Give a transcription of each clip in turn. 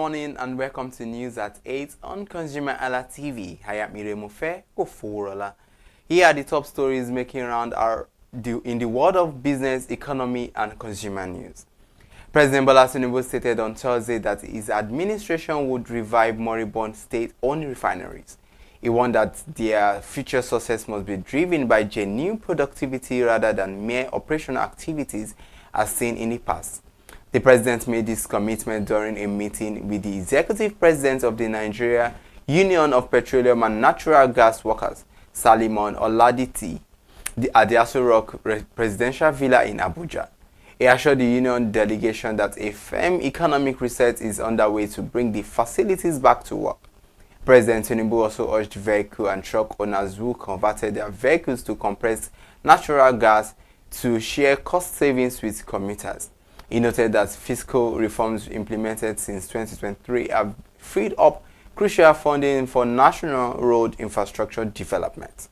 morning and welcome to News at 8 on ConsumerHallaTV. I am Iremofe Koforola. Here are the top stories making round in the world of business, economy and consumer news. President Bola Tinubu stated on Thursday that his administration would revive moribund state-owned refineries. He warned that their future success must be driven by genuine productivity rather than mere operational activities as seen in the past. The president made this commitment during a meeting with the executive president of the Nigeria Union of Petroleum and Natural Gas Workers, Salimon Oladiti, at the Aso Rock Presidential Villa in Abuja. He assured the union delegation that a firm economic reset is underway to bring the facilities back to work. President Tinubu also urged vehicle and truck owners who converted their vehicles to compressed natural gas to share cost savings with commuters. He noted that fiscal reforms implemented since 2023 have freed up crucial funding for national road infrastructure development.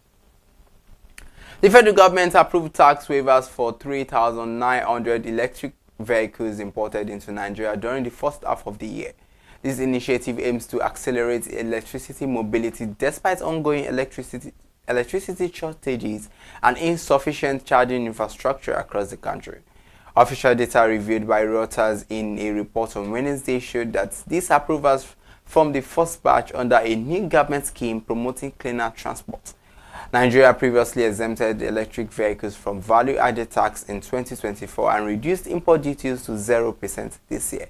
The federal government approved tax waivers for 3,900 electric vehicles imported into Nigeria during the first half of the year. This initiative aims to accelerate electricity mobility despite ongoing electricity shortages and insufficient charging infrastructure across the country. Official data reviewed by Reuters in a report on Wednesday showed that these approvals from the first batch under a new government scheme promoting cleaner transport. Nigeria previously exempted electric vehicles from value-added tax in 2024 and reduced import duties to 0% this year.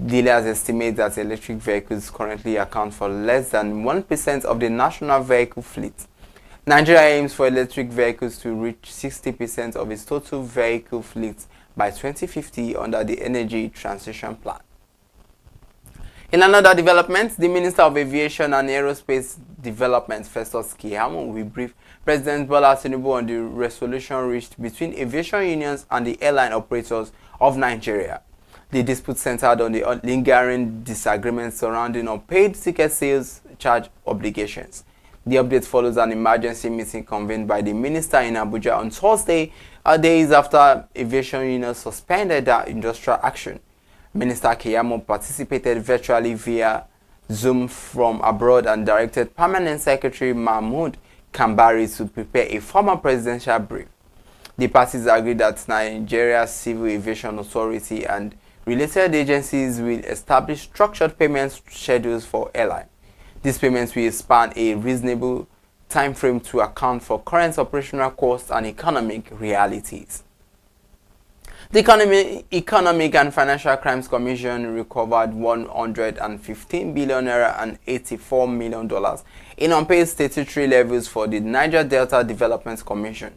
Dealers estimate that electric vehicles currently account for less than 1% of the national vehicle fleet. Nigeria aims for electric vehicles to reach 60% of its total vehicle fleet by 2050 under the Energy Transition Plan. In another development, the Minister of Aviation and Aerospace Development, Festus Keyamo, will brief President Bola Tinubu on the resolution reached between aviation unions and the airline operators of Nigeria. The dispute centered on the lingering disagreements surrounding unpaid ticket sales charge obligations. The update follows an emergency meeting convened by the minister in Abuja on Thursday, days after aviation unions suspended their industrial action. Minister Keyamo participated virtually via Zoom from abroad and directed Permanent Secretary Mahmoud Kambari to prepare a formal presidential brief. The parties agreed that Nigeria's Civil Aviation Authority and related agencies will establish structured payment schedules for airlines. These payments will span a reasonable time frame to account for current operational costs and economic realities. The Economic and Financial Crimes Commission recovered 115 billion naira and $84 million in unpaid statutory levies for the Niger Delta Development Commission.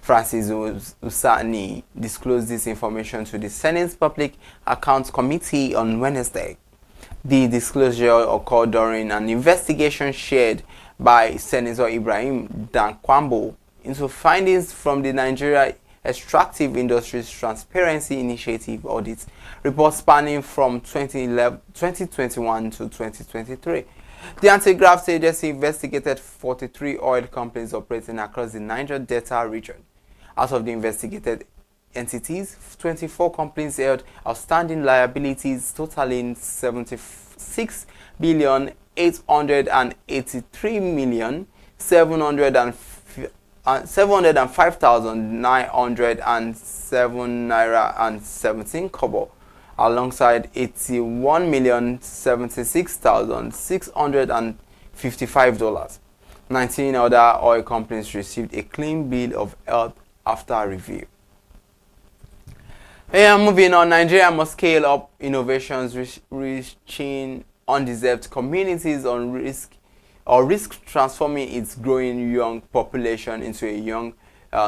Francis Usani disclosed this information to the Senate's Public Accounts Committee on Wednesday. The disclosure occurred during an investigation shared by Senator Ibrahim Dankwambo into findings from the Nigeria Extractive Industries Transparency Initiative audit report spanning from 2021 to 2023. The Anti-Graft Agency investigated 43 oil companies operating across the Niger Delta region. Out of the investigated entities, 24 companies held outstanding liabilities totaling 76,883,705,907 naira and 17 kobo, alongside 81,076,655 dollars. 19 other oil companies received a clean bill of health after review. Moving on, Nigeria must scale up innovations reaching undeserved communities on risk transforming its growing young population into a young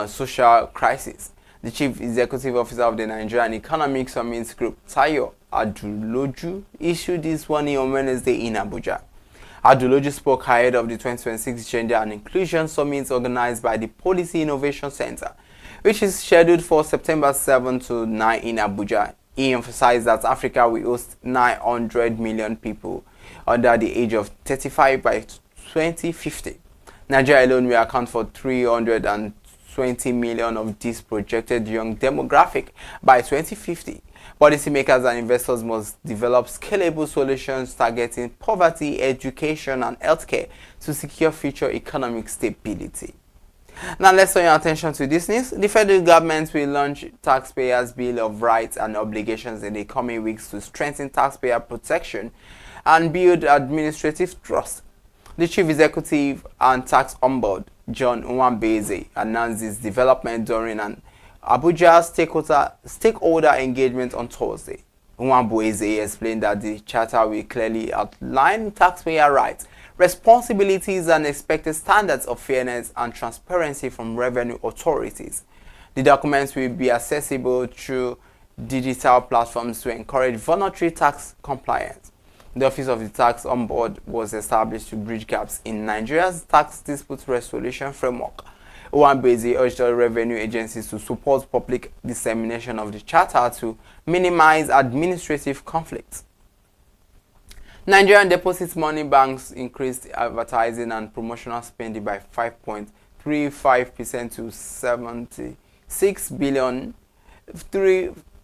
social crisis. The Chief Executive Officer of the Nigerian Economic Summit Group, Tayo Aduloju, issued this warning on Wednesday in Abuja. Aduloju spoke ahead of the 2026 Gender and Inclusion Summit organized by the Policy Innovation Center, which is scheduled for September 7 to 9 in Abuja. He emphasized that Africa will host 900 million people under the age of 35 by 2050. Nigeria alone will account for 320 million of this projected young demographic by 2050. Policymakers and investors must develop scalable solutions targeting poverty, education, and healthcare to secure future economic stability. Now let's turn your attention to this news. The federal government will launch Taxpayers' Bill of Rights and Obligations in the coming weeks to strengthen taxpayer protection and build administrative trust. The Chief Executive and Tax Ombudsman, John Nwambeze, announced this development during an Abuja stakeholder engagement on Thursday. Nwambeze explained that the charter will clearly outline taxpayer rights, responsibilities, and expected standards of fairness and transparency from revenue authorities. The documents will be accessible through digital platforms to encourage voluntary tax compliance. The Office of the Tax Ombudsman was established to bridge gaps in Nigeria's tax dispute resolution framework. Nwambeze urged all revenue agencies to support public dissemination of the charter to minimize administrative conflicts. Nigerian deposit money banks increased advertising and promotional spending by 5.35% to 76 billion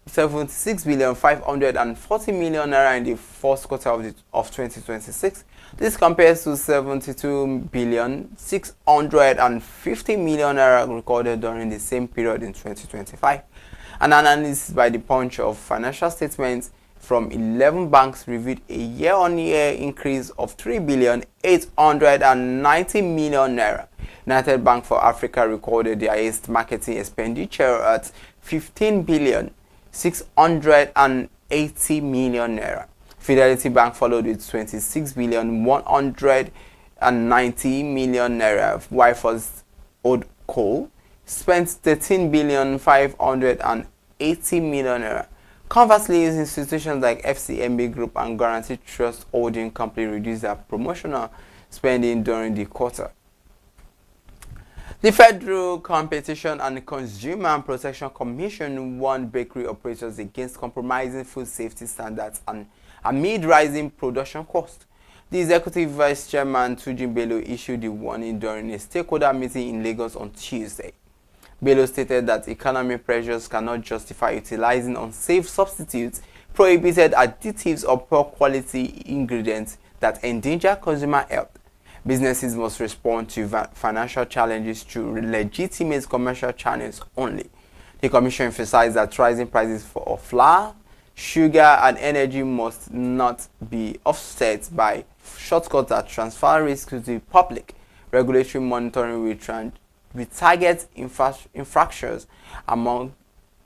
540 million naira in the first quarter of 2026. This compares to 72 billion 650 million naira recorded during the same period in 2025. An analysis by the Punch of financial statements from 11 banks revealed a year-on-year increase of 3 billion 890 million naira. United Bank for Africa recorded the highest marketing expenditure at 15 billion 680 million naira. Fidelity Bank followed with 26 billion 190 million naira, while First Old Coal spent 13 billion 580 million naira. Conversely, institutions like FCMB Group and Guaranty Trust Holding Company reduced their promotional spending during the quarter. The Federal Competition and Consumer Protection Commission warned bakery operators against compromising food safety standards and amid rising production costs. The Executive Vice Chairman Tujin Bello issued the warning during a stakeholder meeting in Lagos on Tuesday. Bello stated that economic pressures cannot justify utilizing unsafe substitutes, prohibited additives, or poor quality ingredients that endanger consumer health. Businesses must respond to financial challenges through legitimate commercial channels only. The Commission emphasized that rising prices for flour, sugar, and energy must not be offset by shortcuts that transfer risk to the public. Regulatory monitoring will target infractions among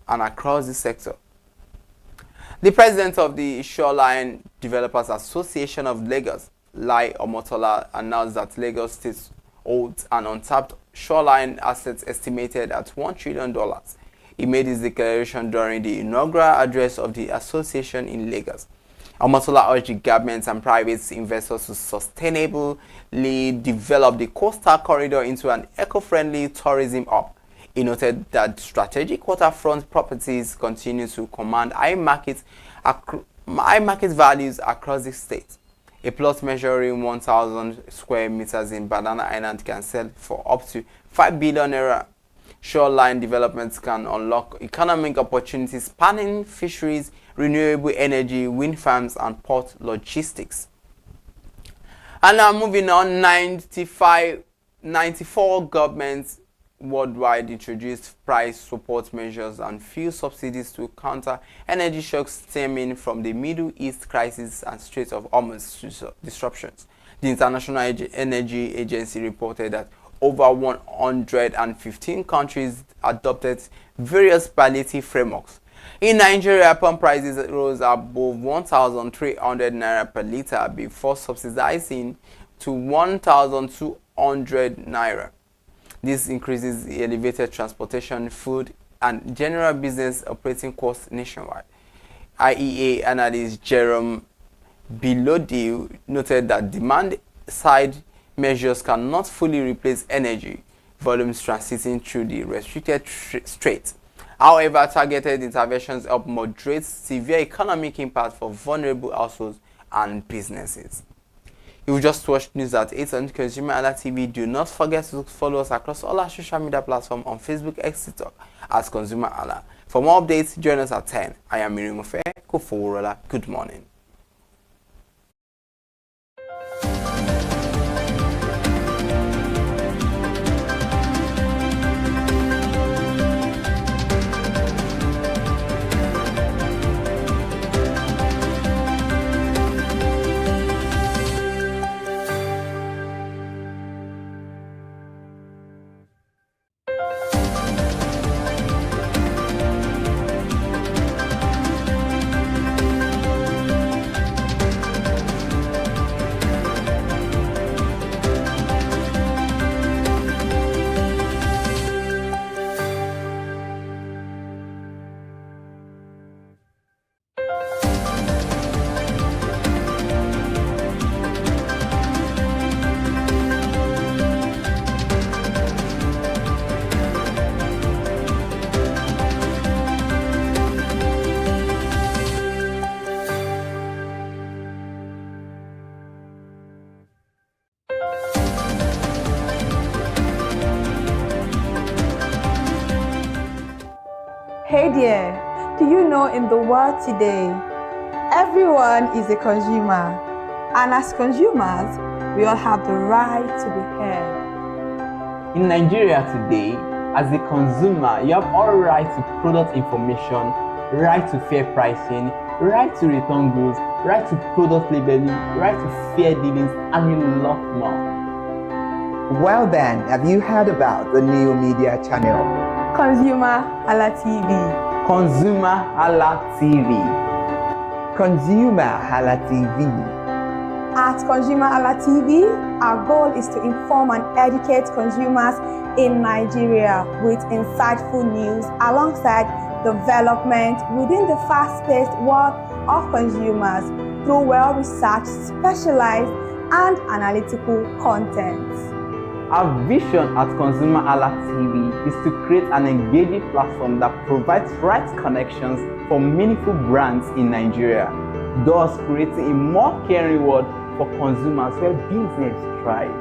and across the sector. The president of the Shoreline Developers Association of Lagos, Lai Omotola, announced that Lagos State holds an untapped shoreline assets estimated at $1 trillion. He made his declaration during the inaugural address of the association in Lagos. Omotola urged the government and private investors to sustainably develop the coastal corridor into an eco-friendly tourism hub. He noted that strategic waterfront properties continue to command high market values across the state. A plot measuring 1,000 square meters in Banana Island can sell for up to 5 billion naira. Shoreline developments can unlock economic opportunities spanning fisheries, renewable energy, wind farms, and port logistics. And now moving on, 94 governments worldwide introduced price support measures and fuel subsidies to counter energy shocks stemming from the Middle East crisis and Strait of Hormuz disruptions. The International Energy Agency reported that over 115 countries adopted various palliative frameworks. In Nigeria, pump prices rose above 1,300 naira per litre before subsidizing to 1,200 naira. This increases elevated transportation, food, and general business operating costs nationwide. IEA analyst Jerome Bilodi noted that demand-side measures cannot fully replace energy volumes transiting through the restricted strait. However, targeted interventions help moderate severe economic impact for vulnerable households and businesses. You've just watched news at 8 on ConsumerHallaTV. Do not forget to follow us across all our social media platforms on Facebook, X, TikTok as ConsumerHalla. For more updates, join us at 10. I am Miriam Ofe Koforola. Good morning. Hey there, do you know in the world today, everyone is a consumer, and as consumers, we all have the right to be heard. In Nigeria today, as a consumer, you have all right to product information, right to fair pricing, right to return goods, right to product labeling, right to fair dealings, and a lot more. Well then, have you heard about the new media channel? ConsumerHallaTV. ConsumerHallaTV. ConsumerHallaTV. At ConsumerHallaTV, our goal is to inform and educate consumers in Nigeria with insightful news alongside development within the fast-paced world of consumers through well-researched, specialized, and analytical content. Our vision at ConsumerHallaTV is to create an engaging platform that provides right connections for meaningful brands in Nigeria, thus creating a more caring world for consumers where business thrive.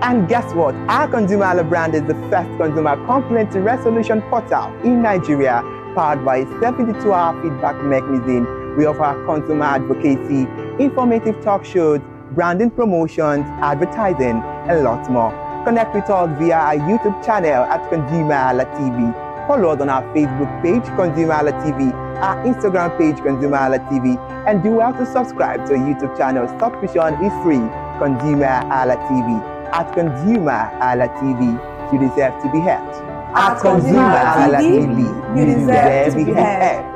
And guess what? Our ConsumerHalla brand is the first consumer complaint resolution portal in Nigeria, powered by a 72-hour feedback mechanism. We offer consumer advocacy, informative talk shows, branding promotions, advertising, and lots more. Connect with us via our YouTube channel at ConsumerHallaTV. Follow us on our Facebook page, ConsumerHallaTV, our Instagram page, ConsumerHallaTV, and do well to subscribe to our YouTube channel. Subscription is free. ConsumerHallaTV. At ConsumerHallaTV, you deserve to be heard. At ConsumerHallaTV, you deserve to be heard.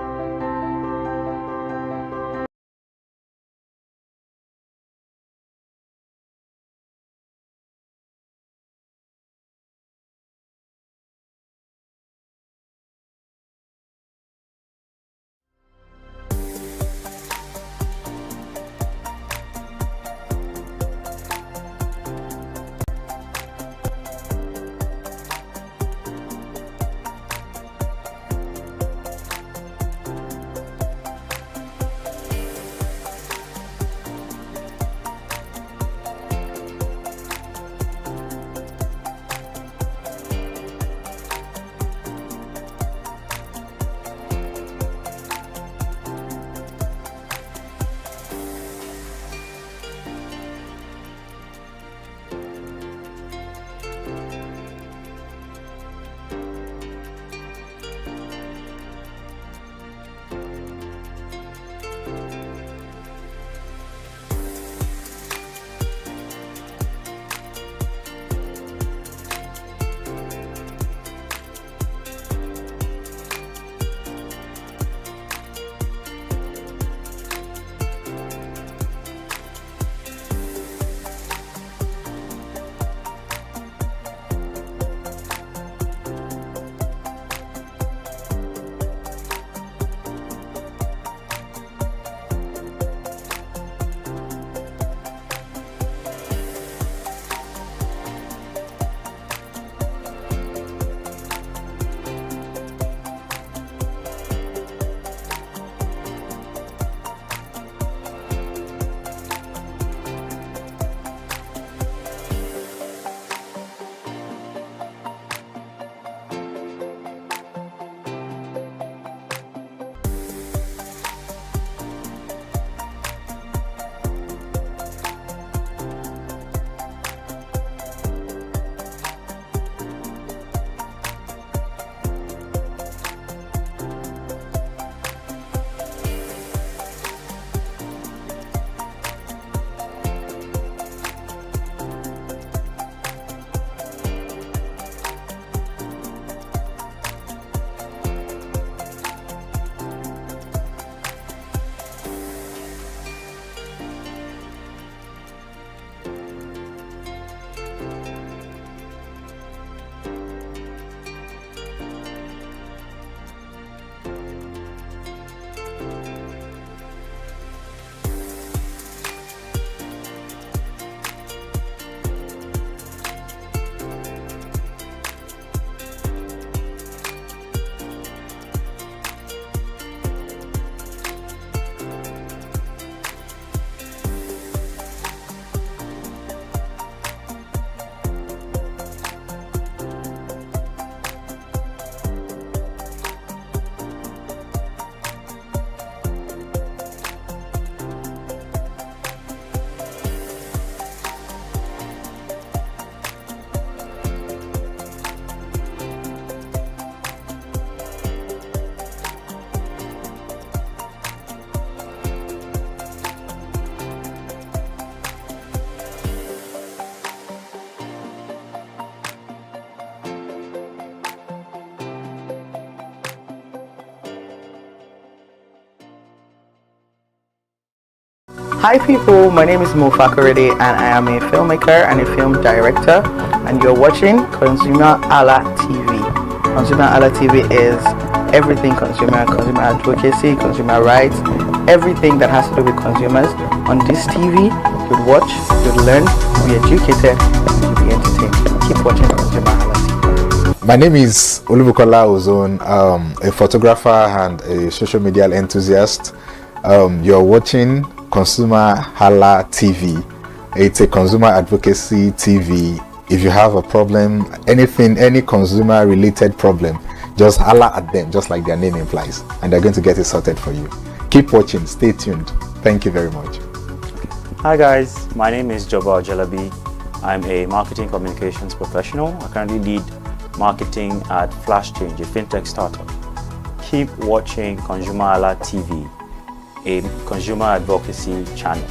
Hi people, my name is Mo Fakorede and I am a filmmaker and a film director, and you're watching ConsumerHalla TV. ConsumerHalla TV is everything consumer advocacy, consumer rights, everything that has to do with consumers. On this TV, you'll watch, you'll learn, you'll be educated, and you'll be entertained. Keep watching ConsumerHalla TV. My name is Olubukola Ozone, a photographer and a social media enthusiast. You're watching ConsumerHalla TV. It's a consumer advocacy TV. If you have a problem, anything, any consumer related problem, just holla at them, just like their name implies, and they're going to get it sorted for you. Keep watching, stay tuned. Thank you very much. Hi guys, my name is Joba Jalabi. I'm a marketing communications professional. I currently lead marketing at Flash Change, a fintech startup. Keep watching ConsumerHalla TV, a consumer advocacy channel.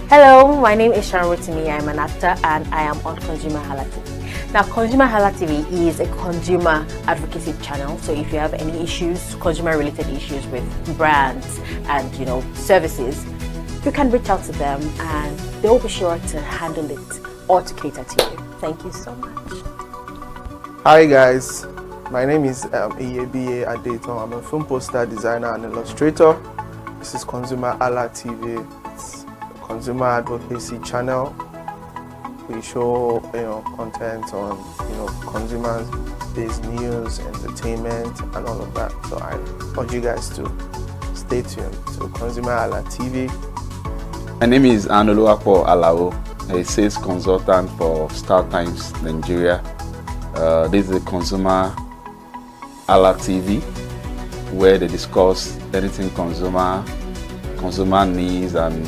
Hello, my name is Sharon Rotimi. I'm an actor and I am on ConsumerHalla TV. Now, ConsumerHalla TV is a consumer advocacy channel. So if you have any issues, consumer-related issues with brands and services, you can reach out to them and they'll be sure to handle it or to cater to you. Thank you so much. Hi guys, my name is Iyebiye Adeton. I'm a film poster designer and illustrator. This is ConsumerHalla TV. It's a consumer advocacy channel. We show content on consumers-based news, entertainment, and all of that. So I urge you guys to stay tuned to ConsumerHalla TV. My name is Anoluwapo Alao, a sales consultant for Star Times Nigeria. This is a ConsumerHalla TV, where they discuss anything consumer needs and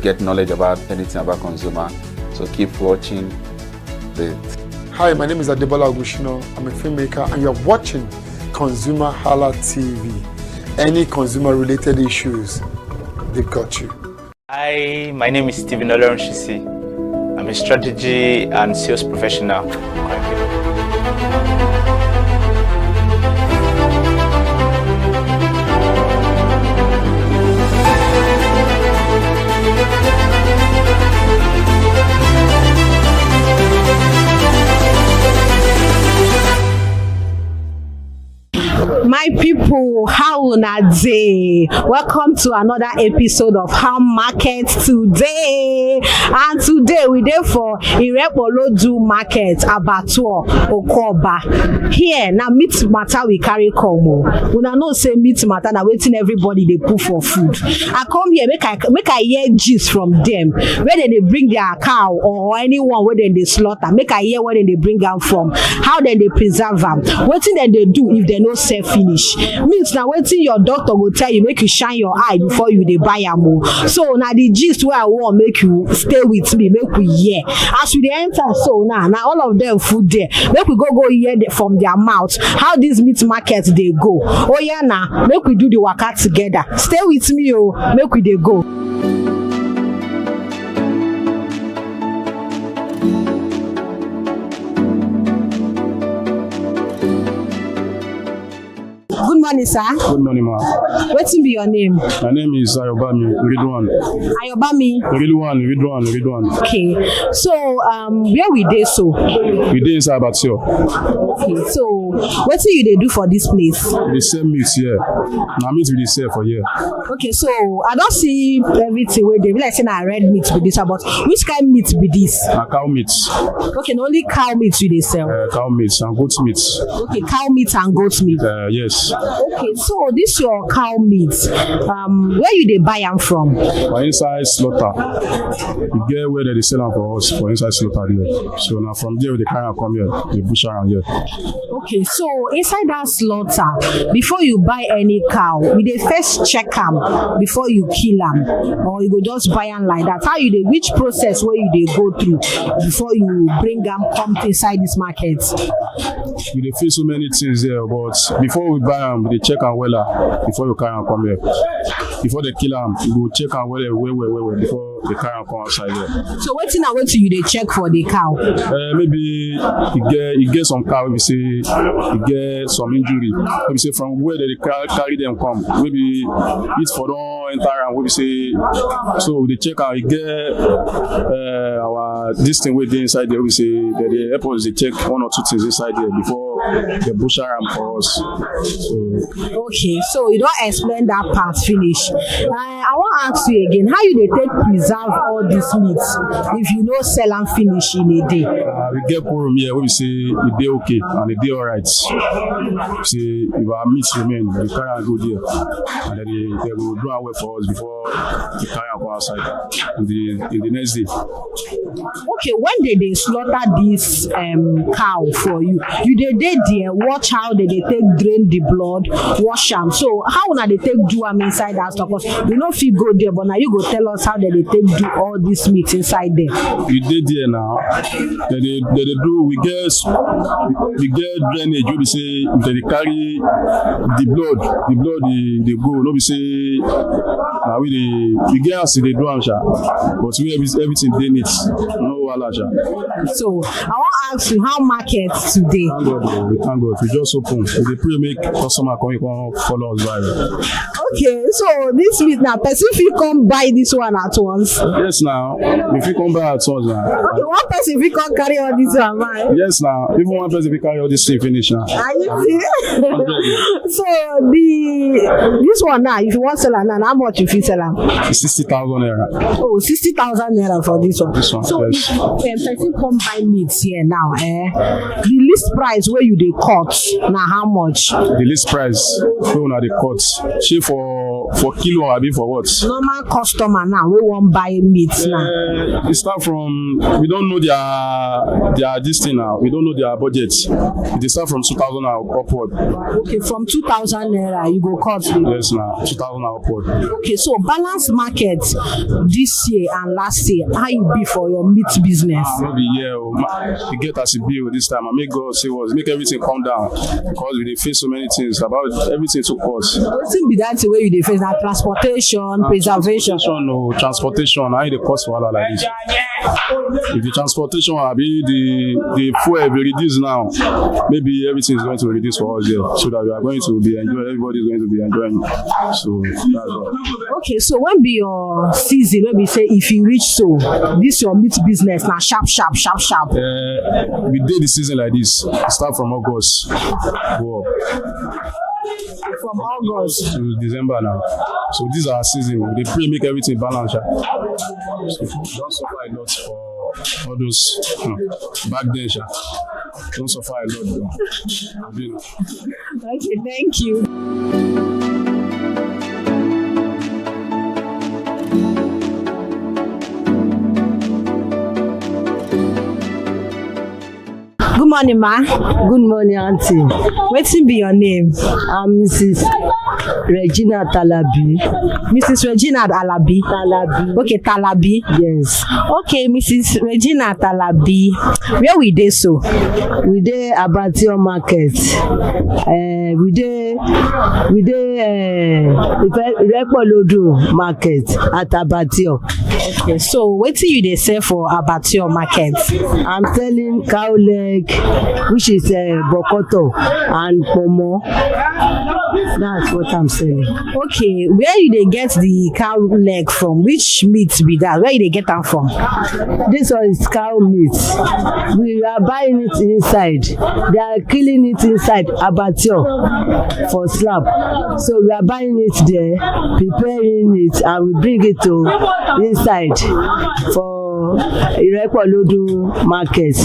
get knowledge about anything about consumer. So keep watching. Hi, my name is Adebola Ogushino. I'm a filmmaker and you're watching ConsumerHalla TV. Any consumer related issues, they've got you. Hi, my name is Stephen Olorunshisi. I'm a strategy and sales professional. My people, how una dey? Welcome to another episode of How Market Today. And today we dey for Irepolodu Market, Abatuo, Okoba. Here na meat matter we carry come o. Una know say meat matter na wetin everybody dey put for food. I come here make I hear gist from them. Where they bring their cow or anyone where they slaughter. Make I hear where they bring am from. How they preserve am. Wetin dem dey do if they no sell finish. Means na wetin your doctor go tell you make you shine your eye before you dey buy am o. So na the gist wey I want make you stay with me, make we hear. As we dey enter so now all of them food there. Make we go hear from their mouth how this meat market dey go. Oh yeah, now make we do the waka together. Stay with me o, make we dey go. Good morning, sir. Good morning, ma. Wetin be your name? My name is Ayobami Ridwan. Ayobami? Ridwan. Okay. So, where we dey so? We dey inside Abattoir. Okay. So, wetin you dey do for this place? We dey sell meat here. Na meat we dey sell for here. Okay. So, I don see everything wey dey be like say na red meat be this, but which kind meat be this? Na cow meat. Okay. Na only cow meat you dey sell? Cow meat and goat meat. Okay. Cow meat and goat meat. Yes. Okay, so this your cow meat. Where you dey buy am from? For inside slaughter. You get where they sell am for us for inside slaughter here. So now from there they carry am come here. They butcher am here. Okay, so inside that slaughter, before you buy any cow, you dey first check am before you kill am, or you go just buy am like that. How you dey? Which process where you dey go through before you bring am come inside this market? We dey face so many things here, but before we buy am, we dey check am wella before you carry am come here. before they kill am, you go check am well before they carry am come outside there. So wetin you dey check for the cow? Maybe e get some cow wey be say e get some injury. Maybe say from where they carry them come, maybe it for don enter am wey be say, so they check am. E get our this thing wey dey inside there wey be say they help us dey check one or two things inside there before they butcher am for us. So okay, so you don't explain that part finish. I want to ask you again, how you dey take preserve all these meats if you no sell am finish in a day? We get quorum here wey be say e dey okay and e dey alright. Say if our meat remain, we carry am go there and then they go do am well for us before we carry am go outside in the next day. Okay, when they slaughter this cow for you dey there watch how they take drain the blood, wash am. So how una dey take do am inside that store? Because you no fit go there, but now you go tell us how they take do all this meat inside there. We dey there now. They do. We get drainage. We be say if they carry the blood they go. No be say we get as they do am sha, but we everything dey neat. No wahala sha. So I want to ask you how market today. Thank God. We just open. We pray make customer come follow us by. Okay, so this meat now, person fit come buy this one at once. Yes, now. If you come buy at once now. Okay, one person fit come carry all this one, man. Yes, now. Even one person fit carry all this thing finish now. Are you see? So this one now, if you want sell am now, how much you fit sell am? 60,000 naira. Oh, 60,000 naira for this one. This one. So yes. If person come buy meat here now, the list price where you dey cut now how much? The list price wey una dey cut, shey for kilo abi for what? Normal customer now we wan buy meat now. We start from, we don't know their this thing now. We don't know their budget. They start from 2,000 upward. Okay, from 2,000 naira you go cut. Yes, now 2,000 upward. Okay, so balance market this year and last year, how you be for your meat business? Maybe we get as a bill this time. I make God say was make everything come down because we dey face so many things about everything to cost. Wetin be that way you dey face? Na transportation, preservation. Transportation. How you dey cost for all like this? If the transportation abi the fuel be reduce now, maybe everything is going to reduce for us there, so that we are going to be enjoying. Everybody is going to be enjoying. So that's all. Okay, so when be your season? Maybe say if you reach so this your meat business now sharp. We did the season like this. Start from August, go up. From August to December now. So this is our season. We pray make everything balance. So don't suffer a lot for all those back then. Don't suffer a lot. Okay, thank you. Good morning, ma. Good morning, auntie. Wetin be your name? I'm Mrs. Regina Talabi. Mrs. Regina Alabi. Talabi. Okay, Talabi. Yes. Okay, Mrs. Regina Talabi. Where we dey so? We dey Abattoir market. We dey Irekpolodo market at Abattoir. Okay, so wetin you dey sell for Abattoir market? I'm selling cow leg, which is bokoto and pomo. That's what I'm selling. Okay, where you dey get the cow leg from? Which meat be that? Where you dey get am from? This one is cow meat. We are buying it inside. They are killing it inside Abattoir for slab. So we are buying it there, preparing it, and we bring it to inside for Irekpolodo market.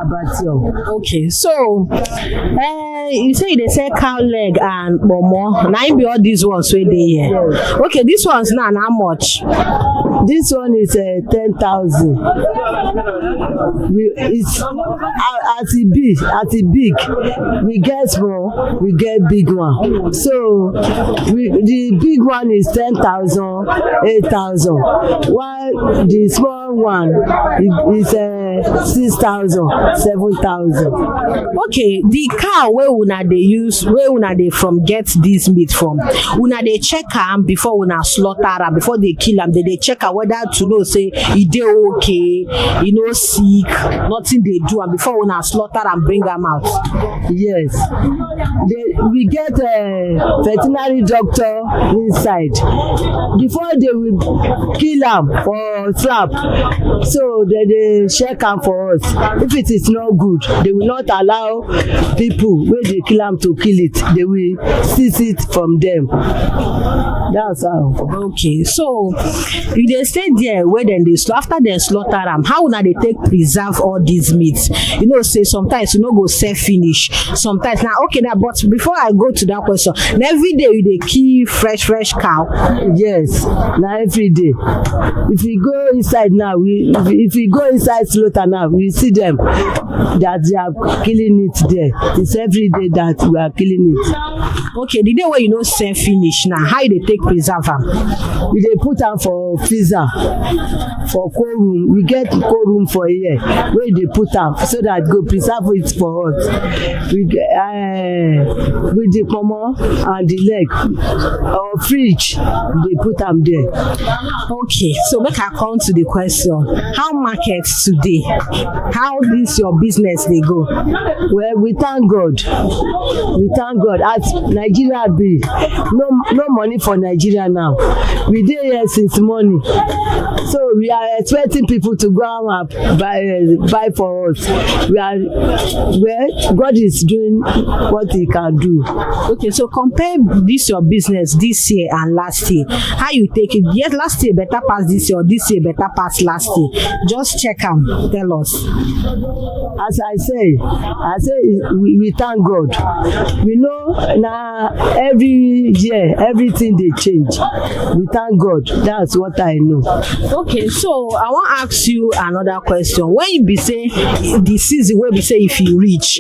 Abattoir. Okay, so you say they sell cow leg and pomo. Now be all these ones wey dey here. Yes. Okay, this one's now how much? This one is 10,000. It's at the big. We get small, we get big one. So the big one is 10,000, 8,000. While the small one is 6,000, 7,000. Okay, the cow where una dey use, where una dey from get this meat from, una dey check am before una slaughter am, before they kill am, they check am whether to know say e dey okay, e no sick, nothing dey do am before una slaughter am bring am out. Yes, we get a veterinary doctor inside before they will kill am for trap, so they check am for us. If it is not good, they will not allow people wey dey kill am to kill it. They will seize it from them. That's how. Okay, so you dey stay there where dem dey after dem slaughter am, how una dey take preserve all these meats? You know say sometimes you no go sell finish, sometimes na okay na, but before I go to that question, na every day you dey kill fresh cow? Yes, na every day. If we go inside now, if we go inside slaughter now, we see them that they are killing it there. It's every day that we are killing it. Okay, the day where you no sell finish now, how you dey take preserve am? We dey put am for freezer, for cold room. We get cold room for here where they put am so that go preserve it for us. With the pomo and the leg or fridge, they put am there. Okay, so make I come to the question. How market today? How this your business dey go? Well, we thank God. We thank God. As Nigeria be, no money for Nigeria now. We dey here since morning, so we are expecting people to go and buy for us. God is doing what He can do. Okay, so compare this your business this year and last year. How you take it? Yes, last year better pass this year, or this year better pass last year. Just check am. Tell us. As I say, we thank God. We know now every year everything they change. We thank God. That's what I know. Okay, so I want to ask you another question. When you be say the season where we say if you reach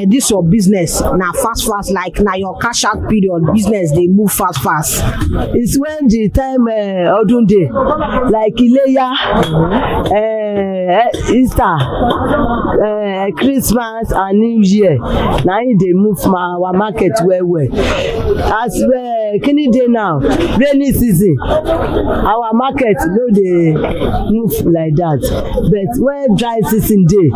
this your business now fast like now your cash out period business they move fast. It's when the time Odun day like Ileya, Easter, Christmas and New Year. Now they move our market well. As Kini day now, rainy season, our market no dey move like that. But when dry season dey,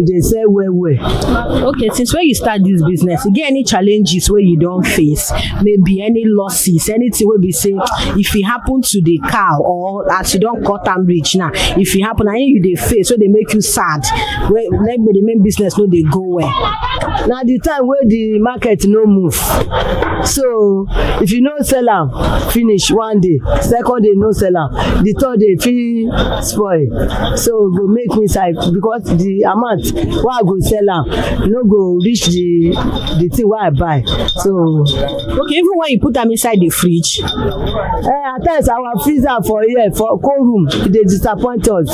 they sell well. Okay, since when you start this business, you get any challenges where you don't face? Maybe any losses, anything where we say if it happen to the cow or as you don't cut am reach now, if it happen and you dey face, so they make you sad. Where maybe the main business no dey go well. Now the time where the market no move, so if you no sell am finish one day, second day no sell am, the third day fit spoil, so go make me sad because the amount wey I go sell am no go reach the thing wey I buy. So okay, even when you put am inside the fridge, at times our freezer for here for cold room dey disappoint us,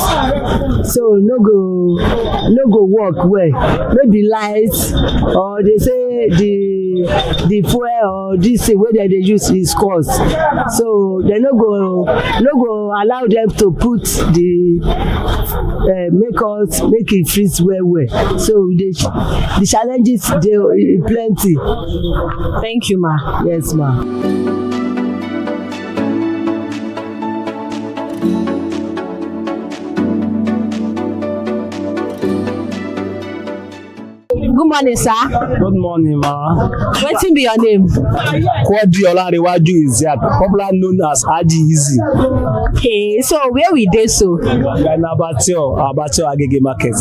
so no go work well. Maybe light or they say the fuel or this thing wey dem dey use is cost, so they no go allow them to put the make it freeze well. So the challenges dey plenty. Thank you, ma. Yes, ma. Good morning, sir. Good morning, ma. Wetin be your name? Quadri Olarewaju Isiaq, popularly known as Aji Easy. Okay, so where we dey so? We are in Abattoir Agege Market.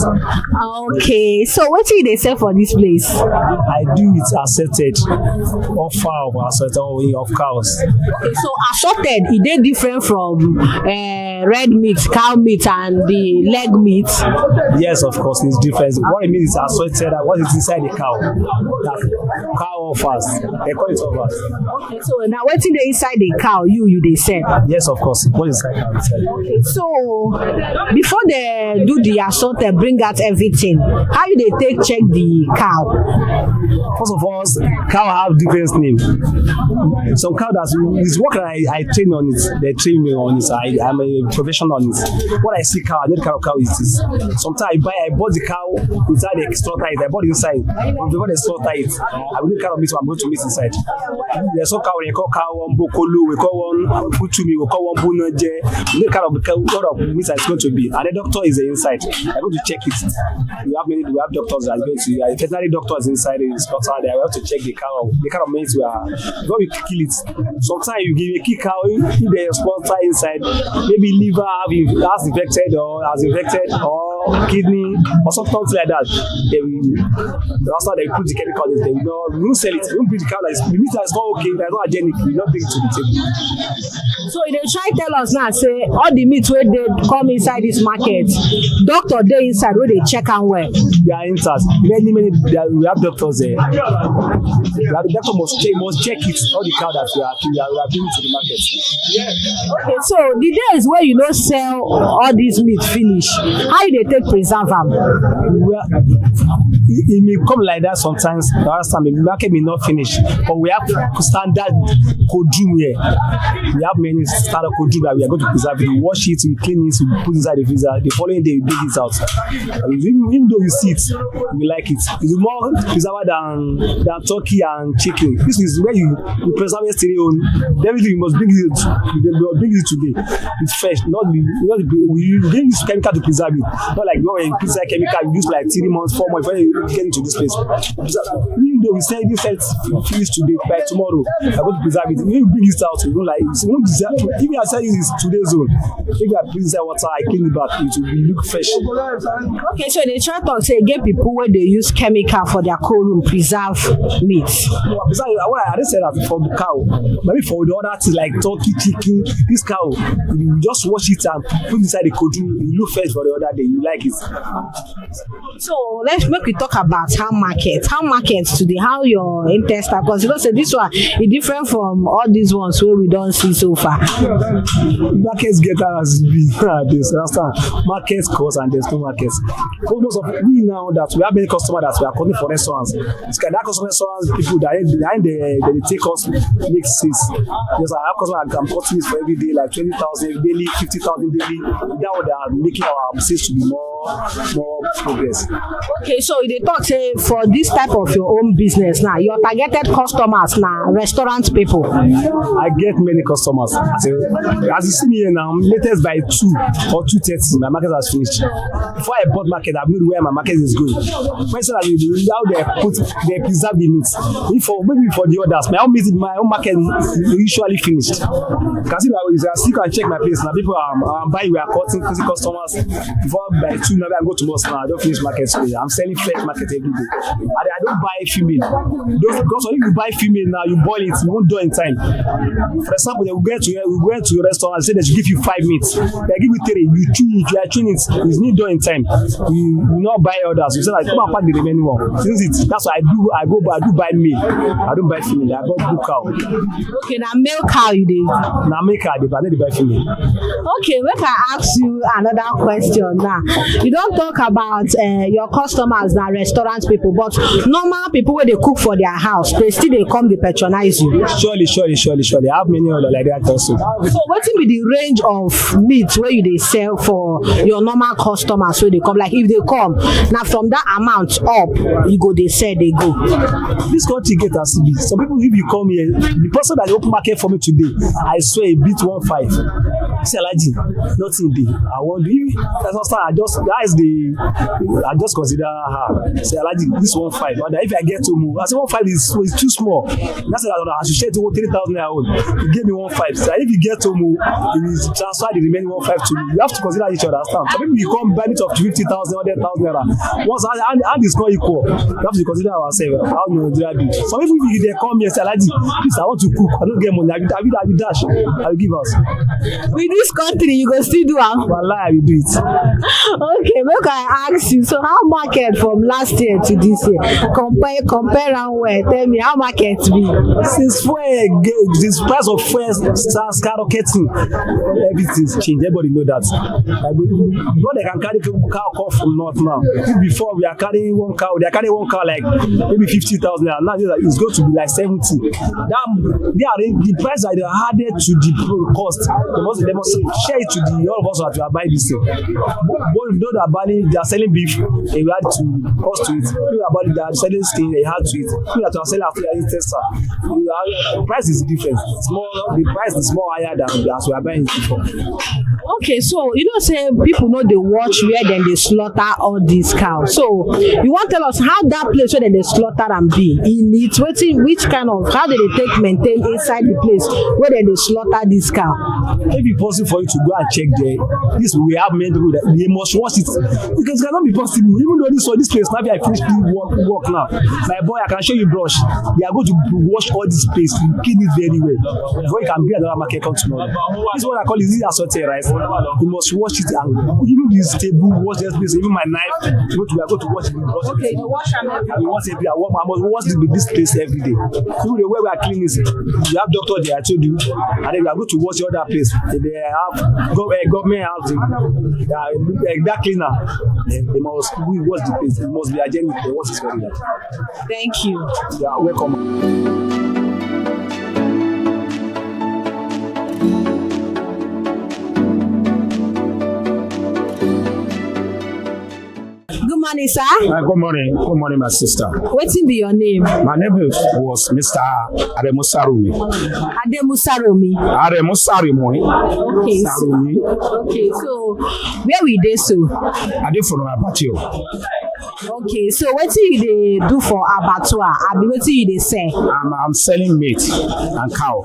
Okay, so wetin you dey sell for this place? I do it assorted, offer of assorted of cows. Okay, so assorted, e dey different from red meat, cow meat, and the leg meat? Yes, of course, it's different. What it means is assorted, what is inside the cow. That cow offers, they call it offers. Okay, so now wetin dey inside the cow you dey sell? Yes, of course, what is inside cow? Okay, so before they do the assorted, bring out everything, how you dey take check the cow? First of all, cow have different name. Some cow that is what I train on it. They train me on it. I'm a professional on it. When I see cow, I know the kind of cow it is. Sometimes I bought the cow inside the slaughter it. I bought it inside. Before they slaughter it, I will kind of meat I'm going to meet inside. There's some cow, we call cow one bokolo, we call one putumi, we call one bunoje. The kind of meat it's going to be. And the doctor is inside. I'm going to check it. We have doctors that are going to veterinary doctors inside the slaughter. They have to check the cow. The kind of meat we are before we kill it. Sometimes you give a kick cow if the slaughter inside, maybe liver has infected or kidney or something like that. After they put the chemical in, they will sell it. They won't bring the cow like the meat is not okay, that's not hygienic, we not bring it to the table. So they try tell us now, say all the meat where they come inside this market, doctor they inside where they check and where. They are inside. Many we have doctors there. The doctor must check it, all the cow that we are bringing to the market. Okay, so the days where you don't sell all these meat finish, how they take preserve them? Well, it may come like that sometimes. The market may not finish, but we have standard cold room here. We have many standard cold room that we are going to preserve it. We wash it, we clean it, we put it inside the freezer. The following day, we dig it out. Even though we see it, we like it. It's more preserved than turkey and chicken. This is where you preserve it still on. Everything you must bring it. Bring it today. It's fresh. We didn't use chemical to preserve it. Not like when you preserve chemical, you use like 3 months, 4 months before you get into this place. Even though we sell this finish today, by tomorrow, I'm going to preserve it. When you bring it out, you don't like it. If you are selling this today's zone, if you are putting inside water, I clean it back, it will look fresh. Okay, so they try to say get people where they use chemical for their cold room preserve meat. I didn't say that for the cow. Maybe for the other things like turkey, chicken, this cow, you just wash it and put inside the cold room, you look fresh for the other day, you like it. So let's make we talk about how markets today, how your intestine, because you know say this one is different from all these ones where we don't see so far. Markets get as big nowadays, understand? Markets cost and there's no markets. Most of we now that we have many customers that we are calling for restaurants. It's kind of customer restaurants people that they take us make sales. Yes, I have customers I'm cutting it for every day like 20,000 daily, 50,000 daily. That way they are making our sales to be more progress. Okay, so they talk say for this type of your own business now, your targeted customers now, restaurant people. I get many customers. As you see me here now, latest by 2 or 2:30, my market has finished. Before I bought market, I knew where my market is going. When how they preserve the meat. Maybe for the others, my own market usually finished. Can see I still can check my place now. People are buying, we are cutting customers. Before by 2 now, I go to Moscow. I don't finish market today. I'm selling fresh market every day. I don't buy female. Because if you buy female now, you boil it, you won't do it in time. For example, we went to a restaurant and say they should give you 5 meats. They give you 3. You are chewing it. It's not done in time. You not buy others. You say like come and pack the remaining one. That's what I do. I do buy male. I don't buy female. I bought blue cow. Okay, now male cow you did. Now male cow, but I don't buy female. Okay, we can ask you another question now. You don't talk about your customers now, restaurant people, but normal people where they cook for their house, they come, they patronize you. Surely. I have many other like that also. So what will be the range of meat where you they sell for your normal customers where they come? Like if they come, now from that amount up, you go, they say they go. This country get as it is. Some people, if you come here, the person that open market for me today, I swear a bit 1.5. Say Alaji, nothing big. I want to I just consider her. Say Alaji, this 1.5. And if I get to move, I say 1.5 is too small. That's why I should share to 3,000 I own. You give me 1.5. So if you get to move, you will transfer the remaining 1.5 to me. You have to consider each other. Some people you come buy it of 50,000, 100,000 naira. Once and it's not equal, you have to consider ourselves. How Nigeria do. Some people if they come here say Alaji, please I want to cook. I don't get money. I will dash. I will give us. With this country, you go still do it. Wallahi, I will do it. Okay, make I ask you. So how market from last year to this year? compare and well. Tell me how market be. Since this price of fuel starts skyrocketing, everything's changed. Everybody know that. Before they can carry cow come from north now. Before we are carrying one cow, they are carrying one cow like maybe 50,000. Now it's going to be like 70. The price that they are added to the cost. They must share it to all of us that are buying this thing. Both those that are buying, they are selling beef, they add to cost to it. People are buying, they are selling skin, they add to it. People that are selling after tester, the price is different. The price is more higher than as we are buying it before. Okay, so you know, say people know they watch where then they slaughter all these cows. So you want to tell us how that place where they slaughter and be in it? Which kind of how do they take maintain inside the place where they slaughter this cow? Maybe possible for you to go and check there. This we have many people that they must watch it because it cannot be possible. Even though this place maybe I finished the work now. My boy, I can show you brush. They are going to wash all this place, clean it very well before you can bring another market come tomorrow. This is what I call is this assorted rice. You must wash it and even this table, wash this place, even my knife. We are going to wash it. Okay, you wash them every day. I must wash this place every day. Even the way we are cleaning it, you have doctor there, I told you, and then we are going to wash the other place. They have government housing, that cleaner. They must wash the place. It must be hygienic. They wash it very well. Thank you. You are welcome. Good morning, sir. Good morning. Good morning, my sister. Wetin be your name? My name was Mr. Ademusarumi. Ademusarumi. Ademusarumi. Okay, so where we dey so? I dey from Abattoir. Okay, so wetin you dey do for abattoir? Abi wetin you dey sell? I'm selling meat and cow.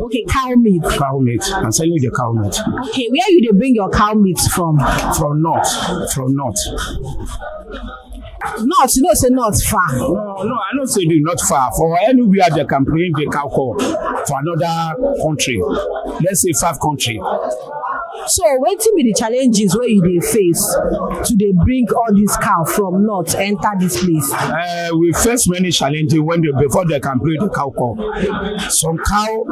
Okay, cow meat. Cow meat. I'm selling the cow meat. Okay, where you dey bring your cow meat from? From north. From north. North, you know say north far. No, I don't say not far. For anywhere they can bring the cow for another country. Let's say 5 countries. So wetin be the challenges wey you dey face to dey bring all this cow from north enter this place? We face many challenges before they can bring the cow come. Some cow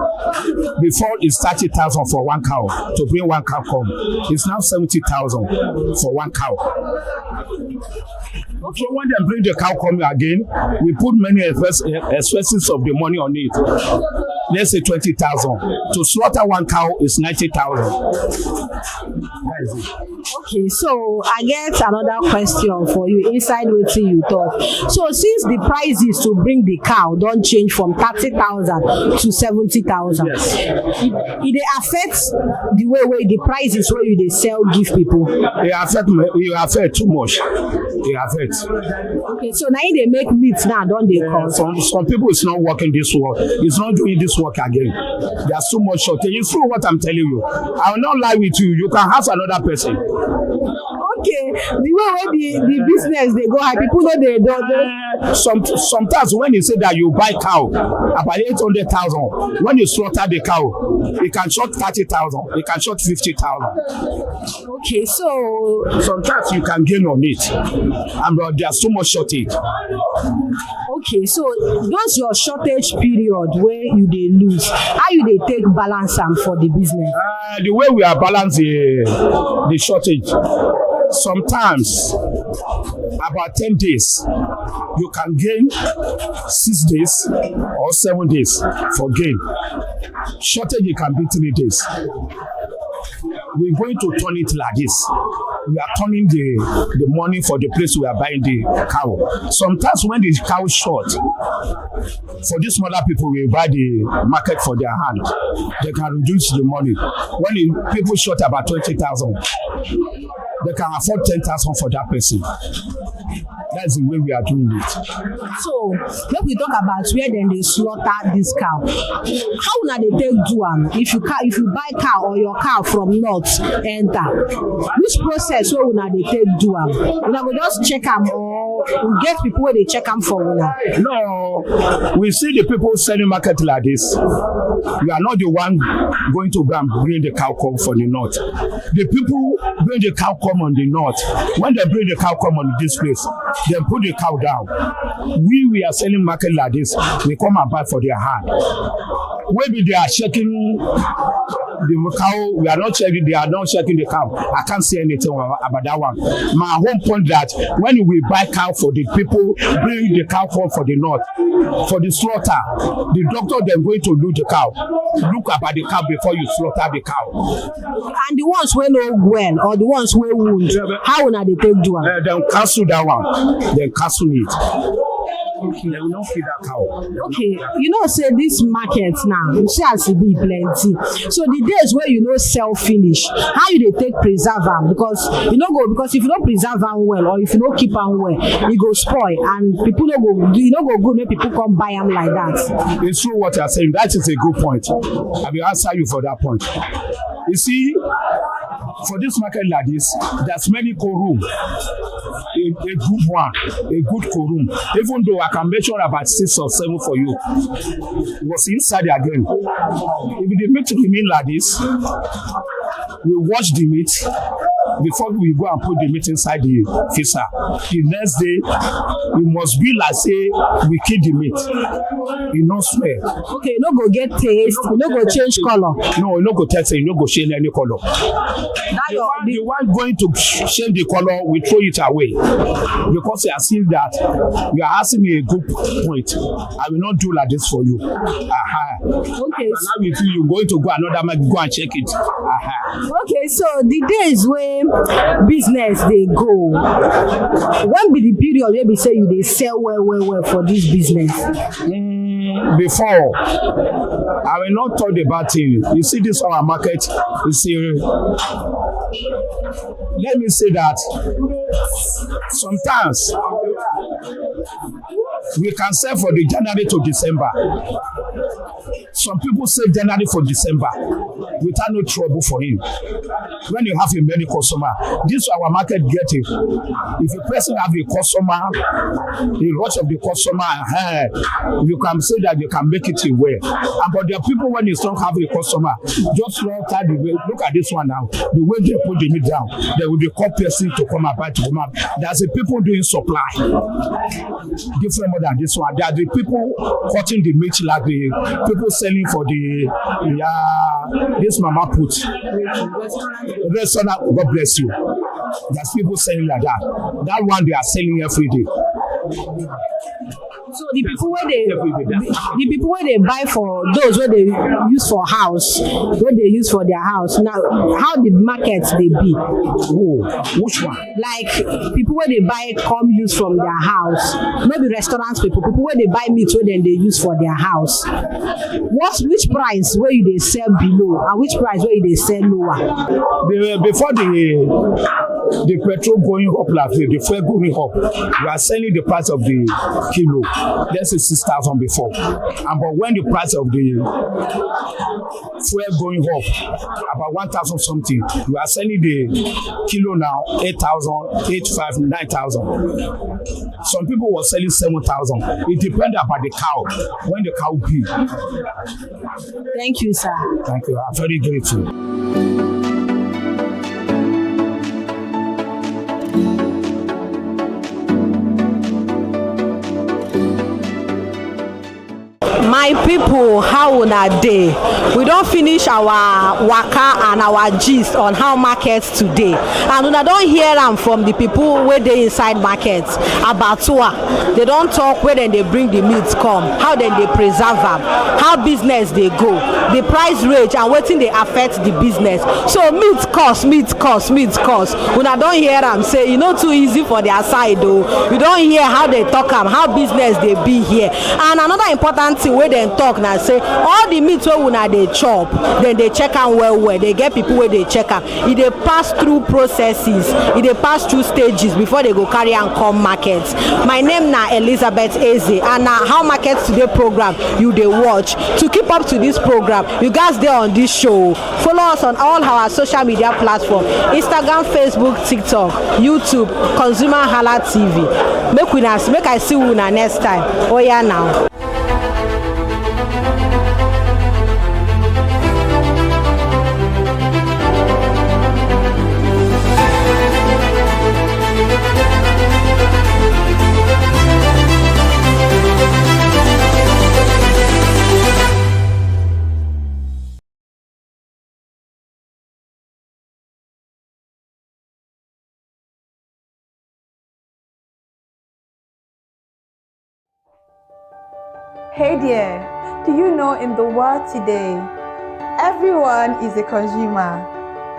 before it's 30,000 for one cow to bring one cow come. It's now 70,000 for one cow. Okay. So when they bring the cow coming again, we put many expenses of the money on it. Let's say 20,000. To slaughter one cow is 90,000. Okay, so I get another question for you inside wetin you talk. So since the prices to bring the cow don change from 30,000 to 70,000, yes, it dey affect the way the prices wey you dey sell give people? It affect too much. It affect. Okay, so now they make meat now, don't they? Some people is not working this work. It's not doing this work again. There's so much shortage. It's true what I'm telling you. I will not lie with you. You can have another person. Okay, the way the business they go high, people know they don't. Sometimes when you say that you buy cow about 800,000, when you slaughter the cow, it can short 30,000. It can short 50,000. Okay, so sometimes you can gain on it, and there's so much shortage. Okay, so those your shortage period where you dey lose, how you dey take balance am for the business? The way we are balancing the shortage, sometimes about 10 days you can gain 6 days or 7 days for gain. Shortage it can be 3 days. We're going to turn it like this. We are turning the money for the place we are buying the cow. Sometimes when the cow is short, for these smaller people, we buy the market for their hand. They can reduce the money. When people short about 20,000, they can afford 10,000 for that person. That's the way we are doing it. So, let we talk about where then they slaughter this cow. How now they take do if you buy cow or your cow from north enter, which process where una they take do una go just check them or we get people where they check them for una? No, we see the people selling market like this. We are not the one going to go and bring the cow come from the north. The people bring the cow come on the north. When they bring the cow come on this place, then put the cow down. We are selling market like this, we come and buy for their hand. Maybe they are checking the cow, we are not checking, they are not checking the cow. I can't say anything about that one. My whole point that when we buy cow for the people, bring the cow home for the north, for the slaughter, the doctor then going to look the cow. Look about the cow before you slaughter the cow. And the ones who know well or the ones who wound, how will they take do it? Then cancel that one. Then cancel it. Okay. They will not feed that cow. Okay, you know, say this market now, you see as it be plenty. So the days where you know sell finish, how you they take preserve them? Because you know go because if you don't preserve them well or if you don't keep them well, it go spoil and people don't go. You know go good when people come buy them like that. It's true what you are saying. That is a good point. I will answer you for that point. You see, for this market like this, there's many co-room. A good one, a good co-room. Even though I can mention about 6 or 7 for you, was inside again. If the meat remain like this, we wash the meat before we go and put the meat inside the freezer. The next day, it must be like say we kill the meat. You no smell. Okay, you no go get taste, you no go change color. No, you no go taste, you no go change any color. The one going to change the color, we throw it away. Because I see that you are asking me a good point. I will not do like this for you. Okay. But now with you, you're going to go another market, go and check it. Okay, so the days when business they go, when be the period where we say you they sell well for this business? Before, I will not talk about it. You see this our market, you see, let me say that sometimes we can sell for the January to December. Some people say January for December without no trouble for him. When you have a many customer, this our market getting. If a person have a customer, the rush of the customer, you can say that you can make it away. But there are people when you don't have a customer, just look at this one now. The way they put the meat down, there will be a call person to come and buy to come up. There's a people doing supply. Different more than this one. There are the people cutting the meat like the people selling for the this mama put restaurant. God bless you. There's people selling like that. That one they are selling every day. So the people where they buy for those where they use for house, where they use for their house. Now, how the markets they be? Oh, which one? Like people where they buy come use from their house. Maybe restaurants people where they buy meat where then they use for their house. Which price where you they sell below and which price where you they sell lower? Before the petrol going up like the fuel going up, we are selling the price of the kilo. That's 6,000 before. But when the price of the fuel going up about 1,000 something, we are selling the kilo now 8,000, 8,500, 9,000. Some people were selling 7,000. It depends about the cow. When the cow be. Thank you, sir. Thank you. I'm very grateful. My people, how una dey? We don finish our waka and our gist on how markets today, and una don hear am from the people wey dey inside markets. Abattoir, they don talk where dem dey bring the meat come, how dem dey preserve am, how business dey go, the price range and wetin dey affect the business. So meat cost. Una don hear am say e no too easy for their side o. You don hear how they talk am, how business dey be here. And another important thing wey dem talk na say all the meat wey una dey chop, dem dey check am well. They get people wey dey check am. E dey pass through processes, e dey pass through stages before they go carry am come market. My name na Elizabeth Eze, and na How Market Today program you dey watch. To keep up to this program, you guys dey on this show. Follow us on all our social media platforms: Instagram, Facebook, TikTok, YouTube, ConsumerHallaTV. Make I see una next time. Oya now. Hey there, do you know in the world today, everyone is a consumer,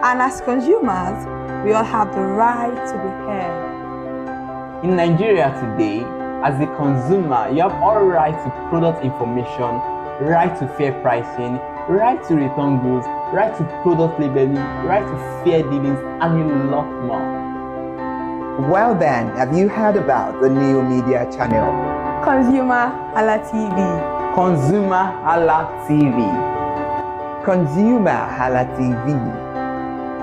and as consumers, we all have the right to be heard. In Nigeria today, as a consumer, you have all right to product information, right to fair pricing, right to return goods, right to product labeling, right to fair dealings, and a lot more. Well then, have you heard about the new media channel? ConsumerHalla TV. ConsumerHalla TV. ConsumerHalla TV.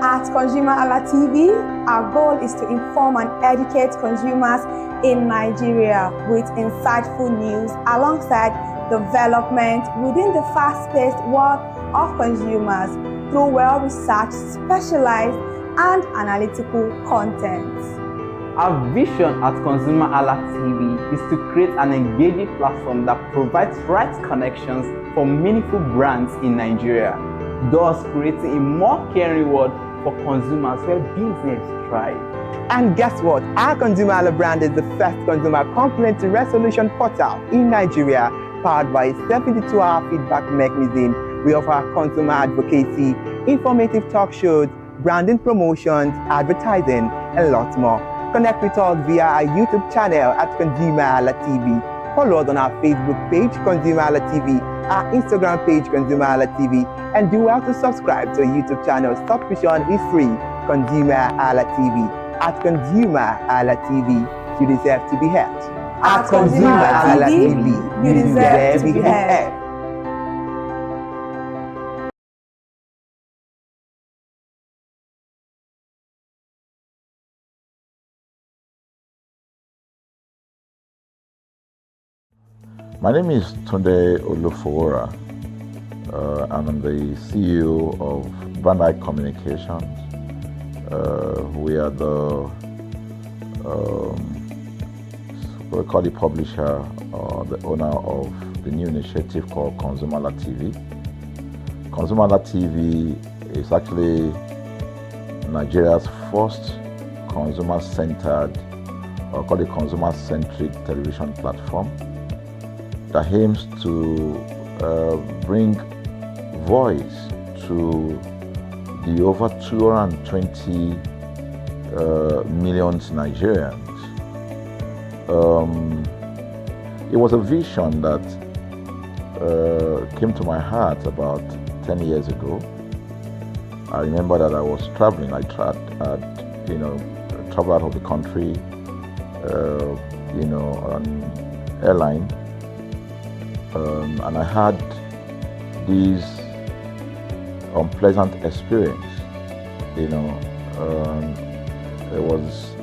At ConsumerHalla TV, our goal is to inform and educate consumers in Nigeria with insightful news alongside development within the fast-paced world of consumers through well-researched, specialized, and analytical content. Our vision at ConsumerHalla TV is to create an engaging platform that provides right connections for meaningful brands in Nigeria, thus creating a more caring world for consumers where business thrives. And guess what? Our ConsumerHalla brand is the first consumer complaint resolution portal in Nigeria, powered by a 72-hour feedback mechanism. We offer consumer advocacy, informative talk shows, branding promotions, advertising, and lots more. Connect with us via our YouTube channel at ConsumerHalla TV. Follow us on our Facebook page, ConsumerHalla TV, our Instagram page, ConsumerHalla TV, and do well to subscribe to our YouTube channel. Subscription is free. ConsumerHalla TV. At ConsumerHalla TV, you deserve to be heard. At ConsumerHalla TV, you deserve to be heard. My name is Tunde Olufowora. I'm the CEO of Brand Eye Communications. We are we call the publisher or the owner of the new initiative called ConsumerHalla TV. ConsumerHalla TV is actually Nigeria's first consumer-centered, or called a consumer-centric television platform that aims to bring voice to the over 220 million Nigerians. It was a vision that came to my heart about 10 years ago. I remember that I was traveling. I traveled out of the country, on airline. And I had this unpleasant experience. It was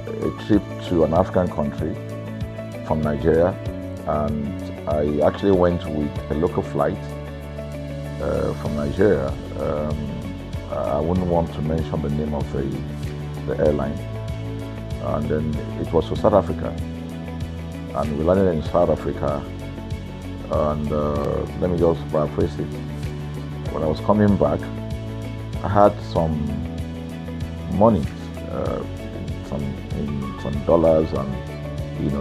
a trip to an African country from Nigeria, and I actually went with a local flight from Nigeria. I wouldn't want to mention the name of the airline. And then it was to South Africa, and we landed in South Africa. And let me just paraphrase it. When I was coming back, I had some money, some dollars, and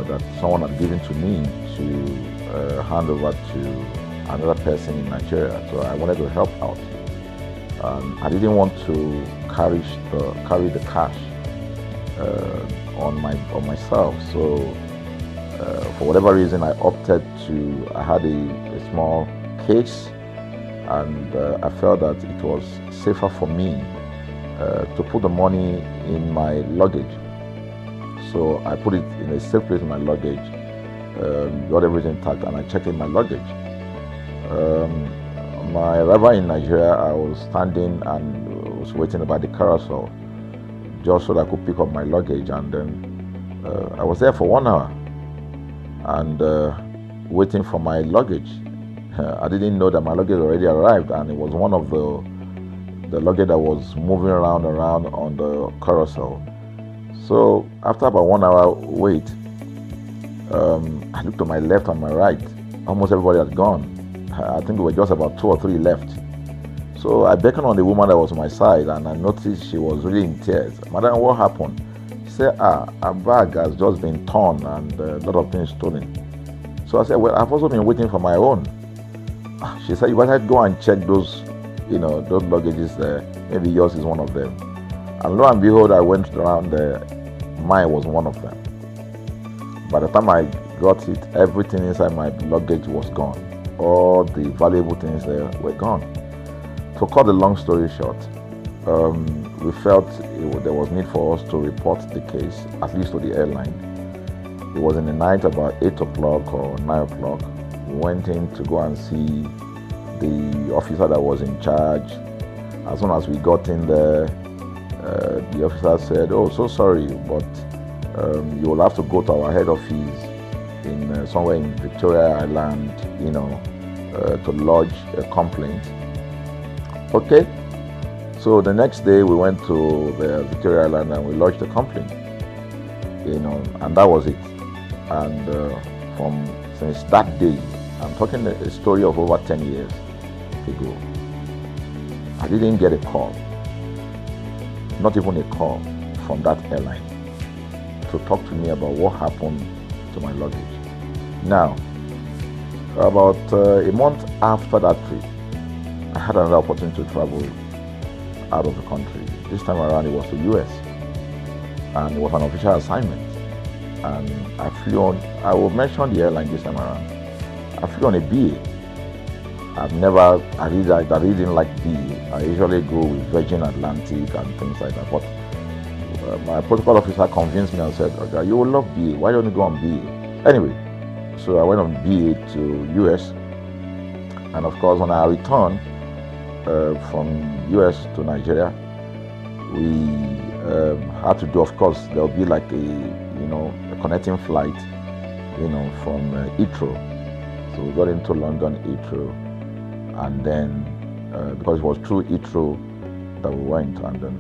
that someone had given to me to hand over to another person in Nigeria. So I wanted to help out. I didn't want to carry the cash on myself. So for whatever reason, I opted to. I had a small case, and I felt that it was safer for me to put the money in my luggage. So I put it in a safe place in my luggage, got everything intact, and I checked in my luggage. My arrival in Nigeria, I was standing and was waiting about the carousel just so that I could pick up my luggage, and then I was there for 1 hour and waiting for my luggage. I didn't know that my luggage already arrived, and it was one of the luggage that was moving around on the carousel. So after about 1 hour wait, I looked to my left and my right. Almost everybody had gone. I think there were just about 2 or 3 left. So I beckoned on the woman that was on my side, and I noticed she was really in tears. Madam, what happened? She said, her bag has just been torn and a lot of things stolen. So I said, well, I've also been waiting for my own. She said, you better go and check those, those luggages there. Maybe yours is one of them. And lo and behold, I went around there. Mine was one of them. By the time I got it, everything inside my luggage was gone. All the valuable things there were gone. To cut the long story short, we felt there was need for us to report the case, at least to the airline. It was in the night, about 8 o'clock or 9 o'clock. We went in to go and see the officer that was in charge. As soon as we got in there, the officer said, "Oh, so sorry, but you will have to go to our head office in somewhere in Victoria Island, to lodge a complaint." Okay. So the next day we went to the Victoria Island and we lodged a complaint, and that was it. And since that day, I'm talking a story of over 10 years ago, I didn't get a call, not even a call from that airline to talk to me about what happened to my luggage. Now, about a month after that trip, I had another opportunity to travel out of the country. This time around it was to US, and it was an official assignment. And I flew on, I will mention the airline this time around. I flew on a BA. I really didn't like BA. I usually go with Virgin Atlantic and things like that. But my protocol officer convinced me and said, "Okay, you will love BA. Why don't you go on BA?" Anyway, so I went on BA to US. And of course, when I returned from US to Nigeria, we had to do, of course, there'll be like a connecting flight, from Heathrow. So we got into London Heathrow, and then because it was through Heathrow that we went, and then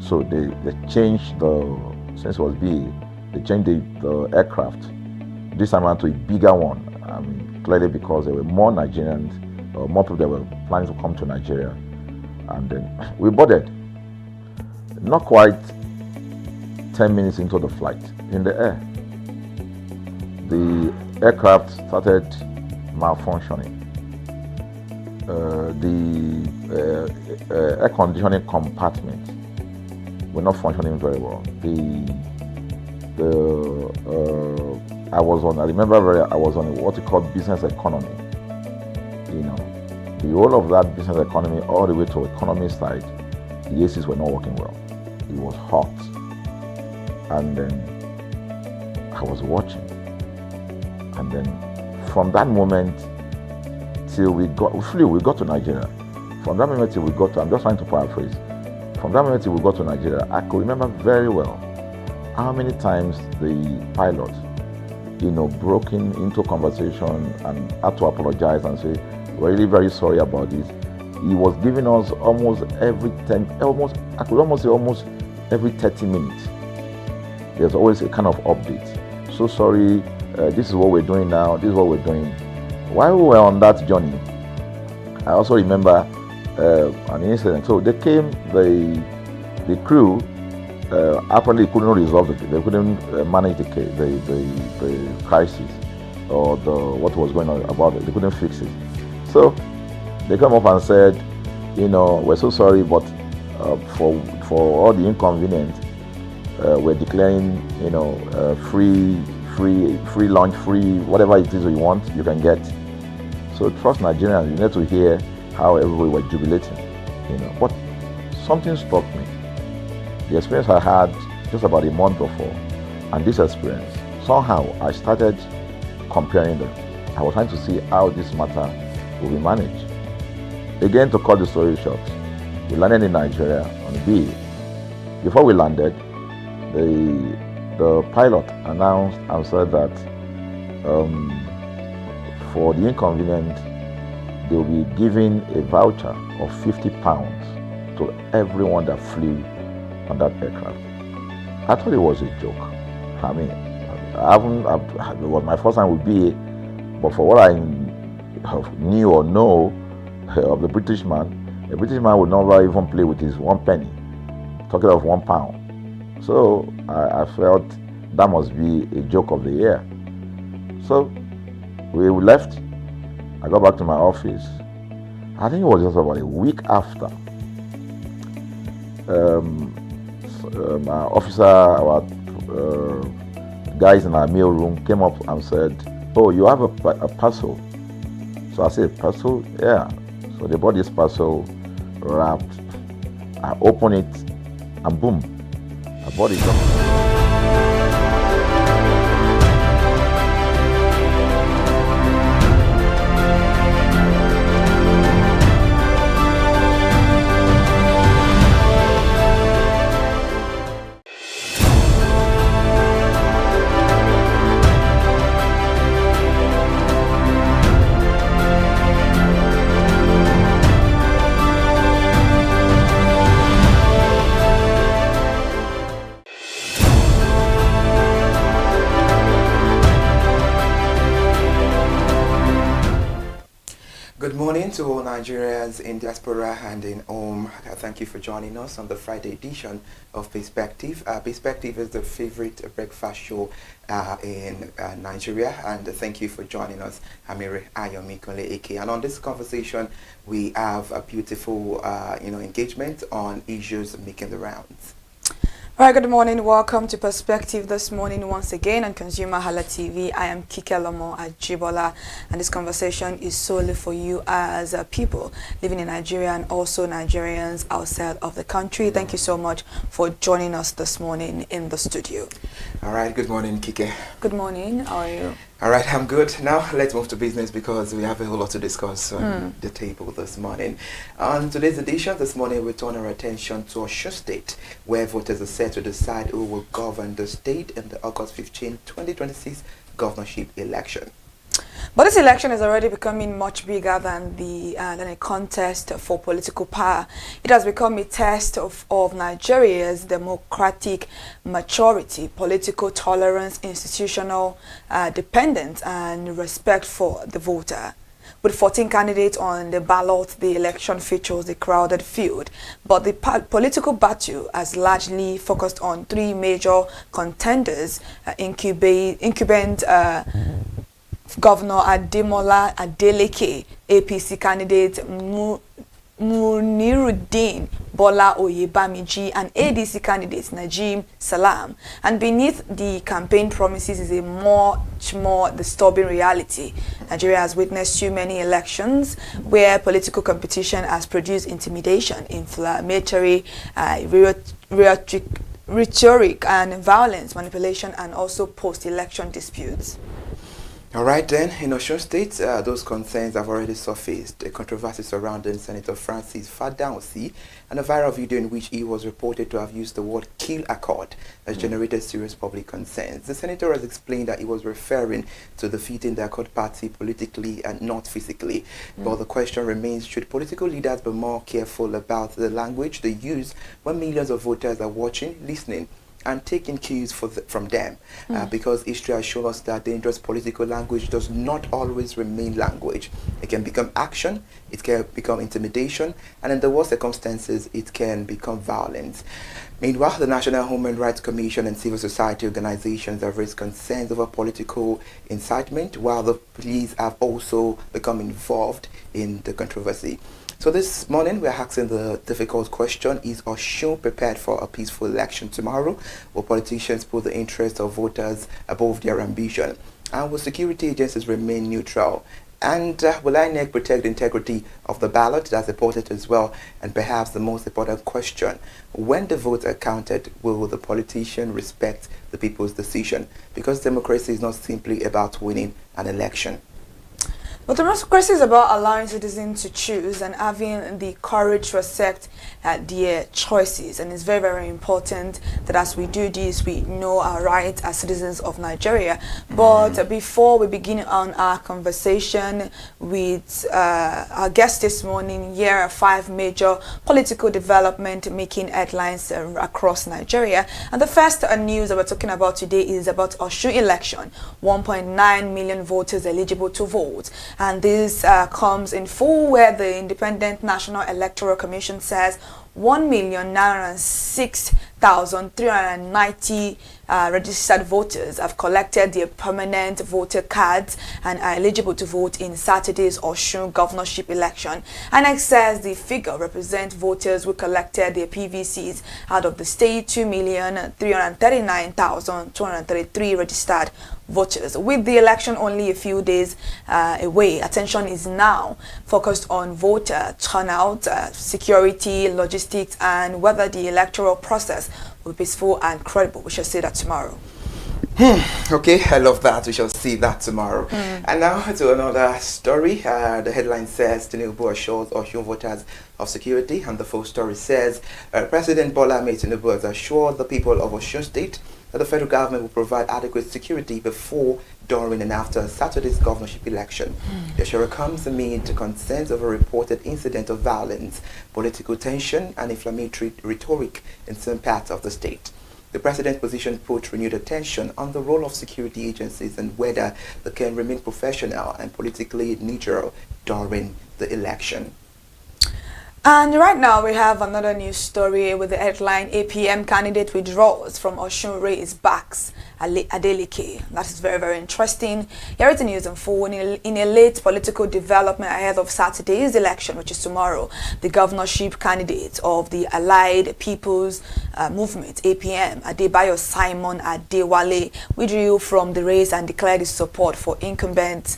so they changed since it was BA, they changed the aircraft this time around to a bigger one. I mean, clearly because there were more Nigerians, or more people that were planning to come to Nigeria, and then we boarded. Not quite 10 minutes into the flight, in the air, the aircraft started malfunctioning. The air conditioning compartment were not functioning very well. I was on what you call business economy. The whole of that business economy, all the way to economy side, the ACs were not working well. It was hot. And then I was watching. And then from that moment till we got to Nigeria. From that moment till we got to, I'm just trying to paraphrase. From that moment till we got to Nigeria, I could remember very well how many times the pilot, broke into conversation and had to apologize and say, "We're really very sorry about this." He was giving us almost every 10, I could almost say almost every 30 minutes. There's always a kind of update. "So sorry, this is what we're doing now, this is what we're doing." While we were on that journey, I also remember an incident. So they came, the crew apparently couldn't resolve it. They couldn't manage the crisis or what was going on about it. They couldn't fix it. So they come up and said, "We're so sorry, but for all the inconvenience, we're declaring, free lunch, free whatever it is you want, you can get." So trust Nigerians, you need to hear how everybody were jubilating, But something struck me. The experience I had just about a month before, and this experience, somehow I started comparing them. I was trying to see how this matter will be managed. Again, to cut the story short, we landed in Nigeria on BA. Before we landed, the pilot announced and said that for the inconvenience, they will be giving a voucher of £50 to everyone that flew on that aircraft. I thought it was a joke. I mean, it was my first time with BA, but for what I knew or know of the British man would never even play with his 1 penny, talking of £1. So I felt that must be a joke of the year. So We left. I got back to my office. I think it was just about a week after. Our officer, our guys in our mail room came up and said, "Oh, you have a parcel." So I said, "Parcel? Yeah." So they bought this parcel wrapped. I opened it and boom, I bought it up. Good morning to all Nigerians in diaspora and in home. Thank you for joining us on the Friday edition of Perspective. Perspective is the favorite breakfast show in Nigeria, and thank you for joining us, Amiri Ayomikole Eke. And on this conversation, we have a beautiful engagement on issues making the rounds. All right, good morning. Welcome to Perspective this morning once again on ConsumerHalla TV. I am Kike Lomo Ajibola, and this conversation is solely for you as people living in Nigeria and also Nigerians outside of the country. Thank you so much for joining us this morning in the studio. All right, good morning, Kike. Good morning. How are you? All right, I'm good. Now let's move to business because we have a whole lot to discuss on the table this morning. On today's edition, this morning we turn our attention to Osun State, where voters are set to decide who will govern the state in the August 15, 2026 governorship election. But this election is already becoming much bigger than a contest for political power. It has become a test of Nigeria's democratic maturity, political tolerance, institutional dependence, and respect for the voter. With 14 candidates on the ballot, the election features a crowded field. But the political battle has largely focused on three major contenders, incumbent Governor Ademola Adeleke, APC candidate Muniruddin Bola Oyebamiji, and ADC candidate Najim Salam. And beneath the campaign promises is a much more disturbing reality. Nigeria has witnessed too many elections where political competition has produced intimidation, inflammatory rhetoric, and violence, manipulation, and also post-election disputes. All right then, in Osun State, those concerns have already surfaced. A controversy surrounding Senator Francis Fadausi and a viral video in which he was reported to have used the word "kill accord" has generated serious public concerns. The senator has explained that he was referring to defeating the Accord party politically and not physically. But the question remains, should political leaders be more careful about the language they use when millions of voters are watching, listening, and taking cues from them, because history has shown us that dangerous political language does not always remain language. It can become action, it can become intimidation, and in the worst circumstances, it can become violence. Meanwhile, the National Human Rights Commission and civil society organizations have raised concerns over political incitement, while the police have also become involved in the controversy. So this morning we're asking the difficult question, is Osun prepared for a peaceful election tomorrow? Will politicians put the interests of voters above their ambition? And will security agencies remain neutral? And will INEC protect the integrity of the ballot? That's important as well. And perhaps the most important question, when the votes are counted, will the politician respect the people's decision? Because democracy is not simply about winning an election. But democracy is about allowing citizens to choose and having the courage to accept their choices. And it's very, very important that as we do this, we know our rights as citizens of Nigeria. But before we begin on our conversation with our guest this morning, here are 5 major political developments making headlines across Nigeria. And the first news that we're talking about today is about Osun election. 1.9 million voters eligible to vote. And this comes in full where the Independent National Electoral Commission says 1,906,000 1,390 registered voters have collected their permanent voter cards and are eligible to vote in Saturday's Osun governorship election. INEC says the figure represents voters who collected their PVCs out of the state 2,339,233 registered voters. With the election only a few days away, attention is now focused on voter turnout, security, logistics, and whether the electoral process will be peaceful and credible. We shall see that tomorrow. Okay, I love that. We shall see that tomorrow. And now to another story. The headline says Tinubu assures Osun voters of security, and the full story says President Bola Ahmed Tinubu has assured the people of Osun State that the federal government will provide adequate security before, during, and after Saturday's governorship election. The assurance comes amid concerns of a reported incident of violence, political tension, and inflammatory rhetoric in some parts of the state. The president's position put renewed attention on the role of security agencies and whether they can remain professional and politically neutral during the election. And right now we have another news story with the headline APM candidate withdraws from Osun Race backs Adeleke. That is very, very interesting. Here is the news in full. In a late political development ahead of Saturday's election, which is tomorrow, the governorship candidate of the Allied People's Movement, APM, Adebayo Simon Adewale, withdrew from the race and declared his support for incumbent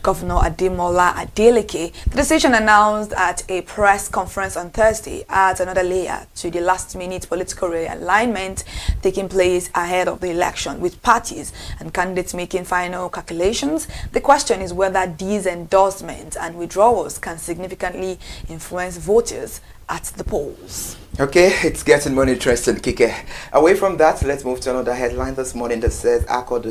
Governor Ademola Adeleke. The decision announced at a press conference on Thursday adds another layer to the last-minute political realignment taking place ahead of the election, with parties and candidates making final calculations. The question is whether these endorsements and withdrawals can significantly influence voters at the polls. Okay, it's getting more interesting, Kike. Away from that, let's move to another headline this morning that says Accord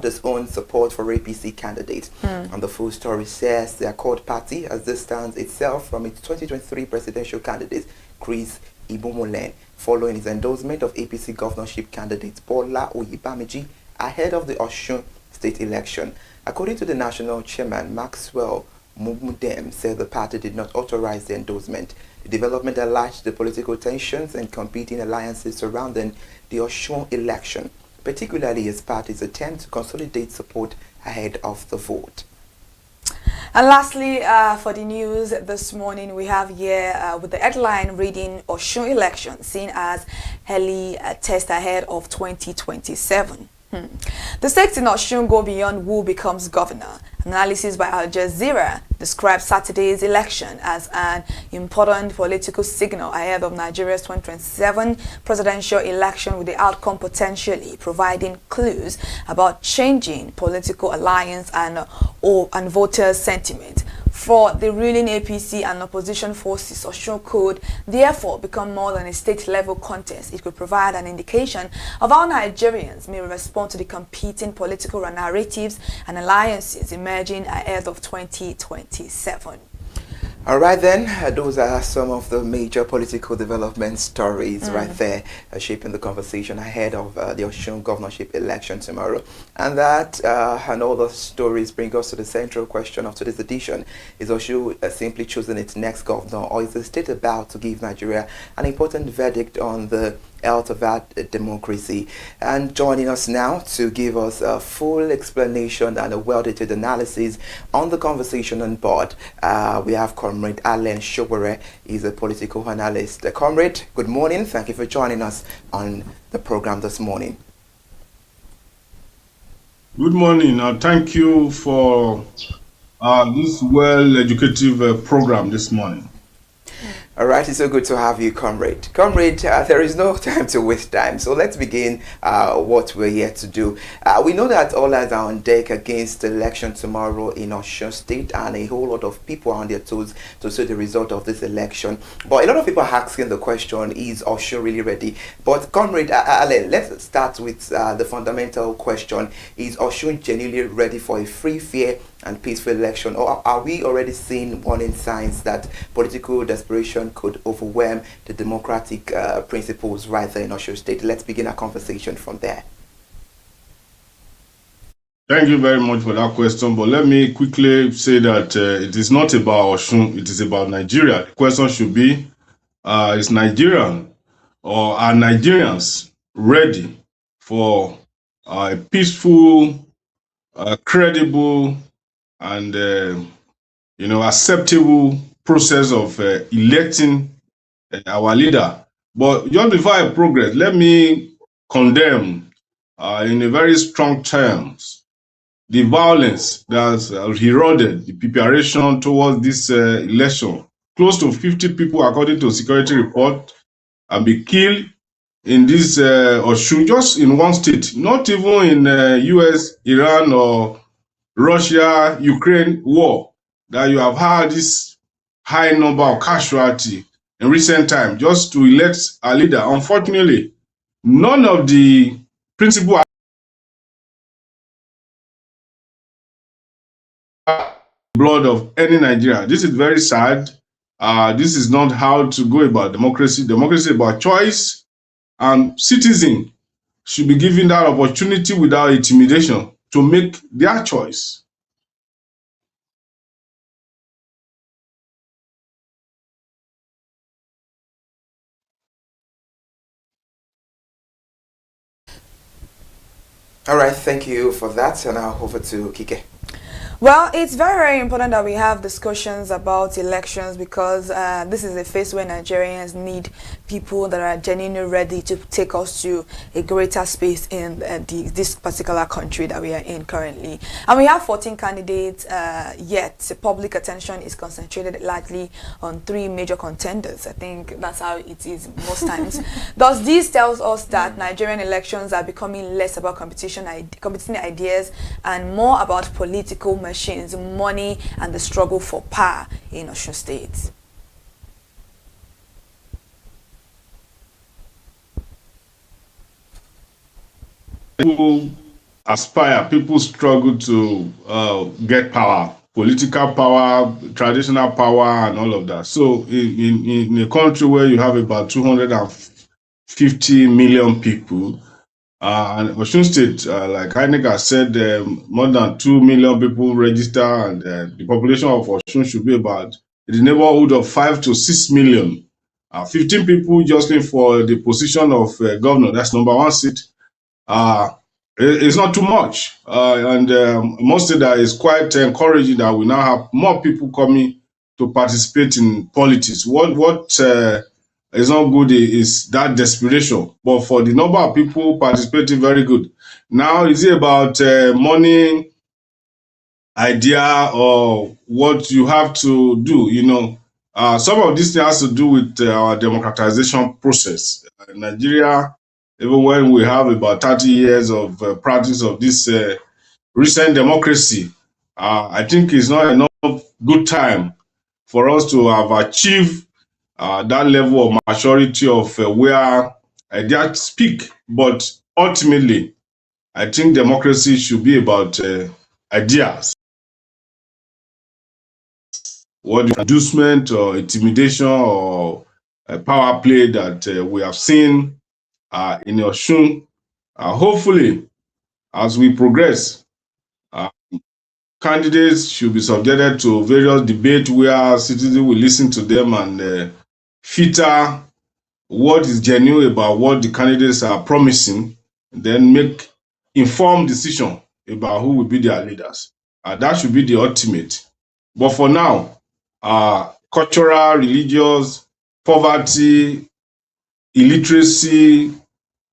does own support for APC candidate. And the full story says the Accord party has distanced itself from its 2023 presidential candidate, Chris Ibomolen, following his endorsement of APC governorship candidate Bola Oyebamiji ahead of the Osun state election. According to the national chairman, Maxwell Mumudem, said the party did not authorize the endorsement. The development alleged the political tensions and competing alliances surrounding the Osun election, particularly his party's attempt to consolidate support ahead of the vote. And lastly, for the news this morning, we have here with the headline reading Osun election seen as early test ahead of 2027. The stakes in Osun go beyond who becomes governor. Analysis by Al Jazeera describes Saturday's election as an important political signal ahead of Nigeria's 2027 presidential election, with the outcome potentially providing clues about changing political alliance and voter sentiment. For the ruling APC and opposition forces, Osun could therefore become more than a state-level contest. It could provide an indication of how Nigerians may respond to the competing political narratives and alliances emerging ahead of 2027. All right then, those are some of the major political development stories right there shaping the conversation ahead of the Osun governorship election tomorrow. And that and all the stories bring us to the central question of today's edition. Is Osun simply choosing its next governor, or is the state about to give Nigeria an important verdict on the health of our democracy? And joining us now to give us a full explanation and a well-detailed analysis on the conversation on board, we have Comrade Allen Showere. He's a political analyst. Comrade, good morning. Thank you for joining us on the program this morning. Good morning. Thank you for this well-educative program this morning. All right, it's so good to have you, Comrade. Comrade, there is no time to waste time, so let's begin what we're here to do. We know that all eyes are on deck against the election tomorrow in Osun State, and a whole lot of people are on their toes to see the result of this election. But a lot of people are asking the question, is Osun really ready? But Comrade Allen, let's start with the fundamental question. Is Osun genuinely ready for a free, fair, and peaceful election, or are we already seeing warning signs that political desperation could overwhelm the democratic principles right there in Osun State? Let's begin our conversation from there. Thank you very much for that question, but let me quickly say that it is not about Osun, it is about Nigeria. The question should be, is Nigeria or are Nigerians ready for a peaceful, credible, and acceptable process of electing our leader? But just before I progress, let me condemn in a very strong terms the violence that has eroded the preparation towards this election. Close to 50 people, according to security report, have been killed in this Osun, just in one state, not even in US, Iran, or Russia, Ukraine war, that you have had this high number of casualty in recent time just to elect a leader. Unfortunately, none of the principal blood of any Nigeria. This is very sad. This is not how to go about democracy. Democracy is about choice, and citizens should be given that opportunity without intimidation to make their choice. All right, thank you for that. And now over to Kike. Well, it's very, very important that we have discussions about elections because this is a phase where Nigerians need people that are genuinely ready to take us to a greater space in this particular country that we are in currently. And we have 14 candidates, yet public attention is concentrated largely on 3 major contenders. I think that's how it is most times. Thus, this tells us that Nigerian elections are becoming less about competing ideas and more about political machines, money, and the struggle for power in Osun State. People aspire, people struggle to get power, political power, traditional power, and all of that. So in a country where you have about 250 million people, and Osun State, like Heineken has said, more than 2 million people register, and the population of Osun should be about in the neighborhood of 5 to 6 million. 15 people jostling for the position of governor, that's number 1 seat. It's not too much. And most of that is quite encouraging that we now have more people coming to participate in politics. What is not good is that desperation. But for the number of people participating, very good. Now, is it about money, idea, or what you have to do? Some of this has to do with our democratization process. Nigeria, even when we have about 30 years of practice of this recent democracy, I think it's not enough good time for us to have achieved that level of maturity of where ideas speak. But ultimately, I think democracy should be about ideas. What inducement or intimidation or power play that we have seen in Osun. Hopefully, as we progress, candidates should be subjected to various debates where citizens will listen to them and filter what is genuine about what the candidates are promising, then make informed decision about who will be their leaders. That should be the ultimate. But for now, cultural, religious, poverty, illiteracy,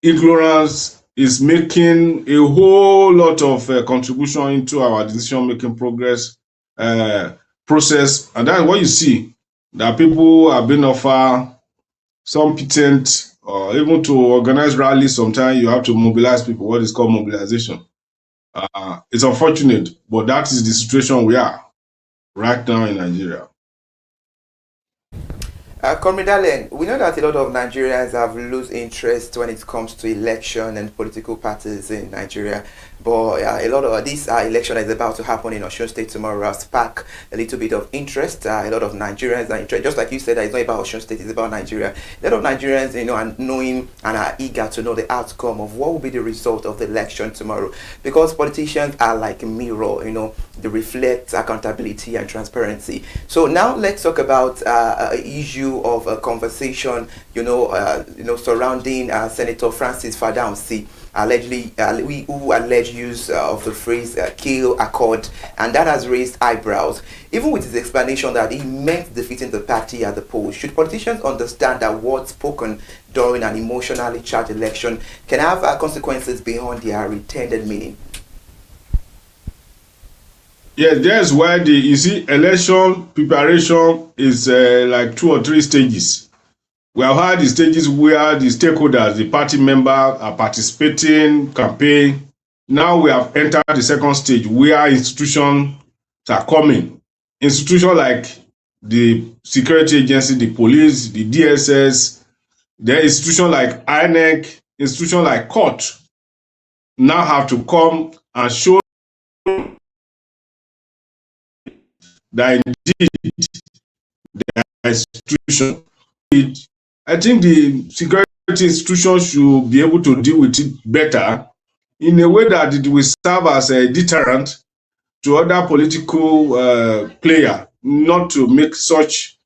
ignorance is making a whole lot of contribution into our decision-making process. And that's what you see, that people have been offered some patent, or even to organize rallies, sometimes you have to mobilize people, what is called mobilization. It's unfortunate, but that is the situation we are right now in Nigeria. Comrade Allen, we know that a lot of Nigerians have lost interest when it comes to election and political parties in Nigeria. But a lot of this election that is about to happen in Osun State tomorrow will spark a little bit of interest. A lot of Nigerians are interested. Just like you said, that it's not about Osun State, it's about Nigeria. A lot of Nigerians, are knowing and are eager to know the outcome of what will be the result of the election tomorrow. Because politicians are like a mirror, they reflect accountability and transparency. So now let's talk about an issue issue of a conversation, surrounding Senator Francis Fadamsi, allegedly who alleged use of the phrase "kill accord," and that has raised eyebrows. Even with his explanation that he meant defeating the party at the polls, should politicians understand that words spoken during an emotionally charged election can have consequences beyond their intended meaning? Yes, that's why you see, election preparation is like 2 or 3 stages. We have had the stages where the stakeholders, the party members are participating, campaign. Now we have entered the second stage where institutions are coming. Institutions like the security agency, the police, the DSS, the institutions like INEC, institutions like court now have to come and show that indeed the institution. I think the security institution should be able to deal with it better in a way that it will serve as a deterrent to other political players not to make such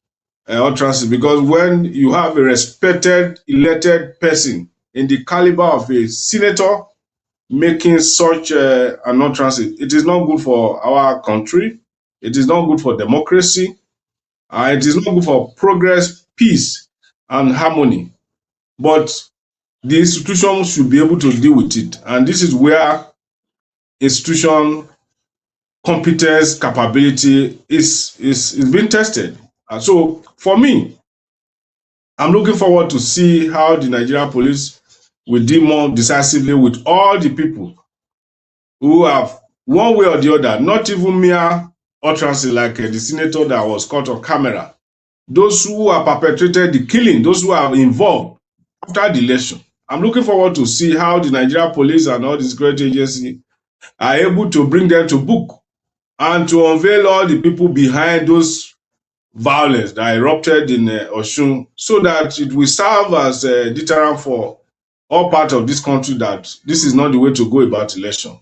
utterances. Because when you have a respected, elected person in the caliber of a senator making such an utterance, it is not good for our country. It is not good for democracy. It is not good for progress, peace, and harmony. But the institution should be able to deal with it. And this is where institution competence, capability is being tested. So for me, I'm looking forward to see how the Nigerian police will deal more decisively with all the people who have, one way or the other, not even mere utterances like the senator that was caught on camera. Those who have perpetrated the killing, those who are involved after the election. I'm looking forward to see how the Nigerian police and all the security agency are able to bring them to book and to unveil all the people behind those violence that erupted in Osun, so that it will serve as a deterrent for all parts of this country that this is not the way to go about election.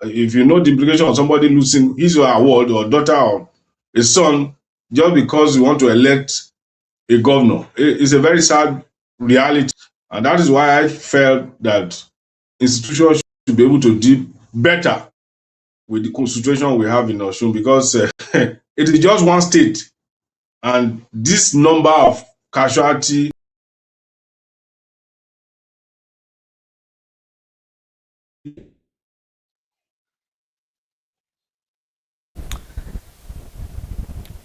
If you know the implication of somebody losing his or her ward or daughter or a son just because you want to elect a governor, it's a very sad reality. And that is why I felt that institutions should be able to deal better with the situation we have in Osun, because it is just one state. And this number of casualty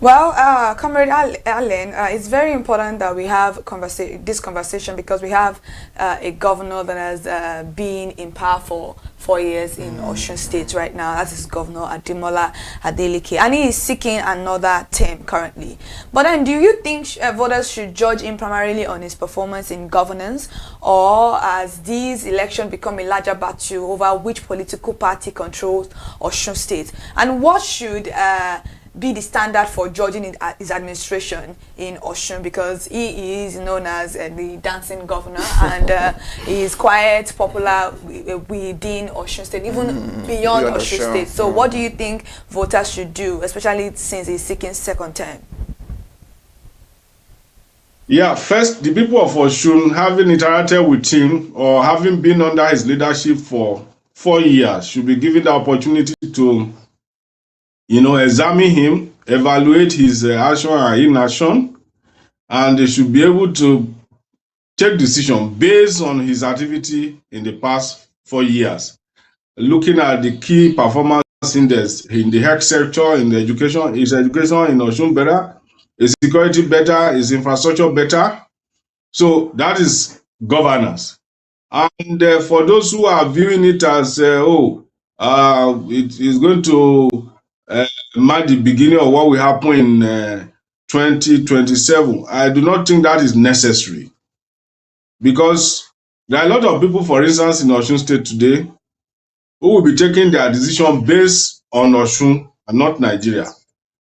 Well, Comrade Allen, it's very important that we have this conversation because we have a governor that has been in power for 4 years in Osun State right now. That is Governor Ademola Adeleke, and he is seeking another term currently. But then, do you think voters should judge him primarily on his performance in governance, or as these elections become a larger battle over which political party controls Osun State? And what should be the standard for judging his administration in Osun, because he is known as the dancing governor and he is quite popular within Osun State, even beyond Osun State. So what do you think voters should do, especially since he's seeking second term? Yeah, first, the people of Osun, having interacted with him or having been under his leadership for 4 years, should be given the opportunity to examine him, evaluate his action and inaction, and they should be able to take decision based on his activity in the past 4 years. Looking at the key performance index in the health sector, in the education, is education in Osun better? Is security better? Is infrastructure better? So that is governance. And for those who are viewing it as, it is going to mark the beginning of what will happen in 2027. I do not think that is necessary, because there are a lot of people, for instance, in Osun State today, who will be taking their decision based on Osun and not Nigeria.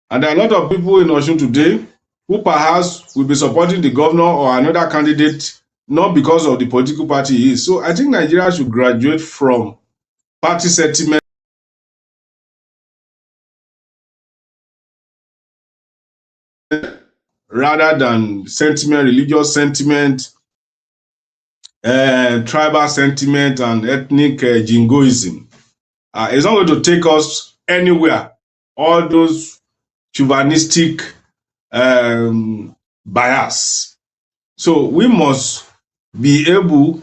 And there are a lot of people in Osun today who perhaps will be supporting the governor or another candidate, not because of the political party he is. So I think Nigeria should graduate from party sentiment rather than sentiment, religious sentiment, tribal sentiment, and ethnic jingoism. It's not going to take us anywhere. All those chauvinistic bias. So we must be able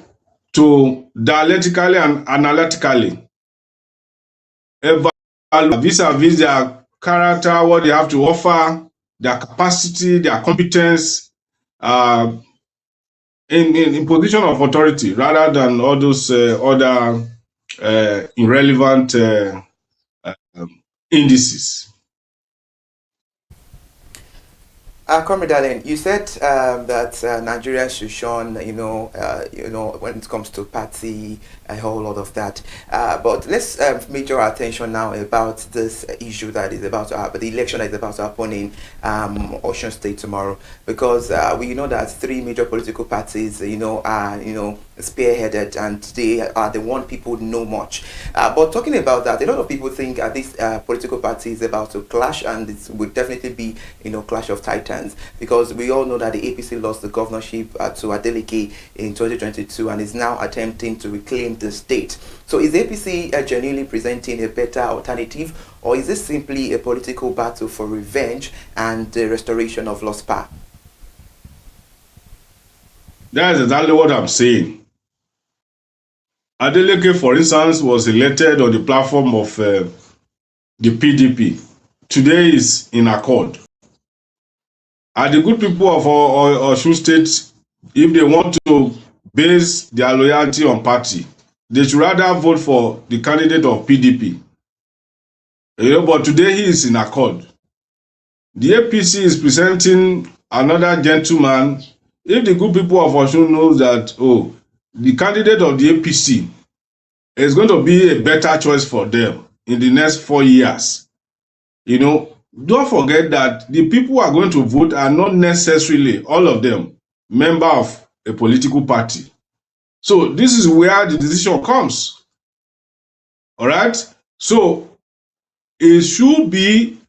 to dialectically and analytically evaluate vis-a-vis their character, what they have to offer, their capacity, their competence, in position of authority, rather than all those other irrelevant indices. Comrade Allen, you said that Nigeria should shun, when it comes to party, a whole lot of that. But let's major our attention now about this issue that is about to happen, the election that is about to happen in Osun State tomorrow, because we know that 3 major political parties, are spearheaded, and they are the one people know much. But talking about that, a lot of people think this political party is about to clash, and it would definitely be, clash of titans, because we all know that the APC lost the governorship to Advocacy in 2022 and is now attempting to reclaim the state. So is APC genuinely presenting a better alternative, or is this simply a political battle for revenge and the restoration of lost power? That is exactly what I'm saying. Adeleke, for instance, was elected on the platform of the PDP. Today is in accord. And the good people of Osun State, if they want to base their loyalty on party, they should rather vote for the candidate of PDP. But today he is in accord. The APC is presenting another gentleman. If the good people of Osun know that, the candidate of the APC is going to be a better choice for them in the next 4 years, don't forget that the people who are going to vote are not necessarily, all of them, member of a political party. So this is where the decision comes. All right? So it should be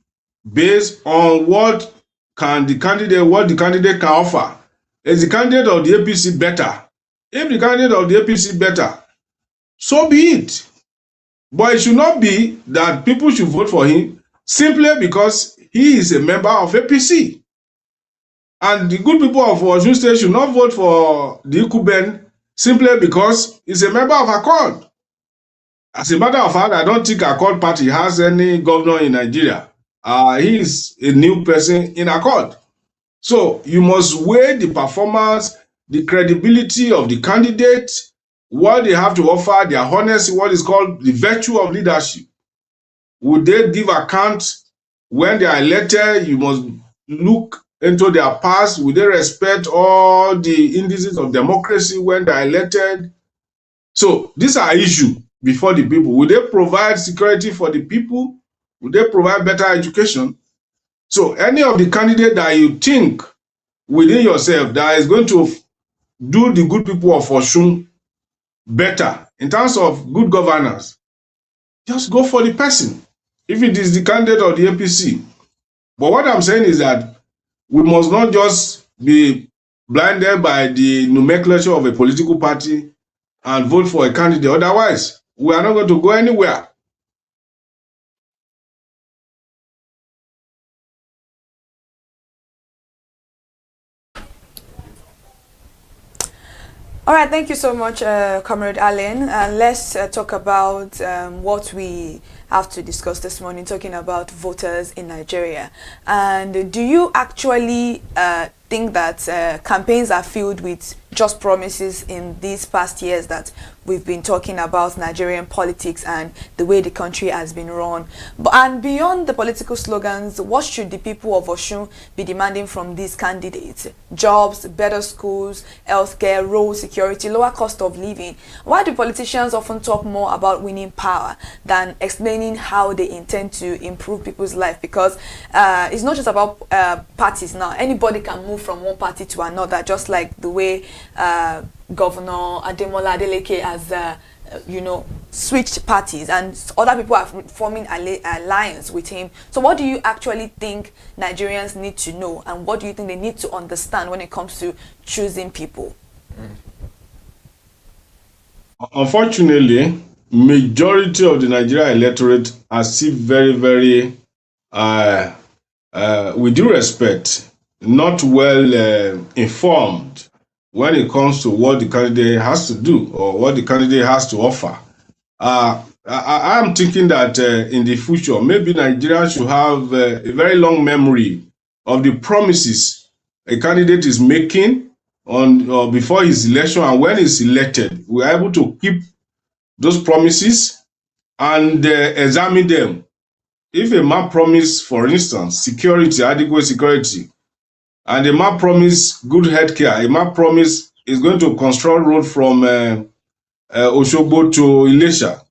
based on what the candidate can offer. Is the candidate of the APC better? If the candidate of the APC better, so be it. But it should not be that people should vote for him simply because he is a member of APC. And the good people of Osun State should not vote for the Ikuben simply because he's a member of Accord. As a matter of fact, I don't think Accord Party has any governor in Nigeria. He is a new person in Accord. So you must weigh the performance, the credibility of the candidate, what they have to offer, their honesty, what is called the virtue of leadership. Would they give account when they are elected? You must look into their past. Would they respect all the indices of democracy when they are elected? So these are issues before the people. Would they provide security for the people? Would they provide better education? So any of the candidates that you think within yourself that is going to do the good people of Osun better in terms of good governance, just go for the person, if it is the candidate of the APC. But what I'm saying is that we must not just be blinded by the nomenclature of a political party and vote for a candidate. Otherwise, we are not going to go anywhere. All right, thank you so much, Comrade Allen. Let's talk about what we have to discuss this morning, talking about voters in Nigeria. And do you actually think that campaigns are filled with just promises in these past years that we've been talking about Nigerian politics and the way the country has been run? And beyond the political slogans, what should the people of Osun be demanding from these candidates? Jobs, better schools, healthcare, road security, lower cost of living. Why do politicians often talk more about winning power than explaining how they intend to improve people's life? Because it's not just about parties now. Anybody can move from one party to another, just like the way Governor Ademola Adeleke has switched parties, and other people are forming alliance with him. So what do you actually think Nigerians need to know, and what do you think they need to understand when it comes to choosing people? Unfortunately, majority of the Nigerian electorate are still very, very, with due respect, not well informed when it comes to what the candidate has to do or what the candidate has to offer. I am thinking that in the future, maybe Nigeria should have a very long memory of the promises a candidate is making on or before his election, and when he's elected, we are able to keep those promises and examine them. If a man promise, for instance, security, adequate security, and a man promise good health care, a man promise is going to construct road from Oshogbo to Ilesha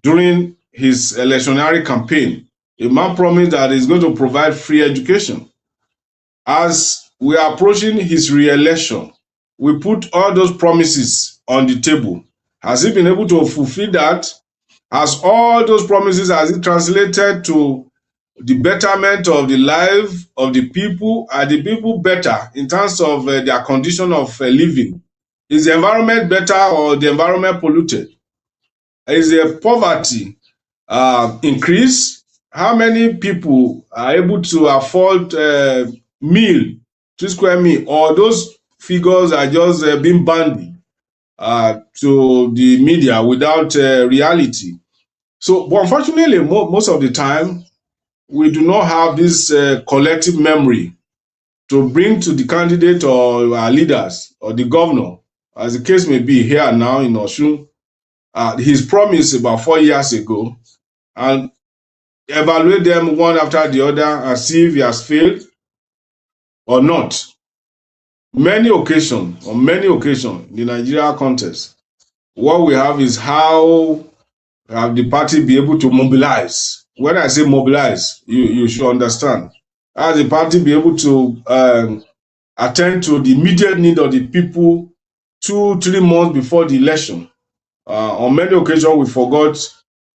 during his electionary campaign, a man promised that he's going to provide free education. As we are approaching his re-election, we put all those promises on the table. Has he been able to fulfill that? Has all those promises, has it translated to the betterment of the life of the people? Are the people better in terms of their condition of living? Is the environment better or the environment polluted? Is the poverty increase? How many people are able to afford meal, 2 square meal, or those figures are just being bandied to the media without reality? So, but unfortunately, most of the time, we do not have this collective memory to bring to the candidate or our leaders or the governor, as the case may be here now in Osun, his promise about 4 years ago, and evaluate them one after the other and see if he has failed or not. On many occasions, in the Nigeria context, what we have is how have the party be able to mobilize. When I say mobilize, you should understand. How the party be able to attend to the immediate need of the people 2-3 months before the election. On many occasions, we forgot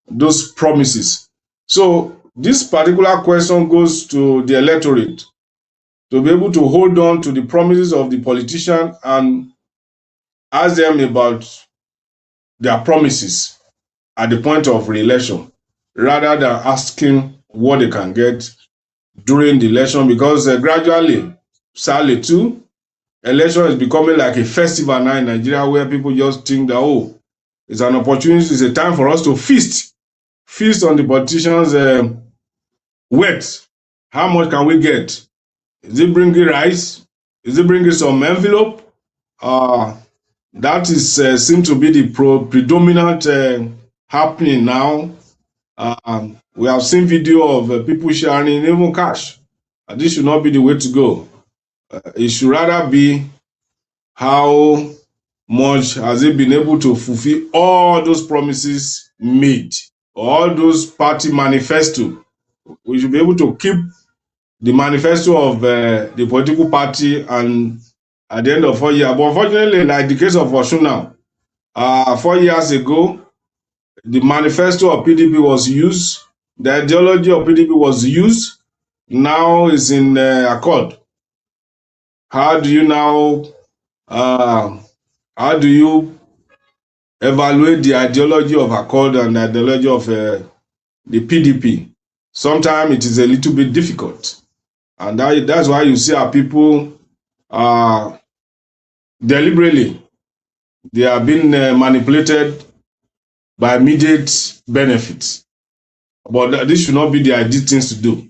those promises. So this particular question goes to the electorate to be able to hold on to the promises of the politician and ask them about their promises at the point of re-election, rather than asking what they can get during the election, because gradually, sadly too, election is becoming like a festival now in Nigeria where people just think that, oh, it's an opportunity, it's a time for us to feast on the politicians' wealth. How much can we get? Is it bringing rice? Is it bringing some envelope? That is seems to be the predominant happening now. We have seen video of people sharing even cash. This should not be the way to go. It should rather be how much has it been able to fulfill all those promises made, all those party manifesto. We should be able to keep the manifesto of the political party and at the end of 4 years. But unfortunately, like the case of Osun now, 4 years ago, the manifesto of PDP was used, the ideology of PDP was used, now is in accord. How do you now, how do you evaluate the ideology of Accord and the ideology of the PDP? Sometimes it is a little bit difficult. And that's why you see our people deliberately, they are being manipulated by immediate benefits. But this should not be the ideal things to do.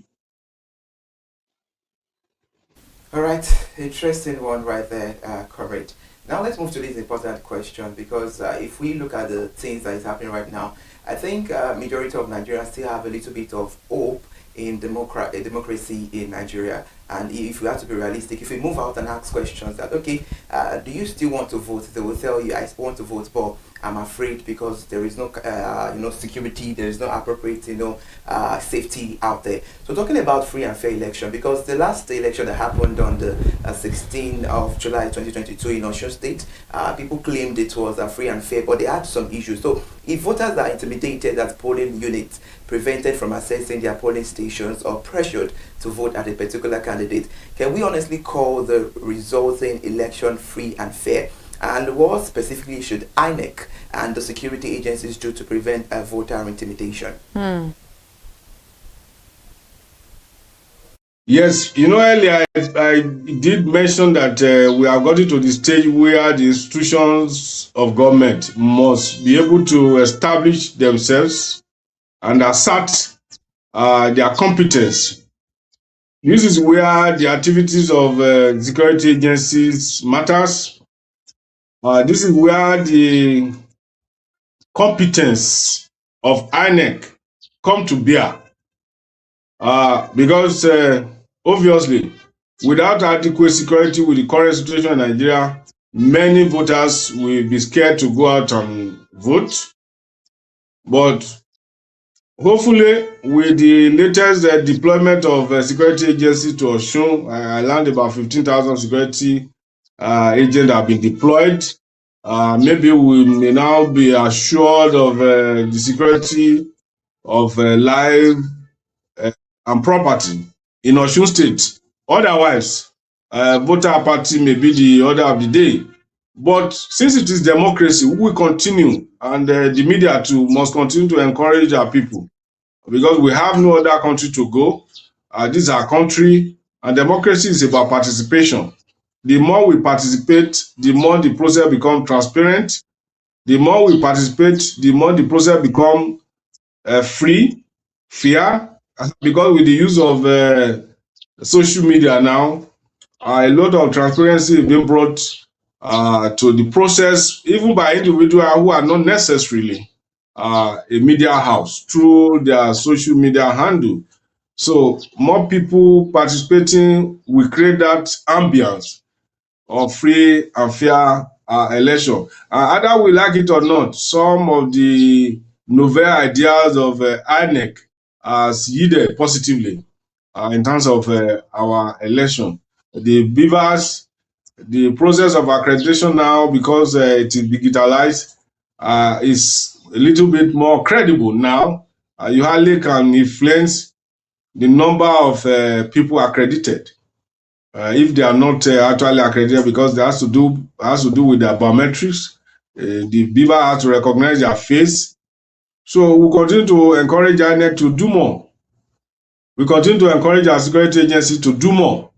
All right, interesting one right there, covered. Now let's move to this important question, because if we look at the things that is happening right now, I think majority of Nigerians still have a little bit of hope in democracy in Nigeria. And if we have to be realistic, if we move out and ask questions that, okay, do you still want to vote? They will tell you, I want to vote, but I'm afraid because there is no security, there is no appropriate safety out there. So talking about free and fair election, because the last election that happened on the 16th of July 2022 in Osun State, people claimed it was free and fair, but they had some issues. So if voters are intimidated at polling units, prevented from accessing their polling stations, or pressured to vote at a particular candidate, can we honestly call the resulting election free and fair? And what specifically should INEC and the security agencies do to prevent voter intimidation? Yes, earlier I did mention that we have gotten to the stage where the institutions of government must be able to establish themselves and assert their competence. This is where the activities of security agencies matters. This is where the competence of INEC come to bear. Because obviously, without adequate security with the current situation in Nigeria, many voters will be scared to go out and vote. But hopefully, with the latest deployment of security agencies to Osun, I learned about 15,000 security agents have been deployed. Maybe we may now be assured of the security of life and property in Osun State. Otherwise, voter apathy may be the order of the day. But since it is democracy, we will continue, and the media too must continue to encourage our people, because we have no other country to go. This is our country, and democracy is about participation. The more we participate, the more the process becomes transparent. The more we participate, the more the process becomes free, fair, because with the use of social media now, a lot of transparency is being brought to the process, even by individuals who are not necessarily a media house, through their social media handle. So more people participating will create that ambience of free and fair election. Either we like it or not, some of the novel ideas of INEC has yielded positively in terms of our election. The beavers, the process of accreditation now, because it is digitalized, is a little bit more credible now. You hardly can influence the number of people accredited if they are not actually accredited, because it has to do with their biometrics. The beaver has to recognize their face. So we continue to encourage INEC to do more. We continue to encourage our security agencies to do more,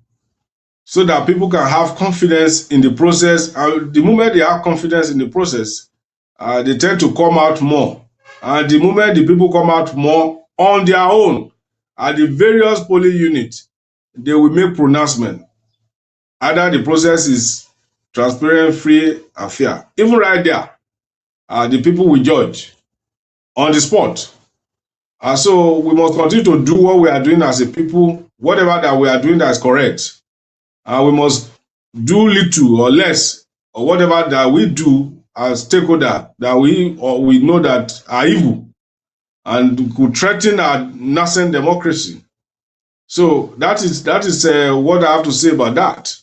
so that people can have confidence in the process. And the moment they have confidence in the process, they tend to come out more. And the moment the people come out more on their own at the various polling units, they will make pronouncement. Either the process is transparent, free, and fair. Even right there, the people will judge on the spot. So we must continue to do what we are doing as a people, whatever that we are doing that is correct. We must do little or less, or whatever that we do as stakeholder that we know that are evil and could threaten our nascent democracy. So that is what I have to say about that.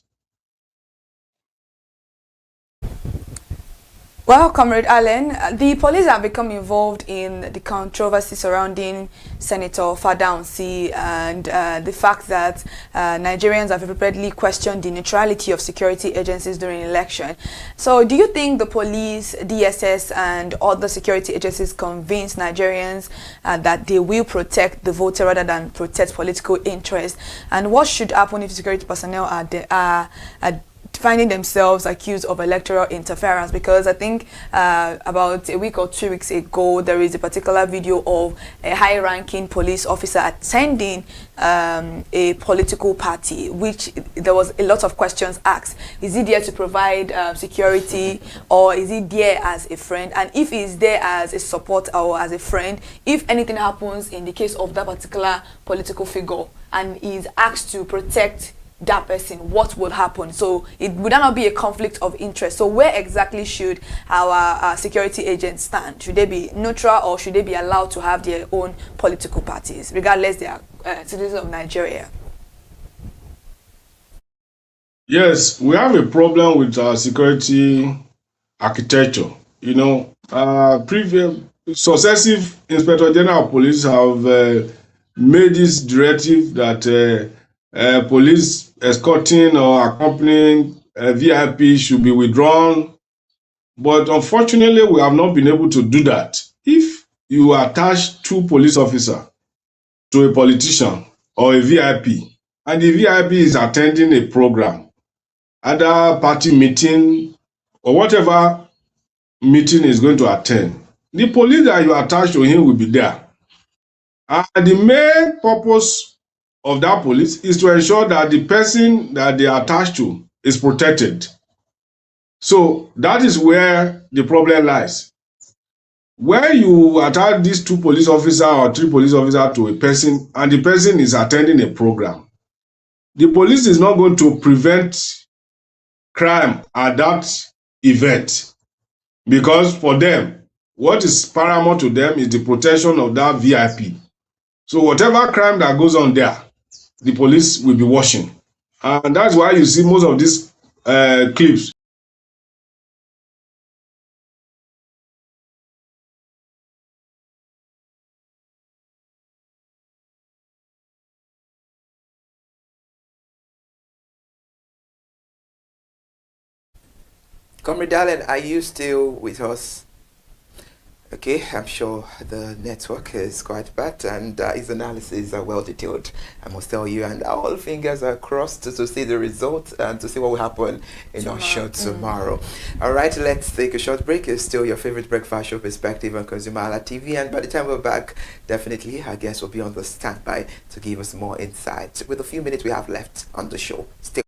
Well, Comrade Allen, the police have become involved in the controversy surrounding Senator Fadaunsi and the fact that Nigerians have repeatedly questioned the neutrality of security agencies during election. So do you think the police, DSS and other security agencies convince Nigerians that they will protect the voter rather than protect political interest? And what should happen if security personnel are finding themselves accused of electoral interference? Because I think about a week or 2 weeks ago, there is a particular video of a high-ranking police officer attending a political party, which there was a lot of questions asked. Is he there to provide security, or is he there as a friend? And if he's there as a supporter or as a friend, if anything happens in the case of that particular political figure and is asked to protect that person, what would happen? So it would not be a conflict of interest. So where exactly should our security agents stand? Should they be neutral, or should they be allowed to have their own political parties, regardless they are citizens of Nigeria? Yes, we have a problem with our security architecture. You know, previous successive Inspector General of Police have made this directive that police escorting or accompanying VIP should be withdrawn. But unfortunately, we have not been able to do that. If you attach 2 police officers to a politician or a VIP, and the VIP is attending a program, either party meeting or whatever meeting is going to attend, the police that you attach to him will be there. And the main purpose of that police is to ensure that the person that they are attached to is protected. So that is where the problem lies. When you attach these 2 police officers or 3 police officers to a person, and the person is attending a program, the police is not going to prevent crime at that event, because for them, what is paramount to them is the protection of that VIP. So whatever crime that goes on there, the police will be watching. And that's why you see most of these clips. Comrade Allen, are you still with us? Okay, I'm sure the network is quite bad, and his analysis are well detailed, I must tell you, and all fingers are crossed to see the results and to see what will happen in our show tomorrow. All right, let's take a short break. It's still your favorite breakfast show, Perspective on ConsumerHalla TV, and by the time we're back, definitely our guest will be on the standby to give us more insight with the few minutes we have left on the show. Stay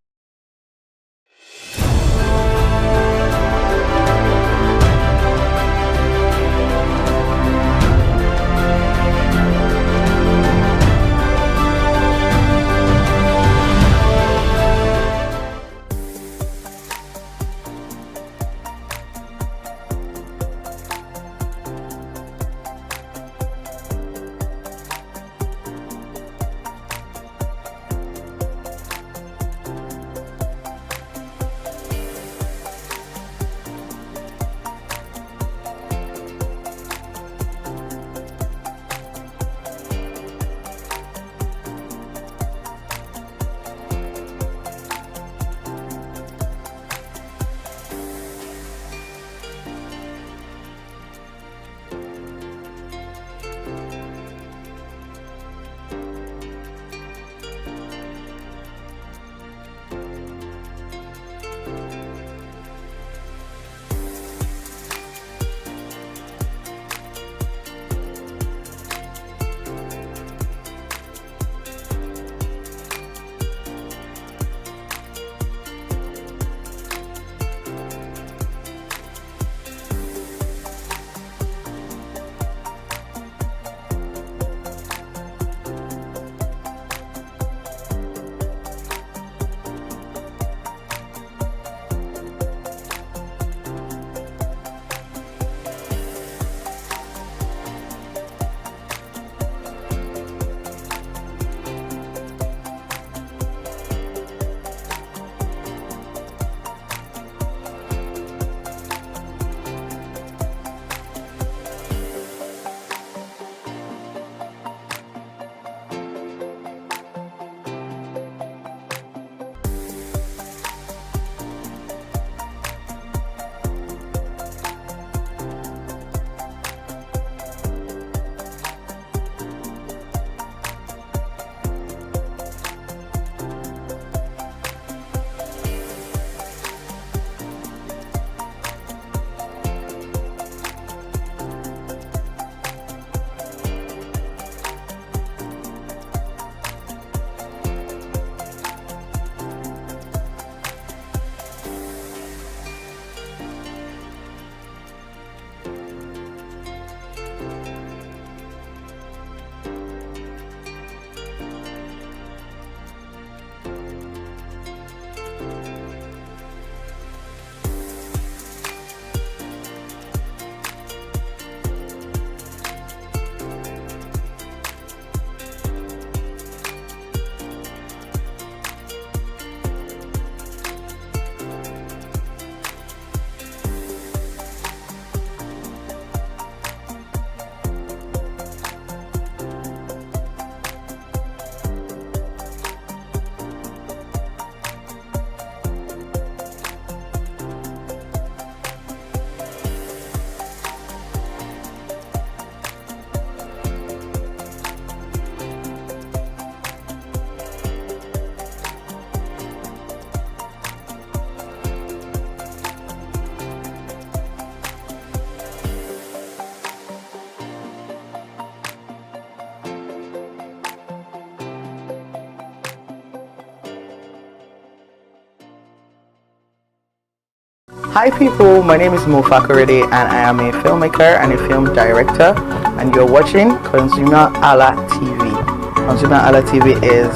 Hi people, my name is Mo Fakorede and I am a filmmaker and a film director, and you're watching ConsumerHalla TV. ConsumerHalla TV is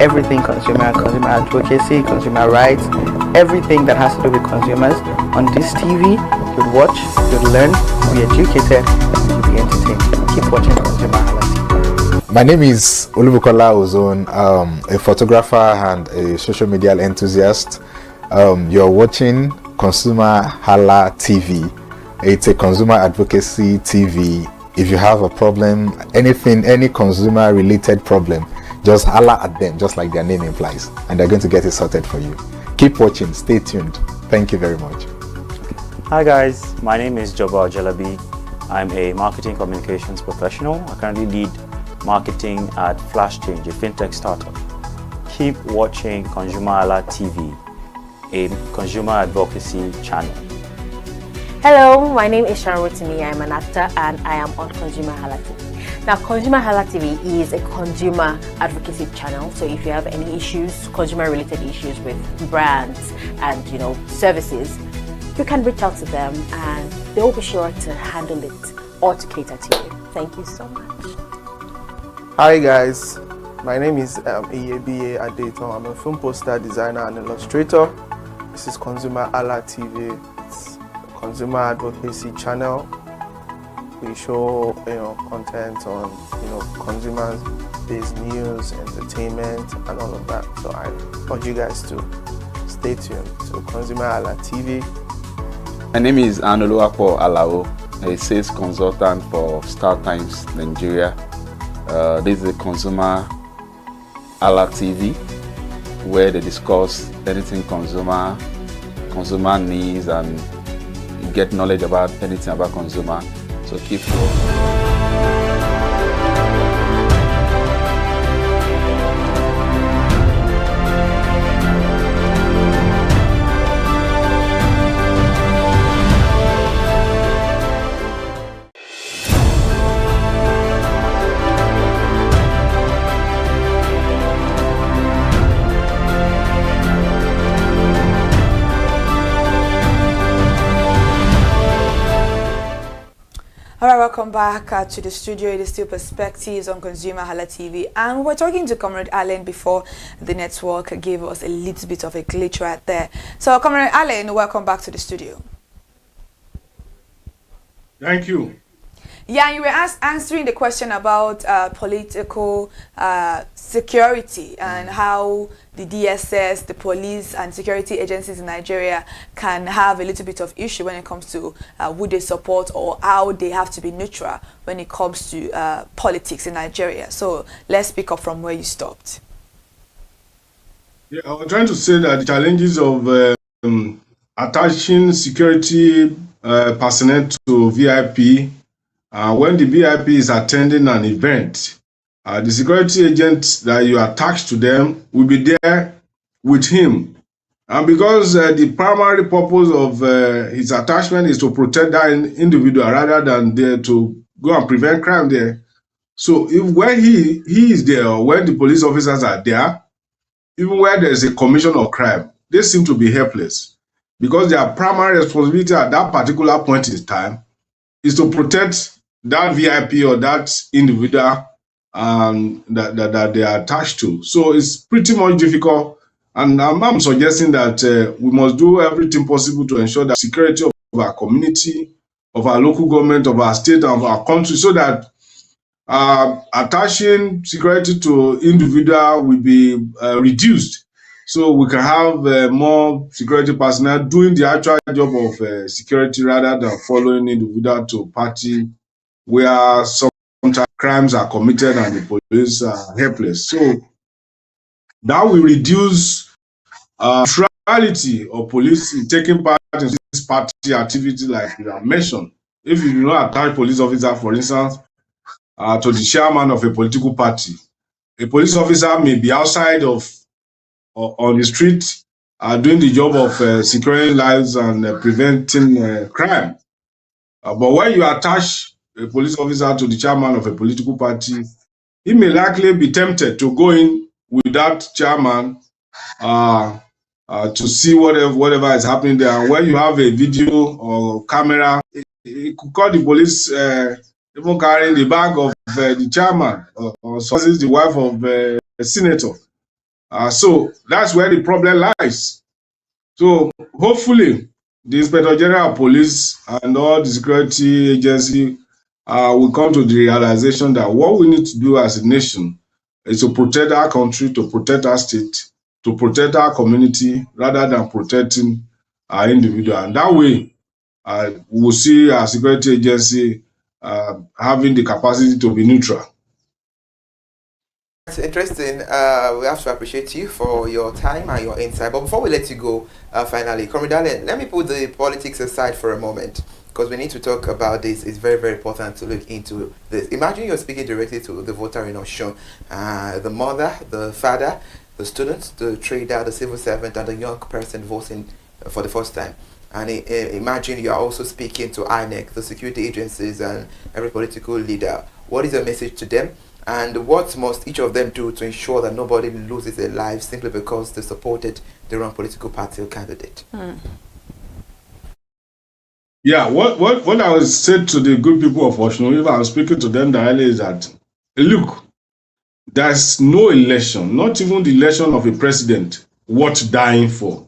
everything consumer advocacy, consumer rights, everything that has to do with consumers. On this TV, you'd watch, you'd learn, you'd be educated, and you'd be entertained. Keep watching ConsumerHalla TV. My name is Olubukola Ozone, a photographer and a social media enthusiast. You're watching ConsumerHalla TV. It's a consumer advocacy TV. If you have a problem, anything, any consumer related problem, just holla at them, just like their name implies, and they're going to get it sorted for you. Keep watching, stay tuned. Thank you very much. Hi guys, my name is Joba Jalabi. I'm a marketing communications professional. I currently lead marketing at Flash Change, a fintech startup. Keep watching ConsumerHalla TV, a consumer advocacy channel. Hello, my name is ConsumerHalla. I'm an actor and I am on ConsumerHalla TV. Now, ConsumerHalla TV is a consumer advocacy channel. So if you have any issues, consumer-related issues with brands and services, you can reach out to them and they will be sure to handle it or to cater to you. Thank you so much. Hi guys, my name is EABA Adeton. I'm a film poster designer and illustrator. This is ConsumerHalla TV. It's a consumer advocacy channel. We show content on consumers-based news, entertainment, and all of that. So I urge you guys to stay tuned to ConsumerHalla TV. My name is Anoluwapo Alao, a sales consultant for Star Times Nigeria. This is a ConsumerHalla TV, where they discuss anything consumer needs and get knowledge about anything about consumer. So keep watching. All right, welcome back to the studio. It is still Perspectives on ConsumerHalla TV, and we're talking to Comrade Allen before the network gave us a little bit of a glitch right there. So, Comrade Allen, welcome back to the studio. Thank you. Yeah, you were answering the question about political security and how the DSS, the police and security agencies in Nigeria can have a little bit of issue when it comes to who they support or how they have to be neutral when it comes to politics in Nigeria. So let's pick up from where you stopped. Yeah, I was trying to say that the challenges of attaching security personnel to VIP. When the VIP is attending an event, the security agent that you attach to them will be there with him. And because the primary purpose of his attachment is to protect that individual rather than there to go and prevent crime there. So if when he is there, or when the police officers are there, even where there is a commission of crime, they seem to be helpless because their primary responsibility at that particular point in time is to protect that VIP or that individual that they are attached to. So it's pretty much difficult. And I'm suggesting that we must do everything possible to ensure that security of our community, of our local government, of our state, and of our country, so that attaching security to individual will be reduced. So we can have more security personnel doing the actual job of security rather than following individual to party where sometimes crimes are committed and the police are helpless. So that will reduce neutrality of police in taking part in this party activity like you have mentioned. If you do not attach police officer, for instance, to the chairman of a political party, a police officer may be outside on the street doing the job of securing lives and preventing crime. But when you attach a police officer to the chairman of a political party, he may likely be tempted to go in with that chairman to see whatever is happening there. And when you have a video or camera, it could call the police, even carrying the bag of the chairman or the wife of a senator. So that's where the problem lies. So hopefully, the Inspector General of Police and all the security agency will come to the realization that what we need to do as a nation is to protect our country, to protect our state, to protect our community, rather than protecting our individual. And that way, we'll see our security agency having the capacity to be neutral. It's interesting. We have to appreciate you for your time and your insight. But before we let you go, finally, Comrade, let me put the politics aside for a moment, because we need to talk about this. It's very, very important to look into this. Imagine you're speaking directly to the voter in Osun, the mother, the father, the student, the trader, the civil servant, and the young person voting for the first time. And imagine you are also speaking to INEC, the security agencies, and every political leader. What is your message to them? And what must each of them do to ensure that nobody loses their lives simply because they supported the wrong political party or candidate? Yeah, what I would say to the good people of Osun, if I'm speaking to them directly, is that, look, there's no election, not even the election of a president, worth dying for.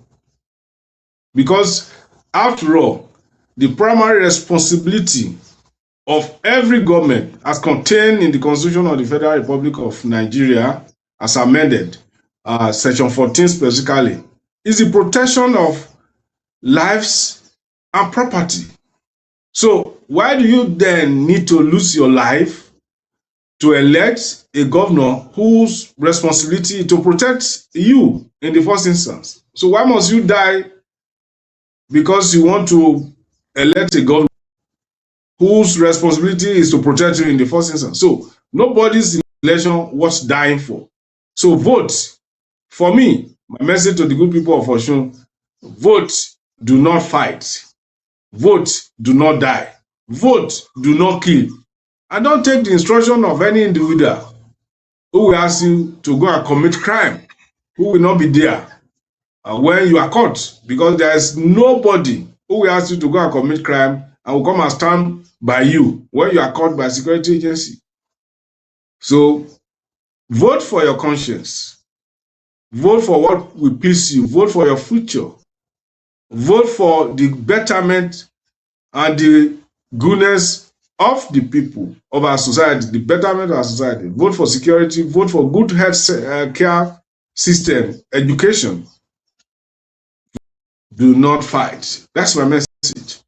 Because, after all, the primary responsibility of every government, as contained in the Constitution of the Federal Republic of Nigeria, as amended, Section 14 specifically, is the protection of lives and property. So why do you then need to lose your life to elect a governor whose responsibility is to protect you in the first instance? So why must you die because you want to elect a governor whose responsibility is to protect you in the first instance? So nobody's election worth dying for. So vote. For me, my message to the good people of Osun: vote, do not fight. Vote, do not die. Vote, do not kill. And don't take the instruction of any individual who will ask you to go and commit crime, who will not be there when you are caught, because there is nobody who will ask you to go and commit crime and will come and stand by you when you are caught by a security agency. So vote for your conscience. Vote for what will please you. Vote for your future. Vote for the betterment and the goodness of the people of our society, the betterment of our society. Vote for security. Vote for good health care system, education. Do not fight. That's my message.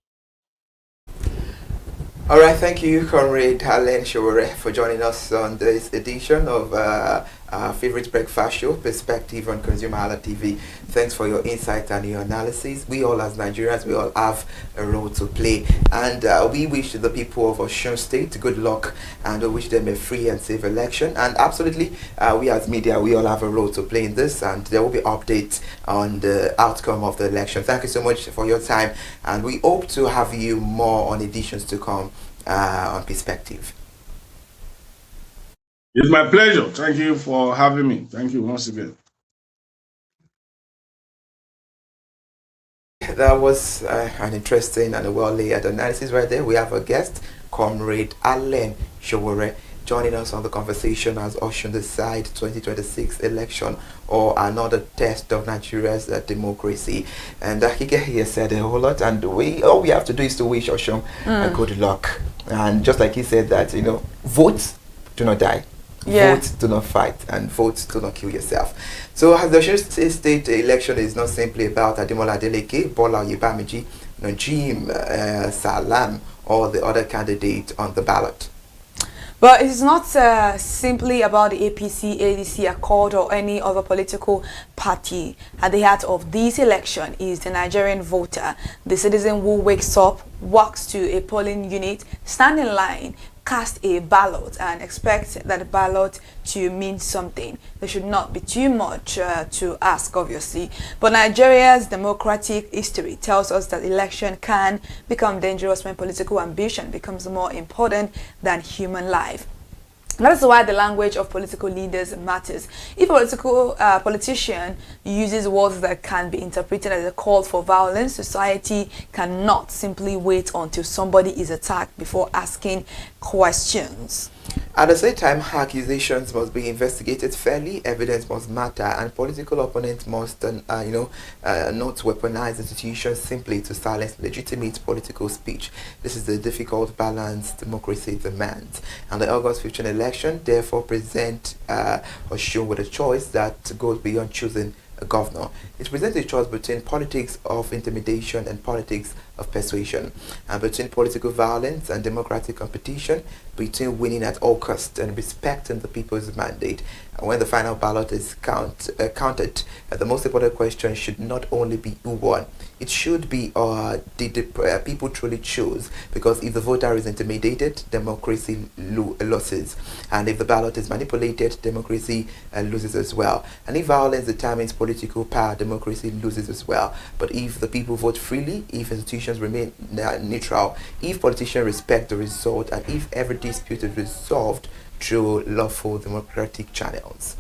All right, thank you, Comrade Allen Showore, for joining us on this edition of our favorite breakfast show, Perspective on ConsumerHalla TV. Thanks for your insight and your analysis. We all as Nigerians, we all have a role to play. And we wish the people of Osun State good luck, and we wish them a free and safe election. And absolutely, we as media, we all have a role to play in this, and there will be updates on the outcome of the election. Thank you so much for your time, and we hope to have you more on editions to come on Perspective. It's my pleasure. Thank you for having me. Thank you once again. That was an interesting and a well-layered analysis right there. We have a guest, Comrade Allen Showore, joining us on the conversation as Osun decide 2026 election or another test of Nigeria's democracy. And Kike here said a whole lot, and all we have to do is to wish Osun good luck. And just like he said that, you know, vote, do not die. Yeah. Vote, do not fight, and vote, do not kill yourself. So the Osun State election is not simply about Ademola Adeleke, Bola Oyebamiji, Najim Salam, or the other candidate on the ballot. But it's not simply about the APC, ADC, Accord, or any other political party. At the heart of this election is the Nigerian voter, the citizen who wakes up, walks to a polling unit, stand in line, cast a ballot, and expect that ballot to mean something. There should not be too much to ask, obviously. But Nigeria's democratic history tells us that election can become dangerous when political ambition becomes more important than human life. That's why the language of political leaders matters. If a politician uses words that can be interpreted as a call for violence, society cannot simply wait until somebody is attacked before asking questions. At the same time, accusations must be investigated fairly, evidence must matter, and political opponents must, not weaponize institutions simply to silence legitimate political speech. This is the difficult balance democracy demands. And the August 15 election therefore present Osun with a choice that goes beyond choosing a governor. It presents a choice between politics of intimidation and politics of persuasion, and between political violence and democratic competition, between winning at all costs and respecting the people's mandate. And when the final ballot is counted, the most important question should not only be who won, it should be did the people truly choose? Because if the voter is intimidated, democracy loses, and if the ballot is manipulated, democracy loses as well. And if violence determines political power, democracy loses as well. But if the people vote freely, if institutions remain neutral, if politicians respect the result, and if every dispute is resolved through lawful democratic channels.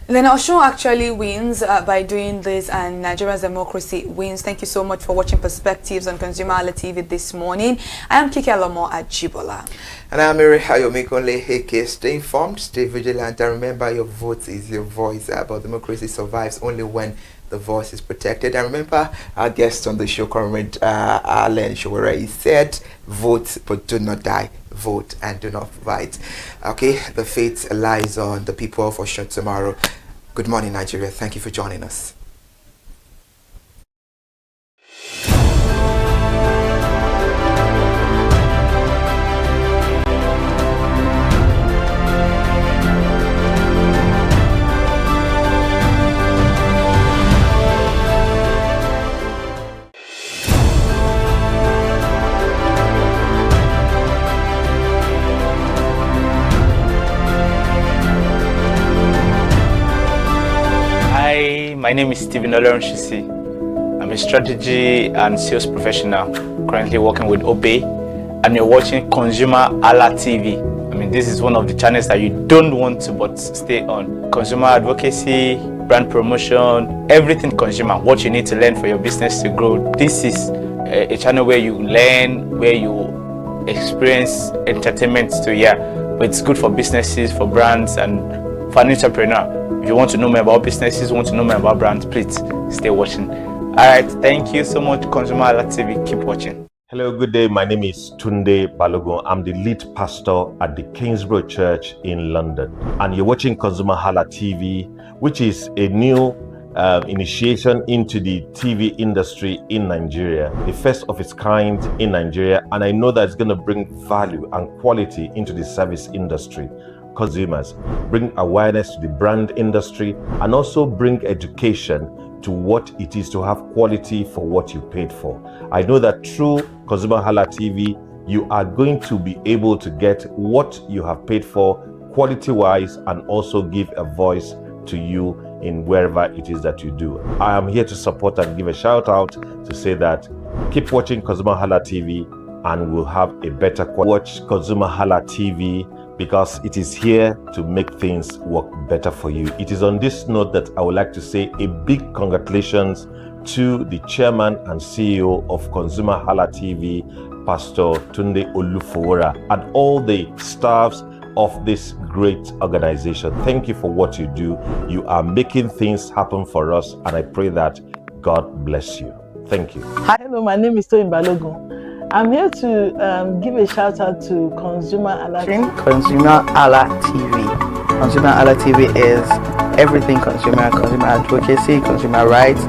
Then Osun actually wins by doing this, and Nigeria's democracy wins. Thank you so much for watching Perspectives on ConsumerHallaTV this morning. I am Kike Alomo at Jibola. And I'm Mary Hayomikonle Heke. Stay informed, stay vigilant, and remember your vote is your voice. But democracy survives only when the voice is protected. And remember our guest on the show, Comrade Alan Showera, he said, vote but do not die. Vote and do not fight. Okay, the fate lies on the people of Osun tomorrow. Good morning, Nigeria. Thank you for joining us. My name is Stephen Olorunshisi. I'm a strategy and sales professional currently working with Obey, and you're watching ConsumerHallaTV. I mean, this is one of the channels that you don't want to but stay on. Consumer advocacy, brand promotion, everything consumer, what you need to learn for your business to grow. This is a channel where you learn, where you experience entertainment to, but it's good for businesses, for brands, and for an entrepreneur. If you want to know more about businesses, want to know more about brands, please stay watching. All right, thank you so much, ConsumerHallaTV. Keep watching. Hello, good day. My name is Tunde Balogun. I'm the lead pastor at the Kingsborough Church in London. And you're watching ConsumerHallaTV, which is a new initiation into the TV industry in Nigeria, the first of its kind in Nigeria. And I know that it's going to bring value and quality into the service industry. Consumers, bring awareness to the brand industry, and also bring education to what it is to have quality for what you paid for. I know that through ConsumerHallaTV, you are going to be able to get what you have paid for quality-wise, and also give a voice to you in wherever it is that you do. I am here to support and give a shout out to say that keep watching ConsumerHallaTV and we'll have a better quality. Watch ConsumerHallaTV because it is here to make things work better for you. It is on this note that I would like to say a big congratulations to the chairman and CEO of ConsumerHallaTV, Pastor Tunde Olufowora, and all the staffs of this great organization. Thank you for what you do. You are making things happen for us, and I pray that God bless you. Thank you. Hi, hello, my name is Toyin Balogun. I'm here to give a shout out to ConsumerHalla. ConsumerHallaTV. ConsumerHallaTV is everything consumer advocacy, consumer rights,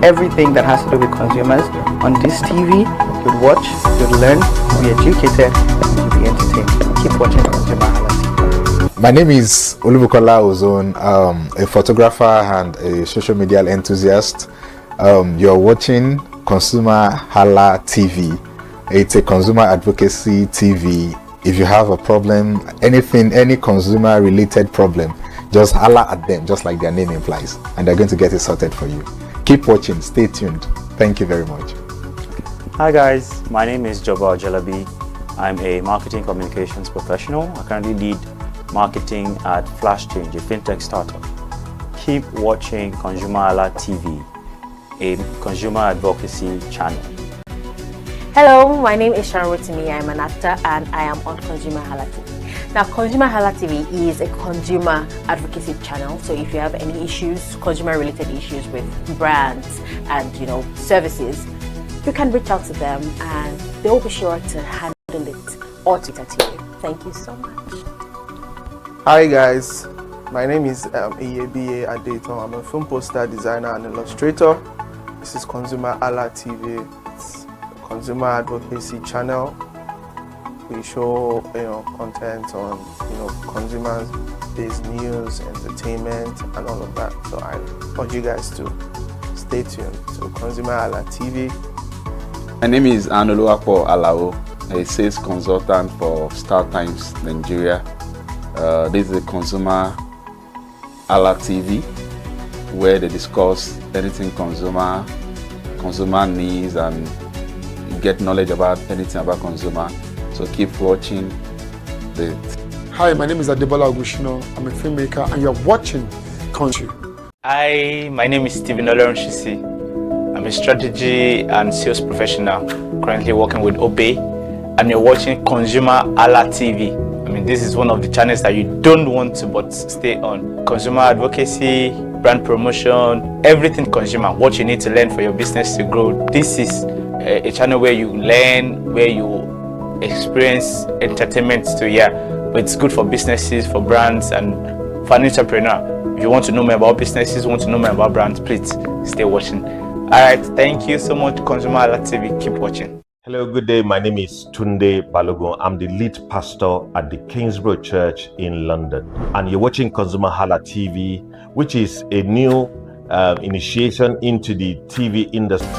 everything that has to do with consumers. On this TV, you'd watch, you'd learn, you'd be educated, and you'd be entertained. Keep watching ConsumerHalla. My name is Olubukola Ozone, a photographer and a social media enthusiast. You're watching ConsumerHallaTV. It's a consumer advocacy TV. If you have a problem, anything, any consumer related problem, just holla at them, just like their name implies, and they're going to get it sorted for you. Keep watching, stay tuned. Thank you very much. Hi guys, my name is Joba Jalabi. I'm a marketing communications professional. I currently lead marketing at Flash Change, a fintech startup. Keep watching ConsumerHalla TV, a consumer advocacy channel. Hello, my name is ConsumerHallaTV. I'm an actor and I am on ConsumerHalla TV. Now, ConsumerHalla TV is a consumer advocacy channel. So if you have any issues, consumer-related issues with brands and services, you can reach out to them and they'll be sure to handle it or Twitter to you. Thank you so much. Hi guys, my name is EABA Adeton. I'm a film poster designer and illustrator. This is ConsumerHalla TV. It's a consumer advocacy channel. We show content on consumer-based news, entertainment, and all of that. So I urge you guys to stay tuned to ConsumerHalla TV. My name is Advocacy, a sales consultant for Star Times Nigeria. This is a ConsumerHalla TV, where they discuss anything consumer needs and get knowledge about anything about consumer. So keep watching the. Hi, my name is Adebola Ogushino. I'm a filmmaker and you're watching Country. Hi, my name is Stephen Shisi. I'm a strategy and sales professional, currently working with Obey, and you're watching ConsumerHalla TV. I mean, this is one of the channels that you don't want to but stay on. Consumer advocacy, brand promotion, everything consumer, what you need to learn for your business to grow. This is a channel where you learn, where you experience entertainment too, but it's good for businesses, for brands, and for an entrepreneur. If you want to know more about businesses, want to know more about brands, please stay watching. Alright, thank you so much, ConsumerHalla TV. Keep watching. Hello, good day. My name is Tunde Balogun. I'm the lead pastor at the Kingsborough Church in London. And you're watching ConsumerHalla TV, which is a new initiation into the TV industry.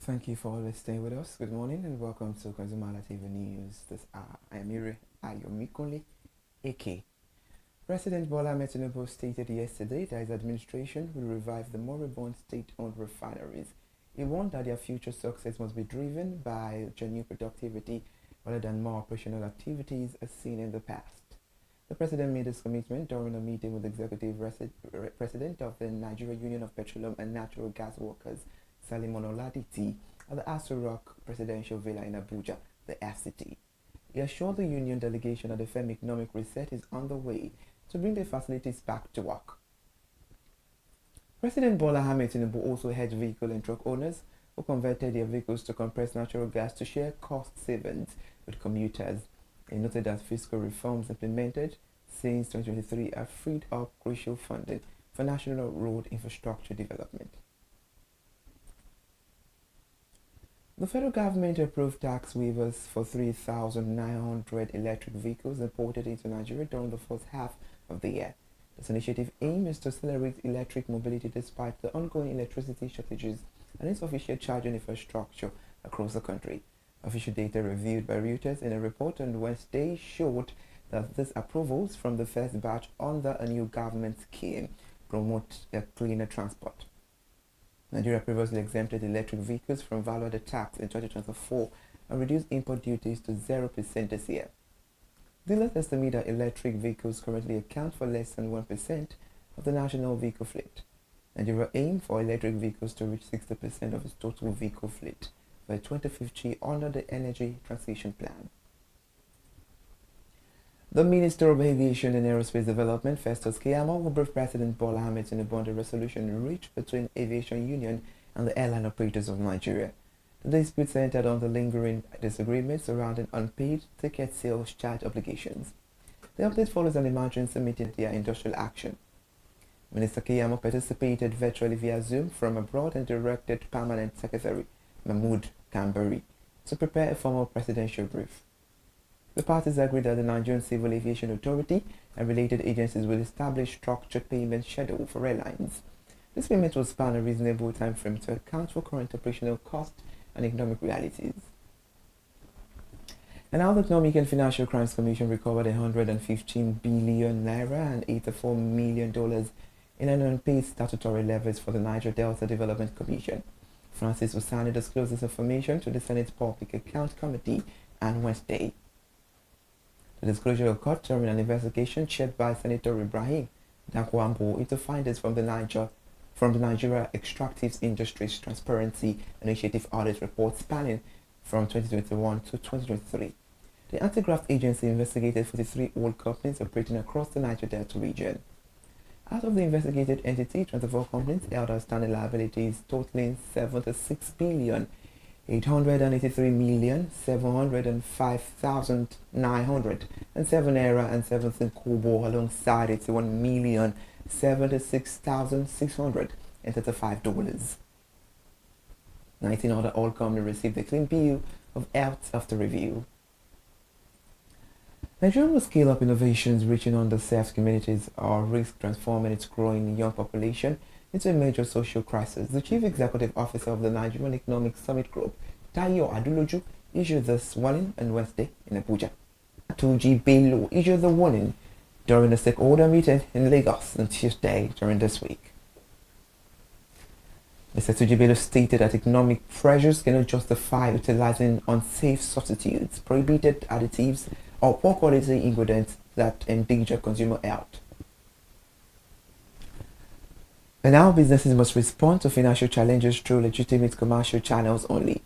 Thank you for always staying with us. Good morning and welcome to ConsumerHallaTV News this hour. I am Ire Ayomikunle, AK. President Bola Ahmed Tinubu stated yesterday that his administration will revive the moribund state-owned refineries. He warned that their future success must be driven by genuine productivity rather than more operational activities as seen in the past. The president made this commitment during a meeting with executive president of the Nigeria Union of Petroleum and Natural Gas Workers, Salimon Oladiti, at the Aso Rock Presidential Villa in Abuja, the FCT. He assured the union delegation that the firm economic reset is underway to bring the facilities back to work. President Bola Ahmed Tinubu also urged vehicle and truck owners who converted their vehicles to compressed natural gas to share cost savings with commuters. He noted that fiscal reforms implemented since 2023 have freed up crucial funding for national road infrastructure development. The federal government approved tax waivers for 3,900 electric vehicles imported into Nigeria during the first half of the year. This initiative aim is to accelerate electric mobility despite the ongoing electricity shortages and insufficient charging infrastructure across the country. Official data reviewed by Reuters in a report on Wednesday showed that these approvals from the first batch under a new government scheme promote a cleaner transport. Nigeria previously exempted electric vehicles from value-added tax in 2024 and reduced import duties to 0% this year. Dealers estimate that electric vehicles currently account for less than 1% of the national vehicle fleet. Nigeria aims for electric vehicles to reach 60% of its total vehicle fleet by 2050 under the Energy Transition Plan. The Minister of Aviation and Aerospace Development, Festus Keyamo, will brief President Bola Ahmed Tinubu on the resolution reached between Aviation Union and the airline operators of Nigeria. The dispute centered on the lingering disagreement surrounding unpaid ticket sales charge obligations. The update follows an emergency meeting via industrial action. Minister Keyamo participated virtually via Zoom from abroad and directed Permanent Secretary Mahmood Kambari to prepare a formal presidential brief. The parties agreed that the Nigerian Civil Aviation Authority and related agencies will establish structured payment schedule for airlines. This payment will span a reasonable time frame to account for current operational costs and economic realities. And now the Economic and Financial Crimes Commission recovered 115 billion naira and $84 million in an unpaid statutory levies for the Niger Delta Development Commission. Francis Usani disclosed this information to the Senate Public Account Committee on Wednesday. The disclosure occurred during an investigation chaired by Senator Ibrahim Dakwambo into findings from the Nigeria Extractives Industries Transparency Initiative Audit Report spanning from 2021 to 2023. The Anti-Graft Agency investigated 43 oil companies operating across the Niger Delta region. Out of the investigated entity, 24 companies held outstanding liabilities totaling 76,883,705,907 naira and 17 kobo alongside $81,076,635. 19 other oil companies received a clean bill of health after review. Nigeria will scale up innovations reaching underserved communities or risk transforming its growing young population into a major social crisis. The Chief Executive Officer of the Nigerian Economic Summit Group, Tayo Aduloju, issued this warning on Wednesday in Abuja. Tuji Bello issued the warning during a stakeholder meeting in Lagos on Tuesday during this week. Mr. Tuji Bello stated that economic pressures cannot justify utilizing unsafe substitutes, prohibited additives, or poor quality ingredients that endanger consumer health. And now businesses must respond to financial challenges through legitimate commercial channels only.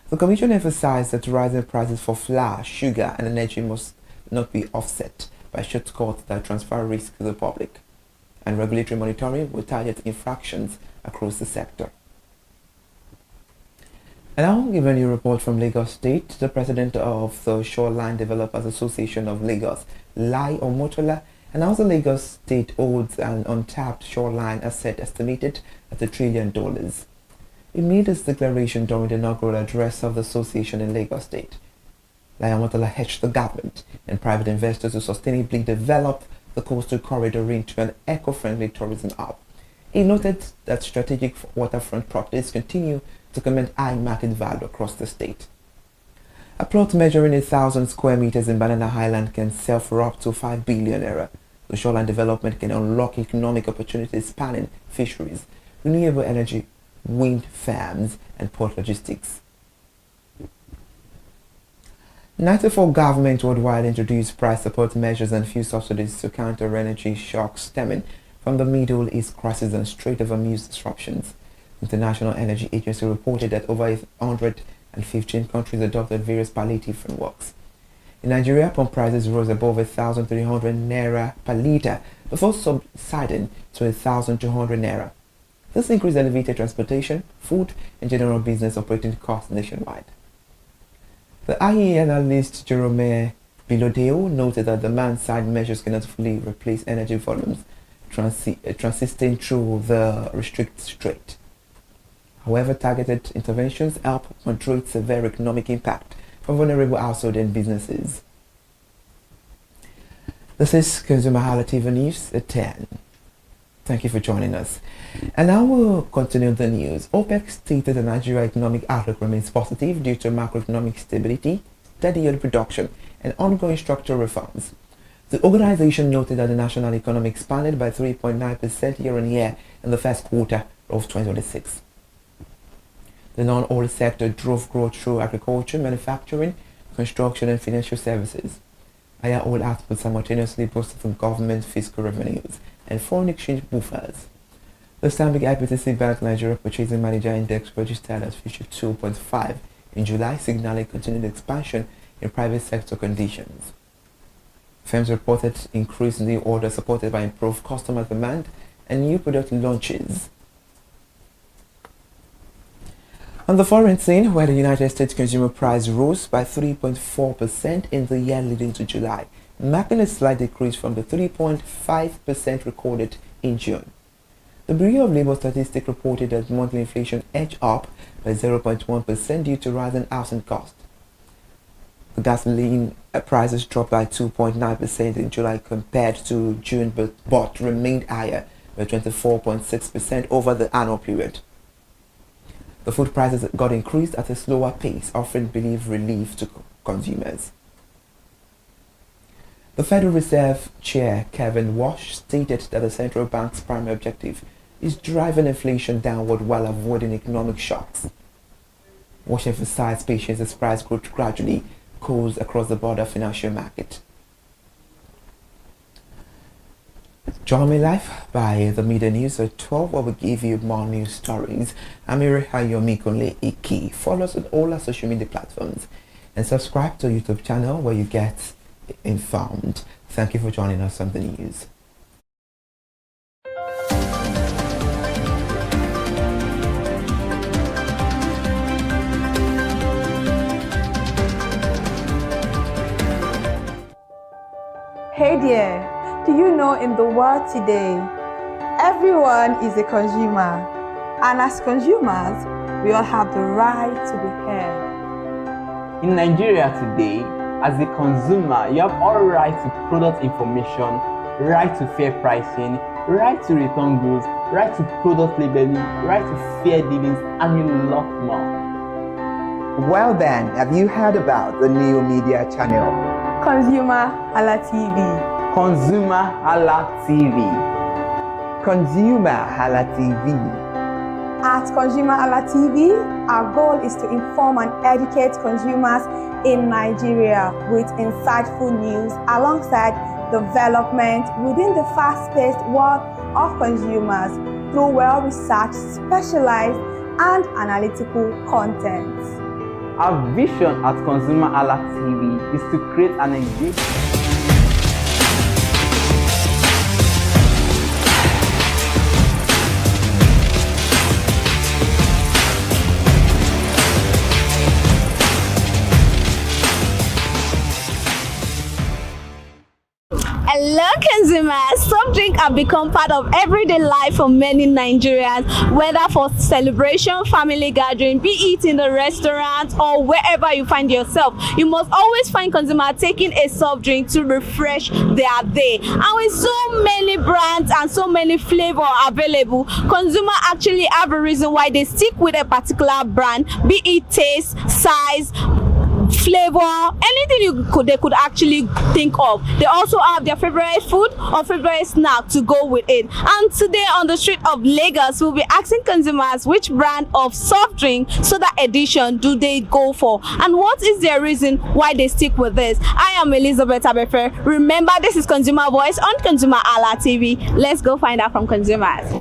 The Commission emphasized that rising prices for flour, sugar, and energy must not be offset by shortcuts that transfer risk to the public, and regulatory monitoring will target infractions across the sector. And now, given a report from Lagos State, the president of the Shoreline Developers Association of Lagos, Lai Omotola, announced that Lagos State owns an untapped shoreline asset estimated at $1 trillion. He made this declaration during the inaugural address of the association in Lagos State. Lai Omotola urged the government and private investors to sustainably develop the coastal corridor into an eco-friendly tourism hub. He noted that strategic waterfront properties continue to command high market value across the state. A plot measuring 1,000 square meters in Banana Island can sell for up to 5 billion naira. The shoreline development can unlock economic opportunities spanning fisheries, renewable energy, wind farms, and port logistics. 94 governments worldwide introduced price support measures and fuel subsidies to counter energy shocks stemming from the Middle East crisis and Strait of Hormuz disruptions. The International Energy Agency reported that over 115 countries adopted various palliative frameworks. In Nigeria, pump prices rose above 1,300 naira per litre before subsiding to 1,200 naira. This increase elevated transportation, food, and general business operating costs nationwide. The IEA analyst Jerome Bilodeo noted that demand-side measures cannot fully replace energy volumes transiting through the restricted strait. However, targeted interventions help moderate severe economic impact for vulnerable households and businesses. This is ConsumerHallaTV News at 10. Thank you for joining us. And now we'll continue the news. OPEC stated the Nigeria economic outlook remains positive due to macroeconomic stability, steady oil production, and ongoing structural reforms. The organization noted that the national economy expanded by 3.9% year-on-year in the first quarter of 2026. The non-oil sector drove growth through agriculture, manufacturing, construction, and financial services. Higher oil output simultaneously boosted from government fiscal revenues and foreign exchange buffers. The Stanbic IBTC Bank Nigeria Purchasing Manager Index registered at 52.5 in July, signaling continued expansion in private sector conditions. Firms reported increased new orders supported by improved customer demand and new product launches. On the foreign scene, where the United States consumer price rose by 3.4% in the year leading to July, marking a slight decrease from the 3.5% recorded in June. The Bureau of Labor Statistics reported that monthly inflation edged up by 0.1% due to rising housing costs. The gasoline prices dropped by 2.9% in July compared to June, but remained higher by 24.6% over the annual period. The food prices got increased at a slower pace, offering relief to consumers. The Federal Reserve Chair, Kevin Walsh, stated that the central bank's primary objective is driving inflation downward while avoiding economic shocks. Walsh emphasized patience as price growth gradually cools across the broader financial market. Join me live by the media news at 12, where we give you more news stories. I'm Hayomi Kunle Iki. Follow us on all our social media platforms and subscribe to our YouTube channel where you get informed. Thank you for joining us on the news. Hey there, do you know in the world today, everyone is a consumer, and as consumers, we all have the right to be heard. In Nigeria today, as a consumer, you have all right to product information, right to fair pricing, right to return goods, right to product labeling, right to fair dealings, and a lot more. Well then, have you heard about the new media channel? ConsumerHallaTV. ConsumerHallaTV. ConsumerHallaTV. At ConsumerHallaTV, our goal is to inform and educate consumers in Nigeria with insightful news alongside development within the fast-paced world of consumers through well-researched, specialized, and analytical content. Our vision at ConsumerHallaTV is to create an engaging Hello consumers, soft drink have become part of everyday life for many Nigerians, whether for celebration, family gathering, be it in the restaurant or wherever you find yourself. You must always find consumer taking a soft drink to refresh their day. And with so many brands and so many flavors available, consumers actually have a reason why they stick with a particular brand, be it taste, size, flavor, anything they could actually think of. They also have their favorite food or favorite snack to go with it. And today on the street of Lagos, we'll be asking consumers which brand of soft drink, soda edition do they go for, and what is their reason why they stick with this. I am Elizabeth Abefe. Remember, this is Consumer Voice on ConsumerHalla TV. Let's go find out from consumers.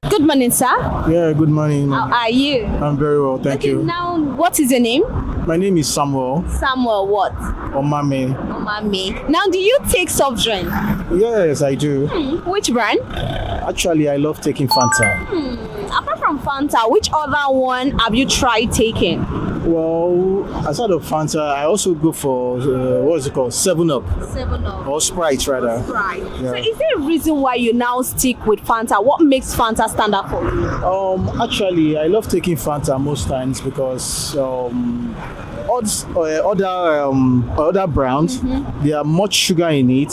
Good morning, sir. Yeah, good morning. How are you? I'm very well, thank you. Now, what is your name? My name is Samuel. Samuel what? Omame. Omame. Now, do you take soft drink? Yes, I do. Which brand? Actually, I love taking Fanta. Apart from Fanta, which other one have you tried taking? Well, aside of Fanta, I also go for, what is it called? 7-Up. 7-Up. Or Sprite, rather. Sprite. Yeah. So is there a reason why you now stick with Fanta? What makes Fanta stand out for you? Actually, I love taking Fanta most times because other brands, there are much sugar in it.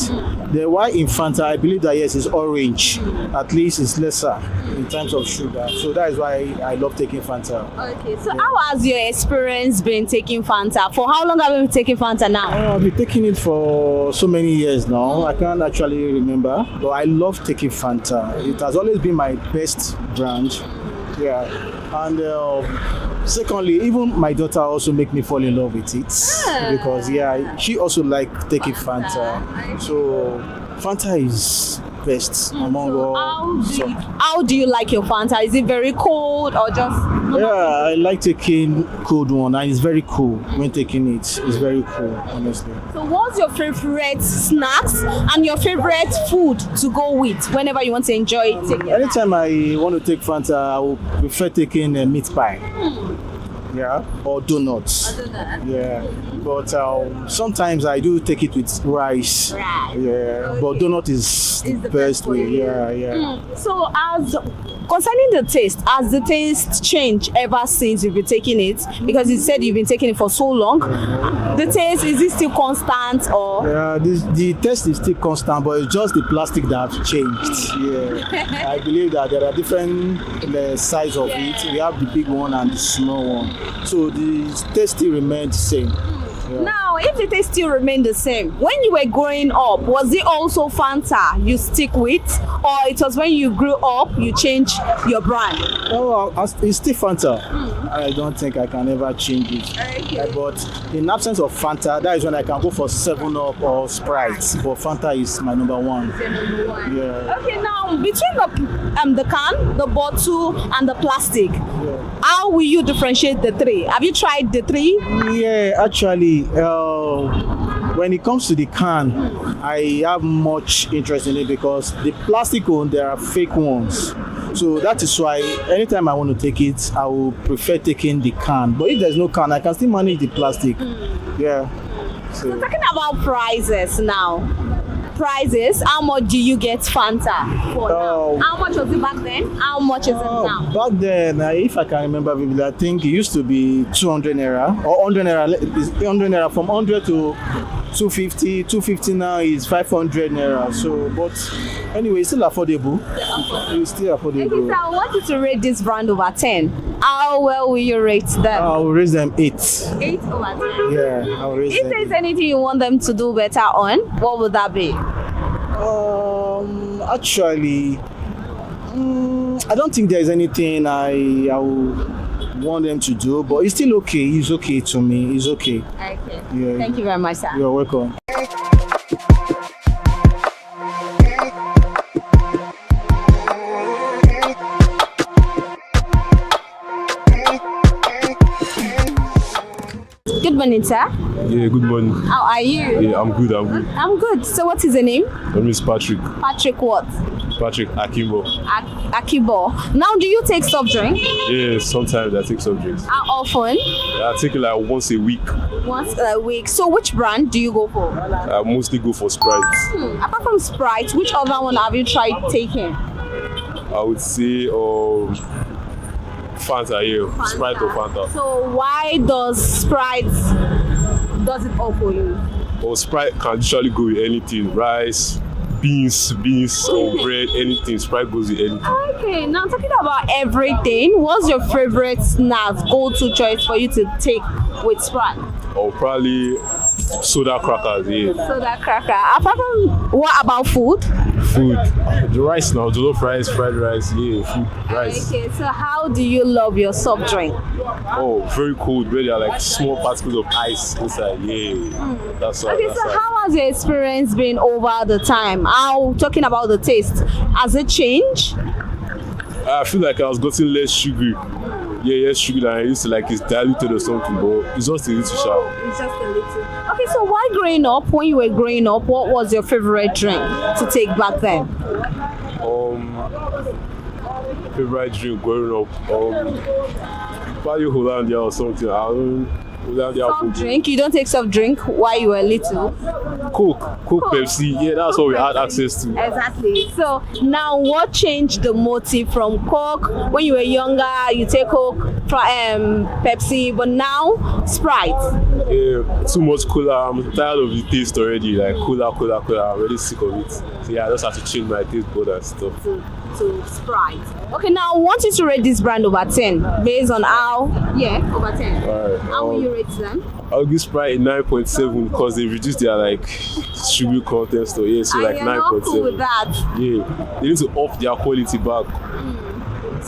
The why in Fanta, I believe that yes, it's orange. At least it's lesser in terms of sugar. So that is why I love taking Fanta. Okay, so how has your experience been taking Fanta? For how long have you been taking Fanta now? I've been taking it for so many years now. I can't actually remember, but I love taking Fanta. It has always been my best brand. Yeah, and secondly, even my daughter also make me fall in love with it because she also like taking Fanta. So Fanta is best among all. How do you like your Fanta? Is it very cold or just? Yeah, I like taking cold one, and it's very cool when taking it. It's very cool, honestly. So what's your favorite snacks and your favorite food to go with whenever you want to enjoy it? Anytime I want to take Fanta, I will prefer taking a meat pie. Yeah, or donuts. Yeah, but sometimes I do take it with rice. Yeah, but donut is the best way. Yeah. So as concerning the taste, has the taste changed ever since you've been taking it? Because you said you've been taking it for so long. The taste, is it still constant or? Yeah, the taste is still constant, but it's just the plastic that have changed. Yeah, I believe that there are different size of it. We have the big one and the small one. So the taste still remains the same. Yeah. Now, if the taste still remained the same, when you were growing up, was it also Fanta you stick with, or it was when you grew up you changed your brand? Oh, it's still Fanta. I don't think I can ever change it. Okay. But in absence of Fanta, that is when I can go for 7-Up or Sprite. But Fanta is my number one. Yeah. Okay, now between the can, the bottle, and the plastic, how will you differentiate the three? Have you tried the three? Yeah, actually, when it comes to the can, I have much interest in it because the plastic one, there are fake ones. So that is why anytime I want to take it, I will prefer taking the can. But if there's no can, I can still manage the plastic. Yeah. So talking about prices now. Prices, how much do you get Fanta for now? How much was it back then? How much is it now? Back then, if I can remember vividly, I think it used to be 200 naira or 100 naira, from 100 to 250. 250 now is 500 naira. So, but anyway, it's still affordable. It's still affordable. Okay, so I want you to rate this brand over 10. How well will you rate them? I'll raise them 8. 8 over 10? Yeah, I'll raise them. If there's anything you want them to do better on, what would that be? Actually, I don't think there's anything I would want them to do, but it's still okay. It's okay to me. It's okay. Okay. Yeah. Thank you very much, sir. You're welcome. Good morning, sir. Yeah, good morning. How are you? Yeah, I'm good. I'm good. So what is the name? My name is Patrick. Patrick what? Patrick Akibo. Akibo. Now, do you take soft drink? Yeah, sometimes I take soft drinks. How often? I take it like once a week. Once a week. So which brand do you go for? I mostly go for Sprite. Apart from Sprite, which other one have you tried taking? I would say Fanta, yeah. Sprite or Fanta. So why does Sprite does it all for you? Well, Sprite can usually go with anything. Rice, beans or bread, anything. Sprite goes with anything. Okay, now talking about everything, what's your favorite snack, go-to choice for you to take with Sprite? Or probably soda crackers, yeah. Soda cracker. Apart from, what about food? Food. The rice now, jollof rice, fried rice, yeah, food, rice. Okay, so how do you love your soft drink? Oh, very cold, where there are like small particles of ice inside, yeah. That's all. Okay, so how has your experience been over the time? Talking about the taste, has it changed? I feel like I was getting less sugary. Yeah, less sugar than I used to, like it's diluted or something, but it's just a little sharp. It's just a little. Okay, so when you were growing up, what was your favorite drink to take back then? Favorite drink growing up, probably Hollandia or something. I don't. Soft drink? You don't take soft drink while you were little? Coke, Pepsi. Yeah, that's what we had access to. Exactly. So now, what changed the motive from Coke? When you were younger, you take Coke, Pepsi, but now Sprite. Yeah, too much cola. I'm tired of the taste already. Like cola. I'm really sick of it. So yeah, I just have to change my taste bud and stuff. To Sprite. Okay, now I want you to rate this brand over 10 based on over 10. Alright. How will you rate them? I'll give Sprite a 9.7 because they reduced their like sugar content. So yeah, so like 9.7. Cool with that. Yeah, they need to up their quality back.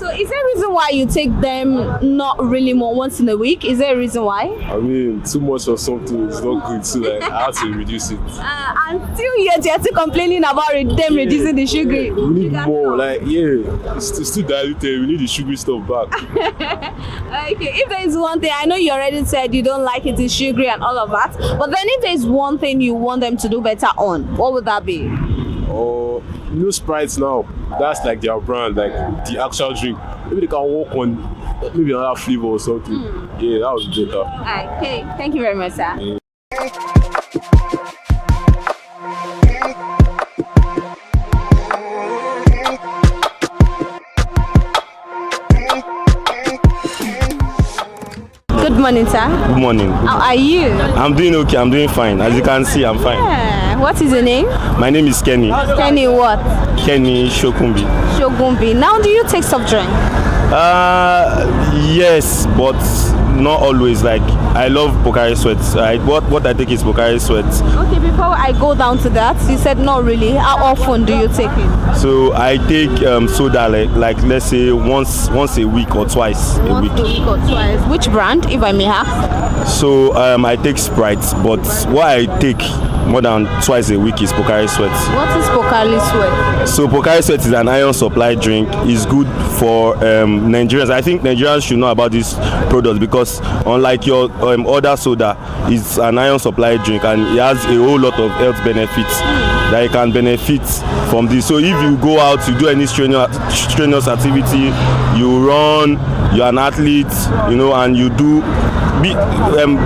So is there a reason why you take them not really more once in a week? Is there a reason why? I mean, too much of something is not good, so like I have to reduce it. Until yet you're still complaining about them reducing the sugar. We need more, like it's too diluted. We need the sugary stuff back. Okay, if there is one thing, I know you already said you don't like it is sugary and all of that, but then if there is one thing you want them to do better on, what would that be? Or new Sprites now. That's like their brand, like the actual drink. Maybe they can work on maybe another flavor or something. Yeah, that was better. Okay, thank you very much, sir. Yeah. Good morning, sir. Good morning. How are you? I'm doing okay. I'm doing fine. As you can see, I'm fine. Yeah. What is your name? My name is Kenny. Kenny what? Kenny Shokumbi. Shokumbi. Now, do you take soft drink? Yes, but not always. Like I love Pocari Sweat. What I take is Pocari Sweat. Okay, before I go down to that, you said not really. How often do you take it? So I take soda like let's say once a week or twice a week. Once a week or twice. Which brand, if I may ask? So I take Sprite, but what I take more than twice a week is Pocari Sweat. What is Pocari Sweat? So Pocari Sweat is an iron supply drink. It's good for Nigerians. I think Nigerians should know about this product because unlike your other soda, it's an iron supply drink and it has a whole lot of health benefits that you can benefit from this. So if you go out, you do any strenuous activity, you run, you're an athlete, and you do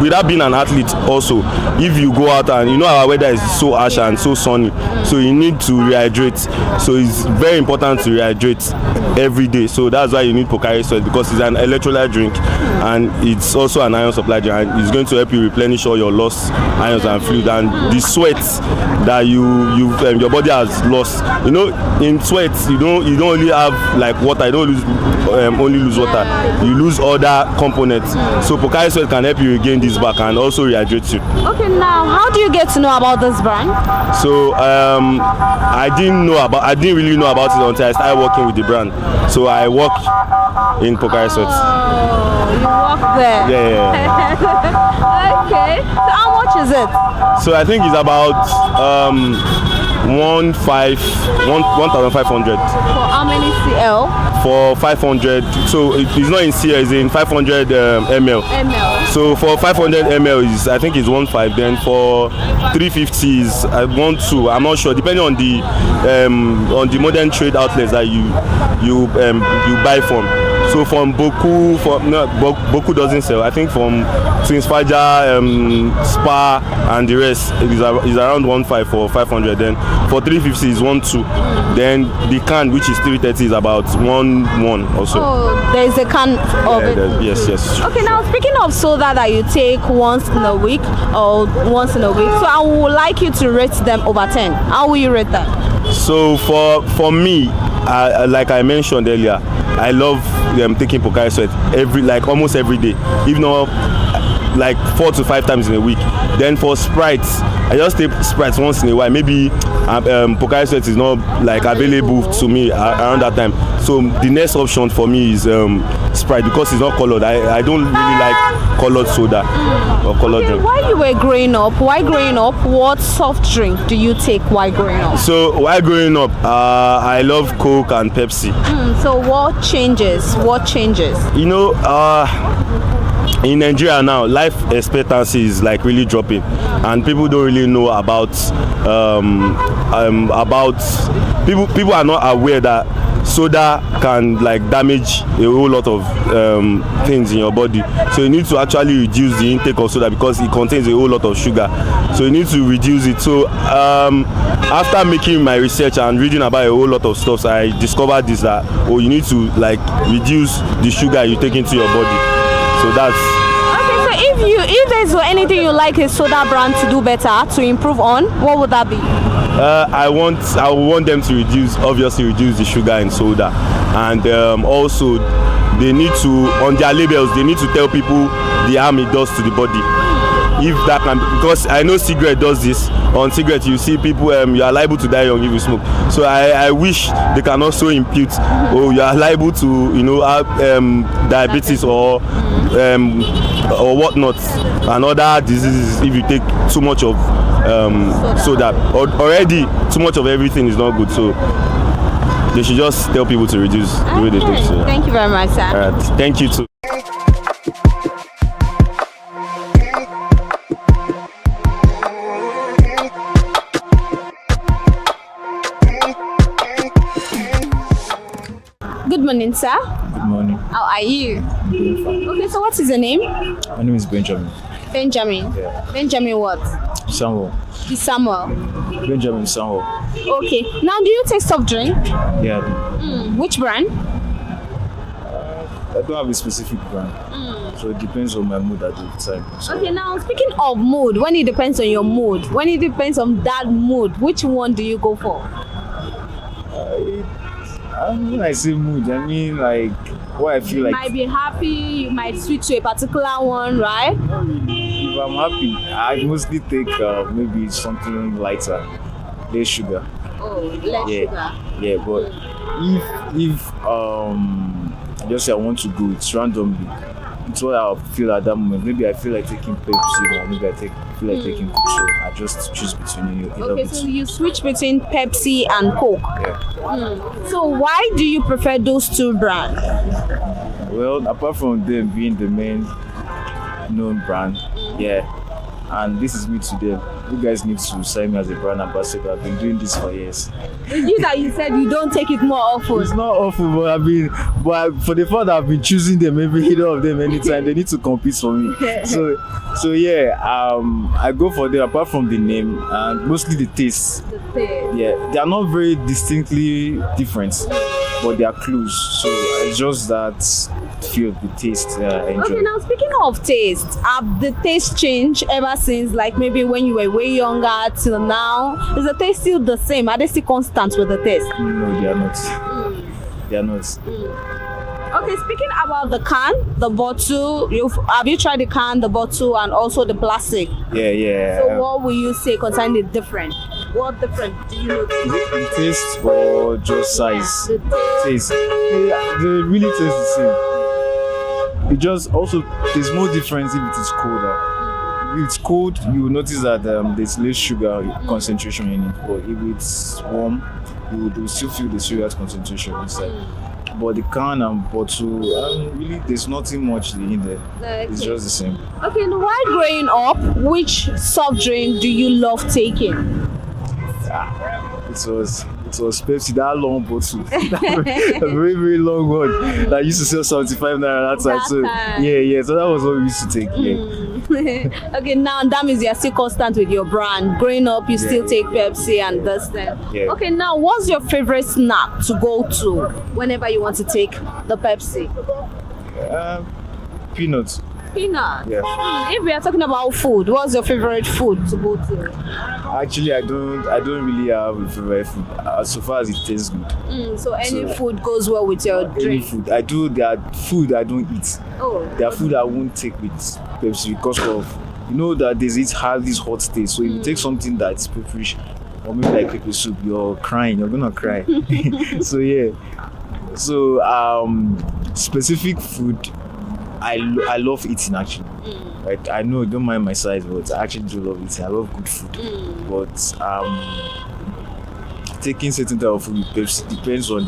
without being an athlete also, if you go out and our weather is so harsh and so sunny, so you need to rehydrate. So it's very important to rehydrate every day. So that's why you need Pocari Sweat because it's an electrolyte drink and it's also an iron supply drink and it's going to help you replenish all your lost ions and fluid and the sweat that your body has lost. In sweat you don't only have like water. You don't only lose water. You lose other components. So Pocari Sweat can help you regain this back and also rehydrate you. Okay, now how do you get to know about this brand? So I didn't really know about it until I started working with the brand. So I work in Pocari Sweat. Oh, you work there? Yeah. Okay. So how much is it? So I think it's about 1,500. For how many CL? For 500. So it's not in CL, it's in 500 ml. So for 500 ml is I think it's 1.5. Then for 350 is 1.2. I'm not sure, depending on the modern trade outlets that you buy from. So from Boku, Boku doesn't sell. I think from Twins Faja, Spa, and the rest is around 1.5 for 500. Then for 350 is 1.2. Then the can, which is 330, is about 1.1 also. Oh, there is a can of it. Yes. Okay, now speaking of soda that you take once in a week, so I would like you to rate them over 10. How will you rate them? So for me, like I mentioned earlier, I love taking Pocari Sweat almost every day, if not like 4 to 5 times in a week. Then for Sprite, I just take Sprite once in a while. Maybe Pocari Sweat is not like available to me around that time. So the next option for me is Sprite because it's not colored. I don't really like colored soda or colored drink. While you were growing up, what soft drink do you take while growing up? So while growing up, I love Coke and Pepsi. So what changes? In Nigeria now, life expectancy is like really dropping, and people don't really know about people are not aware that soda can like damage a whole lot of things in your body. So you need to actually reduce the intake of soda because it contains a whole lot of sugar. So you need to reduce it. So after making my research and reading about a whole lot of stuff, I discovered this that you need to like reduce the sugar you take into your body. So that's okay. So if there's anything you like a soda brand to do better, to improve on, what would that be? I want them to reduce the sugar in soda, and also they need to, on their labels, they need to tell people the harm it does to the body. If that can, because I know cigarette does this, on cigarettes, you see people, you are liable to die young if you smoke. So I wish they can also impute, oh, you are liable to, have diabetes or whatnot, and other diseases if you take too much of soda. Already, too much of everything is not good. So they should just tell people to reduce the way they take. So. Thank you very much, sir. All right. Thank you too. Good morning, sir. Good morning. How are you? Okay, so what is your name? My name is Benjamin. Benjamin. Yeah. Benjamin what? Samuel. The Samuel. Benjamin Samuel. Okay. Now, do you take soft drink? Yeah. Which brand? I don't have a specific brand. So it depends on my mood at the time. So Okay, now speaking of mood, when it depends on your mood, when it depends on that mood, which one do you go for? when I say mood, I mean like what I feel like. You might be happy, you might switch to a particular one, right? If I'm happy, I mostly take maybe something lighter, less sugar. Oh, less sugar. Yeah, but if I just say I want to go, it's randomly. It's what I feel at that moment. Maybe I feel like taking Pepsi, or maybe I feel like taking Coke. So I just choose between either Okay, so you switch between Pepsi and Coke. Yeah. So why do you prefer those two brands? Well, apart from them being the main known brand, yeah. And this is me to them. You guys need to sign me as a brand ambassador. I've been doing this for years. You that you said you don't take it more often. It's not awful, but for the fact that I've been choosing them, maybe either of them anytime, they need to compete for me. So yeah, I go for them apart from the name and mostly the taste. The taste. Yeah, they are not very distinctly different, but they are close. So it's just that feel the taste I enjoy. Okay, now speaking of taste, have the taste changed ever since, like maybe when you were way younger till now? Is the taste still the same? Are they still constant with the taste? No, they are not. They are not. Okay, speaking about the can, the bottle, have you tried the can, the bottle, and also the plastic? Yeah. So what will you say concerning the difference? What difference do you notice? Is it the taste or just size? The taste. Yeah, they really taste the same. It just also, there's more difference if it is colder. If it's cold, you will notice that there's less sugar concentration in it. But if it's warm, you will still feel the sugar concentration inside. But the can and bottle, really, there's nothing much in there. Okay. It's just the same. Okay, now while growing up, which soft drink do you love taking? It was Pepsi, that long bottle. A very, very long one. That used to sell 75 naira that time. So yeah. So that was what we used to take. Yeah. Okay, now that means you're still constant with your brand. Growing up, you still take Pepsi and this thing. Yeah. Okay, now what's your favorite snack to go to whenever you want to take the Pepsi? Peanuts. Peanuts. Yeah. If we are talking about food, what's your favorite food to go to? Actually, I don't really have a favorite food so far as it tastes good. So any food goes well with your drink? Any food. I do. There are food I don't eat. Oh. There are food I won't take with Pepsi because of, that it has this hot taste. So if you take something that's pepperish or maybe like pepper soup, you're crying. You're gonna cry. So yeah. So specific food I love eating actually. Right? I know, don't mind my size, but I actually do love eating. I love good food. But taking certain type of food with Pepsi depends on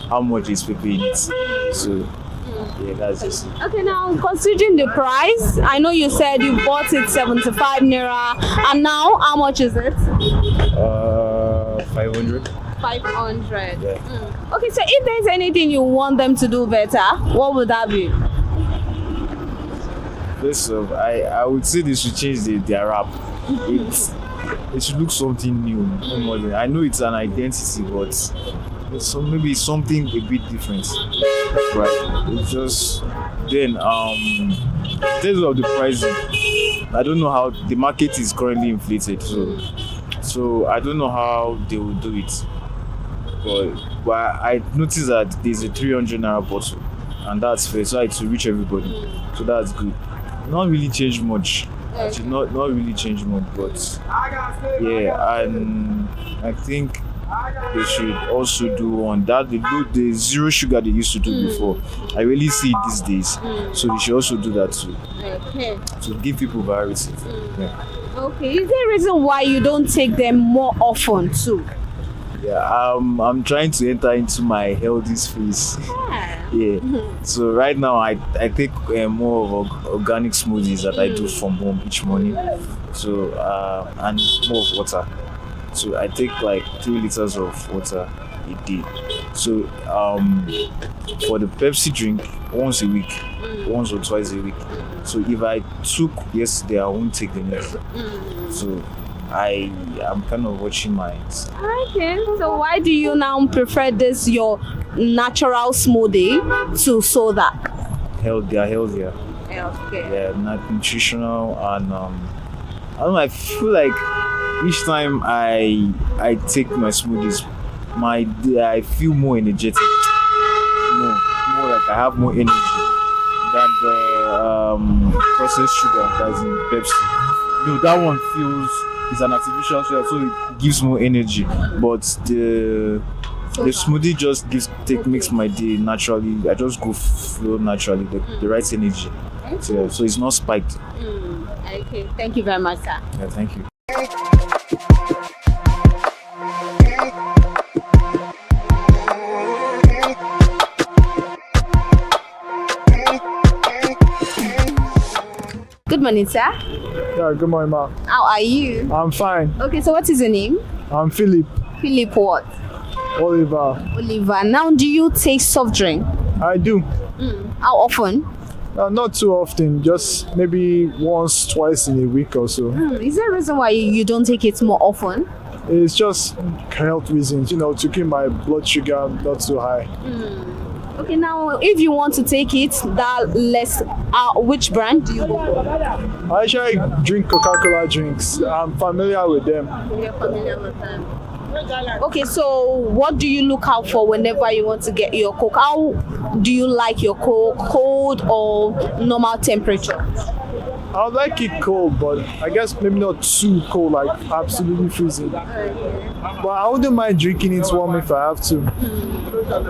how much is pepper in it. So yeah, that's just it. Okay, now considering the price, I know you said you bought it 75 naira, and now how much is it? 500. 500. Yeah. Okay, so if there's anything you want them to do better, what would that be? First off, I would say they should change their wrap. It should look something new. No more than, I know it's an identity, but maybe something a bit different. Right? It's just then in terms of the pricing, I don't know how the market is currently inflated. So I don't know how they will do it. But I noticed that there's a 300 naira bottle, and that's fair. So it will reach everybody. So that's good. Not really changed much. It should not really change much, but yeah, and I think they should also do on that. They do the zero sugar they used to do before. I really see it these days, so they should also do that too. Okay. To give people variety. Yeah. Okay. Is there a reason why you don't take them more often too? Yeah, I'm trying to enter into my healthy space. Yeah. So right now I take more of organic smoothies that I do from home each morning. So and more of water. So I take like 3 liters of water a day. So for the Pepsi drink once a week, once or twice a week. So if I took yesterday, I won't take the next. So I am kind of watching my. Okay. So why do you now prefer this your natural smoothie to soda? They are healthier. Okay. Yeah, not nutritional and I don't know. I feel like each time I take my smoothies, I feel more energetic. More like I have more energy than the processed sugar that's in Pepsi. No, that one it's an artificial sugar, so it gives more energy. But the smoothie just makes my day naturally. I just go flow naturally, the right energy. So it's not spiked. Okay, thank you very much, sir. Yeah, thank you. Good morning, sir. Yeah, good morning, ma. How are you? I'm fine. Okay, so what is your name? I'm Philip. Philip what? Oliver. Oliver. Now, do you take soft drink? I do. How often? Not too often, just maybe once, twice in a week or so. Is there a reason why you don't take it more often? It's just health reasons, to keep my blood sugar not too high. Okay, now if you want to take it that less, which brand do you go for? I actually drink Coca-Cola drinks. I'm familiar with them. You're familiar with them. Okay, so what do you look out for whenever you want to get your Coke? How do you like your Coke, cold or normal temperature? I would like it cold, but I guess maybe not too cold, like absolutely freezing. But I wouldn't mind drinking it warm if I have to.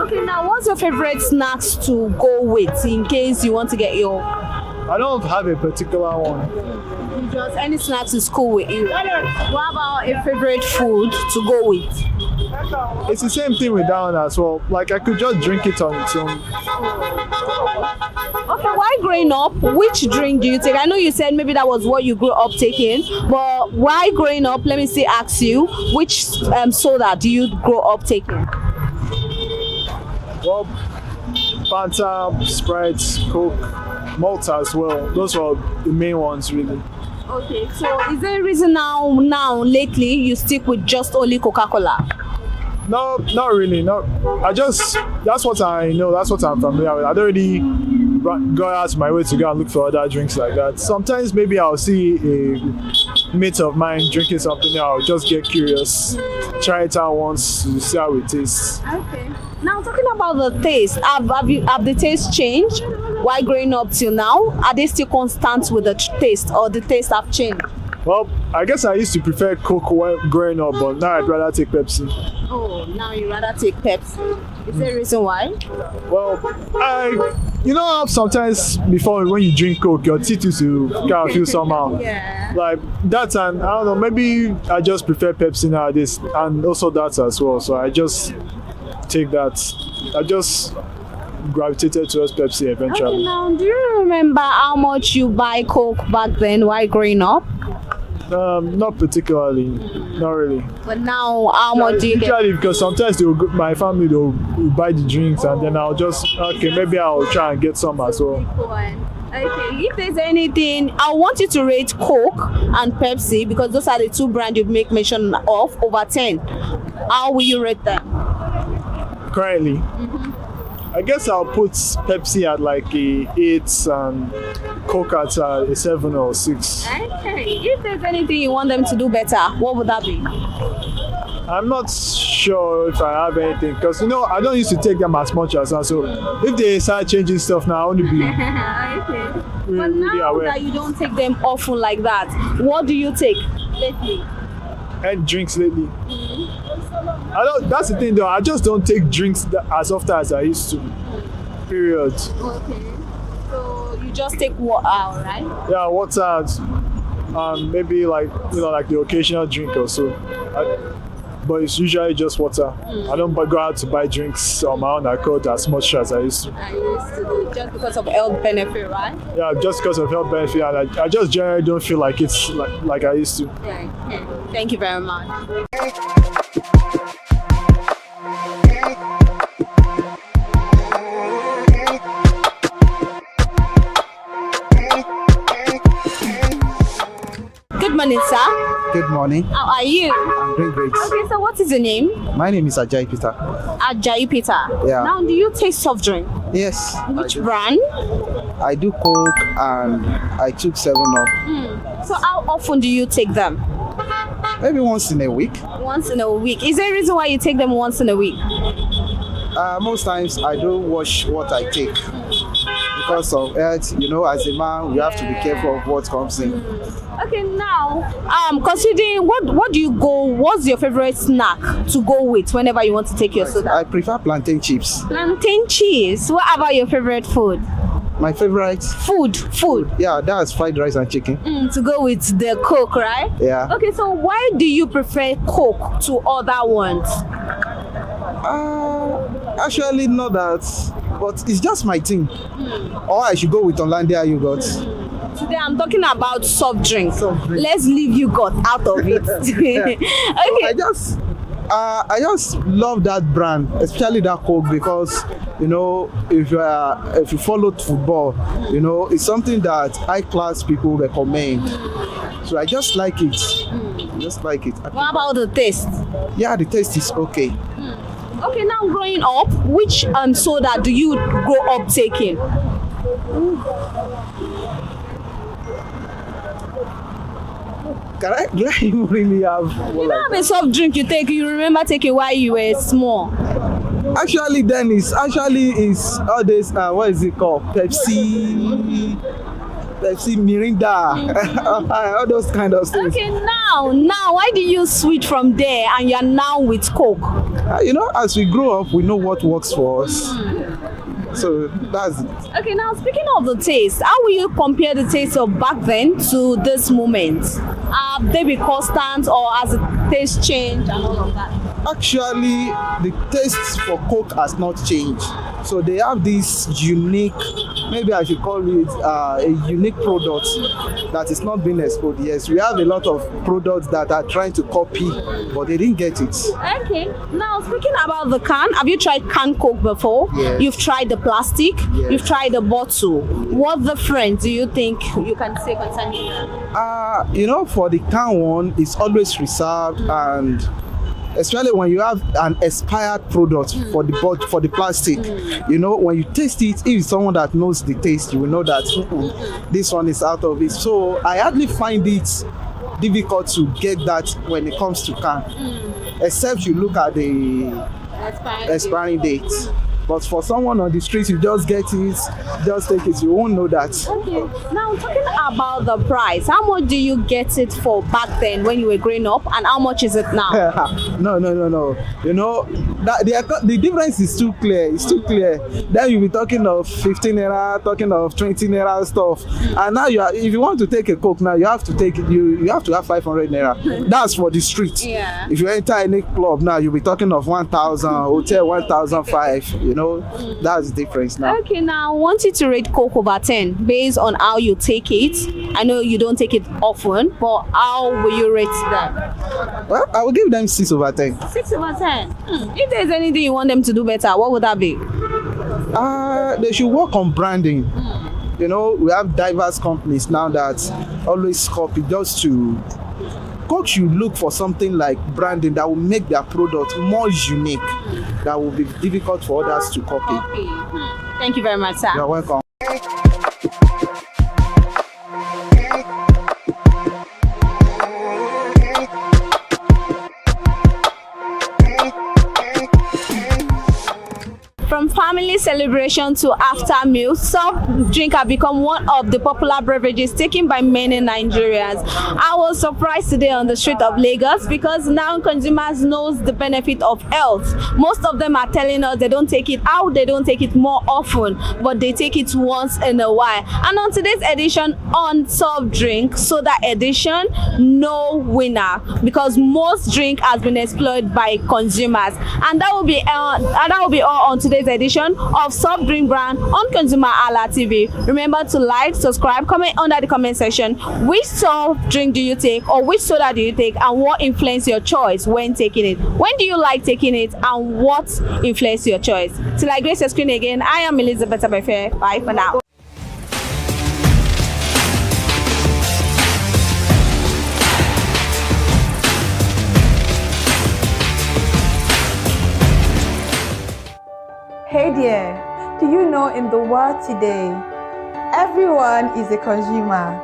Okay, now what's your favorite snacks to go with in case you want to get your... I don't have a particular one. Just any snacks is cool with you. What about a favorite food to go with? It's the same thing with that one as well. Like I could just drink it on its own. Okay, while growing up, which drink do you take? I know you said maybe that was what you grew up taking, but while growing up, let me ask you, which soda do you grow up taking? Well, Fanta, Sprite, Coke, Malta as well. Those were the main ones really. Okay, so is there a reason now lately you stick with just only Coca-Cola? No, not really. No, that's what I know. That's what I'm familiar with. I don't really go out my way to go and look for other drinks like that. Sometimes maybe I'll see a mate of mine drinking something, I'll just get curious, try it out once to see how it tastes. Okay. Now talking about the taste, have the taste changed while growing up till now? Are they still constant with the taste, or the taste have changed? Well, I guess I used to prefer Coke while growing up, but now I'd rather take Pepsi. Oh, now you rather take Pepsi. Is there a reason why? Well, how sometimes before when you drink Coke, your teeth used to kind of feel somehow. Yeah. Like that, and I don't know, maybe I just prefer Pepsi nowadays, and also that as well. So I just take that. I just gravitated towards Pepsi eventually. Okay, now do you remember how much you buy Coke back then while growing up? Not particularly, not really. But now, how much do you get? Usually, because sometimes my family will buy the drinks, and then I'll just maybe I'll try and get some as well. Okay, if there's anything, I want you to rate Coke and Pepsi because those are the two brands you make mention of over 10. How will you rate them? Currently, I guess I'll put Pepsi at like a 8 and Coke at a 7 or 6. Okay, if there's anything you want them to do better, what would that be? I'm not sure if I have anything because I don't used to take them as much as now. So if they start changing stuff now, I only be Okay. But really now aware. that you don't take them often like that, what do you take lately? And drinks lately. I don't. That's the thing though. I just don't take drinks as often as I used to. Period. Okay. So you just take water, right? Yeah, water. Maybe like the occasional drink or so. But it's usually just water. I don't go out to buy drinks on my own accord as much as I used to. I used to do it just because of health benefit, right? Yeah, just because of health benefit, and I just generally don't feel like it's like I used to. Yeah. Thank you very much. Good morning, sir. Good morning. How are you? I'm doing great. Okay, so what is your name? My name is Ajayi Peter. Ajayi Peter. Yeah. Now, do you take soft drink? Yes. Which brand? I do Coke and I took 7-Up. So how often do you take them? Maybe once in a week. Once in a week. Is there a reason why you take them once in a week? Most times I don't watch what I take because of health. As a man, we have to be careful of what comes in. Okay, now, considering what do you go? What's your favorite snack to go with whenever you want to take your soda? I prefer plantain chips. Plantain cheese. What about your favorite food? My favorite food. Yeah, that's fried rice and chicken. To go with the Coke, right? Yeah. Okay, so why do you prefer Coke to other ones? Actually, not that, but it's just my thing. Or I should go with Hollandia yogurt. Today I'm talking about soft drinks. Let's leave yogurt out of it. Okay. So I just love that brand, especially that Coke, because if you follow football, it's something that high class people recommend. So I just like it. What about the taste? Yeah, the taste is okay. Okay, now growing up, which soda do you grow up taking? Do I even really have? You don't have a soft drink you remember taking while you were small? Actually, then it's all this. What is it called? Pepsi, Mirinda, all those kind of things. Okay, now, why do you switch from there and you're now with Coke? As we grow up, we know what works for us. So that's it. Okay, now speaking of the taste, how will you compare the taste of back then to this moment? Have they been constant or has the taste changed and all of that? Actually, the taste for Coke has not changed. So they have this unique, maybe I should call it a unique product that is not being exported. Yes, we have a lot of products that are trying to copy, but they didn't get it. Okay, now speaking about the can, have you tried canned Coke before? Yes. You've tried the plastic, Yes. You've tried the bottle. What difference do you think you can say concerning that? For the can one, it's always reserved, and especially when you have an expired product for the plastic, when you taste it, if it's someone that knows the taste, you will know that this one is out of it. So I hardly find it difficult to get that when it comes to can, except you look at the expiring date. But for someone on the street, you just get it, just take it, you won't know that. Okay, now talking about the price, how much do you get it for back then when you were growing up, and how much is it now? No. The difference is too clear. It's too clear. Then you'll be talking of 15 naira, talking of 20 naira stuff. And now if you want to take a Coke now, you have to take it. You have to have 500 naira. That's for the street. Yeah. If you enter any club now, you'll be talking of 1,000, hotel 1,005. That's the difference now. Okay, now I want you to rate Coke over 10 based on how you take it. I know you don't take it often, but how will you rate them? Well, I will give them 6 over 10. 6 over 10. If there's anything you want them to do better, what would that be? They should work on branding. We have diverse companies now that always copy just to. Coke should look for something like branding that will make their product more unique, that will be difficult for others to copy. Thank you very much, sir. You're welcome. any celebration to after meal, soft drink have become one of the popular beverages taken by many Nigerians. I was surprised today on the street of Lagos because now consumers knows the benefit of health. Most of them are telling us they don't take it out, they don't take it more often, but they take it once in a while. And on today's edition on soft drink, soda edition, no winner, because most drink has been exploited by consumers. And that will be all on today's edition of soft drink brand on ConsumerHalla TV. Remember to like, subscribe, comment under the comment section. Which soft drink do you take, or which soda do you take, and what influenced your choice when taking it? When do you like taking it, and what influenced your choice? Till I grace your screen again, I am Elizabeth Abefe. Bye for now. Hey there, do you know in the world today, everyone is a consumer,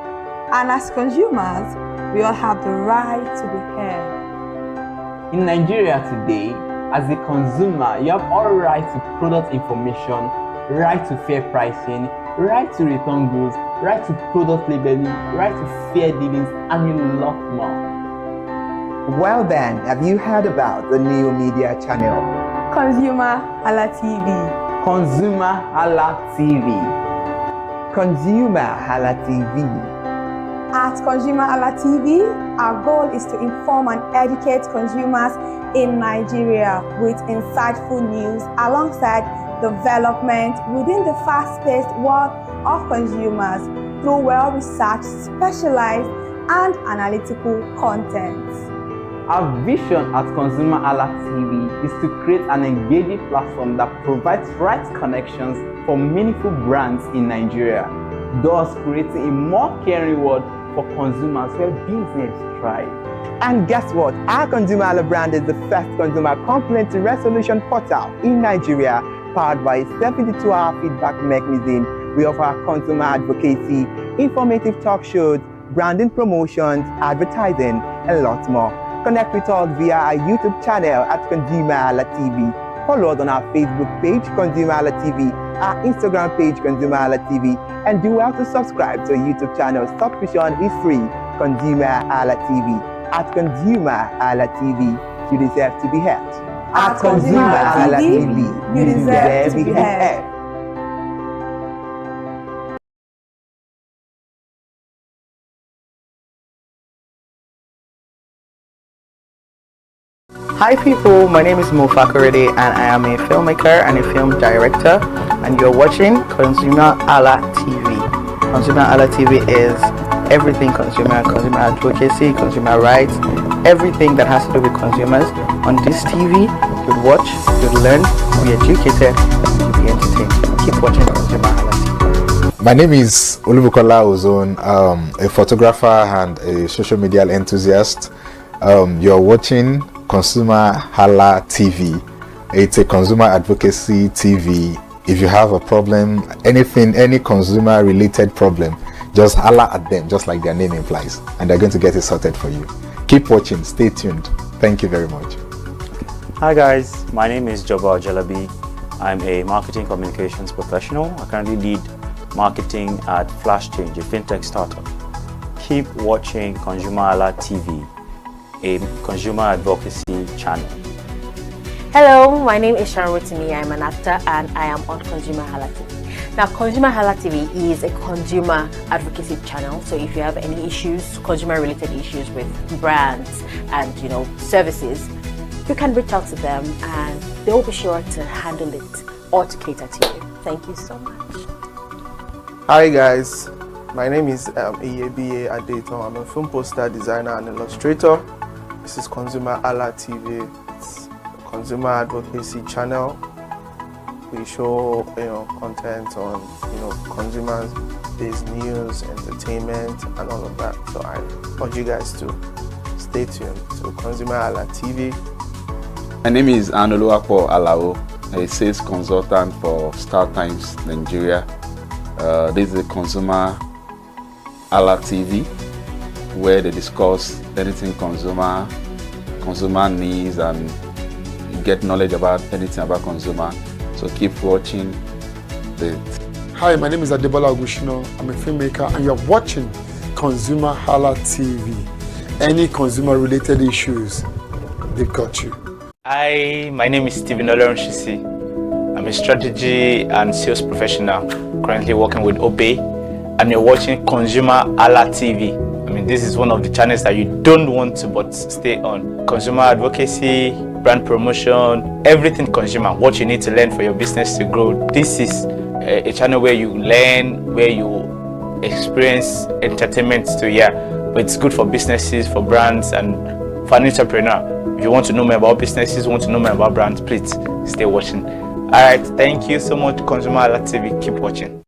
and as consumers, we all have the right to be heard. In Nigeria today, as a consumer, you have all right to product information, right to fair pricing, right to return goods, right to product labeling, right to fair dealings, and a lot more. Well then, have you heard about the new media channel? ConsumerHalla TV. ConsumerHalla TV. ConsumerHalla TV. At ConsumerHalla TV, our goal is to inform and educate consumers in Nigeria with insightful news alongside development within the fast-paced world of consumers through well-researched, specialized, and analytical content. Our vision at ConsumerHalla TV is to create an engaging platform that provides right connections for meaningful brands in Nigeria, thus creating a more caring world for consumers where business thrive. And guess what? Our ConsumerHalla brand is the first consumer complaint resolution portal in Nigeria, powered by a 72-hour feedback mechanism. We offer consumer advocacy, informative talk shows, branding promotions, advertising, and lots more. Connect with us via our YouTube channel at ConsumerHalla TV. Follow us on our Facebook page, ConsumerHalla TV, our Instagram page, ConsumerHalla TV, and do well to subscribe to our YouTube channel. Subscription is free, ConsumerHalla TV. At ConsumerHalla TV, you deserve to be heard. At ConsumerHalla TV, you deserve to be heard. Hi people, my name is Fakorede and I am a filmmaker and a film director, and you're watching ConsumerHalla TV. ConsumerHalla TV is everything consumer advocacy, consumer rights, everything that has to do with consumers. On this TV, you'll watch, you'll learn, you'll be educated, you'll be entertained. Keep watching ConsumerHalla TV. My name is Olubukola Ozone, a photographer and a social media enthusiast. You're watching ConsumerHalla TV. It's a consumer advocacy TV. If you have a problem, anything, any consumer related problem, just holla at them, just like their name implies, and they're going to get it sorted for you. Keep watching, stay tuned. Thank you very much. Hi guys, my name is Jobal Jalabi. I'm a marketing communications professional. I currently lead marketing at Flash Change, a fintech startup. Keep watching ConsumerHalla TV, a consumer advocacy channel. Hello, my name is ConsumerHallaTV. I'm an actor and I am on ConsumerHalla TV. Now, ConsumerHalla TV is a consumer advocacy channel. So if you have any issues, consumer-related issues with brands and services, you can reach out to them and they'll be sure to handle it or to cater to you. Thank you so much. Hi guys, my name is Iyebiye Adeton. I'm a film poster designer and illustrator. This is ConsumerHalla TV. It's a consumer advocacy channel. We show content on consumers-based news, entertainment, and all of that. So I urge you guys to stay tuned to ConsumerHalla TV. My name is Anoluwapo Alao, a sales consultant for Star Times Nigeria. This is a ConsumerHalla TV, where they discuss anything consumer needs and get knowledge about anything about consumer. So keep watching the. Hi, my name is Adebola Ogushino. I'm a filmmaker and you're watching ConsumerHalla TV. Any consumer related issues, they've got you. Hi, my name is Stephen Olorunshisi. I'm a strategy and sales professional currently working with Obey, and you're watching ConsumerHalla TV. I mean, this is one of the channels that you don't want to but stay on. Consumer advocacy, brand promotion, everything consumer, what you need to learn for your business to grow. This is a channel where you learn, where you experience entertainment too, yeah. But it's good for businesses, for brands, and for an entrepreneur. If you want to know more about businesses, want to know more about brands, please stay watching. Alright, thank you so much, ConsumerHalla TV. Keep watching.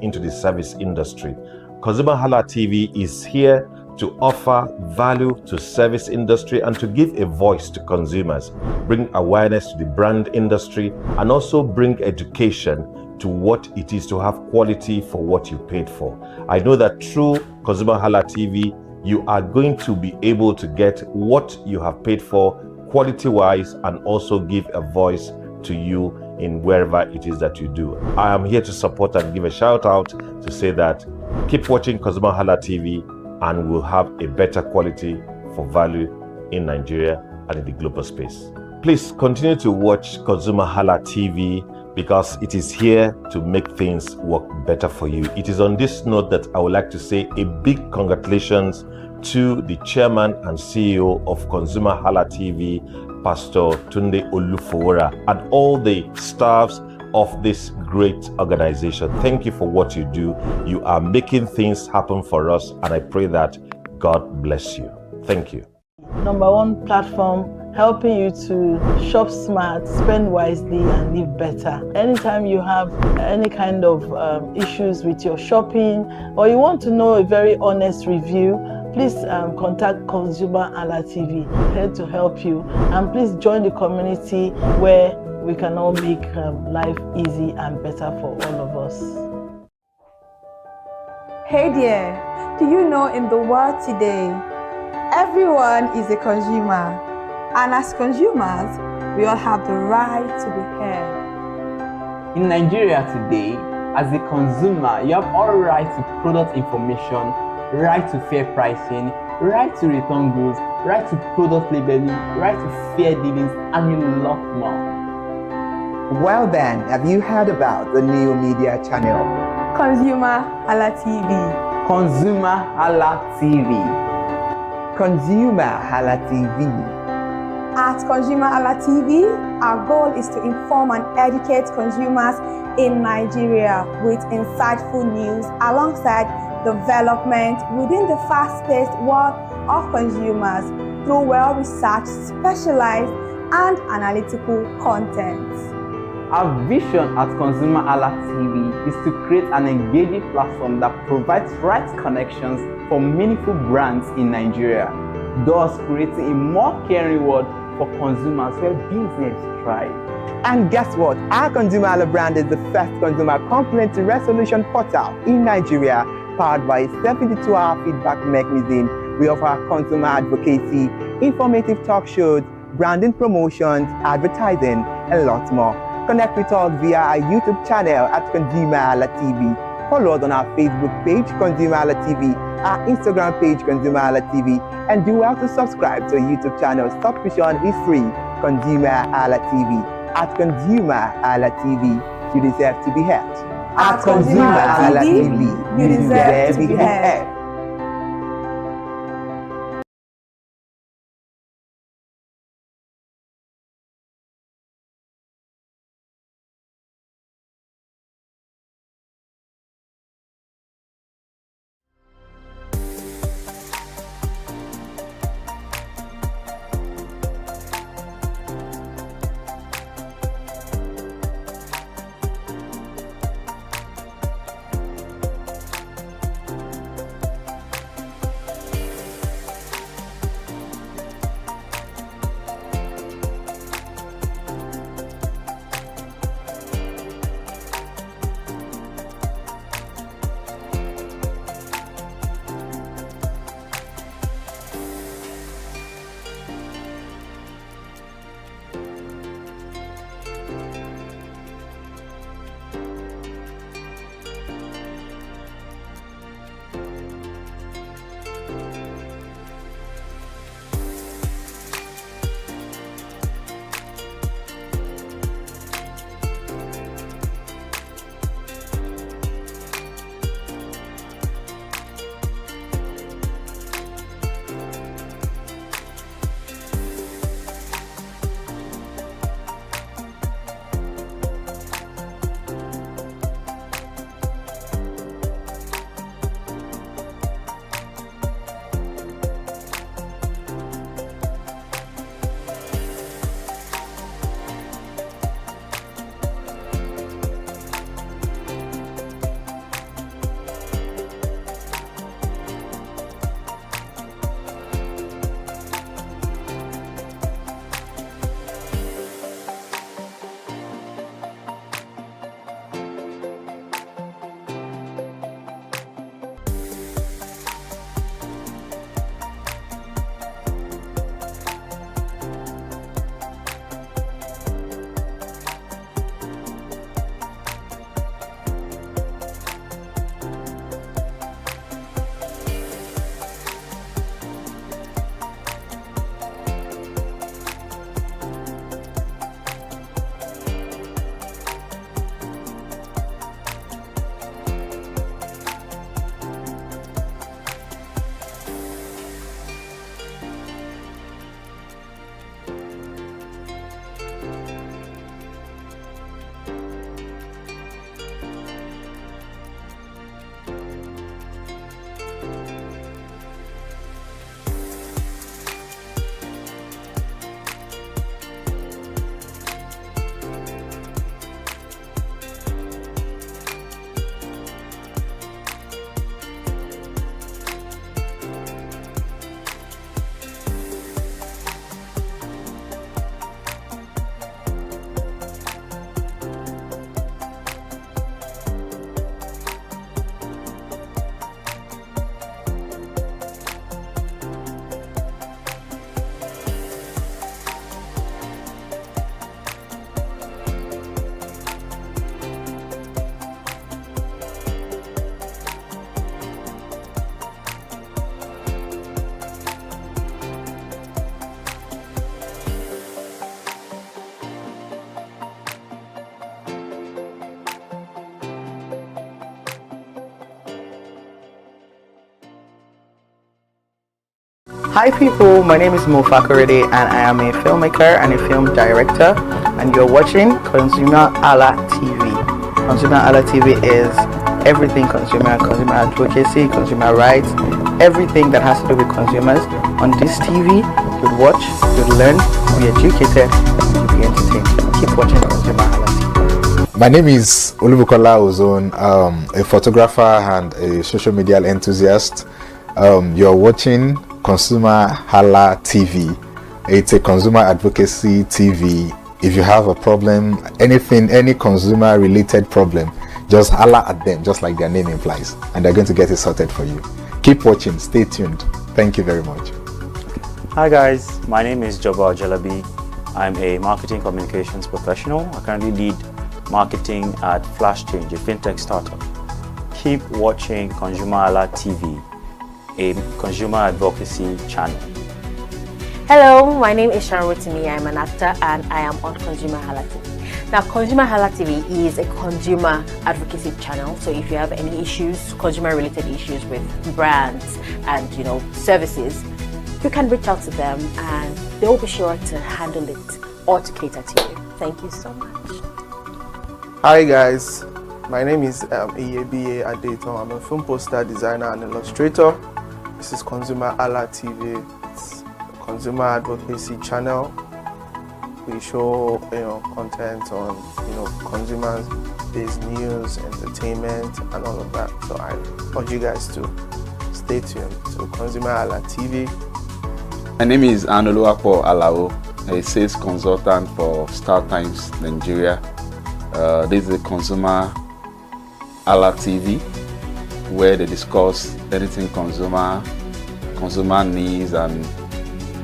Into the service industry. ConsumerHalla TV is here to offer value to service industry and to give a voice to consumers, bring awareness to the brand industry, and also bring education to what it is to have quality for what you paid for. I know that through ConsumerHalla TV, you are going to be able to get what you have paid for quality-wise and also give a voice to you in wherever it is that you do. I am here to support and give a shout out to say that keep watching ConsumerHalla TV and we'll have a better quality for value in Nigeria and in the global space. Please continue to watch ConsumerHalla TV because it is here to make things work better for you. It is on this note that I would like to say a big congratulations to the chairman and CEO of ConsumerHalla TV, Pastor Tunde Olufowora, and all the staffs of this great organization. Thank you for what you do. You are making things happen for us, and I pray that God bless you. Thank you. #1 platform helping you to shop smart, spend wisely, and live better. Anytime you have any kind of issues with your shopping, or you want to know a very honest review, please contact ConsumerHalla TV, here to help you. And please join the community where we can all make life easy and better for all of us. Hey there, do you know in the world today, everyone is a consumer, and as consumers, we all have the right to be heard. In Nigeria today, as a consumer, you have all right to product information, right to fair pricing, right to return goods, right to product labeling, right to fair dealings, and a lot more. Well then, have you heard about the new media channel? ConsumerHalla TV. ConsumerHalla TV. ConsumerHalla TV. At ConsumerHalla TV, our goal is to inform and educate consumers in Nigeria with insightful news alongside development within the fast-paced world of consumers through well-researched, specialized, and analytical content. Our vision at ConsumerHalla TV is to create an engaging platform that provides right connections for meaningful brands in Nigeria, thus creating a more caring world for consumers where business thrive. And guess what? Our ConsumerHalla brand is the first consumer complaint resolution portal in Nigeria, powered by a 72-hour feedback mechanism. We offer consumer advocacy, informative talk shows, branding promotions, advertising, and lots more. Connect with us via our YouTube channel at ConsumerHalla TV. Follow us on our Facebook page, ConsumerHalla TV, our Instagram page, ConsumerHalla TV, and do well to subscribe to our YouTube channel. Subscription is free. ConsumerHalla TV. At ConsumerHalla TV, you deserve to be heard. At ConsumerHalla TV, you deserve to be heard. Hi people, my name is Mo Fakorede and I am a filmmaker and a film director, and you're watching ConsumerHalla TV. ConsumerHalla TV is everything consumer advocacy, consumer rights, everything that has to do with consumers. On this TV, you'll watch, you'll learn, you'll be educated, you'll be entertained. Keep watching ConsumerHalla TV. My name is Olubukola Ozone, a photographer and a social media enthusiast. You're watching ConsumerHalla TV. It's a consumer advocacy TV. If you have a problem, any consumer related problem, just holla at them, just like their name implies, and they're going to get it sorted for you. Keep watching, stay tuned. Thank you very much. Hi guys, my name is Joba Jalabi. I'm a marketing communications professional. I currently lead marketing at Flash Change, a fintech startup. Keep watching ConsumerHalla TV, a consumer advocacy channel. Hello, my name is Rotimi. I'm an actor and I am on ConsumerHalla TV. Now, ConsumerHalla TV is a consumer advocacy channel. So if you have any issues, consumer-related issues with brands and services, you can reach out to them and they'll be sure to handle it or to cater to you. Thank you so much. Hi guys, my name is Iyebiye Adeton. I'm a film poster designer and illustrator. This is ConsumerHalla TV. It's a consumer advocacy channel. We show content on consumers-based news, entertainment, and all of that. So I urge you guys to stay tuned to ConsumerHalla TV. My name is Anoluwapo Alao, a sales consultant for Star Times Nigeria. This is a ConsumerHalla TV, where they discuss anything consumer needs and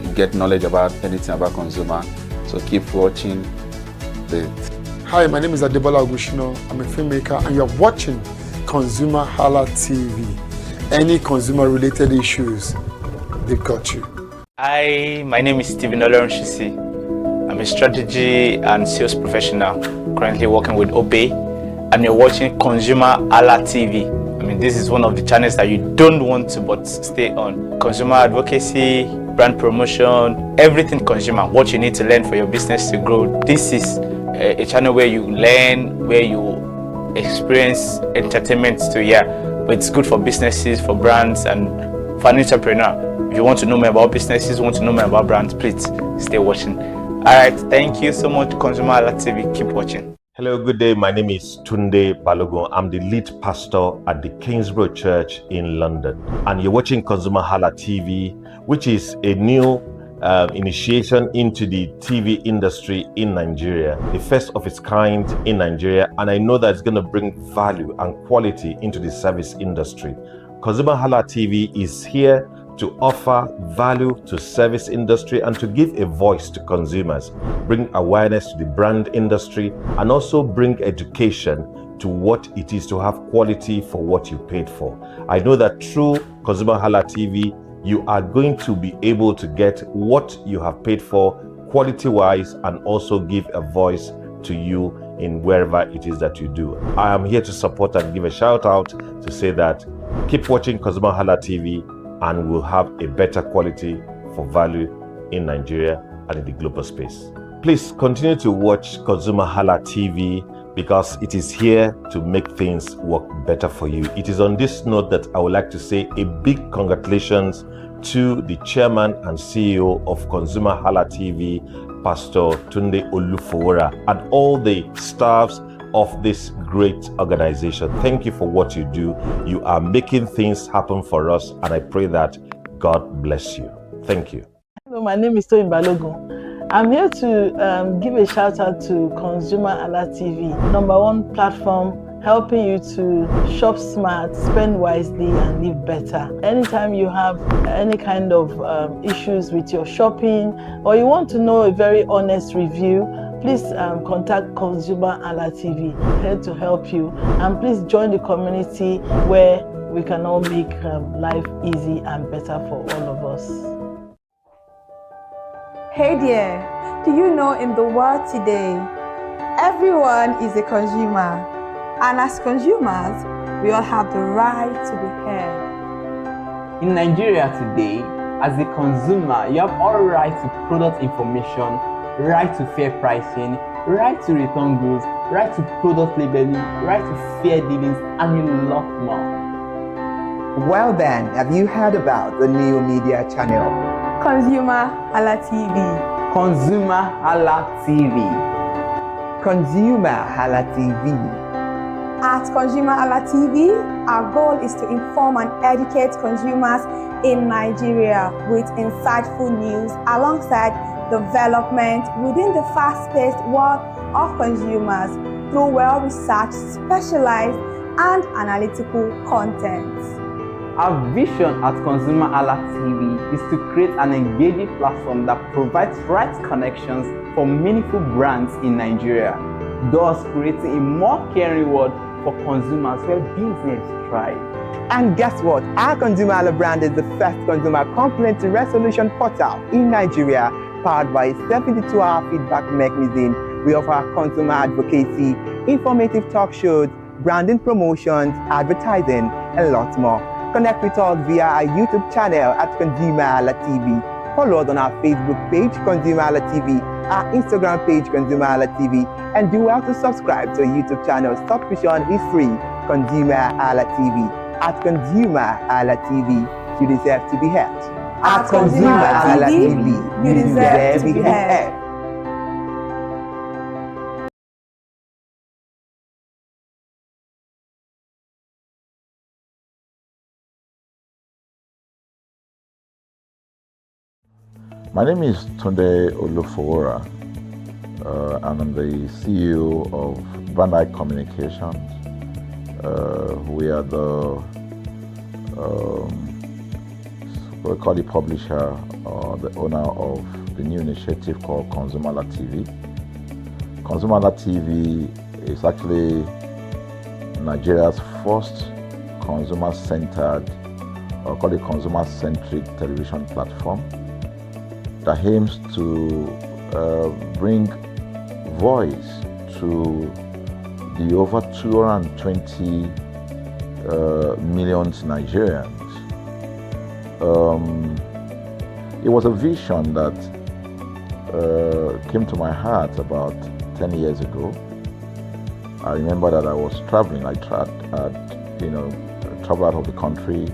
you get knowledge about anything about consumer. So keep watching. Hi, my name is Adebola Ogushino. I'm a filmmaker and you're watching ConsumerHalla TV. Any consumer related issues, they've got you. Hi, my name is Stephen Olorunshisi. I'm a strategy and sales professional, currently working with Obey, and you're watching ConsumerHalla TV. I mean, this is one of the channels that you don't want to but stay on. Consumer advocacy, brand promotion, everything consumer, what you need to learn for your business to grow. This is a channel where you learn, where you experience entertainment too, yeah. But it's good for businesses, for brands, and for an entrepreneur. If you want to know more about businesses, want to know more about brands, please stay watching. Alright, thank you so much, ConsumerHalla TV. Keep watching. Hello, good day. My name is Tunde Balogun. I'm the lead pastor at the Kingsborough Church in London. And you're watching ConsumerHalla TV, which is a new initiation into the TV industry in Nigeria, the first of its kind in Nigeria. And I know that it's going to bring value and quality into the service industry. ConsumerHalla TV is here to offer value to service industry and to give a voice to consumers, bring awareness to the brand industry, and also bring education to what it is to have quality for what you paid for. I know that through ConsumerHalla TV, you are going to be able to get what you have paid for quality-wise and also give a voice to you in wherever it is that you do. I am here to support and give a shout out to say that keep watching ConsumerHalla TV and we'll have a better quality for value in Nigeria and in the global space. Please continue to watch ConsumerHalla TV. because it is here to make things work better for you. It is on this note that I would like to say a big congratulations to the chairman and CEO of ConsumerHalla TV, Pastor Tunde Olufowora, and all the staffs of this great organization. Thank you for what you do. You are making things happen for us, and I pray that God bless you. Thank you. Hello, my name is Toyin Balogun. I'm here to give a shout out to ConsumerHalla TV, #1 platform helping you to shop smart, spend wisely, and live better. Anytime you have any kind of issues with your shopping, or you want to know a very honest review, please contact ConsumerHalla TV, here to help you. And please join the community where we can all make life easy and better for all of us. Hey there, do you know in the world today, everyone is a consumer, and as consumers, we all have the right to be heard. In Nigeria today, as a consumer, you have all right to product information, right to fair pricing, right to return goods, right to product labeling, right to fair dealings, and a lot more. Well then, have you heard about the new media channel? ConsumerHalla TV. ConsumerHalla TV. ConsumerHalla TV. At ConsumerHalla TV, our goal is to inform and educate consumers in Nigeria with insightful news alongside development within the fast-paced world of consumers through well-researched, specialized, and analytical content. Our vision at ConsumerHalla TV is to create an engaging platform that provides right connections for meaningful brands in Nigeria, thus creating a more caring world for consumers where business thrive. And guess what? Our ConsumerHalla brand is the first consumer complaint resolution portal in Nigeria, powered by a 72-hour feedback mechanism. We offer consumer advocacy, informative talk shows, branding promotions, advertising, and lots more. Connect with us via our YouTube channel at ConsumerHalla TV. Follow us on our Facebook page, ConsumerHalla TV, our Instagram page, ConsumerHalla TV, and do well to subscribe to our YouTube channel. Subscription is free. ConsumerHalla TV. At ConsumerHalla TV, you deserve to be heard. At ConsumerHalla TV, you deserve to be heard. My name is Tunde Olufowora, and I'm the CEO of Bandai Communications. We are the we call the publisher or the owner of the new initiative called ConsumerHalla TV. ConsumerHalla TV is actually Nigeria's first consumer-centered, or call it consumer-centric television platform that aims to bring voice to the over 220 million Nigerians. It was a vision that came to my heart about 10 years ago. I remember that I was traveling. I traveled out of the country,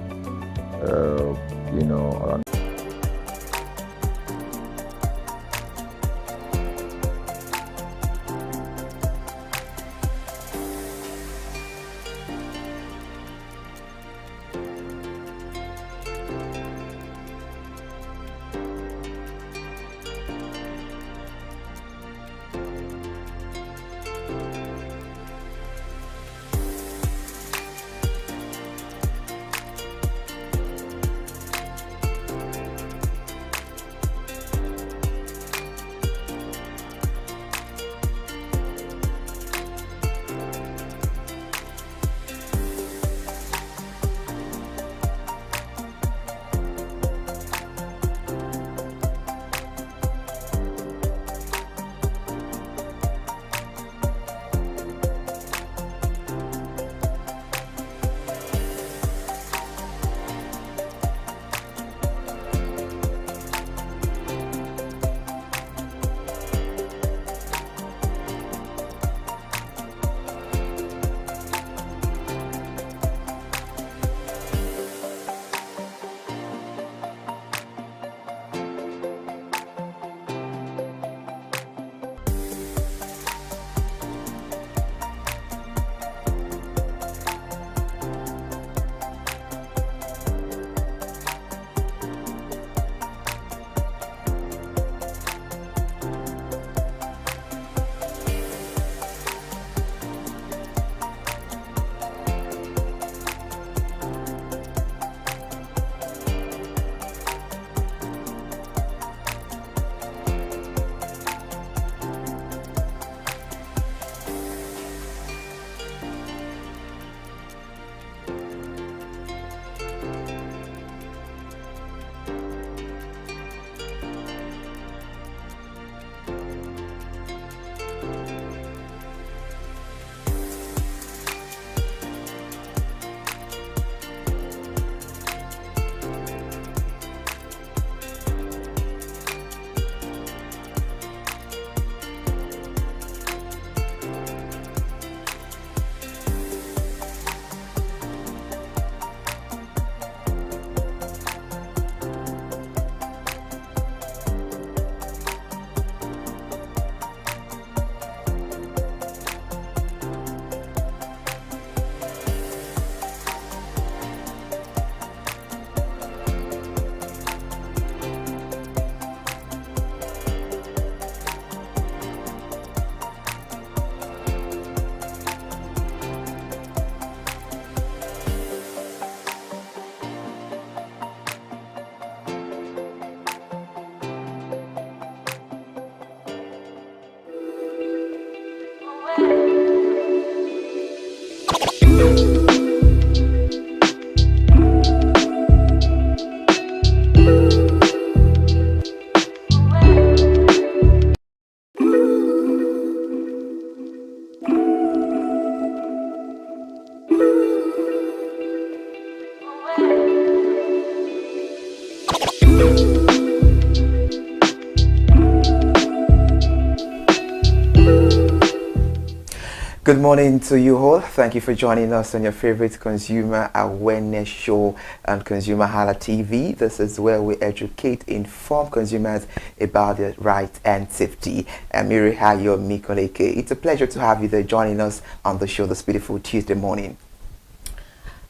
Good morning to you all. Thank you for joining us on your favorite consumer awareness show on ConsumerHallaTV. This is where we educate, inform consumers about their rights and safety. I'm Mirihayo Mikoleke. It's a pleasure to have you there joining us on the show this beautiful Tuesday morning.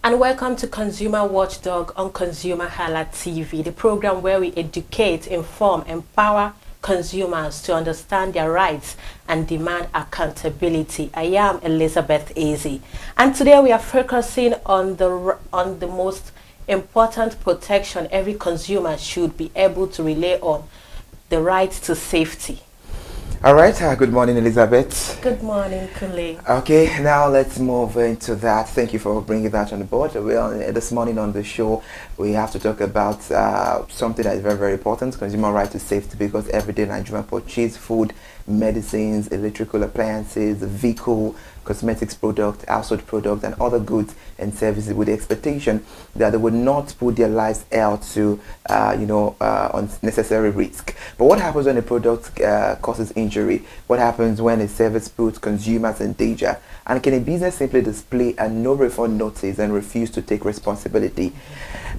And welcome to Consumer Watchdog on ConsumerHallaTV, the program where we educate, inform, empower consumers to understand their rights and demand accountability. I am Elizabeth Eze, and today we are focusing on the most important protection every consumer should be able to rely on: the right to safety. All right. Good morning, Elizabeth. Good morning, Kule. Okay, now let's move into that. Thank you for bringing that on board. Well, this morning on the show, we have to talk about something that is very, very important: consumer right to safety, because everyday Nigerians purchase food, medicines, electrical appliances, vehicle, cosmetics product, household product, and other goods and services with the expectation that they would not put their lives out to unnecessary risk. But what happens when a product causes injury? What happens when a service puts consumers in danger? And can a business simply display a no refund notice and refuse to take responsibility?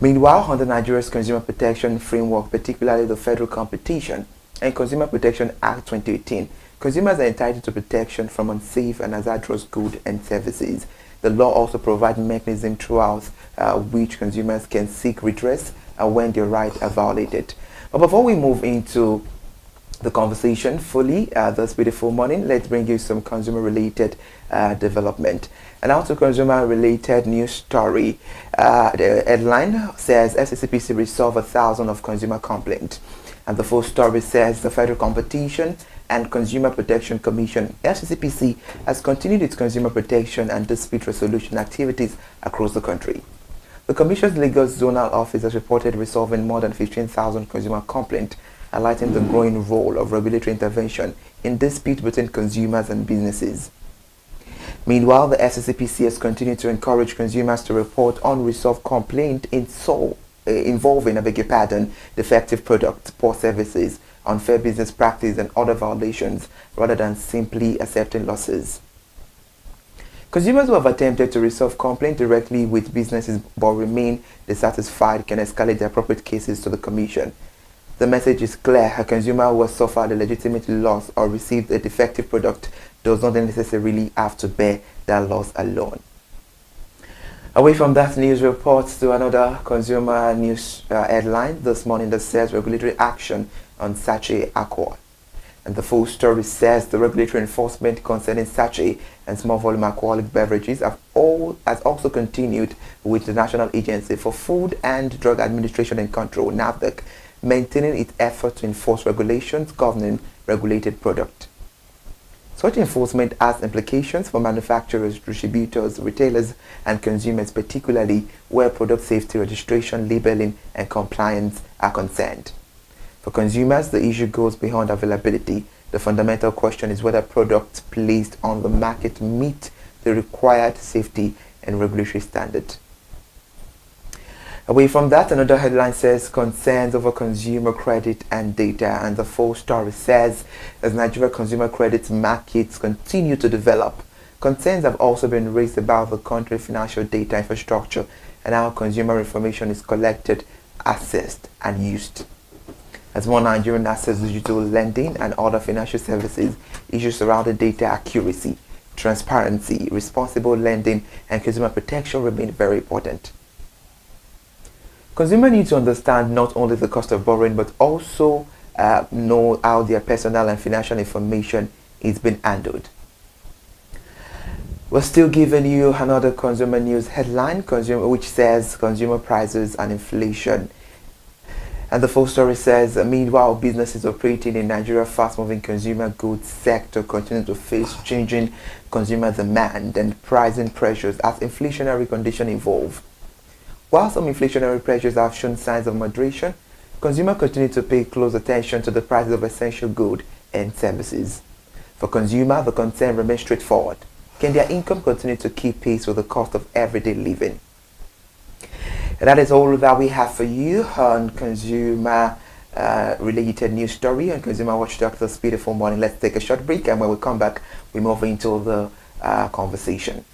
Meanwhile, under Nigeria's consumer protection framework, particularly the Federal Competition and Consumer Protection Act 2018, consumers are entitled to protection from unsafe and hazardous goods and services. The law also provides mechanisms throughout which consumers can seek redress when their rights are violated. But before we move into the conversation fully this beautiful morning, let's bring you some consumer-related development. And now to consumer-related news story. The headline says FCCPC resolve 1,000 of consumer complaints. And the full story says the Federal Competition and Consumer Protection Commission, FCCPC, has continued its consumer protection and dispute resolution activities across the country. The Commission's Lagos Zonal Office has reported resolving more than 15,000 consumer complaints, highlighting the growing role of regulatory intervention in disputes between consumers and businesses. Meanwhile, the FCCPC has continued to encourage consumers to report unresolved complaints involving, defective products, poor services, unfair business practice, and other violations, rather than simply accepting losses. Consumers who have attempted to resolve complaints directly with businesses but remain dissatisfied can escalate their appropriate cases to the Commission. The message is clear: a consumer who has suffered a legitimate loss or received a defective product does not necessarily have to bear that loss alone. Away from that news report to another consumer news headline this morning that says regulatory action on sachet alcohol. And the full story says the regulatory enforcement concerning sachet and small volume alcoholic beverages has also continued, with the National Agency for Food and Drug Administration and Control, NAFDAC, maintaining its effort to enforce regulations governing regulated products. Such enforcement has implications for manufacturers, distributors, retailers, and consumers, particularly where product safety, registration, labeling, and compliance are concerned. For consumers, the issue goes beyond availability. The fundamental question is whether products placed on the market meet the required safety and regulatory standards. Away from that, another headline says concerns over consumer credit and data, and the full story says as Nigeria consumer credit markets continue to develop, concerns have also been raised about the country's financial data infrastructure and how consumer information is collected, assessed, and used. As more Nigerian access digital lending and other financial services, issues surrounding data accuracy, transparency, responsible lending, and consumer protection remain very important. Consumers need to understand not only the cost of borrowing, but also know how their personal and financial information is being handled. We're still giving you another consumer news headline, which says consumer prices and inflation. And the full story says, meanwhile, businesses operating in Nigeria's fast-moving consumer goods sector continue to face changing consumer demand and pricing pressures as inflationary conditions evolve. While some inflationary pressures have shown signs of moderation, consumers continue to pay close attention to the prices of essential goods and services. For consumers, the concern remains straightforward. Can their income continue to keep pace with the cost of everyday living? That is all that we have for you on consumer related news story on Consumer Watchdog this beautiful morning. Let's take a short break, and when we come back, we move into the conversation.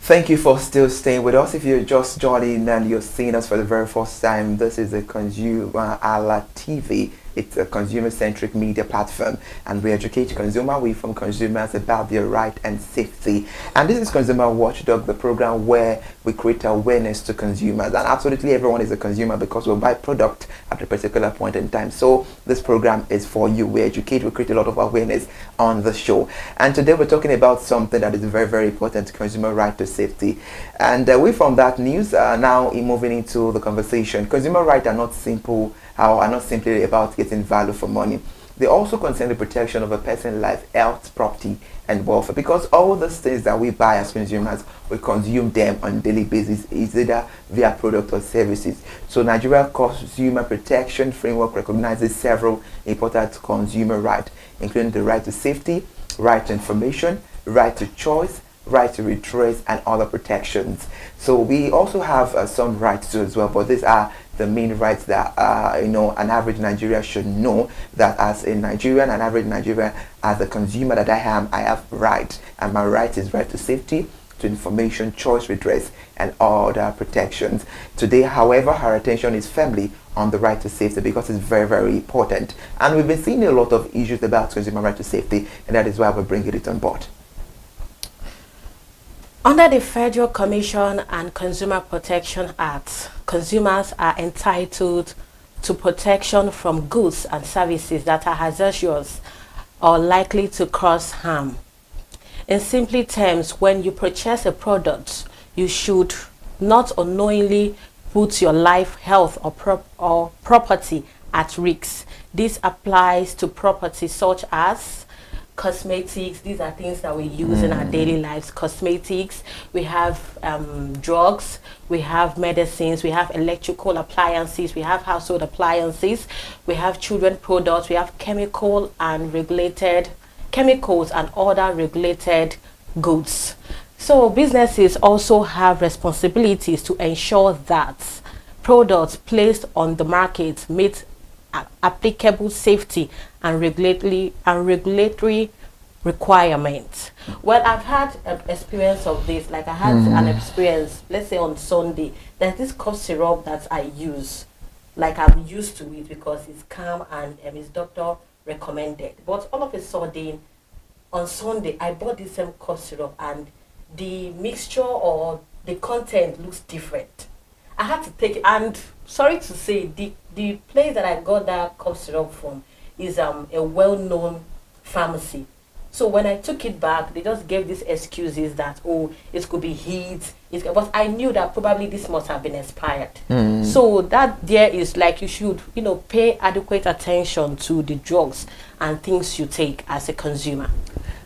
Thank you for still staying with us. If you're just joining and you're seeing us for the very first time, this is the ConsumerHalla TV. It's a consumer-centric media platform, and we educate consumers, we inform consumers about their right and safety. And this is Consumer Watchdog, the program where we create awareness to consumers. And absolutely everyone is a consumer because we buy product at a particular point in time. So this program is for you. We educate, we create a lot of awareness on the show. And today we're talking about something that is very, very important: consumer right to safety. And away from that news, now moving into the conversation. Consumer rights are not simple, are not simply about getting value for money. They also concern the protection of a person's life, health, property, and welfare. Because all those things that we buy as consumers, we consume them on a daily basis, either via product or services. So Nigeria Consumer Protection Framework recognizes several important consumer rights, including the right to safety, right to information, right to choice, right to redress, and other protections. So we also have some rights too as well, but these are the main rights that an average Nigerian should know. That as a Nigerian, an average Nigerian, as a consumer that I have rights, and my right is right to safety, to information, choice, redress, and other protections. Today, however, our attention is firmly on the right to safety because it's very, very important. And we've been seeing a lot of issues about consumer right to safety, and that is why we're bringing it on board. Under the Federal Commission and Consumer Protection Act, consumers are entitled to protection from goods and services that are hazardous or likely to cause harm. In simple terms, when you purchase a product, you should not unknowingly put your life, health, or property at risk. This applies to property such as cosmetics. These are things that we use in our daily lives. Cosmetics, we have drugs, we have medicines, we have electrical appliances, we have household appliances, we have children products, we have chemicals and other regulated goods. So businesses also have responsibilities to ensure that products placed on the market meet applicable safety and regulatory requirements. Well, I've had an experience of this. Like I had an experience, let's say on Sunday, there's this cough syrup that I use. Like I'm used to it because it's calm and it's doctor recommended. But all of a sudden, on Sunday, I bought this same cough syrup and the mixture or the content looks different. I had to take it, and sorry to say, the place that I got that cough syrup from is a well-known pharmacy. So when I took it back, they just gave these excuses that, oh, it could be heat. But I knew that probably this must have been expired. So that there is like you should, pay adequate attention to the drugs and things you take as a consumer.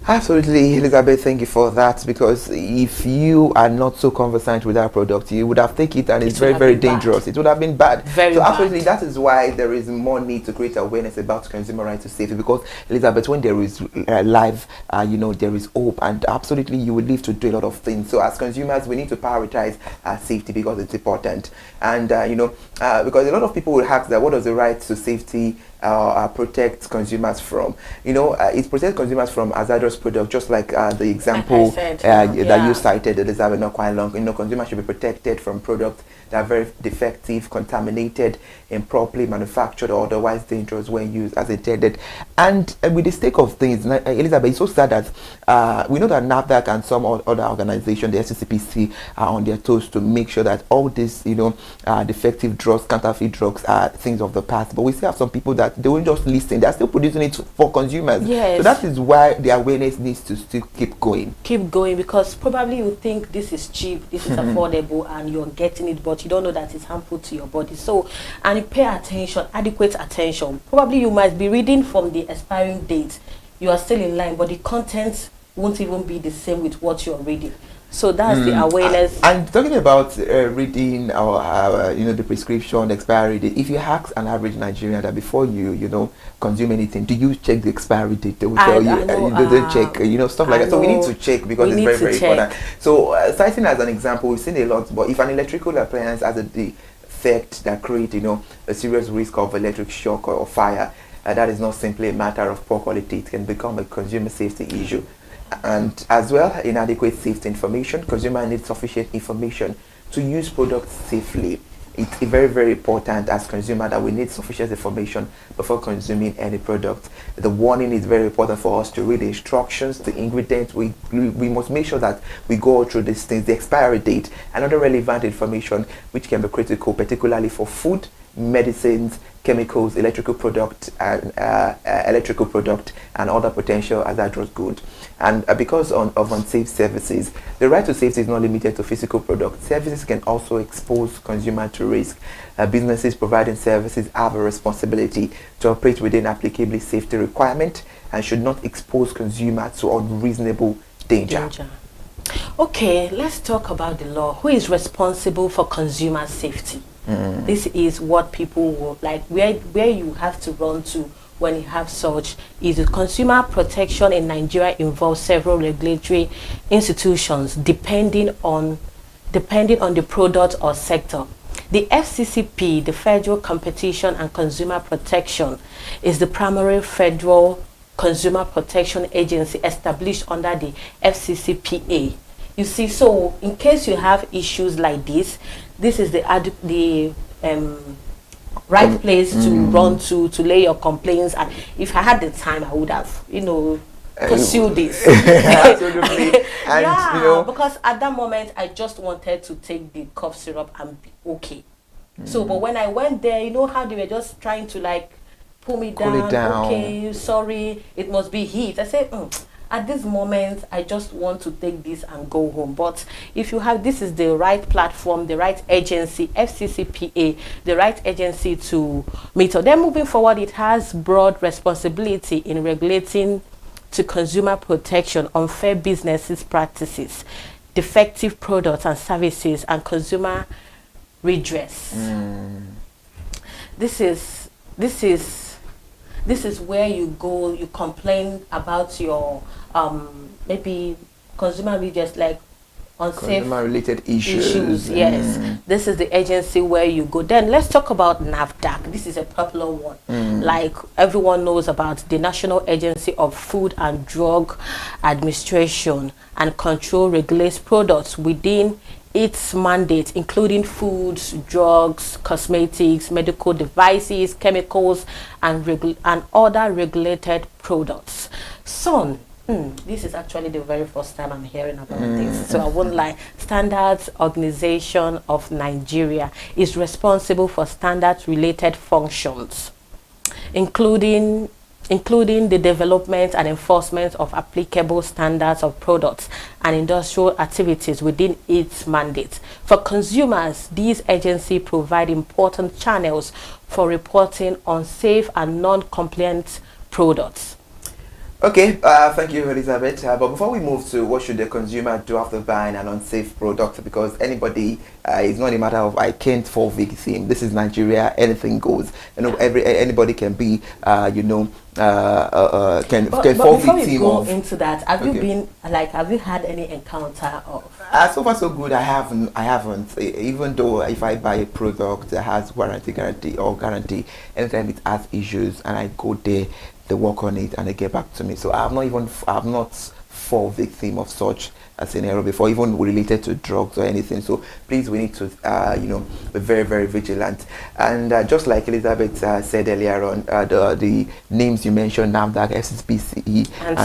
Absolutely, Elizabeth, thank you for that, because if you are not so conversant with our product, you would have taken it and it's very, very dangerous. It would have been bad. So absolutely, that is why there is more need to create awareness about consumer right to safety, because Elizabeth, when there is life, there is hope, and absolutely you will live to do a lot of things. So as consumers, we need to prioritize safety because it's important. And because a lot of people will ask that, what does the right to safety protect consumers from? It protects consumers from hazardous products, just like the example that you cited, Elizabeth, not quite long. Consumers should be protected from products that are very defective, contaminated, improperly manufactured, or otherwise dangerous when used as intended. And with the sake of things, Elizabeth, it's so sad that we know that NAFDAC and some other organizations, the SCCPC, are on their toes to make sure that all these, defective drugs, counterfeit drugs, are things of the past. But we still have some people that they won't just listen; they are still producing it for consumers. Yes. So that is why the awareness needs to still keep going. Keep going, because probably you think this is cheap, this is affordable, and you're getting it, but you don't know that it's harmful to your body. So, and you pay attention, adequate attention. Probably you might be reading from the expiring date. You are still in line, but the content won't even be the same with what you're reading. So that's the awareness. And talking about reading or the prescription, the expiry date. If you ask an average Nigerian that before you consume anything, do you check the expiry date? They will tell you they check stuff like that. So we need to check because it's very, very important. So citing as an example, we've seen a lot. But if an electrical appliance has a defect that creates a serious risk of electric shock or fire, that is not simply a matter of poor quality. It can become a consumer safety issue. And as well, inadequate safety information. Consumer needs sufficient information to use products safely. It's very, very important as consumer that we need sufficient information before consuming any product. The warning is very important for us to read the instructions, the ingredients. We must make sure that we go through these things, the expiry date, and other relevant information which can be critical, particularly for food, medicines, chemicals, electrical product, and other potential hazardous goods. And because of unsafe services, the right to safety is not limited to physical products. Services can also expose consumer to risk. Businesses providing services have a responsibility to operate within applicable safety requirement and should not expose consumer to unreasonable danger. Okay, let's talk about the law. Who is responsible for consumer safety? This is what people will like, where you have to run to when you have such. Is the consumer protection in Nigeria involves several regulatory institutions depending on the product or sector. The FCCP, the Federal Competition and Consumer Protection, is the primary federal consumer protection agency established under the FCCPA. You see, so in case you have issues like this is the right place to run to lay your complaints. And if I had the time, I would have, pursued this. Absolutely. And, because at that moment, I just wanted to take the cough syrup and be okay. So, but when I went there, how they were just trying to pull me down. Okay, sorry, it must be heat. I said, at this moment, I just want to take this and go home. But if you have, this is the right platform, the right agency, FCCPA, the right agency to meet. Then moving forward, it has broad responsibility in regulating to consumer protection, unfair businesses practices, defective products and services, and consumer redress. This is where you go, you complain about your maybe consumer redress, like unsafe consumer related issues. Yes, this is the agency where you go. Then let's talk about NAFDAC. This is a popular one. Like everyone knows about the National Agency of Food and Drug Administration and Control regulates products within its mandate, including foods, drugs, cosmetics, medical devices, chemicals, and other regulated products. SON, this is actually the very first time I'm hearing about this, so I won't lie. Standards Organization of Nigeria is responsible for standards-related functions, including the development and enforcement of applicable standards of products and industrial activities within its mandate. For consumers, these agencies provide important channels for reporting on safe and non-compliant products. Okay, thank you, Elizabeth. But before we move to what should the consumer do after buying an unsafe product, because anybody, it's not a matter of I can't fall victim. This is Nigeria. Anything goes. Anybody can be, can fall victim of. Before we go into that, have you been have you had any encounter of? So far so good. I haven't. Even though if I buy a product that has guarantee, anytime it has issues, and I go there, they work on it and they get back to me. So I have not fall victim of such a scenario before, even related to drugs or anything. So please, we need to be very, very vigilant. And just like Elizabeth said earlier on, the names you mentioned, NAFDAC, FCCPA, and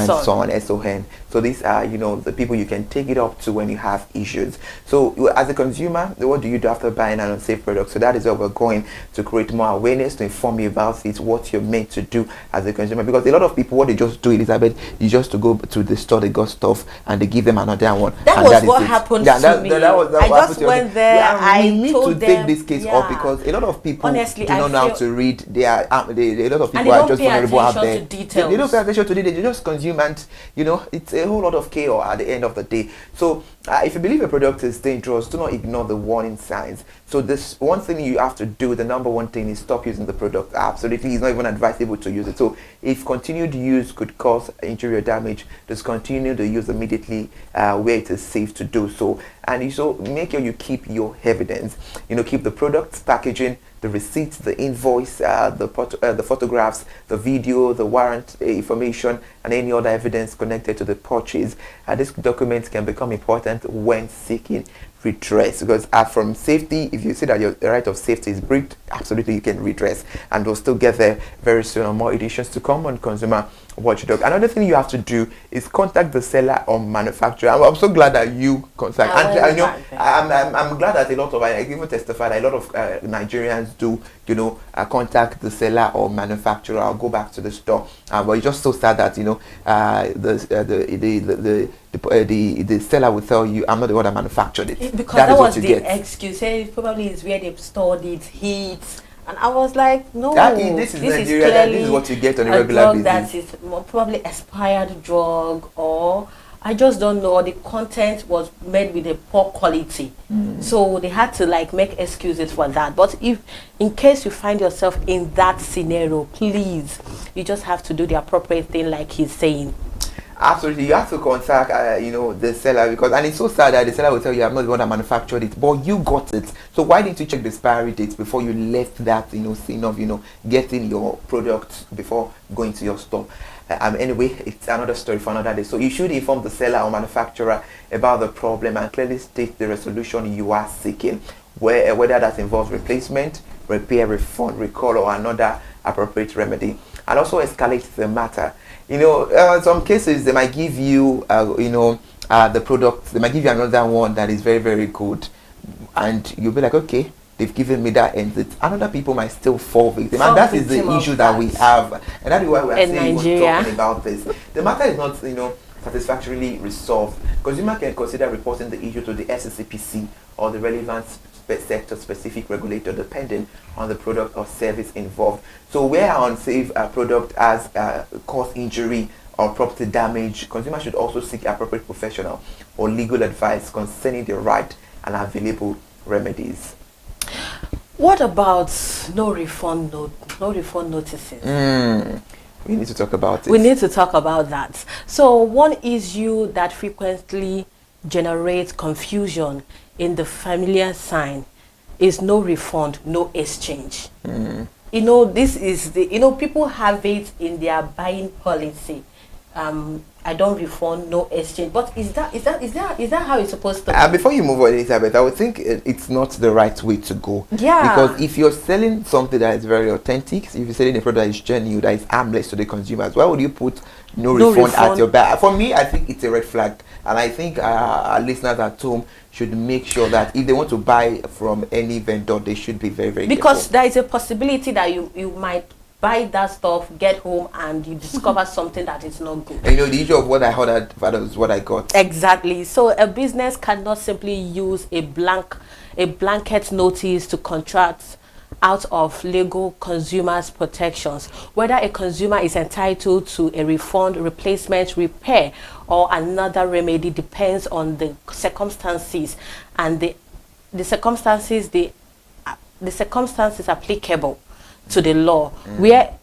SON. So these are the people you can take it up to when you have issues. So as a consumer, what do you do after buying an unsafe product? So that is where we're going to create more awareness, to inform you about it, what you're meant to do as a consumer. Because a lot of people, what they just do, Elizabeth, is just to go to the store, they got stuff, and they give them another that one. That was what happened to me. I just went there. We need to take this case yeah. up because a lot of people honestly, do not know how to read. They are a lot of and people are just pay vulnerable out attention there. to details. They don't pay attention to details. They just consume, and you know it's a whole lot of chaos at the end of the day. So if you believe a product is dangerous, do not ignore the warning signs. So this one thing you have to do, the number one thing is stop using the product. Absolutely, it's not even advisable to use it. So if continued use could cause injury or damage, discontinue the use immediately where it is safe to do so. And you so make sure you keep your evidence. You know, keep the product packaging, the receipts, the invoice, the photographs, the video, the warrant information, and any other evidence connected to the purchase. These documents can become important when seeking redress, because from safety, if you see that your right of safety is breached, absolutely you can redress, and we'll still get there very soon on more editions to come on Consumer Watchdog. Another thing you have to do is contact the seller or manufacturer. I'm so glad that you contact, and I know I'm glad that a lot of, I even testified, a lot of Nigerians do, you know, contact the seller or manufacturer or go back to the store. But it's just so sad that, you know, the seller will tell you, I'm not the one that manufactured it. Because that was the excuse. Probably is where they've stored it, heat. And I was like, no, this is Nigeria. This is what you get on a regular basis. That is probably expired drug, or I just don't know. The content was made with a poor quality, so they had to like make excuses for that. But if, in case you find yourself in that scenario, please, you just have to do the appropriate thing, like he's saying. Absolutely, you have to contact, you know, the seller, because, and it's so sad that the seller will tell you, I'm not the one that manufactured it, but you got it. So why didn't you check the expiry dates before you left that, you know, scene of, you know, getting your product before going to your store? Anyway, it's another story for another day. So you should inform the seller or manufacturer about the problem and clearly state the resolution you are seeking, whether that involves replacement, repair, refund, recall, or another appropriate remedy, and also escalate the matter. You know, in some cases they might give you, you know, the product. They might give you another one that is very, very good, and you'll be like, okay, they've given me that, and another people might still fall victim, and that is the issue that we have, and that is why we are saying we're talking about this. The matter is not, you know, satisfactorily resolved. Consumer can consider reporting the issue to the SCCPC or the relevant sector-specific regulator, depending on the product or service involved. So where an unsafe product has caused injury or property damage, consumers should also seek appropriate professional or legal advice concerning the right and available remedies. What about no refund notices? We need to talk about it. We need to talk about that. So one issue that frequently generates confusion in the familiar sign is no refund, no exchange. You know, this is the, you know, people have it in their buying policy. I don't refund, no exchange. But is that how it's supposed to be? Before you move on, Elizabeth, I would think it's not the right way to go. Yeah. Because if you're selling something that is very authentic, if you're selling a product that is genuine, that is harmless to the consumers, why would you put no refund at your back? For me, I think it's a red flag. And I think our listeners at home should make sure that if they want to buy from any vendor, they should be very, very because careful. There is a possibility that you might buy that stuff, get home, and you discover something that is not good. And you know, the issue of what I ordered was what I got. Exactly. So a business cannot simply use a blanket notice to contract out of legal consumers' protections. Whether a consumer is entitled to a refund, replacement, repair, or another remedy depends on the circumstances and the circumstances applicable to the law.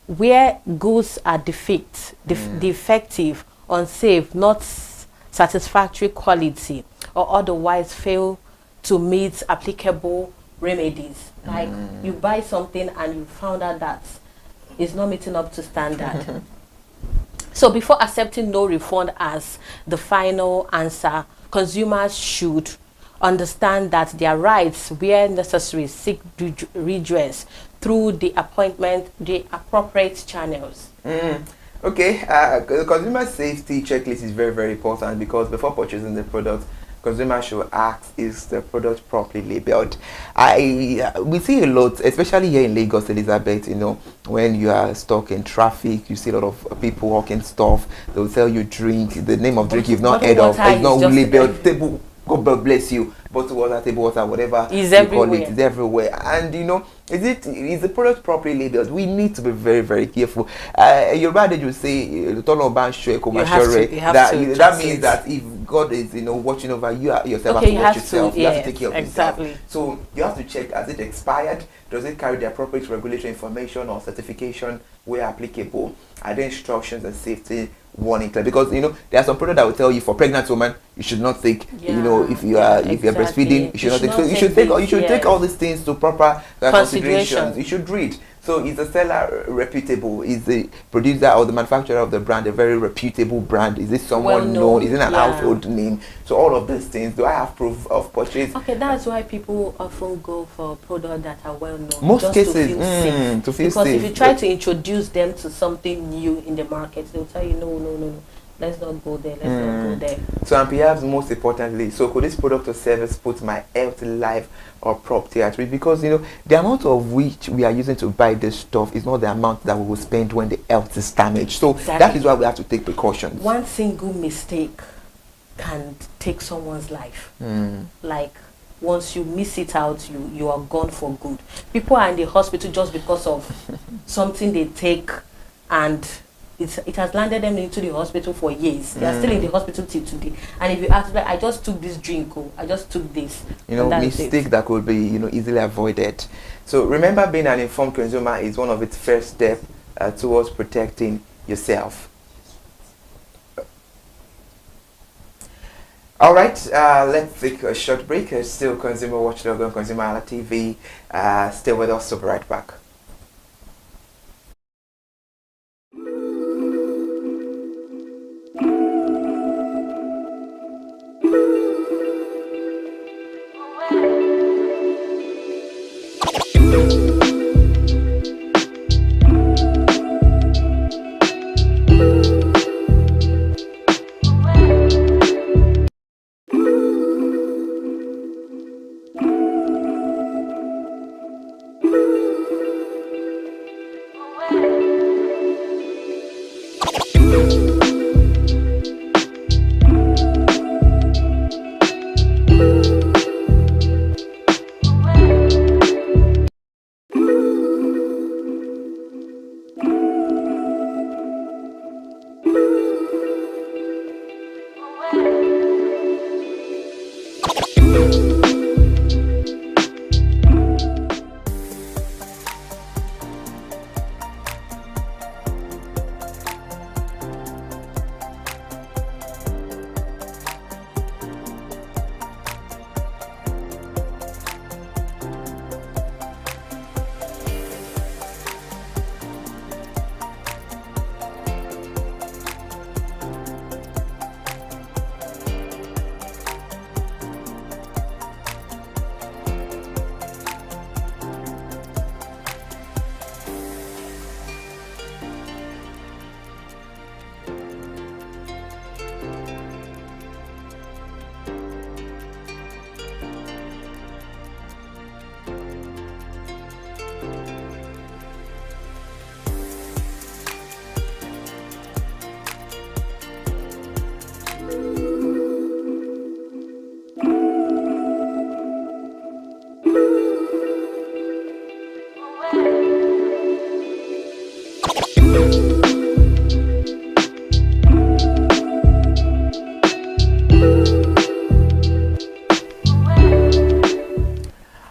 Where goods are defective, unsafe, not satisfactory quality, or otherwise fail to meet applicable remedies. Like you buy something and you found out that it's not meeting up to standard. So before accepting no refund as the final answer, consumers should understand that their rights, where necessary, seek redress through the appropriate channels. Okay, the consumer safety checklist is very, very important, because before purchasing the product, consumers should ask, is the product properly labeled? We see a lot, especially here in Lagos, Elizabeth, you know, when you are stuck in traffic, you see a lot of people hawking stuff. They'll tell you drink, the name of drink you've not heard of, it's not labeled, table, God bless you, bottle water, table water, whatever is you everywhere. call it, is everywhere. And you know, is the product properly labeled? We need to be very, very careful. Your brother you say that means that if God is, you know, watching over you, yourself have to watch yourself. You have to take care of yourself. So you have to check, has it expired? Does it carry the appropriate regulatory information or certification where applicable? Are there instructions and safety warning? Because you know there are some products that will tell you for pregnant women you should not take. You know, if you are breastfeeding, you should not take. So you should take all these things to proper considerations. You should read. So is the seller reputable? Is the producer or the manufacturer of the brand a very reputable brand? Is it someone known? Is it an household name? So all of these things. Do I have proof of purchase? Okay, that's why people often go for products that are well known. Most cases, to feel because safe. if you try to introduce them to something new in the market, they'll tell you no. Let's not go there. Let's not go there. So, and perhaps most importantly, so could this product or service put my health, life, or property at risk? Because you know the amount of which we are using to buy this stuff is not the amount that we will spend when the health is damaged. So that is why we have to take precautions. One single mistake can take someone's life. Like once you miss it out, you are gone for good. People are in the hospital just because of something they take, and it has landed them into the hospital for years. They are still in the hospital till today. And if you ask, like, I just took this drink, I just took this. You know, mistake that could be, you know, easily avoided. So remember, being an informed consumer is one of its first steps towards protecting yourself. All right, let's take a short break. Still Consumer Watchdog on ConsumerHalla TV. Stay with us. We'll be right back.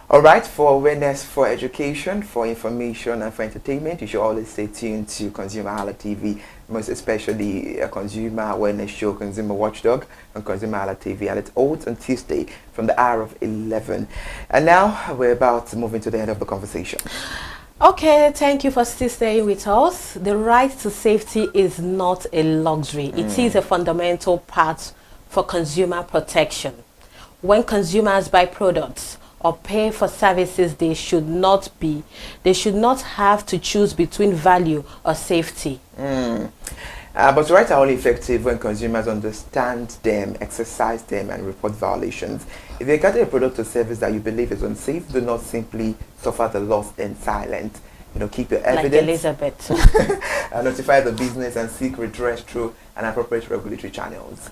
Alright, for awareness, for education, for information, and for entertainment, you should always stay tuned to ConsumerHalla TV, most especially a consumer awareness show, Consumer Watchdog, on ConsumerHalla TV, and it's holds on Tuesday from the hour of 11. And now we're about to move into the end of the conversation. Okay, thank you for still staying with us. The right to safety is not a luxury. It is a fundamental part for consumer protection. When consumers buy products or pay for services, they should not have to choose between value or safety. But rights are only effective when consumers understand them, exercise them, and report violations. If you encounter a product or service that you believe is unsafe, do not simply suffer the loss in silence. Keep your evidence. Like Elizabeth. Notify the business and seek redress through an appropriate regulatory channels.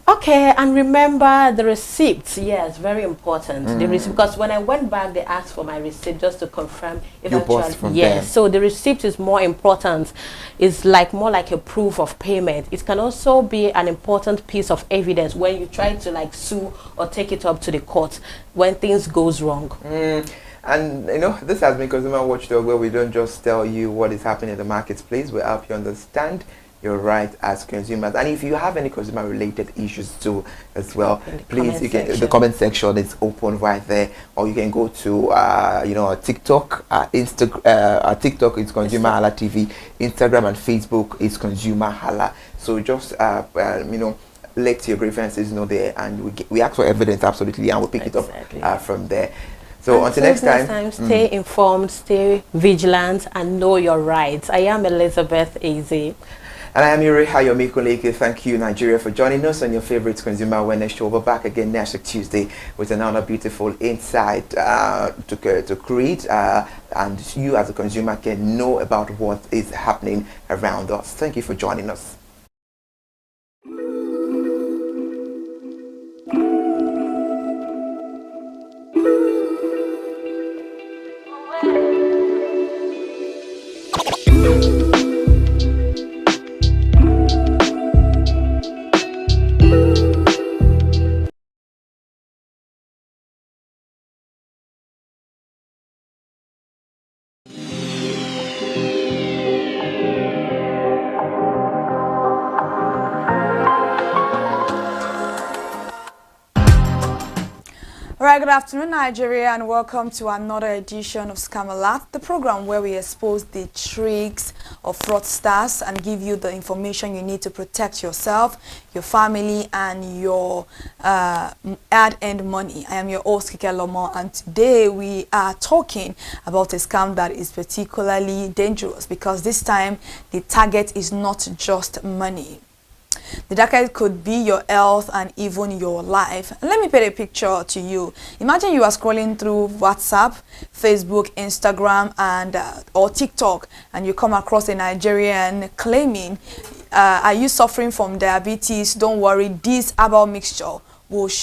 Okay, and remember the receipts. Yes, very important. The receipt, because when I went back, they asked for my receipt just to confirm if you bought from them. Yes, so the receipt is more important. It's more like a proof of payment. It can also be an important piece of evidence when you try to sue or take it up to the court when things goes wrong. And this has been Consumer Watchdog, where we don't just tell you what is happening in the marketplace, we help you understand your rights as consumers. And if you have any consumer related issues too as well, please, the comment section is open right there, or you can go to our TikTok, our TikTok is ConsumerHallaTV, Instagram and Facebook is ConsumerHalla. So just let your grievances know there, and we ask for evidence absolutely, and we'll pick it up from there. So until next time, stay informed, stay vigilant, and know your rights. I am Elizabeth Eze. And I am Yuri Hayomikuleke. Thank you, Nigeria, for joining us on your favorite Consumer Awareness show. We're back again next Tuesday with another beautiful insight to create, and you as a consumer can know about what is happening around us. Thank you for joining us. Alright, good afternoon, Nigeria, and welcome to another edition of Scam Alert, the program where we expose the tricks of fraudsters and give you the information you need to protect yourself, your family, and your hard-earned money. I am your host, Kike Lomo, and today we are talking about a scam that is particularly dangerous because this time the target is not just money. The target could be your health and even your life. Let me paint a picture to you. Imagine you are scrolling through WhatsApp, Facebook, Instagram, and or TikTok, and you come across a Nigerian claiming, "Are you suffering from diabetes? Don't worry, this herbal mixture will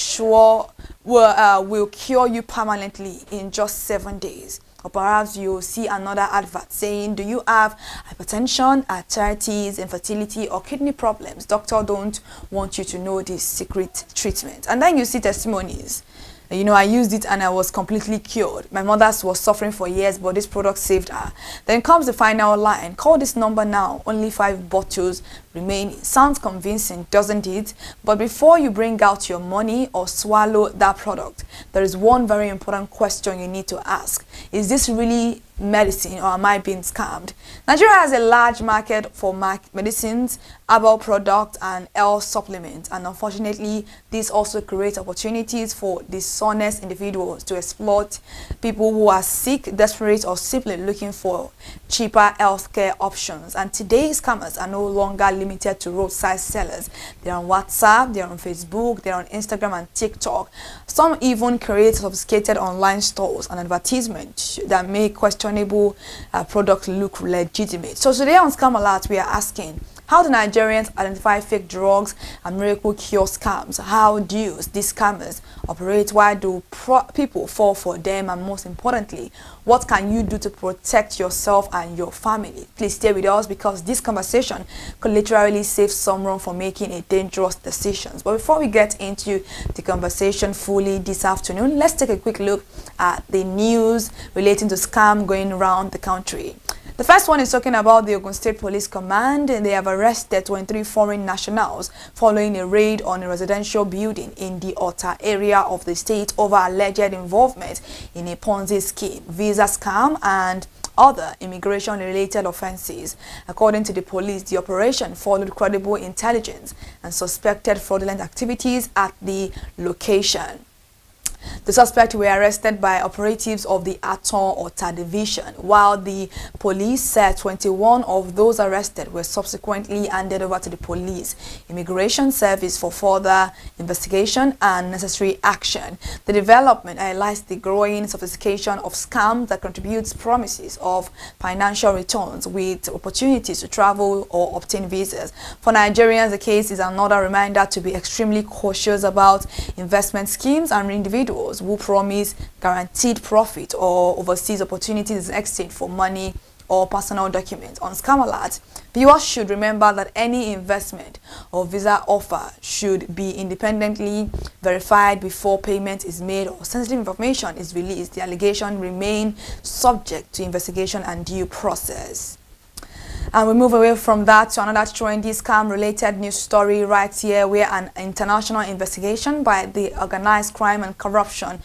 cure you permanently in just 7 days." Or perhaps you'll see another advert saying, "Do you have hypertension, arthritis, infertility, or kidney problems? Doctor don't want you to know this secret treatment." And then you see testimonies. I used it and I was completely cured. My mother was suffering for years, but this product saved her. Then comes the final line: "Call this number now, only 5 bottles remaining." Sounds convincing, doesn't it? But before you bring out your money or swallow that product, there is one very important question you need to ask. Is this really medicine, or am I being scammed? Nigeria has a large market for medicines, herbal products, and health supplements, and unfortunately this also creates opportunities for dishonest individuals to exploit people who are sick, desperate, or simply looking for cheaper healthcare options. And today's scammers are no longer limited to roadside sellers. They're on WhatsApp, they're on Facebook, they're on Instagram and TikTok. Some even create sophisticated online stores and advertisements that make questionable products look legitimate. So today on Scam Alert, we are asking, how do Nigerians identify fake drugs and miracle cure scams? How do these scammers operate? Why do people fall for them? And most importantly, what can you do to protect yourself and your family? Please stay with us, because this conversation could literally save someone from making a dangerous decision. But before we get into the conversation fully this afternoon, let's take a quick look at the news relating to scam going around the country. The first one is talking about the Ogun State Police Command, and they have arrested 23 foreign nationals following a raid on a residential building in the Ota area of the state over alleged involvement in a Ponzi scheme, visa scam, and other immigration-related offenses. According to the police, the operation followed credible intelligence and suspected fraudulent activities at the location. The suspects were arrested by operatives of the Aton Ota Division, while the police said 21 of those arrested were subsequently handed over to the Police Immigration Service for further investigation and necessary action. The development highlights the growing sophistication of scams that contributes promises of financial returns with opportunities to travel or obtain visas. For Nigerians, the case is another reminder to be extremely cautious about investment schemes and individuals who promise guaranteed profit or overseas opportunities in exchange for money or personal documents. On Scam Alert, viewers should remember that any investment or visa offer should be independently verified before payment is made or sensitive information is released. The allegation remain subject to investigation and due process. And we move away from that to another trendy scam-related news story right here, where an international investigation by the Organized Crime and Corruption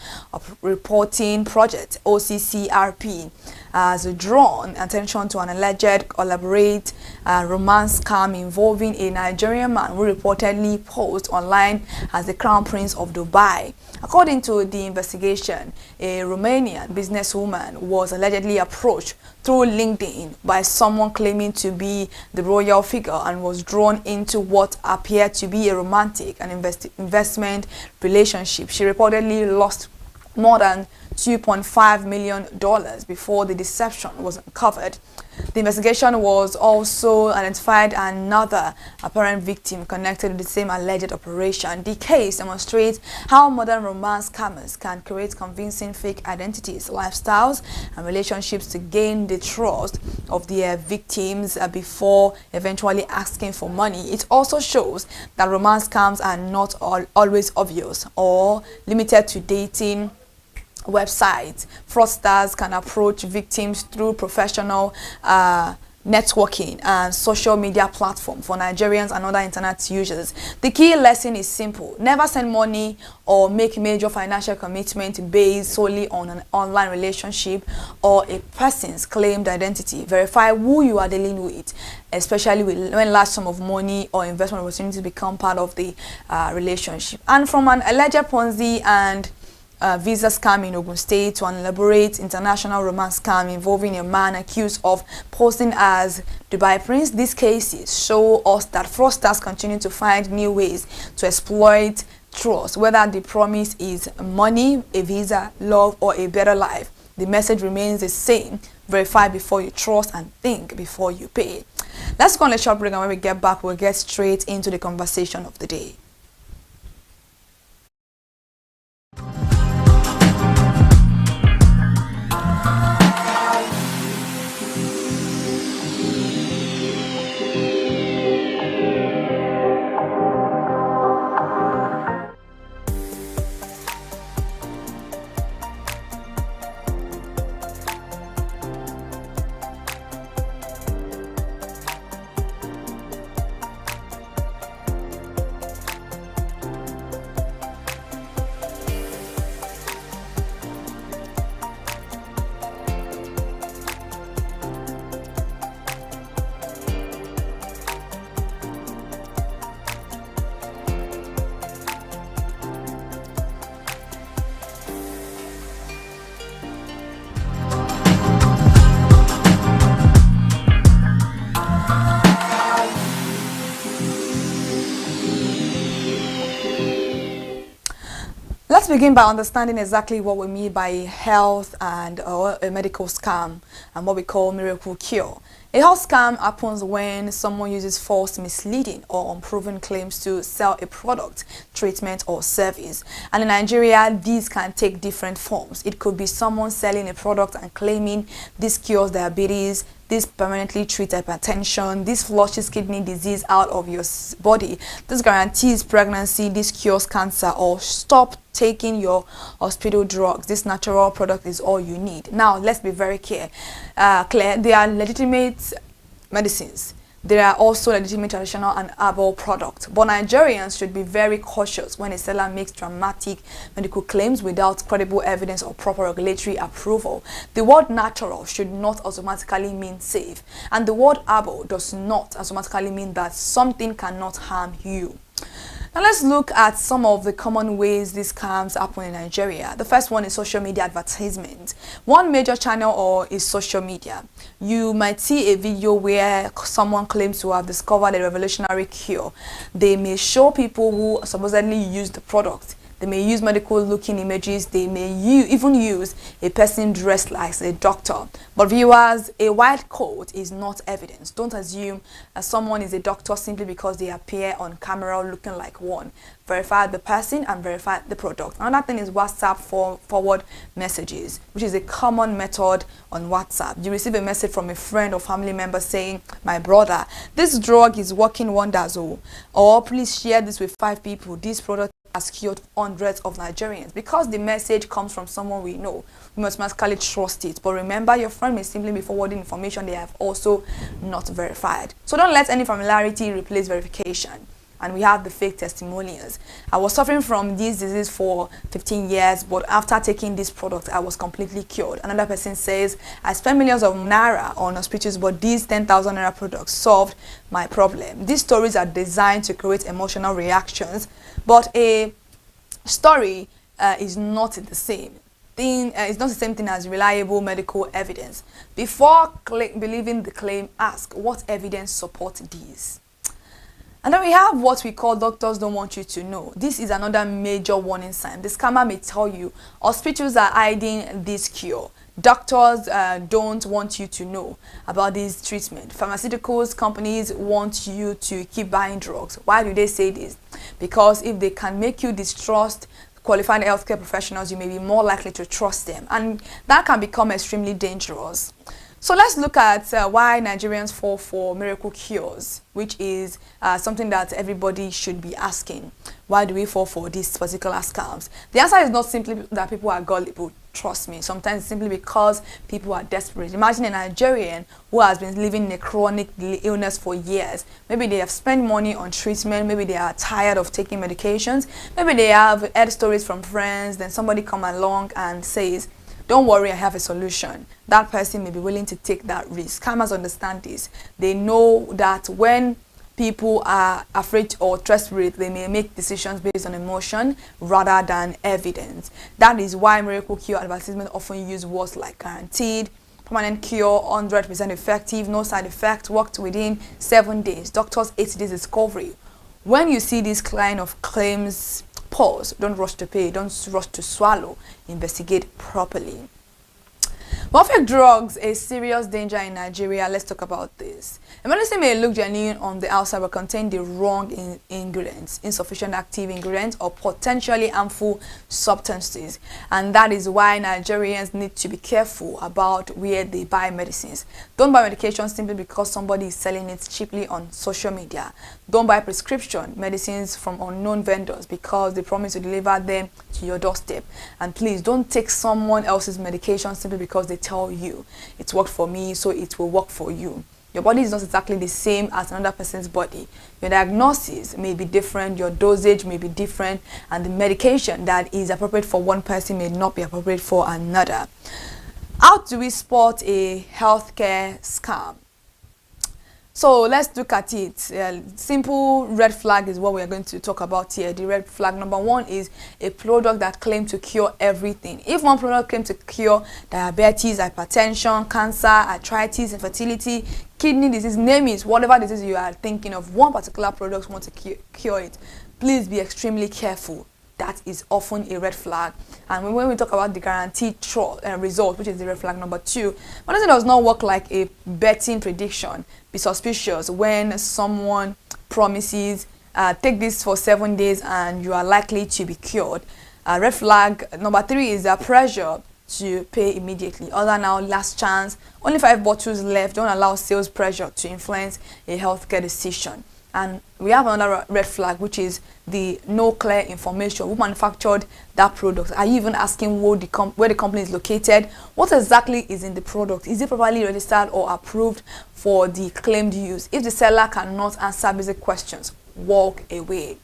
Reporting Project, OCCRP, has drawn attention to an alleged elaborate romance scam involving a Nigerian man who reportedly posed online as the Crown Prince of Dubai. According to the investigation, a Romanian businesswoman was allegedly approached through LinkedIn by someone claiming to be the royal figure and was drawn into what appeared to be a romantic and investment relationship. She reportedly lost more than $2.5 million before the deception was uncovered. The investigation was also identified another apparent victim connected to the same alleged operation. The case demonstrates how modern romance scammers can create convincing fake identities, lifestyles, and relationships to gain the trust of their victims before eventually asking for money. It also shows that romance scams are not always obvious or limited to dating websites. Fraudsters can approach victims through professional networking and social media platforms for Nigerians and other internet users. The key lesson is simple: never send money or make major financial commitment based solely on an online relationship or a person's claimed identity. Verify who you are dealing with, especially when large sum of money or investment opportunities become part of the relationship. And from an alleged Ponzi and visa scam in Ogun State to an elaborate international romance scam involving a man accused of posing as Dubai Prince, these cases show us that fraudsters continue to find new ways to exploit trust. Whether the promise is money, a visa, love, or a better life, the message remains the same: verify before you trust and think before you pay. Let's go on a short break, and when we get back, we'll get straight into the conversation of the day. Let's begin by understanding exactly what we mean by health and a medical scam and what we call miracle cure. A health scam happens when someone uses false, misleading, or unproven claims to sell a product, treatment, or service. And in Nigeria, these can take different forms. It could be someone selling a product and claiming this cures diabetes, this permanently treats hypertension, this flushes kidney disease out of your body, this guarantees pregnancy, this cures cancer, or stop taking your hospital drugs. This natural product is all you need. Now, let's be very clear. They are legitimate medicines. There are also legitimate traditional and herbal products. But Nigerians should be very cautious when a seller makes dramatic medical claims without credible evidence or proper regulatory approval. The word natural should not automatically mean safe. And the word herbal does not automatically mean that something cannot harm you. Now let's look at some of the common ways these scams happen in Nigeria. The first one is social media advertisement. One major channel is social media. You might see a video where someone claims to have discovered a revolutionary cure. They may show people who supposedly use the product. They may use medical looking images. They may even use a person dressed like a doctor. But viewers, a white coat is not evidence. Don't assume someone is a doctor simply because they appear on camera looking like one. Verify the person and verify the product. Another thing is WhatsApp forward messages, which is a common method on WhatsApp. You receive a message from a friend or family member saying, "My brother, this drug is working wonders," or "Please share this with 5 people. This product has cured hundreds of Nigerians." Because the message comes from someone we know, we must automatically trust it. But remember, your friend may simply be forwarding information they have also not verified. So don't let any familiarity replace verification. And we have the fake testimonials. "I was suffering from this disease for 15 years, but after taking this product, I was completely cured." Another person says, "I spent millions of naira on hospitals, but these 10,000 naira products solved my problem." These stories are designed to create emotional reactions, but a story is not the same thing. It's not the same thing as reliable medical evidence. Before believing the claim, ask, what evidence supports these? And then we have what we call doctors don't want you to know. This is another major warning sign. The scammer may tell you hospitals are hiding this cure. Doctors don't want you to know about this treatment. Pharmaceuticals companies want you to keep buying drugs. Why do they say this? Because if they can make you distrust qualified healthcare professionals, you may be more likely to trust them. And that can become extremely dangerous. So let's look at why Nigerians fall for miracle cures, which is something that everybody should be asking. Why do we fall for these particular scams? The answer is not simply that people are gullible. Trust me, sometimes it's simply because people are desperate. Imagine a Nigerian who has been living in a chronic illness for years. Maybe they have spent money on treatment. Maybe they are tired of taking medications. Maybe they have heard stories from friends. Then somebody come along and says, "Don't worry, I have a solution." That person may be willing to take that risk. Scammers understand this. They know that when people are afraid or desperate, they may make decisions based on emotion rather than evidence. That is why miracle cure advertisements often use words like guaranteed, permanent cure, 100% effective, no side effect, worked within 7 days, doctors 8 days discovery. When you see this kind of claims, pause. Don't rush to pay. Don't rush to swallow. Investigate properly. Fake drugs, a serious danger in Nigeria. Let's talk about this. A medicine may look genuine on the outside but contain the wrong ingredients, insufficient active ingredients, or potentially harmful substances. And that is why Nigerians need to be careful about where they buy medicines. Don't buy medication simply because somebody is selling it cheaply on social media. Don't buy prescription medicines from unknown vendors because they promise to deliver them to your doorstep. And please don't take someone else's medication simply because they tell you it worked for me, so it will work for you. Your body is not exactly the same as another person's body. Your diagnosis may be different, your dosage may be different, and the medication that is appropriate for one person may not be appropriate for another. How do we spot a healthcare scam? So let's look at it. Simple red flag is what we are going to talk about here. The red flag number 1 is a product that claims to cure everything. If one product claims to cure diabetes, hypertension, cancer, arthritis, infertility, kidney disease, name it, whatever disease you are thinking of, one particular product wants to cure it, please be extremely careful. That is often a red flag. And when we talk about the guaranteed result, which is the red flag number 2, medicine does not work like a betting prediction. Be suspicious when someone promises, take this for 7 days and you are likely to be cured. Red flag number 3 is the pressure to pay immediately. Order now, last chance, only 5 bottles left. Don't allow sales pressure to influence a healthcare decision. And we have another red flag, which is the no clear information. Who manufactured that product? Are you even asking where the company is located? What exactly is in the product? Is it properly registered or approved for the claimed use? If the seller cannot answer basic questions, walk away.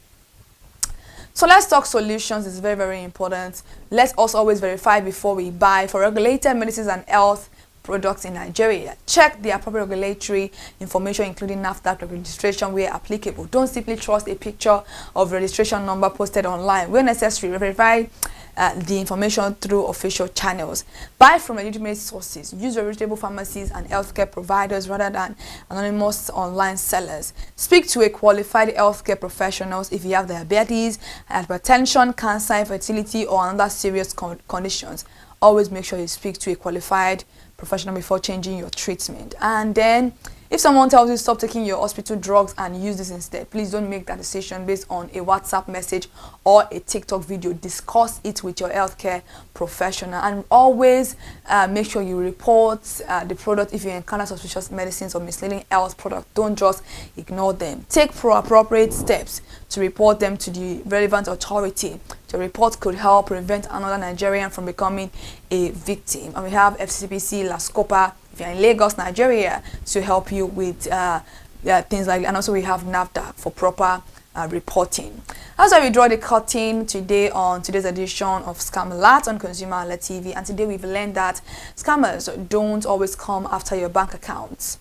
So let's talk solutions. It's very, very important. Let's also always verify before we buy. For regulated medicines and health products in Nigeria. Check the appropriate regulatory information, including NAFDAC registration where applicable. Don't simply trust a picture of registration number posted online. Where necessary, verify the information through official channels. Buy from legitimate sources. Use reputable pharmacies and healthcare providers rather than anonymous online sellers. Speak to a qualified healthcare professionals if you have diabetes, hypertension, cancer, infertility, or other serious conditions. Always make sure you speak to a qualified professional before changing your treatment. And then, if someone tells you stop taking your hospital drugs and use this instead, please don't make that decision based on a WhatsApp message or a TikTok video. Discuss it with your healthcare professional, and always make sure you report the product if you encounter suspicious medicines or misleading health products. Don't just ignore them. Take appropriate steps to report them to the relevant authority. The report could help prevent another Nigerian from becoming a victim. And we have FCPC, La Scopa, if you're in Lagos, Nigeria, to help you with things like that. And also we have NAFDAC for proper reporting. That's why we draw the curtain today on today's edition of Scam Alert on ConsumerHalla TV. And today we've learned that scammers don't always come after your bank accounts.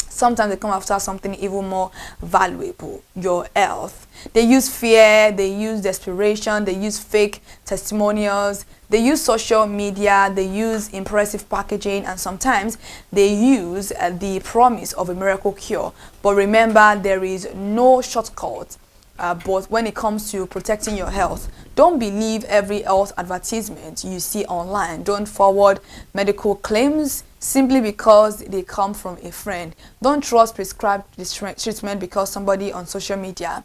Sometimes they come after something even more valuable, your health. They use fear, they use desperation, they use fake testimonials, they use social media, they use impressive packaging, and sometimes they use the promise of a miracle cure. But remember, there is no shortcut. But when it comes to protecting your health, don't believe every health advertisement you see online. Don't forward medical claims simply because they come from a friend. Don't trust prescribed treatment because somebody on social media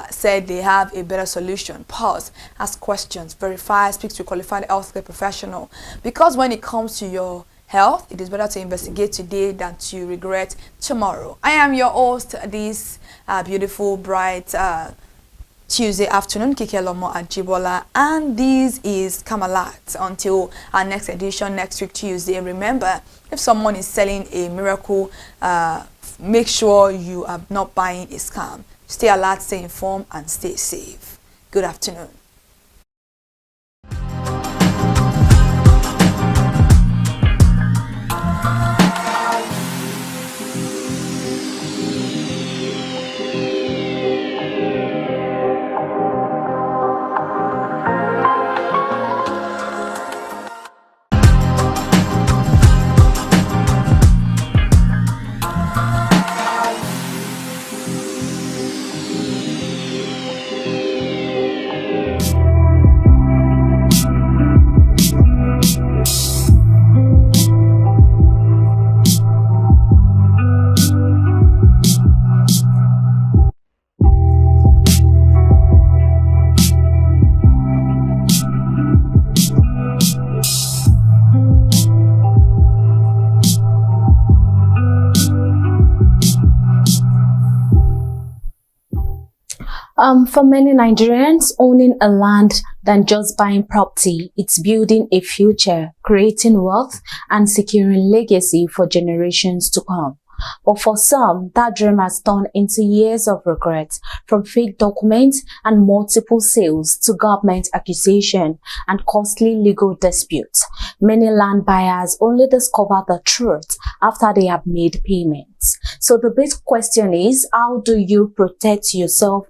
said they have a better solution. Pause, ask questions, verify, speak to a qualified healthcare professional. Because when it comes to your health, it is better to investigate today than to regret tomorrow. I am your host this beautiful, bright Tuesday afternoon, Kike Lomo Ajibola, and this is Scam Alert. Until our next edition next week Tuesday. Remember, if someone is selling a miracle, make sure you are not buying a scam. Stay alert, stay informed, and stay safe. Good afternoon. For many Nigerians, owning a land than just buying property, it's building a future, creating wealth, and securing legacy for generations to come. But for some, that dream has turned into years of regret, from fake documents and multiple sales to government accusation and costly legal disputes. Many land buyers only discover the truth after they have made payments. So the big question is, how do you protect yourself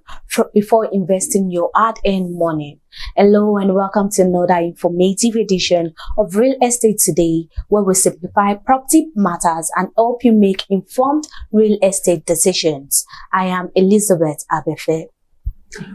before investing your hard-earned money? Hello and welcome to another informative edition of Real Estate Today, where we simplify property matters and help you make informed real estate decisions. I am Elizabeth Abefe.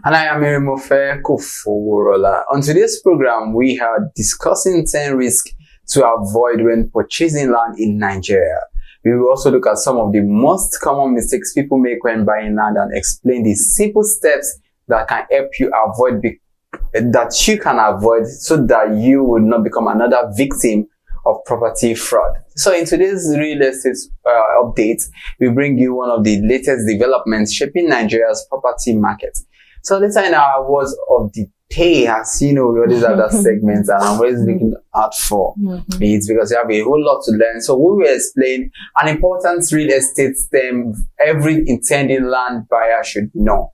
And I am Erimofe Kofoworola. On today's program, we are discussing 10 risks to avoid when purchasing land in Nigeria. We will also look at some of the most common mistakes people make when buying land and explain the simple steps that can help you avoid so that you will not become another victim of property fraud. So in today's real estate update, we bring you one of the latest developments shaping Nigeria's property market. So later in our words of the day, as you know, we always have that segment, and I'm always looking out for it because we have a whole lot to learn. So we will explain an important real estate term every intending land buyer should know.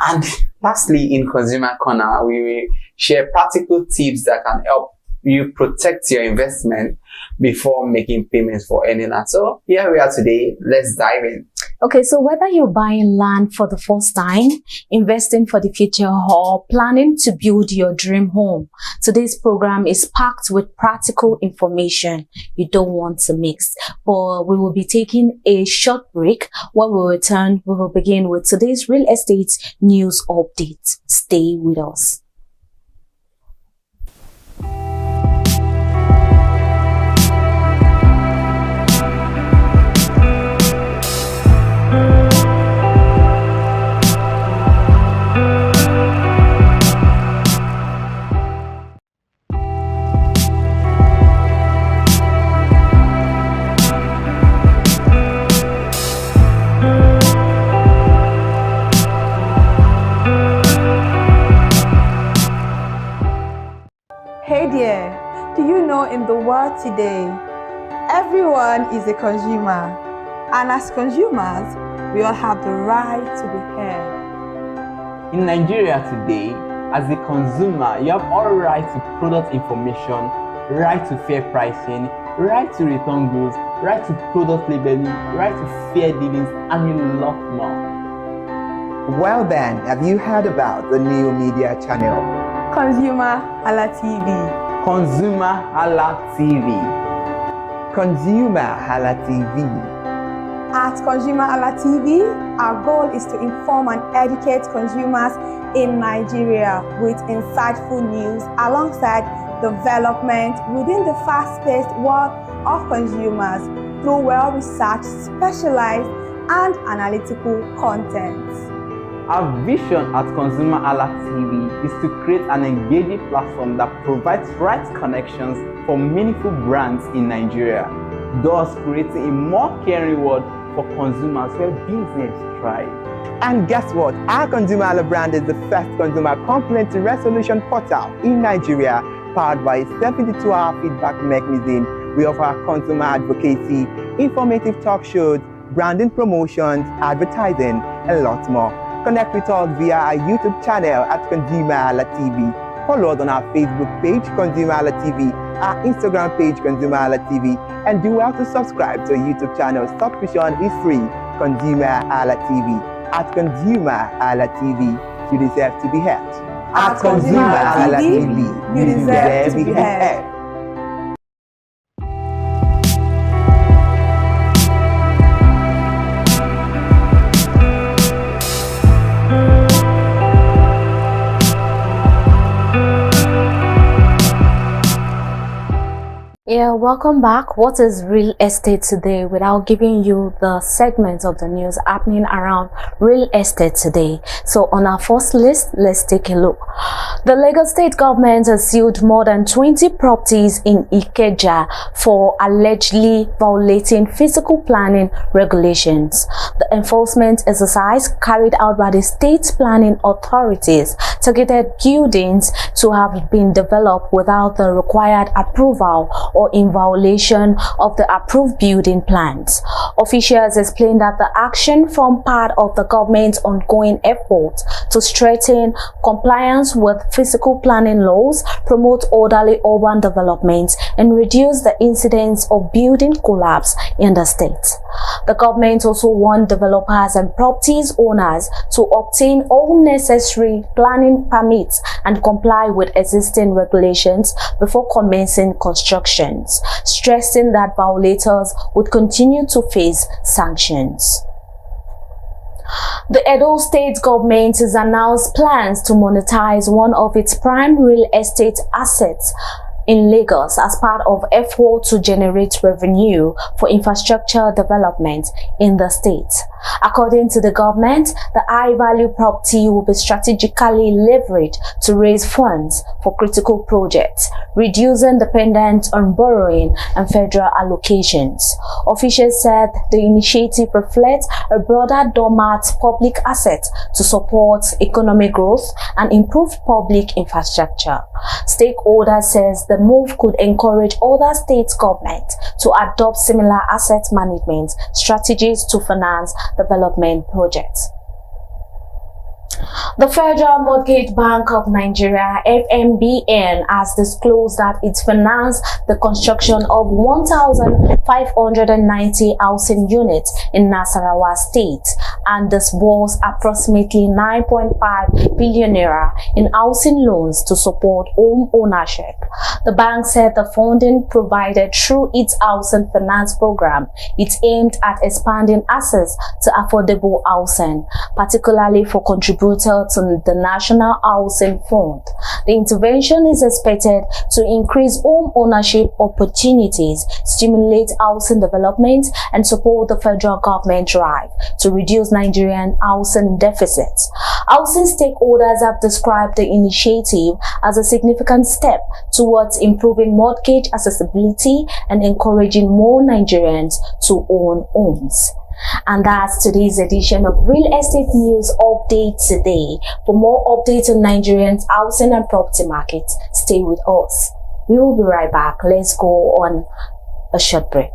And lastly, in Consumer Corner, we will share practical tips that can help you protect your investment before making payments for any land. So here we are today. Let's dive in. Okay, so whether you're buying land for the first time, investing for the future, or planning to build your dream home, today's program is packed with practical information you don't want to mix. But we will be taking a short break. When we return, we will begin with today's real estate news update. Stay with us. Hey there, do you know in the world today, everyone is a consumer, and as consumers, we all have the right to be heard. In Nigeria today, as a consumer, you have all right to product information, right to fair pricing, right to return goods, right to product labeling, right to fair dealings, and a lot more. Well then, have you heard about the new media channel? ConsumerHallaTV. ConsumerHallaTV. ConsumerHallaTV. At ConsumerHallaTV, our goal is to inform and educate consumers in Nigeria with insightful news alongside development within the fast-paced world of consumers through well-researched, specialized, and analytical content. Our vision at ConsumerHallaTV is to create an engaging platform that provides right connections for meaningful brands in Nigeria, thus creating a more caring world for consumers where business thrive. And guess what? Our ConsumerHalla brand is the first consumer complaint resolution portal in Nigeria, powered by a 72-hour feedback mechanism. We offer consumer advocacy, informative talk shows, branding promotions, advertising, and lots more. Connect with us via our YouTube channel at ConsumerHallaTV. Follow us on our Facebook page, ConsumerHallaTV, our Instagram page, ConsumerHallaTV, and do well to subscribe to our YouTube channel. Subscription is free. ConsumerHallaTV. At ConsumerHallaTV, you deserve to be heard. At ConsumerHallaTV, you deserve to be heard. Yeah, welcome back. What is real estate today without giving you the segments of the news happening around real estate today? So on our first list, let's take a look. The Lagos State government has sealed more than 20 properties in Ikeja for allegedly violating physical planning regulations. The enforcement exercise carried out by the state planning authorities targeted buildings to have been developed without the required approval or in violation of the approved building plans. Officials explained that the action formed part of the government's ongoing effort to strengthen compliance with physical planning laws, promote orderly urban development, and reduce the incidence of building collapse in the state. The government also warned developers and properties owners to obtain all necessary planning permits and comply with existing regulations before commencing construction, stressing that violators would continue to face sanctions. The Edo State government has announced plans to monetize one of its prime real estate assets in Lagos as part of effort to generate revenue for infrastructure development in the state. According to the government, the high-value property will be strategically leveraged to raise funds for critical projects, reducing dependence on borrowing and federal allocations. Officials said the initiative reflects a broader dormant public asset to support economic growth and improve public infrastructure. Stakeholders says the move could encourage other state governments to adopt similar asset management strategies to finance development projects. The Federal Mortgage Bank of Nigeria, FMBN, has disclosed that it financed the construction of 1,590 housing units in Nasarawa State and disbursed approximately 9.5 billion naira in housing loans to support home ownership. The bank said the funding provided through its housing finance program is aimed at expanding access to affordable housing, particularly for contributors to the National Housing Fund. The intervention is expected to increase home ownership opportunities, stimulate housing development, and support the federal government drive to reduce Nigerian housing deficits. Housing stakeholders have described the initiative as a significant step towards improving mortgage accessibility and encouraging more Nigerians to own homes. And that's today's edition of Real Estate News Update today. For more updates on Nigerians' housing and property markets, stay with us. We will be right back. Let's go on a short break.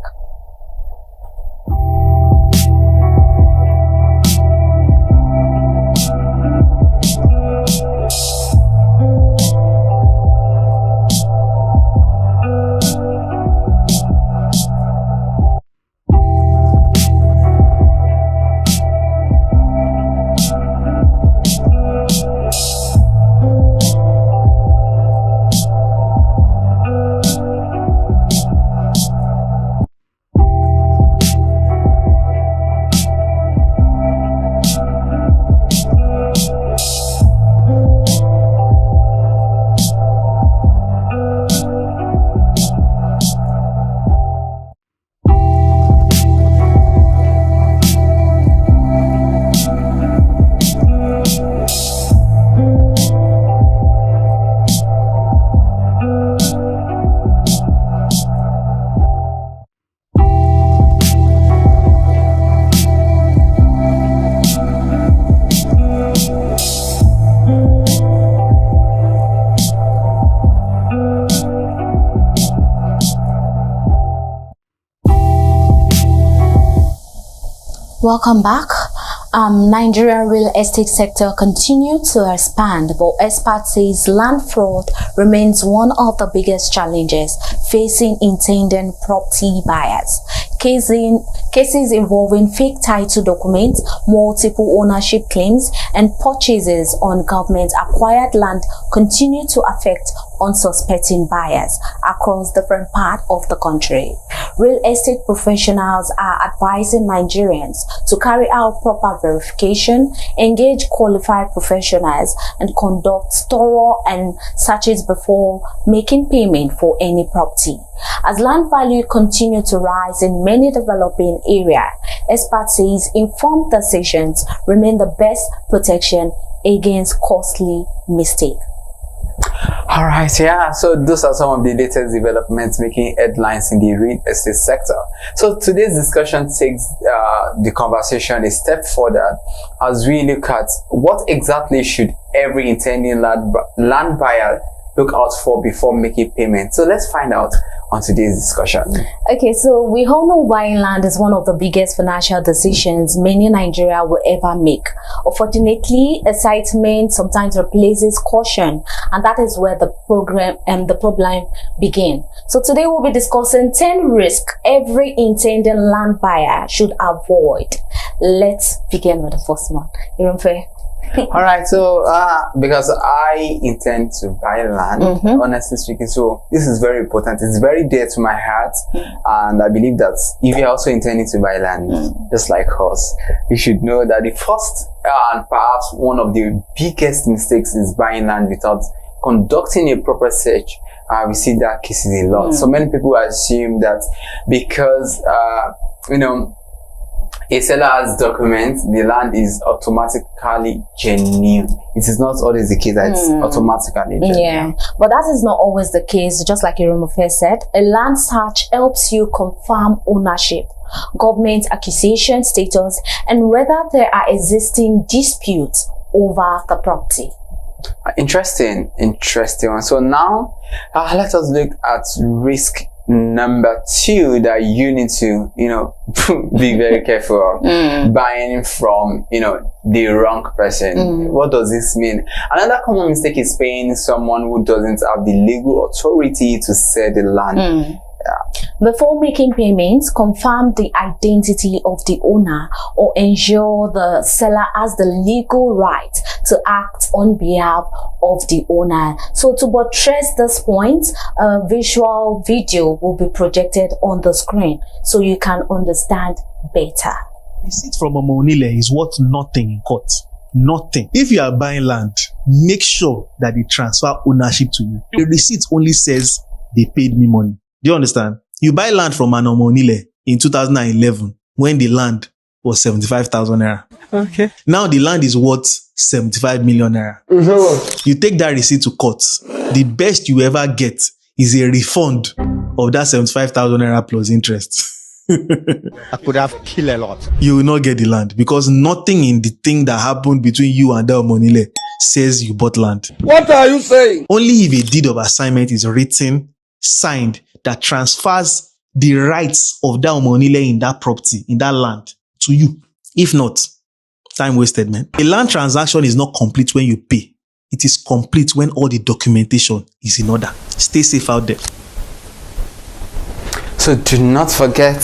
Welcome back. Nigerian real estate sector continued to expand, but experts says land fraud remains one of the biggest challenges facing intending property buyers. Cases involving fake title documents, multiple ownership claims, and purchases on government-acquired land continue to affect unsuspecting buyers across different parts of the country. Real estate professionals are advising Nigerians to carry out proper verification, engage qualified professionals, and conduct thorough and searches before making payment for any property. As land value continue to rise in many developing areas, experts says informed decisions remain the best protection against costly mistake. All right, yeah, so those are some of the latest developments making headlines in the real estate sector. So today's discussion takes the conversation a step further as we look at what exactly should every intending land buyer look out for before making payment. So let's find out on today's discussion. Okay, so we all know buying land is one of the biggest financial decisions many Nigeria will ever make. Unfortunately, excitement sometimes replaces caution, and that is where the problem begins. So today we'll be discussing 10 risks every intending land buyer should avoid. Let's begin with the first one. Irunfe. All right, so because I intend to buy land, honestly speaking, so this is very important. It's very dear to my heart, and I believe that if you're also intending to buy land, just like us, you should know that the first and perhaps one of the biggest mistakes is buying land without conducting a proper search. We see that cases a lot. So many people assume that because a seller has documents, the land is automatically genuine. It is not always the case that it's automatically genuine. Yeah, but that is not always the case. Just like Iromofe said, a land search helps you confirm ownership, government acquisition status, and whether there are existing disputes over the property. Interesting one. So now let us look at risk Number two, that you need to, be very careful of buying from, the wrong person. What does this mean? Another common mistake is paying someone who doesn't have the legal authority to sell the land. Before making payments, confirm the identity of the owner or ensure the seller has the legal right to act on behalf of the owner. So to buttress this point, a visual video will be projected on the screen so you can understand better. Receipt from Omonile is worth nothing in court. Nothing. If you are buying land, make sure that they transfer ownership to you. The receipt only says they paid me money. Do you understand? You buy land from an Omonile in 2011 when the land was 75,000 naira. Okay. Now the land is worth 75 million naira. You take that receipt to court. The best you ever get is a refund of that 75,000 naira plus interest. I could have killed a lot. You will not get the land because nothing in the thing that happened between you and the Omonile says you bought land. What are you saying? Only if a deed of assignment is written, signed, that transfers the rights of that Omonile in that property, in that land, to you. If not, time wasted, man. A land transaction is not complete when you pay. It is complete when all the documentation is in order. Stay safe out there. So do not forget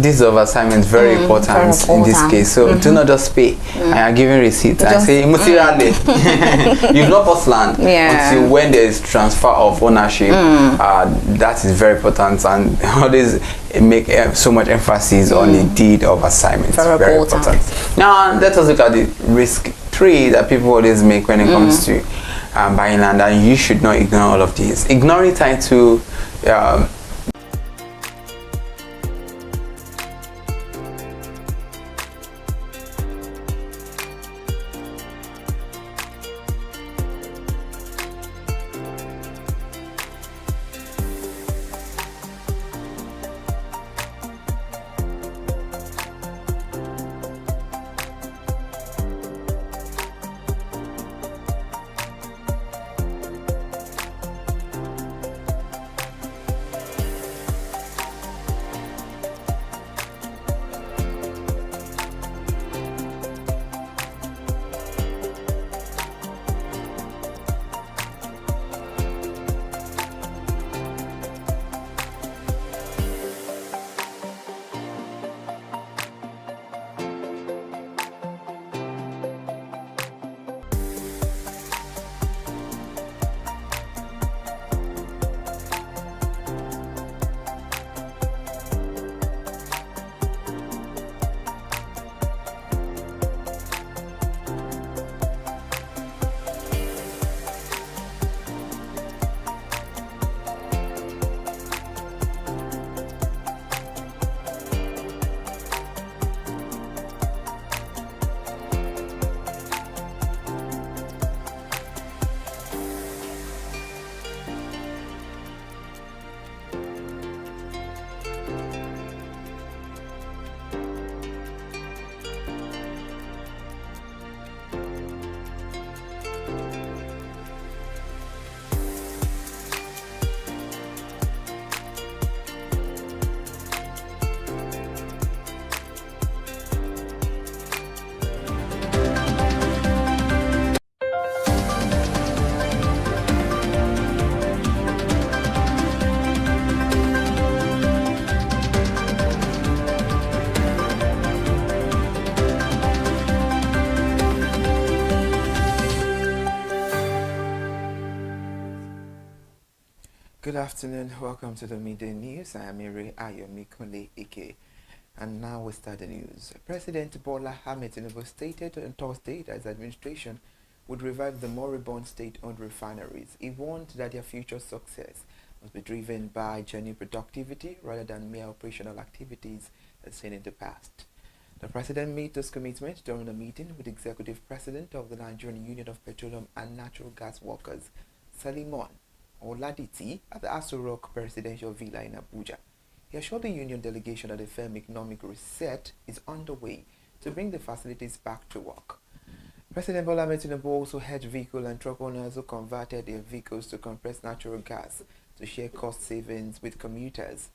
this of assignment very important in this case. So do not just pay and you're giving receipt and say you've not bought land until when there is transfer of ownership. That is very important, and always make so much emphasis on the deed of assignment. Very important. Now let us look at the risk 3 that people always make when it comes to buying land, and you should not ignore all of these. Ignoring title. Good afternoon, welcome to the Midday News. I am Iri Ayomikunle Ike. And now we start the news. President Bola Ahmed Tinubu stated on Thursday that his administration would revive the moribund state-owned refineries. He warned that their future success must be driven by genuine productivity rather than mere operational activities as seen in the past. The president made this commitment during a meeting with Executive President of the Nigerian Union of Petroleum and Natural Gas Workers, Salimon Oladiti, at the Aso Rock Presidential Villa in Abuja. He assured the union delegation that a firm economic reset is underway to bring the facilities back to work. President Bola Ahmed Tinubu also urged vehicle and truck owners who converted their vehicles to compressed natural gas to share cost savings with commuters.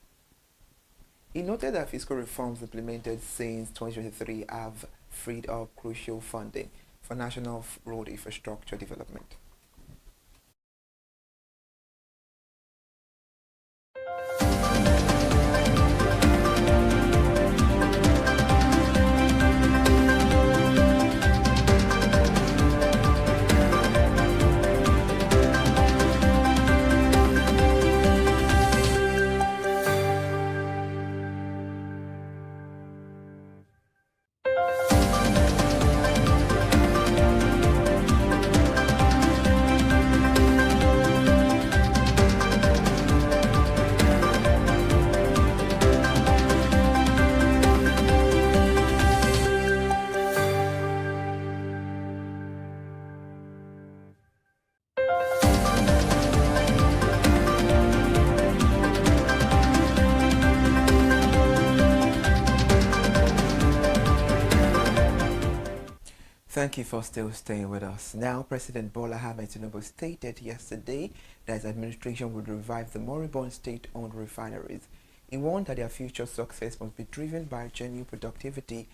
He noted that fiscal reforms implemented since 2023 have freed up crucial funding for national road infrastructure development. Thank you for still staying with us. Now, President Bola Ahmed Tinubu stated yesterday that his administration would revive the moribund state-owned refineries. He warned that their future success must be driven by genuine productivity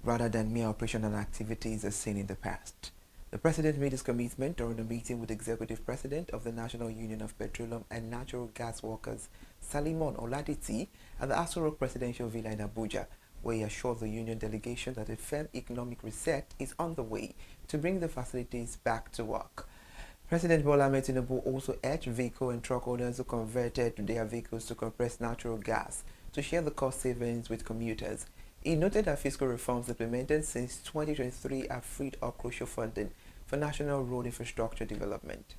rather than mere operational activities as seen in the past. The president made his commitment during a meeting with Executive President of the National Union of Petroleum and Natural Gas Workers, Salimon Oladiti, at the Aso Rock Presidential Villa in Abuja, where he assured the union delegation that a firm economic reset is on the way to bring the facilities back to work. President Bola Ahmed Tinubu also urged vehicle and truck owners who converted their vehicles to compressed natural gas to share the cost savings with commuters. He noted that fiscal reforms implemented since 2023 have freed up crucial funding for national road infrastructure development.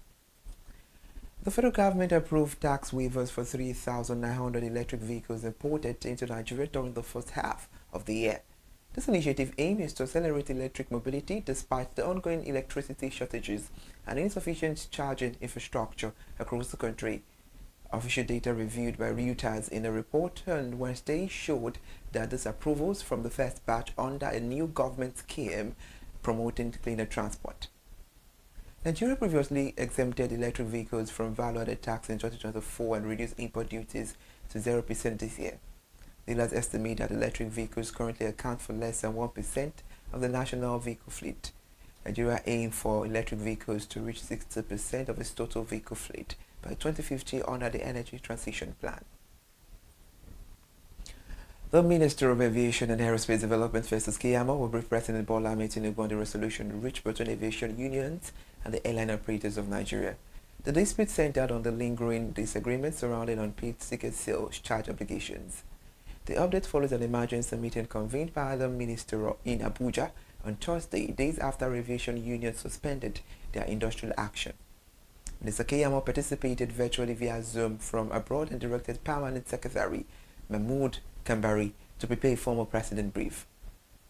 The federal government approved tax waivers for 3,900 electric vehicles imported into Nigeria during the first half of the year. This initiative aim is to accelerate electric mobility despite the ongoing electricity shortages and insufficient charging infrastructure across the country. Official data reviewed by Reuters in a report on Wednesday showed that these approvals from the first batch under a new government scheme promoting cleaner transport. Nigeria previously exempted electric vehicles from value-added tax in 2024 and reduced import duties to 0% this year. Dealers estimate that electric vehicles currently account for less than 1% of the national vehicle fleet. Nigeria aims for electric vehicles to reach 60% of its total vehicle fleet by 2050 under the Energy Transition Plan. The Minister of Aviation and Aerospace Development, Festus Keyamo, will brief President Bola Ahmed Tinubu on the resolution reached between aviation unions and the airline operators of Nigeria. The dispute centered on the lingering disagreement surrounding unpaid ticket sales charge obligations. The update follows an emergency meeting convened by the minister in Abuja on Thursday, days after aviation unions suspended their industrial action. Mr. Keyamo participated virtually via Zoom from abroad and directed Permanent Secretary Mahmood Kambari to prepare a formal precedent brief.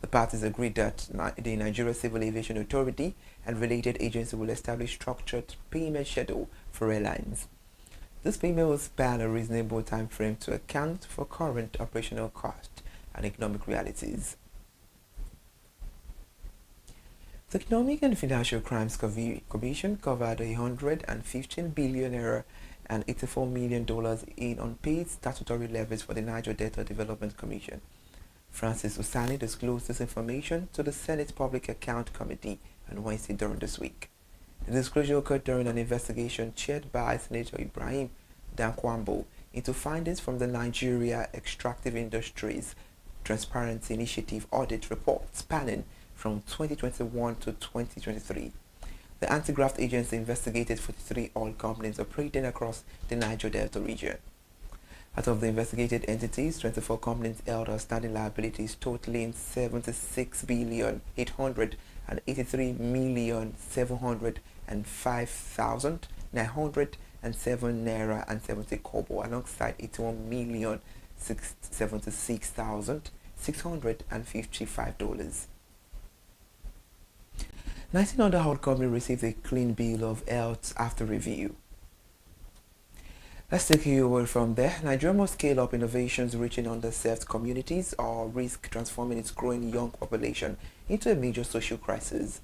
The parties agreed that the Nigeria Civil Aviation Authority and related agencies will establish structured payment schedule for airlines. This payment will span a reasonable time frame to account for current operational costs and economic realities. The Economic and Financial Crimes Commission covered $115 billion and $84 million in unpaid statutory levies for the Niger Delta Development Commission. Francis Usani disclosed this information to the Senate Public Account Committee on Wednesday during this week. The disclosure occurred during an investigation chaired by Senator Ibrahim Dankwambo into findings from the Nigeria Extractive Industries Transparency Initiative audit report spanning from 2021 to 2023. The anti-graft agency investigated 43 oil companies operating across the Niger Delta region. Out of the investigated entities, 24 companies held outstanding liabilities totaling 76,883,705,907 naira and 70 kobo, alongside 81,076,655 dollars. 19 other oil companies received a clean bill of health after review. Let's take you away from there. Nigeria must scale up innovations reaching underserved communities or risk transforming its growing young population into a major social crisis.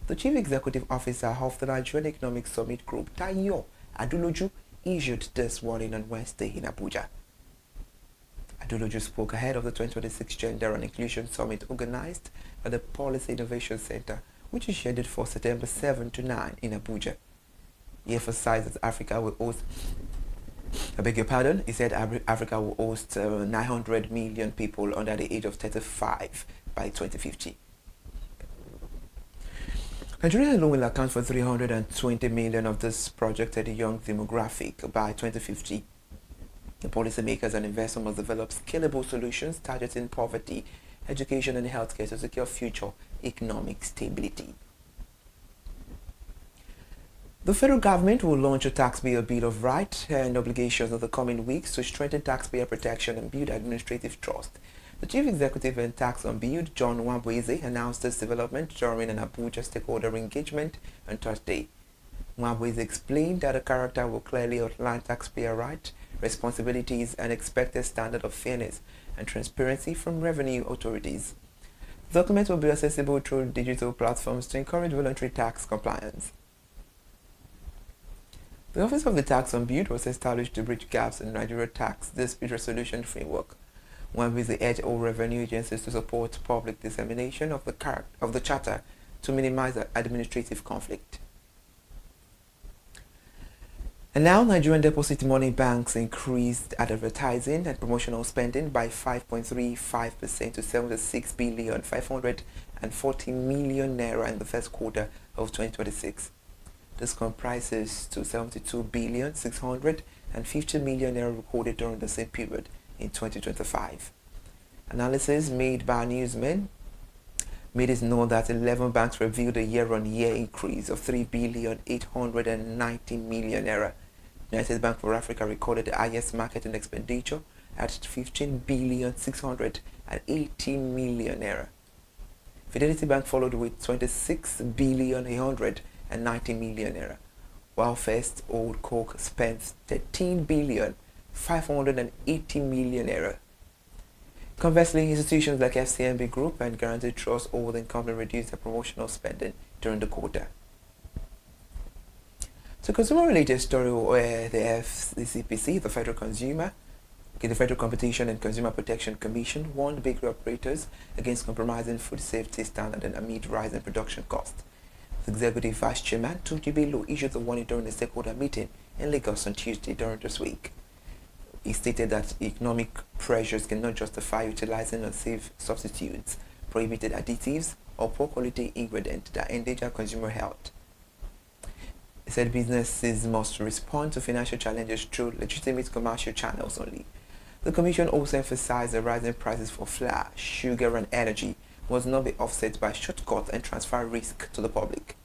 The Chief Executive Officer of the Nigerian Economic Summit Group, Tayo Aduloju, issued this morning on Wednesday in Abuja. Adeloju spoke ahead of the 2026 Gender and Inclusion Summit organized by the Policy Innovation Center, which is scheduled for September 7 to 9 in Abuja. He emphasized that Africa will host, he said Africa will host 900 million people under the age of 35 by 2050. Nigeria alone will account for 320 million of this projected young demographic by 2050. The policymakers and investors must develop scalable solutions targeting poverty, education and healthcare to secure future economic stability. The federal government will launch a taxpayer bill of rights and obligations in the coming weeks to strengthen taxpayer protection and build administrative trust. The Chief Executive and Tax on Build, John Nwabweze, announced this development during an Abuja stakeholder engagement on Thursday. Nwabweze explained that the character will clearly outline taxpayer rights, responsibilities, and expected standard of fairness and transparency from revenue authorities. The document will be accessible through digital platforms to encourage voluntary tax compliance. The Office of the Tax on Build was established to bridge gaps in Nigeria tax dispute resolution framework. Nwabweze urged all revenue agencies to support public dissemination of the charter to minimize administrative conflict. And now Nigerian deposit money banks increased advertising and promotional spending by 5.35% to 76,540 million naira in the first quarter of 2026. This comprises to 72,650 million naira recorded during the same period in 2025. Analysis made by Newsman made it known that 11 banks revealed a year-on-year increase of 3,890 million naira. United Bank for Africa recorded the highest marketing expenditure at 15,680 million naira. Fidelity Bank followed with 26,890 million naira, while First Old Coke spent 13,580 million naira. Conversely, institutions like FCMB Group and Guaranty Trust Holding Company reduced their promotional spending during the quarter. So, consumer-related story where the FCCPC, the Federal Competition and Consumer Protection Commission, warned bakery operators against compromising food safety standards and amid rising production costs. The Executive Vice Chairman, Tunji Bello, issued the warning during a stakeholder meeting in Lagos on Tuesday during this week. He stated that economic pressures cannot justify utilizing unsafe substitutes, prohibited additives, or poor quality ingredients that endanger consumer health. He said businesses must respond to financial challenges through legitimate commercial channels only. The Commission also emphasized the rising prices for flour, sugar, and energy must not be offset by shortcut and transfer risk to the public.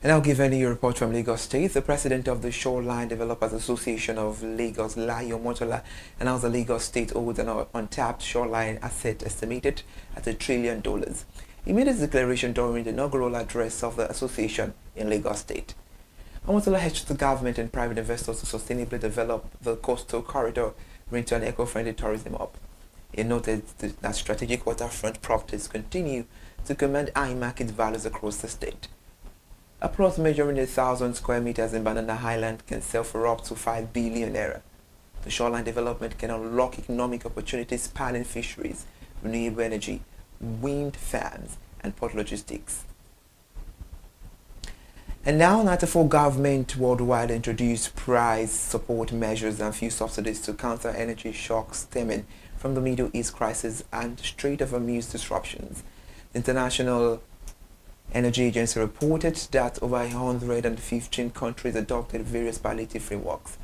And I'll give any report from Lagos State. The president of the Shoreline Developers Association of Lagos, Layo Motola, announced the Lagos State owes an untapped shoreline asset estimated at $1 trillion. He made his declaration during the inaugural address of the association in Lagos State. Motola urged the government and private investors to sustainably develop the coastal corridor into an eco-friendly tourism hub. He noted that strategic waterfront properties continue to command high market values across the state. A plot measuring 1,000 square meters in Banana Island can sell for up to 5 billion naira. The shoreline development can unlock economic opportunities spanning fisheries, renewable energy, wind farms, and port logistics. And now, 94 government worldwide introduced price support measures and fuel subsidies to counter energy shocks stemming from the Middle East crisis and Strait of Hormuz disruptions. The International Energy Agency reported that over 115 countries adopted various palliative frameworks.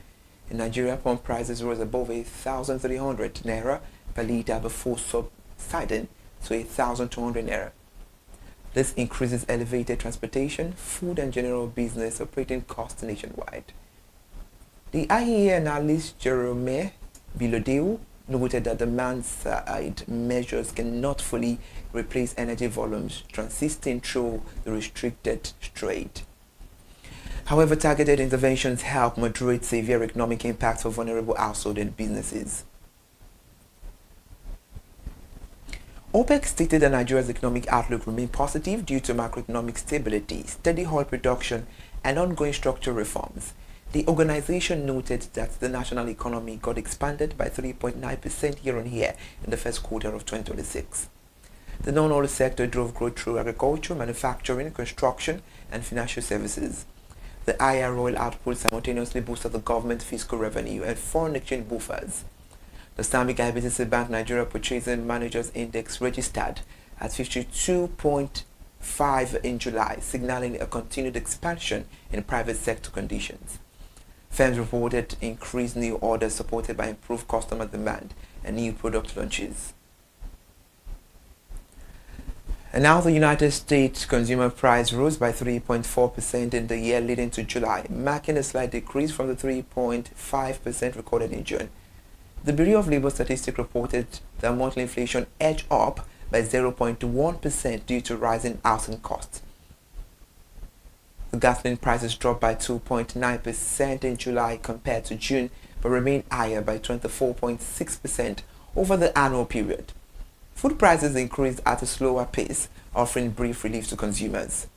In Nigeria, pump prices rose above 1,300 naira per litre before subsiding to 1,200 naira. This increases elevated transportation, food and general business operating costs nationwide. The IEA analyst Jerome Bilodeu noted that demand-side measures cannot fully replace energy volumes transiting through the restricted strait. However, targeted interventions help moderate severe economic impacts for vulnerable households and businesses. OPEC stated that Nigeria's economic outlook remained positive due to macroeconomic stability, steady oil production, and ongoing structural reforms. The organization noted that the national economy got expanded by 3.9% year-on-year in the first quarter of 2026. The non-oil sector drove growth through agriculture, manufacturing, construction, and financial services. The higher oil output simultaneously boosted the government fiscal revenue and foreign exchange buffers. The Stanbic IBTC Bank Nigeria Purchasing Managers Index registered at 52.5 in July, signaling a continued expansion in private sector conditions. Firms reported increased new orders supported by improved customer demand and new product launches. And now the United States consumer price rose by 3.4% in the year leading to July, marking a slight decrease from the 3.5% recorded in June. The Bureau of Labor Statistics reported that monthly inflation edged up by 0.1% due to rising housing costs. The gasoline prices dropped by 2.9% in July compared to June, but remained higher by 24.6% over the annual period. Food prices increased at a slower pace, offering brief relief to consumers.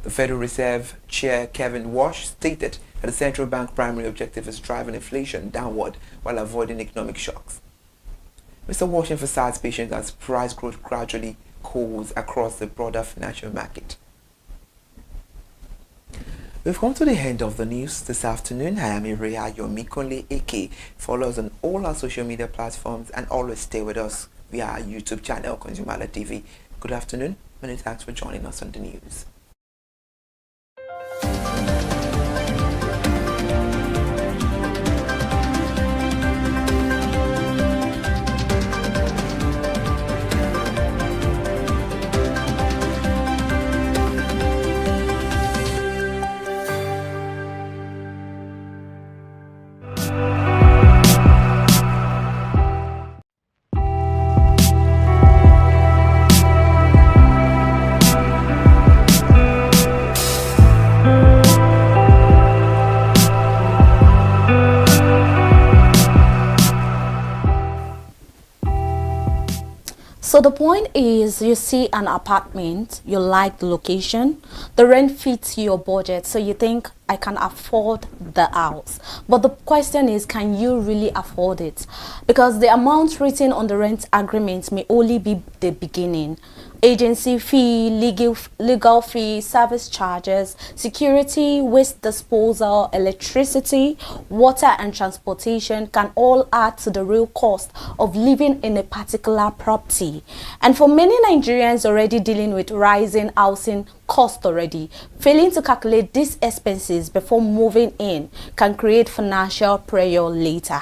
The Federal Reserve Chair Kevin Walsh stated that the central bank primary objective is driving inflation downward while avoiding economic shocks. Mr. Walsh emphasized patience as price growth gradually cools across the broader financial market. We've come to the end of the news this afternoon. I am Irea Yomikonle AK. Follow us on all our social media platforms and always stay with us via our YouTube channel, ConsumerHallaTV. Good afternoon. Many thanks for joining us on the news. So the point is, you see an apartment, you like the location, the rent fits your budget, so you think, I can afford the house. But the question is, can you really afford it? Because the amount written on the rent agreement may only be the beginning. Agency fee, legal fee, service charges, security, waste disposal, electricity, water and transportation can all add to the real cost of living in a particular property. And for many Nigerians already dealing with rising housing cost already, failing to calculate these expenses before moving in can create financial pressure later.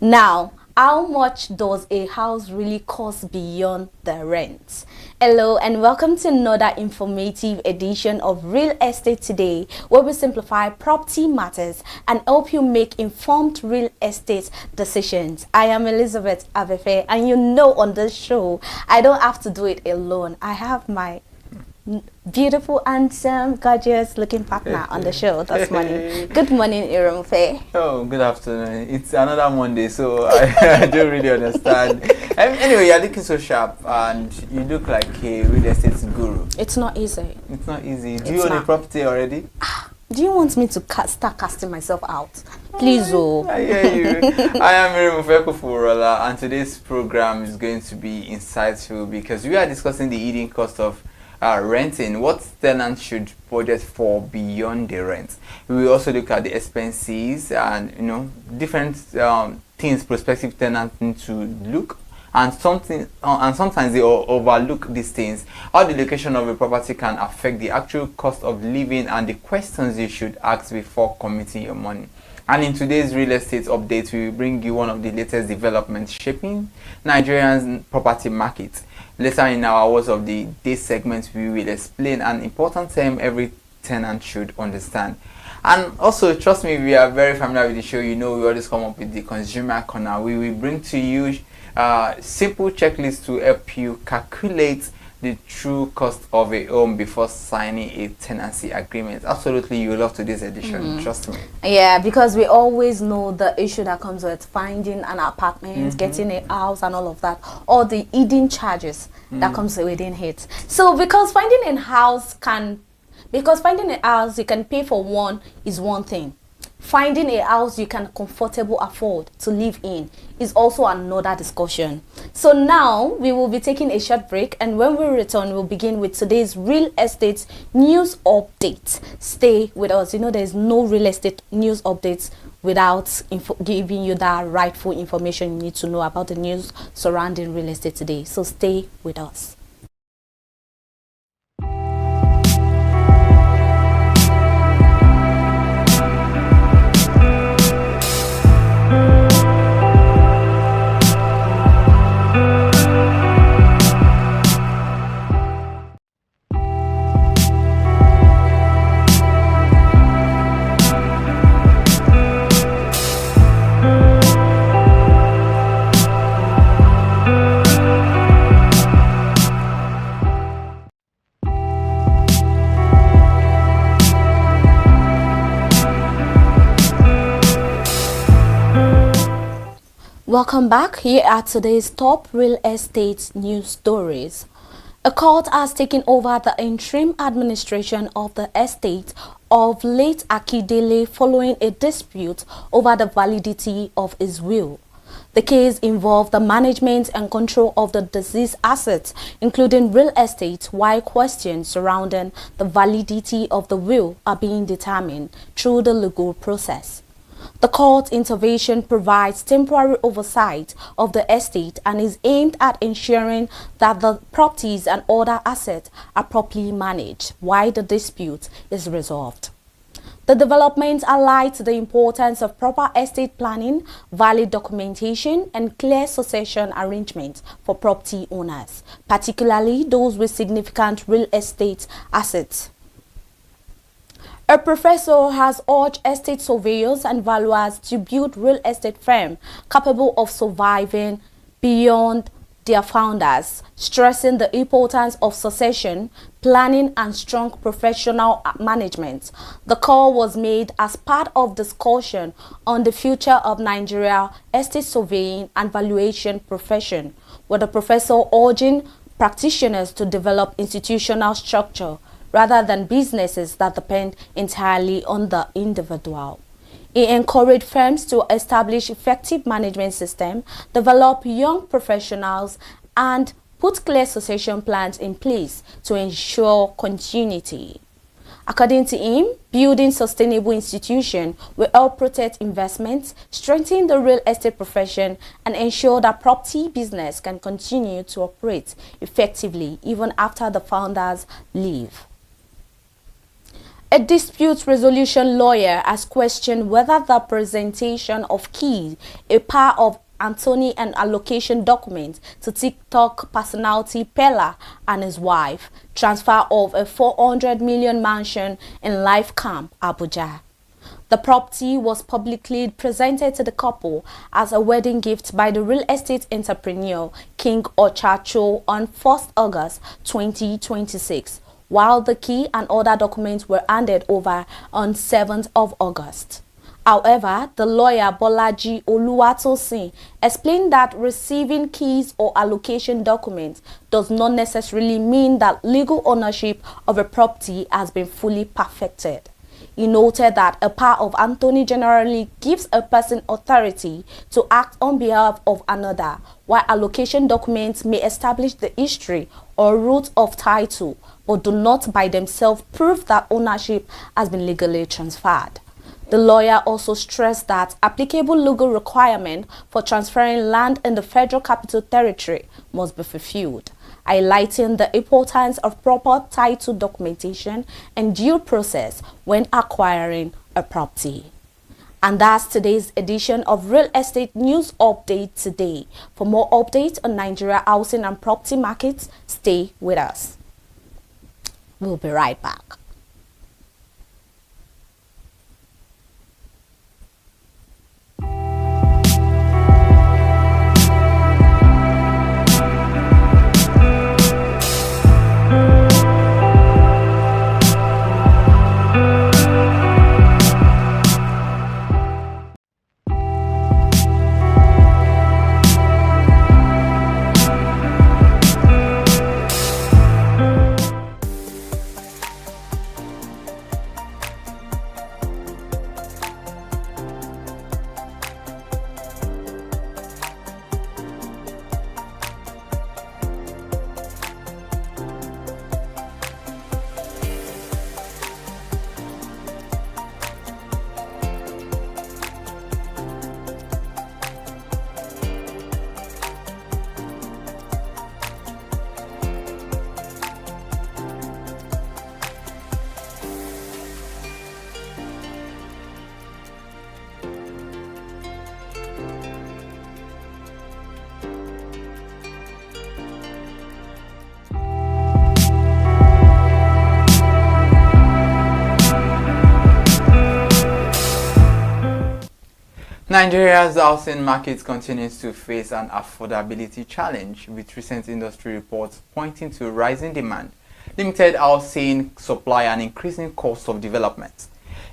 Now, how much does a house really cost beyond the rent? Hello and welcome to another informative edition of Real Estate Today, where we simplify property matters and help you make informed real estate decisions. I am Elizabeth Avefe, and you know on this show, I don't have to do it alone. I have my beautiful, handsome, gorgeous looking partner on the show this morning. Good morning, Irumfe. Oh, good afternoon. It's another Monday, so I don't really understand. Anyway, you're looking so sharp and you look like a real estate guru. It's not easy. It's not easy. Do you own a property already? Do you want me to start casting myself out? Please, oh. I hear you. I am Irumfe Kuforola, and today's program is going to be insightful because we are discussing the hidden cost of renting, what tenants should budget for beyond the rent. We will also look at the expenses and different things prospective tenants need to look, and sometimes they overlook these things. How the location of a property can affect the actual cost of living and the questions you should ask before committing your money. And in today's real estate update, we will bring you one of the latest developments shaping Nigeria's property market. Later in our Words of the Day segment, we will explain an important term every tenant should understand. And also, trust me, we are very familiar with the show. You know, we always come up with the Consumer Corner. We will bring to you simple checklists to help you calculate the true cost of a home before signing a tenancy agreement. Absolutely, you will love today's edition, trust me. Yeah, because we always know the issue that comes with finding an apartment, getting a house and all of that, or the hidden charges that comes within it. So because finding a house can Because finding a house you can pay for one is one thing. Finding a house you can comfortably afford to live in is also another discussion. So now we will be taking a short break, and when we return we'll begin with today's real estate news update. Stay with us. You know, there's no real estate news updates without giving you that rightful information you need to know about the news surrounding real estate today. So stay with us. Welcome back. Here are today's top real estate news stories. A court has taken over the interim administration of the estate of late Akindele following a dispute over the validity of his will. The case involved the management and control of the deceased assets, including real estate, while questions surrounding the validity of the will are being determined through the legal process. The court intervention provides temporary oversight of the estate and is aimed at ensuring that the properties and other assets are properly managed while the dispute is resolved. The developments highlight the importance of proper estate planning, valid documentation, and clear succession arrangements for property owners, particularly those with significant real estate assets. A professor has urged estate surveyors and valuers to build real estate firms capable of surviving beyond their founders, stressing the importance of succession, planning, and strong professional management. The call was made as part of discussion on the future of Nigeria estate surveying and valuation profession, with the professor urging practitioners to develop institutional structure rather than businesses that depend entirely on the individual. He encouraged firms to establish effective management systems, develop young professionals, and put clear succession plans in place to ensure continuity. According to him, building sustainable institutions will help protect investments, strengthen the real estate profession, and ensure that property business can continue to operate effectively even after the founders leave. A dispute resolution lawyer has questioned whether the presentation of keys, a pair of Anthony and allocation documents to TikTok personality Pella and his wife, transfer of a 400 million mansion in Life Camp, Abuja. The property was publicly presented to the couple as a wedding gift by the real estate entrepreneur King Ochacho on 1st August 2026. While the key and other documents were handed over on 7th of August. However, the lawyer Bolaji Oluwatosin explained that receiving keys or allocation documents does not necessarily mean that legal ownership of a property has been fully perfected. He noted that a power of Anthony generally gives a person authority to act on behalf of another, while allocation documents may establish the history or root of title, but do not by themselves prove that ownership has been legally transferred. The lawyer also stressed that applicable legal requirements for transferring land in the Federal Capital Territory must be fulfilled, highlighting the importance of proper title documentation and due process when acquiring a property. And that's today's edition of Real Estate News Update today. For more updates on Nigeria housing and property markets, stay with us. We'll be right back. Nigeria's housing market continues to face an affordability challenge, with recent industry reports pointing to rising demand, limited housing supply, and increasing cost of development.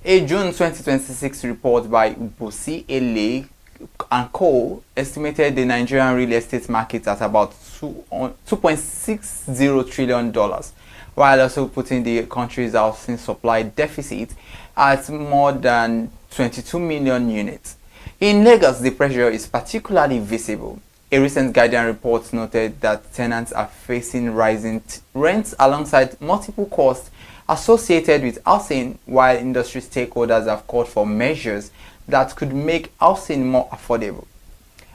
A June 2026 report by Bosi Ele and Co. estimated the Nigerian real estate market at about $2.60 trillion, while also putting the country's housing supply deficit at more than 22 million units. In Lagos, the pressure is particularly visible. A recent Guardian report noted that tenants are facing rising rents alongside multiple costs associated with housing, while industry stakeholders have called for measures that could make housing more affordable.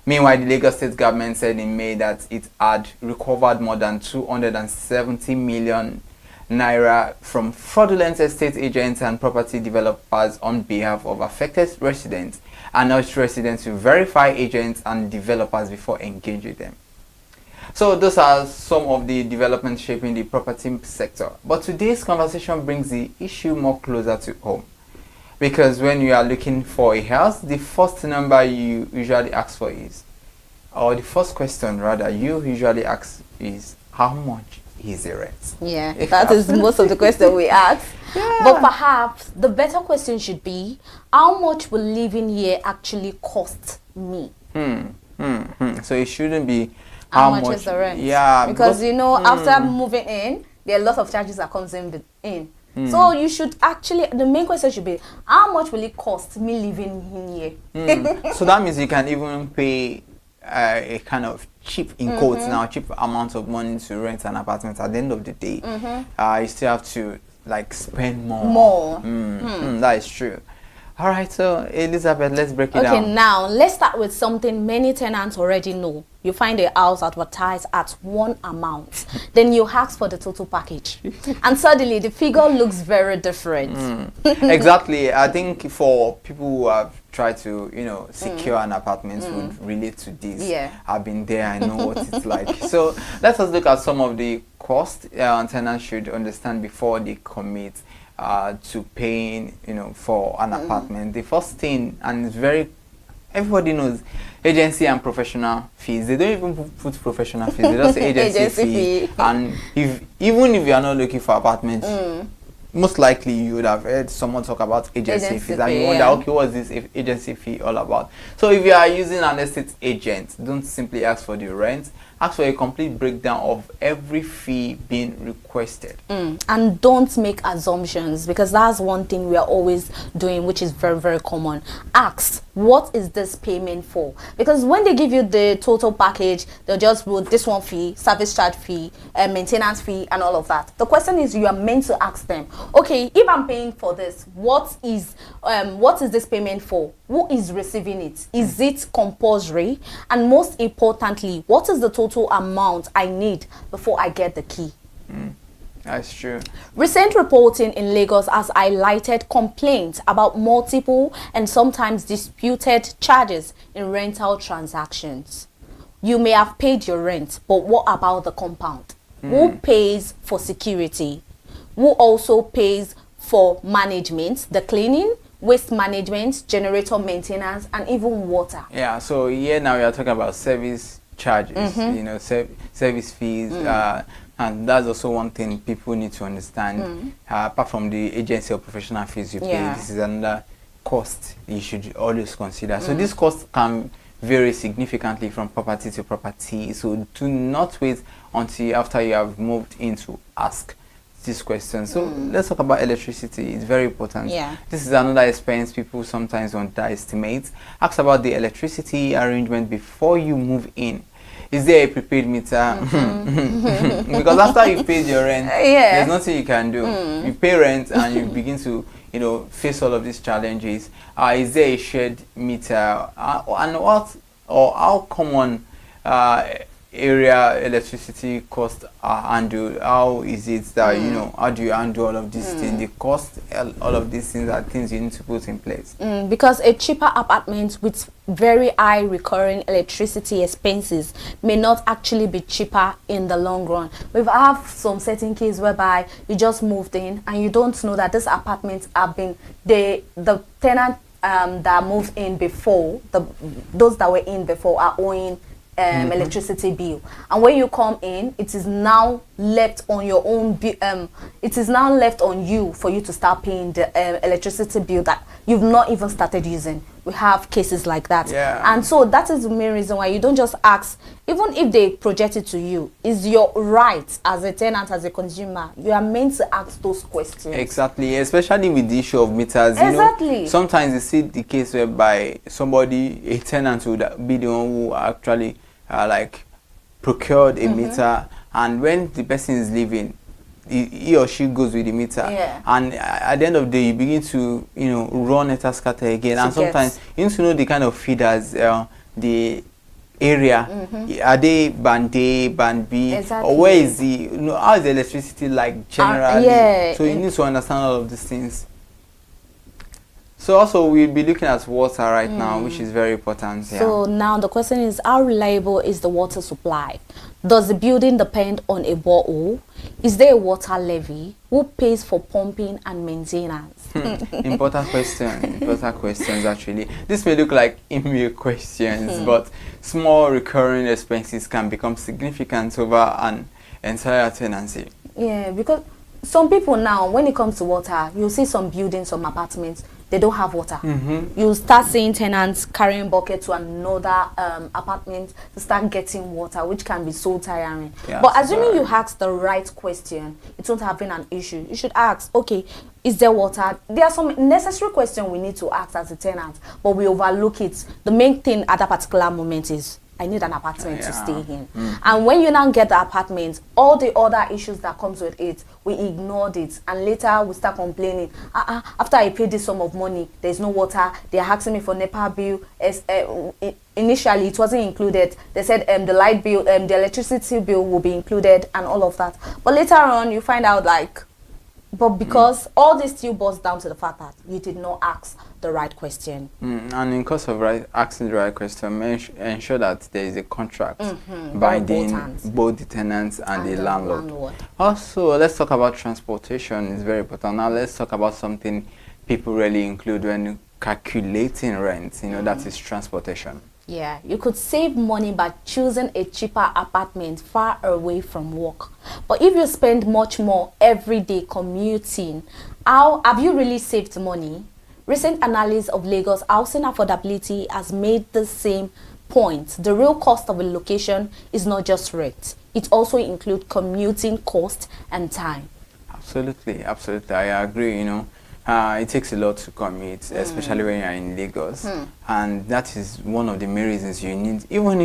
Meanwhile, the Lagos State government said in May that it had recovered more than 270 million naira from fraudulent estate agents and property developers on behalf of affected residents, and urged residents to verify agents and developers before engaging them. So those are some of the developments shaping the property sector. But today's conversation brings the issue more closer to home. Because when you are looking for a house, the first number you usually ask for is, or the first question rather you usually ask is, how much is the rent? Yeah, that is most of the question we ask. Yeah. But perhaps the better question should be, how much will living here actually cost me? So it shouldn't be how much is the rent? Yeah, because you know, after moving in, there are a lot of charges that comes in. So you should actually, the main question should be, how much will it cost me living in here? So that means you can even pay a kind of cheap, in quotes now, cheap amount of money to rent an apartment. At the end of the day, you still have to like spend more. That is true. All right, so Elizabeth, let's break it down. Okay, now let's start with something many tenants already know. You find a house advertised at one amount, then you ask for the total package, and suddenly the figure looks very different. Exactly. I think for people who have tried to, secure an apartment would relate to this. Yeah. I've been there, I know what it's like. So let us look at some of the costs tenants should understand before they commit to paying, for an apartment. The first thing, and it's everybody knows, agency and professional fees. They don't even put professional fees. They just say agency fee. And even if you are not looking for apartments, most likely you would have heard someone talk about agency fees, and you wonder, okay, what's this agency fee all about? So if you are using an estate agent, don't simply ask for the rent. Ask for a complete breakdown of every fee being requested. And don't make assumptions, because that's one thing we are always doing, which is very, very common. Ask, what is this payment for? Because when they give you the total package, they'll just put this one fee, service charge fee, maintenance fee, and all of that. The question is, you are meant to ask them, okay, if I'm paying for this, what is this payment for? Who is receiving it? Is it compulsory? And most importantly, what is the total amount I need before I get the key? That's true. Recent reporting in Lagos has highlighted complaints about multiple and sometimes disputed charges in rental transactions. You may have paid your rent, but what about the compound? Who pays for security? Who also pays for management, the cleaning, waste management, generator maintenance, and even water? Yeah, so here now we are talking about service charges, service fees, and that's also one thing people need to understand. Apart from the agency or professional fees you pay, this is another cost you should always consider. So this cost can vary significantly from property to property, so do not wait until after you have moved in to ask this question. So let's talk about electricity. It's very important. This is another expense people sometimes underestimate. Ask about the electricity arrangement before you move in. Is there a prepaid meter? Because after you paid your rent, there's nothing you can do. You pay rent and you begin to face all of these challenges. Is there a shared meter? And how common area electricity cost are handled? How is it that how do you handle all of these things? The cost, all of these things are things you need to put in place. Because a cheaper apartment with very high recurring electricity expenses may not actually be cheaper in the long run. We've had some certain cases whereby you just moved in and you don't know that this apartment have been the tenant that moved in before, those that were in before are owing electricity bill, and when you come in, it is now left on your own it is now left on you for you to start paying the electricity bill that you've not even started using. We have cases like that, and so that is the main reason why you don't just ask. Even if they project it to you, is your right as a tenant, as a consumer, you are meant to ask those questions. Exactly, especially with the issue of meters. Exactly. You know, sometimes you see the case whereby somebody, a tenant, would be the one who actually like procured a meter, and when the person is leaving, he or she goes with the meter, and at the end of the day you begin to run a scatter again, and sometimes you need to know the kind of feeders, the area, are they band A, band B, or where is the how is the electricity like generally, so you need to understand all of these things. So also we'll be looking at water right now, which is very important. So now the question is, how reliable is the water supply? Does the building depend on a borehole? Is there a water levy? Who pays for pumping and maintenance? Important question. Important questions actually. This may look like email questions, but small recurring expenses can become significant over an entire tenancy. Yeah, because some people now, when it comes to water, you'll see some buildings, some apartments, they don't have water. You start seeing tenants carrying buckets to another apartment to start getting water, which can be so tiring. But assuming you ask the right question, it won't have been an issue. You should ask, okay, is there water? There are some necessary questions we need to ask as a tenant, but we overlook it. The main thing at that particular moment is, I need an apartment to stay in. And when you now get the apartment, all the other issues that comes with it, we ignored it, and later we start complaining. After I paid this sum of money, there's no water. They're asking me for NEPA bill. Initially, it wasn't included. They said the light bill, the electricity bill will be included, and all of that. But later on, you find out but because all this still boils down to the fact that you did not ask the right question. And in course of asking the right question, ensure that there is a contract binding both the tenants and the landlord. Also, let's talk about transportation. It's very important. Now let's talk about something people really include when calculating rent. That is transportation. Yeah, you could save money by choosing a cheaper apartment far away from work. But if you spend much more every day commuting, how have you really saved money? Recent analysis of Lagos housing affordability has made the same point. The real cost of a location is not just rent. It also includes commuting cost and time. Absolutely, absolutely. I agree, it takes a lot to commute, especially when you're in Lagos. And that is one of the main reasons you need, even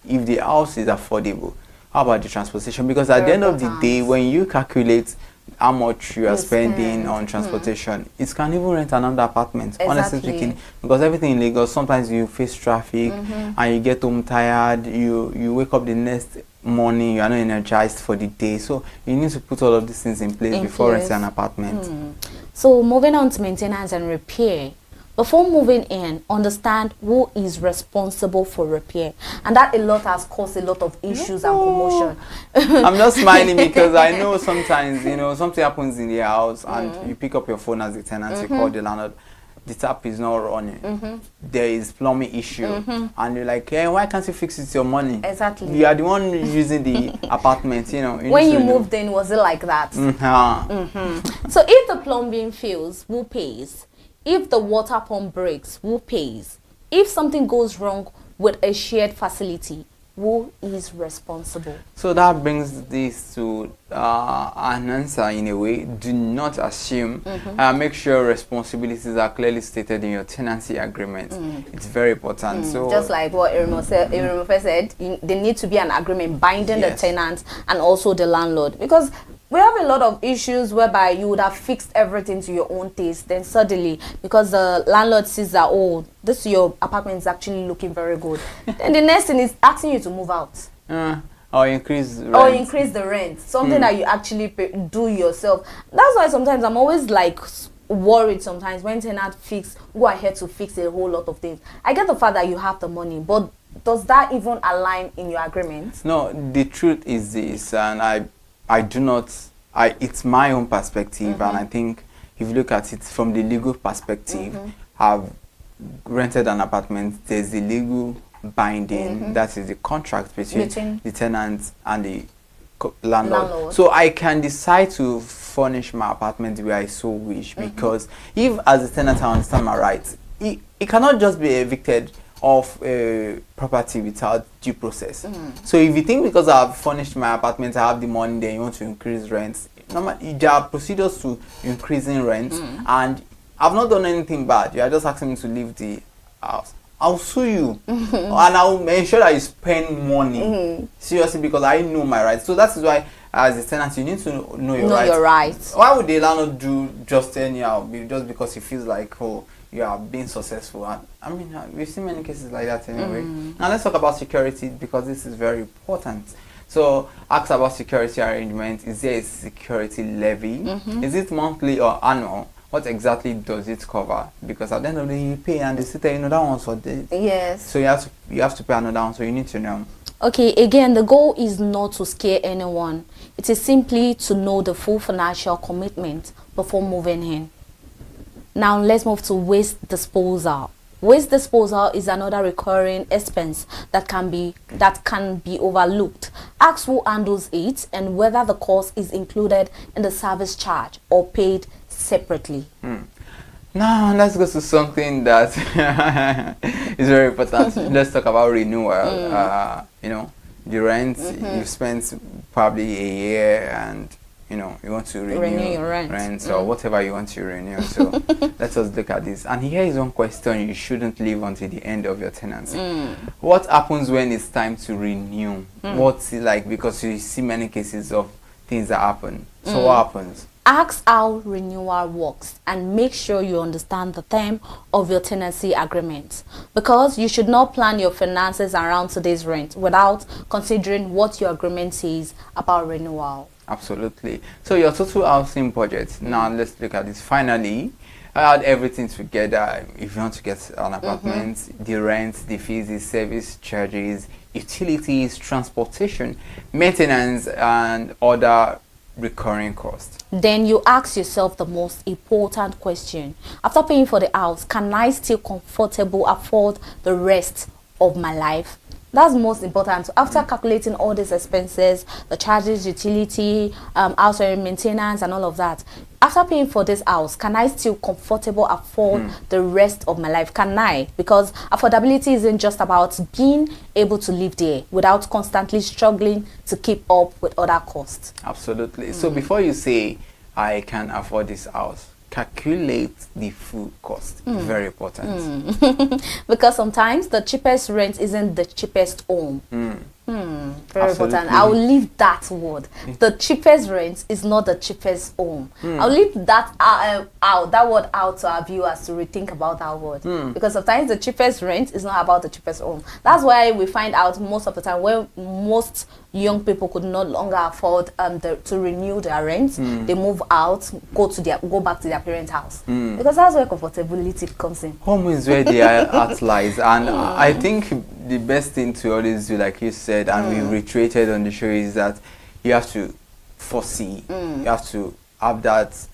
if the house is affordable, how about the transportation? Because at the end of the day, when you calculate how much you are spending on transportation, it can even rent another apartment, honestly speaking, because everything in Lagos, sometimes you face traffic and you get home tired, you wake up the next morning, you are not energized for the day, so you need to put all of these things in place before renting an apartment. So moving on to maintenance and repair. Before moving in, understand who is responsible for repair, and that a lot has caused a lot of issues and commotion. I'm just smiling because I know sometimes something happens in the house and you pick up your phone as a tenant, you call the landlord, the tap is not running, there is plumbing issue, and you're like, hey, why can't you fix it with your money? Exactly. You are the one using the apartment, when you moved in, was it like that? So if the plumbing fails, who pays? If the water pump breaks, who pays? If something goes wrong with a shared facility, who is responsible? So that brings this to an answer in a way. Do not assume. Make sure responsibilities are clearly stated in your tenancy agreement. It's very important. So just like what Irimo said, there needs to be an agreement binding the tenant and also the landlord, because we have a lot of issues whereby you would have fixed everything to your own taste, then suddenly, because the landlord sees that, oh, your apartment is actually looking very good, then the next thing is asking you to move out. Or increase rent. Or increase the rent. Something that you actually do yourself. That's why sometimes I'm always worried sometimes when tenants go ahead to fix a whole lot of things. I get the fact that you have the money, but does that even align in your agreement? No, the truth is this, and I do not, it's my own perspective, and I think if you look at it from the legal perspective, I've rented an apartment. There's the legal binding, that is the contract between the tenant and the landlord. So I can decide to furnish my apartment the way I so wish, because if as a tenant I understand my rights, it cannot just be evicted of a property without due process. So if you think because I've furnished my apartment, I have the money, then you want to increase rents, there are procedures to increasing rents, and I've not done anything bad. You are just asking me to leave the house. I'll sue you, and I'll ensure that you spend money seriously, because I know my rights. So that is why, as a tenant, you need to know your rights. Why would the landlord do just anyhow, just because he feels like, oh, you are being successful? And I mean, we've seen many cases like that anyway. Now let's talk about security, because this is very important. So ask about security arrangement. Is there a security levy? Is it monthly or annual? What exactly does it cover? Because at the end of the day, you pay and they say, you know, that one's for this. Yes. So you have to pay another one, so you need to know. Okay, again, the goal is not to scare anyone. It is simply to know the full financial commitment before moving in. Now let's move to waste disposal. Waste disposal is another recurring expense that can be overlooked. Ask who handles it and whether the cost is included in the service charge or paid separately. Now let's go to something that is very important. Let's talk about renewal. You know, the rent, you've spent probably a year, and you know you want to renew your rent, or whatever you want to renew. So let us look at this. And here is one question you shouldn't leave until the end of your tenancy. What happens when it's time to renew? What's it like? Because you see many cases of things that happen. So what happens? Ask how renewal works and make sure you understand the term of your tenancy agreement, because you should not plan your finances around today's rent without considering what your agreement says about renewal. Absolutely. So your total housing budget. Now let's look at this. Finally, I add everything together. If you want to get an apartment, the rent, the fees, the service charges, utilities, transportation, maintenance, and other recurring costs. Then you ask yourself the most important question. After paying for the house, can I still comfortably afford the rest of my life? That's most important. So after calculating all these expenses, the charges, utility, house maintenance, and all of that, after paying for this house, can I still comfortably afford the rest of my life? Can I? Because affordability isn't just about being able to live there without constantly struggling to keep up with other costs. Absolutely. So before you say, I can afford this house, calculate the full cost. Very important. Because sometimes the cheapest rent isn't the cheapest home. Very important. I will leave that word. The cheapest rent is not the cheapest home. I'll leave that that word out to our viewers to rethink about that word. Because sometimes the cheapest rent is not about the cheapest home. That's why we find out most of the time when most young people could no longer afford to renew their rent, they move out, go back to their parents' house. Because that's where comfortability comes in. Home is where the heart lies, and I think the best thing to always do, like you said, and we reiterated on the show, is that you have to foresee. You have to have that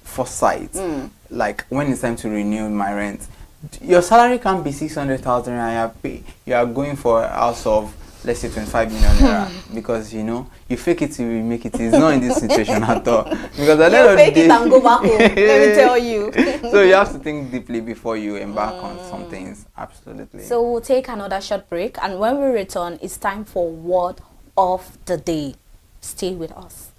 foresight. Like when it's time to renew my rent, your salary can't be 600,000 and you are going for a house of, let's say, 25 million naira, because you know you fake it till you make it. It's not in this situation at all, because at the end of the day, it and go back home. Let me tell you. So you have to think deeply before you embark on some things. Absolutely. So we'll take another short break, and when we return, it's time for word of the day. Stay with us.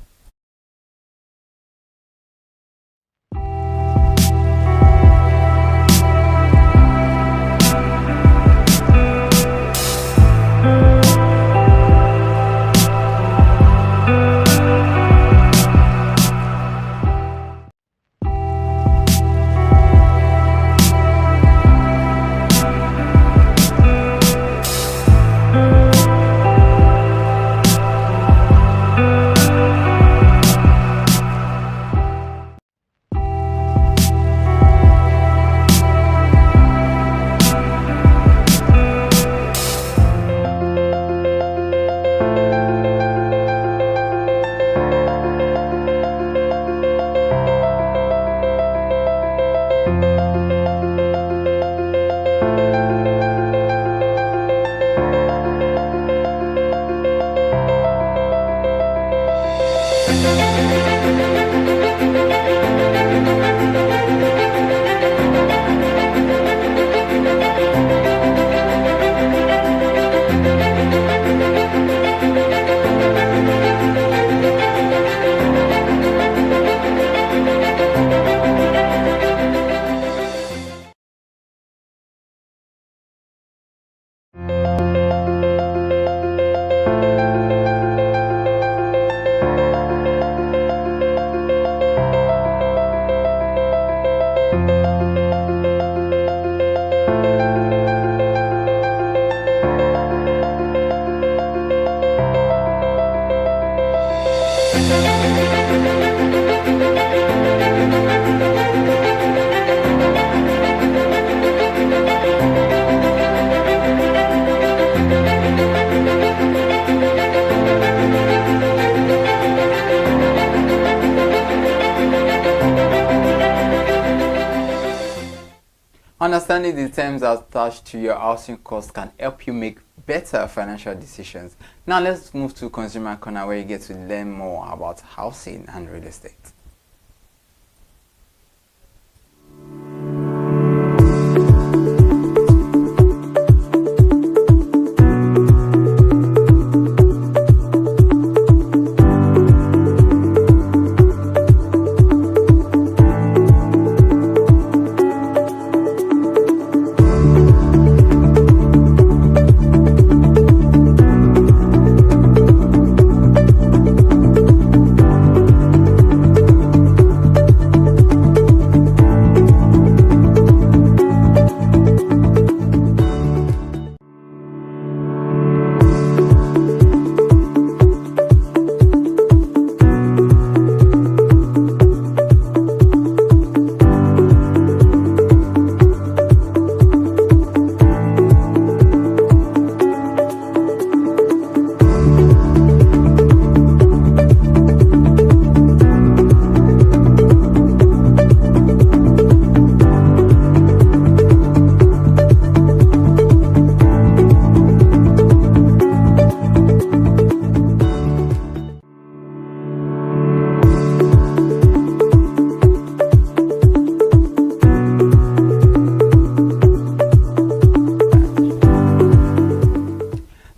Understanding the terms attached to your housing cost can help you make better financial decisions. Now let's move to Consumer Corner, where you get to learn more about housing and real estate.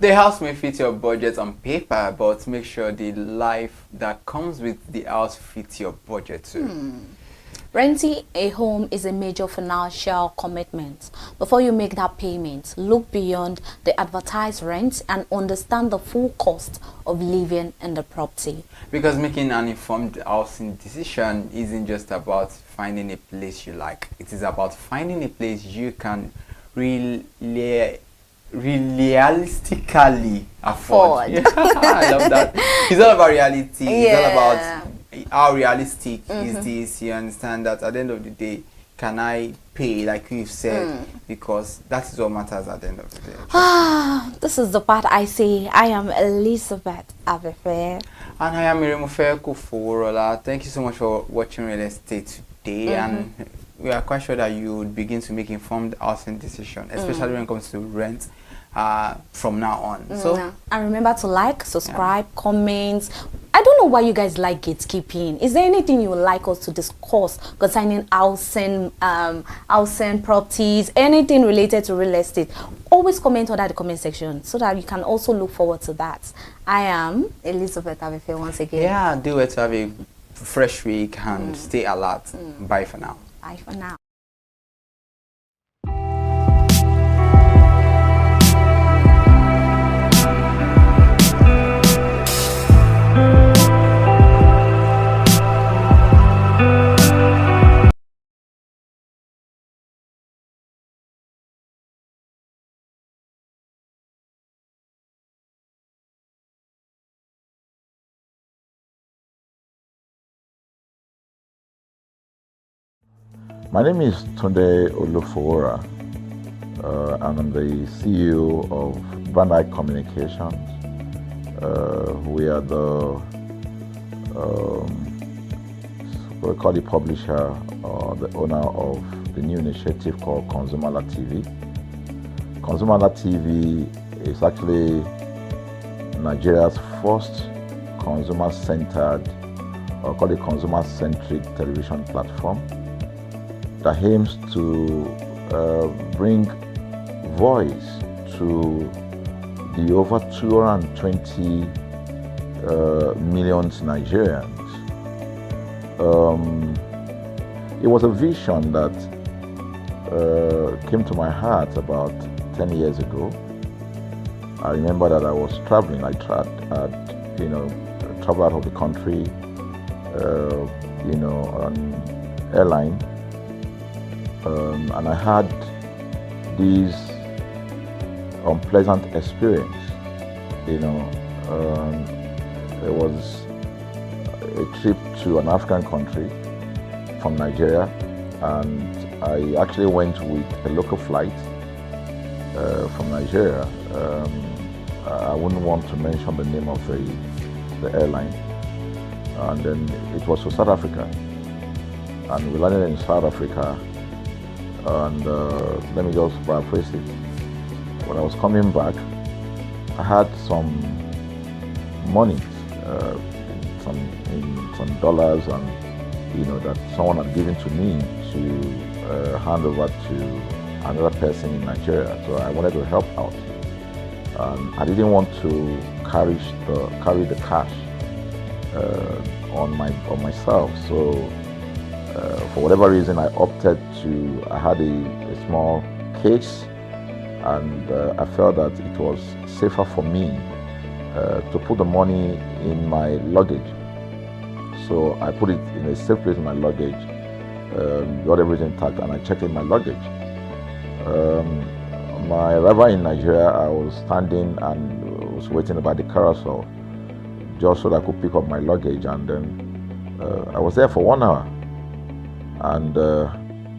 The house may fit your budget on paper, but make sure the life that comes with the house fits your budget too. Renting a home is a major financial commitment. Before you make that payment, look beyond the advertised rent and understand the full cost of living in the property. Because making an informed housing decision isn't just about finding a place you like. It is about finding a place you can realistically afford. I love that. It's all about reality. It's all about how realistic is this. You understand that at the end of the day, can I pay like you've said? Because that is what matters at the end of the day. This is the part I say. I am Elizabeth Abefe. And I am Iremofe Kuforola. Thank you so much for watching Real Estate today. And we are quite sure that you would begin to make informed housing decisions, especially when it comes to rent from now on. So and remember to like, subscribe, comment. I don't know why you guys like gatekeeping. Is there anything you would like us to discuss concerning housing, housing properties, anything related to real estate? Always comment under the comment section so that you can also look forward to that. I am Elizabeth Abefe once again. Yeah, do it to have a fresh week and stay alert. Bye for now. Bye for now. My name is Tunde Olufowora. I'm the CEO of Van Eyck Communications. We are the we call the publisher or the owner of the new initiative called ConsumerHallaTV. ConsumerHallaTV is actually Nigeria's first consumer-centered, or call it consumer-centric television platform that aims to bring voice to the over 220 million Nigerians. It was a vision that came to my heart about 10 years ago. I remember that I was traveling. I traveled out of the country, on airline. And I had this unpleasant experience. It was a trip to an African country from Nigeria, and I actually went with a local flight from Nigeria. I wouldn't want to mention the name of the airline. And then it was to South Africa. And we landed in South Africa. And let me just paraphrase it. When I was coming back, I had some money, some dollars, and that someone had given to me to hand over to another person in Nigeria. So I wanted to help out. I didn't want to carry the cash on myself. So for whatever reason, I opted to. I had a small case, and I felt that it was safer for me to put the money in my luggage. So I put it in a safe place in my luggage, got everything intact, and I checked in my luggage. My arrival in Nigeria, I was standing and was waiting about the carousel just so that I could pick up my luggage, and then I was there for 1 hour and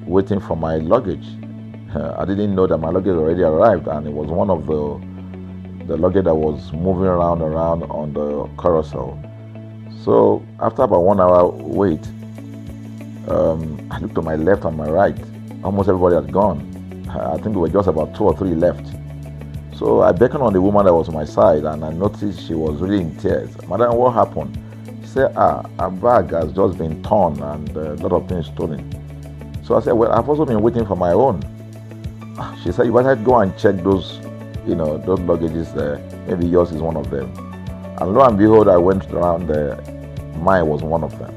waiting for my luggage. I didn't know that my luggage already arrived, and it was one of the luggage that was moving around on the carousel. So after about 1 hour wait, I looked to my left and my right. Almost everybody had gone. I think there were just about 2 or 3 left. So I beckoned on the woman that was on my side, and I noticed she was really in tears. Madam, what happened? She said, her bag has just been torn and a lot of things stolen. So I said, well, I've also been waiting for my own. She said, you better go and check those luggages there. Maybe yours is one of them. And lo and behold, I went around there. Mine was one of them.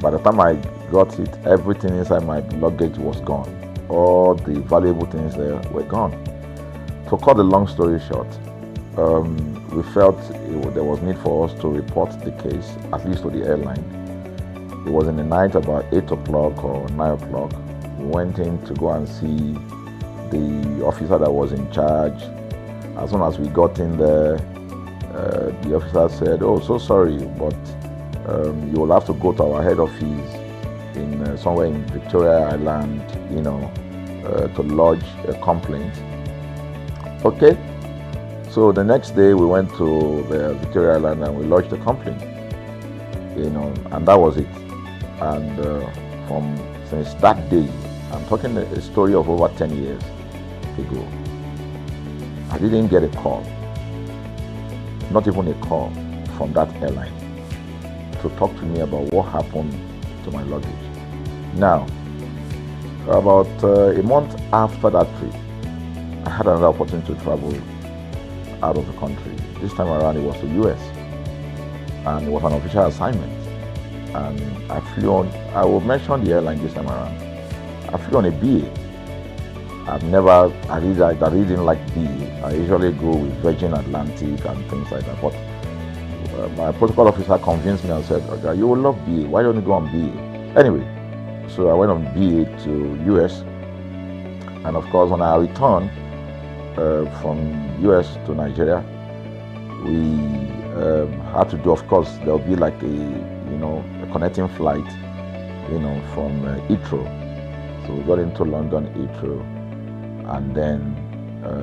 By the time I got it, everything inside my luggage was gone. All the valuable things there were gone. To cut the long story short, we felt there was need for us to report the case, at least to the airline. It was in the night, about 8 o'clock or 9 o'clock. We went in to go and see the officer that was in charge. As soon as we got in there, the officer said, "Oh, so sorry, but you will have to go to our head office in somewhere in Victoria Island, to lodge a complaint." Okay. So the next day we went to the Victoria Island and we lodged a complaint, and that was it. And since that day, I'm talking a story of over 10 years ago, I didn't get a call, not even a call from that airline to talk to me about what happened to my luggage. Now, about a month after that trip, I had another opportunity to travel out of the country. This time around, it was to the US, and it was an official assignment. And I flew on, I will mention the airline this time around. I flew on a BA. I really didn't like BA. I usually go with Virgin Atlantic and things like that. But my protocol officer convinced me and said, "Okay, you will love BA. Why don't you go on BA?" Anyway, so I went on BA to US. And of course, when I returned from US to Nigeria, we had to do, of course, there'll be like a connecting flight, from Heathrow. So we got into London Heathrow, and then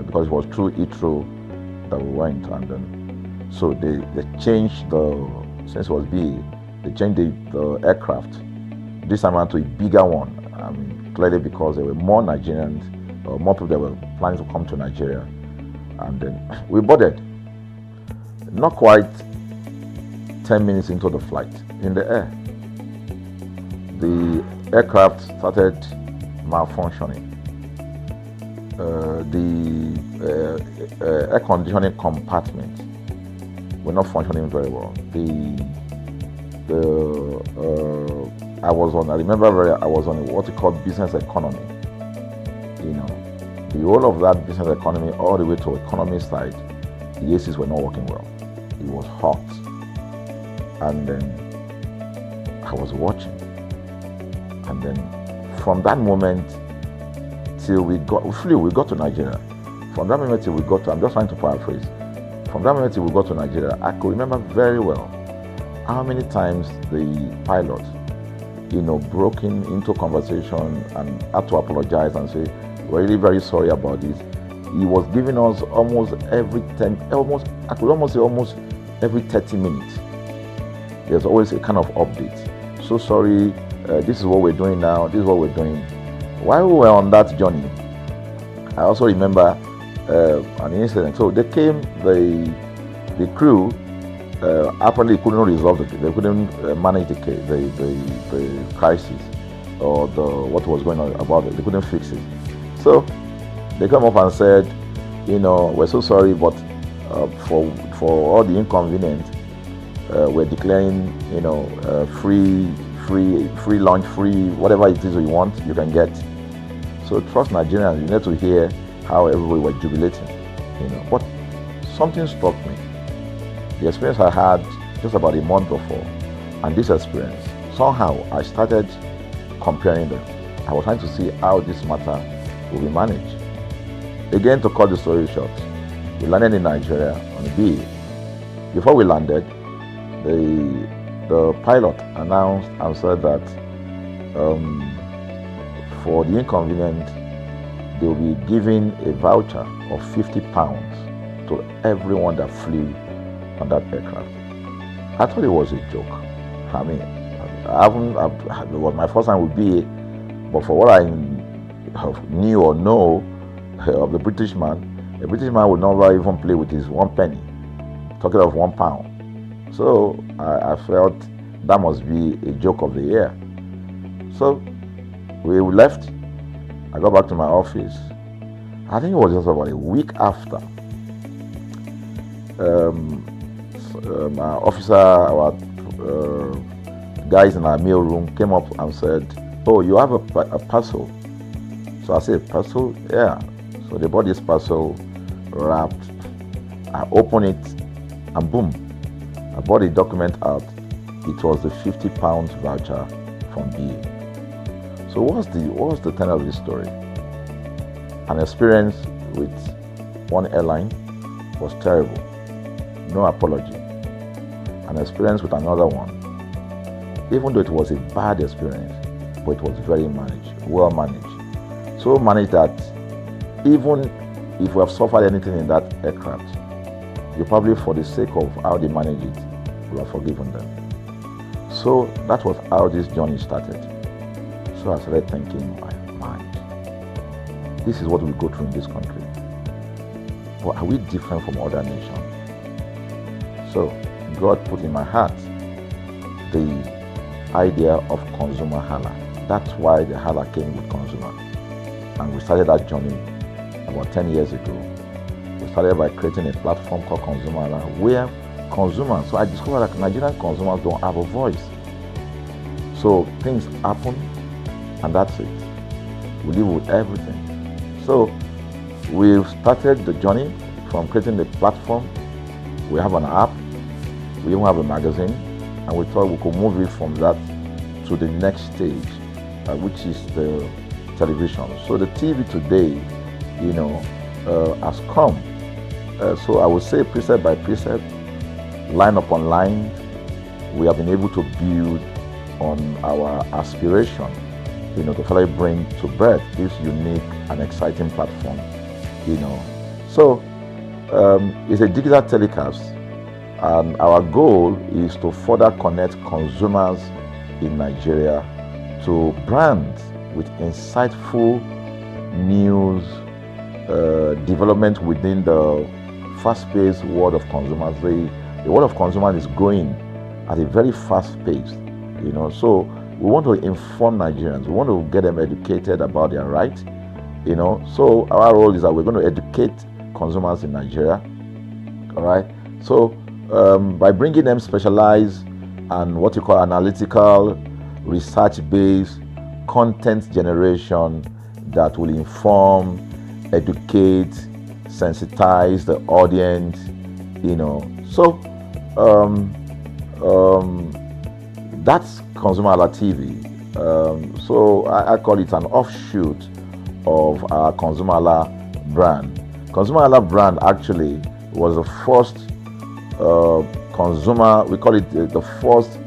because it was through Heathrow that we went, and then so they changed since it was BA, they changed the aircraft this time around to a bigger one. I mean, clearly because there were more Nigerians, or more people that were planning to come to Nigeria, and then we boarded. Not quite 10 minutes into the flight, in the air, the aircraft started malfunctioning. The air conditioning compartment were not functioning very well. I was on what you call business economy. The whole of that business economy, all the way to economy side, the ACs were not working well. It was hot. And then I was watching. And then from that moment till we got to Nigeria. From that moment till we got to, I'm just trying to paraphrase. From that moment till we got to Nigeria, I could remember very well how many times the pilot, broke into conversation and had to apologize and say, "We're really very sorry about this." He was giving us almost every 30 minutes. There's always a kind of update. "So sorry, this is what we're doing now, this is what we're doing." while we were on that journey, I also remember an incident. So they came, the crew apparently couldn't resolve it. They couldn't manage the crisis or what was going on about it. They couldn't fix it. So they come up and said, we're so sorry, but for all the inconvenience, we're declaring, free lunch, free whatever it is you want, you can get. So trust Nigerians, you need to hear how everybody were jubilating, But something struck me. The experience I had just about a month before, and this experience, somehow I started comparing them. I was trying to see how this matter will be managed. Again, to cut the story short, we landed in Nigeria on BA. Before we landed, the pilot announced and said that for the inconvenience, they will be giving a voucher of £50 to everyone that flew on that aircraft. I thought it was a joke. I mean, it was my first time with BA, but for what I knew or know of the British man would never even play with his 1 penny, talking of £1. So I felt that must be a joke of the year. So we left. I got back to my office. I think it was just about a week after. Our officer, our guys in our mail room came up and said, "Oh, you have a parcel." So I said, "Parcel? Yeah." So they bought this parcel wrapped. I opened it and boom, I bought the document out. It was the £50 voucher from BA. So what's the tenor of this story? An experience with one airline was terrible. No apology. An experience with another one, even though it was a bad experience, but it was very managed, well managed. So managed that even if we have suffered anything in that aircraft, you probably, for the sake of how they manage it, will have forgiven them. So that was how this journey started. So I started thinking in my mind, this is what we go through in this country. But are we different from other nations? So God put in my heart the idea of ConsumerHalla. That's why the Halla came with consumer. And we started that journey about 10 years ago. We started by creating a platform called ConsumerHalla, where consumers, so I discovered that Nigerian consumers don't have a voice. So things happen, and that's it. We live with everything. So we've started the journey from creating the platform. We have an app, we even have a magazine, and we thought we could move it from that to the next stage, which is the television. So the TV today, has come. So I would say precept by precept, line upon line, we have been able to build on our aspiration, to finally bring to birth this unique and exciting platform, So it's a digital telecast, and our goal is to further connect consumers in Nigeria to brands with insightful news, development within the fast-paced world of consumers. The world of consumers is growing at a very fast pace, So we want to inform Nigerians. We want to get them educated about their rights, So our role is that we're going to educate consumers in Nigeria, all right? So by bringing them specialized and what you call analytical, research-based content generation that will inform, educate, sensitize the audience, So that's ConsumerHalla TV. So I call it an offshoot of our ConsumerHalla brand. ConsumerHalla brand actually was the first we call it the first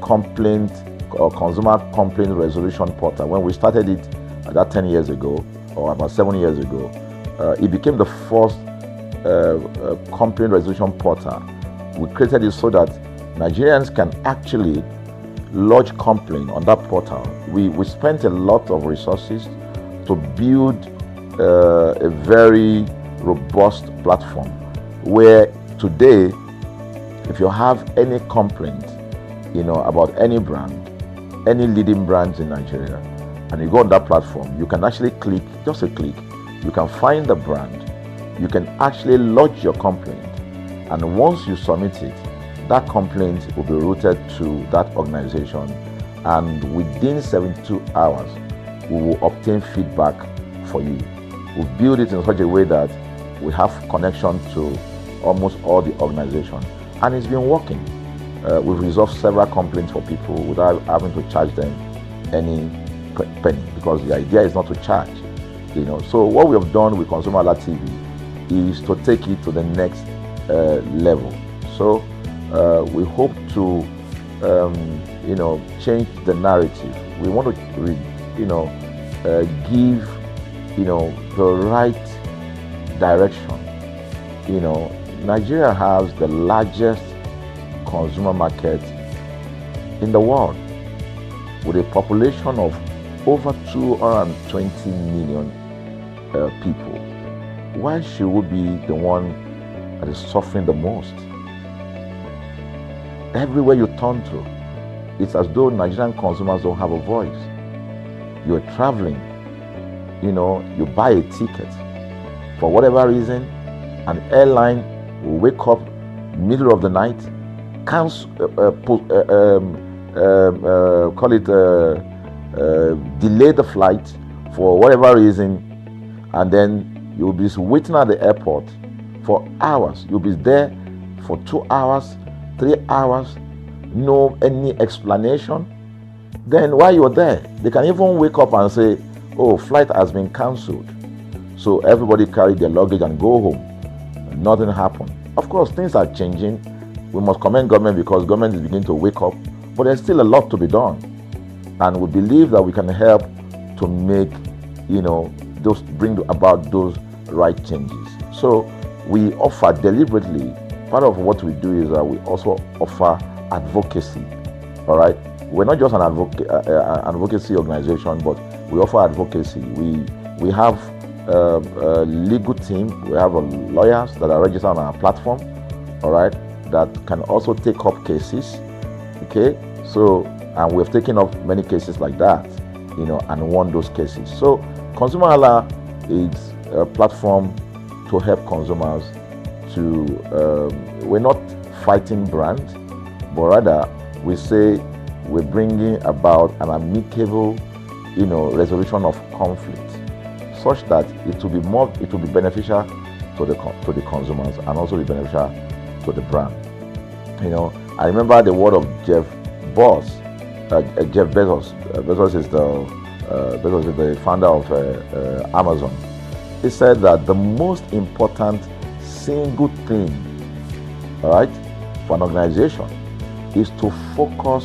complaint or consumer complaint resolution portal. When we started it about 10 years ago, or about 7 years ago, it became the first complaint resolution portal. We created it so that Nigerians can actually lodge complaint on that portal. We spent a lot of resources to build a very robust platform where today, if you have any complaint, about any brand, any leading brands in Nigeria, and you go on that platform, you can actually click, just a click, you can find the brand, you can actually lodge your complaint, and once you submit it, that complaint will be routed to that organization, and within 72 hours, we will obtain feedback for you. We build it in such a way that we have connection to almost all the organizations, and it's been working. We've resolved several complaints for people without having to charge them any penny, because the idea is not to charge. So what we have done with ConsumerHalla TV is to take it to the next level. So we hope to change the narrative. We want to give the right direction. Nigeria has the largest consumer market in the world, with a population of over 220 million people. Why should we be the one that is suffering the most? Everywhere you turn to, it's as though Nigerian consumers don't have a voice. You're traveling, you buy a ticket. For whatever reason, an airline will wake up middle of the night, delay the flight for whatever reason, and then you'll be waiting at the airport for hours. You'll be there for 2 hours, 3 hours, no any explanation. Then while you're there, they can even wake up and say, oh, flight has been cancelled. So everybody carry their luggage and go home. Nothing happened. Of course, things are changing. We must commend government, because government is beginning to wake up, but there's still a lot to be done. And we believe that we can help to make, bring about those right changes. So we offer deliberately, part of what we do is that we also offer advocacy. All right. We're not just an advocacy organization, but we offer advocacy. We have a legal team. We have lawyers that are registered on our platform. All right. That can also take up cases. Okay. So, and we've taken up many cases like that, and won those cases. So ConsumerHalla is a platform to help consumers to, we're not fighting brands, but rather we say we're bringing about an amicable, resolution of conflict, such that it will be beneficial to the consumers and also be beneficial to the brand. I remember the word of Jeff Bezos. Bezos is the founder of Amazon. He said that the most important single thing, all right, for an organization is to focus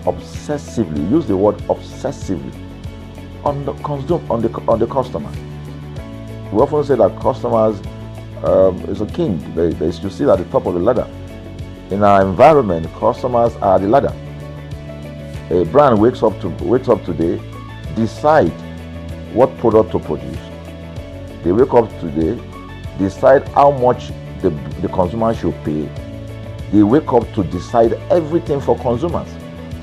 obsessively, use the word obsessively, on the customer. We often say that customers is a king. They should sit at the top of the ladder. In our environment, customers are the ladder. A brand wakes up today, decide what product to produce. They wake up today, decide how much the consumer should pay. They wake up to decide everything for consumers.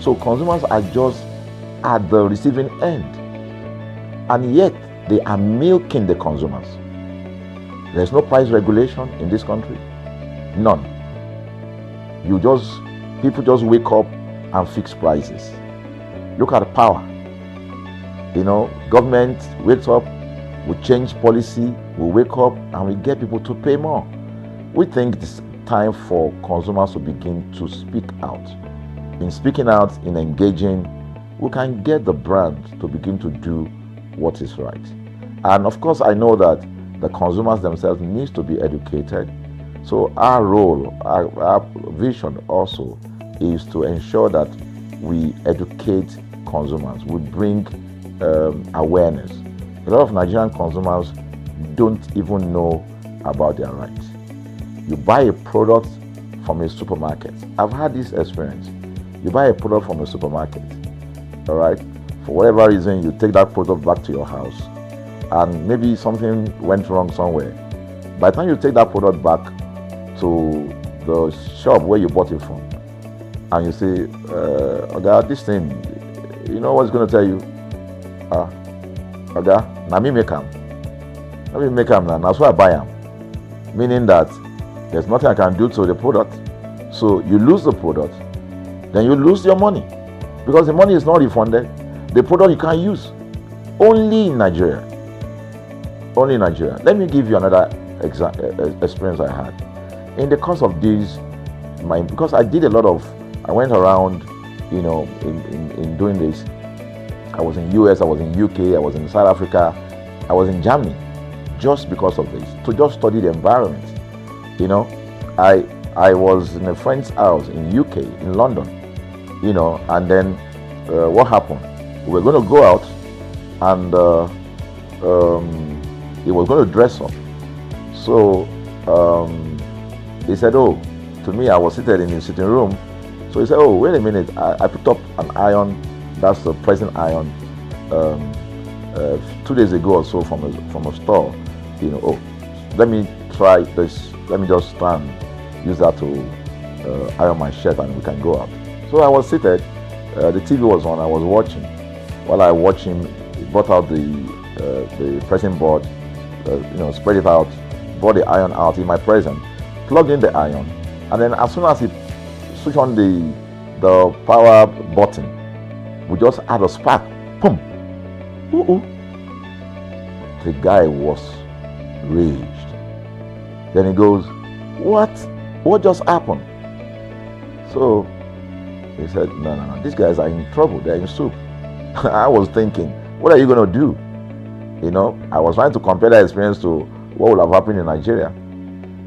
So consumers are just at the receiving end, and yet they are milking the consumers. There's no price regulation in this country, none. People just wake up and fix prices. Look at power. Government wakes up, we change policy, we wake up and we get people to pay more. We think it's time for consumers to begin to speak out. In speaking out, in engaging, we can get the brand to begin to do what is right. And of course, I know that the consumers themselves need to be educated. So our role, our vision also is to ensure that we educate consumers, we bring awareness. A lot of Nigerian consumers don't even know about their rights. You buy a product from a supermarket. I've had this experience. You buy a product from a supermarket, all right? For whatever reason, you take that product back to your house. and maybe something went wrong somewhere. By the time you take that product back to the shop where you bought it from, and you say, Oga, this thing, you know what's going to tell you? Oga, na me make am. Na me make am now. That's why I buy am. Meaning that there's nothing I can do to the product. So you lose the product, then you lose your money, because the money is not refunded. The product you can't use. Only in Nigeria. Only in Nigeria. Let me give you another experience I had. In the course of this, because I did a lot of, I went around, you know, in doing this. I was in US, I was in UK, I was in South Africa, I was in Germany, just because of this, to just study the environment. You know, I was in a friend's house in UK, in London, you know, and then what happened? We were going to go out, and he was going to dress up. So he said, oh, to me, I was seated in his sitting room. So he said, oh, wait a minute, I picked up an iron, that's the pressing iron, 2 days ago or so from a store. You know, oh, let me try this, let me just try and use that to iron my shirt and we can go out. So I was seated, the TV was on, I was watching. While I watched him, he brought out the pressing board, you know, spread it out, brought the iron out in my presence, plugged in the iron, and then as soon as he switched on the power button, we just had a spark. Boom! The guy was raged. Then he goes, what just happened? So he said, no, these guys are in trouble, they're in soup. I was thinking, what are you going to do? You know, I was trying to compare that experience to what would have happened in Nigeria.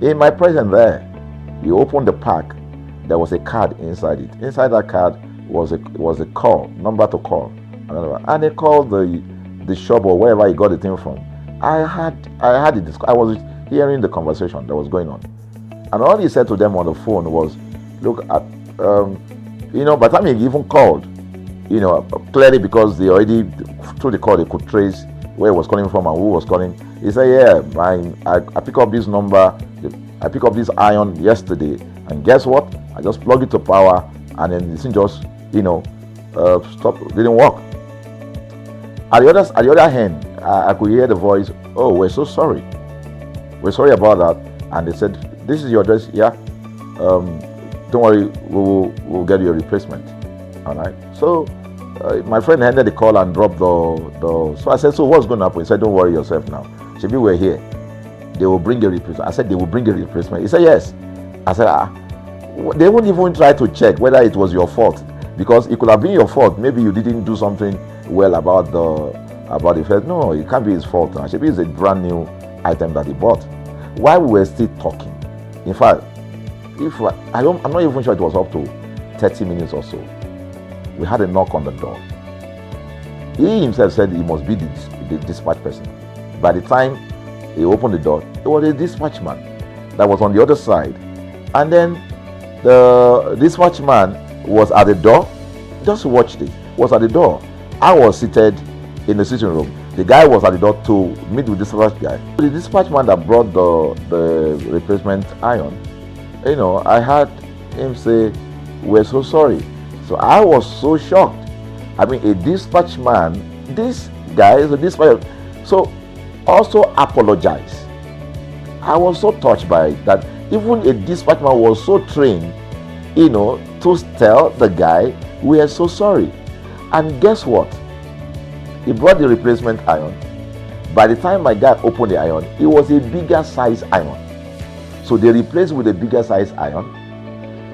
In my presence there, he opened the pack. There was a card inside it. Inside that card was a call, number to call. And they called the shop or wherever he got the thing from. I was hearing the conversation that was going on. And all he said to them on the phone was, look, you know, by the time he even called, you know, clearly because they already, through the call, they could trace where he was calling from and who was calling. He said, yeah, I picked up this number, I picked up this iron yesterday, and guess what? I just plugged it to power, and then the thing just, you know, didn't work. At the other hand, I could hear the voice, oh, we're so sorry. We're sorry about that. And they said, this is your address, yeah. Don't worry, we'll get you a replacement. All right. So my friend ended the call and dropped the. So I said, so what's going to happen? He said, don't worry yourself now. Shebi, we're here. They will bring a replacement. I said, they will bring a replacement. He said, yes. I said, they won't even try to check whether it was your fault, because it could have been your fault. Maybe you didn't do something well about the first. No, it can't be his fault. Shebi is a brand new item that he bought. While we were still talking, in fact, I'm not even sure it was up to 30 minutes or so. We had a knock on the door. He himself said he must be the dispatch person. By the time he opened the door, it was a dispatch man that was on the other side. And then the dispatch man was at the door. Just watch this. Was at the door. I was seated in the sitting room. The guy was at the door to meet with the dispatch guy. The dispatch man that brought the replacement iron, you know, I heard him say, we're so sorry. So I was so shocked. I mean, a dispatch man, this guy is a dispatch, so also apologize. I was so touched by it that even a dispatch man was so trained, you know, to tell the guy, we are so sorry. And guess what? He brought the replacement iron. By the time my guy opened the iron, it was a bigger size iron. So they replaced with a bigger size iron.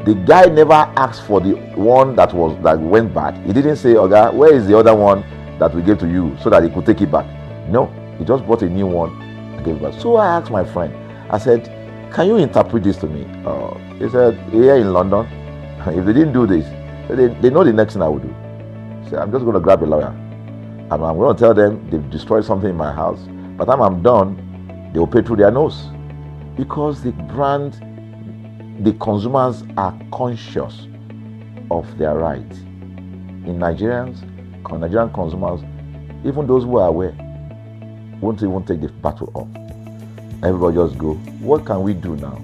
The guy never asked for the one that went bad. He didn't say, okay, where is the other one that we gave to you, so that he could take it back? No, he just bought a new one and gave it back. So I asked my friend, I said, can you interpret this to me? He said, here in London, if they didn't do this, they know the next thing I will do. So I'm just going to grab a lawyer and I'm going to tell them they've destroyed something in my house. By the time I'm done, they will pay through their nose. Because the brand, the consumers are conscious of their rights. In Nigerian consumers, even those who are aware, won't even take the battle up. Everybody just go, what can we do now?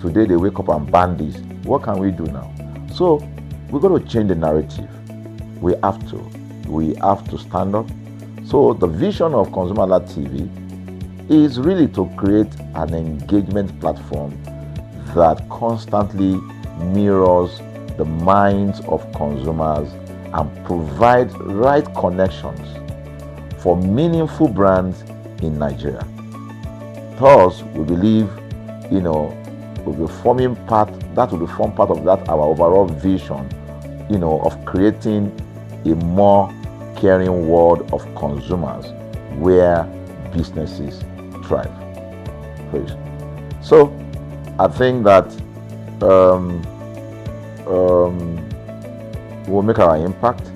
Today they wake up and ban this. What can we do now? So we're going to change the narrative. We have to stand up. So the vision of ConsumerHalla TV is really to create an engagement platform that constantly mirrors the minds of consumers and provide right connections for meaningful brands in Nigeria. Thus, we believe, will be forming part of that our overall vision, of creating a more caring world of consumers where businesses thrive. Please. So, I think that we'll make our impact.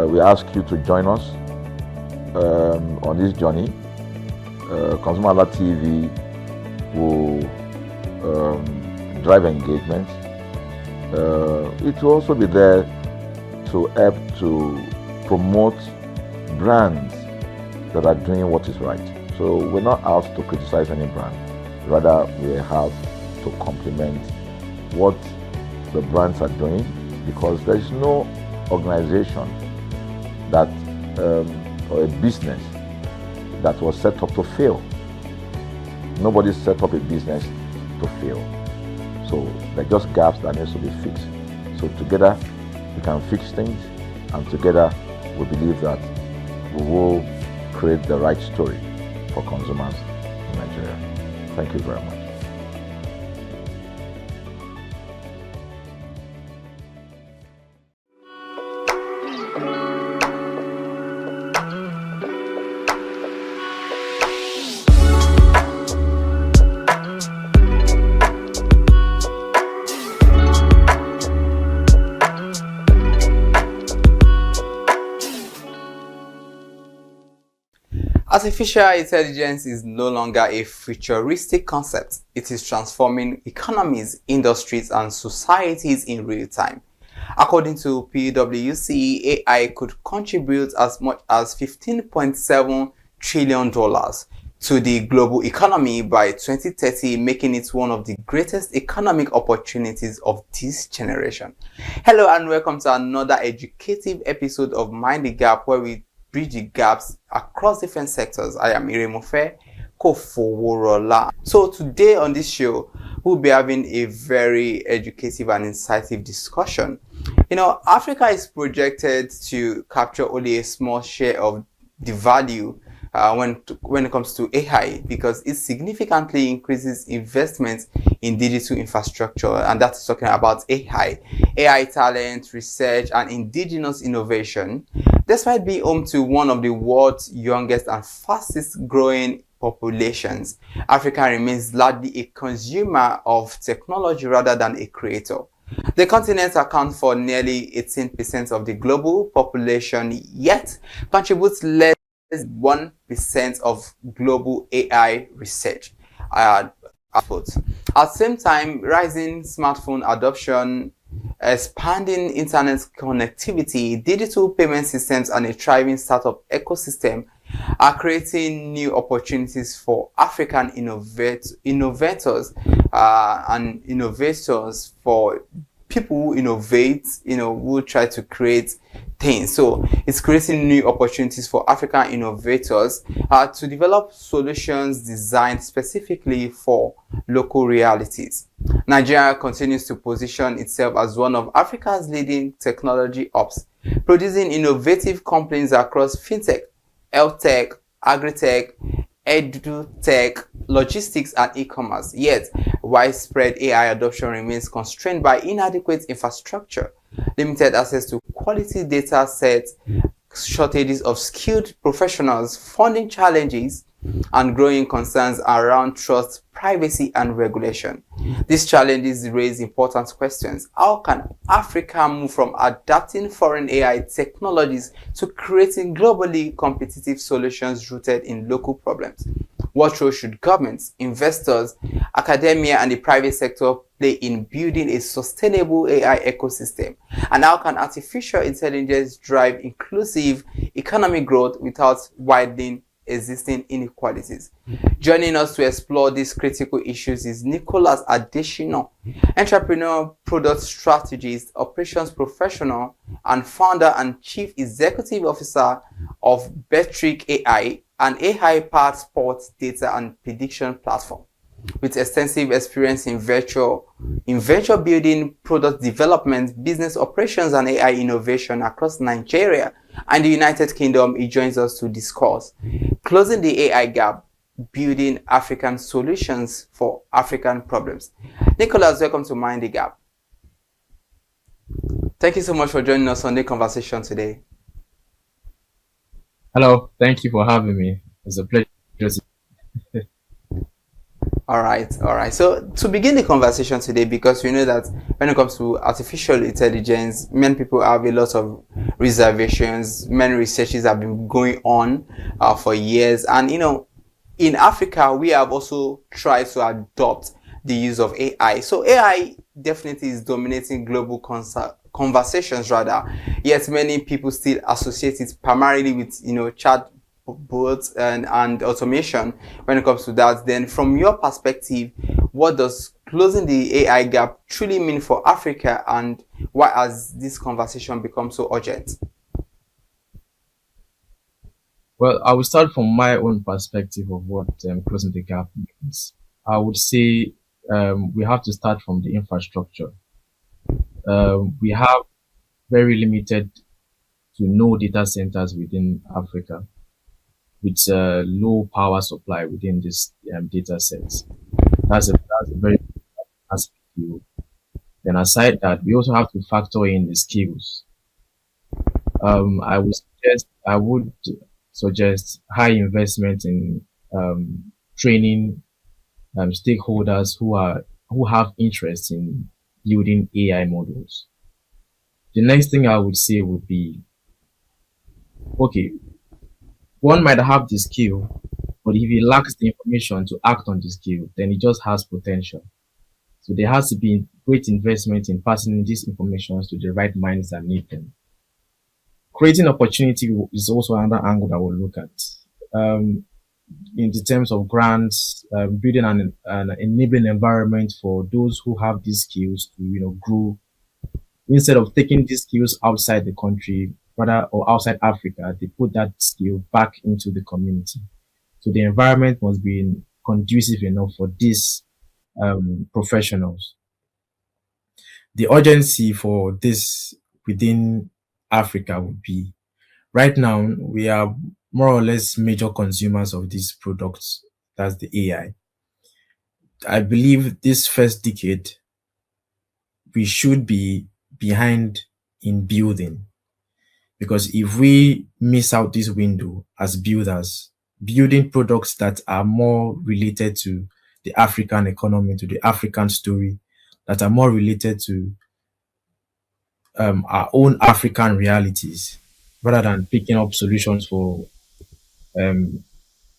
We ask you to join us on this journey. ConsumerHalla TV will drive engagement. It will also be there to help to promote brands that are doing what is right. So we're not out to criticize any brand. Rather, we have to complement what the brands are doing, because there is no organization that or a business that was set up to fail. Nobody set up a business to fail. So there are just gaps that needs to be fixed. So together we can fix things, and together we believe that we will create the right story for consumers in Nigeria. Thank you very much. Artificial intelligence is no longer a futuristic concept. It is transforming economies, industries, and societies in real time. According to PwC, AI could contribute as much as $15.7 trillion to the global economy by 2030, making it one of the greatest economic opportunities of this generation. Hello and welcome to another educative episode of Mind the Gap, where we bridge the gaps across different sectors. I am Iremofe Kofoworola. So today on this show, we'll be having a very educative and insightful discussion. Africa is projected to capture only a small share of the value when it comes to AI, because it significantly increases investment in digital infrastructure, and that's talking about AI talent, research, and indigenous innovation. Despite being home to one of the world's youngest and fastest growing populations, Africa remains largely a consumer of technology rather than a creator. The continent accounts for nearly 18% of the global population, yet contributes less than 1% of global AI research output. At the same time, rising smartphone adoption, expanding internet connectivity, digital payment systems, and a thriving startup ecosystem are creating new opportunities for African innovators and innovators, for people who innovate, who try to create things. So it's creating new opportunities for African innovators to develop solutions designed specifically for local realities. Nigeria continues to position itself as one of Africa's leading technology hubs, producing innovative companies across fintech, health tech, agri-tech, edu-tech, logistics, and e-commerce. Yet, widespread AI adoption remains constrained by inadequate infrastructure, limited access to quality data sets, shortages of skilled professionals, funding challenges, and growing concerns around trust, privacy, and regulation. These challenges raise important questions. How can Africa move from adapting foreign AI technologies to creating globally competitive solutions rooted in local problems? What role should governments, investors, academia, and the private sector play in building a sustainable AI ecosystem? And how can artificial intelligence drive inclusive economic growth without widening existing inequalities? Joining us to explore these critical issues is Nicholas Adesina, entrepreneur, product strategist, operations professional, and founder and chief executive officer of Betric AI, an AI-powered sports data and prediction platform. With extensive experience in venture building, product development, business operations, and AI innovation across Nigeria and the United Kingdom, he joins us to discuss closing the AI gap, building African solutions for African problems. Nicholas, welcome to Mind the Gap. Thank you so much for joining us on the conversation today. Hello, thank you for having me. It's a pleasure. All right. So to begin the conversation today, because we know that when it comes to artificial intelligence, many people have a lot of reservations. Many researches have been going on for years, and in Africa, we have also tried to adopt the use of AI. So AI definitely is dominating global conversations rather. Yet many people still associate it primarily with chat bots and automation. When it comes to that, then from your perspective, what does closing the AI gap truly mean for Africa, and why has this conversation become so urgent? Well, I will start from my own perspective of what closing the gap means. I would say we have to start from the infrastructure. We have very limited to no data centers within Africa, with low power supply within this data sets. That's a very aspect. Then aside that, we also have to factor in the skills. I would suggest high investment in training stakeholders who have interest in building AI models. The next thing I would say would be, okay, one might have the skill, but if he lacks the information to act on the skill, then he just has potential. So there has to be great investment in passing these information to the right minds that need them. Creating opportunity is also another angle that we'll look at. In the terms of grants, building an enabling environment for those who have these skills to grow, instead of taking these skills outside the country, rather, or outside Africa, they put that skill back into the community. So the environment must be conducive enough for these professionals. The urgency for this within Africa would be, right now, we are more or less major consumers of these products. That's the AI. I believe this first decade, we should be behind in building. Because if we miss out this window as builders, building products that are more related to the African economy, to the African story, that are more related to our own African realities, rather than picking up solutions for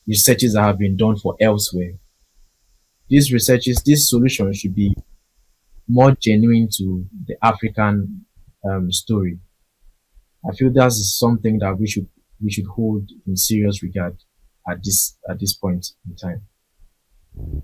researches that have been done for elsewhere. These solutions should be more genuine to the African story. I feel that's something that we should hold in serious regard at this point in time.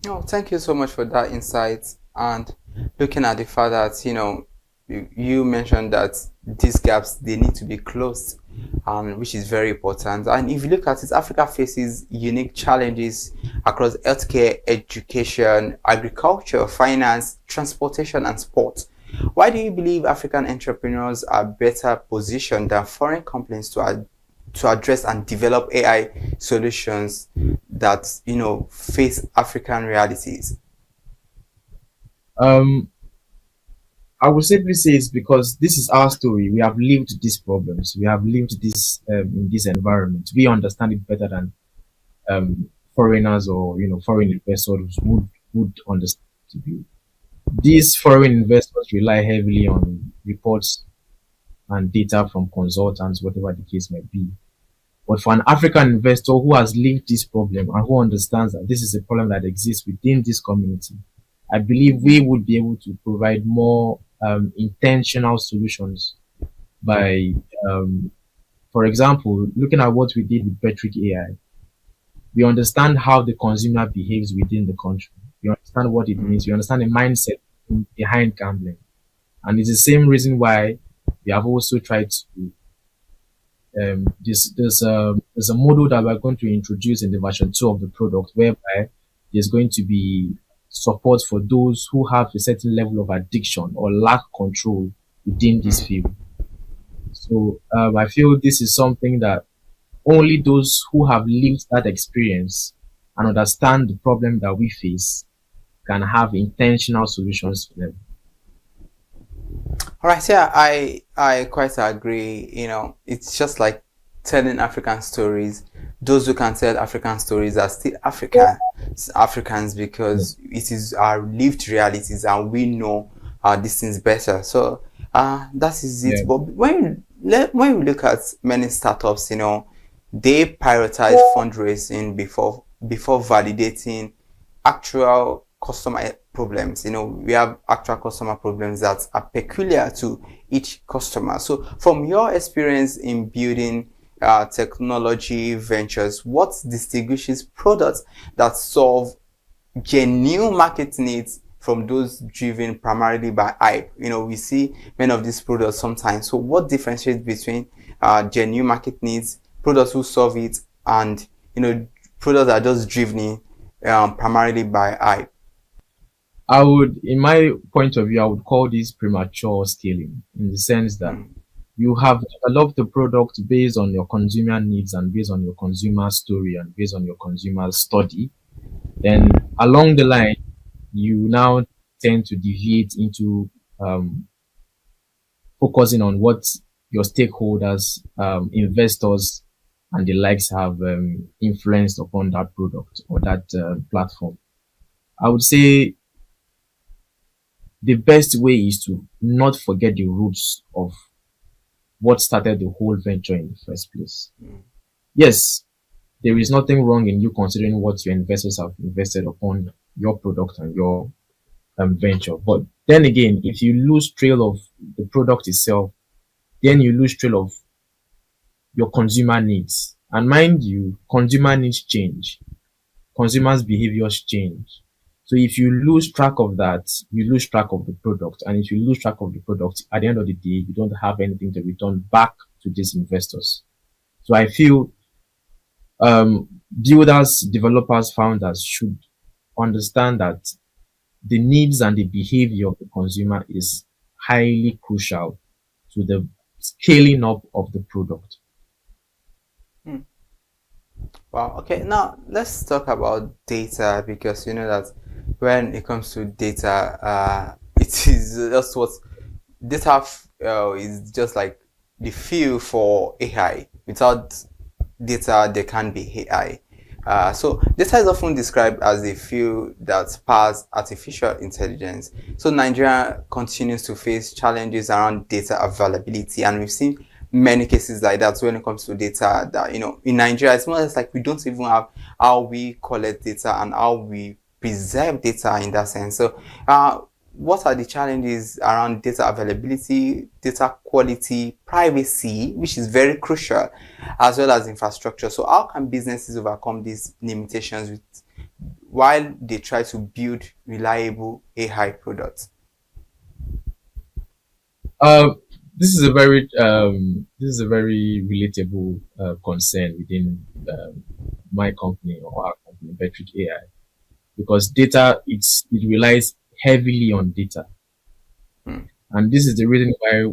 Oh, thank you so much for that insight. And looking at the fact that you mentioned that these gaps, they need to be closed, which is very important. And if you look at it, Africa faces unique challenges across healthcare, education, agriculture, finance, transportation, and sport. Why do you believe African entrepreneurs are better positioned than foreign companies to address and develop AI solutions that face African realities? I would simply say it's because this is our story. We have lived these problems. We have lived this in this environment. We understand it better than foreigners or foreign investors would understand to be. These foreign investors rely heavily on reports and data from consultants, whatever the case may be. But for an African investor who has lived this problem and who understands that this is a problem that exists within this community, I believe we would be able to provide more intentional solutions by, for example, looking at what we did with Petric AI. We understand how the consumer behaves within the country. We understand what it means. We understand the mindset behind gambling. And it's the same reason why we have also tried to there's a model that we're going to introduce in the version 2 of the product, whereby there's going to be support for those who have a certain level of addiction or lack control within this field. So I feel this is something that only those who have lived that experience and understand the problem that we face can have intentional solutions for them. All right, yeah, I quite agree. You know, it's just like telling African stories. Those who can tell African stories are still Africans because it is our lived realities and we know these things better. So that is it. Yeah. But when we look at many startups, you know, they prioritize fundraising before validating actual customer problems. You know, we have actual customer problems that are peculiar to each customer. So from your experience in building technology ventures, what distinguishes products that solve genuine market needs from those driven primarily by hype? You know, we see many of these products sometimes. So what differentiates between genuine market needs, products who solve it, and, you know, products that are just driven primarily by hype? I would, in my point of view, I would call this premature scaling, in the sense that you have developed the product based on your consumer needs and based on your consumer story and based on your consumer study. Then along the line, you now tend to deviate into focusing on what your stakeholders, investors, and the likes have influenced upon that product or that platform. I would say the best way is to not forget the roots of what started the whole venture in the first place. Yes, there is nothing wrong in you considering what your investors have invested upon your product and your venture. But then again, if you lose trail of the product itself, then you lose trail of your consumer needs. And mind you, consumer needs change. Consumers' behaviors change. So if you lose track of that, you lose track of the product. And if you lose track of the product, at the end of the day, you don't have anything to return back to these investors. So I feel builders, developers, founders should understand that the needs and the behavior of the consumer is highly crucial to the scaling up of the product. Wow. Okay. Now let's talk about data, because you know that when it comes to data, it is just what data is just like the fuel for AI. Without data, there can't be AI. So data is often described as a fuel that powers artificial intelligence. So Nigeria continues to face challenges around data availability, and we've seen many cases like that when it comes to data that, you know, in Nigeria, it's more or less like we don't even have how we collect data and how we preserve data in that sense. So what are the challenges around data availability, data quality, privacy, which is very crucial, as well as infrastructure? So how can businesses overcome these limitations while they try to build reliable AI products? This is a very relatable concern within my company or our company, Petric AI, because data it relies heavily on data, and this is the reason why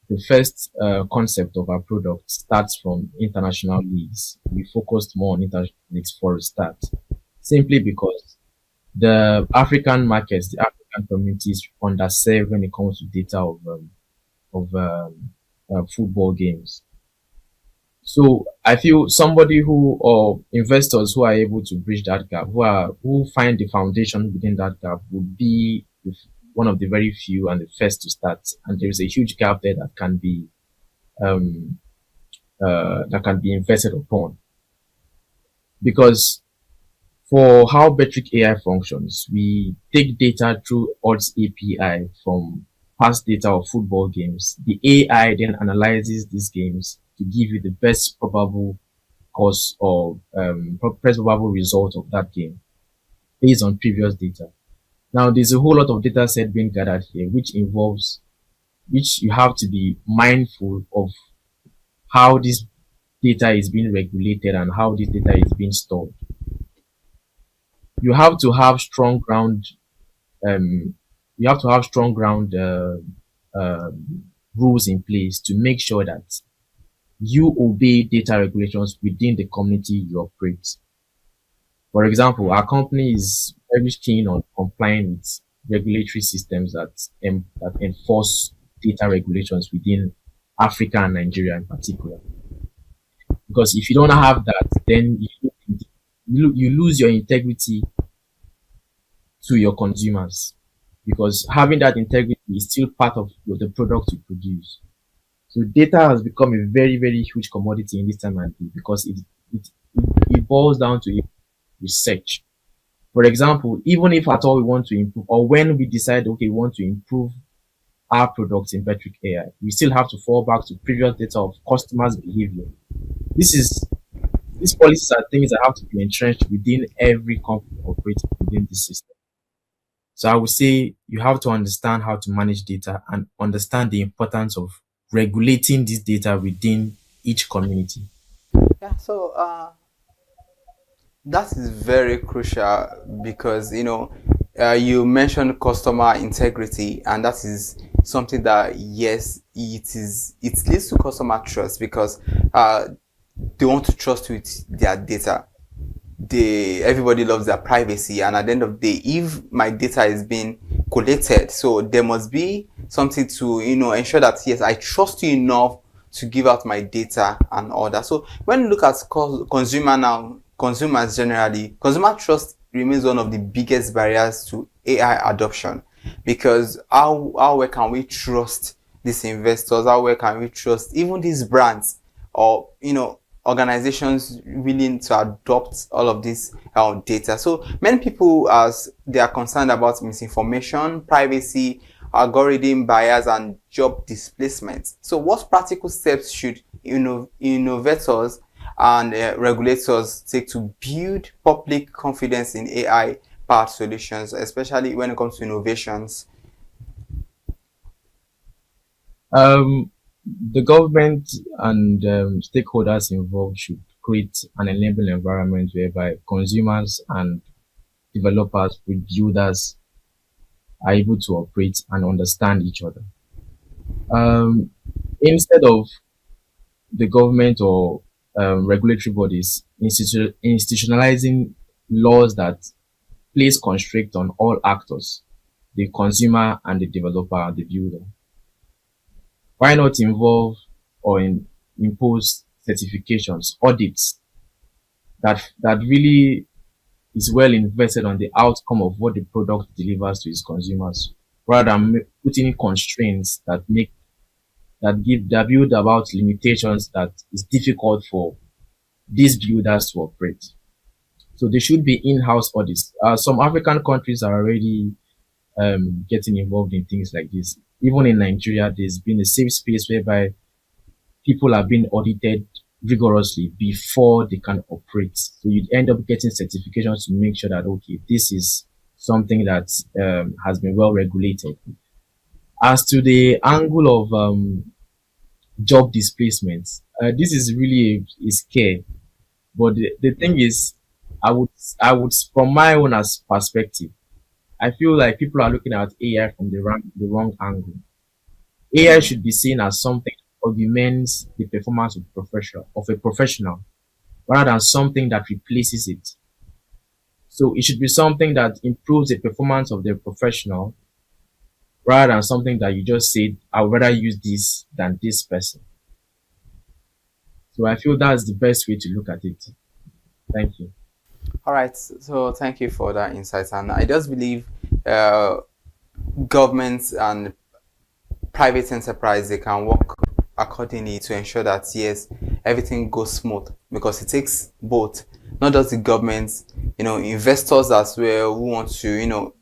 the first concept of our product starts from international leagues. We focused more on international leagues for a start, simply because the African markets, the African communities, underserved when it comes to data of football games. So I feel somebody or investors who are able to bridge that gap, who find the foundation within that gap, would be one of the very few and the first to start. And there is a huge gap there that can be that can be invested upon. Because for how Metric AI functions, we take data through odds API from past data of football games. The AI then analyzes these games to give you the best probable cause or best probable result of that game based on previous data. Now, there's a whole lot of data set being gathered here, which you have to be mindful of how this data is being regulated and how this data is being stored. You have to have strong ground. Rules in place to make sure that you obey data regulations within the community you operate. For example, our company is very keen on complying with regulatory systems that enforce data regulations within Africa and Nigeria in particular. Because if you don't have that, then you lose your integrity to your consumers. Because having that integrity is still part of the product you produce. So data has become a very, very huge commodity in this time and day because it boils down to research. For example, even if at all we want to improve, or when we decide, okay, we want to improve our products in Metric AI, we still have to fall back to previous data of customers' behavior. These policies are things that have to be entrenched within every company operating within the system. So I would say you have to understand how to manage data and understand the importance of regulating this data within each community. Yeah, so that is very crucial because you mentioned customer integrity, and that is something that yes, it leads to customer trust because they want to trust with their data. Everybody loves their privacy, and at the end of the day, if my data is being collected, so there must be something to ensure that yes, I trust you enough to give out my data and all that. So when you look at consumers generally, consumer trust remains one of the biggest barriers to AI adoption, because how well can we trust these investors? How well can we trust even these brands or organizations willing to adopt all of this data? So many people, as they are concerned about misinformation, privacy, algorithm bias, and job displacement. So what practical steps should innovators and regulators take to build public confidence in AI-powered solutions, especially when it comes to innovations? The government and stakeholders involved should create an enabling environment whereby consumers and developers, builders are able to operate and understand each other. Instead of the government or regulatory bodies institutionalizing laws that place constraint on all actors, the consumer and the developer and the builder, why not involve or impose certifications, audits that really is well invested on the outcome of what the product delivers to its consumers, rather than putting in constraints that build about limitations that is difficult for these builders to operate. So there should be in-house audits. Some African countries are already getting involved in things like this. Even in Nigeria, there's been a safe space whereby people are being audited rigorously before they can operate. So you end up getting certifications to make sure that, okay, this is something that has been well regulated. As to the angle of job displacement, this is really a scare. But the thing is, I would, from my own perspective, I feel like people are looking at AI from the wrong angle. AI should be seen as something that augments the performance of a professional, rather than something that replaces it. So it should be something that improves the performance of the professional, rather than something that you just said, I would rather use this than this person. So I feel that's the best way to look at it. Thank you. All right, so thank you for that insight, and I just believe governments and private enterprise, they can work accordingly to ensure that yes, everything goes smooth, because it takes both, not just the government, investors as well who want to,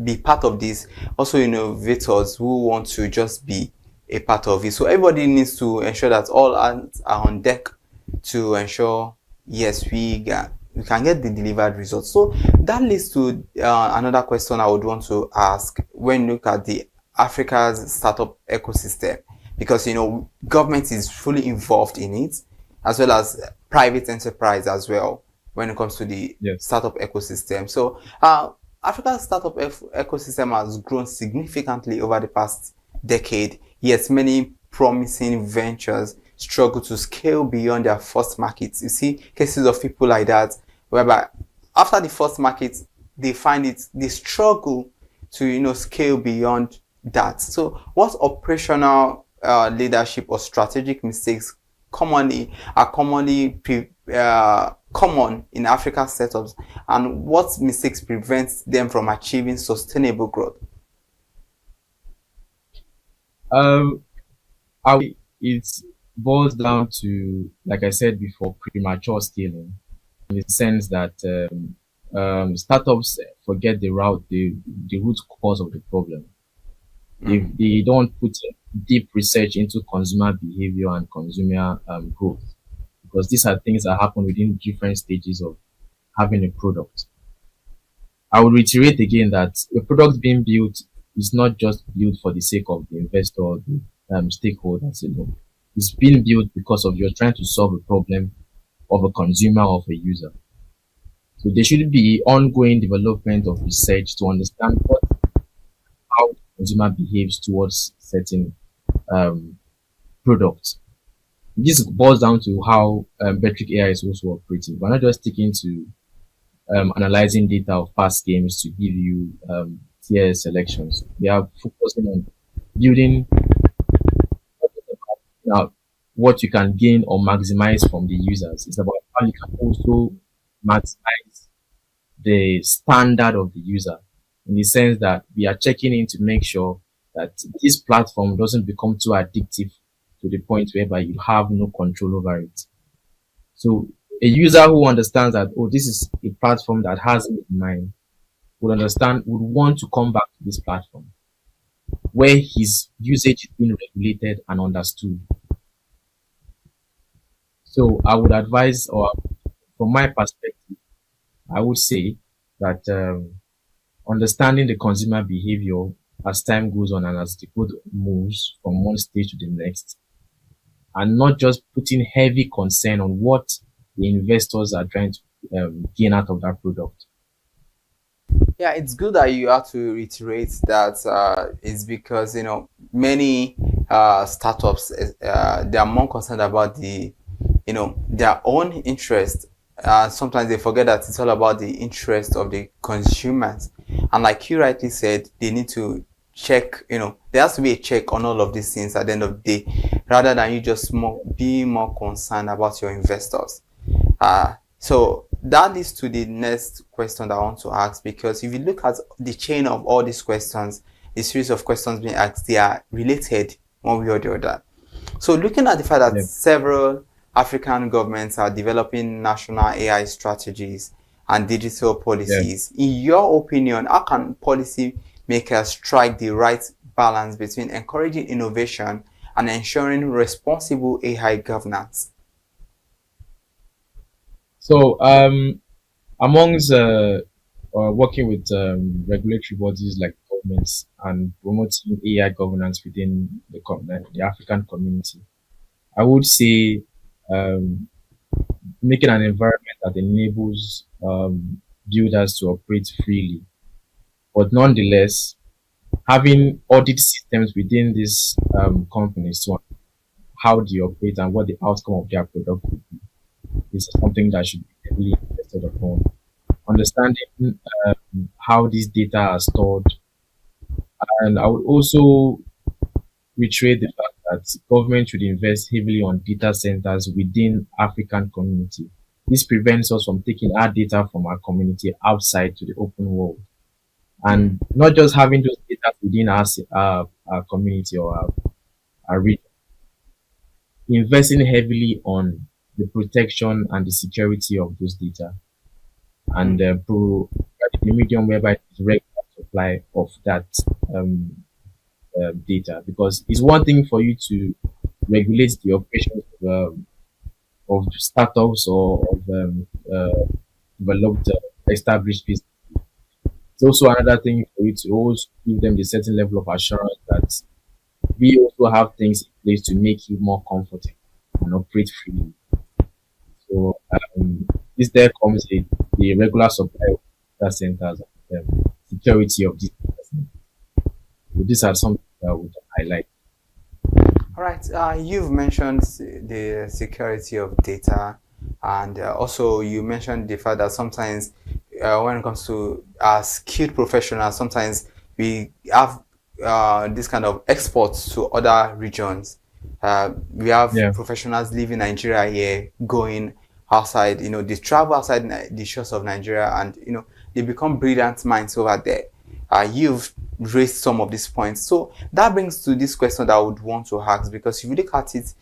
be part of this, also innovators who want to just be a part of it. So everybody needs to ensure that all hands are on deck to ensure, yes, we can get the delivered results. So that leads to another question I would want to ask when you look at the Africa's startup ecosystem, because government is fully involved in it, as well as private enterprise as well when it comes to the startup ecosystem. So Africa's startup ecosystem has grown significantly over the past decade, yet many promising ventures struggle to scale beyond their first markets. You see cases of people like that, whereby after the first market, they struggle to scale beyond that. So what operational leadership or strategic mistakes are commonly common in African setups, and what mistakes prevent them from achieving sustainable growth? It boils down to, like I said before, premature scaling, in the sense that startups forget the root cause of the problem. If they don't put deep research into consumer behavior and consumer growth, because these are things that happen within different stages of having a product. I will reiterate again that a product being built is not just built for the sake of the investor or the stakeholders. It's being built because of you're trying to solve a problem of a consumer or of a user. So there should be ongoing development of research to understand how the consumer behaves towards certain products. This boils down to how Metric AI is also operating. We're not just sticking to analyzing data of past games to give you tier selections. We are focusing on building what you can gain or maximize from the users. It's about how you can also maximize the standard of the user, in the sense that we are checking in to make sure that this platform doesn't become too addictive to the point whereby you have no control over it. So a user who understands that, oh, this is a platform that has me in mind, would want to come back to this platform where his usage is being regulated and understood. So I would advise, or from my perspective, I would say that understanding the consumer behavior as time goes on and as the code moves from one stage to the next, and not just putting heavy concern on what the investors are trying to gain out of that product. Yeah, it's good that you have to reiterate that it's because many startups they are more concerned about their own interest. Sometimes they forget that it's all about the interest of the consumers, and like you rightly said, they need to check. There has to be a check on all of these things at the end of the day, rather than you just be more concerned about your investors. So that leads to the next question that I want to ask, because if you look at the chain of all these questions, the series of questions being asked, they are related one way or the other. So looking at the fact that several African governments are developing national AI strategies and digital policies, in your opinion, how can policy makers strike the right balance between encouraging innovation and ensuring responsible AI governance? So, amongst working with regulatory bodies like governments and promoting AI governance within the African community, I would say making an environment that enables builders to operate freely, but nonetheless having audit systems within these companies to how they operate and what the outcome of their product would be. This is something that should be heavily invested upon. Understanding how these data are stored. And I would also reiterate the fact that government should invest heavily on data centers within African community. This prevents us from taking our data from our community outside to the open world. And not just having those data within our community or our region. Investing heavily on the protection and the security of those data, and provide the medium whereby it's regular supply of that data. Because it's one thing for you to regulate the operations of startups or of developed established business. It's also another thing for you to always give them the certain level of assurance that we also have things in place to make you more comfortable and operate freely. So this there comes the regular supply of data centers and security of these data centers. So these are something that I would highlight. All right, you've mentioned the security of data, and also you mentioned the fact that sometimes when it comes to skilled professionals, sometimes we have this kind of exports to other regions. We have professionals leaving Nigeria here, going outside, they travel outside the shores of Nigeria, and, they become brilliant minds over there. You've raised some of these points. So that brings to this question that I would want to ask, because if you look at it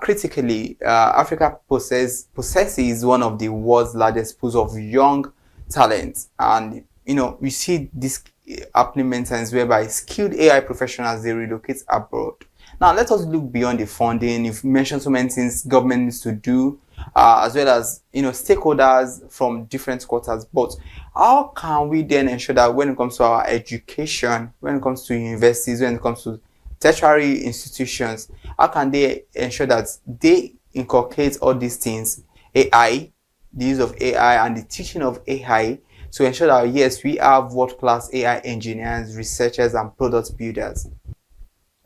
critically, Africa possesses one of the world's largest pools of young talent. And, we see this happening many times whereby skilled AI professionals, they relocate abroad. Now, let us look beyond the funding. You've mentioned so many things government needs to do, as well as, stakeholders from different quarters. But how can we then ensure that when it comes to our education, when it comes to universities, when it comes to tertiary institutions, how can they ensure that they inculcate all these things, AI, the use of AI and the teaching of AI, to ensure that, yes, we have world-class AI engineers, researchers, and product builders?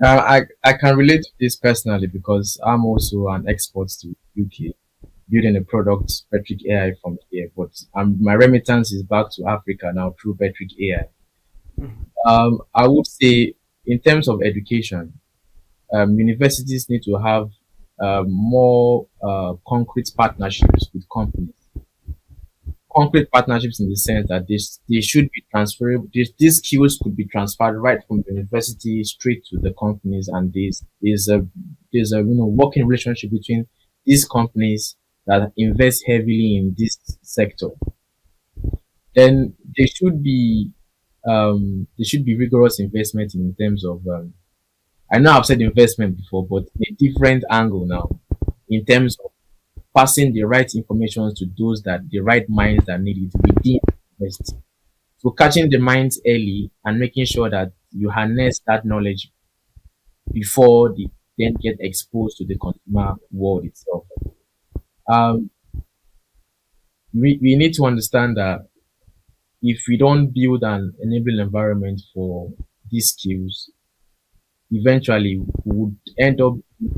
I can relate to this personally because I'm also an export to UK, building a product, Petric AI, from here. But my remittance is back to Africa now through Petric AI. I would say, in terms of education, universities need to have more concrete partnerships with companies. Concrete partnerships in the sense that they should be transferable. These skills could be transferred right from the university straight to the companies, and there's a working relationship between these companies that invest heavily in this sector. Then there should be rigorous investment in terms of I know I've said investment before, but a different angle now, in terms of passing the right information to the right minds that need it within the university. So catching the minds early and making sure that you harness that knowledge before they then get exposed to the consumer world itself. We need to understand that if we don't build an enabling environment for these skills, eventually we would end up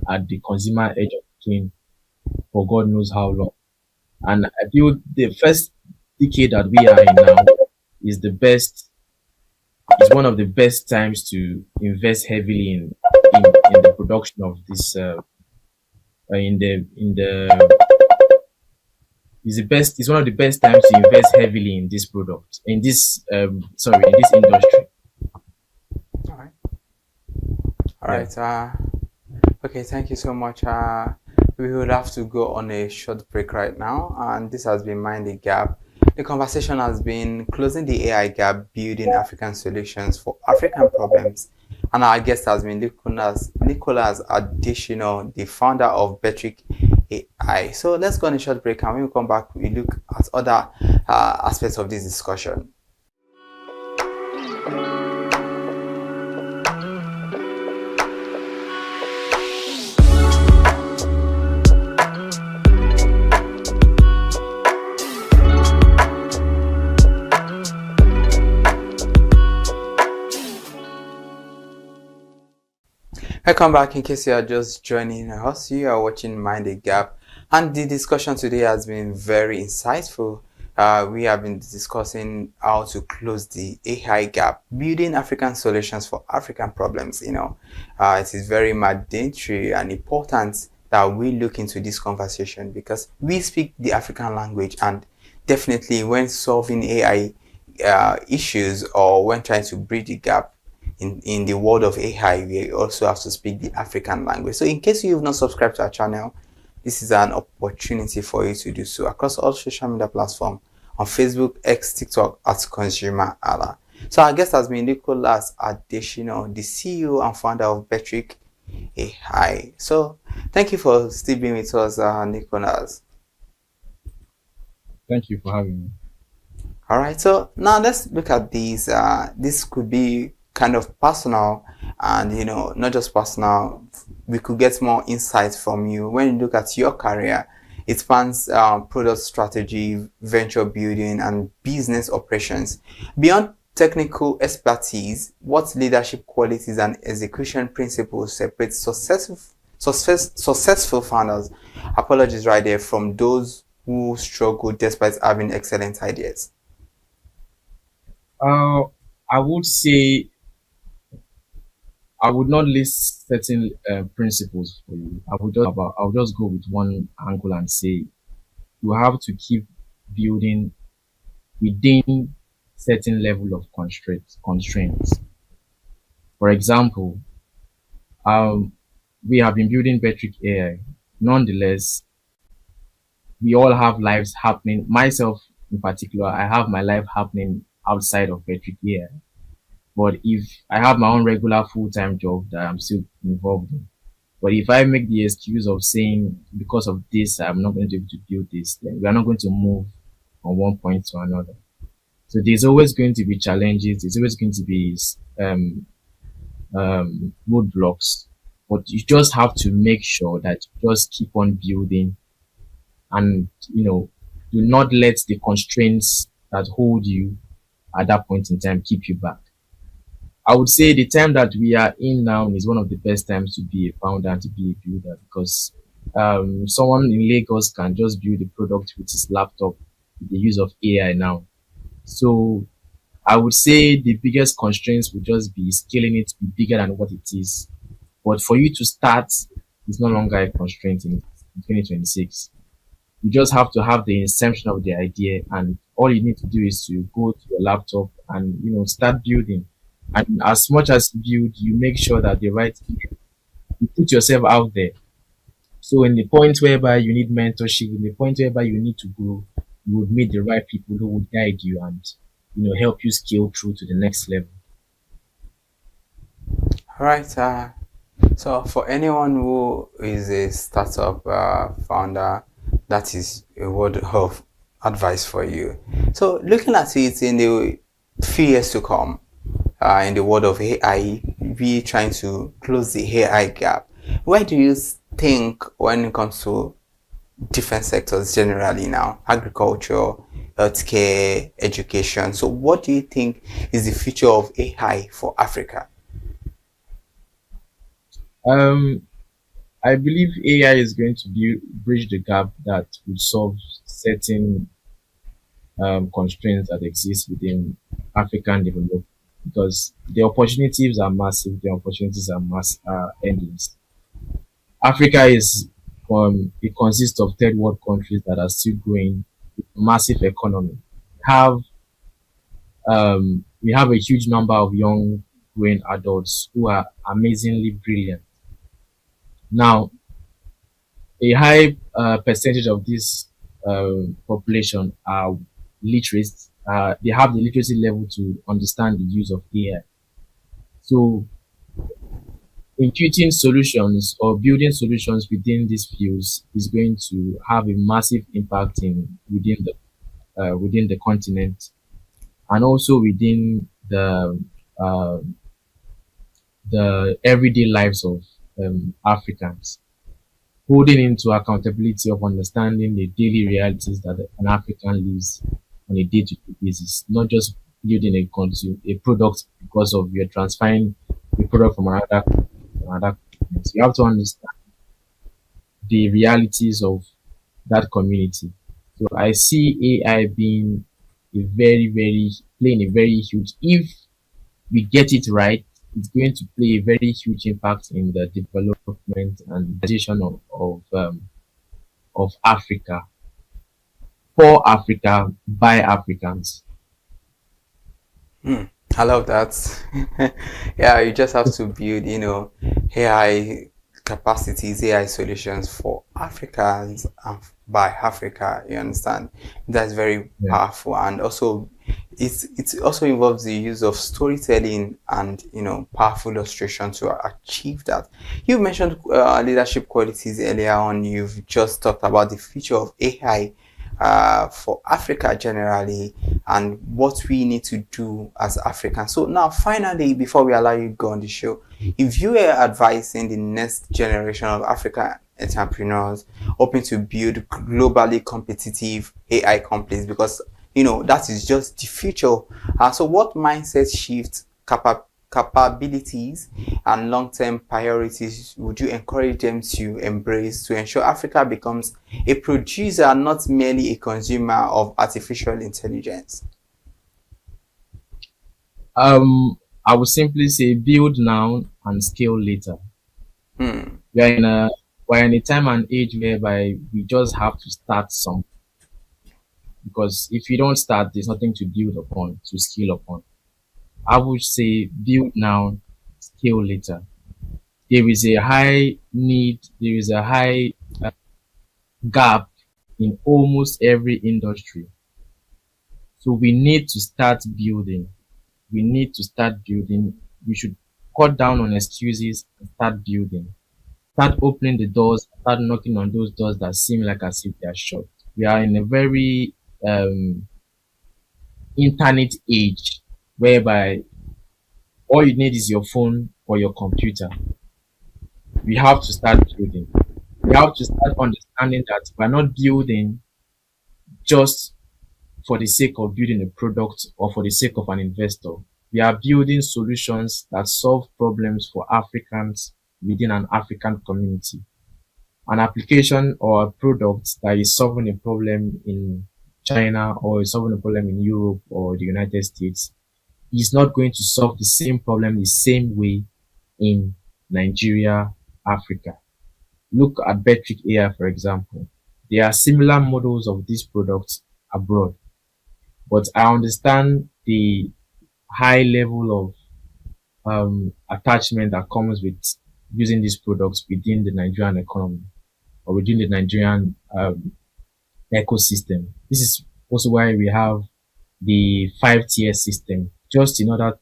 at the consumer edge of the game for God knows how long. And I feel the first decade that we are in now is one of the best times to invest heavily in the production of this it's one of the best times to invest heavily in this product, in this industry. All right. Okay, thank you so much. We will have to go on a short break right now, and this has been Mind the Gap. The conversation has been closing the AI gap, building African solutions for African problems, and our guest has been Nicholas Additional, the founder of Petric AI. So let's go on a short break, and when we come back, we look at other aspects of this discussion. Welcome back. In case you are just joining us, you are watching Mind the Gap, and the discussion today has been very insightful. We have been discussing how to close the AI gap, building African solutions for African problems. It is very mandatory and important that we look into this conversation because we speak the African language, and definitely when solving AI issues or when trying to bridge the gap in the world of AI, we also have to speak the African language. So in case you've not subscribed to our channel, this is an opportunity for you to do so across all social media platforms on Facebook, X, TikTok at ConsumerHalla. So our guest has been Nicholas Adeshino, the CEO and founder of Betric AI. So thank you for still being with us, Nicholas. Thank you for having me. All right, so now let's look at these. This could be kind of personal, and not just personal. We could get more insights from you when you look at your career. It spans product strategy, venture building, and business operations. Beyond technical expertise, what leadership qualities and execution principles separate successful founders? Apologies right there, from those who struggle despite having excellent ideas. I would say I would not list certain principles for you. I'll just go with one angle and say you have to keep building within certain level of constraints. For example, we have been building Betric AI. Nonetheless, we all have lives happening. Myself in particular, I have my life happening outside of Betric AI. But if I have my own regular full-time job that I'm still involved in, but if I make the excuse of saying because of this, I'm not going to be able to build this, then we are not going to move from one point to another. So there's always going to be challenges. There's always going to be roadblocks, but you just have to make sure that you just keep on building, and do not let the constraints that hold you at that point in time keep you back. I would say the time that we are in now is one of the best times to be a founder and to be a builder, because someone in Lagos can just build a product with his laptop with the use of AI now. So I would say the biggest constraints would just be scaling it to be bigger than what it is. But for you to start, it's no longer a constraint in 2026. You just have to have the inception of the idea, and all you need to do is to go to your laptop and start building. And as much as you build, you make sure that you put yourself out there. So in the point whereby you need mentorship, in the point whereby you need to grow, you would meet the right people who would guide you and help you scale through to the next level. All right. So for anyone who is a startup founder, that is a word of advice for you. So looking at it in the few years to come, in the world of AI, we trying to close the AI gap. Where do you think when it comes to different sectors generally now, agriculture, healthcare, education? So what do you think is the future of AI for Africa? I believe AI is going to bridge the gap that would solve certain constraints that exist within African development, because the opportunities are massive, the opportunities are endless. Africa it consists of third world countries that are still growing with massive economy. We have a huge number of young growing adults who are amazingly brilliant. Now, a high percentage of this population are literate. They have the literacy level to understand the use of AI. So imputing solutions or building solutions within these fields is going to have a massive impact within the continent, and also within the everyday lives of Africans, holding into accountability of understanding the daily realities that an African lives on a day-to-day basis, not just building a product because of you're transferring the product from another continent. So you have to understand the realities of that community. So I see AI being playing a very huge, if we get it right, it's going to play a very huge impact in the development and position of Africa, for Africa, by Africans. I love that. Yeah, you just have to build, AI capacities, AI solutions for Africans and by Africa. You understand? That's very powerful, and also it also involves the use of storytelling and powerful illustration to achieve that. You mentioned leadership qualities earlier on. You've just talked about the future of AI for Africa generally and what we need to do as Africans. So now, finally, before we allow you to go on the show, if you were advising the next generation of African entrepreneurs hoping to build globally competitive AI companies, because that is just the future. So what mindset shifts, capabilities and long-term priorities would you encourage them to embrace to ensure Africa becomes a producer, not merely a consumer of artificial intelligence? I would simply say build now and scale later. We're in a time and age whereby we just have to start something, because if you don't start, there's nothing to build upon, to scale upon. I would say build now, scale later. There is a high need, there is a high gap in almost every industry. So we need to start building. We need to start building. We should cut down on excuses and start building. Start opening the doors, start knocking on those doors that seem like as if they are shut. We are in a very internet age whereby all you need is your phone or your computer. We have to start building. We have to start understanding that we're not building just for the sake of building a product or for the sake of an investor. We are building solutions that solve problems for Africans within an African community. An application or a product that is solving a problem in China or is solving a problem in Europe or the United States is not going to solve the same problem the same way in Nigeria, Africa. Look at Betric AI, for example. There are similar models of these products abroad, but I understand the high level of attachment that comes with using these products within the Nigerian economy or within the Nigerian ecosystem. This is also why we have the 5-tier system, just in order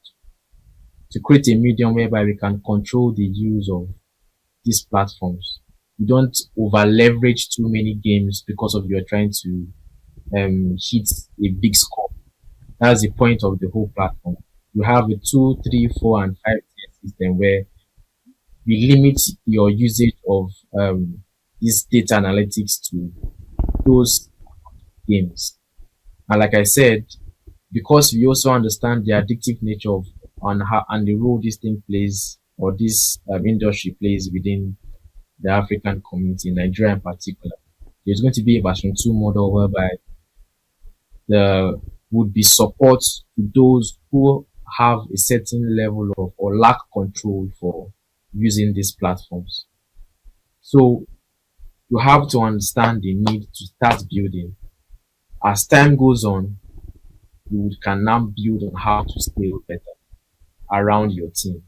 to create a medium whereby we can control the use of these platforms. You don't over leverage too many games because of you're trying to hit a big score. That's the point of the whole platform. You have a 2, 3, 4, and 5-tier system where we limit your usage of this data analytics to those games. And like I said, because we also understand the addictive nature of and the role this thing plays, or this industry plays within the African community, in Nigeria in particular, there's going to be a version 2 model whereby there would be support to those who have a certain level of or lack control for using these platforms. So you have to understand the need to start building. As time goes on, you can now build on how to scale better around your team.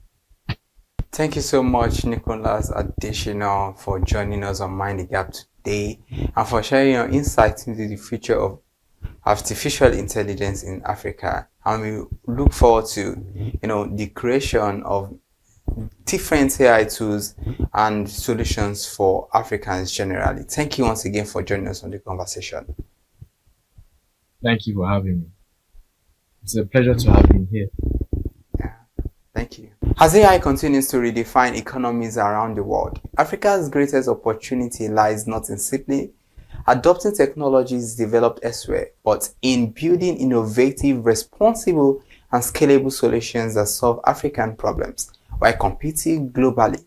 Thank you so much, Nicholas Additional, for joining us on Mind the Gap today and for sharing your insights into the future of artificial intelligence in Africa. And we look forward to, the creation of different AI tools and solutions for Africans generally. Thank you once again for joining us on the conversation. Thank you for having me. It's a pleasure to have been here. Thank you. As AI continues to redefine economies around the world, Africa's greatest opportunity lies not in simply adopting technologies developed elsewhere, but in building innovative, responsible, and scalable solutions that solve African problems while competing globally.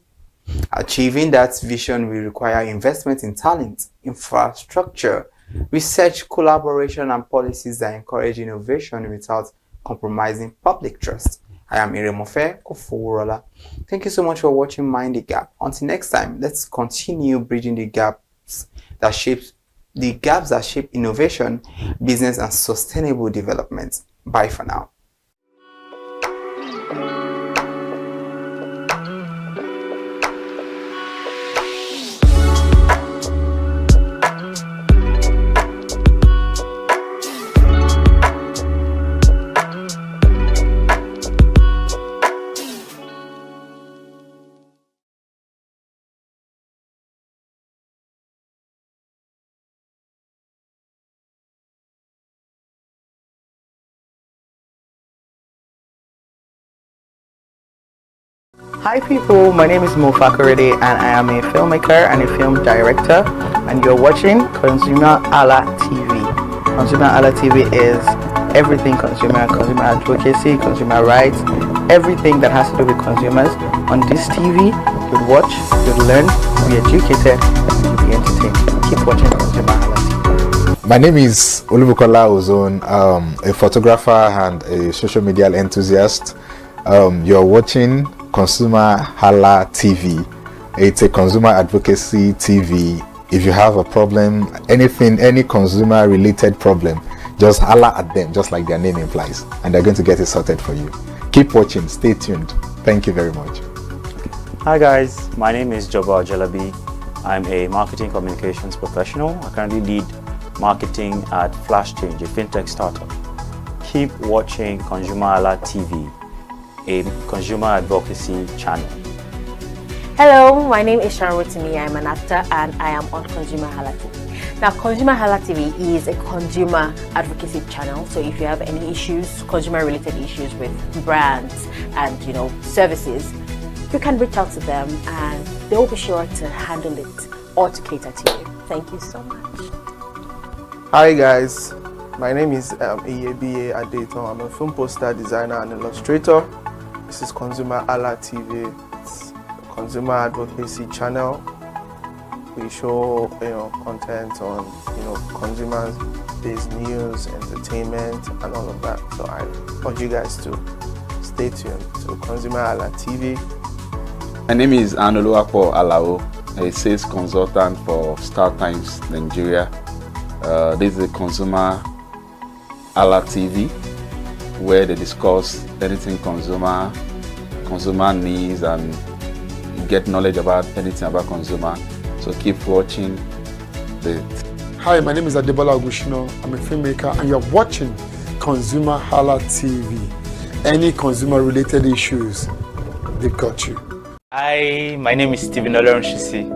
Achieving that vision will require investment in talent, infrastructure, research, collaboration, and policies that encourage innovation without compromising public trust. I am Iremofe Koforola. Thank you so much for watching Mind the Gap. Until next time, let's continue bridging the gaps that shape innovation, business, and sustainable development. Bye for now. Hi people, my name is Fakorede and I am a filmmaker and a film director, and you're watching ConsumerHalla TV. ConsumerHalla TV is everything consumer advocacy, consumer rights, everything that has to do with consumers. On this TV, you'll watch, you'll learn, you'll be educated, and you'll be entertained. Keep watching ConsumerHalla TV. My name is Olubukola Ozone, a photographer and a social media enthusiast. You're watching ConsumerHalla TV. It's a consumer advocacy TV. If you have a problem, anything, any consumer related problem, just holla at them, just like their name implies, and they're going to get it sorted for you. Keep watching, stay tuned. Thank you very much. Hi guys, my name is Jobal Jalabi. I'm a marketing communications professional. I currently lead marketing at Flash Change, a fintech startup. Keep watching ConsumerHalla TV, a consumer advocacy channel. Hello, my name is ConsumerHalla. I'm an actor and I am on ConsumerHalla TV. Now, ConsumerHalla TV is a consumer advocacy channel. So if you have any issues, consumer-related issues with brands and services, you can reach out to them and they will be sure to handle it or to cater to you. Thank you so much. Hi guys, my name is EABA Adeton. I'm a film poster designer and illustrator. This is ConsumerHalla TV. It's a consumer advocacy channel. We show content on consumers-based news, entertainment, and all of that. So I urge you guys to stay tuned to ConsumerHalla TV. My name is Anoluwapo Alao, a sales consultant for Star Times Nigeria. This is a ConsumerHalla TV, where they discuss anything consumer needs and get knowledge about anything about consumer. So keep watching it. Hi, my name is Adebola Ogushino. I'm a filmmaker and you're watching ConsumerHalla TV. Any consumer related issues, they've got you. Hi, my name is Stephen Olorunshisi.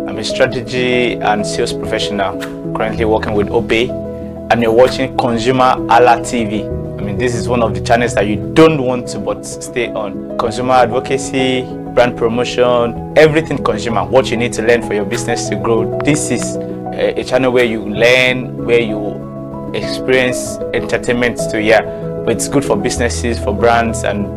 I'm a strategy and sales professional, currently working with Obey, and you're watching ConsumerHalla TV. I mean, this is one of the channels that you don't want to but stay on. Consumer advocacy, brand promotion, everything consumer, what you need to learn for your business to grow. This is a channel where you learn, where you experience entertainment too, yeah. But it's good for businesses, for brands, and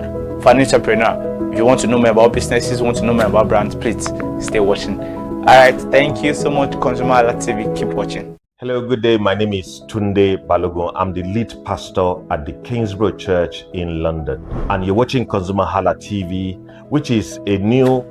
for an entrepreneur. If you want to know more about businesses, want to know more about brands, please stay watching. Alright, thank you so much, ConsumerHalla TV. Keep watching. Hello, good day. My name is Tunde Balogun. I'm the lead pastor at the Kingsborough Church in London. And you're watching ConsumerHalla TV, which is a new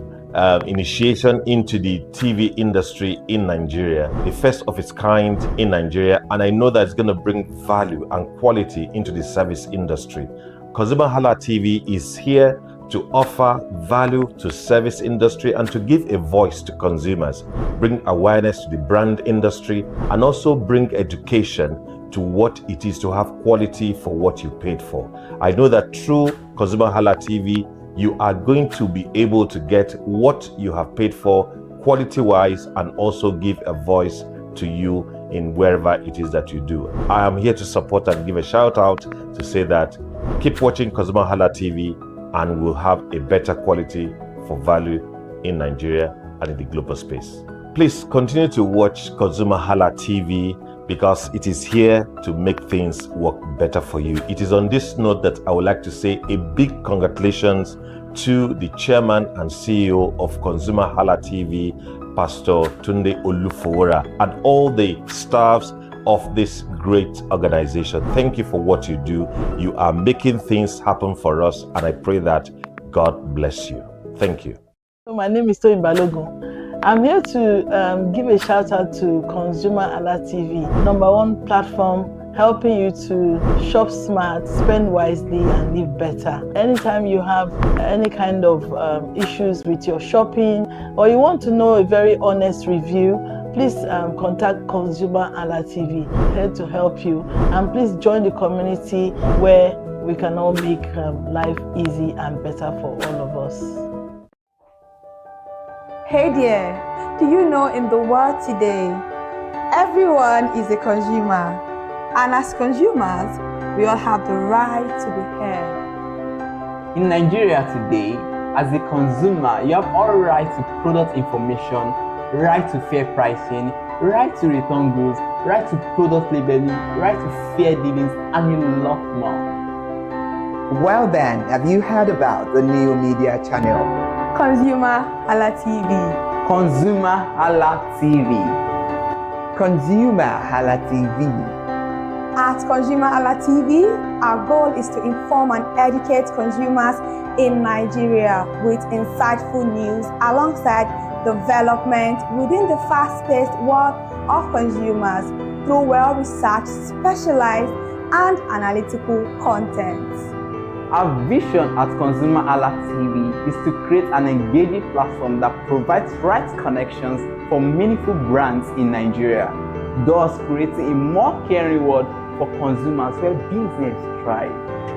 initiation into the TV industry in Nigeria, the first of its kind in Nigeria. And I know that it's going to bring value and quality into the service industry. ConsumerHalla TV is here to offer value to service industry and to give a voice to consumers, bring awareness to the brand industry, and also bring education to what it is to have quality for what you paid for. I know that through ConsumerHalla TV, you are going to be able to get what you have paid for quality-wise and also give a voice to you in wherever it is that you do. I am here to support and give a shout out to say that keep watching ConsumerHalla TV and we'll have a better quality for value in Nigeria and in the global space. Please continue to watch ConsumerHalla TV because it is here to make things work better for you. It is on this note that I would like to say a big congratulations to the chairman and CEO of ConsumerHalla TV, Pastor Tunde Olufowora, and all the staffs of this great organization. Thank you for what you do. You are making things happen for us, and I pray that God bless you. Thank you. My name is Toyin Balogun. I'm here to give a shout out to ConsumerHalla TV, #1 platform helping you to shop smart, spend wisely, and live better. Anytime you have any kind of issues with your shopping, or you want to know a very honest review, please contact ConsumerHalla TV, here to help you. And please join the community where we can all make life easy and better for all of us. Hey there, do you know in the world today, everyone is a consumer. And as consumers, we all have the right to be heard. In Nigeria today, As a consumer, you have all right to product information, right to fair pricing, right to return goods, right to product labeling, right to fair dealings, and a lot more. Well then, have you heard about the new media channel? ConsumerHalla TV. ConsumerHalla TV. ConsumerHalla TV. At ConsumerHalla TV, our goal is to inform and educate consumers in Nigeria with insightful news alongside development within the fast-paced world of consumers through well-researched, specialized, and analytical content. Our vision at ConsumerHalla TV is to create an engaging platform that provides right connections for meaningful brands in Nigeria, thus creating a more caring world for consumers where business thrive.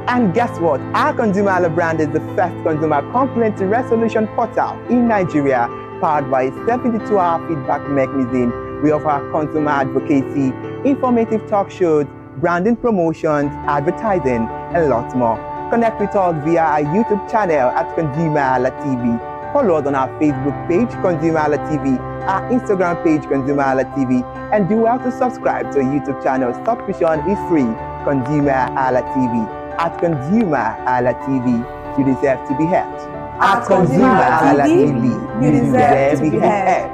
And guess what? Our ConsumerHalla brand is the first consumer complaint resolution portal in Nigeria, powered by a 72-hour feedback mechanism. We offer consumer advocacy, informative talk shows, branding promotions, advertising, and lots more. Connect with us via our YouTube channel at ConsumerHalla TV. Follow us on our Facebook page, ConsumerHalla TV, our Instagram page, ConsumerHalla TV, and do well to subscribe to our YouTube channel. Subscription is free. ConsumerHalla TV. At ConsumerHalla TV, you deserve to be heard. At ConsumerHalla TV, you deserve to be heard.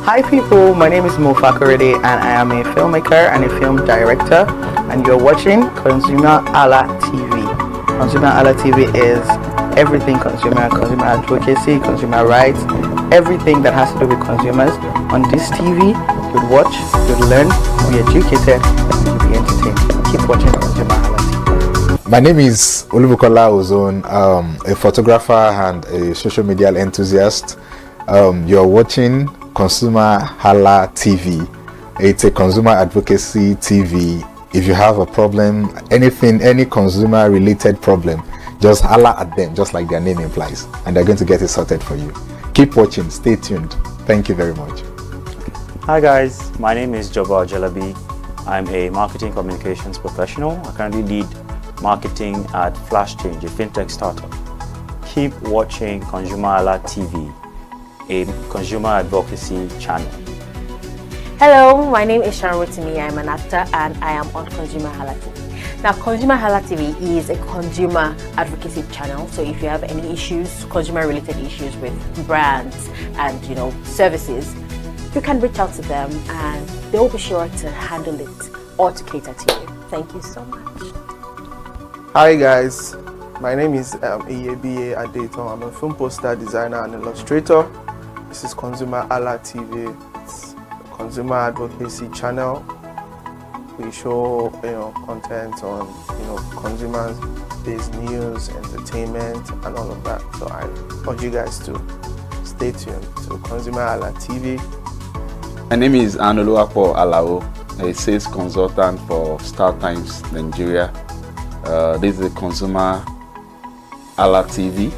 Hi people, my name is Fakorede and I am a filmmaker and a film director, and you're watching ConsumerHalla TV. ConsumerHalla TV is everything consumer advocacy, consumer rights, everything that has to do with consumers. On this TV, you'll watch, you'll learn, you'll be educated, and you'll be entertained. Keep watching ConsumerHalla TV. My name is Olubukola Ozone, a photographer and a social media enthusiast. You're watching ConsumerHalla TV. It's a consumer advocacy TV. If you have a problem, anything, any consumer related problem, just holla at them, just like their name implies, and they're going to get it sorted for you. Keep watching, stay tuned. Thank you very much. Hi guys, my name is Joba Jalabi. I'm a marketing communications professional. I currently lead marketing at Flash Change, a fintech startup. Keep watching ConsumerHalla TV, a consumer advocacy channel. Hello, my name is ConsumerHalla. I'm an actor and I am on ConsumerHalla TV. Now, ConsumerHalla TV is a consumer advocacy channel. So if you have any issues, consumer-related issues with brands and services, you can reach out to them and they will be sure to handle it or to cater to you. Thank you so much. Hi guys, my name is EABA Adeton. I'm a film poster designer and illustrator. This is ConsumerHalla TV. It's a consumer advocacy channel. We show content on consumer-based news, entertainment, and all of that. So I urge you guys to stay tuned to ConsumerHalla TV. My name is Anoluapo Alao, a sales consultant for Star Times Nigeria. This is a ConsumerHalla TV,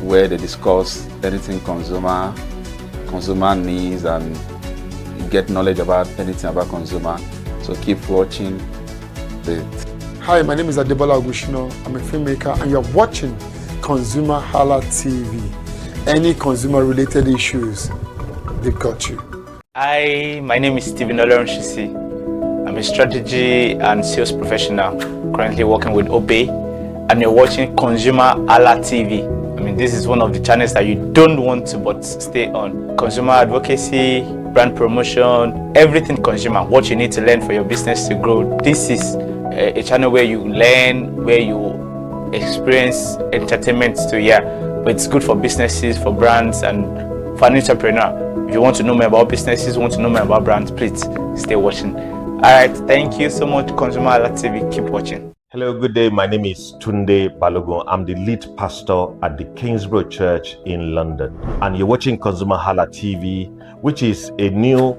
where they discuss anything consumer needs and get knowledge about anything about consumer. So keep watching it. Hi, my name is Adebola Agushino. I'm a filmmaker and you're watching ConsumerHalla TV. Any consumer related issues, they've got you. Hi, my name is Stephen Olorunshisi. I'm a strategy and sales professional, currently working with Obey, and you're watching ConsumerHalla TV. I mean, this is one of the channels that you don't want to but stay on. Consumer advocacy, brand promotion, everything consumer, what you need to learn for your business to grow. This is a channel where you learn, where you experience entertainment too, but it's good for businesses, for brands, and for an entrepreneur. If you want to know more about businesses, want to know more about brands, please stay watching. Alright, thank you so much, ConsumerHalla TV. Keep watching. Hello, good day. My name is Tunde Balogun. I'm the lead pastor at the Kingsborough Church in London. And you're watching ConsumerHalla TV, which is a new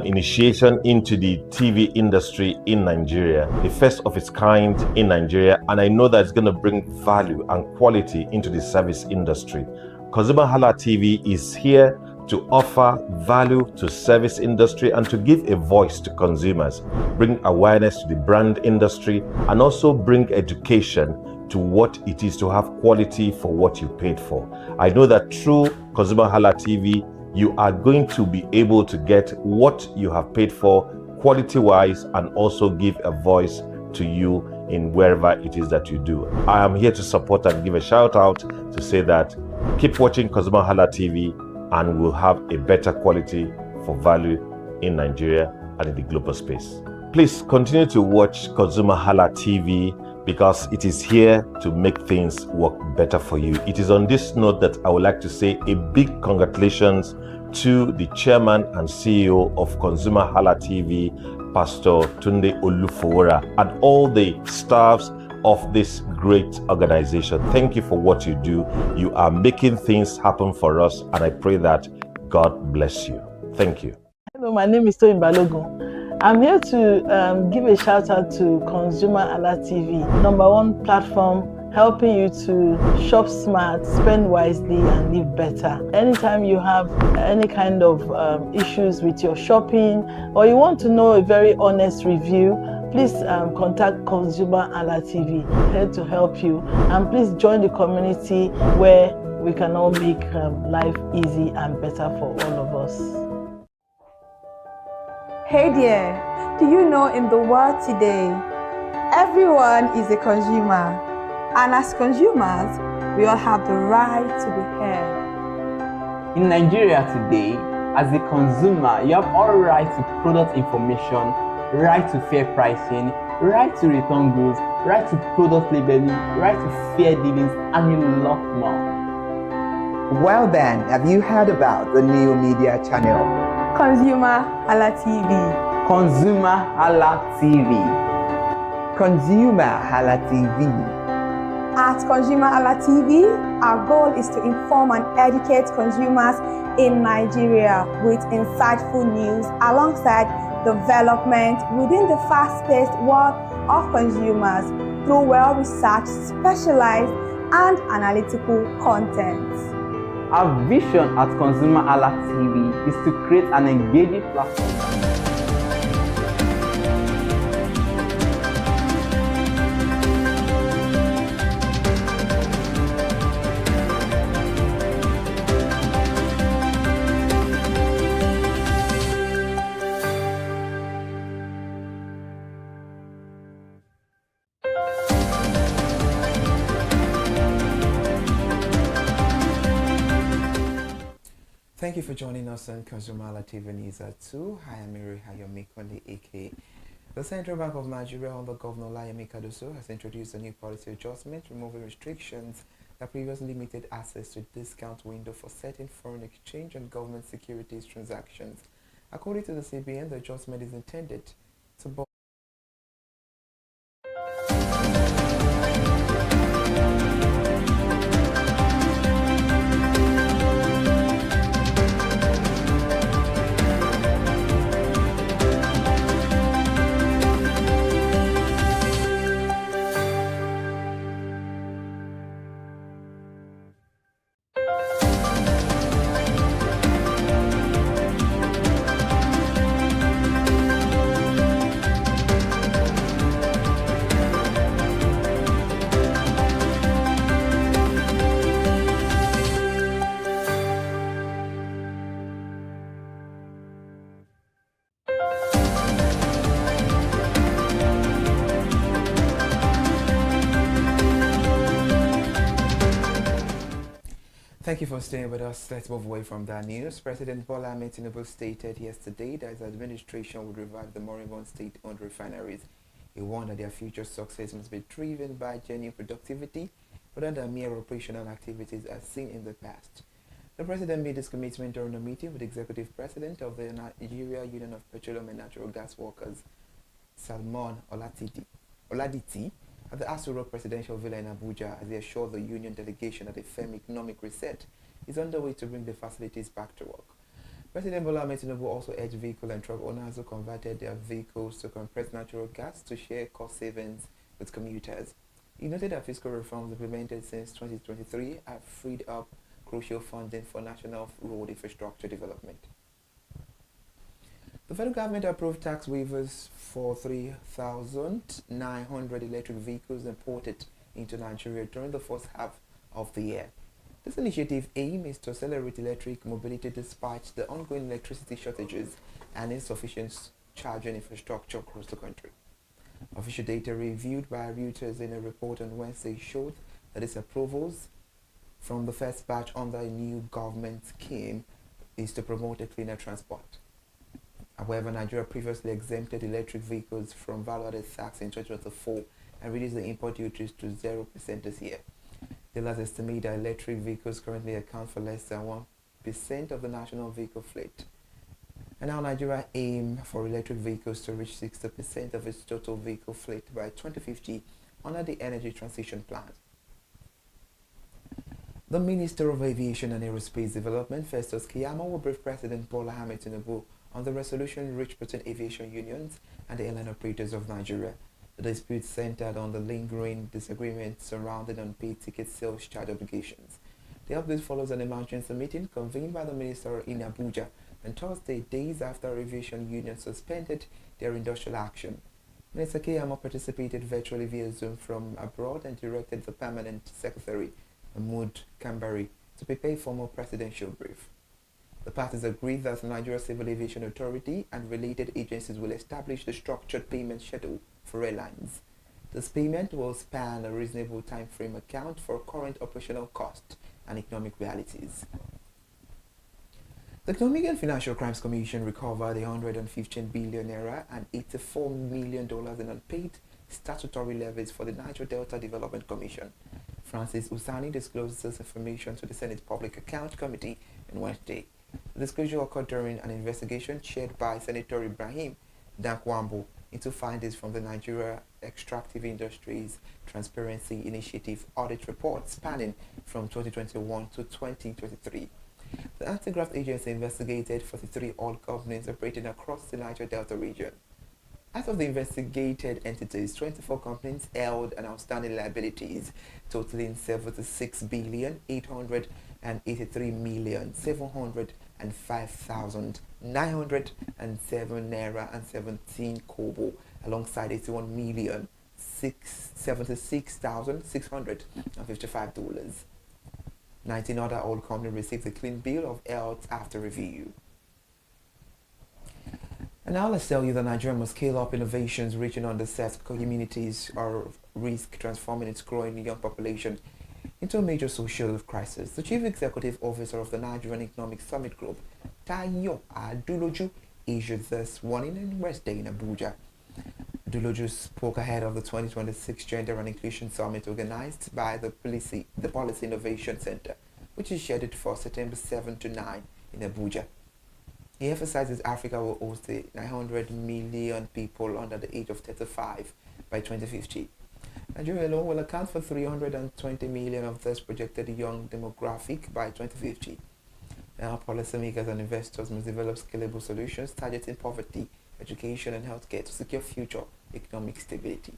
initiation into the TV industry in Nigeria, the first of its kind in Nigeria. And I know that it's going to bring value and quality into the service industry. ConsumerHalla TV is here to offer value to service industry and to give a voice to consumers, bring awareness to the brand industry, and also bring education to what it is to have quality for what you paid for. I know that through ConsumerHalla TV, you are going to be able to get what you have paid for quality-wise and also give a voice to you in wherever it is that you do. I am here to support and give a shout out to say that keep watching ConsumerHalla TV and we'll have a better quality for value in Nigeria and in the global space. Please continue to watch ConsumerHalla TV because it is here to make things work better for you. It is on this note that I would like to say a big congratulations to the chairman and CEO of ConsumerHalla TV, Pastor Tunde Olufowora, and all the staffs of this great organization. Thank you for what you do. You are making things happen for us, and I pray that God bless you. Thank you. Hello, my name is Toyin Balogun. I'm here to give a shout out to ConsumerHalla TV, #1 platform helping you to shop smart, spend wisely, and live better. Anytime you have any kind of issues with your shopping, or you want to know a very honest review, please contact ConsumerHalla TV, here to help you. And please join the community where we can all make life easy and better for all of us. Hey there, do you know in the world today, everyone is a consumer. And as consumers, we all have the right to be heard. In Nigeria today, As a consumer, you have all right to product information, right to fair pricing, right to return goods, right to product labeling, right to fair dealings, and a lot more. Well then, have you heard about the new media channel? ConsumerHalla TV. ConsumerHalla TV. ConsumerHalla TV. At ConsumerHalla TV, our goal is to inform and educate consumers in Nigeria with insightful news alongside development within the fast-paced world of consumers through well-researched, specialized, and analytical content. Our vision at ConsumerHalla TV is to create an engaging platform. Thank you for joining us on ConsumerHallaTV News at 2. I am Mary Hayomikonde, aka the Central Bank of Nigeria under Governor Layemi Kadoso has introduced a new policy adjustment removing restrictions that previously limited access to discount window for certain foreign exchange and government securities transactions. According to the CBN, the adjustment is intended to Thank you for staying with us. Let's move away from that news. President Bola Ahmed Tinubu stated yesterday that his administration would revive the moribund state-owned refineries. He warned that their future success must be driven by genuine productivity rather than mere operational activities as seen in the past. The president made this commitment during a meeting with the executive president of the Nigeria Union of Petroleum and Natural Gas Workers, Salmon Oladiti, at the Aso Rock Presidential Villa in Abuja, as he assured the union delegation that a firm economic reset is underway to bring the facilities back to work. President Bola Ahmed Tinubu also urged vehicle and truck owners who converted their vehicles to compressed natural gas to share cost savings with commuters. He noted that fiscal reforms implemented since 2023 have freed up crucial funding for national road infrastructure development. The federal government approved tax waivers for 3,900 electric vehicles imported into Nigeria during the first half of the year. This initiative aim is to accelerate electric mobility despite the ongoing electricity shortages and insufficient charging infrastructure across the country. Official data reviewed by Reuters in a report on Wednesday showed that its approvals from the first batch under a new government scheme is to promote a cleaner transport. However, Nigeria previously exempted electric vehicles from value-added tax in 2024 and reduced the import duties to 0% this year. Dealers estimate that electric vehicles currently account for less than 1% of the national vehicle fleet. And now Nigeria aim for electric vehicles to reach 60% of its total vehicle fleet by 2050 under the Energy Transition Plan. The Minister of Aviation and Aerospace Development, Festus Keyamo, will brief President Bola Ahmed Tinubu on the resolution reached between aviation unions and the airline operators of Nigeria. The dispute centered on the lingering disagreement surrounding unpaid ticket sales charge obligations. The update follows an emergency meeting convened by the minister in Abuja on Thursday, days after aviation unions suspended their industrial action. Minister Keyamo participated virtually via Zoom from abroad and directed the permanent secretary, Mahmood Kambari, to prepare a formal presidential brief. The parties agreed that the Nigeria Civil Aviation Authority and related agencies will establish the structured payment schedule for airlines. This payment will span a reasonable time frame account for current operational costs and economic realities. The Economic and Financial Crimes Commission recovered 115 billion naira and $84 million in unpaid statutory levies for the Niger Delta Development Commission. Francis Usani disclosed this information to the Senate Public Account Committee on Wednesday. The disclosure occurred during an investigation chaired by Senator Ibrahim Dankwambo into findings from the Nigeria Extractive Industries Transparency Initiative audit report spanning from 2021 to 2023. The anti-graft agency investigated 43 oil companies operating across the Niger Delta region. Out of the investigated entities, 24 companies held an outstanding liabilities totaling 76,883,705,907 naira and 17 kobo, alongside $81,76,655. 19 other oil companies received a clean bill of health after review. And now let's tell you that Nigeria must scale up innovations reaching underserved communities or risk transforming its growing young population into a major social crisis. The Chief Executive Officer of the Nigerian Economic Summit Group, Tayo Aduloju, issued this warning on Wednesday in Abuja. Aduloju spoke ahead of the 2026 Gender and Inclusion Summit organized by the Policy Innovation Center, which is scheduled for September 7 to 9 in Abuja. He emphasizes Africa will host 900 million people under the age of 35 by 2050. Nigeria alone will account for 320 million of this projected young demographic by 2050. Now, policymakers and investors must develop scalable solutions targeting poverty, education, and healthcare to secure future economic stability.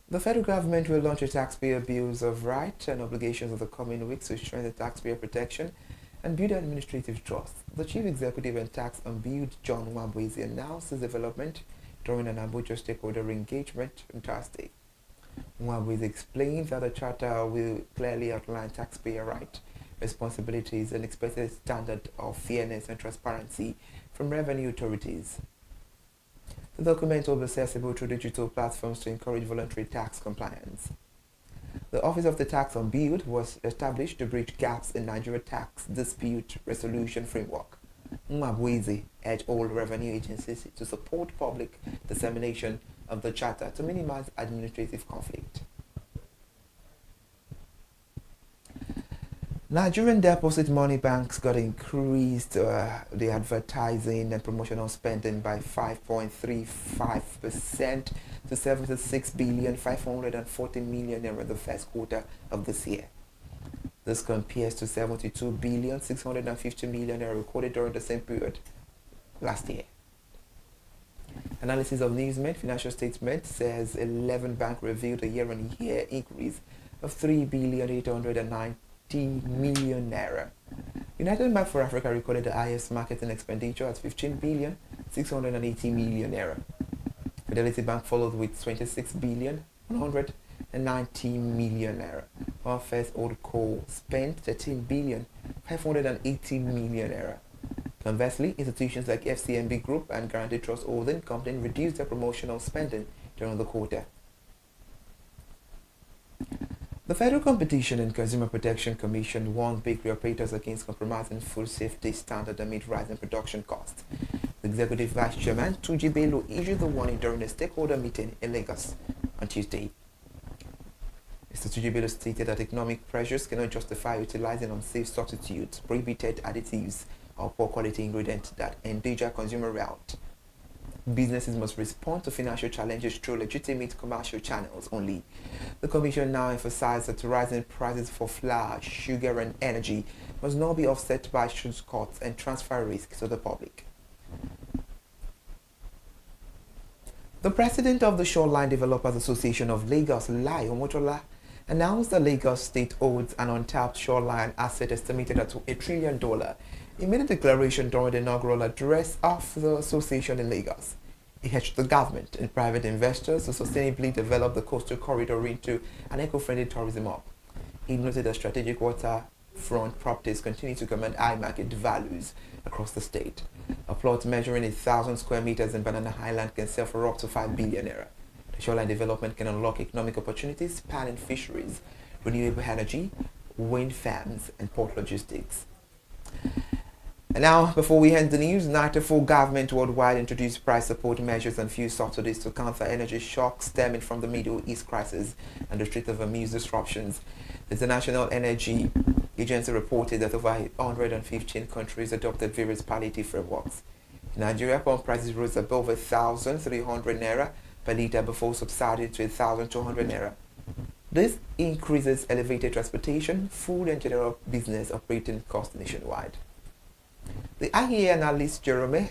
The federal government will launch a taxpayer bills of rights and obligations of the coming weeks to strengthen taxpayer protection and build administrative trust. The Chief Executive and Tax Unbilled John Nwabweze announced this development during an Abuja stakeholder engagement on Thursday. Nwabweze explained that the charter will clearly outline taxpayer rights, responsibilities, and expected standard of fairness and transparency from revenue authorities. The document will be accessible through digital platforms to encourage voluntary tax compliance. The Office of the Tax Unbilled was established to bridge gaps in Nigeria tax dispute resolution framework. Nwabweze urged all revenue agencies to support public dissemination of the charter to minimize administrative conflict. Nigerian deposit money banks got increased the advertising and promotional spending by 5.35% to 76,540 million in the first quarter of this year. This compares to 72,650 million recorded during the same period last year. Analysis of Newsman financial statement says 11 banks revealed a year-on-year increase of 3,890 million naira. United Bank for Africa recorded the highest marketing expenditure at 15,680 million naira. Fidelity Bank followed with 26,190 million naira, while First Old Co spent 13,580 million naira. Conversely, institutions like FCMB Group and Guaranty Trust Holding Company reduced their promotional spending during the quarter. The Federal Competition and Consumer Protection Commission warned bakery operators against compromising food safety standards amid rising production costs. The Executive Vice Chairman, Tuji Bello, issued the warning during a stakeholder meeting in Lagos on Tuesday. Mr. Tuji Bello stated that economic pressures cannot justify utilizing unsafe substitutes, prohibited additives, or poor quality ingredients that endanger consumer health. Businesses must respond to financial challenges through legitimate commercial channels only. The Commission now emphasized that rising prices for flour, sugar, and energy must not be offset by food costs and transfer risk to the public. The president of the Shoreline Developers Association of Lagos, Lai Omotola, announced that Lagos State owes an untapped shoreline asset estimated at $1 trillion. He made a declaration during the inaugural address of the association in Lagos. He urged the government and private investors to sustainably develop the coastal corridor into an eco-friendly tourism hub. He noted that strategic waterfront properties continue to command high market values across the state. A plot measuring 1,000 square meters in Banana Island can sell for up to 5 billion naira. The shoreline development can unlock economic opportunities spanning fisheries, renewable energy, wind farms, and port logistics. And now, before we end the news, 94 government worldwide introduced price support measures and fuel subsidies to counter energy shocks stemming from the Middle East crisis and the Strait of Hormuz disruptions. The International Energy Agency reported that over 115 countries adopted various palliative frameworks. In Nigeria, pump prices rose above 1,300 naira per litre before subsiding to 1,200 naira. This increases elevated transportation, food, and general business operating costs nationwide. The IEA analyst Jerome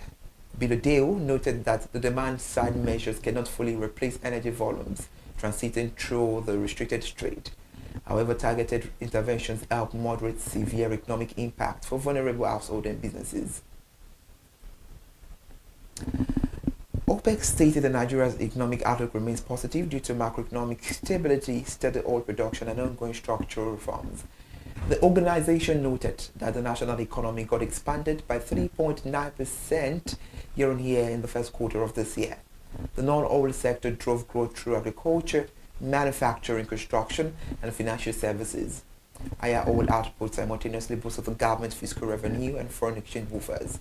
Bilodeo noted that the demand-side measures cannot fully replace energy volumes transiting through the restricted strait. However, targeted interventions help moderate severe economic impact for vulnerable households and businesses. OPEC stated that Nigeria's economic outlook remains positive due to macroeconomic stability, steady oil production, and ongoing structural reforms. The organization noted that the national economy got expanded by 3.9% year-on-year in the first quarter of this year. The non-oil sector drove growth through agriculture, manufacturing, construction, and financial services. Higher oil output simultaneously boosted the government's fiscal revenue and foreign exchange buffers.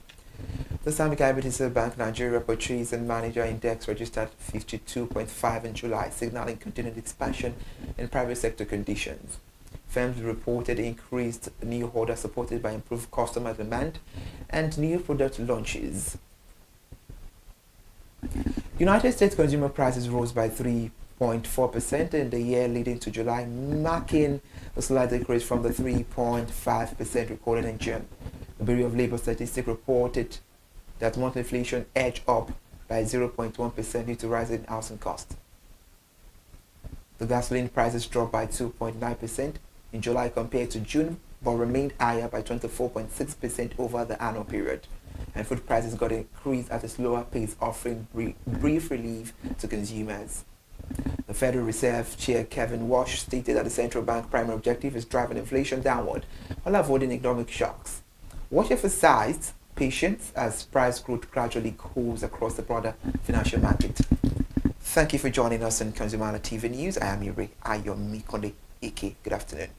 The Islamic IBTC Bank Nigeria Purchase and Manager Index registered 52.5 in July, signaling continued expansion in private sector conditions. Firms reported increased new orders supported by improved customer demand and new product launches. United States consumer prices rose by 3.4% in the year leading to July, marking a slight decrease from the 3.5% recorded in June. The Bureau of Labor Statistics reported that monthly inflation edged up by 0.1% due to rising housing costs. The gasoline prices dropped by 2.9% in July compared to June, but remained higher by 24.6% over the annual period. And food prices got increased at a slower pace, offering brief relief to consumers. The Federal Reserve Chair Kevin Walsh stated that the central bank primary objective is driving inflation downward while avoiding economic shocks. Walsh emphasized patience as price growth gradually cools across the broader financial market. Thank you for joining us on ConsumerHalla TV News. I am Yuri Ayomikonde Ike. Good afternoon.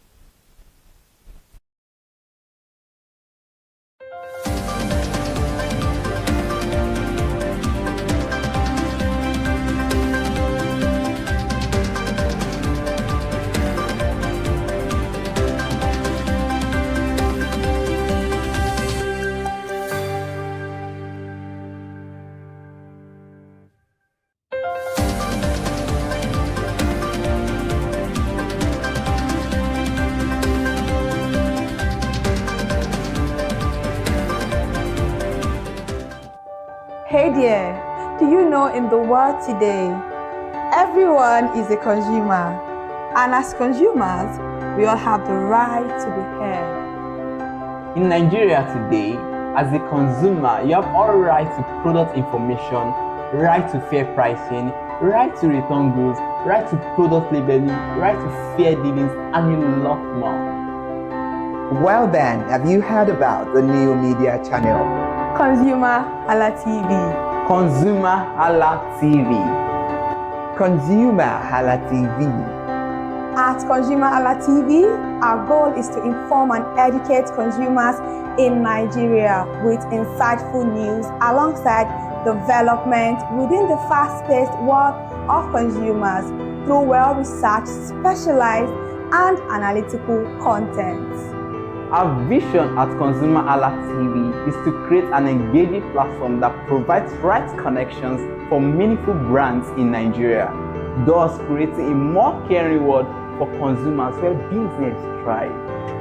Hey there, do you know in the world today, everyone is a consumer, and as consumers, we all have the right to be heard. In Nigeria today, as a consumer, you have all right to product information, right to fair pricing, right to return goods, right to product labeling, right to fair dealings, and a lot more. Well then, have you heard about the new media channel? ConsumerHalla TV. ConsumerHalla TV. ConsumerHalla TV. At ConsumerHalla TV, our goal is to inform and educate consumers in Nigeria with insightful news alongside development within the fast-paced world of consumers through well-researched, specialized, and analytical content. Our vision at ConsumerHalla TV is to create an engaging platform that provides right connections for meaningful brands in Nigeria, thus creating a more caring world for consumers where business thrive.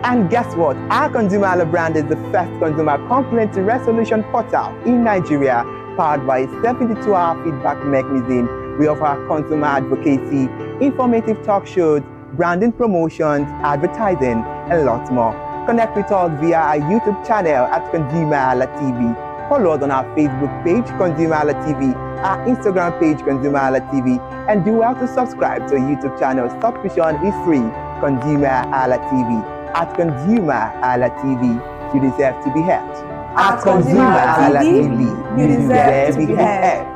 And guess what? Our ConsumerHalla brand is the first consumer complaint resolution portal in Nigeria, powered by a 72-hour feedback mechanism. We offer consumer advocacy, informative talk shows, branding promotions, advertising, and lots more. Connect with us via our YouTube channel at ConsumerHalla TV. Follow us on our Facebook page, ConsumerHalla TV, our Instagram page, ConsumerHalla TV, and do well to subscribe to our YouTube channel. Subscription is free, ConsumerHalla TV. At ConsumerHalla TV, you deserve to be heard. At ConsumerHalla TV, you deserve to be heard.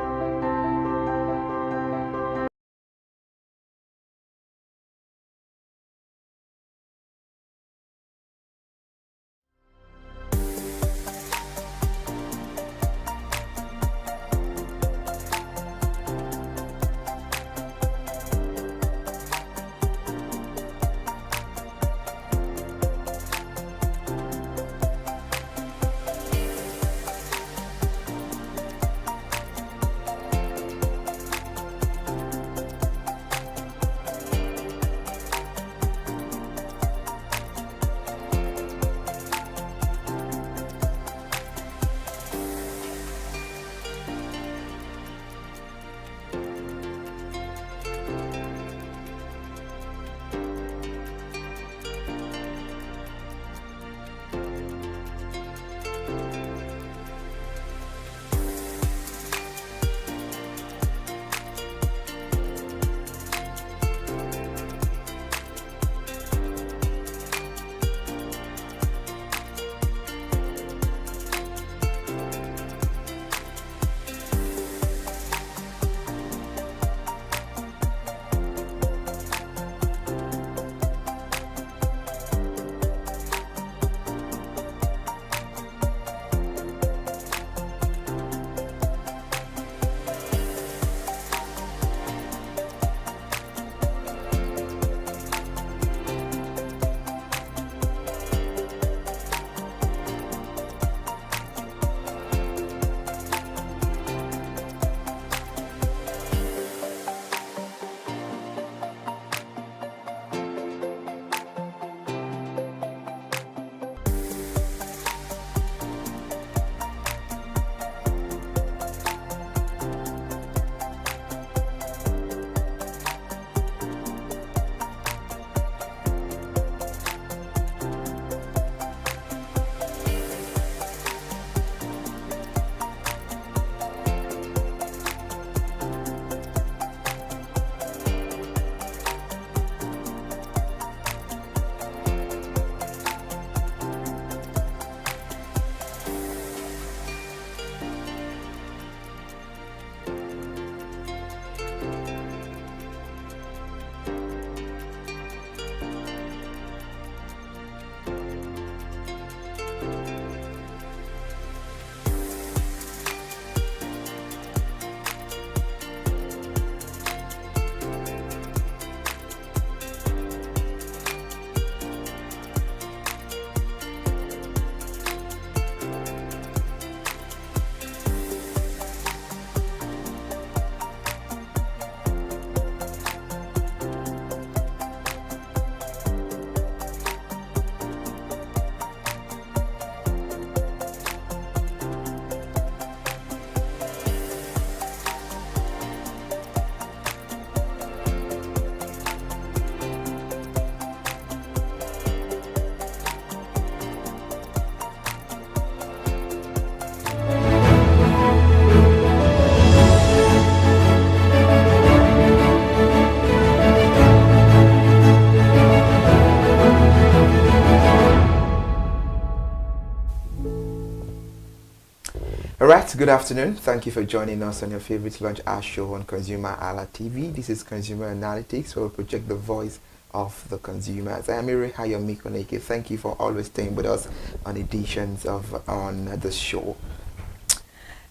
Alright, good afternoon. Thank you for joining us on your favorite lunch hour show on ConsumerHalla TV. This is Consumer Analytics, where we project the voice of the consumers. I am Iri Hayomi Koneke. Thank you for always staying with us on editions of on the show.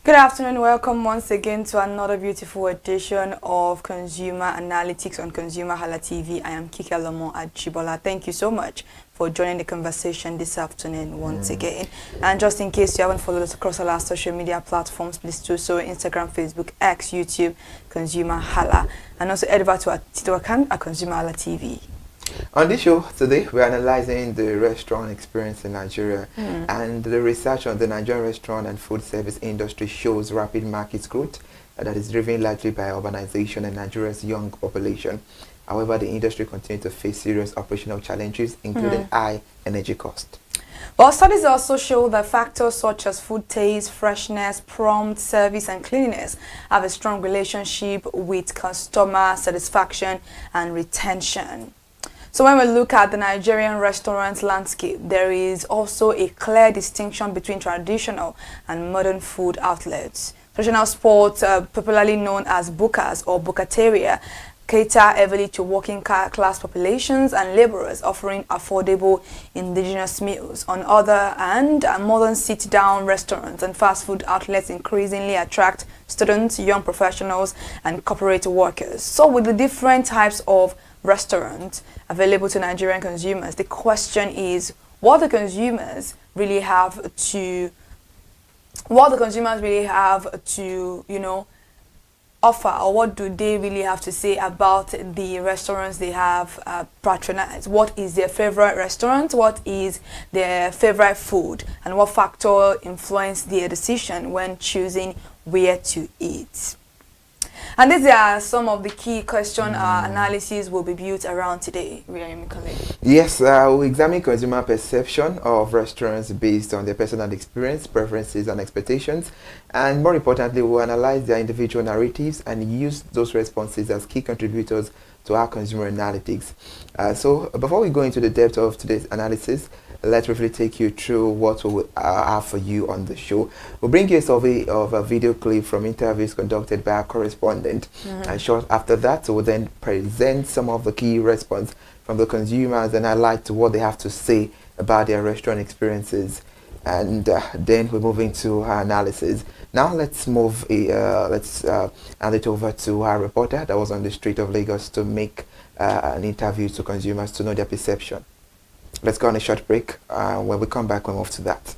Good afternoon. Welcome once again to another beautiful edition of Consumer Analytics on ConsumerHalla TV. I am Kike Alomo Ajibola. Thank you so much for joining the conversation this afternoon once again. And just in case you haven't followed us across all our social media platforms, please do so: Instagram, Facebook, X, YouTube, ConsumerHalla, and also head over to our Twitter account at ConsumerHalla TV. On this show today, we're analyzing the restaurant experience in Nigeria, and the research on the Nigerian restaurant and food service industry shows rapid market growth that is driven largely by urbanization and Nigeria's young population. However, the industry continues to face serious operational challenges, including high energy cost. Well, studies also show that factors such as food taste, freshness, prompt service, and cleanliness have a strong relationship with customer satisfaction and retention. So when we look at the Nigerian restaurant landscape, there is also a clear distinction between traditional and modern food outlets. Traditional spots, popularly known as bukas or bukateria, cater heavily to working class populations and laborers, offering affordable indigenous meals. On the other hand, modern sit-down restaurants and fast food outlets increasingly attract students, young professionals, and corporate workers. So with the different types of restaurants available to Nigerian consumers, the question is what the consumers really have to offer, or what do they really have to say about the restaurants they have patronized. What is their favorite restaurant? What is their favorite food? And what factor influenced their decision when choosing where to eat? And these are some of the key question analysis will be built around today. Yes, we'll examine consumer perception of restaurants based on their personal experience, preferences, and expectations. And more importantly, we'll analyze their individual narratives and use those responses as key contributors to our consumer analytics. So before we go into the depth of today's analysis, let's briefly take you through what we will have for you on the show. We'll bring you a survey of a video clip from interviews conducted by our correspondent. And short after that, we'll then present some of the key response from the consumers and highlight to what they have to say about their restaurant experiences. And then we're moving to our analysis. Now let's hand it over to our reporter that was on the street of Lagos to make an interview to consumers to know their perception. Let's go on a short break. When we come back, we'll move to that.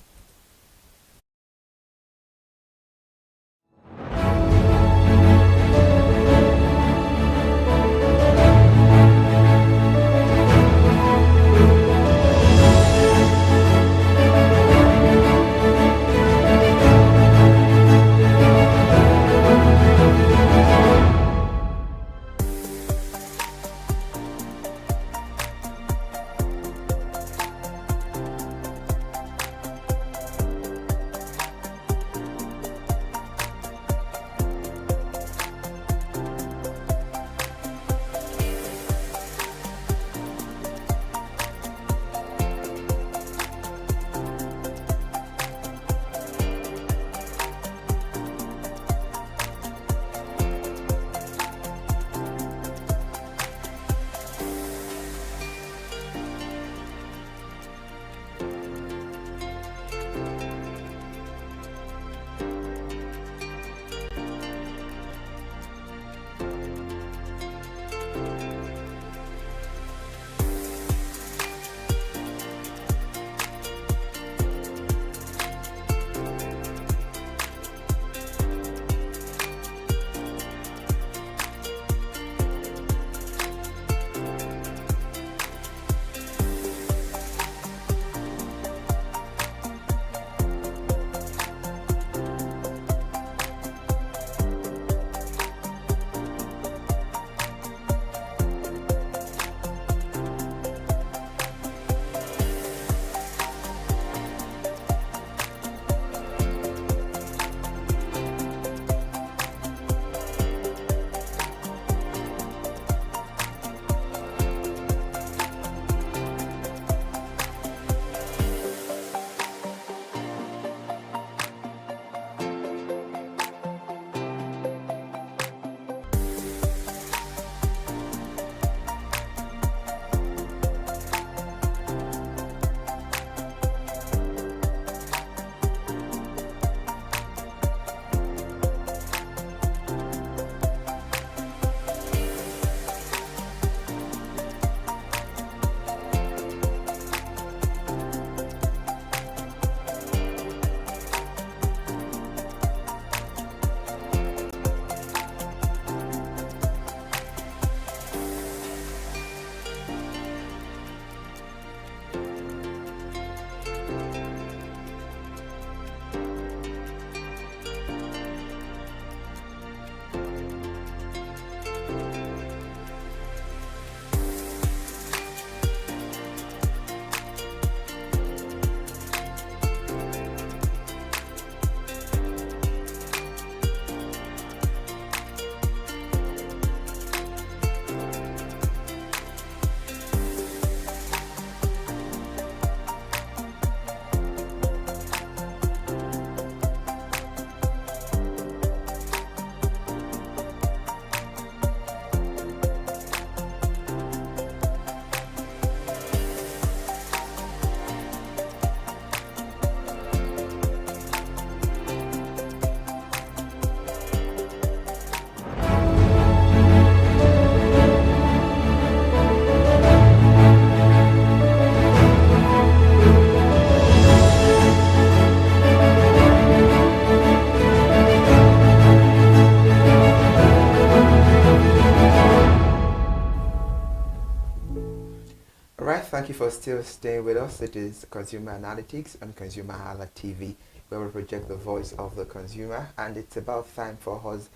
Thank you for still staying with us. It is Consumer Analytics on ConsumerHallaTV, where we project the voice of the consumer, and it's about time for us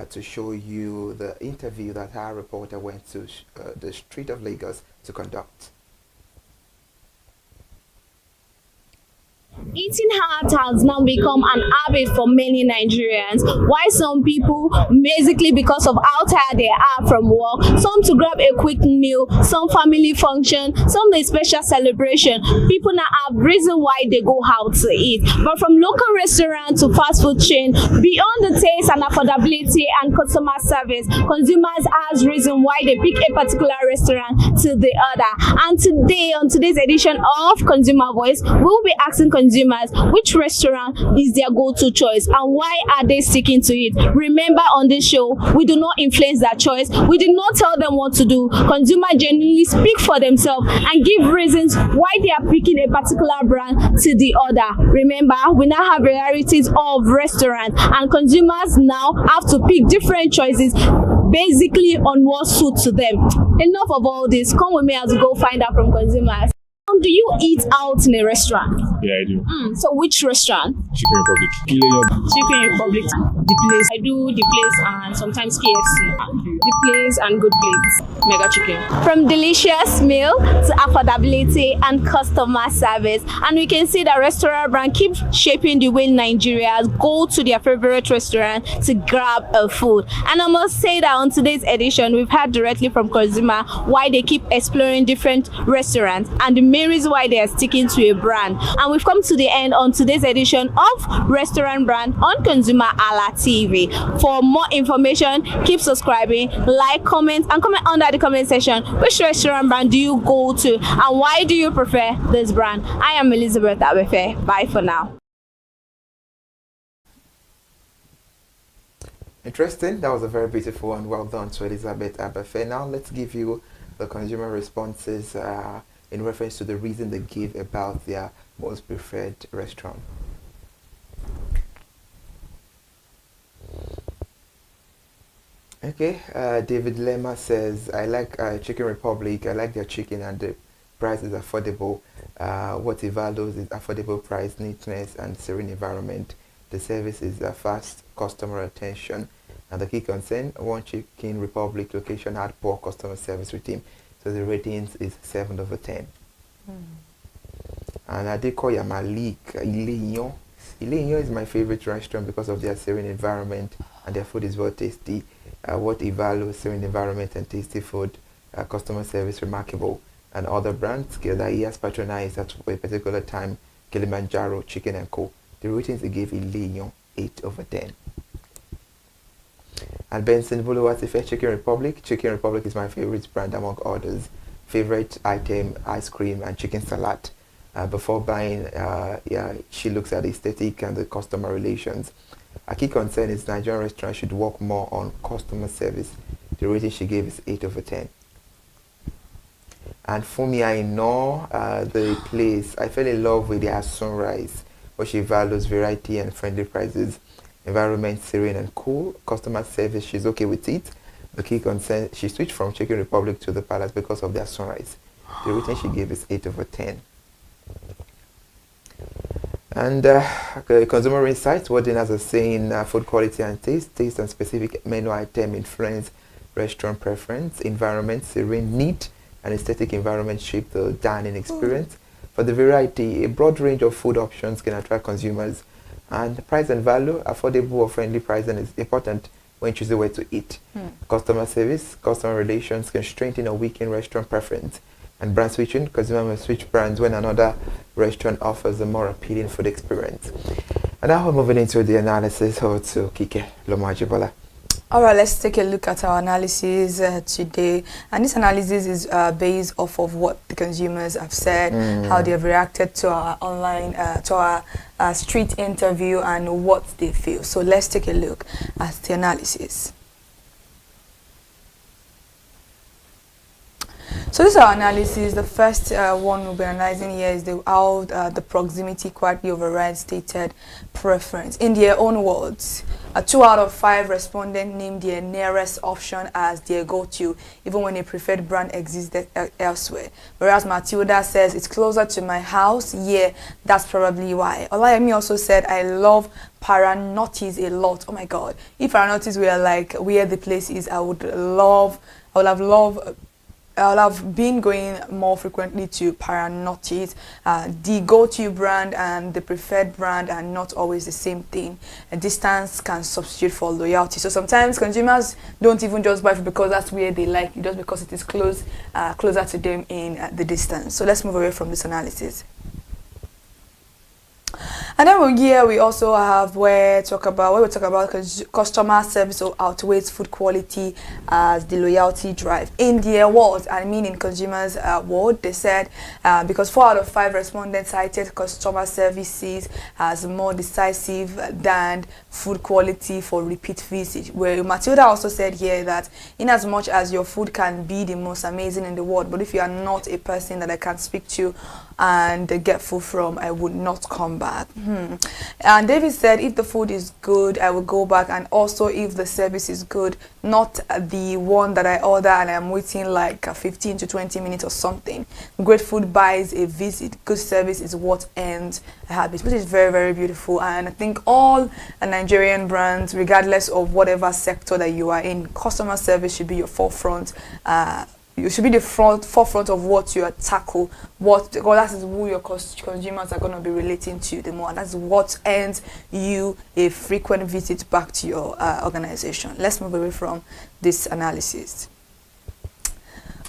to show you the interview that our reporter went to the street of Lagos to conduct. Eating out has now become an habit for many Nigerians. Why some people, basically because of how tired they are from work, some to grab a quick meal, some family function, some a special celebration. People now have reason why they go out to eat. But from local restaurant to fast food chain, beyond the taste and affordability and customer service, consumers has reason why they pick a particular restaurant to the other. And today, on today's edition of Consumer Voice, we'll be asking consumers which restaurant is their go-to choice and why are they sticking to it. Remember, on this show we do not influence their choice, we do not tell them what to do. Consumers genuinely speak for themselves and give reasons why they are picking a particular brand to the other. Remember, we now have varieties of restaurants and consumers now have to pick different choices basically on what suits to them. Enough of all this, come with me as we go find out from consumers. Do you eat out in a restaurant? Yeah, I do. So which restaurant? Chicken Republic. Chicken Republic. The place. I do the place and sometimes KFC. The place and good plates. Mega chicken. From delicious meal to affordability and customer service. And we can see that restaurant brand keeps shaping the way Nigerians go to their favorite restaurant to grab a food. And I must say that on today's edition, we've heard directly from consumer why they keep exploring different restaurants and the main reason why they are sticking to a brand. And we've come to the end on today's edition of Restaurant Brand on ConsumerHalla TV. For more information, keep subscribing, like, comment, and comment under the comment section. Which restaurant brand do you go to and why do you prefer this brand? I am Elizabeth Abefe. Bye for now. Interesting. That was a very beautiful and well done to Elizabeth Abefe. Now let's give you the consumer responses in reference to the reason they give about their most preferred restaurant. Okay, David Lema says, I like Chicken Republic. I like their chicken and the price is affordable. What he values is affordable price, neatness, and serene environment. The service is fast customer attention. And the key concern, One Chicken Republic location had poor customer service with him. So the ratings is 7 over 10. And Adekoya Malik, Ile Iyon is my favorite restaurant because of their serene environment and their food is well tasty. What he values, serene environment and tasty food, customer service remarkable. And other brands that he has patronized at a particular time, Kilimanjaro, Chicken and Co. The ratings he gave Ile Iyon 8 over 10. And Benson Buluwatife, Chicken Republic. Chicken Republic is my favorite brand among others. Favorite item, ice cream and chicken salad. Before buying, she looks at the aesthetic and the customer relations. A key concern is Nigerian restaurants should work more on customer service. The rating she gave is 8 over 10. And for me, I know the place. I fell in love with their sunrise, where she values variety and friendly prices. Environment serene and cool. Customer service, she's okay with it. The key concern, she switched from Chicken Republic to the Palace because of their sunrise. The rating she gave is 8 over 10. And consumer insights, what Dinas are saying, food quality and taste and specific menu item influence restaurant preference, environment, serene, neat, and aesthetic environment shape the dining experience. For the variety, a broad range of food options can attract consumers. And price and value, affordable or friendly pricing is important when choosing where to eat. Customer service, customer relations can strengthen or weaken restaurant preference. And brand switching, consumer may switch brands when another restaurant offers a more appealing food experience. And now we're moving into the analysis of to Kike Lomajibola. All right, let's take a look at our analysis today. And this analysis is based off of what the consumers have said, how they have reacted to our online, to our street interview, and what they feel. So let's take a look at the analysis. So this is our analysis. The first one we'll be analyzing here is how the proximity quietly overrides stated preference. In their own words, 2 out of 5 respondents named their nearest option as their go-to, even when a preferred brand existed elsewhere. Whereas Matilda says, it's closer to my house. Yeah, that's probably why. Olayemi also said, I love Paranottis a lot. Oh my God. If Paranottis were like where the place is, I would have been going more frequently to Paranottis. The go-to brand and the preferred brand are not always the same thing. A distance can substitute for loyalty. So sometimes consumers don't even just buy food because that's where they like it, just because it is closer to them in the distance. So let's move away from this analysis. And then we also have where we talk about customer service outweighs food quality as the loyalty drive. In their words, I mean in consumers' word, they said because 4 out of 5 respondents cited customer services as more decisive than food quality for repeat visit. Where Matilda also said here that in as much as your food can be the most amazing in the world, but if you are not a person that I can speak to and get food from, I would not come back. And David said, if the food is good, I will go back, and also if the service is good, not the one that I order and I'm waiting like 15 to 20 minutes or something. Great food buys a visit. Good service is what ends a habit, which is very, very beautiful. And I think all Nigerian brands, regardless of whatever sector that you are in, customer service should be your forefront. You should be the forefront of what you tackle. Because that is who your consumers are going to be relating to the more. And that's what earns you a frequent visit back to your organization. Let's move away from this analysis.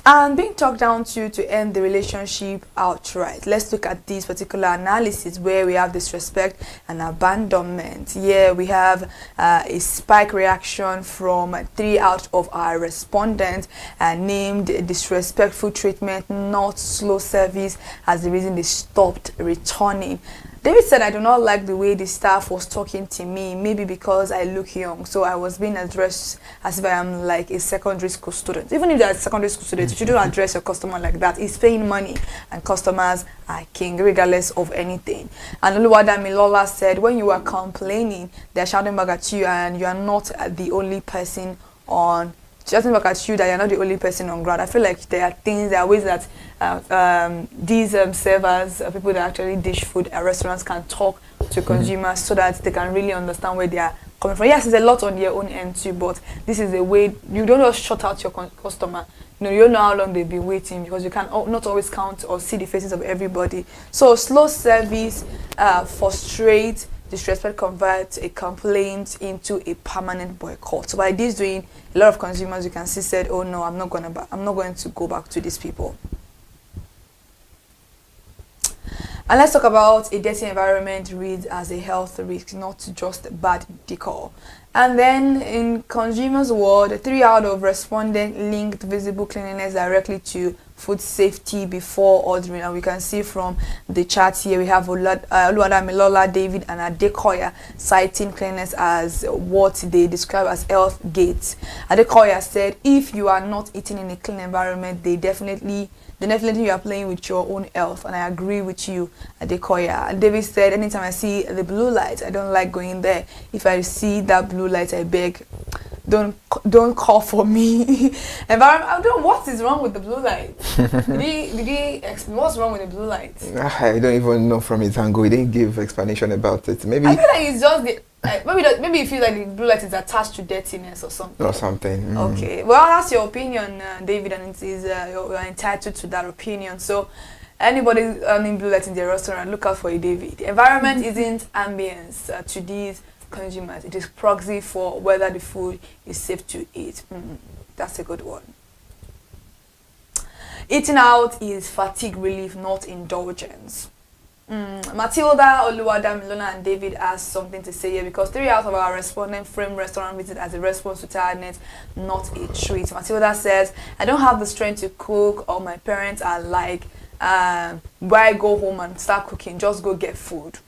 And being talked down to end the relationship outright. Let's look at this particular analysis where we have disrespect and abandonment. Here we have a spike reaction from 3 out of our respondents named disrespectful treatment, not slow service, as the reason they stopped returning. David said, I do not like the way the staff was talking to me, maybe because I look young. So I was being addressed as if I am like a secondary school student. Even if they're a secondary school student, you shouldn't address your customer like that. He's paying money and customers are king, regardless of anything. And Oluwada Milola said, when you are complaining, they're shouting back at you and you are not the only person on just look at you that you're not the only person on ground. I feel like there are ways that these servers, people that actually dish food at restaurants can talk to consumers so that they can really understand where they are coming from. Yes, there's a lot on their own end too, but this is a way you don't just shut out your customer. You don't know how long they've been waiting because you can not always count or see the faces of everybody. So slow service frustrates. Disrespect converts a complaint into a permanent boycott. So by this doing, a lot of consumers you can see said, "Oh no, I'm not going to go back to these people." And let's talk about a dirty environment reads as a health risk, not just bad decor. And then in consumers' world, 3 out of respondents linked visible cleanliness directly to food safety before ordering. And we can see from the chart here, we have Oluwada Milola, David, and Adekoya citing cleanliness as what they describe as health gates. Adekoya said, if you are not eating in a clean environment, then definitely you are playing with your own health. And I agree with you, Adekoya. And David said, anytime I see the blue light, I don't like going there. If I see that blue light, I beg, don't call for me. Environment. I don't know what is wrong with the blue light. Did he explain what's wrong with the blue light? I don't even know from his angle. He didn't give explanation about it. Maybe I feel like it's just the maybe you feel like the blue light is attached to dirtiness or something. Or something. Okay. Well, that's your opinion, David, and it is you're entitled to that opinion. So, anybody earning blue light in their restaurant, look out for a David. The environment isn't ambience to these consumers. It is proxy for whether the food is safe to eat. That's a good one. Eating out is fatigue relief, not indulgence. Matilda, Oluwadamilona, and David has something to say here because 3 out of our respondents frame restaurant visit as a response to tiredness, not a treat. Matilda says, I don't have the strength to cook, or my parents are like, why go home and start cooking? Just go get food.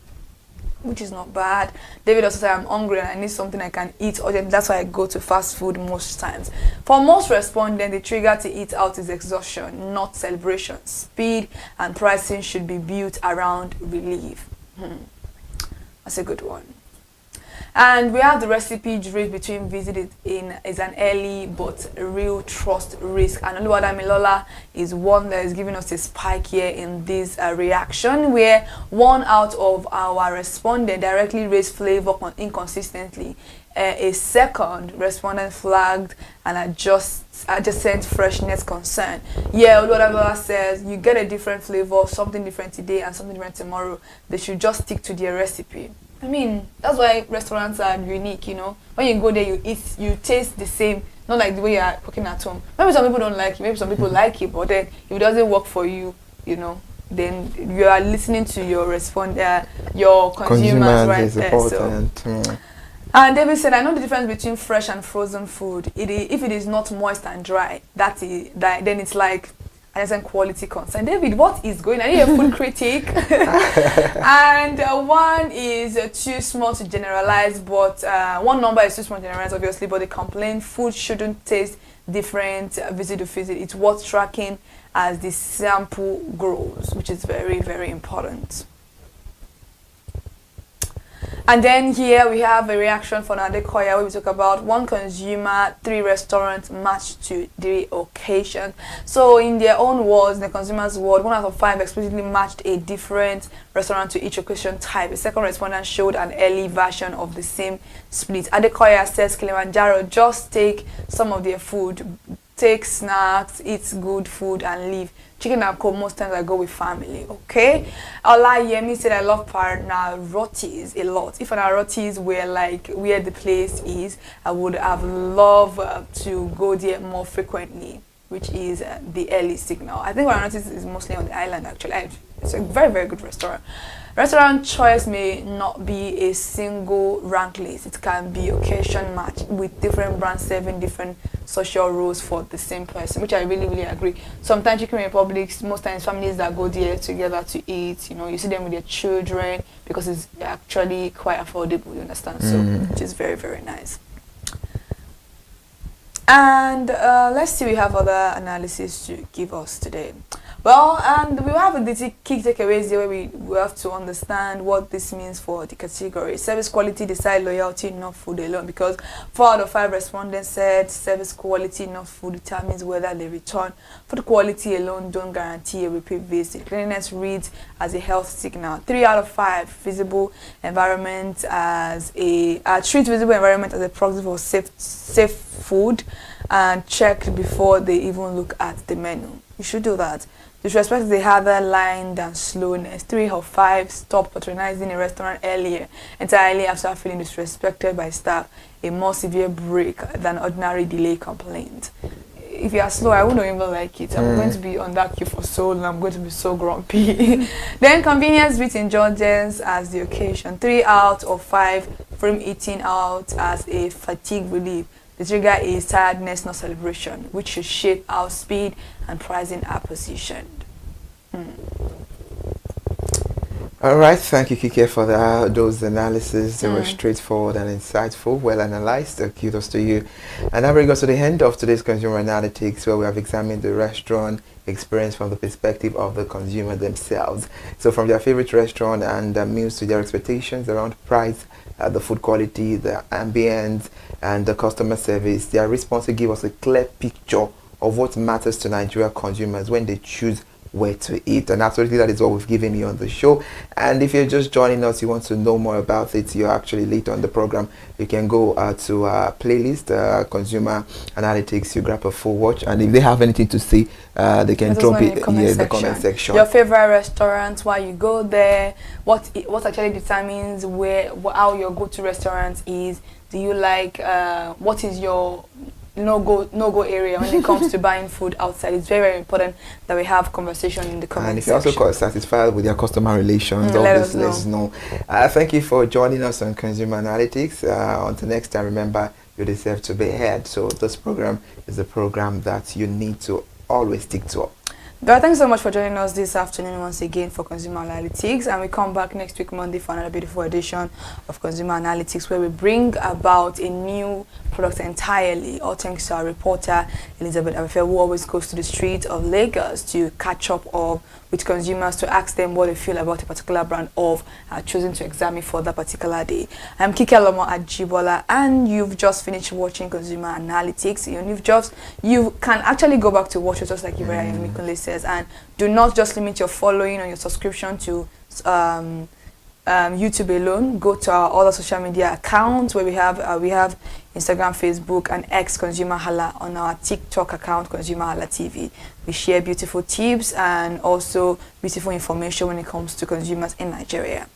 Which is not bad. David also said, I'm hungry and I need something I can eat urgently. That's why I go to fast food most times. For most respondents, the trigger to eat out is exhaustion, not celebration. Speed and pricing should be built around relief. That's a good one. And we have the recipe drift between visit is an early but real trust risk. And Oluwadamilola is one that is giving us a spike here in this reaction, where 1 out of our respondents directly raised flavor inconsistently. A second respondent flagged an adjacent freshness concern. Yeah, Oluwadamilola says you get a different flavor, something different today and something different tomorrow. They should just stick to their recipe. I mean, that's why restaurants are unique, you know. When you go there, you eat, you taste the same, not like the way you are cooking at home. Maybe some people don't like it, maybe some people like it, but then if it doesn't work for you, you know, then you are listening to your your consumers right is there. Important. So. And David said, I know the difference between fresh and frozen food. If it is not moist and dry, then it's like an quality concern. David, what is going on? Are you a food critic? And one is too small to generalize, but one number is too small to generalize, obviously, but they complain food shouldn't taste different visit to visit. It's worth tracking as the sample grows, which is very, very important. And then here we have a reaction from Adekoya where we talk about 1 consumer, 3 restaurants matched to the occasion. So in their own words, in the consumer's word, 1 out of 5 explicitly matched a different restaurant to each occasion type. A second respondent showed an early version of the same split. Adekoya says Kilimanjaro just take some of their food, take snacks, eat good food and leave. Chicken and coke, most times I go with family, okay? Olayemi said, I love Panarotis a lot. If Panarotis were like where the place is, I would have loved to go there more frequently, which is the early signal. I think Panarotis is mostly on the island, actually. It's a very, very good restaurant. Restaurant choice may not be a single rank list. It can be occasion match with different brands serving different social roles for the same person, which I really, really agree. Sometimes Chicken Republic, most times families that go there together to eat, you know, you see them with their children because it's actually quite affordable, you understand? So, which is very, very nice. And let's see, we have other analysis to give us today. Well, and we have the key takeaways here where we have to understand what this means for the category. Service quality, decide loyalty, not food alone. Because 4 out of 5 respondents said service quality, not food, determines whether they return. Food quality alone don't guarantee a repeat visit. Cleanliness reads as a health signal. 3 out of 5 visible environment as treat visible environment as a proxy for safe food and check before they even look at the menu. You should do that. Disrespect is a harder line than slowness. 3 of 5 stop patronizing a restaurant earlier, entirely after feeling disrespected by staff. A more severe break than ordinary delay complaint. If you are slow, I wouldn't even like it. I'm going to be on that queue for so long. I'm going to be so grumpy. Then convenience beats indulgence as the occasion. 3 out of 5 frame eating out as a fatigue relief. The trigger is tiredness, not celebration, which should shape how speed and pricing are positioned. All right, thank you, Kike, for those analyses. They were straightforward and insightful, well analyzed. Kudos to you. And that brings us to the end of today's Consumer Analytics, where we have examined the restaurant experience from the perspective of the consumer themselves. So from their favorite restaurant and meals to their expectations around price the food quality, the ambience, and the customer service. Their response to give us a clear picture of what matters to Nigeria consumers when they choose where to eat, and absolutely that is what we've given you on the show. And if you're just joining us, you want to know more about it, you're actually late on the program, you can go to our playlist, Consumer Analytics. You grab a full watch, and if they have anything to say, they can drop it in the comment section. Your favorite restaurant, why you go there, what actually determines how your go-to restaurant is. Do you like what is your no-go area when it comes to buying food outside? It's very, very important that we have conversation in the comment section. And if you're also satisfied with your customer relations, let us know. Thank you for joining us on Consumer Analytics. Until next time, remember, you deserve to be heard. So this program is a program that you need to always stick to. Guys, thanks so much for joining us this afternoon once again for Consumer Analytics, and we come back next week Monday for another beautiful edition of Consumer Analytics, where we bring about a new product entirely, all thanks to our reporter Elizabeth Abefe, who always goes to the streets of Lagos to catch up with consumers, to ask them what they feel about a particular brand of choosing to examine for that particular day. I'm Kike Alomo Ajibola, and you've just finished watching Consumer Analytics. You can actually go back to watch it just like Ibrahim Mikunle says, and do not just limit your following or your subscription to YouTube alone. Go to our other social media accounts where we have Instagram, Facebook, and X ConsumerHalla. On our TikTok account, ConsumerHallaTV, we share beautiful tips and also beautiful information when it comes to consumers in Nigeria.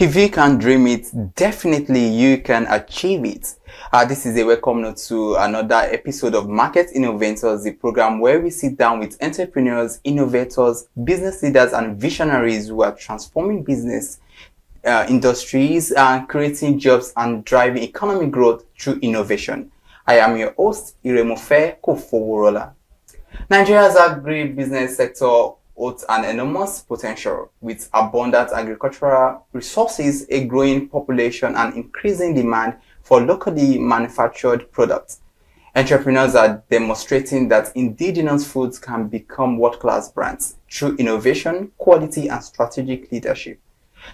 If you can dream it, definitely you can achieve it. This is a welcome note to another episode of Market Innovators, the program where we sit down with entrepreneurs, innovators, business leaders, and visionaries who are transforming business industries and creating jobs and driving economic growth through innovation. I am your host, Iremofe Kofoworola. Nigeria's agribusiness sector holds an enormous potential with abundant agricultural resources, a growing population, and increasing demand for locally manufactured products. Entrepreneurs are demonstrating that indigenous foods can become world-class brands through innovation, quality, and strategic leadership.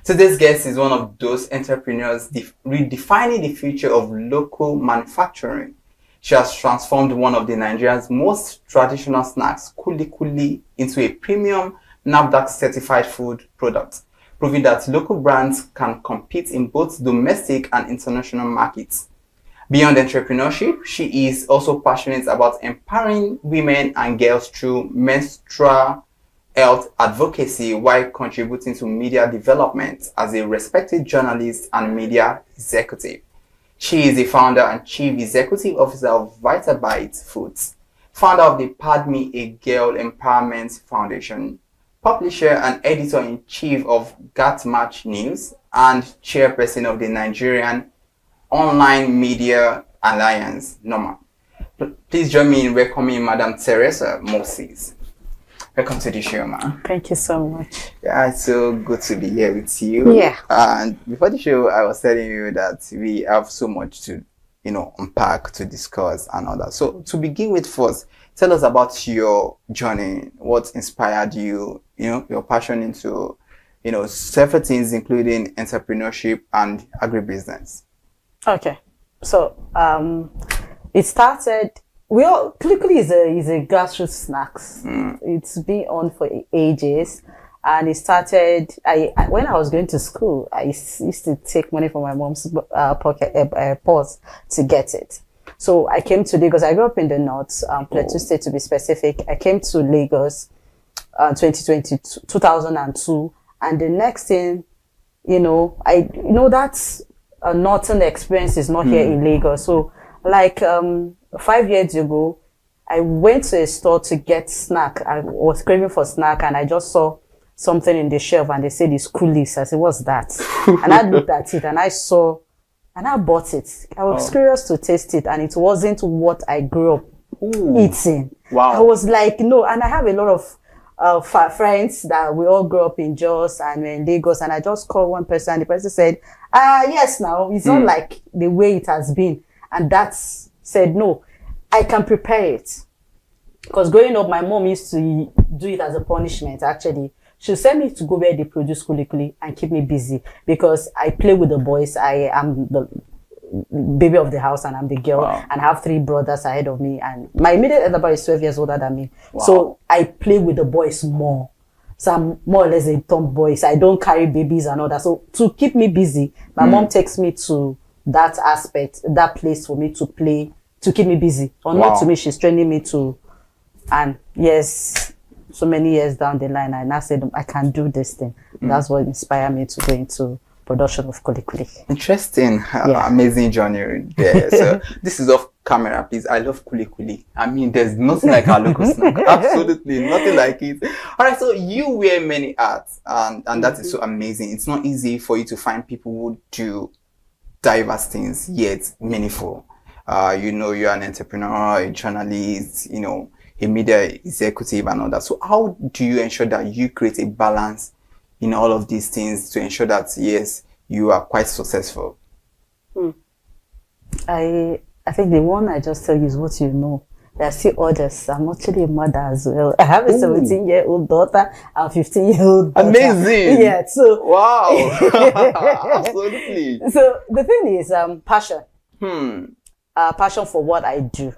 Today's guest is one of those entrepreneurs redefining the future of local manufacturing. She has transformed one of Nigeria's most traditional snacks, kuli kuli, into a premium NAFDAC certified food product, proving that local brands can compete in both domestic and international markets. Beyond entrepreneurship, she is also passionate about empowering women and girls through menstrual health advocacy while contributing to media development as a respected journalist and media executive. She is the founder and chief executive officer of Vitabite Foods, founder of the Pardon Me a Girl Empowerment Foundation, publisher and editor-in-chief of Gatmatch News, and chairperson of the Nigerian Online Media Alliance, NOMA. Please join me in welcoming Madam Teresa Moses. Welcome to the show, ma'am. Thank you so much. Yeah, it's so good to be here with you. Yeah. And before the show, I was telling you that we have so much to, unpack, to discuss and all that. So to begin with first, tell us about your journey. What inspired you, your passion into, several things, including entrepreneurship and agribusiness. Okay. So, it started... Kulikuli is a grassroots snacks. It's been on for ages, and it started. When I was going to school, I used to take money from my mom's pocket purse to get it. So I came to Lagos. I grew up in the north, Plateau State to be specific. I came to Lagos 2002. And the next thing, that's a northern experience is not here in Lagos. So like 5 years ago, I went to a store to get snack. I was craving for snack and I just saw something in the shelf and they said it's coolies. I said, what's that? And I looked at it and I saw, and I bought it. I was curious to taste it and it wasn't what I grew up eating. Wow. I was like, no, and I have a lot of friends that we all grew up in Jos and we're in Lagos, and I just called one person and the person said, yes, now it's not like the way it has been. And that's said, no, I can prepare it. Because growing up, my mom used to do it as a punishment, actually. She'll send me to go where they produce kulikuli and keep me busy because I play with the boys. I am the baby of the house and I'm the girl and I have 3 brothers ahead of me. And my immediate elder brother is 12 years older than me. Wow. So I play with the boys more. So I'm more or less a tomboy. So I don't carry babies and all that. So to keep me busy, my mom takes me to that aspect, that place for me to play, to keep me busy. Or not to me, she's training me to, and yes, so many years down the line, I now said, I can do this thing. That's what inspired me to go into production of kulikuli. Interesting. Amazing journey there. So this is off camera, please. I love kulikuli. I mean, there's nothing like our local snack. Absolutely nothing like it. All right, so you wear many hats, and that is so amazing. It's not easy for you to find people who do diverse things yet meaningful. You're an entrepreneur, a journalist, a media executive and all that. So how do you ensure that you create a balance in all of these things to ensure that, yes, you are quite successful? I think the one I just tell you is what you know. There are still others. I'm actually a mother as well. I have a 17-year-old daughter and 15-year-old daughter. Amazing. Yeah. So wow. Absolutely. So the thing is passion. Passion for what I do.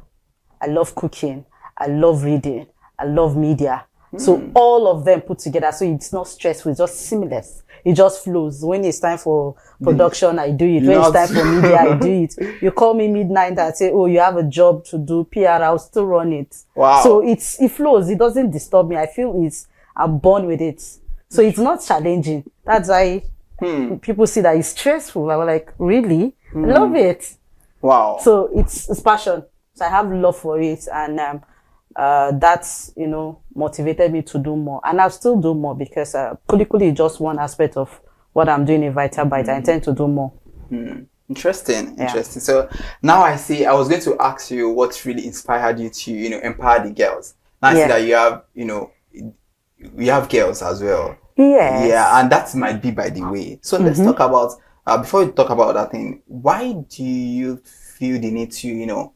I love cooking. I love reading. I love media. So all of them put together. So it's not stressful. It's just seamless. It just flows. When it's time for production, I do it. When it's time for media, I do it. You call me midnight and say, oh, you have a job to do PR, I'll still run it. Wow. So it flows. It doesn't disturb me. I feel I'm born with it. So it's not challenging. That's why people see that it's stressful. I was like, really? I love it. Wow. So it's passion. So I have love for it. And that's, motivated me to do more. And I'll still do more because kulikuli is just one aspect of what I'm doing in VitaBite. I intend to do more. Interesting. So now I was going to ask you what really inspired you to, empower the girls. Now I see that you have girls as well. Yes. Yeah, and that might be by the way. So let's talk about, before we talk about that thing, why do you feel the need to,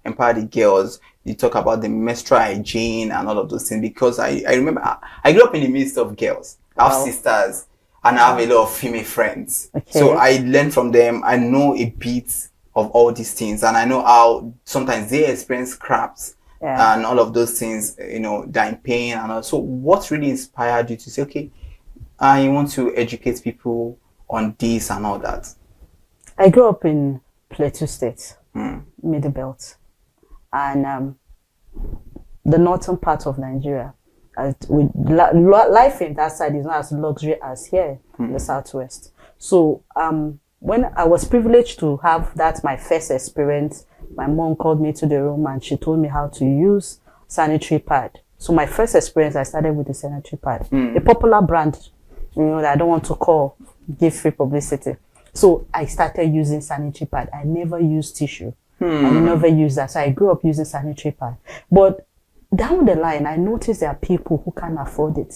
empower the girls? You talk about the menstrual hygiene and all of those things, because I remember I grew up in the midst of girls. I have sisters and I have a lot of female friends. Okay. So I learn from them. I know a bit of all these things, and I know how sometimes they experience cramps and all of those things, they're in pain and all. So what really inspired you to say, okay, I want to educate people on this and all that? I grew up in Plateau State, Middle Belt. And the northern part of Nigeria, life in that side is not as luxury as here in the southwest. So when I was privileged to have that, my first experience, my mom called me to the room and she told me how to use sanitary pad. So my first experience, I started with the sanitary pad, a popular brand, that I don't want to give free publicity. So I started using sanitary pad. I never used tissue. I never used that. So I grew up using sanitary pad. But down the line, I noticed there are people who can't afford it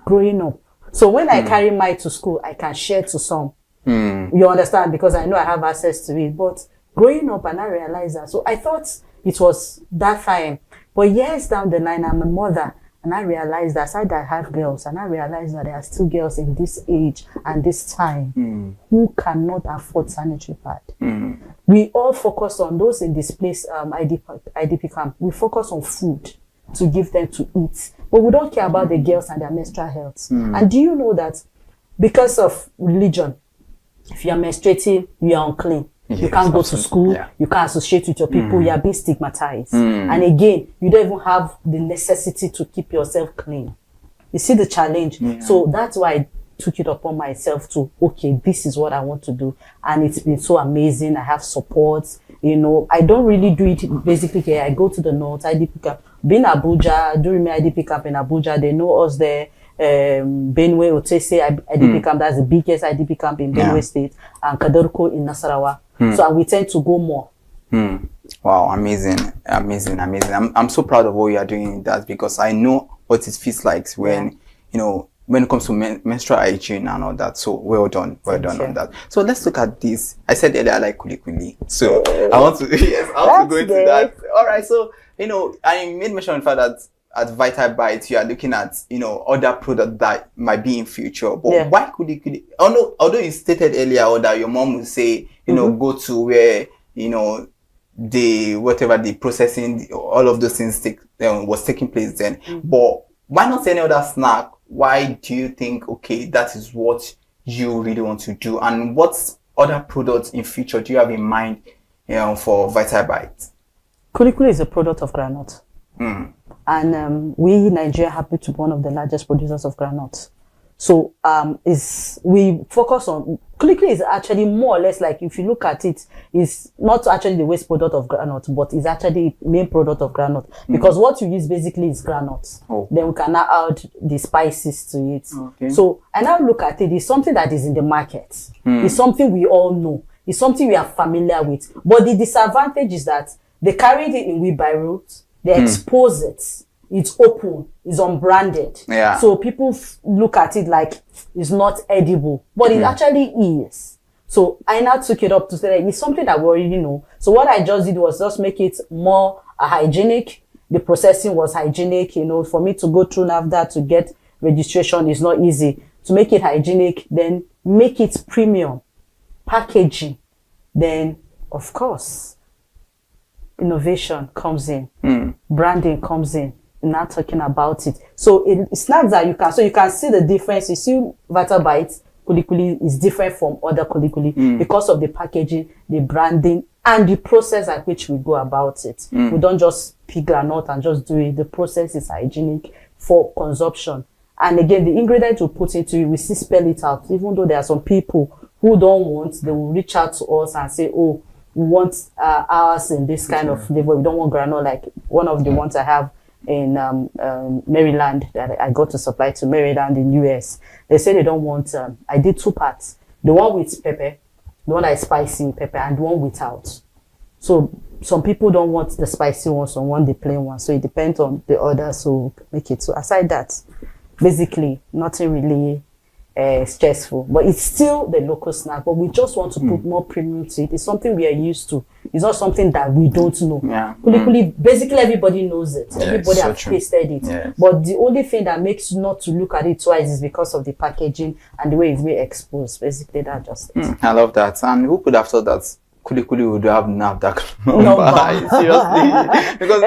growing up. So when I carry mine to school, I can share to some. You understand? Because I know I have access to it. But growing up, and I realized that. So I thought it was that time. But years down the line, I'm a mother. And I realized that I have girls, and I realized that there are still girls in this age and this time who cannot afford sanitary pad. We all focus on those in this place, IDP camp. We focus on food to give them to eat, but we don't care about the girls and their menstrual health. And do you know that because of religion, if you are menstruating, you are unclean. You can't go to school. Yeah. You can't associate with your people. Mm. You are being stigmatized. Mm. And again, you don't even have the necessity to keep yourself clean. You see the challenge. Yeah. So that's why I took it upon myself to, okay, this is what I want to do. And it's been so amazing. I have support. You know, I don't really do it basically here. I go to the north, IDP camp. Being Abuja, during my IDP camp in Abuja, they know us there. Benue, Otese IDP camp, that's the biggest IDP camp in Benue State, and Kadorko in Nasarawa. So we tend to go more. Wow, amazing. I'm so proud of what you are doing in that, because I know what it feels like when, you know, when it comes to menstrual hygiene and all that. So well done on that. So let's look at this. I said earlier I like kuli. So I want to go into that. All right. So, you know, I made mention of the fact that at Vital Bites, you are looking at, you know, other products that might be in future. But why kuli? Although you stated earlier that your mom would say, you know, go to where, you know, the processing, all of those things was taking place then. But why not any other snack? Why do you think, okay, that is what you really want to do? And what other products in future do you have in mind, you know, for Vital Bites? Kuli is a product of groundnut. And we in Nigeria happen to be one of the largest producers of groundnut. So we focus on Kuli is actually more or less like, if you look at it, is not actually the waste product of groundnut, but is actually main product of groundnut, because what you use basically is groundnut. Then we can now add the spices to it. So I now look at it, it's something that is in the market. It's something we all know. It's something we are familiar with. But the disadvantage is that they carried it in wheelbarrows, they expose it. It's open, it's unbranded. So people look at it like it's not edible, but it actually is. So I now took it up to say that it's something that we already know. So what I just did was just make it more hygienic. The processing was hygienic. You know, for me to go through NAFDA to get registration is not easy. To make it hygienic, then make it premium packaging. Then, of course, innovation comes in, branding comes in. Not talking about it. So it's not that you can see the difference. You see Vital Bites kuli is different from other kuli because of the packaging, the branding, and the process at which we go about it. We don't just pick granite and just do it. The process is hygienic for consumption. And again, the ingredients we put into it, we still spell it out. Even though there are some people who don't want, they will reach out to us and say, oh, we want ours in this kind of flavor. We don't want granite like one of the ones I have in Maryland that I got to supply to Maryland in US. They say they don't want, I did 2 parts. The one with pepper, the one that is spicy with pepper, and the one without. So some people don't want the spicy one, some want the plain one. So it depends on the order, so make it. So aside that, basically nothing really stressful, but it's still the local snack, but we just want to put more premium to it. It's something we are used to. It's not something that we don't know. Kuli, basically everybody knows it. Everybody has tasted it. But the only thing that makes you not to look at it twice is because of the packaging and the way it's being exposed. Basically, that just it. I love that. And who could have thought that Kuli would have NAFDAC number? Seriously. Because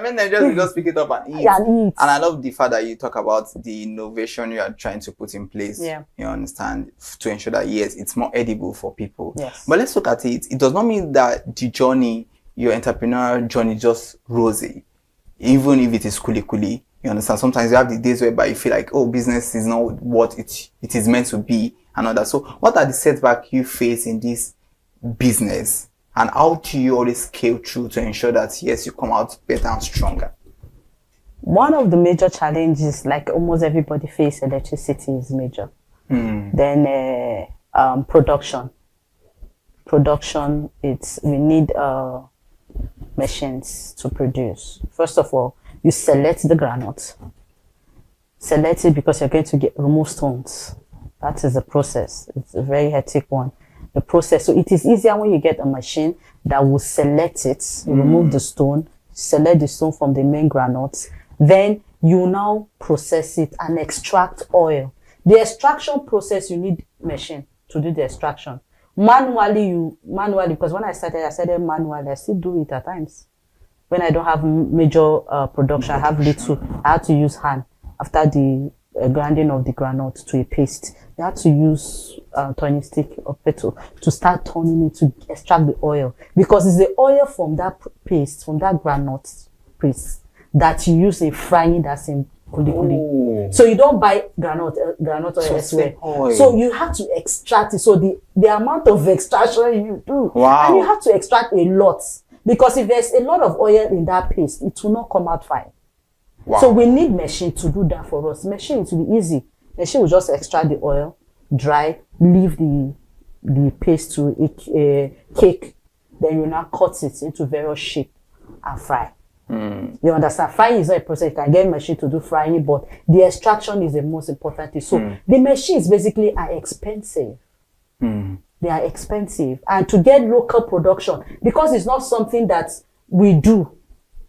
men Nigerians just pick it up and eat. And I love the fact that you talk about the innovation you are trying to put in place. You understand, to ensure that yes, it's more edible for people. But let's look at it. It does not mean that the journey, your entrepreneurial journey, just rosy. Even if it is kuli. You understand? Sometimes you have the days whereby you feel like, oh, business is not what it is meant to be and all that. So what are the setbacks you face in this business, and how do you always scale through to ensure that yes, you come out better and stronger? One of the major challenges, like almost everybody face, electricity is major. Then production, we need machines to produce. First of all, you select the granite. Select it because you're going to remove stones. That is the process. It's a very hectic one. The process. So it is easier when you get a machine that will select it, remove the stone, select the stone from the main granules. Then you now process it and extract oil. The extraction process, you need machine to do the extraction. Manually, because when I started manually. I still do it at times. When I don't have major production, I have little, I have to use hand after the grinding of the groundnut to a paste. You had to use turning stick or petal to start turning it to extract the oil, because it's the oil from that paste, from that groundnut paste, that you use in frying that's in kuli. So you don't buy groundnut oil elsewhere. So you have to extract it. So the amount of extraction you do, and you have to extract a lot, because if there's a lot of oil in that paste, it will not come out fine. So we need machine to do that for us. Machine, it will be easy. Machine will just extract the oil, dry, leave the paste to a cake. Then you now cut it into various shape and fry. You understand? Frying is not a process. You can get machine to do frying, but the extraction is the most important thing. So the machines basically are expensive. They are expensive. And to get local production, because it's not something that we do.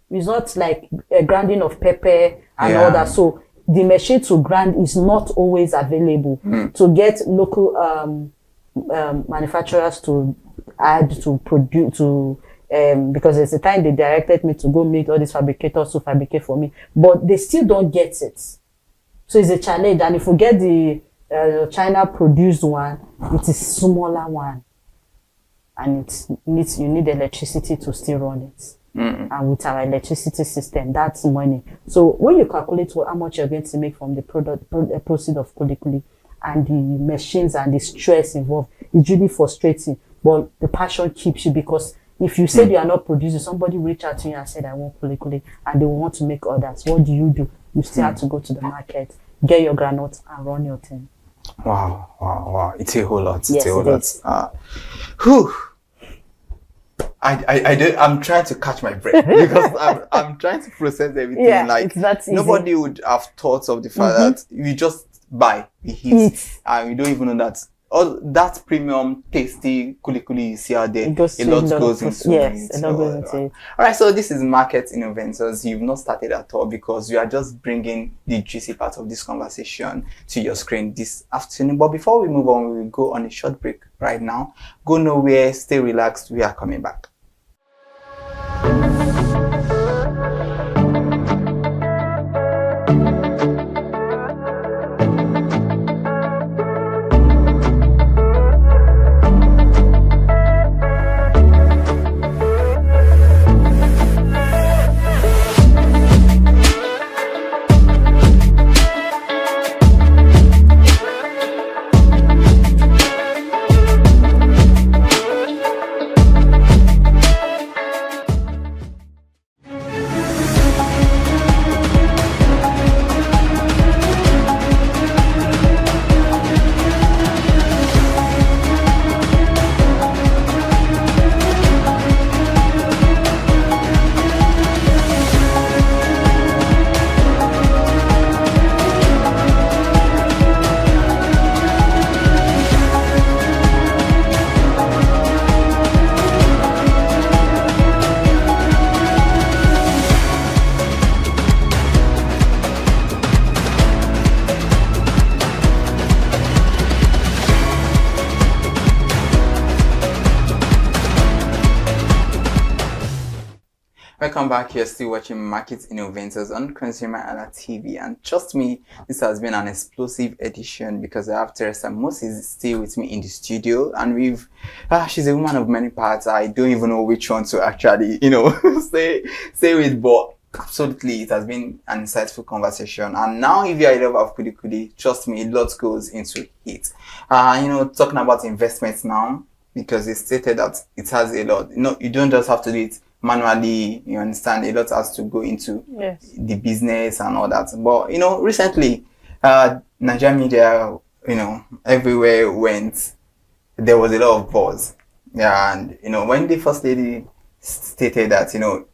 It's not like a grinding of pepper and all that. So the machine to grind is not always available. To get local manufacturers to add to produce because there's a time they directed me to go meet all these fabricators to fabricate for me, but they still don't get it. So it's a challenge. And if we get the China produced one, it is smaller one, and you need electricity to still run it. And with our electricity system, that's money. So when you calculate how much you're going to make from the proceed of kuli and the machines and the stress involved, it's really frustrating. But the passion keeps you, because if you said you are not producing, somebody reach out to you and said, I want kuli, and they want to make others. What do? You still have to go to the market, get your granules, and run your thing. Wow. It's a whole lot. Yes, it's a whole it lot. Whew. I'm trying to catch my breath because I'm trying to process everything. It's not easy. Nobody would have thought of the fact that we just buy, we eat, and we don't even know that all that premium tasty kuli you see out there, a lot goes into it. All right, so this is Market Innovators. You've not started at all, because we are just bringing the juicy part of this conversation to your screen this afternoon. But before we move on, we will go on a short break right now. Go nowhere, stay relaxed. We are coming back. Welcome back. You're still watching Market Innovators on ConsumerHalla TV, and trust me, this has been an explosive edition because I have Teresa Moses still with me in the studio, and we've she's a woman of many parts. I don't even know which one to actually say with, but absolutely it has been an insightful conversation. And now if you're a lover of kuli, trust me, a lot goes into it. Talking about investments now, because it's stated that it has a lot. You don't just have to do it manually, you understand, a lot has to go into the business and all that. But recently Nigerian media, everywhere went, there was a lot of buzz, and when the first lady stated that a lot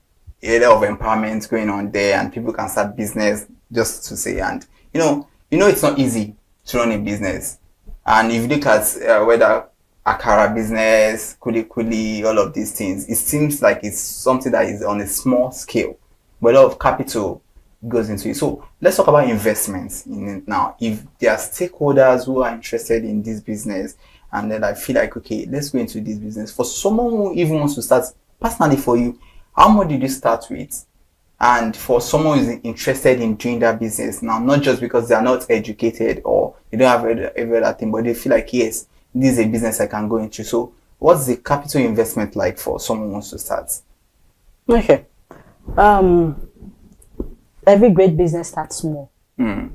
of empowerment going on there and people can start business, just to say, and it's not easy to run a business. And if you look at whether akara business, kuli, all of these things, it seems like it's something that is on a small scale, but a lot of capital goes into it. So let's talk about investments in it now. If there are stakeholders who are interested in this business and then I feel like, okay, let's go into this business. For someone who even wants to start, personally for you, how much did you start with? And for someone who's interested in doing that business now, not just because they are not educated or they don't have every other thing, but they feel like, yes, this is a business I can go into. So what's the capital investment like for someone who wants to start? Okay. Every great business starts small. And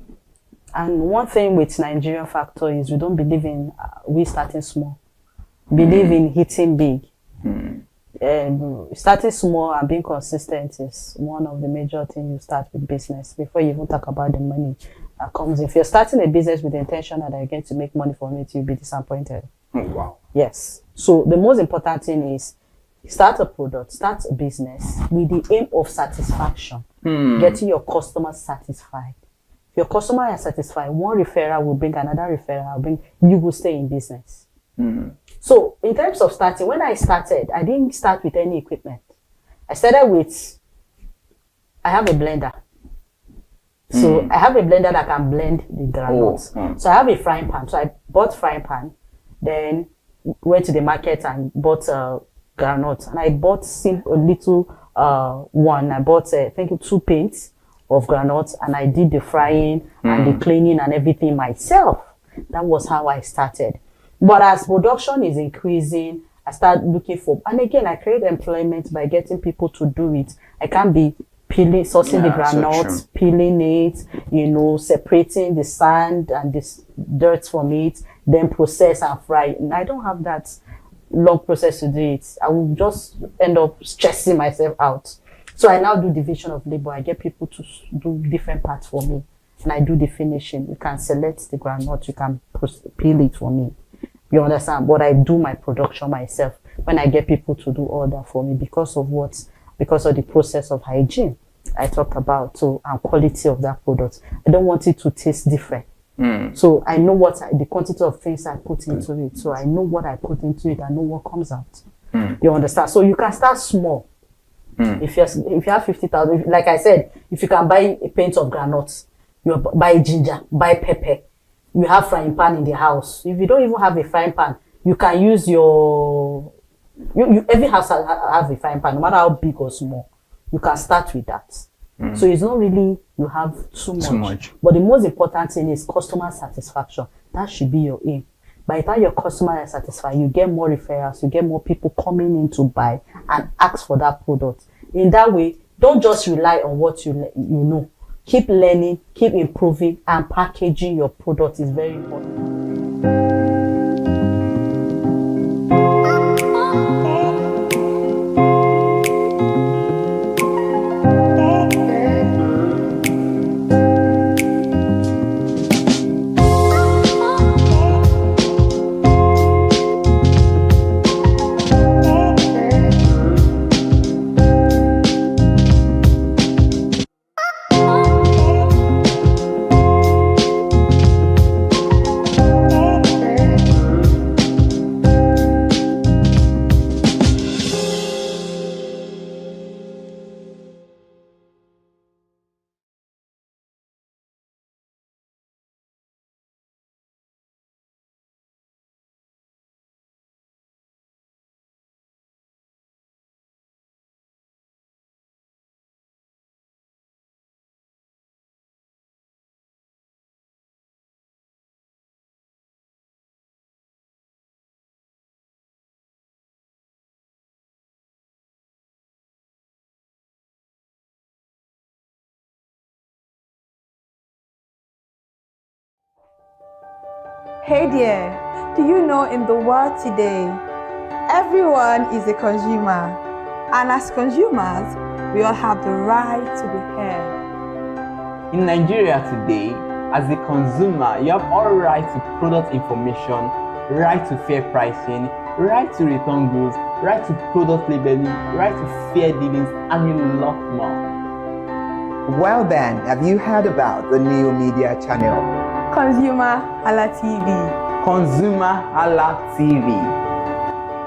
one thing with Nigerian factor is we don't believe in we starting small. Believe in hitting big. Starting small and being consistent is one of the major things you start with business before you even talk about the money that comes. If you're starting a business with the intention that you're going to make money from it, you'll be disappointed. Wow. Yes. So the most important thing is start a product, start a business with the aim of satisfaction, getting your customers satisfied. If your customer is satisfied, one referral will bring another referral, you will stay in business. So in terms of starting, when I started, I didn't start with any equipment. I started with, I have a blender. So I have a blender that can blend the granules. So I have a frying pan. So I bought frying pan, then went to the market and bought granules. And I bought a little one. I bought, I think, 2 pints of granules, and I did the frying and the cleaning and everything myself. That was how I started. But as production is increasing, I start looking for, and again, I create employment by getting people to do it. I can't be peeling, sourcing the granules, peeling it, you know, separating the sand and the dirt from it, then process and fry. And I don't have that long process to do it. I will just end up stressing myself out. So I now do division of labor. I get people to do different parts for me, and I do the finishing. You can select the groundnut, you can peel it for me. You understand? But I do my production myself when I get people to do all that for me because of what? Because of the process of hygiene I talked about, so, and quality of that product. I don't want it to taste different. So I know what the quantity of things I put into it. So I know what I put into it. I know what comes out. You understand? So you can start small. If you have 50,000, like I said, if you can buy a pint of granules, you buy ginger, buy pepper. You have frying pan in the house. If you don't even have a frying pan, you can use your... every house has a frying pan, no matter how big or small. You can start with that. So it's not really you have too much. But the most important thing is customer satisfaction. That should be your aim. By the time your customer is satisfied, you get more referrals, you get more people coming in to buy and ask for that product. In that way, don't just rely on what you know. Keep learning, keep improving, and packaging your product is very important. Hey there, do you know in the world today, everyone is a consumer, and as consumers, we all have the right to be heard. In Nigeria today, as a consumer, you have all right to product information, right to fair pricing, right to return goods, right to product labeling, right to fair dealings, and a lot more. Well then, have you heard about the new media channel? ConsumerHallaTV. ConsumerHallaTV.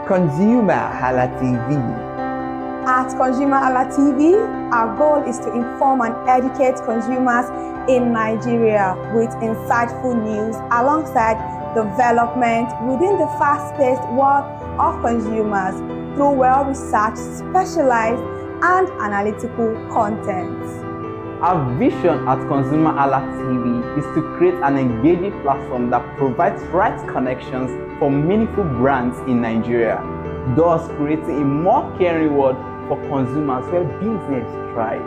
ConsumerHallaTV. At ConsumerHallaTV, our goal is to inform and educate consumers in Nigeria with insightful news alongside development within the fast-paced world of consumers through well-researched, specialized, and analytical content. Our vision at ConsumerHalla TV is to create an engaging platform that provides right connections for meaningful brands in Nigeria, thus creating a more caring world for consumers where business thrive.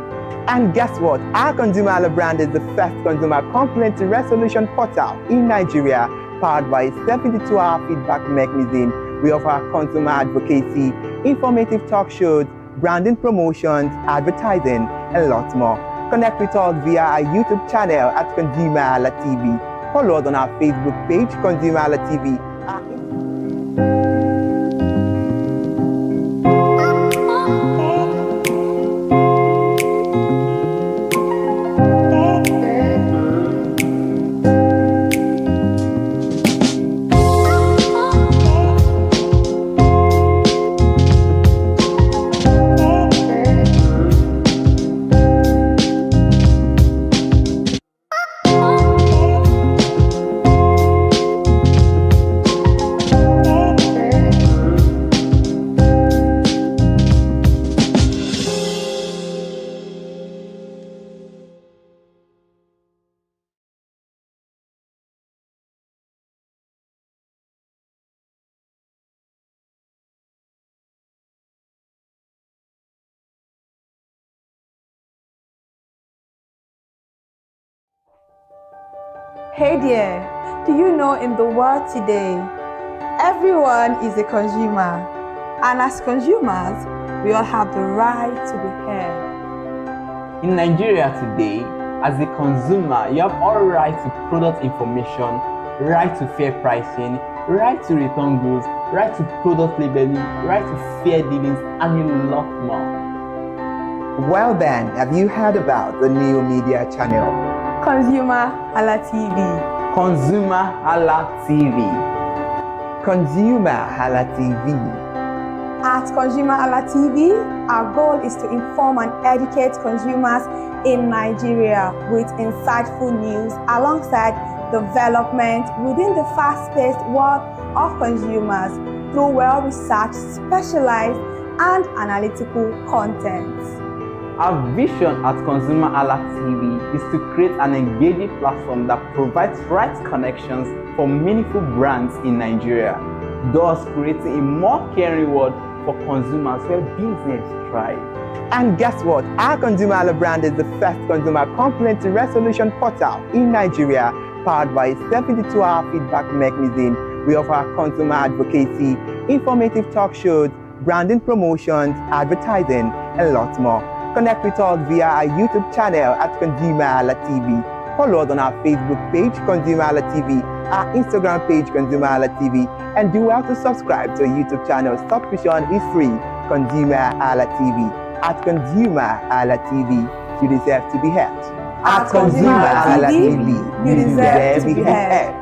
And guess what? Our ConsumerHalla brand is the first consumer complaint resolution portal in Nigeria, powered by a 72-hour feedback mechanism. We offer consumer advocacy, informative talk shows, branding promotions, advertising, and lots more. Connect with us via our YouTube channel at ConsumerHallaTV. Follow us on our Facebook page, ConsumerHallaTV. Hey there, do you know in the world today, everyone is a consumer, and as consumers, we all have the right to be heard. In Nigeria today, as a consumer, you have all right to product information, right to fair pricing, right to return goods, right to product labeling, right to fair dealings, and a lot more. Well then, have you heard about the new media channel? ConsumerHalla TV. ConsumerHalla TV. ConsumerHalla TV. At ConsumerHalla TV, our goal is to inform and educate consumers in Nigeria with insightful news alongside development within the fast-paced world of consumers through well-researched, specialized, and analytical content. Our vision at ConsumerHalla TV is to create an engaging platform that provides right connections for meaningful brands in Nigeria, thus creating a more caring world for consumers where business thrive. And guess what? Our ConsumerHalla brand is the first consumer complaint resolution portal in Nigeria, powered by a 72-hour feedback mechanism. We offer consumer advocacy, informative talk shows, branding promotions, advertising, and lots more. Connect with us via our YouTube channel at ConsumerHallaTV. Follow us on our Facebook page, ConsumerHallaTV, our Instagram page, ConsumerHallaTV, and do well to subscribe to our YouTube channel. Subscription is free. ConsumerHallaTV. At ConsumerHallaTV, you deserve to be heard. At ConsumerHallaTV, you deserve to be heard.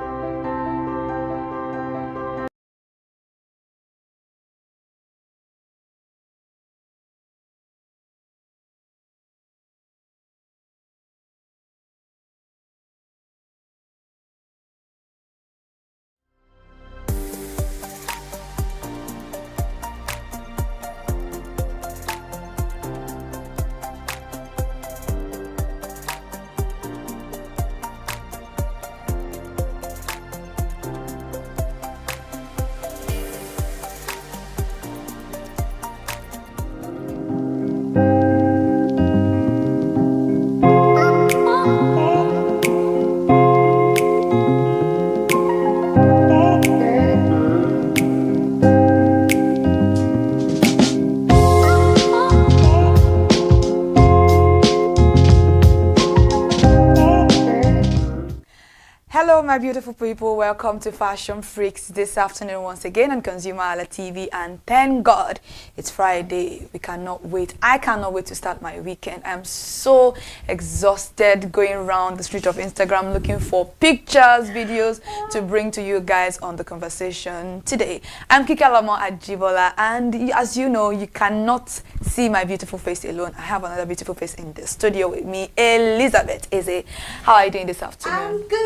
Hello my beautiful people, welcome to Fashion Freaks this afternoon once again on ConsumerHalla TV, and thank God it's Friday. We cannot wait. I cannot wait to start my weekend. I'm so exhausted going around the street of Instagram looking for pictures, videos to bring to you guys on the conversation today. I'm Kikalamo Ajibola, and as you know, you cannot see my beautiful face alone. I have another beautiful face in the studio with me, Elizabeth Eze. How are you doing this afternoon? I'm good.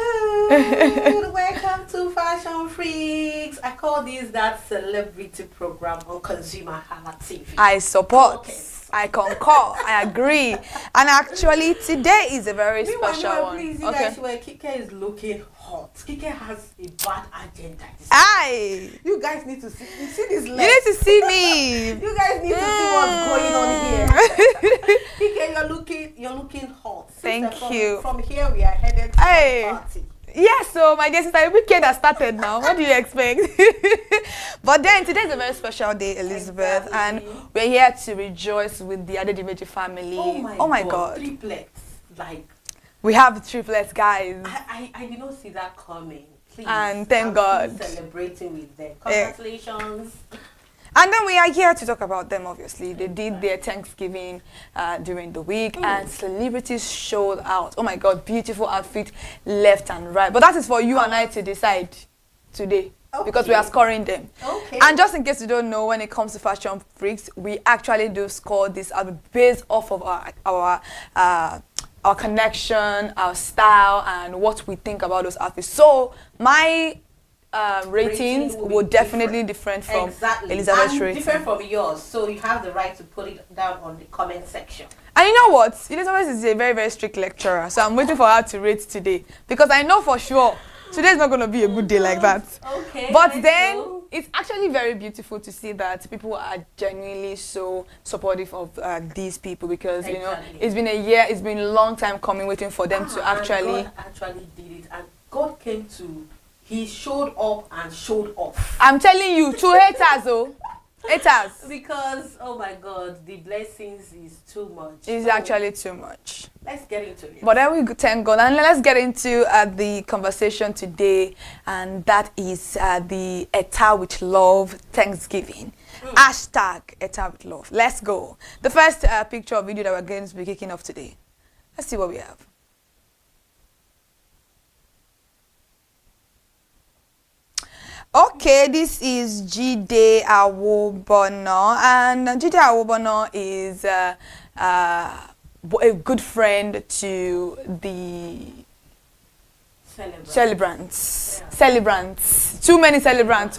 Welcome to Fashion Freaks. I call this that celebrity program on ConsumerHalla TV. I support. Yes. I concur. I agree. And actually, today is a very special one. Please, you guys, where Kike is looking hot. Kike has a bad agenda. Aye. You guys need to see. You see this leg? You need to see me. You guys need to see what's going on here. Kike, you're looking hot. Thank you. From here, we are headed to the party. Yes, so my dear sister, the weekend has started now. What do you expect? But then today is a very special day, Elizabeth, and we're here to rejoice with the Adedimeji family. Oh my God. Triplets, like. We have triplets, guys. I did not see that coming. Please. And thank God. Celebrating with them. Congratulations. And then we are here to talk about them, obviously. They did their Thanksgiving during the week, and celebrities showed out. Oh my God, beautiful outfit left and right. But that is for you and I to decide today, because we are scoring them. And just in case you don't know, when it comes to Fashion Freaks, we actually do score this based off of our connection, our style, and what we think about those outfits. So my ratings will definitely different from Elizabeth's rating. Different from yours, so you have the right to put it down on the comment section. And you know what? Elizabeth is a very, very strict lecturer, so I'm waiting for her to rate today, because I know for sure today's not going to be a good day like that. But then it's actually very beautiful to see that people are genuinely so supportive of these people, because you know it's been a year, it's been a long time coming, waiting for them to actually. God actually did it, and God came to. He showed up and showed off. I'm telling you, two haters, oh. Haters. Because, oh my God, the blessings is too much. It's actually too much. Let's get into it. But then we thank God. And let's get into the conversation today. And that is the Eta with Love Thanksgiving. Hashtag Eta with Love. Let's go. The first picture or video that we're going to be kicking off today. Let's see what we have. Okay, this is Jide Awobono, and Jide Awobono is a good friend to the celebrants. Yeah. Celebrants. Too many celebrants.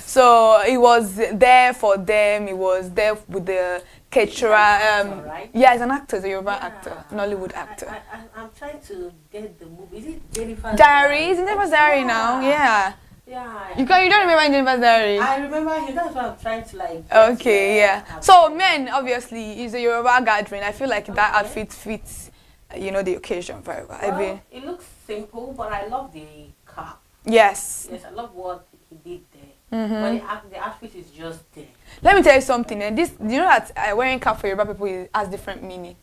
So he was there for them. He was there with the caterer. Right? Yeah, he's an actor. He's a Yoruba actor, an Hollywood actor. I'm trying to get the movie. Is it Jennifer's Diary? Is it Jennifer's Diary now? Yeah. Yeah. You don't remember Jennifer's Diary? I remember him. That's what I'm trying to like. Okay, yeah. So men, obviously, is a Yoruba gathering. I feel like that outfit fits, you know, the occasion very well. Well, it looks simple, but I love the cap. Yes. Yes, I love what he did there. But the outfit is just there. Let me tell you something. You know that wearing cap for Yoruba people has different meaning.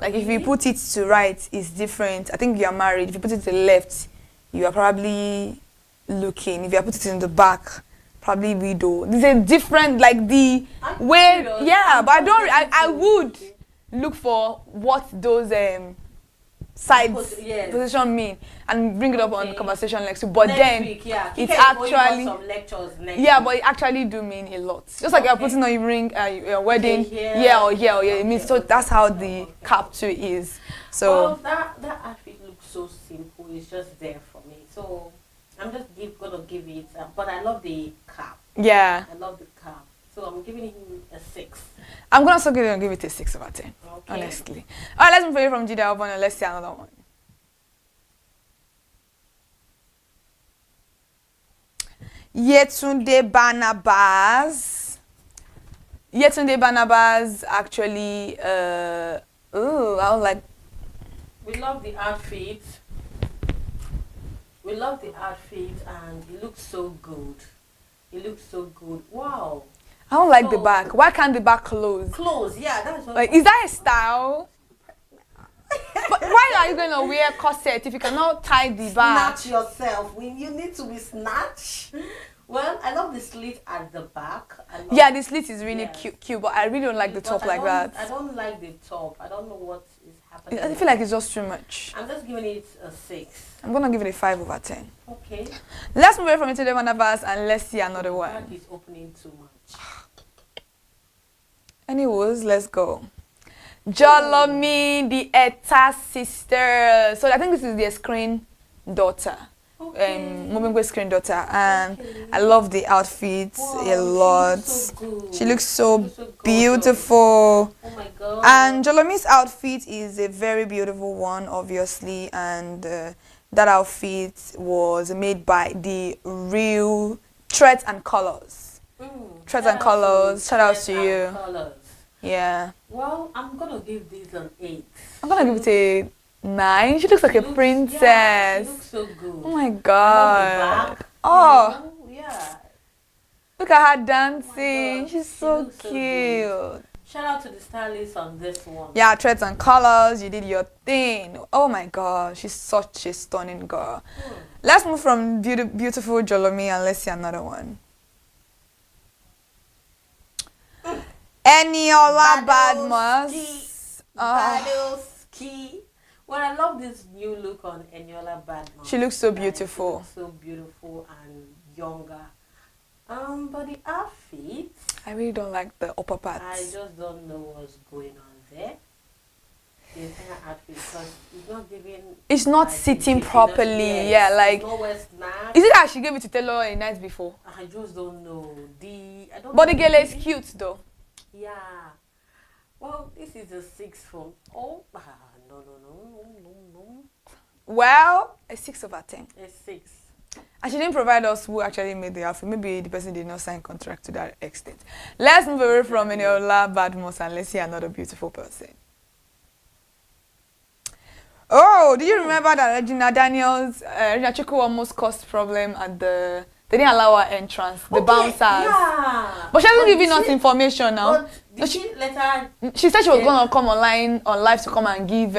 Like if you put it to right, it's different. I think you are married. If you put it to the left, you are probably looking. If you put it in the back, probably widow. There's a different, like the way. Yeah, but I would look for what those sides position mean and bring it up on the conversation next week. But then it's actually but it actually do mean a lot. Just like you're putting on your ring, your wedding, or it means so. That's how the cap too is. So that outfit looks so simple. It's just there for me. So I'm just gonna give it, but I love the cap. Yeah. I love the cap. So I'm giving him a 6. I'm gonna also give it a 6 over 10. Okay. Honestly. Alright, let's move away from Jide Awobono and let's see another one. Yetunde Barnabas actually I was like, we love the outfit. We love the outfit and it looks so good. It looks so good. Wow. I don't like the back. Why can't the back close? Close, yeah. That's what. Like, is that a style? But why are you going to wear corset if you cannot tie the back? Snatch yourself. You need to be snatched. Well, I love the slit at the back. Yeah, the slit is really cute, but I really don't like the top like that. I don't like the top. I don't know what is happening. I feel like it's just too much. I'm just giving it a 6. I'm going to give it a 5 over 10. Okay. Let's move away from Yetunde Barnabas and let's see another one. The back is opening too much. Anyways, let's go. Jolomi, the Eta sister. So I think this is their screen daughter. Mobingwe screen daughter, and I love the outfits a lot. She looks so beautiful. Oh my god. And Jolomi's outfit is a very beautiful one, obviously, and that outfit was made by the real Threads and Colors. Threads and Colors. Shout out to you. Yeah. Well, I'm gonna give this an 8. I'm gonna give it a 9. She looks like a princess. Yeah, she looks so good. Oh my god. Oh. Yeah. Look at her dancing. God, She's so looks so cute. good. Shout out to the stylist on this one. Yeah, Threads and Colors. You did your thing. Oh my god. She's such a stunning girl. Let's move from beautiful Jolomi and let's see another one. Eniola Badmus. Badowski. Well, I love this new look on Eniola Badmus. She looks so beautiful. She looks so beautiful and younger. But the outfit, I really don't like the upper parts. I just don't know what's going on there. The entire outfit, because it's not giving. It's not sitting properly. Yeah, like. Is it that she gave it to Taylor a night before? I just don't know. But the girl is cute though. Yeah. Well, this is a 6 from. Oh, no. Well, a 6/10. A 6. And she didn't provide us who actually made the outfit. Maybe the person did not sign contract to that extent. Let's move away from Eniola Badmus and let's see another beautiful person. Oh, do you remember that Regina Chukwu almost caused problem at the... They didn't allow her entrance, the bouncers. Yeah. But she hasn't given us information now. She said she was going to come online, on live to come and give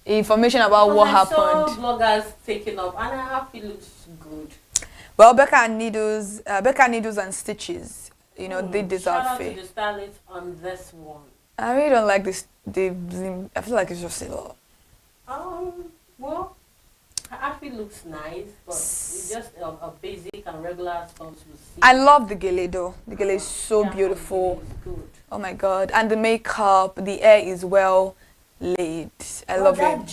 information about what happened. I saw bloggers taking up and I have it looks good. Well, Becca Needles and Stitches, you know, did this Shout outfit. out to the stylist on this one. I really don't like this. I feel like it's just a lot. Well, her outfit looks nice, but it's just a basic and regular stuff to see. I love the gele though. The gele is so beautiful. Good. Oh my god. And the makeup, the hair is well laid. I love it.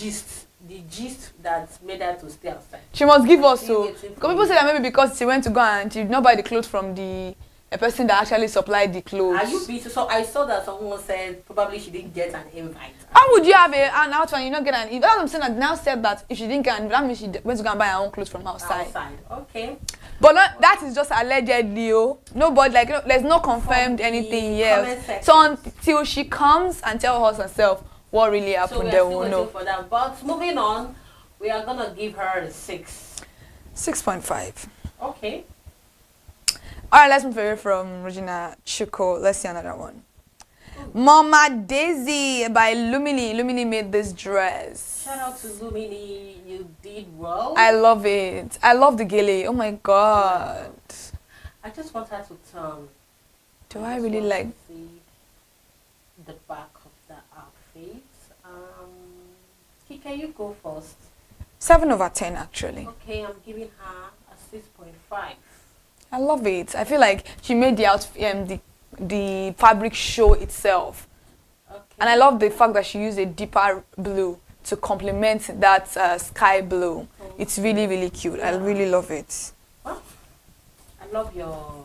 The gist that made her to stay outside. She must give us so. Because people say that maybe because she went to go and she did not buy the clothes from the person that actually supplied the clothes. Are you busy? So I saw that someone said probably she didn't get an invite. How would you have an outfit and you not get an invite? That's what I'm saying. That now said that if she didn't get an invite, that means she went to go and buy her own clothes from outside. Okay. But that is just allegedly. Nobody, like, there's no confirmed anything yet. So until she comes and tells us herself what really happened, so then we'll know. For that. But moving on, we are gonna give her a 6. 6.5. Okay. Alright, let's move away from Regina Chukwu. Let's see another one. Mama Daisy by Lumini. Lumini made this dress. Shout out to Lumini, you did well. I love it. I love the gele. Oh my god. I just want her to turn. Do I really like see the back of the outfit? Kika, you go first. 7/10 actually. Okay, I'm giving her a 6.5. I love it. I feel like she made the outfit, the fabric show itself. Okay. And I love the fact that she used a deeper blue to complement that sky blue. It's really, really cute. I really love it. Well, I love your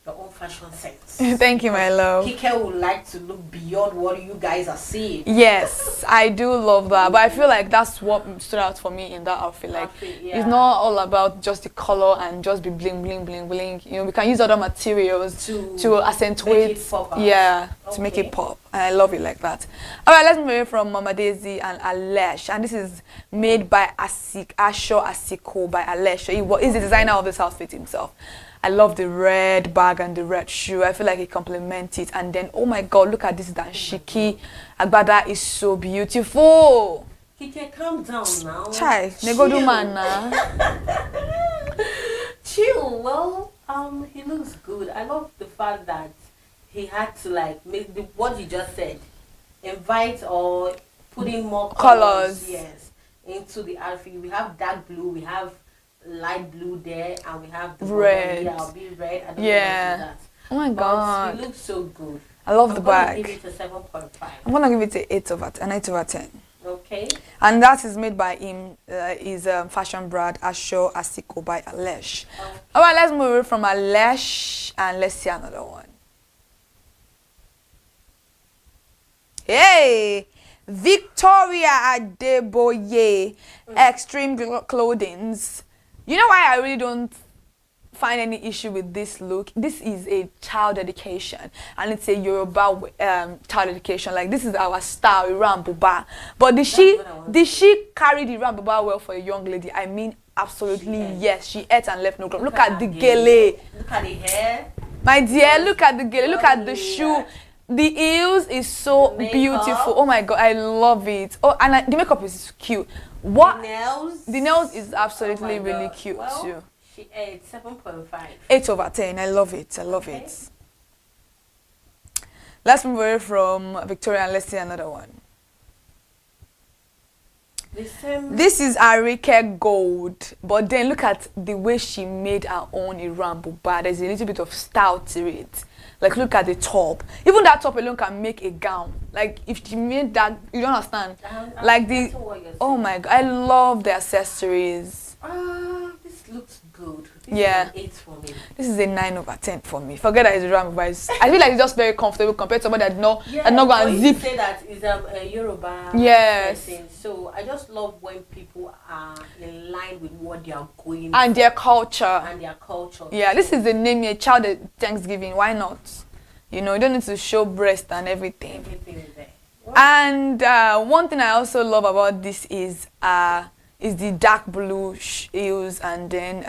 own fashion sense. Thank you, my love. Kike would like to look beyond what you guys are seeing. Yes, I do love that. But I feel like that's what stood out for me in that outfit. Like, it's not all about just the color and just be bling, bling, bling, bling. You know, we can use other materials to accentuate. To make it pop. And I love it like that. All right, let's move away from Mama Daisy and Alesh. And this is made by Asho Asiko by Alesh. He's the designer of this outfit himself. I love the red bag and the red shoe. I feel like it complements it. And then, oh my god, look at this dashiki. Agbada is so beautiful. Kike, calm down now. Chai, negodu man na. Chill. Well, he looks good. I love the fact that he had to like make what you just said, invite or put in more colors. Yes, into the outfit. We have dark blue. We have light blue there, and we have the red. Yeah, I'll be red. I don't yeah. know that. Oh my god. He looks so good. I love the bag. I'm gonna give it a 7.5. I'm gonna give it an 8/10. Okay. And that is made by him, his fashion brand, Asho Asiko by Alesh. Okay. All right, let's move away from Alesh and let's see another one. Hey! Victoria Adeboye, Extreme Clothings. You know why I really don't find any issue with this look? This is a child education, and it's a Yoruba child education. Like, this is our style, Iran Buba. But did she carry the Iran Buba well for a young lady? I mean, absolutely yes. She ate and left no crumb. Look at the gele. Look at the hair. My dear, look at the gele. Look at the shoe. The heels is so beautiful. Oh my god, I love it. Oh, and the makeup is cute. What? The nails is absolutely really cute too. She ate 7.5. 8 over 10. I love it. I love it. Let's move away from Victoria and let's see another one. This is Arike Gold, but then look at the way she made her own Iran Buba. There's a little bit of style to it. Like, look at the top. Even that top alone can make a gown. Like, if she made that, you don't understand. Like oh my god, I love the accessories. This looks good. Yeah. This is an 8 for me. This is a 9 over 10 for me. Forget that it's Iran Buba. I feel like it's just very comfortable compared to somebody that not going to zip. Say that is a Yoruba person. So I just love when people are in line with what they are going and for. their culture. And their culture. Yeah, this is the name a child at Thanksgiving. Why not? You know, you don't need to show breast and everything. Everything is there. And one thing I also love about this is the dark blue heels and then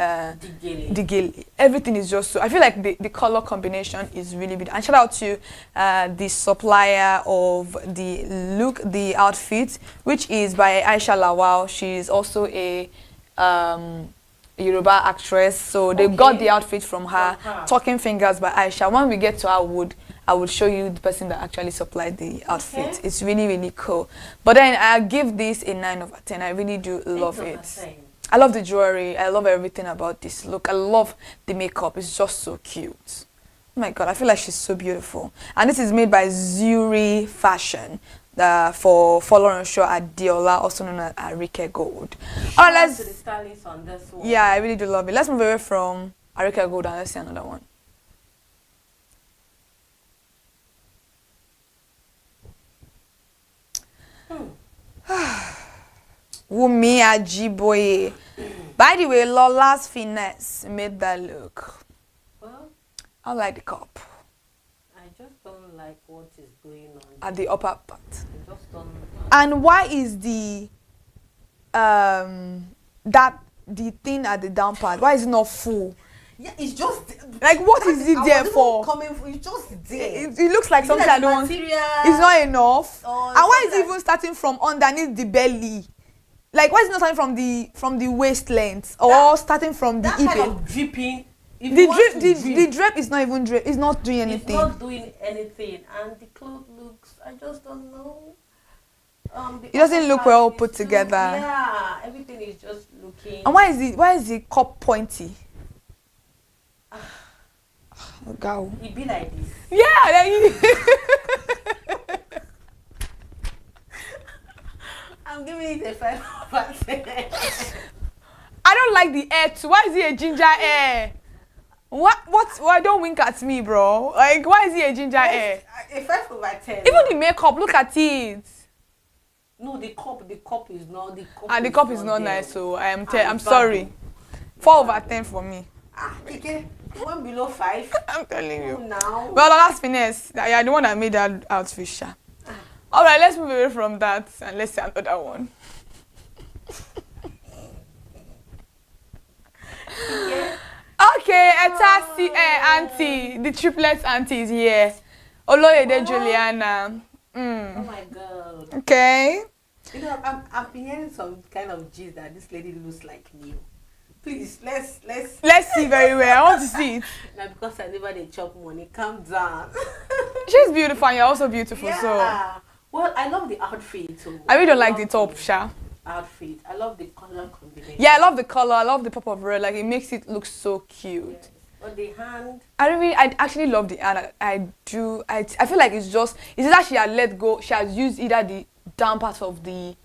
the gele. Everything is just so. I feel like the color combination is really beautiful. And shout out to the supplier of the outfit, which is by Aisha Lawal. She is also a Yoruba actress, so they got the outfit from her. Talking Fingers by Aisha. When we get to our wood, I will show you the person that actually supplied the outfit. It's really, really cool. But then I give this a 9 over 10. I really do love it. I love the jewelry. I love everything about this look. I love the makeup. It's just so cute. Oh my god, I feel like she's so beautiful. And this is made by Zuri Fashion for following show at Diola, also known as Arike Gold. All right, let's. The stylist on this one. Yeah, I really do love it. Let's move away from Arike Gold and let's see another one. Wumi Ajiboye. By the way, Lola's Finesse made that look. Well, I like the cup. I just don't like what is going on at the upper part. I just don't. And why is the the thing at the down part? Why is it not full? Yeah, it's just like what is it there for? It's just there. It looks like something I don't. It's not enough. And why is it even starting from underneath the belly? Like, why is it not starting from the waist length or starting from the hip? Kind of dripping. The drape is not even drape. It's not doing anything. It's not doing anything, and the clothes looks. I just don't know. It doesn't look well put together. Yeah, everything is just looking. And why is the cup pointy? Oh, God. It be like this. Yeah. I'm giving it a 5%. I don't like the hair too. Why is it a ginger hair? What? Why don't wink at me, bro? Like, why is it a ginger hair? A 5/10. Even the makeup, look at it. No, the cup is not. The cup is not nice. So I'm sorry. 4/10 for me. Okay. One below 5. I'm telling you. Now. Well, that's Finesse. Yeah, the one that made that outfit. All right, let's move away from that and let's see another one. Yeah. Okay, Etasi auntie, the triplets auntie is here. Oloyede Juliana. Oh my god. Okay. You know, I've been hearing some kind of gist that this lady looks like me. Please, let's see very well. I want to see it. Now, because I never did chop money, calm down. She's beautiful and you're also beautiful, yeah. so. Well, I love the outfit too. I really don't like the top, Sha. Outfit. I love the color combination. Yeah, I love the color. I love the pop of red. Like, it makes it look so cute. Yes. But the hand. I actually love the hand. I feel like it's that she had let go. She has used either the down part of the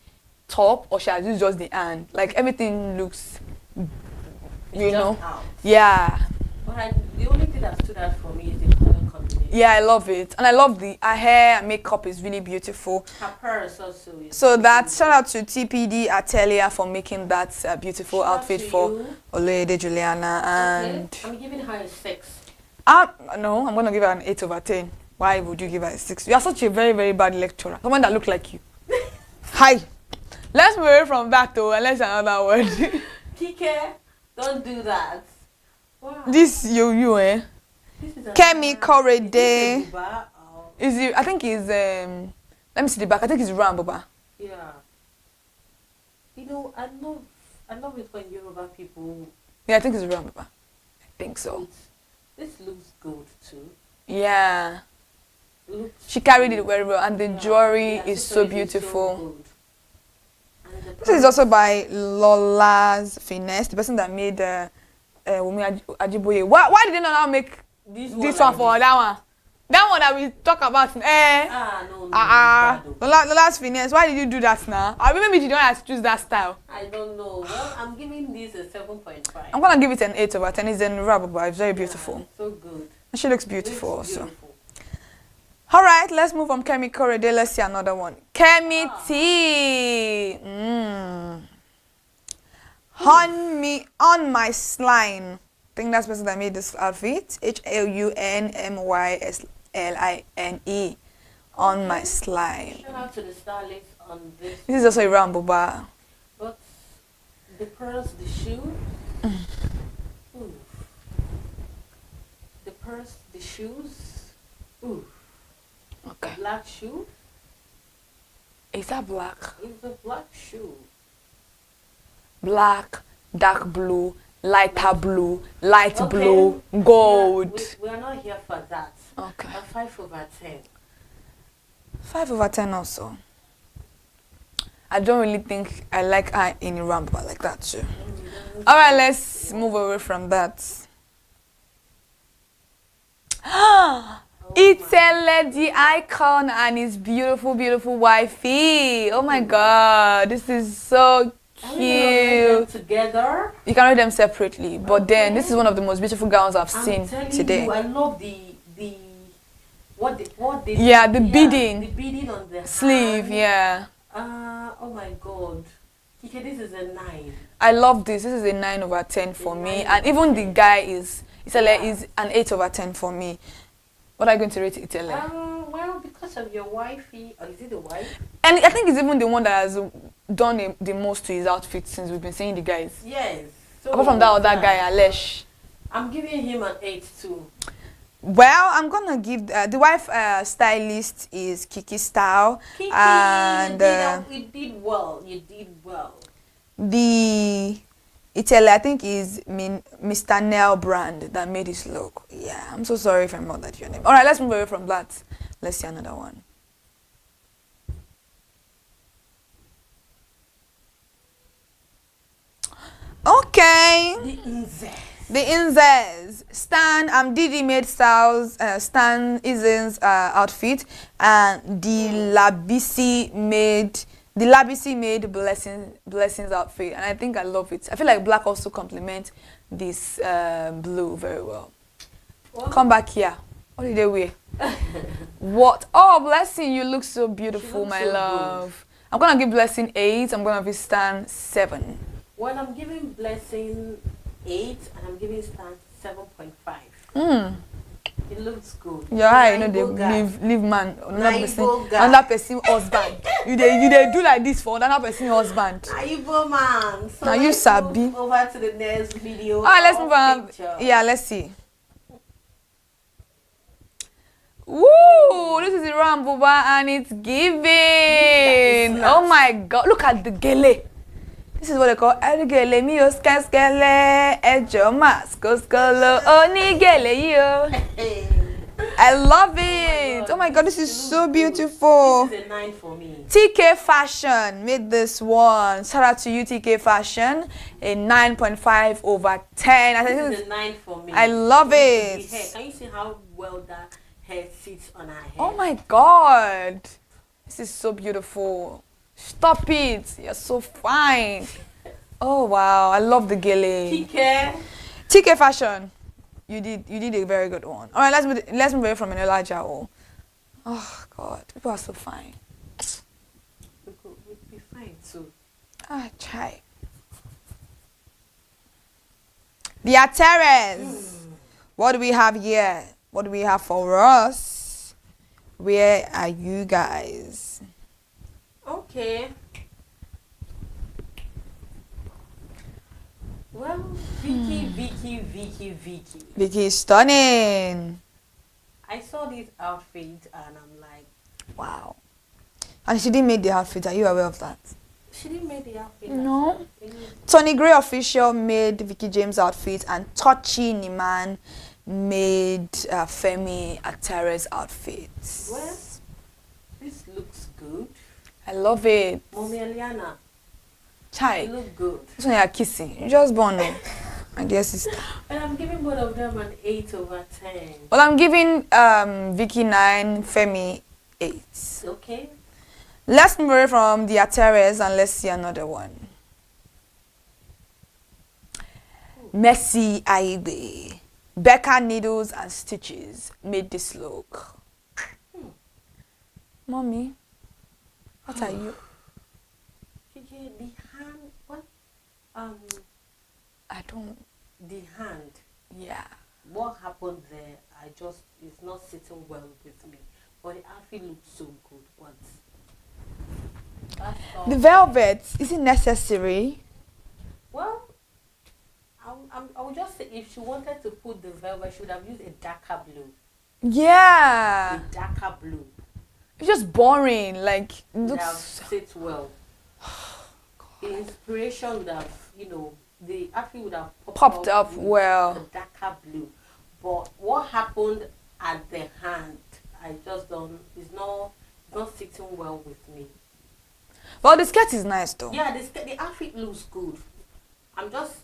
top or she has used just the hand. Like everything looks, you know. Out. Yeah. But the only thing that stood out for me is the color combination. Yeah, I love it. And I love her hair and makeup is really beautiful. Her purse also is So that, shout out to TPD Atelier for making that beautiful outfit for Oloyede Juliana. And okay. I'm giving her a 6. No, I'm going to give her an 8 over 10. Why would you give her a 6? You are such a very, very bad lecturer. Someone that looks like you. Hi. Let's move away from that though, and let's another word. Kike, don't do that. Wow. This you eh? Kemi Korede. Is it? I think he's let me see the back. I think it's Ramboba. Yeah. You know, I love it when Yoruba people. Yeah, I think it's Ramboba. I think so. This looks good too. Yeah. She carried it very well, and the jewelry is so beautiful. This is also by Lola's Finesse, the person that made Wumi Ajiboye. Why did they not now make this one for that one? That one that we talk about. Lola's Finesse. Why did you do that now? I mean, maybe you don't have to choose that style. I don't know. Well, I'm giving this a 7.5. I'm gonna give it an 8 over 10. It's in Rababa. It's very beautiful. So good. And she looks beautiful also. All right, let's move from Kemi Korede. Let's see another one. Kemi T. On my slime. I think that's the person that made this outfit. HLUNMYSLINE. On my slime. Shout out to the stylist on this. This is also a Ramboba. But the purse, the shoe. Ooh. The purse, the shoes. Ooh. Okay. Black shoe. Is that black? It's a black shoe. Black, dark blue, lighter blue, light blue, gold. We are not here for that. Okay. A 5 over 10. 5 over 10 also. I don't really think I like her in Rambo like that too. Alright, let's move away from that. It's a lady icon and his beautiful, beautiful wifey. Oh my god, this is so cute. Together. You can read them separately, but then this is one of the most beautiful gowns I've seen today. I love the yeah, the beading. The beading on the sleeve, hand. yeah. Oh my god. Kike, this is a 9. I love this. This is a 9 over 10 for me. And even the guy is an 8 over 10 for me. What are you going to rate it, Itele? Well, because of your wifey, or is it the wife? And I think it's even the one that has done the most to his outfit since we've been seeing the guys. Yes. So apart from that other guy, Alesh. I'm giving him an 8 too. Well, I'm gonna give the wife stylist is Kiki Style, Kiki, and you did well. You did well. The Itele, I think, is Mr. Nail Brand that made his look. Yeah, I'm so sorry if I murdered your name. All right, let's move away from that. Let's see another one. Okay. The Inzes. Stan Didi made Styles, Stan Izen's outfit, and the Labisi made Blessings outfit, and I think I love it. I feel like black also complements this blue very well. What? Come back here. What did they wear? What? Oh, Blessing, you look so beautiful, my love. Good. I'm gonna give Blessing 8. I'm gonna give Stan 7. Well, I'm giving Blessing 8, and I'm giving Stan 7.5. It looks good. Yeah, you know they leave man another person husband. you they do like this for another person husband. Naibo man. So now you sabi. Over to the next video. Alright, let's move on. Yeah, let's see. Woo! This is Iran Buba and it's giving. Oh my god! Look at the gele. This is what they call gele mi o skele ejo maskoscolo oni gele yo. I love it. Oh my god, this is so beautiful. This is a 9 for me. TK Fashion made this one. Shout out to you, TK Fashion. A 9.5 over 10. I think this is a 9 for me. I love it. Can you see how well that hair sits on her head? Oh my god. This is so beautiful. Stop it. You're so fine. Oh wow, I love the gele. TK fashion. You did a very good one. All right, let's move away from Enola Jao. Oh God, people are so fine. We'll be fine too. Try. The Ateres. What do we have here? What do we have for us? Where are you guys? Okay. Well, Vicky. Vicky is stunning. I saw this outfit and I'm like, wow. And she didn't make the outfit. Are you aware of that? she didn't make the outfit. No. Tony Gray official made Vicky James outfit, and Tochi Niman made Femi Atere's outfit. Well, this looks good. I love it. Mommy Eliana. Chai. It look good. This one you are kissing. You just born now. My dear sister. Well, I'm giving both of them an 8/10. Well, I'm giving Vicky 9, Femi 8. Okay. Let's move away from the Ateres and let's see another one. Mercy Aibe. Becca Needles and Stitches made this look. Mommy, what are you? The hand, what? I don't. The hand. Yeah. What happened there? It's not sitting well with me. But the outfit looks so good. But the velvet, is it necessary? Well, I would just say if she wanted to put the velvet, she would have used a darker blue. Yeah. A darker blue. It's just boring. Like, it Would looks. have sit well. The inspiration would have, the outfit would have popped up with well. A darker blue. But what happened at the hand, I just don't. It's not sitting well with me. Well, the skirt is nice though. Yeah, the outfit looks good. I'm just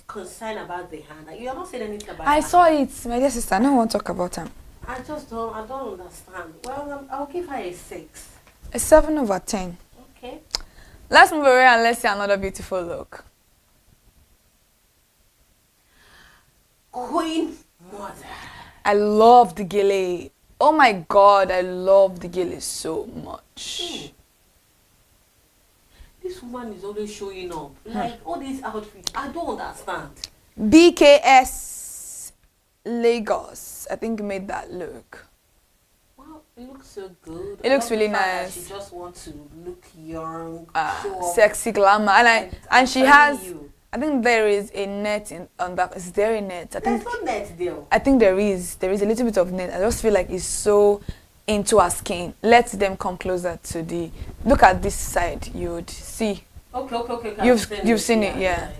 concerned about the hand. You're not saying anything about. I saw it, my dear sister. I don't want to talk about him. I don't understand. Well, I'll give her a 6. A 7/10. Okay. Let's move away and let's see another beautiful look. Queen Mother. I love the gele. Oh my God, I love the gele so much. This woman is always showing up. Like all these outfits, I don't understand. BKS Lagos, I think, made that look. Wow, it looks so good. It looks really nice. She just wants to look young, sexy glamour, and she has. I think there is a net on that. Is there a net? I think there's no net there. I think there is. There is a little bit of net. I just feel like it's so into her skin. Let them come closer to the. Look at this side. You would see. Okay. You've seen it, yeah.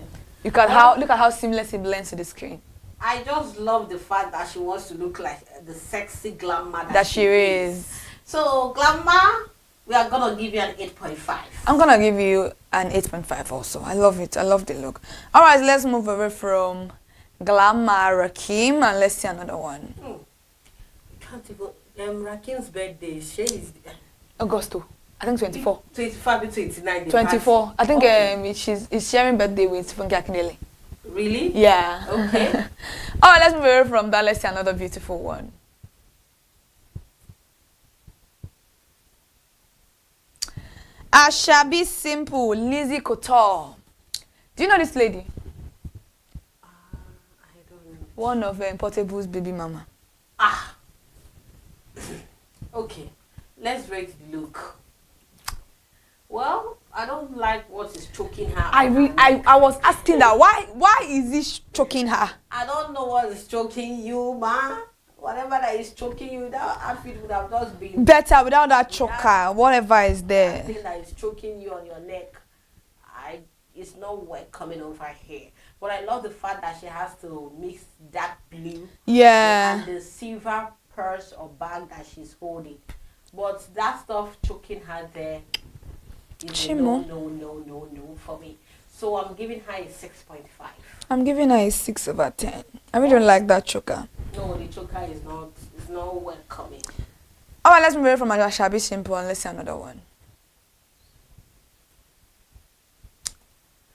Look at how seamless it blends to the screen. I just love the fact that she wants to look like the sexy glamour that she is. So glamour, we are gonna give you an 8.5. I'm gonna give you an 8.5 also. I love it. I love the look. All right, let's move away from glamour Rakim and let's see another one. Can't even. Rakim's birthday. She is Augusto. I think 24. 25 to 29. 24. I think she's sharing birthday with Funke Akindele. Really? Yeah. Okay. All right, let's move away from that. Let's see another beautiful one. Ashabi Simple, Lizzie Couture. Do you know this lady? I don't know. One of Portable's baby mama. Okay, let's rate the look. Well, I don't like what is choking her. I was asking that why is this choking her? I don't know what is choking you, ma. Whatever that is choking you, that outfit would have just been better without that choker, whatever is there. That thing that is choking you on your neck, it's not worth coming over here. But I love the fact that she has to mix that blue, and the silver purse or bag that she's holding. But that stuff choking her there is a no for me. So I'm giving her a 6.5. I'm giving her a 6/10. I really don't like that choker. No, the choker is not welcoming. Alright, let's move away from Ashabi Simple and let's see another one.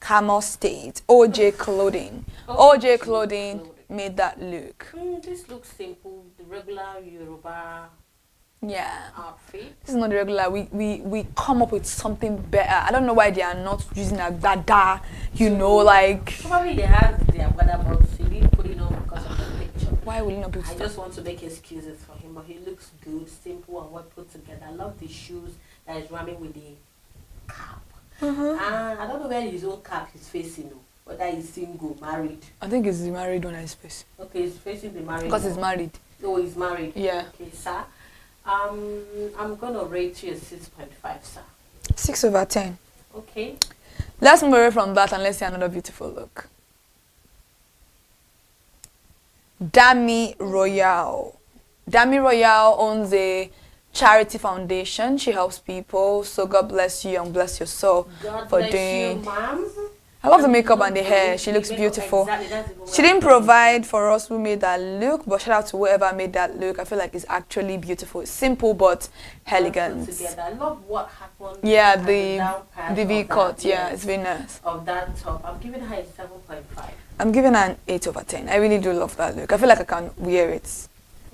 Kamo State. OJ Clothing. OJ Clothing made that look. This looks simple. The regular Yoruba outfit. This is not the regular. We come up with something better. I don't know why they are not using a dada, like. Probably they have their brother, but he didn't put it on because of the picture. Why will he not put it on? I just want to make excuses for him, but he looks good, simple, and well put together. I love the shoes that is rhyming with the cap. And I don't know where his own cap is facing, whether he's single, married. I think it's the married one that is facing. Okay, he's facing the married because one. he's married. Oh, he's married. Yeah. Okay, sir. I'm gonna rate you a 6.5, sir. 6/10. Okay. Let's move away from that and let's see another beautiful look. Dami Royale. Dami Royale owns a charity foundation. She helps people. So God bless you and bless your soul for doing. You, ma'am. I love the makeup and the hair. She looks beautiful. She didn't provide for us who made that look, but shout out to whoever made that look. I feel like it's actually beautiful. It's simple but elegant. I love what happened. Yeah, the V cut. Yeah, it's very nice. Of that top, I'm giving her a 7.5. I'm giving her an 8/10. I really do love that look. I feel like I can wear it.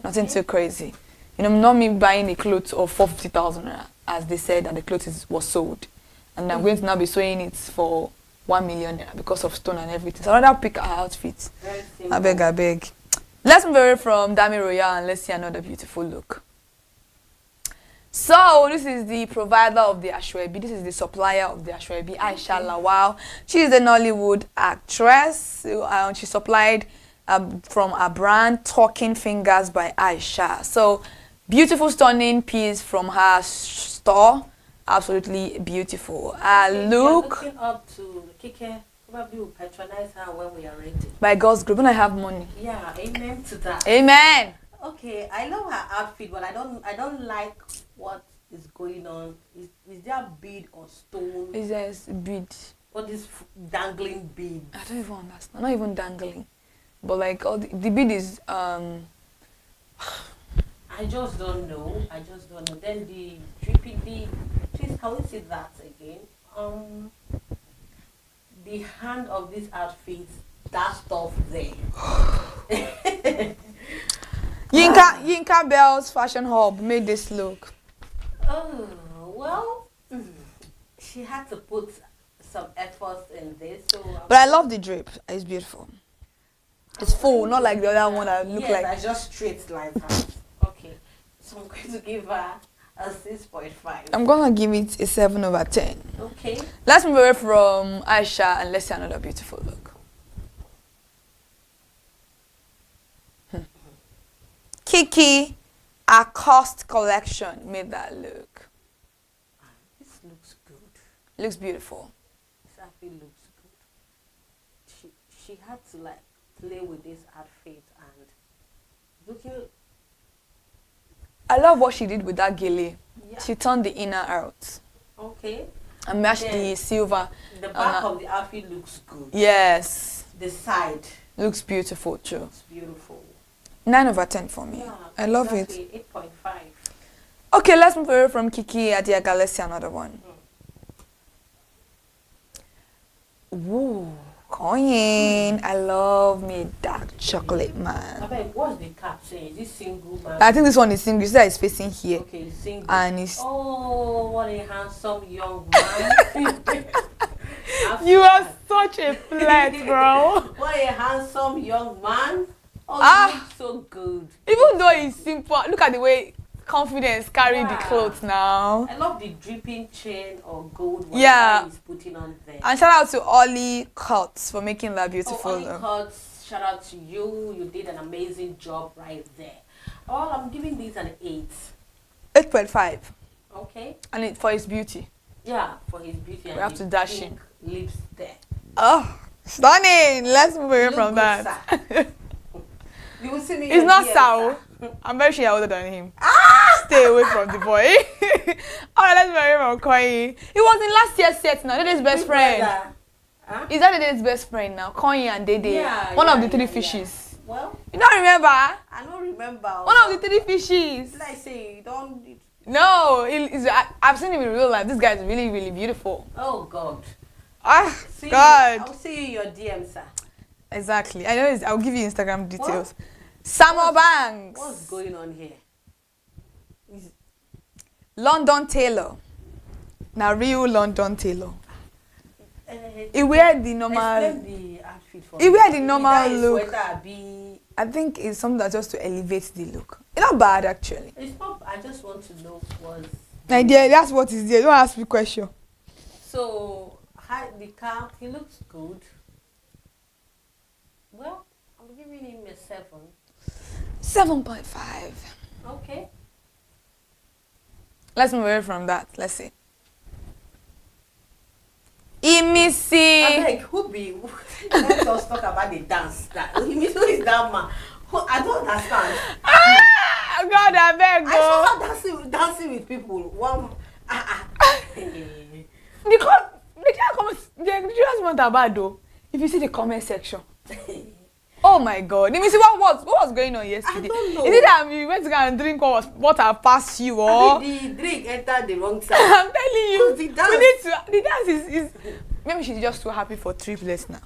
Nothing too crazy. Not me buying a clothes of 450,000 as they said, and the clothes was sold, and I'm going to now be sewing it for 1 million because of stone and everything. So I'd rather pick our outfits. I beg. Let's move away from Dami Royale and let's see another beautiful look. So this is the provider of the Ashwebi. This is the supplier of the Ashwebi, Aisha Lawal. She is a Nollywood actress. She supplied from a brand, Talking Fingers by Aisha. So beautiful, stunning piece from her store. Absolutely beautiful. Look. Looking up to Kike. Probably will patronize her when we are ready. By God's grace, when I have money. Yeah, amen to that. Amen. Okay, I love her outfit, but I don't like what is going on. Is there a bead or stone? Is there a bead? What is dangling bead? I don't even understand. Not even dangling, but like all the bead is I just don't know. Then the dripping bead. Please, can we see that again? The hand of this outfit, that stuff there. Yinka Bell's Fashion Hub made this look. Oh, well, she had to put some effort in this. But I love the drape. It's beautiful. It's full, not like the other one that look like. I just straight like that. Okay, so I'm going to give her a 6.5. I'm gonna give it a 7/10. Okay. Let's move away from Aisha and let's see another beautiful look. Kiki Acost collection made that look. This looks good. Looks beautiful. This outfit looks good. She had to like play with this outfit and looking. I love what she did with that gele. Yeah. She turned the inner out. Okay. And matched the silver. The back of the outfit looks good. Yes. The side looks beautiful too. Looks beautiful. 9/10 for me. Yeah, I love exactly. it. 8.5. Okay, let's move away from Kiki Adiaga. Let's see another one. Ooh, coin. I love me dark chocolate man. I bet, what's the cap saying? Is this single man? I think this one is single. You see that it's facing here. Okay, single. And it's. Oh, what a handsome young man. You are such a flirt, bro. What a handsome young man. Oh, you look so good. Even though it's simple, look at the way confidence carry the clothes now. I love the dripping chain or gold he's putting on there. And shout out to Ollie Cuts for making that beautiful. Ollie Cuts, shout out to you. You did an amazing job right there. Well, I'm giving this an 8. 8.5. Okay. And for his beauty. Yeah, for his beauty. We have to dash him. Lips there. Oh, stunning. Let's move away from that. You will see me. He's not Sao. I'm very sure you're older than him. Stay away from the boy. Alright, let's move away from Koi. He was in last year's set now. Dede's best friend. Huh? Is that Dede's best friend now? Koi and Dede. Yeah, one of the 3 fishes. Well, you don't remember? I don't remember. One of the 3 fishes. Like I say, don't. No, I've seen him in real life. This guy is really, really beautiful. Oh God. God. I'll see you in your DM, sir. Exactly. I know. I'll give you Instagram details. Samo Banks. What's going on here? London Tailor. Now real London Tailor. He wear the normal. Explain the outfit for He me. wear the normal Is that a look. sweater, be... I think it's something that just to elevate the look. It's not bad actually. It's not. I just want to know what's. Idea. That's what is there. Don't ask me question. So, the car, he looks good. Well, I'm giving him a 7. 7.5. Okay. Let's move away from that. Let's see. Imisi. I beg, who be? Let us talk about the dance. Who is that man? I don't understand. God, I beg. I saw her dancing with people. One. Because they just want about though. If you see the comment section. Oh my God! Let me see what was going on yesterday. I don't know. Is it that you went to go and drink what I passed you or? The drink entered the wrong side. I'm telling you. The dance. We need to. The dance is. Maybe she's just too happy for triplets now.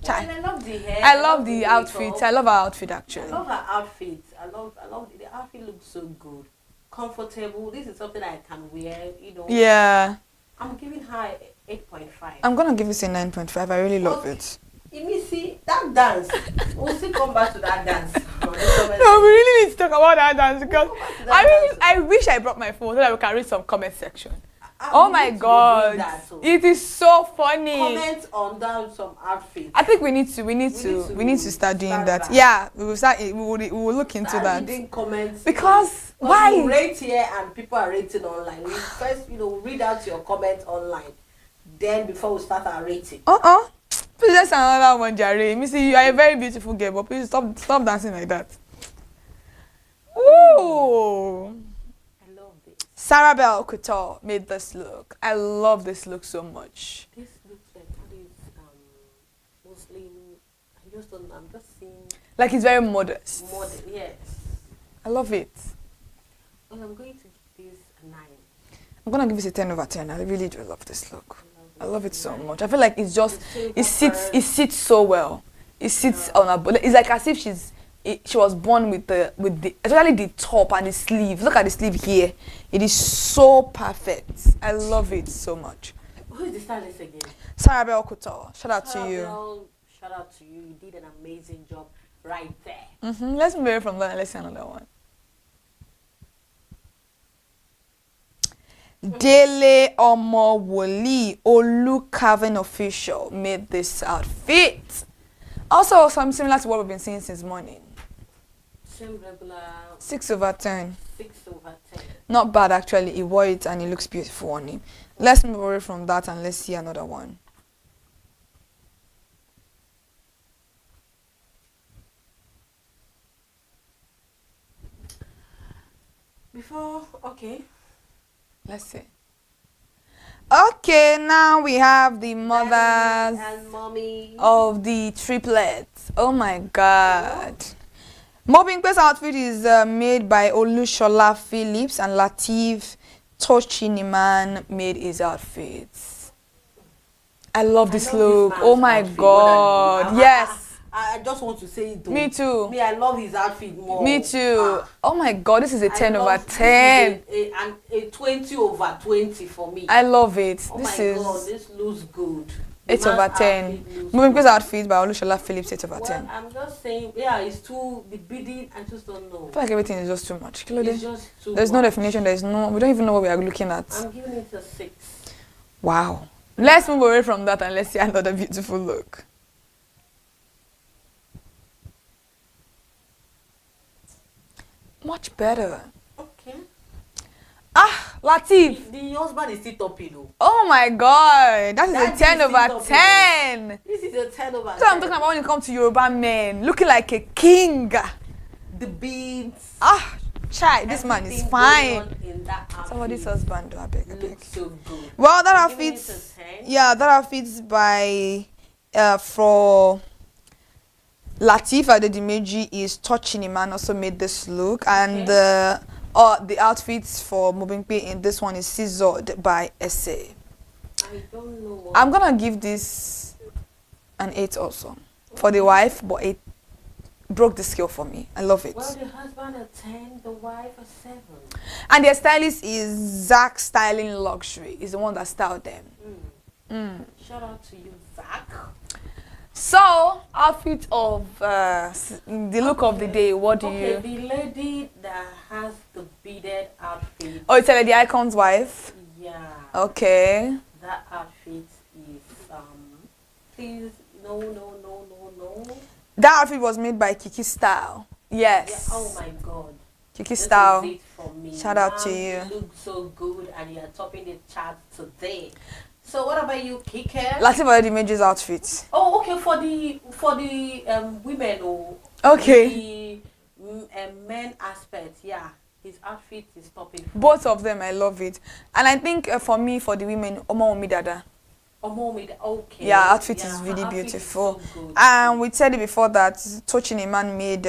Well, I love the hair. I love the outfit. I love her outfit actually. I love her outfit. I love the outfit looks so good, comfortable. This is something I can wear. You know. Yeah. I'm giving her 8.5. I'm gonna give this a 9.5. I really love it. You me see that dance. We'll still come back to that dance. No, we really need to talk about that dance because I wish I brought my phone so that we can read some comment section. Oh my God, it is so funny. Comment on down some outfits. I think we need to start doing that. Yeah, we will start. We will look into that. Reading comments Because why? You rate here and people are rating online. We first, read out your comments online. Then before we start our rating. Please, let's another one, Jerry. Missy, you are a very beautiful girl, but please stop dancing like that. Ooh. I love this. Sarah Bell Couture made this look. I love this look so much. This looks like what is Muslim. I'm just seeing. Like it's very modest. Yes. I love it. Well, I'm going to give this a 9. I'm gonna give this a 10 over 10. I really do love this look. I love it so much. I feel like it sits so well. It sits on her body. It's like as if she was born with the especially the top and the sleeve. Look at the sleeve here. It is so perfect. I love it so much. Who is the stylist again? Sarah Bell Couture. Shout out to you. Shout out to you. You did an amazing job right there. Let's move away from that and let's see another one. Dele Omowoli Olu Carving Official made this outfit. Also, something similar to what we've been seeing since morning. Same regular. 6 over 10. 6 over 10. Not bad actually. He wore it and it looks beautiful on him. Let's move away from that and let's see another one. Okay. Let's see. Okay, now we have the mothers and mommy of the triplets. Oh my God. Mobimpe's outfit is made by Olushola Phillips and Lateef Tochiniman made his outfits. I love this look. Oh my God. Yes. I just want to say it though. Me too. Me, I love his outfit more. Me too. Oh my God, this is a 10 over 10. A 20 over 20 for me. I love it. Oh this my is God, this looks good. 8 over 10. Mobimpe's outfit by Olushola Phillips, 8 over 10. I'm just saying, yeah, it's too, the bidding, I just don't know. I feel like everything is just too much. It's just too There's much. no definition, we don't even know what we are looking at. I'm giving it a 6. Wow. Let's move away from that and let's see another beautiful look. Much better. Okay. Lateef. The husband is still topping though. Oh my God. That is a 10 over 10. This is a 10 over 10. That's what I'm talking about when you come to Yoruba men. Looking like a king. The beads. Chai, this man is fine. Somebody's husband, I beg. So good. Well, that outfit's, that outfit's by, for Lateef Adedimeji is Tochiniman also made this look. And the outfits for Mobimpe in this one is scissored by Essay. I don't know. I'm gonna give this an 8 also for the wife, but it broke the scale for me. I love it. Well, the husband a 10, the wife a 7. And their stylist is Zach Styling Luxury. Is the one that styled them. Shout out to you, Zach. So, outfit of the look of the day. What do you? The lady that has the beaded outfit. Oh, it's the Icon's wife. Yeah. Okay. That outfit is please no. That outfit was made by Kiki Style. Yes. Yeah, oh my God. Kiki Style. This is it for me. Shout out to you. You look so good and you are topping the chart today. So what about you, Kike? Let's see about the images outfit. Oh, okay, for the women okay. The men aspect, yeah. His outfit is topping. Both of them, I love it. And I think for me, for the women, Omo Omidada. Okay. Yeah, outfit is really beautiful. Is so and we said it before that Touching a Man made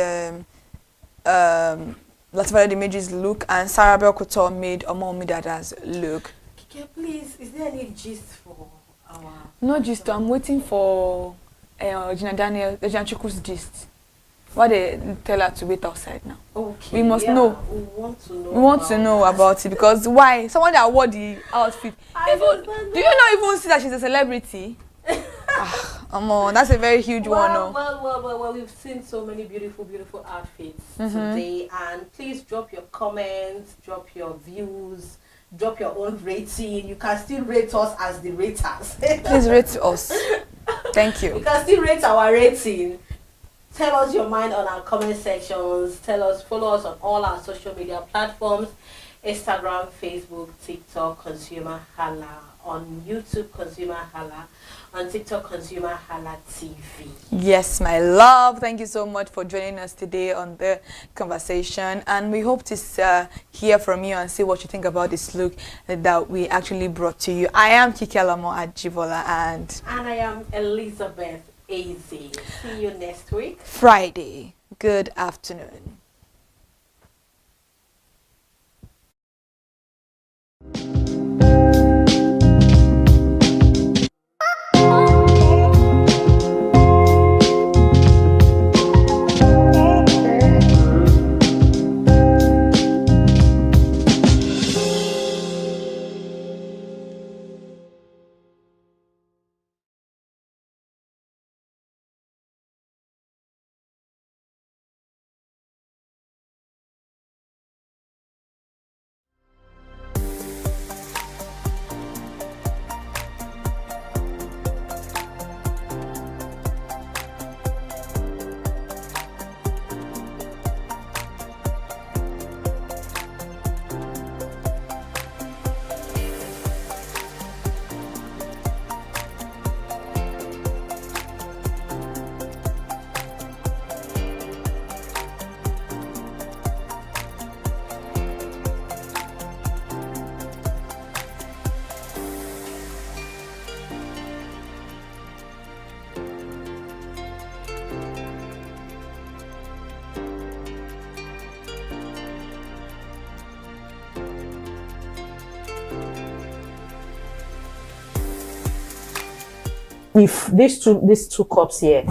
Latifah Images look, and Sarah Bell Couture made Omo Omidada's look. Kike, please, is there any gist for our... No gist, I'm waiting for Gina Daniel, the Janchuku's gist. Why they tell her to wait outside now? Okay. We must know. We want to know. We want to know about it, because why? Someone that wore the outfit. Do you not even see that she's a celebrity? That's a very huge one. No? Well, we've seen so many beautiful outfits today, and please drop your comments, drop your views, drop your own rating. You can still rate us as the raters. Please rate us. Thank you. You can still rate our rating. Tell us your mind on our comment sections. Follow us on all our social media platforms: Instagram, Facebook, TikTok, ConsumerHalla, on YouTube, ConsumerHalla, on TikTok, ConsumerHalla TV. Yes, my love. Thank you so much for joining us today on the conversation, and we hope to hear from you and see what you think about this look that we actually brought to you. I am Kike Alamo Ajibola, and I am Elizabeth Easy. See you next week, Friday. Good afternoon. If these two cups here,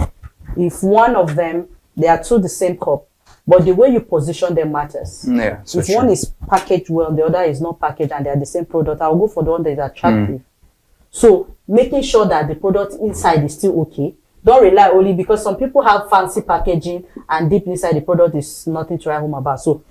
if one of them, they are two the same cup, but the way you position them matters. Yeah. So if one is packaged well, the other is not packaged, and they are the same product, I'll go for the one that is attractive. So making sure that the product inside is still okay. Don't rely only, because some people have fancy packaging and deep inside the product is nothing to write home about. So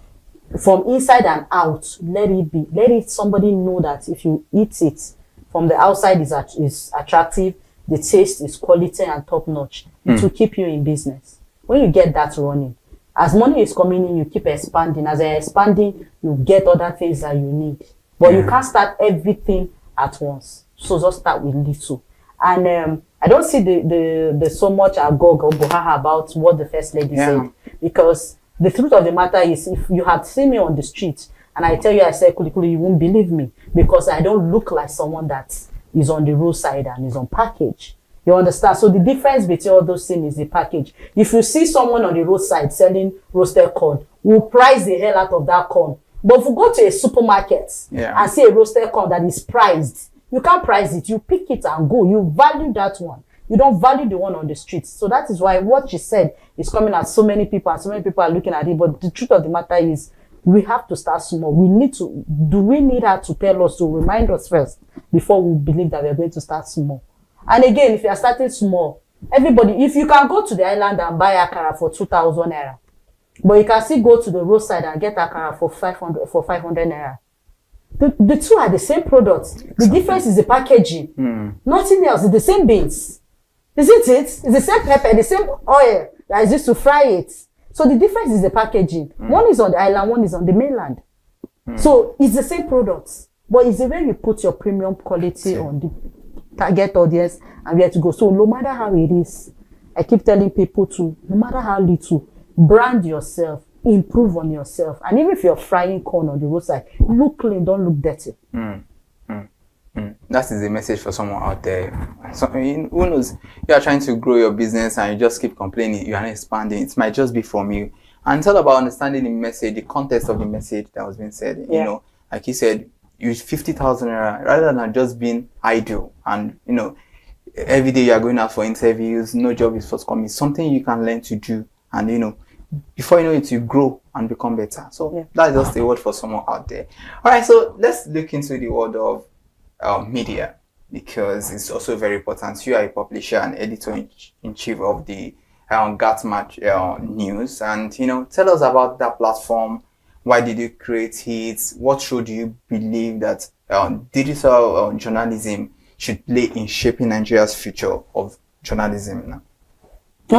from inside and out, let it somebody know that if you eat it from the outside is attractive, the taste is quality and top notch. It will keep you in business. When you get that running, as money is coming in, you keep expanding. As you're expanding, you get other things that you need. But you can't start everything at once. So just start with little. And I don't see the so much agog or bohaha about what the first lady said, because the truth of the matter is, if you had seen me on the street and I tell you I said kulikuli, you won't believe me, because I don't look like someone that is on the roadside and is on package. You understand? So the difference between all those things is the package. If you see someone on the roadside selling roasted corn, we'll price the hell out of that corn. But if we go to a supermarket and see a roasted corn that is priced, You can't price it. You pick it and go. You value that one. You don't value the one on the streets. So that is why what she said is coming at so many people, and so many people are looking at it. But the truth of the matter is, we have to start small. We need to, do we need her to tell us, to remind us first, before we believe that we are going to start small? And again, if you are starting small, everybody, if you can go to the island and buy akara for 2,000 naira, but you can still go to the roadside and get akara for 500 naira. The two are the same products. The difference is the packaging. Nothing else. It's the same beans. Isn't it? It's the same pepper, the same oil that is used to fry it. So the difference is the packaging. One is on the island, one is on the mainland. So it's the same products. But it's the way you put your premium quality on the target audience and where to go. So no matter how it is, I keep telling people to, no matter how little, brand yourself, improve on yourself. And even if you're frying corn on the roadside, look clean, don't look dirty. That is a message for someone out there. So, who knows? You are trying to grow your business and you just keep complaining. You are not expanding. It might just be from you. And it's all about understanding the message, the context of the message that was being said. You know, like you said, use 50,000 naira rather than just being idle. And you know, every day you are going out for interviews. No job is forthcoming. Something you can learn to do, and you know, before you know it, you grow and become better. So that's just a word for someone out there. All right, so let's look into the world of media, because it's also very important. You are a publisher and editor-in-chief of the Gatmatch News, and you know, tell us about that platform. Why did you create it? What role do you believe that digital journalism should play in shaping Nigeria's future of journalism now?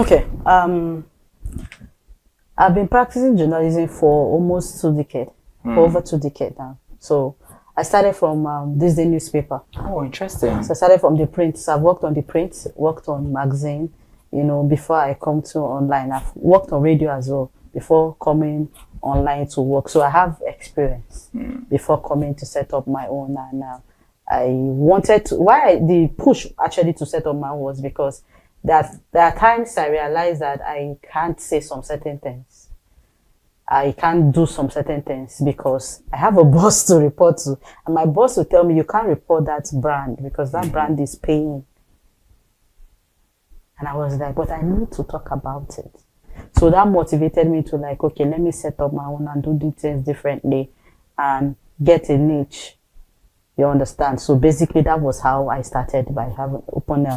Okay. I've been practicing journalism for almost 2 decades, for over 2 decades now. So I started from this day newspaper. Oh, interesting. So I started from the print. So I've worked on the print, worked on magazine, you know, before I come to online. I've worked on radio as well before coming online to work. So I have experience before coming to set up my own. And I wanted to, the push actually to set up my own was because there are times I realized that I can't say some certain things. I can't do some certain things because I have a boss to report to. And my boss will tell me, you can't report that brand because that brand is paying. And I was like, but I need to talk about it. So that motivated me to like, okay, let me set up my own and do things differently and get a niche. You understand? So basically that was how I started, by having opened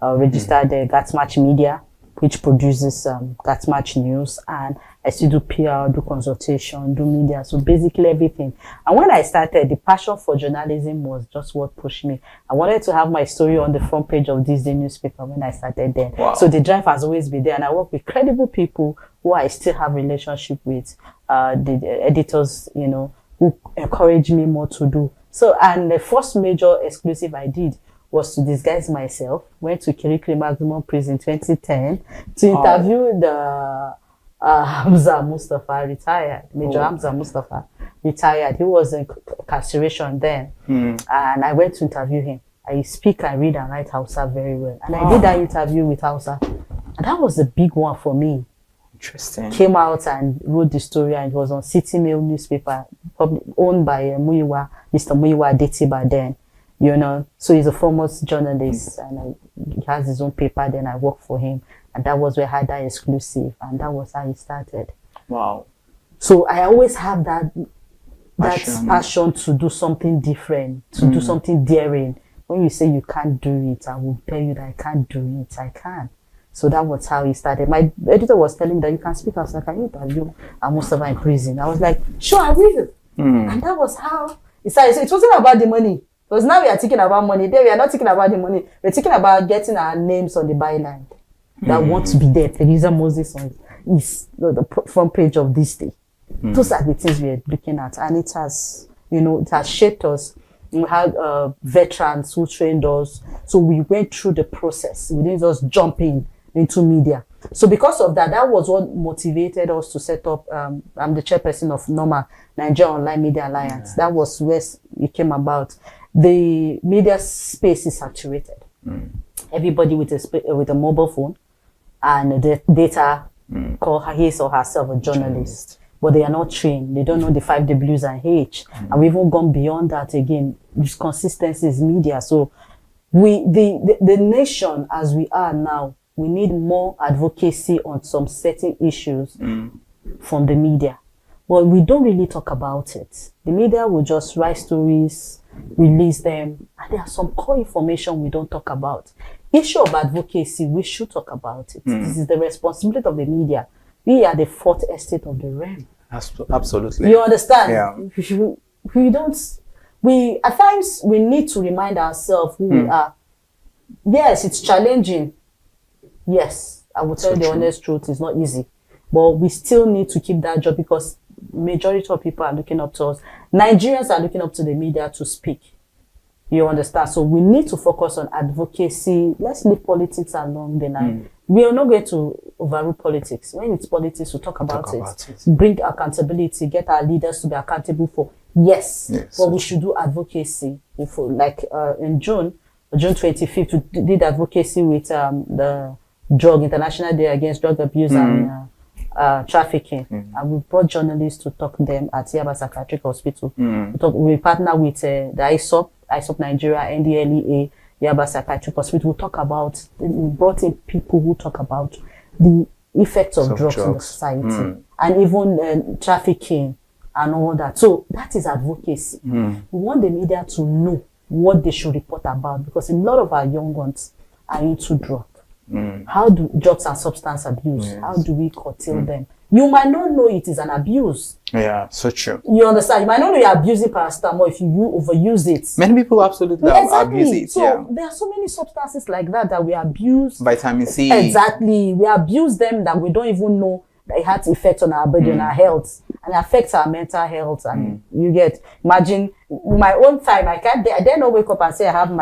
registered Gatmatch Media, which produces Gatmatch News, and I still do PR, do consultation, do media, so basically everything. And when I started, the passion for journalism was just what pushed me. I wanted to have my story on the front page of this day newspaper when I started there. Wow. So the drive has always been there, and I work with credible people who I still have relationship with, the editors, you know, who encourage me more to do. So, and the first major exclusive I did was to disguise myself. Went to Kirikiri Maximum Prison 2010 to interview the Hamza Mustafa, retired. Major Hamza Mustafa, retired. He was in incarceration then. And I went to interview him. I speak and read and write Hausa very well. And I did that interview with Hausa. And that was a big one for me. Interesting. Came out and wrote the story, and it was on City Mail newspaper, owned by Mr. Muyiwa Adetiba then. You know, so he's a famous journalist, and he has his own paper. Then I worked for him, and that was where I had that exclusive, and that was how it started. Wow! So I always have that passion to do something different, to do something daring. When you say you can't do it, I will tell you that I can't do it. I can. So that was how it started. My editor was telling me that you can speak. I was like, can you interview Mustafa in prison? I was like, sure, I will. And that was how it started. So it wasn't about the money. Because now we are thinking about money. There we are not thinking about the money. We're thinking about getting our names on the byline that want to be there. Teresa Moses is the front page of this day. Those are the things we are looking at, and it has, you know, it has shaped us. We had veterans who trained us, so we went through the process. We didn't just jump into media. So because of that, that was what motivated us to set up. I'm the chairperson of NOMA, Nigeria Online Media Alliance. That was where it came about. The media space is saturated. Everybody with a mobile phone and the data call his or herself a journalist. but they are not trained. They don't know the 5 W's and H. And we've even gone beyond that again. This consistency is media. So the nation as we are now, we need more advocacy on some certain issues from the media. But we don't really talk about it. The media will just write stories, release them, and there are some core information we don't talk about. Issue of advocacy, we should talk about it. This is the responsibility of the media. We are the fourth estate of the realm. Absolutely. You understand? Yeah. We at times we need to remind ourselves who we are. Yes, it's challenging. Yes, I will tell you the honest truth, it's not easy. But we still need to keep that job because majority of people are looking up to us. Nigerians are looking up to the media to speak. You understand? So we need to focus on advocacy. Let's leave politics along the line. We are not going to overrule politics. When it's politics, we talk about it. Bring accountability, get our leaders to be accountable for. Yes, but we should do advocacy. Like in June 25th, we did advocacy with the International Day Against Drug Abuse and trafficking. And we brought journalists to talk to them at Yaba Psychiatric Hospital. We partner with the ISOP Nigeria, NDLEA, Yaba Psychiatric Hospital. We brought in people who talk about the effects of drugs in the society and even trafficking and all that. So that is advocacy. We want the media to know what they should report about because a lot of our young ones are into drugs. How do drugs and substance abuse, how do we curtail them? You might not know it is an abuse. Yeah, so true. You understand? You might not know you're abusing paracetamol if you overuse it. Many people absolutely abuse it. So there are so many substances like that we abuse. Vitamin C. Exactly. We abuse them that we don't even know that it has effect on our body, on our health, and affects our mental health. And you get, imagine my own time, I dare not wake up and say I'm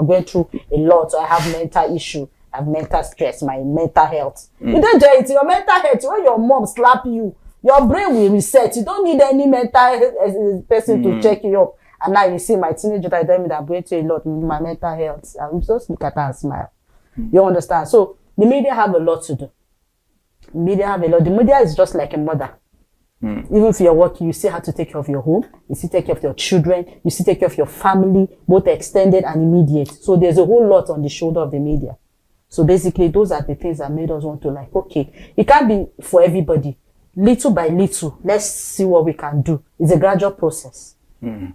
going through a lot, or I have mental issue. I have mental stress, my mental health. You don't do it. Your mental health, when your mom slap you, your brain will reset. You don't need any mental person to check you up. And now you see my teenager tell me that I'm going through a lot with my mental health. I will just look at her and smile. You understand? So the media have a lot to do. The media is just like a mother. Even if you're working, you still have to take care of your home, you still take care of your children, you still take care of your family, both extended and immediate. So there's a whole lot on the shoulder of the media. So basically, those are the things that made us want to okay, it can't be for everybody. Little by little, let's see what we can do. It's a gradual process.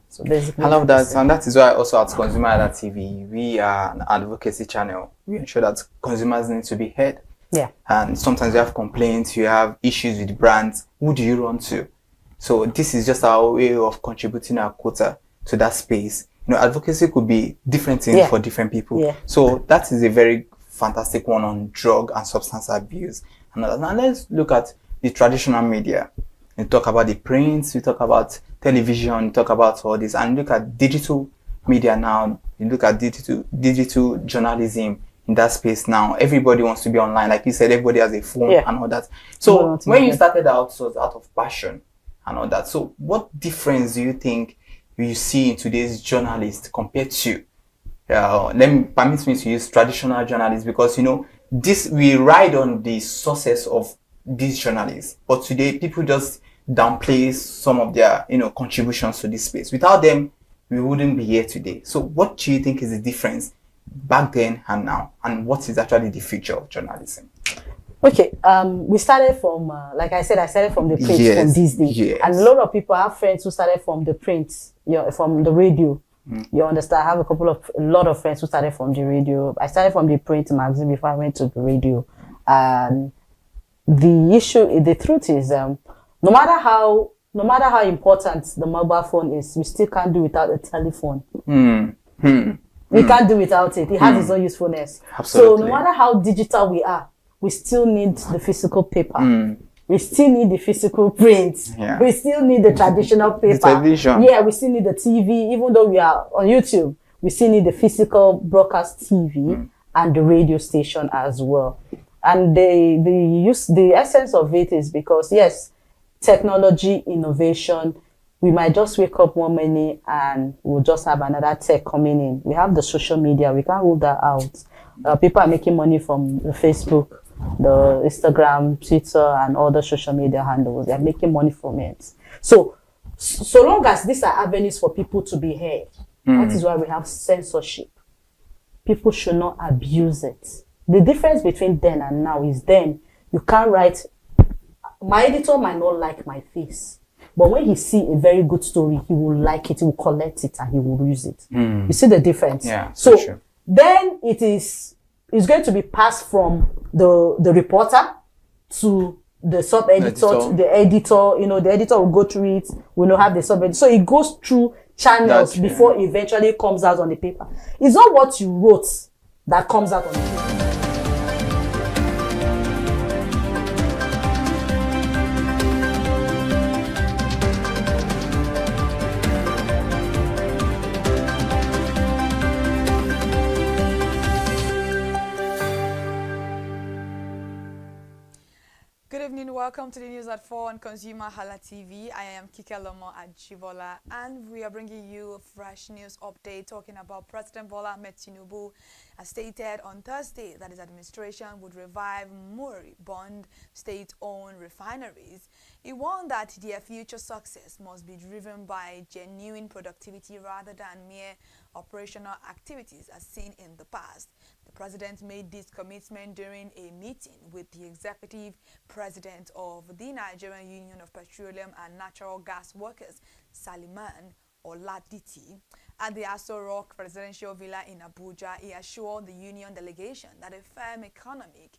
So basically, I love that. And that is why also at ConsumerHallaTV, we are an advocacy channel. We ensure that consumers need to be heard. Yeah. And sometimes you have complaints, you have issues with brands. Who do you run to? So this is just our way of contributing our quota to that space. Advocacy could be different things for different people. Yeah. So that is a very fantastic one on drug and substance abuse. And now let's look at the traditional media. We talk about the prints, we talk about television, we talk about all this, and look at digital media now. You look at digital journalism in that space now. Everybody wants to be online. Like you said, everybody has a phone and all that. So when you started out, so it's out of passion and all that. So what difference do you think you see in today's journalists compared to permit me to use traditional journalists, because this, we ride on the success of these journalists, but today people just downplay some of their contributions to this space. Without them, we wouldn't be here today. So what do you think is the difference back then and now, and what is actually the future of journalism? Okay, we started from like I said, I started from the print from these days, and a lot of people have friends who started from the print, from the radio. You understand? I have a lot of friends who started from the radio. I started from the print magazine before I went to the radio. And the truth is, no matter how important the mobile phone is, we still can't do without a telephone. We can't do without it. It has its own usefulness. Absolutely. So no matter how digital we are, we still need the physical paper. We still need the physical print. Yeah. We still need the traditional paper. The television. Yeah, we still need the TV. Even though we are on YouTube, we still need the physical broadcast TV and the radio station as well. And the essence of it is because, yes, technology, innovation, we might just wake up one morning and we'll just have another tech coming in. We have the social media. We can't rule that out. People are making money from the Facebook. the Instagram, Twitter, and other social media handles. They're making money from it. So long as these are avenues for people to be heard, that is why we have censorship. People should not abuse it. The difference between then and now is then you can't write, my editor might not like my face, but when he see a very good story, he will like it, he will collect it, and he will use it. You see the difference? Yeah, so true. Then it's going to be passed from the reporter to the sub-editor, to the editor. You know, the editor will go through it, will not have the sub-editor. So it goes through channels before it eventually comes out on the paper. It's not what you wrote that comes out on the paper. Good evening, welcome to the news at 4 on ConsumerHalla TV. I am Kike Lomo Ajibola, and we are bringing you a fresh news update talking about President Bola Ahmed Tinubu has stated on Thursday that his administration would revive moribund state-owned refineries. He warned that their future success must be driven by genuine productivity rather than mere operational activities as seen in the past. The president made this commitment during a meeting with the executive president of the Nigerian Union of Petroleum and Natural Gas Workers, Saliman Oladiti, at the Aso Rock Presidential Villa in Abuja. He assured the union delegation that a firm economic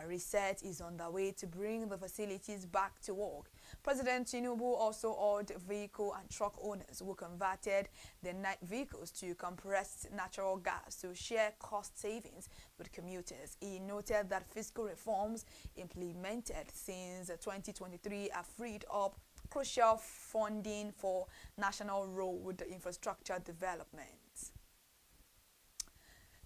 reset is on the way to bring the facilities back to work. President Tinubu also urged vehicle and truck owners who converted their night vehicles to compressed natural gas to share cost savings with commuters. He noted that fiscal reforms implemented since 2023 have freed up crucial funding for national road infrastructure development.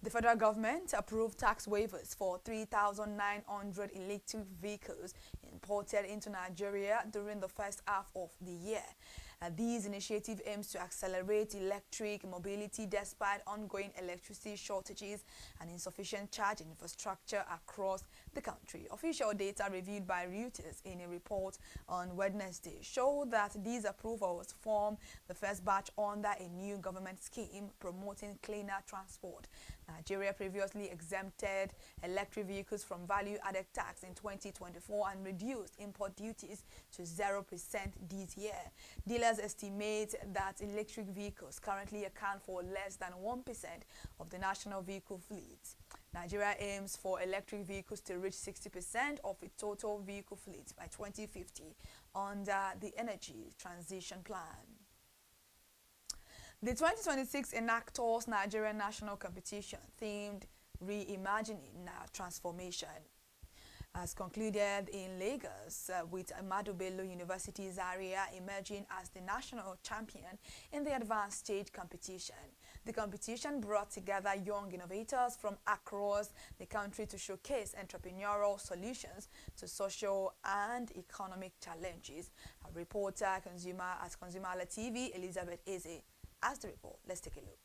The federal government approved tax waivers for 3,900 electric vehicles imported into Nigeria during the first half of the year. This initiative aims to accelerate electric mobility despite ongoing electricity shortages and insufficient charging infrastructure across the country. Official data reviewed by Reuters in a report on Wednesday show that these approvals form the first batch under a new government scheme promoting cleaner transport. Nigeria previously exempted electric vehicles from value-added tax in 2024 and reduced import duties to 0% this year. Dealers estimate that electric vehicles currently account for less than 1% of the national vehicle fleet. Nigeria aims for electric vehicles to reach 60% of its total vehicle fleet by 2050 under the Energy Transition Plan. The 2026 Enactors Nigerian National Competition themed Reimagining Transformation has concluded in Lagos with Ahmadu Bello University Zaria emerging as the national champion in the advanced stage competition. The competition brought together young innovators from across the country to showcase entrepreneurial solutions to social and economic challenges. A reporter at ConsumerHalla TV, Elizabeth Eze, has the report. Let's take a look.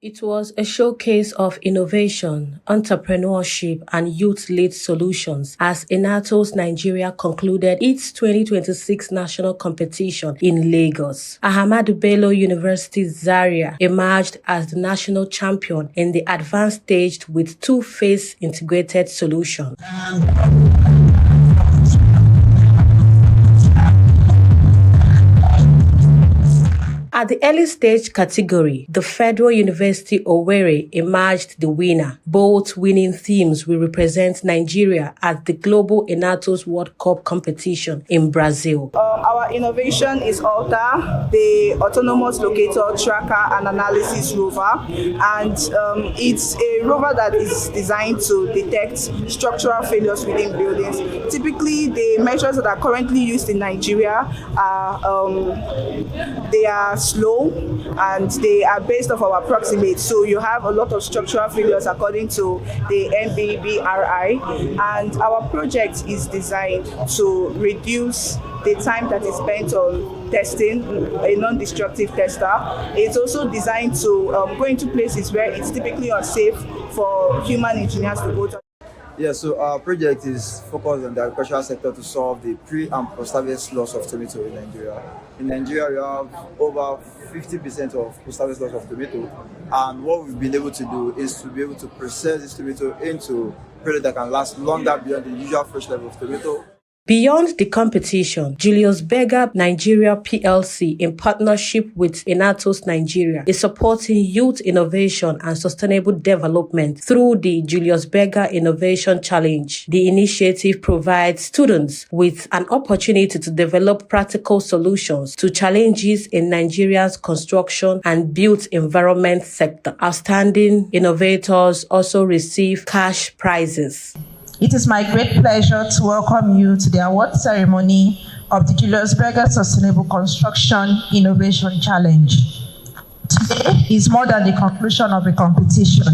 It was a showcase of innovation, entrepreneurship, and youth-led solutions as Enactors Nigeria concluded its 2026 national competition in Lagos. Ahmadu Bello University Zaria emerged as the national champion in the advanced stage with two-phase integrated solution. At the early stage category, the Federal University Owerri emerged the winner. Both winning teams will represent Nigeria at the Global Enactors World Cup competition in Brazil. Our innovation is ALTA, the Autonomous Locator Tracker and Analysis rover, and it's a rover that is designed to detect structural failures within buildings. Typically, the measures that are currently used in Nigeria they are slow and they are based off our approximate. So you have a lot of structural failures according to the NBBRI, and our project is designed to reduce the time that is spent on testing a non-destructive tester. It's also designed to go into places where it's typically unsafe for human engineers to go to. Yeah, so our project is focused on the agricultural sector to solve the pre and post-harvest loss of tomato in Nigeria. In Nigeria, we have over 50% of post-harvest loss of tomato, and what we've been able to do is to be able to process this tomato into product that can last longer beyond the usual fresh level of tomato. Beyond the competition, Julius Berger Nigeria PLC, in partnership with Enatos Nigeria, is supporting youth innovation and sustainable development through the Julius Berger Innovation Challenge. The initiative provides students with an opportunity to develop practical solutions to challenges in Nigeria's construction and built environment sector. Outstanding innovators also receive cash prizes. It is my great pleasure to welcome you to the award ceremony of the Julius Berger Sustainable Construction Innovation Challenge. Today is more than the conclusion of a competition.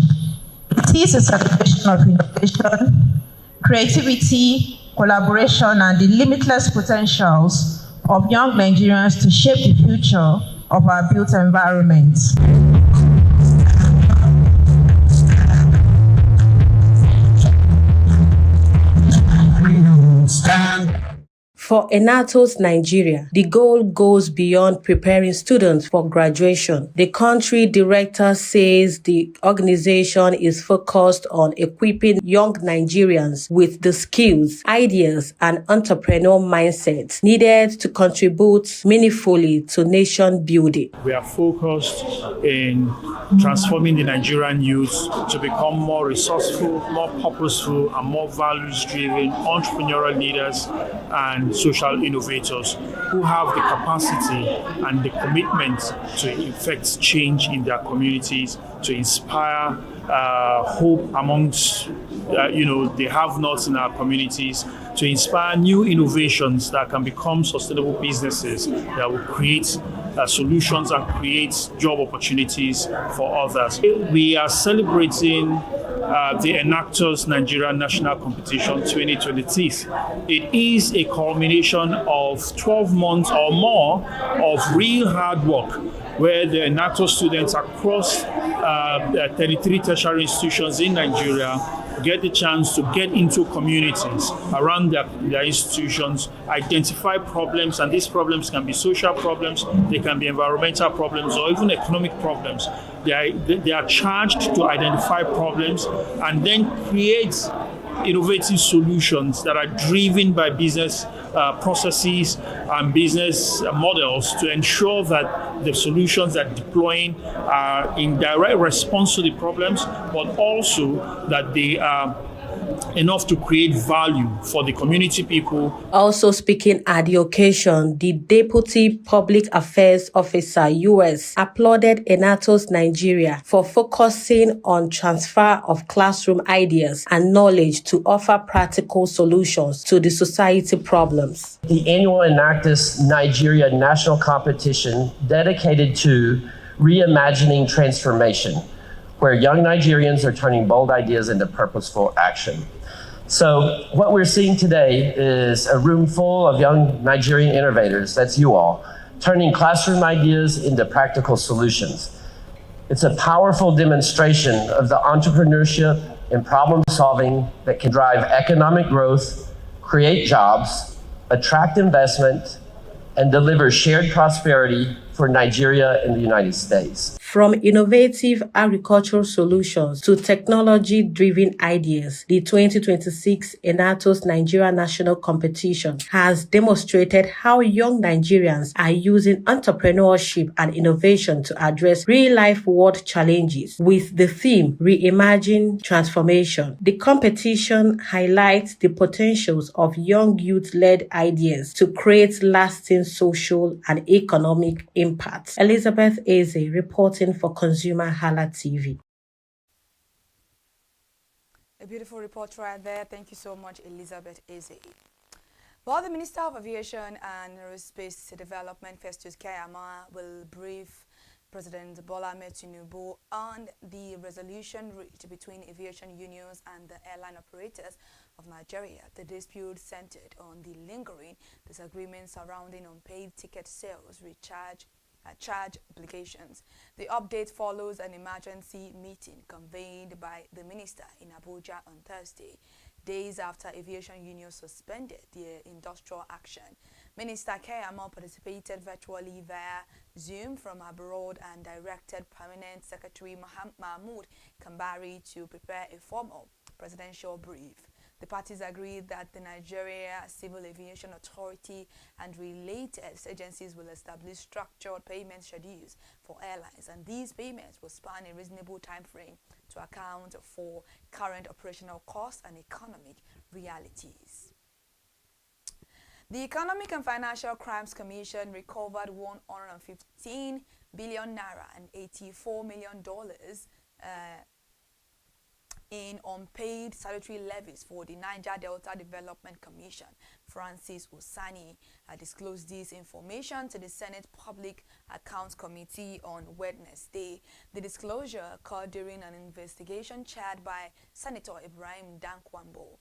It is a celebration of innovation, creativity, collaboration, and the limitless potentials of young Nigerians to shape the future of our built environment. For Enatos Nigeria, the goal goes beyond preparing students for graduation. The country director says the organization is focused on equipping young Nigerians with the skills, ideas, and entrepreneurial mindsets needed to contribute meaningfully to nation building. We are focused in transforming the Nigerian youth to become more resourceful, more purposeful, and more values-driven entrepreneurial leaders and social innovators who have the capacity and the commitment to effect change in their communities, to inspire hope amongst the have-nots in our communities, to inspire new innovations that can become sustainable businesses that will create solutions and create job opportunities for others. We are celebrating the Enactors Nigeria National Competition 2023. It is a culmination of 12 months or more of real hard work, where the Enactor students across 33 tertiary institutions in Nigeria get the chance to get into communities around their institutions, identify problems, and these problems can be social problems, they can be environmental problems, or even economic problems. They are charged to identify problems and then create innovative solutions that are driven by business processes and business models to ensure that the solutions that deploying are in direct response to the problems, but also that they are enough to create value for the community people. Also speaking at the occasion, the Deputy Public Affairs Officer US applauded Enatos Nigeria for focusing on transfer of classroom ideas and knowledge to offer practical solutions to the society problems. The annual Enactus Nigeria National Competition dedicated to reimagining transformation, where young Nigerians are turning bold ideas into purposeful action. So what we're seeing today is a room full of young Nigerian innovators, that's you all, turning classroom ideas into practical solutions. It's a powerful demonstration of the entrepreneurship and problem solving that can drive economic growth, create jobs, attract investment, and deliver shared prosperity for Nigeria and the United States. From innovative agricultural solutions to technology-driven ideas, the 2026 Enatos Nigeria National Competition has demonstrated how young Nigerians are using entrepreneurship and innovation to address real-life world challenges with the theme Reimagine Transformation. The competition highlights the potentials of young youth-led ideas to create lasting social and economic impact. Elizabeth Eze reporting for ConsumerHalla TV. A beautiful report right there. Thank you so much, Elizabeth Eze. Well, the Minister of Aviation and Aerospace Development, Festus Keyamo, will brief President Bola Ahmed Tinubu on the resolution reached between aviation unions and the airline operators of Nigeria. The dispute centered on the lingering disagreements surrounding unpaid ticket sales, charge applications. The update follows an emergency meeting convened by the minister in Abuja on Thursday. days after aviation unions suspended their industrial action. Minister Keyamo participated virtually via Zoom from abroad and directed Permanent Secretary Mahmoud Kambari to prepare a formal presidential brief. The parties agreed that the Nigeria Civil Aviation Authority and related agencies will establish structured payment schedules for airlines, and these payments will span a reasonable time frame to account for current operational costs and economic realities. The Economic and Financial Crimes Commission recovered 115 billion naira and $84 million in unpaid statutory levies for the Niger Delta Development Commission. Francis Osani disclosed this information to the Senate Public Accounts Committee on Wednesday. The disclosure occurred during an investigation chaired by Senator Ibrahim Dankwambo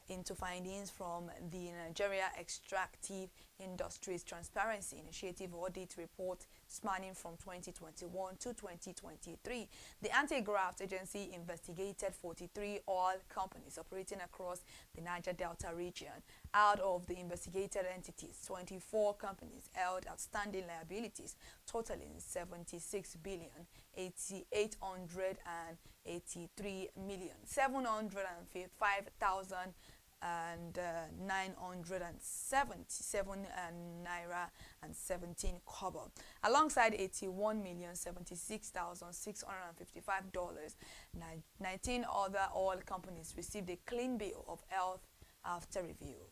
into findings from the Nigeria Extractive Industries Transparency Initiative audit report spanning from 2021 to 2023. The anti-graft agency investigated 43 oil companies operating across the Niger Delta region. Out of the investigated entities, 24 companies held outstanding liabilities totaling 76 billion 883 million 705,000 and 977 naira and 17 kobo, alongside $81,076,655. 19 other oil companies received a clean bill of health after review.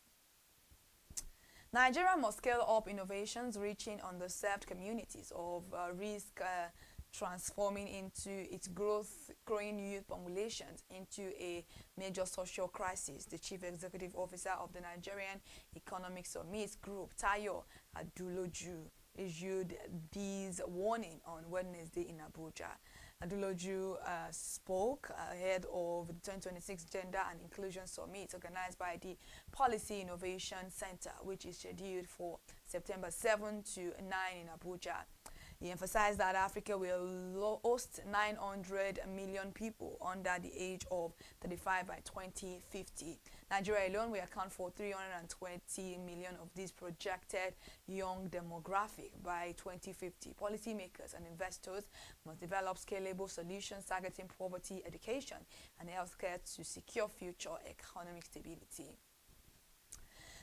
Nigeria must scale up innovations reaching underserved communities of risk, transforming into its growing youth populations into a major social crisis. The Chief Executive Officer of the Nigerian Economic Summit Group, Tayo Aduloju, issued this warning on Wednesday in Abuja. Aduloju spoke ahead of the 2026 Gender and Inclusion Summit organized by the Policy Innovation Center, which is scheduled for September 7 to 9 in Abuja. He emphasized that Africa will host 900 million people under the age of 35 by 2050. Nigeria alone will account for 320 million of this projected young demographic by 2050. Policymakers and investors must develop scalable solutions targeting poverty, education, and healthcare to secure future economic stability.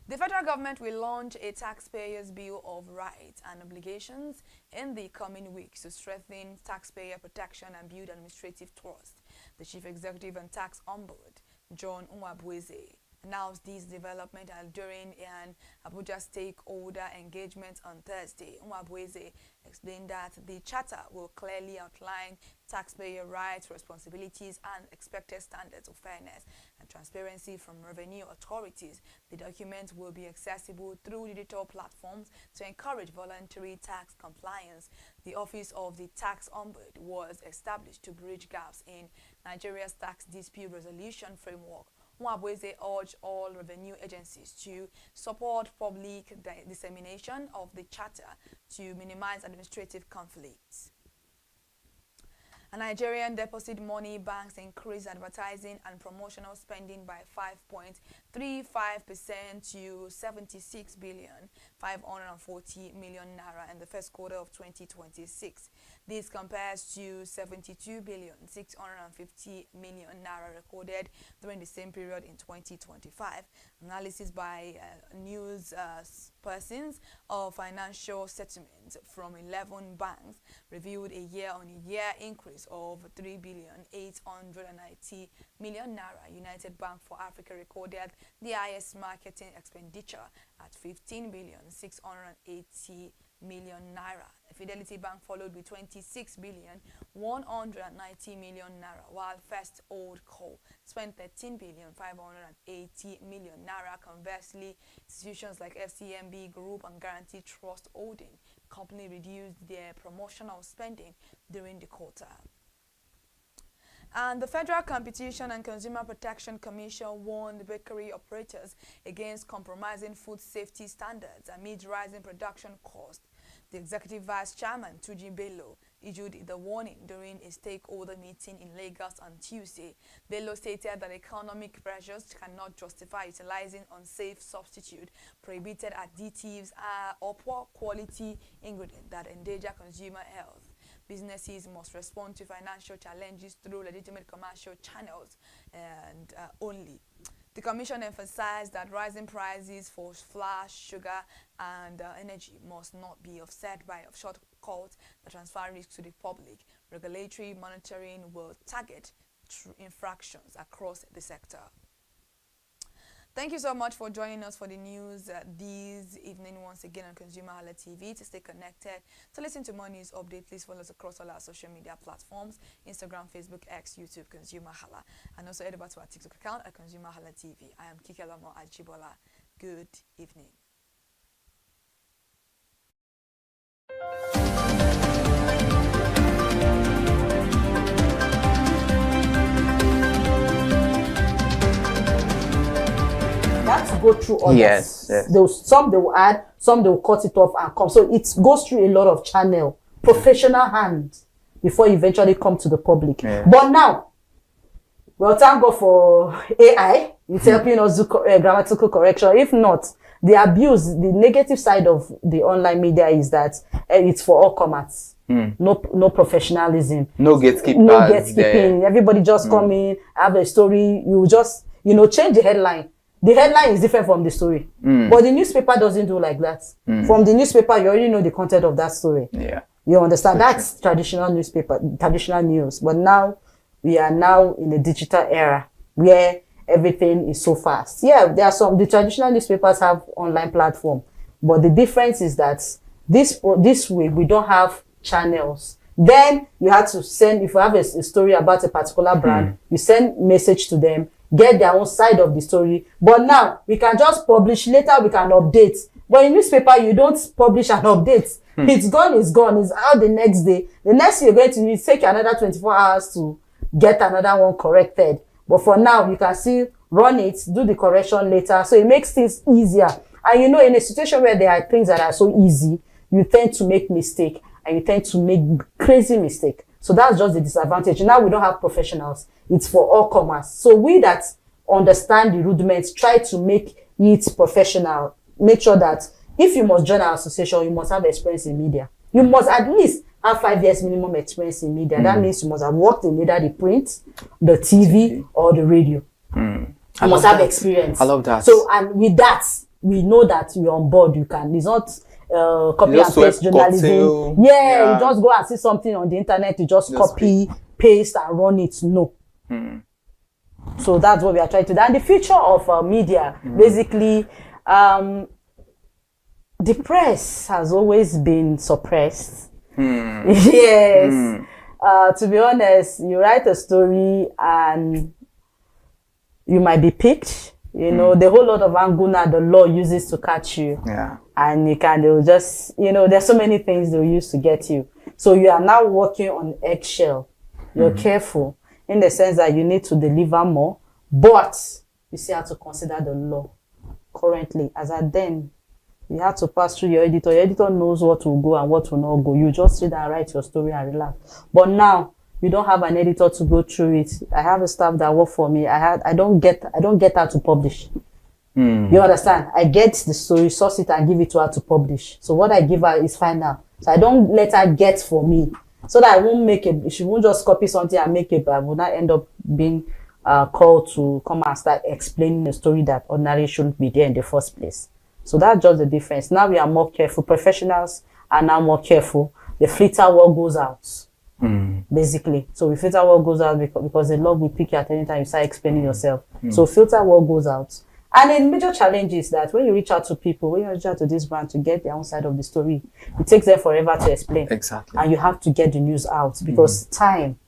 The federal government will launch a taxpayers' bill of rights and obligations in the coming weeks to strengthen taxpayer protection and build administrative trust. The Chief Executive and Tax Ombudsman, John Nwabweze, announced this development during an Abuja stakeholder engagement on Thursday. Nwabweze explained that the charter will clearly outline taxpayer rights, responsibilities, and expected standards of fairness and transparency from revenue authorities. The document will be accessible through digital platforms to encourage voluntary tax compliance. The Office of the Tax Ombudsman was established to bridge gaps in Nigeria's tax dispute resolution framework. Nwabweze urged all revenue agencies to support public dissemination of the charter to minimize administrative conflicts. Nigerian deposit money banks increased advertising and promotional spending by 5.35% to 76 billion 540 million naira in the first quarter of 2026. This compares to 72 billion 650 million naira recorded during the same period in 2025. Analysis by news persons of financial settlements from 11 banks revealed a year-on-year increase of 3 billion 890 million naira. United Bank for Africa recorded the highest marketing expenditure at 15 billion 680 million naira. Fidelity Bank followed with 26 billion 190 million naira, while First Old Co spent 13 billion 580 million naira. Conversely, institutions like FCMB Group and Guarantee Trust Holding Company reduced their promotional spending during the quarter. And the Federal Competition and Consumer Protection Commission warned bakery operators against compromising food safety standards amid rising production costs. The Executive Vice Chairman, Tuji Bello, issued the warning during a stakeholder meeting in Lagos on Tuesday. Bello stated that economic pressures cannot justify utilizing unsafe substitute, prohibited additives, or poor quality ingredients that endanger consumer health. Businesses must respond to financial challenges through legitimate commercial channels and only. The Commission emphasized that rising prices for flour, sugar, and energy must not be offset by shortcuts that transfer risk to the public. Regulatory monitoring will target infractions across the sector. Thank you so much for joining us for the news this evening once again on ConsumerHalla TV. To stay connected, to listen to more news updates, please follow us across all our social media platforms: Instagram, Facebook, X, YouTube, ConsumerHalla, and also head over to our TikTok account at ConsumerHalla TV. I am Kike Lomo Ajibola. Good evening. Have to go through others. Yes. Some they will add, some they will cut it off and come. So it goes through a lot of channel, professional hand before you eventually come to the public. Yeah. But now, well, thank God for AI. It's helping us do grammatical correction. If not, the abuse, the negative side of the online media is that it's for all comers. No professionalism. No gatekeepers. No gatekeeping. Everybody just come in, have a story. You just, change the headline. The headline is different from the story. But the newspaper doesn't do like that. From the newspaper, you already know the content of that story. Yeah. You understand? That's traditional newspaper, traditional news. But now, we are now in a digital era where everything is so fast. Yeah, the traditional newspapers have online platform. But the difference is that this way, we don't have channels. Then you have to send, if you have a story about a particular brand, you send message to them, get their own side of the story. But now we can just publish, later we can update. But in newspaper, you don't publish and update. It's gone, it's out the next day. The next thing you're going to need take another 24 hours to get another one corrected. But for now, you can still run it, do the correction later. So it makes things easier. And in a situation where there are things that are so easy, you tend to make mistake and you tend to make crazy mistake. So that's just the disadvantage. Now we don't have professionals. It's for all comers. So we that understand the rudiments, try to make it professional. Make sure that if you must join our association, you must have experience in media. You must at least have 5 years minimum experience in media. That means you must have worked in either the print, the TV, or the radio. You must have experience. I love that. So, and with that, we know that you're on board. You can. It's not copy and paste journalism. Yeah, you just go and see something on the internet. You just copy, paste, and run it. No. So that's what we are trying to do. And the future of media, basically, the press has always been suppressed. Yes. To be honest, you write a story and you might be picked. The whole lot of angle now the law uses to catch you. Yeah. And they'll just, there's so many things they'll use to get you. So you are now working on eggshell. You're careful in the sense that you need to deliver more, but you still have to consider the law currently. As at then, you have to pass through your editor. Your editor knows what will go and what will not go. You just sit and write your story and relax. But now, you don't have an editor to go through it. I have a staff that work for me. I don't get her to publish. You understand? I get the story, source it, and give it to her to publish. So what I give her is final. So I don't let her get for me, so that I won't make it. She won't just copy something and make it, but I will not end up being called to come and start explaining a story that ordinarily shouldn't be there in the first place. So that's just the difference. Now we are more careful. Professionals are now more careful. The filter wall goes out. Basically. So we filter wall goes out because the law will pick you at any time you start explaining yourself. So filter wall goes out. And a major challenge is that when you reach out to people, when you reach out to this brand to get their own side of the story, it takes them forever to explain. Exactly. And you have to get the news out because time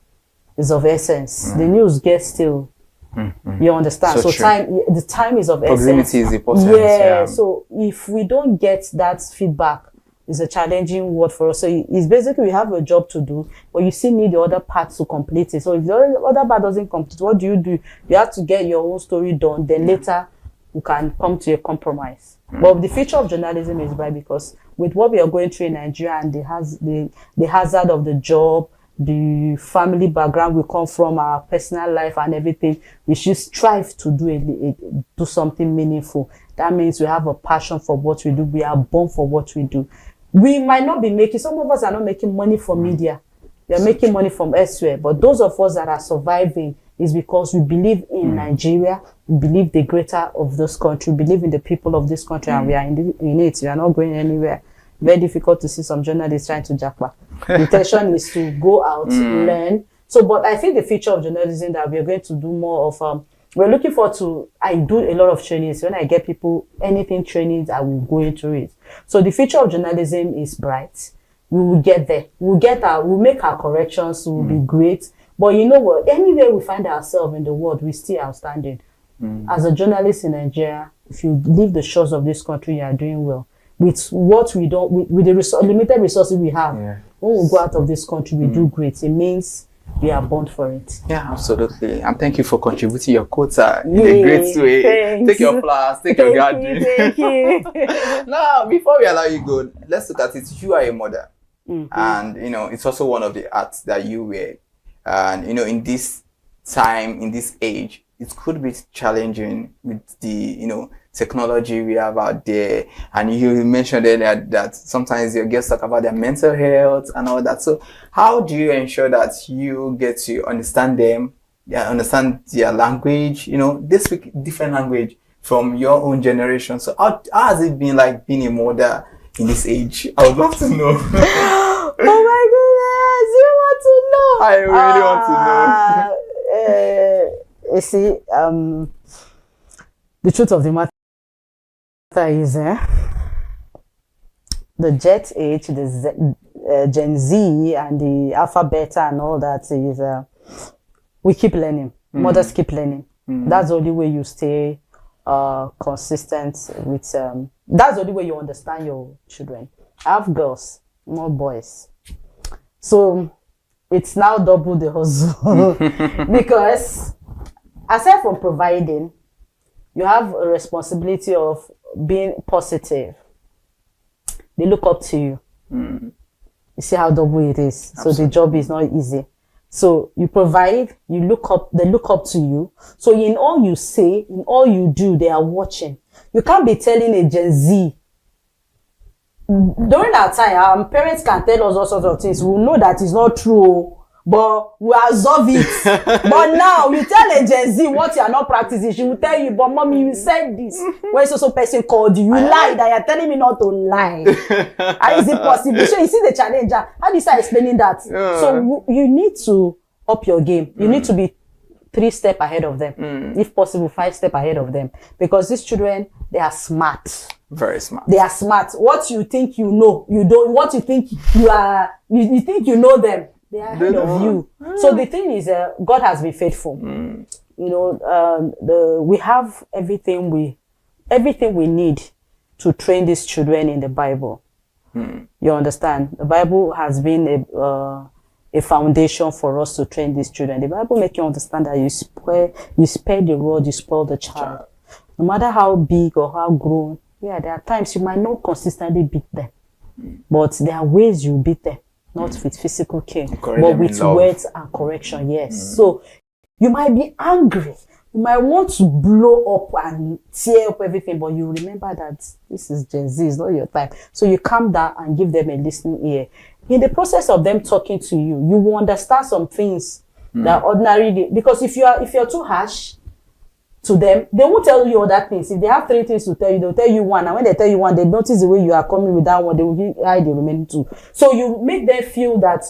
is of essence. The news gets still. You understand? So the time is of essence. Proximity is important. Yeah. So if we don't get that feedback, it's a challenging word for us. So it's basically we have a job to do, but you still need the other part to complete it. So if the other part doesn't complete, what do? You have to get your own story done. Then later you can come to a compromise. But the future of journalism is bright because with what we are going through in Nigeria and the hazard of the job, the family background we come from, our personal life and everything, we should strive to do something meaningful. That means we have a passion for what we do. We are born for what we do. We might not be making, some of us are not making money from media. We are making money from elsewhere. But those of us that are surviving is because we believe in Nigeria, we believe the greater of this country, we believe in the people of this country, and we are in it. We are not going anywhere. Very difficult to see some journalists trying to jackpot. The intention is to go out, learn. So, but I think the future of journalism that we are going to do more of, we're looking forward to, I do a lot of trainings. When I get people, anything trainings, I will go into it. So the future of journalism is bright. We will get there. We'll make our corrections, we'll be great. But you know what? Anywhere we find ourselves in the world, we're still outstanding. As a journalist in Nigeria, if you leave the shores of this country, you are doing well. With what we don't, with the limited resources we have, when we go out of this country, we do great. It means we are born for it. Yeah, absolutely. And thank you for contributing your quota in a great way. Thanks. Take your flowers, take your garden. Thank you. Now, before we allow you go, let's look at it. You are a mother. And, you know, it's also one of the arts that you wear. And, you know, in this time, in this age, it could be challenging with the, you know, technology we have out there. And you mentioned earlier that sometimes your guests talk about their mental health and all that. So how do you ensure that you get to understand them, understand their language? You know, they speak different language from your own generation. So how has it been like being a mother in this age? I would love to know. Oh my goodness, you want to know? I really want to know. You see, the truth of the matter is, the jet age, the Gen Z and the Alpha Beta and all that is, we keep learning. Mothers keep learning. That's the only way you stay consistent with, that's the only way you understand your children. I have girls, more boys. So it's now double the hustle because aside from providing, you have a responsibility of being positive. They look up to you. You see how double it is. Absolutely. So the job is not easy. So you provide, you look up, they look up to you. So in all you say, in all you do, they are watching. You can't be telling a Gen Z. During that time, our parents can tell us all sorts of things. We know that it's not true, but we absorb it. But now, you tell a Gen Z what you are not practicing, she will tell you, but mommy, you said this. When so person called you, you lied, and you're telling me not to lie. How is it possible? So you see the challenge. How do you start explaining that? So you need to up your game. You need to be 3 steps ahead of them. If possible, 5 steps ahead of them. Because these children, they are smart. Very smart. They are smart. What you think you know, you don't. What you think you are, you think you know them. They are ahead of you. So the thing is, God has been faithful. You know, we have everything we need to train these children in the Bible. You understand? The Bible has been a foundation for us to train these children. The Bible makes you understand that you spare the rod, you spoil the child. No matter how big or how grown, there are times you might not consistently beat them, but there are ways you beat them. Not with physical cane, but with words and correction, yes. So you might be angry. You might want to blow up and tear up everything, but you remember that this is Gen Z, it's not your time. So you calm down and give them a listening ear. In the process of them talking to you, you will understand some things that ordinarily, because if you're too harsh to them, they won't tell you other things. If they have 3 things to tell you, they'll tell you one. And when they tell you one, they notice the way you are coming with that one, they will hide the remaining 2. So you make them feel that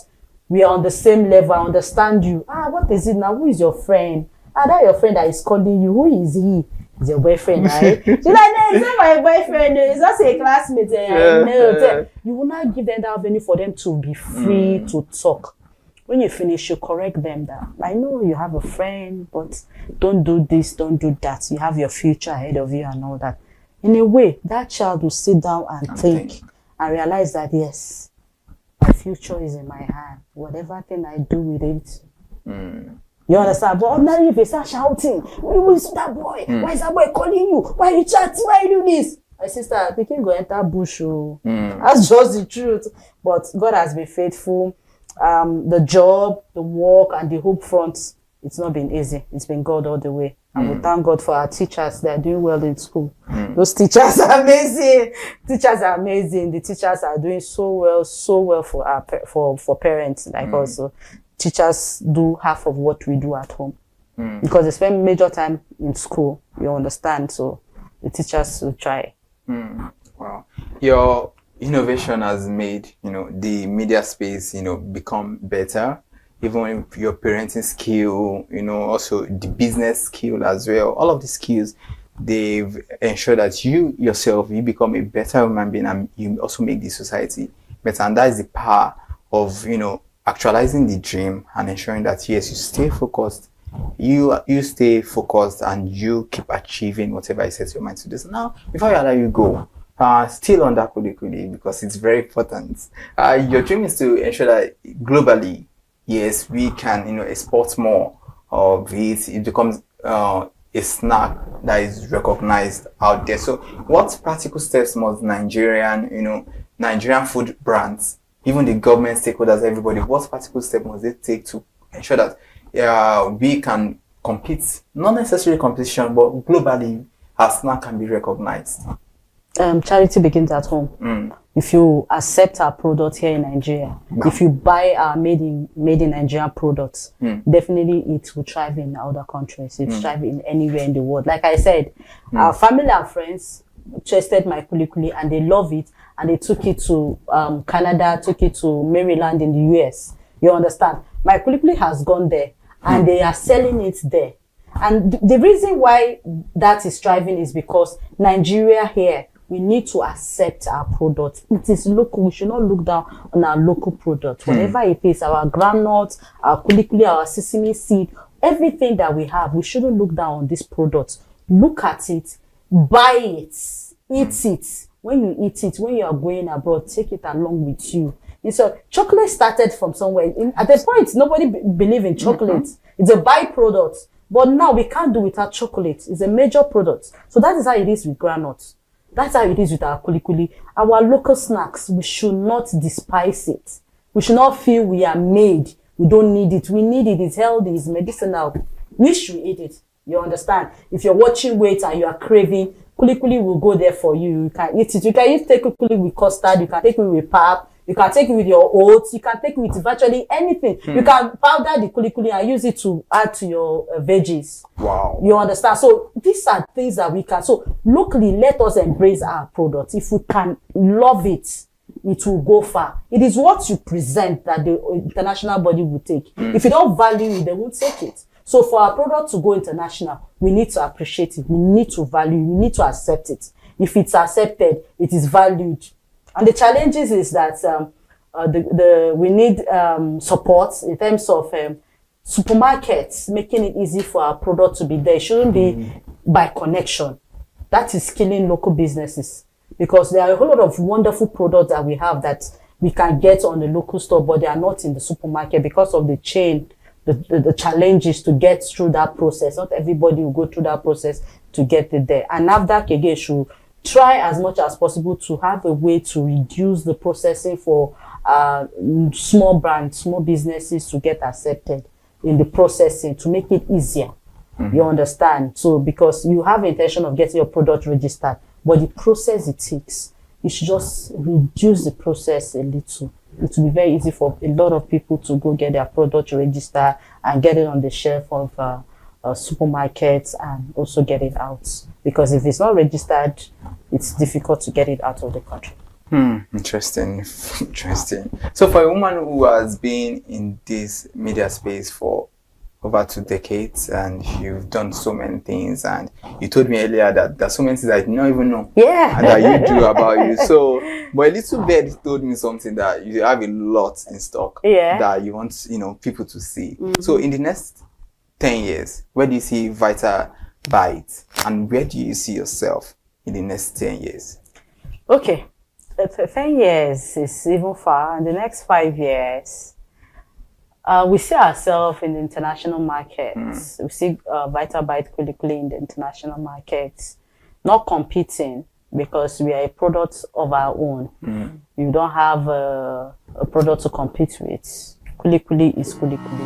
we are on the same level, I understand you. What is it now? Who is your friend? That your friend that is calling you. Who is he? He's your boyfriend, right? She's like, no, it's not my boyfriend. It's just a classmate. You will not give them that avenue for them to be free to talk. When you finish, you correct them that I know you have a friend, but don't do this, don't do that. You have your future ahead of you and all that. In a way, that child will sit down and think and realize that, yes, my future is in my hand. Whatever thing I do with it. You understand? But ordinarily, if they start shouting, who is that boy? Why is that boy calling you? Why are you chatting? Why are you doing this? My sister, picking go enter bush. That's just the truth. But God has been faithful. The job, the work, and the hope front, it's not been easy. It's been God all the way. And we thank God for our teachers. They're doing well in school. Those teachers are amazing. Teachers are amazing. The teachers are doing so well for our for parents like us. So teachers do half of what we do at home because they spend major time in school. You understand? So the teachers will try. Wow. Your innovation has made, the media space, become better. Even your parenting skill, also the business skill as well. All of the skills, they've ensured that you yourself, you become a better human being and you also make the society better. And that is the power of, actualizing the dream and ensuring that, yes, you stay focused. You stay focused and you keep achieving whatever you set your mind to do. So now, before I let you go, still on that kuli because it's very important. Your dream is to ensure that globally, yes, we can, export more of it. It becomes a snack that is recognized out there. So, what practical steps must Nigerian food brands, even the government stakeholders, everybody, what practical steps must they take to ensure that we can compete, not necessarily competition, but globally, our snack can be recognized? Charity begins at home. If you accept our product here in Nigeria, if you buy our made in Nigeria products, definitely it will thrive in other countries. It will thrive in anywhere in the world. Like I said, our family and friends tasted my kuli and they love it, and they took it to Canada, took it to Maryland in the US. You understand? My kuli has gone there, and they are selling it there. And the reason why that is thriving is because Nigeria here, we need to accept our product. It is local. We should not look down on our local product. Whatever it is, our groundnuts, our kuli, our sesame seed, everything that we have, we shouldn't look down on this product. Look at it, buy it, eat it. When you eat it, when you are going abroad, take it along with you. And so chocolate started from somewhere. At the point, nobody believed in chocolate. It's a byproduct. But now we can't do without chocolate. It's a major product. So that is how it is with groundnuts. That's how it is with our kuli. Our local snacks, we should not despise it. We should not feel we are made. We don't need it. We need it. It's healthy. It's medicinal. We should eat it. You understand? If you're watching weight and you are craving, kuli will go there for you. You can eat it. You can take kuli with custard. You can take it with pap. You can take it with your oats. You can take it with virtually anything. You can powder the kuli and use it to add to your veggies. Wow. You understand? So these are things that we can. So locally, let us embrace our products. If we can love it, it will go far. It is what you present that the international body will take. If you don't value it, they won't take it. So for our product to go international, we need to appreciate it. We need to value it. We need to accept it. If it's accepted, it is valued. And the challenges is that we need support in terms of supermarkets, making it easy for our product to be there. It shouldn't be by connection. That is killing local businesses, because there are a whole lot of wonderful products that we have that we can get on the local store, but they are not in the supermarket because of the chain, the challenges to get through that process. Not everybody will go through that process to get it there. And NAFDAC again should try as much as possible to have a way to reduce the processing for small brands, small businesses to get accepted in the processing, to make it easier. You understand? So because you have intention of getting your product registered, but the process it takes, you should just reduce the process a little. It will be very easy for a lot of people to go get their product registered and get it on the shelf of supermarkets and also get it out. Because if it's not registered, it's difficult to get it out of the country. Interesting. So for a woman who has been in this media space for over 2 decades, and you've done so many things, and you told me earlier that there's so many things I did not even know and that you do about you. So, but a little bit told me something that you have a lot in stock that you want, people to see. So in the next 10 years, where do you see Vita Bite, and where do you see yourself in the next 10 years? Okay, 10 years is even far. In the next 5 years, we see ourselves in the international markets. We see Vita Bite Kuli in the international markets, not competing, because we are a product of our own. You don't have a product to compete with. Kuli kuli is kuli kuli.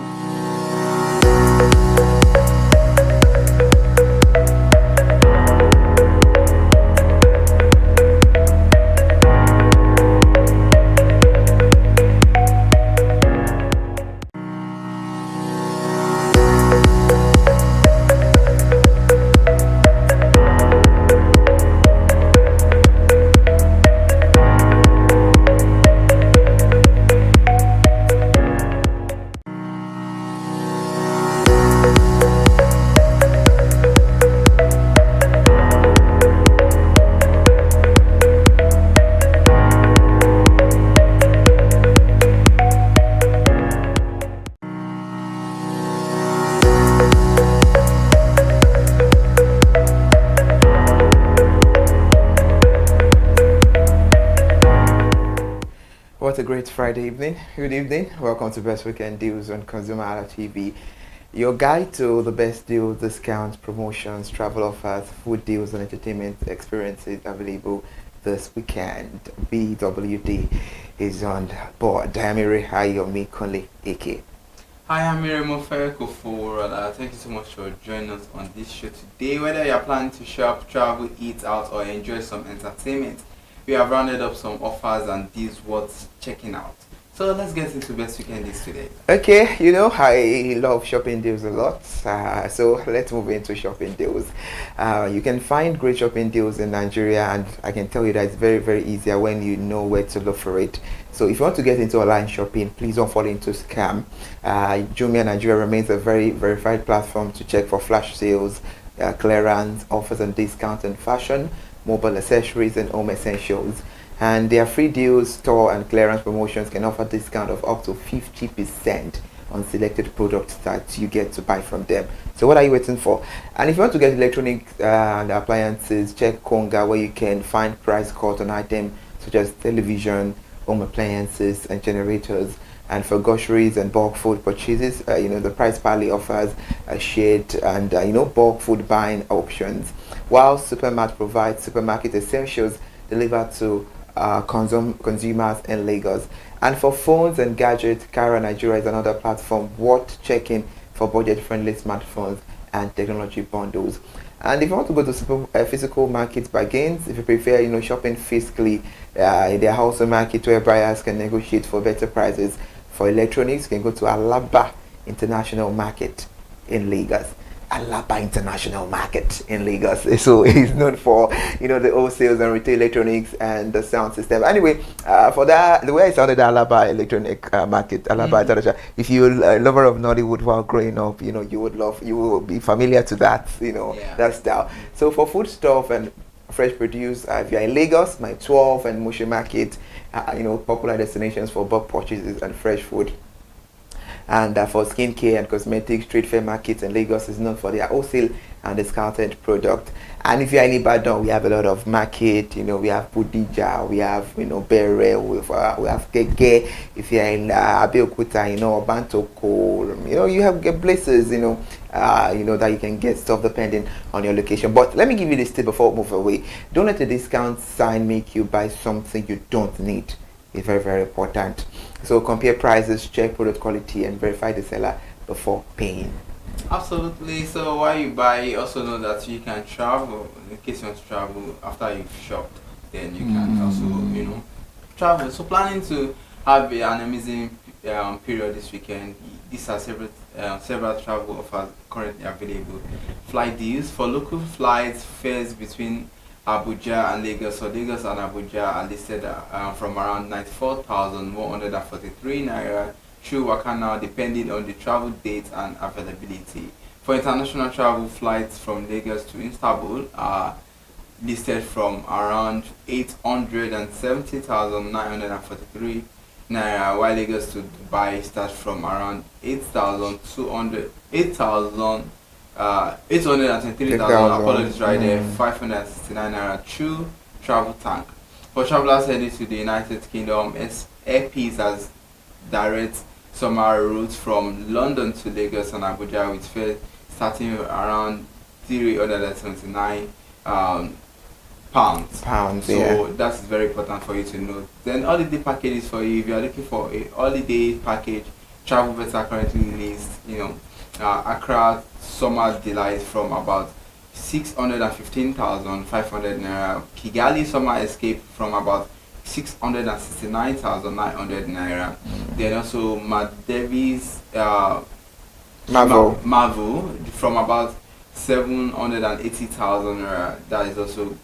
What a great Friday evening. Good evening. Welcome to Best Weekend Deals on ConsumerHallaTV. Your guide to the best deals, discounts, promotions, travel offers, food deals, and entertainment experiences available this weekend. BWD is on board. Diamiri Hayomi Kunle Eke. Hi, I'm Miremo Fereko. Thank you so much for joining us on this show today. Whether you're planning to shop, travel, eat out, or enjoy some entertainment, we have rounded up some offers and deals worth checking out. So let's get into Best Weekend Deals today. Okay, you know, I love shopping deals a lot. So let's move into shopping deals. You can find great shopping deals in Nigeria, and I can tell you that it's very, very easier when you know where to look for it. So if you want to get into online shopping, please don't fall into scam. Jumia Nigeria remains a very verified platform to check for flash sales, clearance, offers and discounts in fashion, mobile accessories, and home essentials. And their free deals, store and clearance promotions can offer discount of up to 50% on selected products that you get to buy from them. So what are you waiting for? And if you want to get electronics and appliances, check Konga, where you can find price cut on items such as television, home appliances, and generators. And for groceries and bulk food purchases, the Price Pally offers a shared and bulk food buying options, while Supermart provides supermarket essentials delivered to consumers in Lagos. And for phones and gadgets, Kara Nigeria is another platform worth checking for budget-friendly smartphones and technology bundles. And if you want to go to physical markets bargains, if you prefer, shopping physically, there are also markets where buyers can negotiate for better prices. For electronics, you can go to Alaba International Market in Lagos. Alaba International Market in Lagos. So it's known for the wholesales and retail electronics and the sound system. Anyway, for that, the way I sounded Alaba Electronic Market, Alaba International. If you're a lover of Nollywood while growing up, you will be familiar to that, that style. So for food stuff and fresh produce, if you're in Lagos, my 12 and Mushy Market, popular destinations for bulk purchases and fresh food. And for skincare and cosmetics, Trade Fair Market in Lagos is known for their wholesale and discounted product. And if you're in Ibadan, we have a lot of market. We have Budija, we have Bere, we have Keke. If you're in Abeokuta, Bantoko, you have places, that you can get stuff depending on your location. But let me give you this tip before we move away. Don't let the discount sign make you buy something you don't need. It's very, very important. So compare prices, check product quality, and verify the seller before paying. Absolutely. So while you buy, also know that you can travel. In case you want to travel after you've shopped, then you can also, travel. So planning to have an amazing period this weekend. These are several travel offers currently available. Flight deals for local flights, fares between Abuja and Lagos. So Lagos and Abuja are listed from around 94,143 naira through Wakana, depending on the travel date and availability. For international travel, flights from Lagos to Istanbul are listed from around 870,943 naira, while Lagos to Dubai starts from around 8,023,000. Apologies, right there. 569 naira through Travel Tank. For travelers headed to the United Kingdom, Air Peace has direct summer routes from London to Lagos and Abuja, with fares starting around 379 pounds. Pounds, so yeah. that's very important for you to know. Then holiday packages for you. If you are looking for a holiday package, Travel Better currently released, Accra Summer Delight from about 615,500 naira. Kigali Summer Escape from about 669,900 naira. Then also Madevi's Marvel from about 780,000 naira. That is also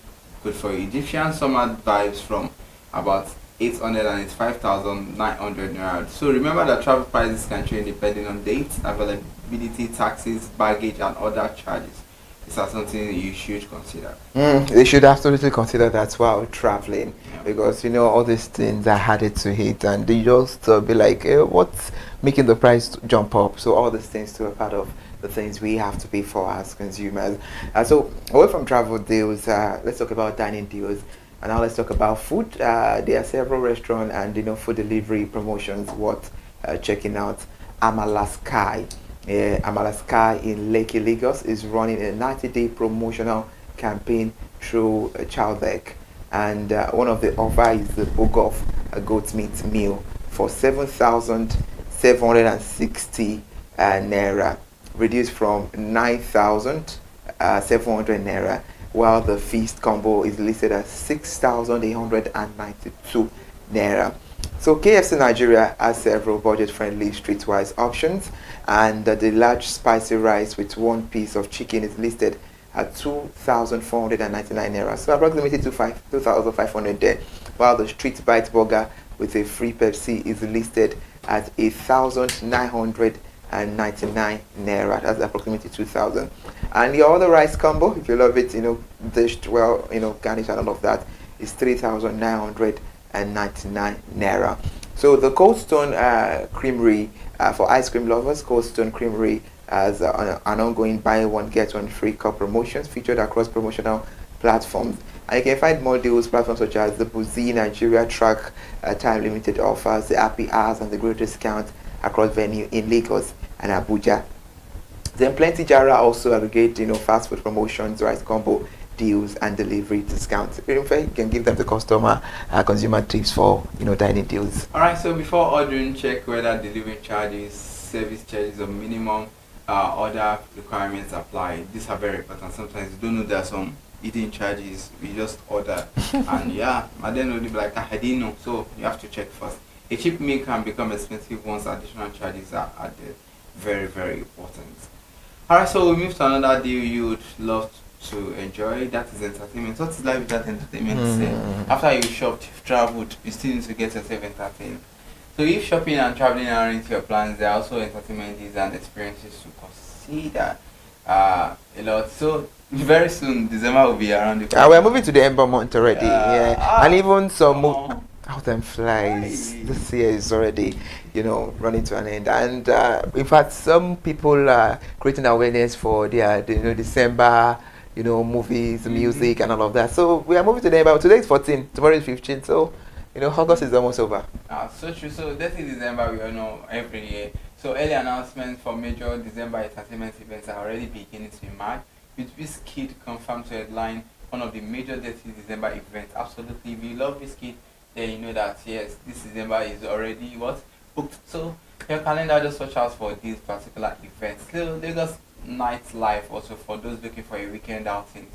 good for you. Egyptian Summer Vibes from about 885,900 naira. So remember that travel prices can change depending on dates, availability, taxes, baggage, and other charges. Is that something you should consider? They should absolutely consider that while traveling, because all these things are added to it, and they just be like, what's making the price jump up? So all these things too are part of the things we have to pay for as consumers. So away from travel deals, let's talk about dining deals, and now let's talk about food. There are several restaurant and food delivery promotions worth checking out. Amala Sky. Amala Sky in Lekki, Lagos is running a 90-day promotional campaign through Childek, and one of the offers is the Bogoff goat meat meal for 7,760 naira, reduced from 9,700 naira, while the feast combo is listed at 6,892 naira. So KFC Nigeria has several budget-friendly streetwise options, and the large spicy rice with one piece of chicken is listed at 2,499 naira, so approximately 2,500 there, while the street bite burger with a free Pepsi is listed at 1,999 naira. That's approximately 2,000. And your other rice combo, if you love it, dished well, garnish and all of that, is 3,999 naira. So the Cold Stone Creamery, for ice cream lovers, Cold Stone Creamery has an ongoing buy one get one free cup promotions featured across promotional platforms. And you can find more deals platforms such as the Buzi Nigeria Track time limited offers, the Happy Hours, and the Great Discount across venue in Lagos and Abuja. Then Plenty Jara also aggregate fast food promotions, rice combo deals, and delivery discounts. In fact, you can give them the consumer tips for dining deals. Alright, so before ordering, check whether delivery charges, service charges, or minimum order requirements apply. These are very important. Sometimes you don't know there are some eating charges, we just order and and then you'll be like, I didn't know. So you have to check first. A cheap meal can become expensive once additional charges are added. Very, very important. Alright, so we move to another deal you would love to enjoy. That is entertainment. What is life without entertainment? After you've shopped, you've traveled, you still need to get yourself entertained. So if shopping and traveling are into your plans, there are also entertainment deals and experiences to consider a lot. So very soon December will be around the corner. We're moving to the Ember month already. And even some how time flies. This year is already running to an end, and in fact some people are creating awareness for their December movies, music, and all of that. So we are moving to the Ember. Today is 14, tomorrow is 15, so August is almost over. So true. So 30 December we all know every year. So early announcements for major December entertainment events are already beginning to emerge, with Wizkid confirmed to headline one of the major 30 December events. Absolutely, if you love Wizkid, then you know that yes, this December is already booked. So your calendar, just watch out for these particular events. So Lagos nightlife also for those looking for a weekend outing.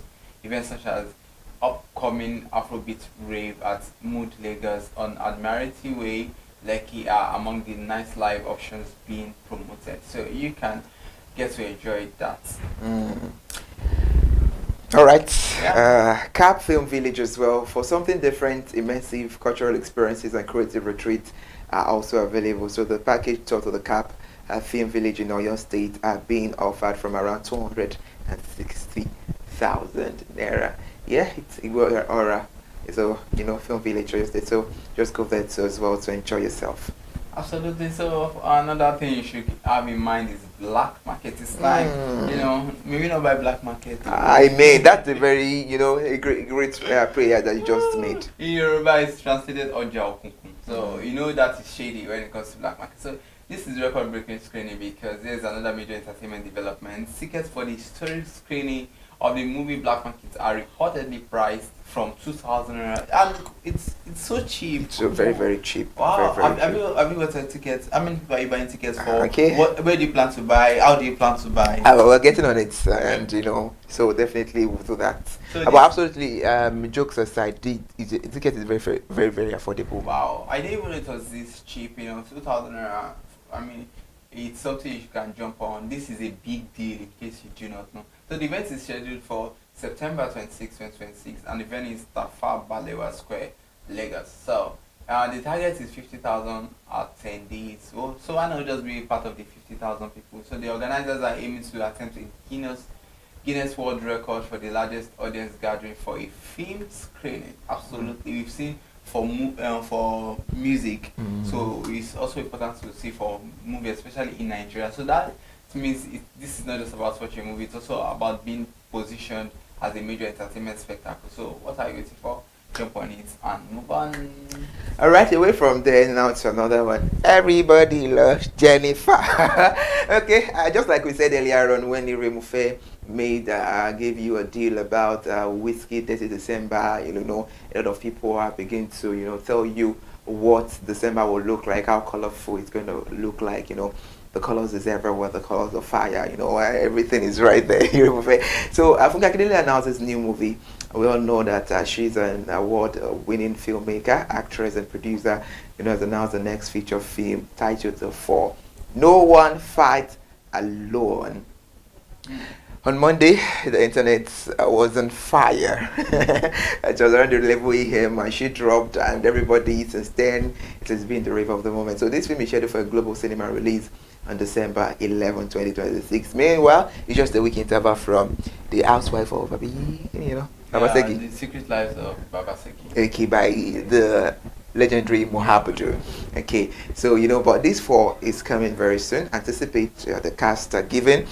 Events such as upcoming Afrobeat rave at Mood Lagos on Admiralty Way, Lekki are among the nightlife options being promoted. So you can get to enjoy that. All right. Cap Film Village as well. For something different, immersive cultural experiences and creative retreats are also available. So the package tour to the Cap Film Village in Oyo State are being offered from around 260,000 naira. Yeah, it's Aura. So Film Village Oyo State. So just go there too as well to enjoy yourself. Absolutely. So another thing you should have in mind is black market. It's like maybe not by black market. That's a very a great prayer that you just made. In Yoruba, it's translated Oja Okunkun. So that is shady when it comes to black market. So this is record-breaking screening because there's another major entertainment development. Tickets for the historic screening of the movie Black Market are reportedly priced from 2,000 naira, and it's so cheap. So very cheap. Wow, Very, have you got tickets? How many people are you buying tickets for? Okay. Where do you plan to buy? How do you plan to buy? We're getting on it, and so definitely we'll do that. So But absolutely, jokes aside, the ticket is very affordable. Wow, I didn't even know it was this cheap. 2,000 naira. I mean, it's something you can jump on. This is a big deal in case you do not know. So the event is scheduled for September 26, 2026, and the venue is Tafa Balewa Square, Lagos. So the target is 50,000 attendees. So why not just be part of the 50,000 people? So the organizers are aiming to attempt a Guinness World Record for the largest audience gathering for a film screening. Absolutely, we've seen for music, so it's also important to see for movie, especially in Nigeria. So that means this is not just about watching a movie; it's also about being positioned as a major entertainment spectacle. So what are you waiting for? Jump on it and move on. All right, away from there now to another one. Everybody loves Jennifer. Okay, just like we said earlier on when Iremufe gave you a deal about whiskey 30 December, a lot of people are beginning to tell you what December will look like, how colorful it's going to look like. The colors is everywhere, the colors of fire, everything is right there. So Funke Akindele announced this new movie. We all know that she's an award-winning filmmaker, actress, and producer. Has announced the next feature film titled For No One Fight Alone. On Monday, the internet was on fire. It was around the level AM, and she dropped, and everybody since then it has been the rave of the moment. So this film is scheduled for a global cinema release on December 11, 2026. Meanwhile, it's just a week interval from The Housewife of Babaseki. The Secret Lives of Babaseki. Okay, by the legendary Mohabedou. Okay, so but this fall is coming very soon. Anticipate the cast given.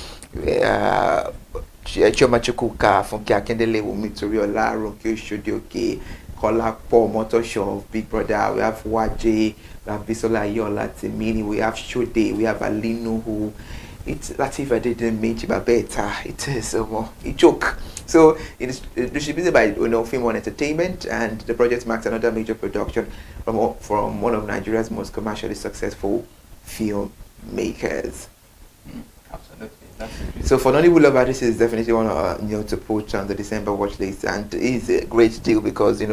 Chioma Chukwuka, Funke Akindele, Wumi Toriola, Ronke Oshodioke, Kola Paul Motoshow, Big Brother. We have Waje, we have Bisola Yola Timini, we have Shode, we have Alinu, who it's Latif I didn't meet but better. It is a joke. So it is distributed by Film One Entertainment, and the project marks another major production from one of Nigeria's most commercially successful filmmakers. Absolutely. So for Nollywood lover, this is definitely one to put on the December watch list, and it is a great deal because it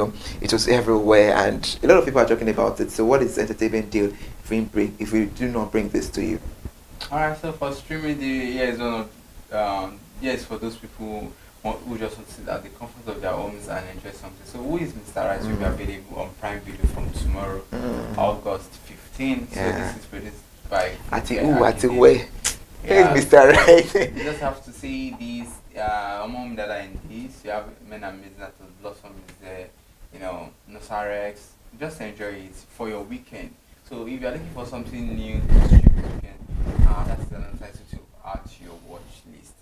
was everywhere and a lot of people are talking about it. So what is the entertainment deal if we do not bring this to you? Alright, so for streaming, is one of for those people who just want to sit at the comfort of their homes and enjoy something. So who is Mr. Rice will be available on Prime Video from tomorrow, August 15. So this is produced by Hey, Mr. Right. You just have to see these among that are in these. You have Men and Maids that will Blossom is there, Nosarex. Just enjoy it for your weekend. So if you're looking for something new to stream this weekend, that's the title to add to your watch list.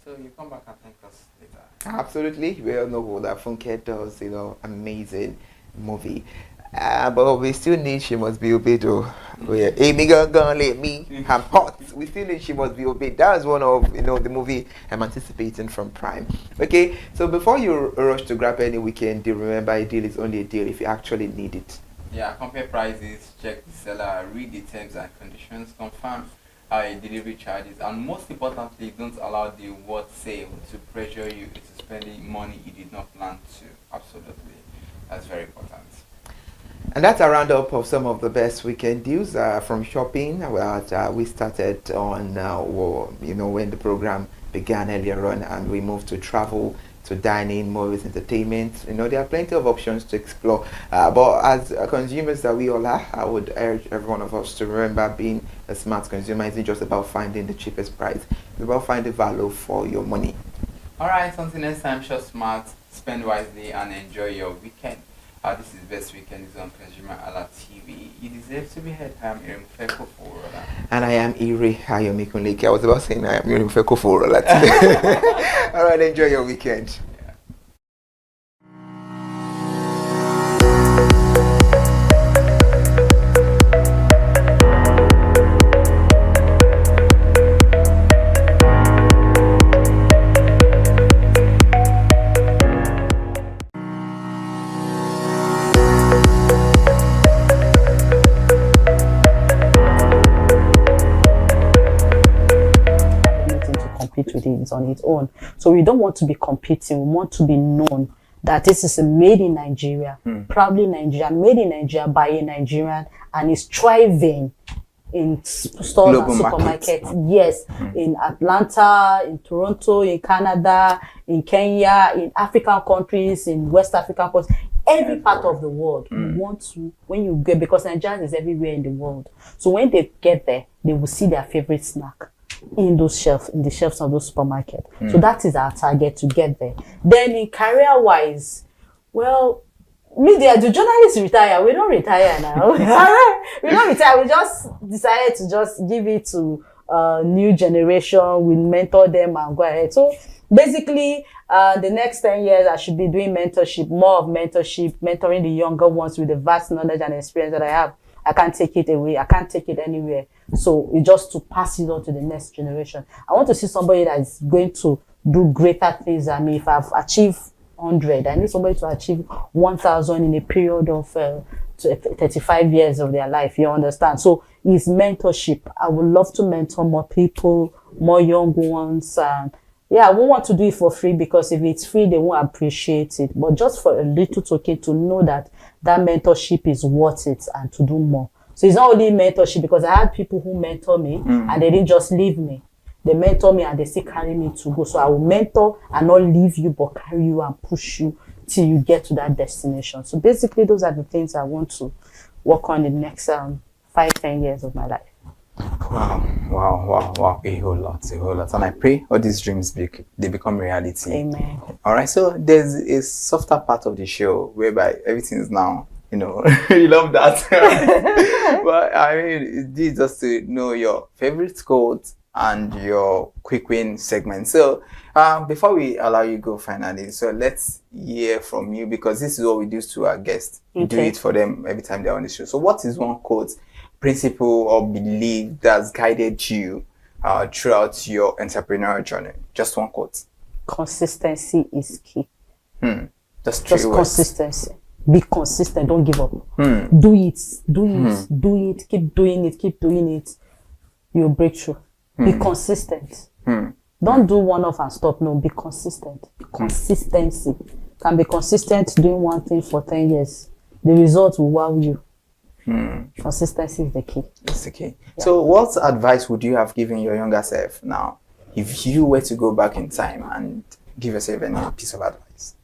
So you come back and thank us later. Absolutely. We all know what that Funke does, amazing movie. But we still need She Must Be Obeyed. Amy gonna let me. I'm hot. We still need She Must Be Obeyed. That is one of the movie I'm anticipating from Prime. Okay, so before you rush to grab any weekend deal, remember a deal is only a deal if you actually need it. Yeah, compare prices, check the seller, read the terms and conditions, confirm delivery charges, and most importantly, don't allow the word sale to pressure you into spending money you did not plan to. Absolutely, that's very important. And that's a roundup of some of the best weekend deals from shopping. We started on when the program began earlier on, and we moved to travel, to dining, movies, entertainment. There are plenty of options to explore. But as consumers that we all are, I would urge every one of us to remember being a smart consumer isn't just about finding the cheapest price. It's about finding value for your money. Alright, until next time, shop smart, spend wisely, and enjoy your weekend. This is Best Weekend is on ConsumerHalla TV. You deserve to be heard. I am Iremufe Koforola. And I am Iri Ayomikunleke. I was about saying I am Iremufe Koforola. Alright, enjoy your weekend. stands on its own. So we don't want to be competing. We want to be known that this is a made in Nigeria, proudly Nigerian, made in Nigeria by a Nigerian, and is thriving in stores Global and supermarkets. Yes, in Atlanta, in Toronto, in Canada, in Kenya, in African countries, in West African countries, every part of the world. You want to, when you get, because Nigeria is everywhere in the world. So when they get there, they will see their favorite snack in those shelves, in the shelves of those supermarkets. So that is our target, to get there. Then in career-wise, well, media, do journalists retire? We don't retire now. We don't retire. We just decided to just give it to new generation. We mentor them and go ahead. So basically, the next 10 years, I should be doing mentorship, more of mentorship, mentoring the younger ones with the vast knowledge and experience that I have. I can't take it away. I can't take it anywhere. So it's just to pass it on to the next generation. I want to see somebody that is going to do greater things than me. If I've achieved 100, I need somebody to achieve 1,000 in a period of 35 years of their life. You understand? So it's mentorship. I would love to mentor more people, more young ones. And yeah, I won't want to do it for free, because if it's free, they won't appreciate it. But just for a little token, to know that that mentorship is worth it and to do more. So it's not only mentorship, because I had people who mentor me and they didn't just leave me. They mentor me and they still carry me to go. So I will mentor and not leave you, but carry you and push you till you get to that destination. So basically, those are the things I want to work on in the next 5-10 years of my life. Wow. A whole lot. And I pray all these dreams they become reality. Amen. All right. So there's a softer part of the show whereby everything is now, you love that. But I mean, this is just to know your favorite quote and your quick win segment. So before we allow you go finally, so let's hear from you, because this is what we do to our guests. We do it for them every time they're on the show. So what is one quote, principle, or belief that's guided you throughout your entrepreneurial journey? Just one quote. Consistency is key. Just consistency. Be consistent. Don't give up. Do it. Keep doing it. You'll break through. Be consistent. Don't do one off and stop. No, be consistent. Consistency. Can be consistent doing one thing for 10 years. The result will wow you. Consistency is the key. It's the key. Yeah. So what advice would you have given your younger self now if you were to go back in time and give yourself any piece of advice?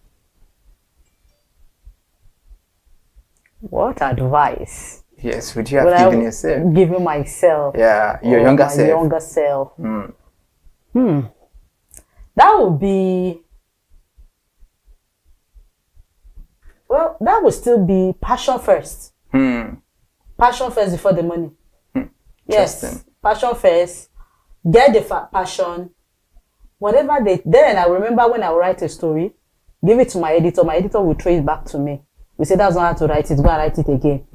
What advice? Yes, would you have given yourself? Given myself. Yeah, your younger self. Younger self. That would be, well, that would still be passion first. Passion first before the money. Yes, passion first. Get the passion. Whatever then I remember when I would write a story, give it to my editor. My editor would throw it back to me. We said, that's not how to write it. Go and write it again.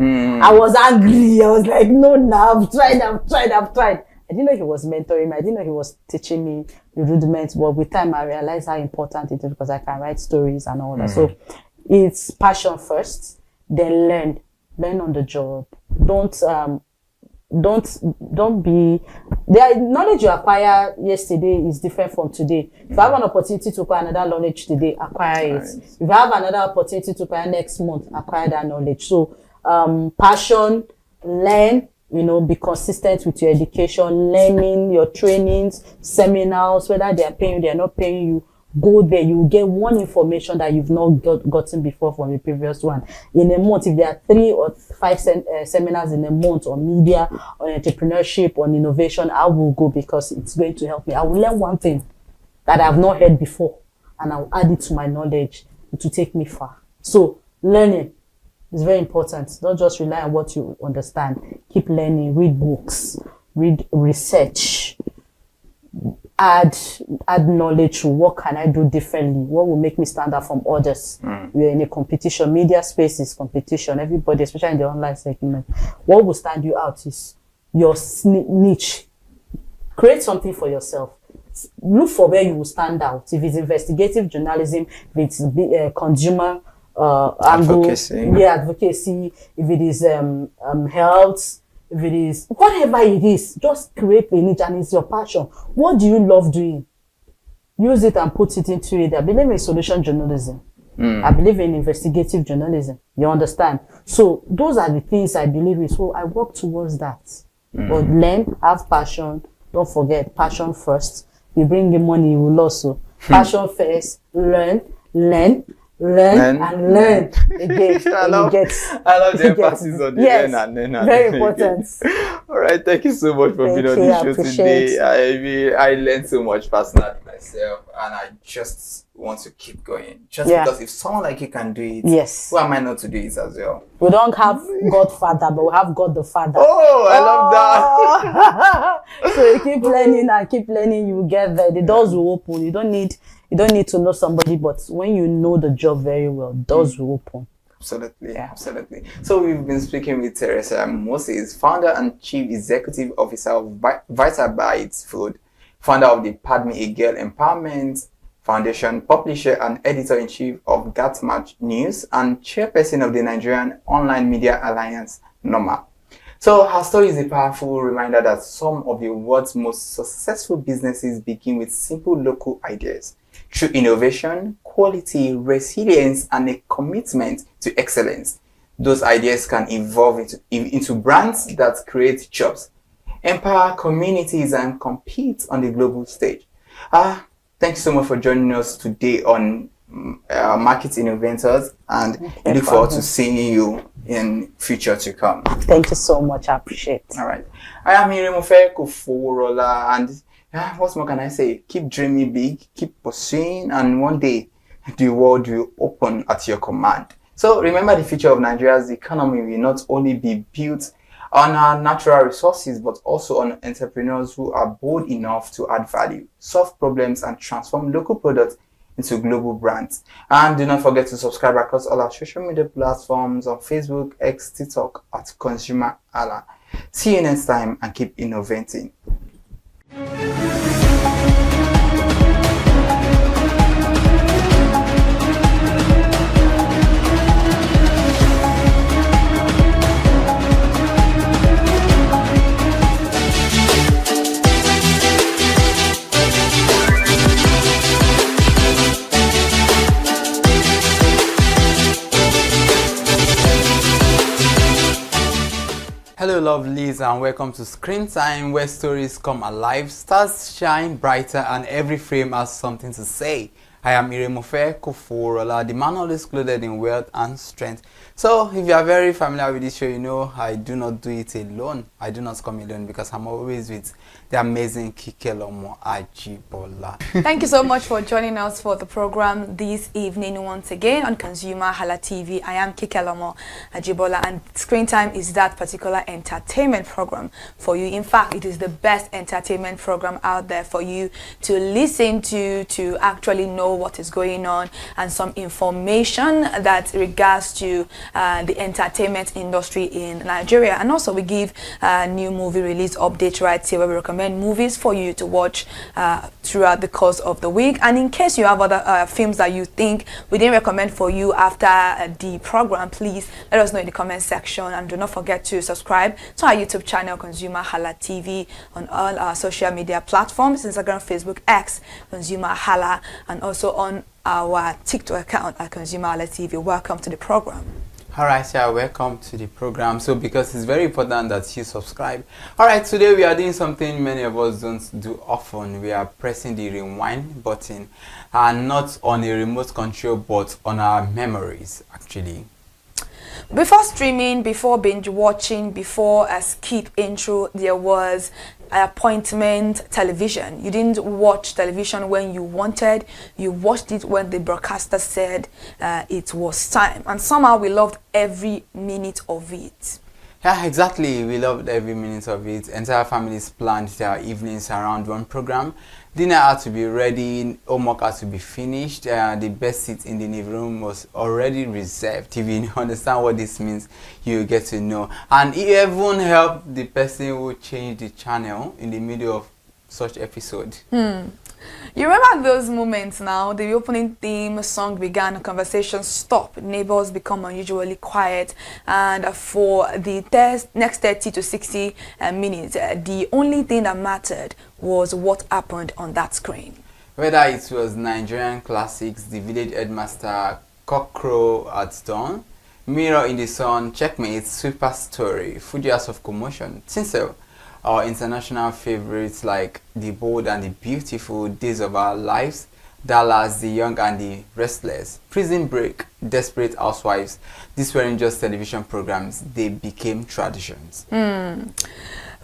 I was angry. I was like, no, I've tried. I didn't know he was mentoring me. I didn't know he was teaching me the rudiments. But with time, I realized how important it is, because I can write stories and all that. So it's passion first, then learn on the job. Don't be, the knowledge you acquire yesterday is different from today. If I have an opportunity to acquire another knowledge today, acquire it. If I have another opportunity to acquire next month, acquire that knowledge. So passion, learn, be consistent with your education, learning, your trainings, seminars, whether they are paying you, they are not paying you. Go there, you will get one information that you've not gotten before from the previous one. In a month, if there are 3 or 5 seminars in a month on media, on entrepreneurship, on innovation, I will go, because it's going to help me. I will learn one thing that I've not heard before, and I'll add it to my knowledge to take me far. So learning is very important. Don't just rely on what you understand. Keep learning, read books, read research. Add knowledge to what can I do differently? What will make me stand out from others? We're in a competition. Media space is competition. Everybody, especially in the online segment. What will stand you out is your niche. Create something for yourself. Look for where you will stand out. If it's investigative journalism, if it's consumer advocacy. Advocacy. If it is health. If it is whatever it is, just create a niche, and it's your passion. What do you love doing? use it and put it into it. I believe in solution journalism. I believe in investigative journalism. You understand? So those are the things I believe in. So I work towards that. But learn, have passion. Don't forget, passion first. You bring in money, you will also. Passion first, learn, and learn again. I love the emphasis on the learn and learn and very learn important. All right, thank you so much for being on the show today. I learned so much personally myself, and I just want to keep going. Just because if someone like you can do it, who am I not to do it as well? We don't have Godfather, but we have God the Father. Oh, I love that. So you keep learning and keep learning, you will get there. The doors will open. You don't need to know somebody, but when you know the job very well, doors will open. Absolutely, absolutely. So we've been speaking with Teresa Moses, founder and chief executive officer of Vital Bites Food, founder of the Padme A Girl Empowerment Foundation, publisher and editor-in-chief of Gatmatch News, and chairperson of the Nigerian Online Media Alliance, NOMA. So her story is a powerful reminder that some of the world's most successful businesses begin with simple local ideas. Through innovation, quality, resilience, and a commitment to excellence, those ideas can evolve into brands that create jobs, empower communities, and compete on the global stage. Thanks so much for joining us today on Market Innovators, and we look forward to seeing you in future to come. Thank you so much. I appreciate it. All right. I am Iremofe Koforola, and what more can I say? Keep dreaming big, keep pursuing, and one day the world will open at your command. So remember, the future of Nigeria's economy will not only be built on our natural resources, but also on entrepreneurs who are bold enough to add value, solve problems, and transform local products into global brands. And do not forget to subscribe across all our social media platforms on Facebook, X, TikTok at ConsumerHalla. See you next time, and keep innovating. Hello lovelies, and welcome to Screen Time, where stories come alive, stars shine brighter, and every frame has something to say. I am Iremofe Koforola, the man always clothed in wealth and strength. So if you are very familiar with this show, you know I do not do it alone. I do not come alone, because I'm always with the amazing Kikelomo Ajibola. Thank you so much for joining us for the program this evening once again on ConsumerHalla TV. I am Kikelomo Ajibola, and Screen Time is that particular entertainment program for you. In fact, it is the best entertainment program out there for you to listen to actually know what is going on, and some information that regards to the entertainment industry in Nigeria. And also we give new movie release updates right here, where we recommend movies for you to watch throughout the course of the week. And in case you have other films that you think we didn't recommend for you after the program, please let us know in the comment section, and do not forget to subscribe to our YouTube channel ConsumerHalla TV on all our social media platforms: Instagram, Facebook, X, ConsumerHalla, and also on our TikTok account at ConsumerHalla TV. Welcome to the program. Alright, yeah, welcome to the program. So because it's very important that you subscribe. Alright, today we are doing something many of us don't do often. We are pressing the rewind button, and not on a remote control, but on our memories actually. Before streaming, before binge watching, before a skip intro, there was appointment television. You didn't watch television when you wanted, you watched it when the broadcaster said it was time, and somehow we loved every minute of it. Yeah, exactly. We loved every minute of it. Entire families planned their evenings around one program. Dinner had to be ready, homework had to be finished, the best seat in the living room was already reserved. If you understand what this means, you get to know. And it even helped the person who changed the channel in the middle of such episode. You remember those moments now? The opening theme song began, conversation stopped, neighbors become unusually quiet, and for the next 30 to 60 minutes, the only thing that mattered was what happened on that screen. Whether it was Nigerian classics, The Village Headmaster, Cockcrow at Dawn, Mirror in the Sun, Checkmate, Super Story, Fuji House of Commotion, Tinsel, or international favorites like The Bold and the Beautiful, Days of Our Lives, Dallas, The Young and the Restless, Prison Break, Desperate Housewives. These weren't just television programs, they became traditions.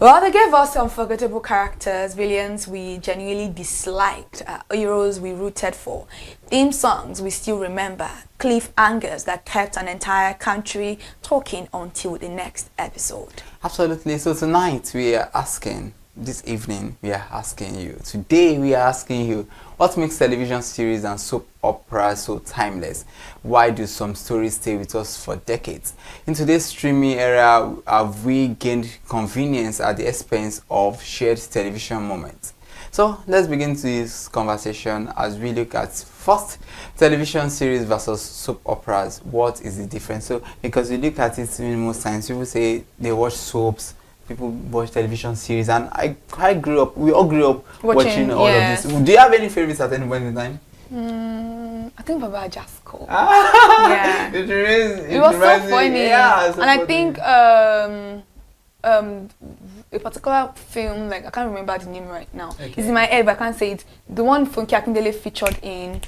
Well, they gave us unforgettable characters, villains we genuinely disliked, heroes we rooted for, theme songs we still remember, cliffhangers that kept an entire country talking until the next episode. Absolutely. So tonight we are asking, this evening we are asking you, today we are asking you, what makes television series and soap operas so timeless? Why do some stories stay with us for decades? In today's streaming era, have we gained convenience at the expense of shared television moments? So let's begin this conversation as we look at first television series versus soap operas. What is the difference? So because you look at it in most times, people say they watch soaps, people watch television series, and I grew up, we all grew up watching all of this. Do you have any favorites at any point in time? I think Baba Jasco. Yeah. It was so funny. Yeah, so and I funny. think a particular film, like I can't remember the name right now. Okay. It's in my head, but I can't say it. The one Funke Akindele featured in,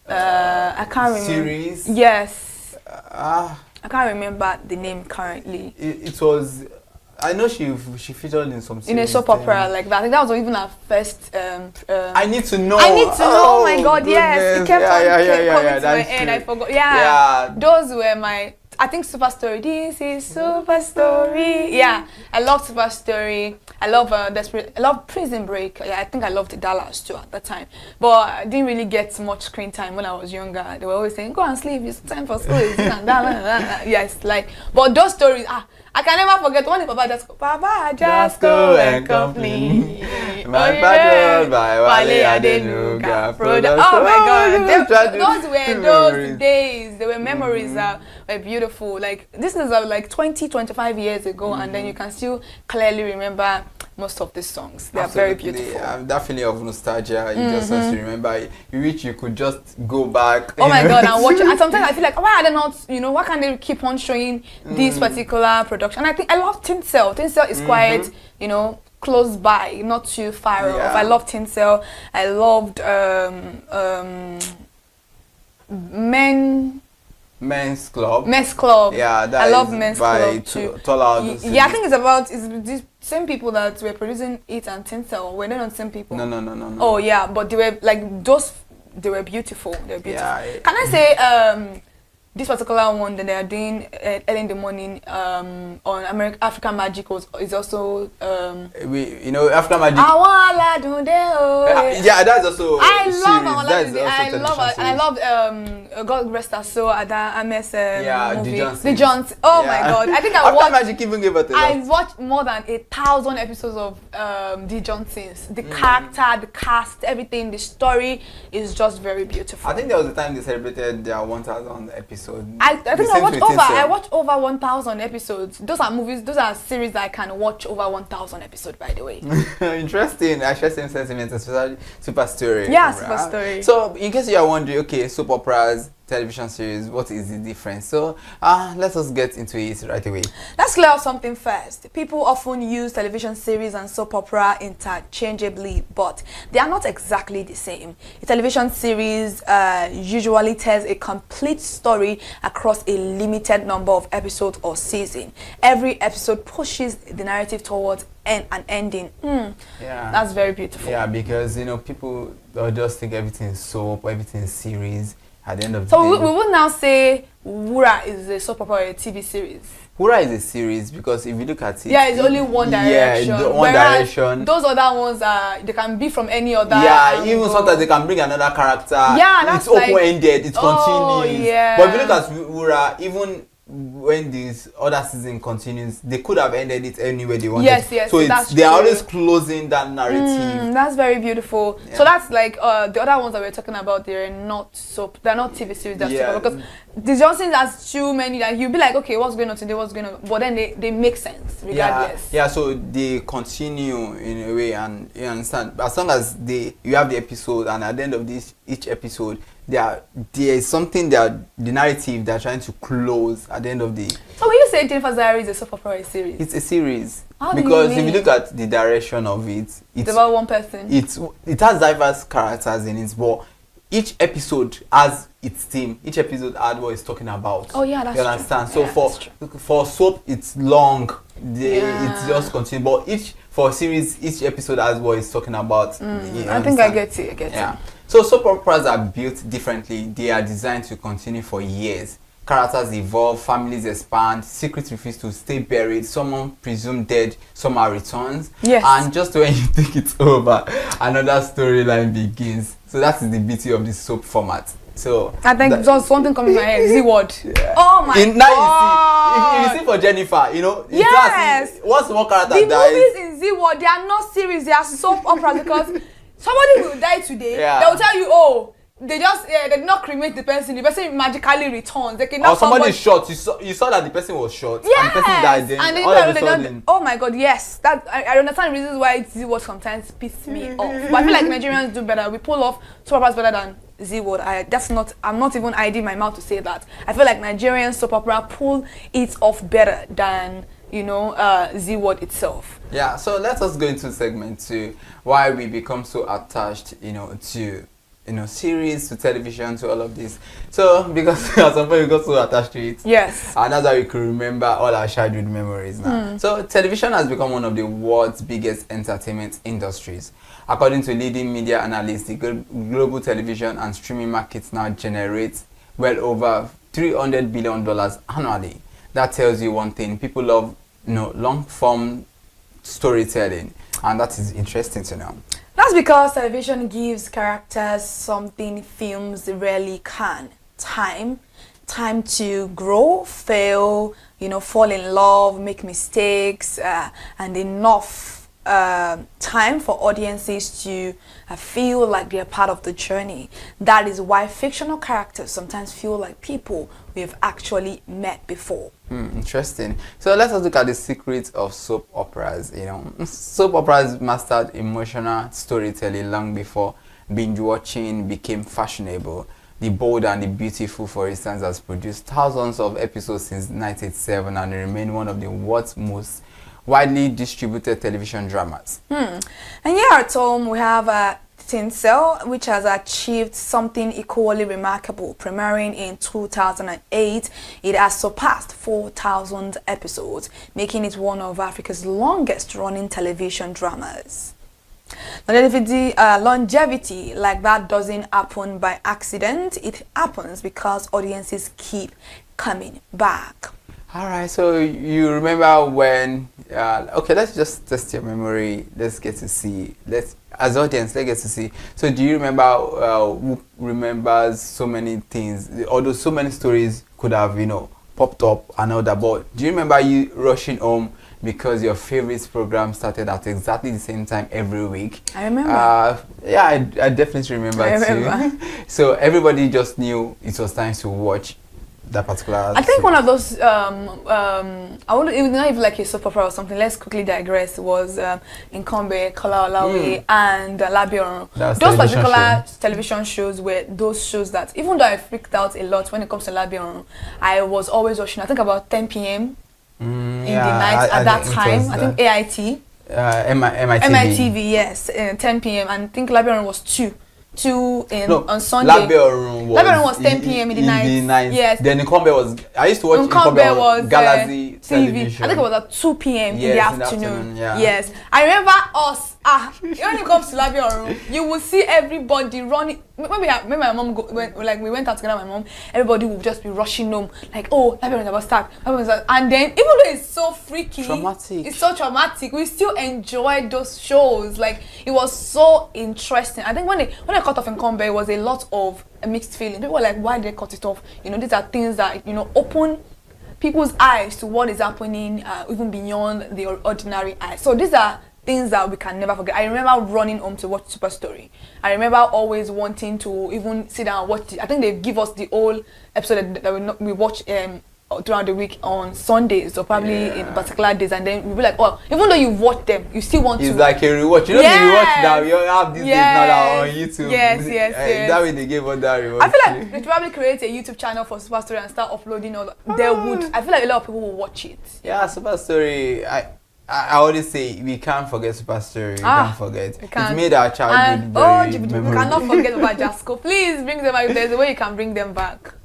I can't remember. Series? Yes. I can't remember the name currently. It was, I know she featured in some series. In a soap opera like that. I think that was even her first. I need to know. I need to know. Oh my God! Goodness. Yes, it kept on coming to my that's head. true. I forgot. Yeah, those were my. I think Super Story. This is Super Story. Yeah, I love Super Story. I love Desperate. I love Prison Break. Yeah, I think I loved Dallas too at that time. But I didn't really get much screen time when I was younger. They were always saying, "Go and sleep. It's time for school." It's this and that. Yes, like. But those stories. I can never forget one is Papa Jasco and Company. My patrol by Wale Adenuga. Oh my God, those were those days. They were memories that were beautiful. Like this is like 20-25 years ago, and then you can still clearly remember most of these songs. They are very beautiful. That feeling of nostalgia, you just have to remember. You wish you could just go back. Oh my God, and watch it. And sometimes I feel like, why are they not, why can't they keep on showing this particular production? And I think I love Tinsel. Tinsel is quite, close by, not too far off. I love Tinsel. I loved Men's Club. Men's Club. Yeah, I love Men's Club too. Yeah, I think it's the same people that were producing it and Tinsel. Were they not the same people? No. Oh yeah, but they were like those. They were beautiful. They were beautiful. Yeah. Can I say this particular one that they are doing early in the morning on African Magic is also African Magic. Yeah, that's also I love Awala. I love God Rest Her Soul Ada Ames movie. The Johnsons. Oh my God! I think I watched. Magic even gave it. I watched more than 1,000 episodes of the Johnsons. The character, the cast, everything, the story is just very beautiful. I think there was a time they celebrated their 1,000 episode. I think I watched over 1,000 episodes. Those are movies. Those are series that I can watch over 1,000 episodes. By the way. Interesting. I share same sentiments, especially Super Story. Yeah, Super Story. So, in case you are wondering, okay, soap operas, television series, what is the difference? So let us get into it right away. Let's clear up something first. People often use television series and soap opera interchangeably, but they are not exactly the same. A television series usually tells a complete story across a limited number of episodes or season. Every episode pushes the narrative towards an ending. Yeah, that's very beautiful. Yeah, because people just think everything is soap, everything is series. At the end of the day. So we would now say Wura is a soap opera or a TV series. Wura is a series because if you look at it, it's only one direction. Yeah, one direction. Those other ones they can be from any other. Yeah, even sometimes they can bring another character. Yeah, that's it's open-ended. It continues. Yeah. But if you look at Wura, even when this other season continues, they could have ended it anywhere they wanted. Yes, so they are always closing that narrative. That's very beautiful. Yeah. So that's like the other ones that we're talking about. They're not soap. They're not TV series. They're soap because the Johnsons has too many. Like you'll be like, okay, what's going on today? What's going on? But then they make sense regardless. Yeah. So they continue in a way, and you understand. As long as you have the episode, and at the end of each episode, there is something that the narrative they're trying to close at the end of the. So when you say Jennifer's Diary is a soap opera series, it's a series. How because if you look at the direction of it's about one person. It has diverse characters in it, but each episode has its theme. Each episode has what it's talking about. Oh yeah, that's you understand. True. So for soap, it's long. It's just continue. But for series, each episode has what it's talking about. I think I get it. Yeah. So soap operas are built differently. They are designed to continue for years. Characters evolve, families expand, secrets refuse to stay buried, someone presumed dead, somehow returns. Yes. And just when you think it's over, another storyline begins. So that is the beauty of this soap format. So I think just something coming to my head. Z-word. Yeah. Oh my god. Now you see for Jennifer, yes. What's one character the dies? Movies in Z-word, they are not series, they are soap operas because somebody will die today. Yeah. They will tell you, oh, they did not cremate the person magically returns. They cannot. Or somebody shot. You saw that the person was shot. Yes. And the person died. Then and all of a sudden, oh my god, yes. That I understand the reasons why Z-word sometimes piss me off. But I feel like Nigerians do better. We pull off soap operas better than Z-word. I'm not even idling my mouth to say that. I feel like Nigerian soap opera pull it off better than Z-word itself. Yeah. So let us go into segment 2. Why we become so attached, to series, to television, to all of this. So because at some point we got so attached to it. Yes. And that's why we could remember all our childhood memories now. So television has become one of the world's biggest entertainment industries. According to leading media analysts, the global television and streaming markets now generate well over $300 billion annually. That tells you one thing: people love long form storytelling, and that is interesting to know. That's because television gives characters something films rarely can. Time to grow, fail, fall in love, make mistakes, and enough time for audiences to feel like they're part of the journey. That is why fictional characters sometimes feel like people we've actually met before. Interesting. So let us look at the secrets of soap operas. Soap operas mastered emotional storytelling long before binge watching became fashionable. The Bold and the Beautiful, for instance, has produced thousands of episodes since 1987 and remain one of the world's most widely distributed television dramas. And here at home we have Tinsel, which has achieved something equally remarkable. Premiering in 2008, it has surpassed 4,000 episodes, making it one of Africa's longest running television dramas. Longevity like that doesn't happen by accident. It happens because audiences keep coming back. All right, so you remember when okay, let's just test your memory. Let's get to see. As audience, let's get to see. So do you remember who remembers so many things? Although so many stories could have popped up and all that, but do you remember you rushing home because your favorite program started at exactly the same time every week? I remember. Yeah, I definitely remember too. So everybody just knew it was time to watch that particular. I think one of those I wouldn't even know if like a soap opera or something. Let's quickly digress. Was Inkombe, Kola Olawe, and Labiorun. Those particular television shows were those shows that, even though I freaked out a lot when it comes to Labiorun, I was always watching. I think about 10 p.m. in the night at that time. I think AIT. MITV, yes, 10 p.m. and I think Labiorun was 2 on Sunday. Labiorun was 10 p.m. in the night. Yes. Then Inkombe was. I used to watch Inkombe on Galaxy television. I think it was at 2 p.m. in the afternoon. Yeah. Yes. I remember us. When it comes to Labiorun, you will see everybody running. Maybe my mom we went out together. My mom, everybody would just be rushing home, like, oh, Labiorun is about to start. And then, even though it's so freaky, it's so traumatic, we still enjoyed those shows. Like, it was so interesting. I think when I cut off Inkombe, it was a lot of mixed feelings. People were like, why did they cut it off? These are things that open people's eyes to what is happening even beyond the ordinary eye. So these are things that we can never forget. I remember running home to watch Super Story. I remember always wanting to even sit down and watch I think they give us the whole episode that we watch throughout the week on Sundays or probably in particular days, and then we'll be like, oh, even though you've watched them, you still want to. It's like a rewatch. You know, the rewatch now, you have these days now that are on YouTube. Yes. That way they gave us that rewatch. I feel like they probably create a YouTube channel for Super Story and start uploading all that. They would. I feel like a lot of people will watch it. Yeah, Super Story. I always say we can't forget Super Story. We can't forget. It made our childhood very memorable. We cannot forget about Jasco. Please bring them back. If there's a way you can bring them back.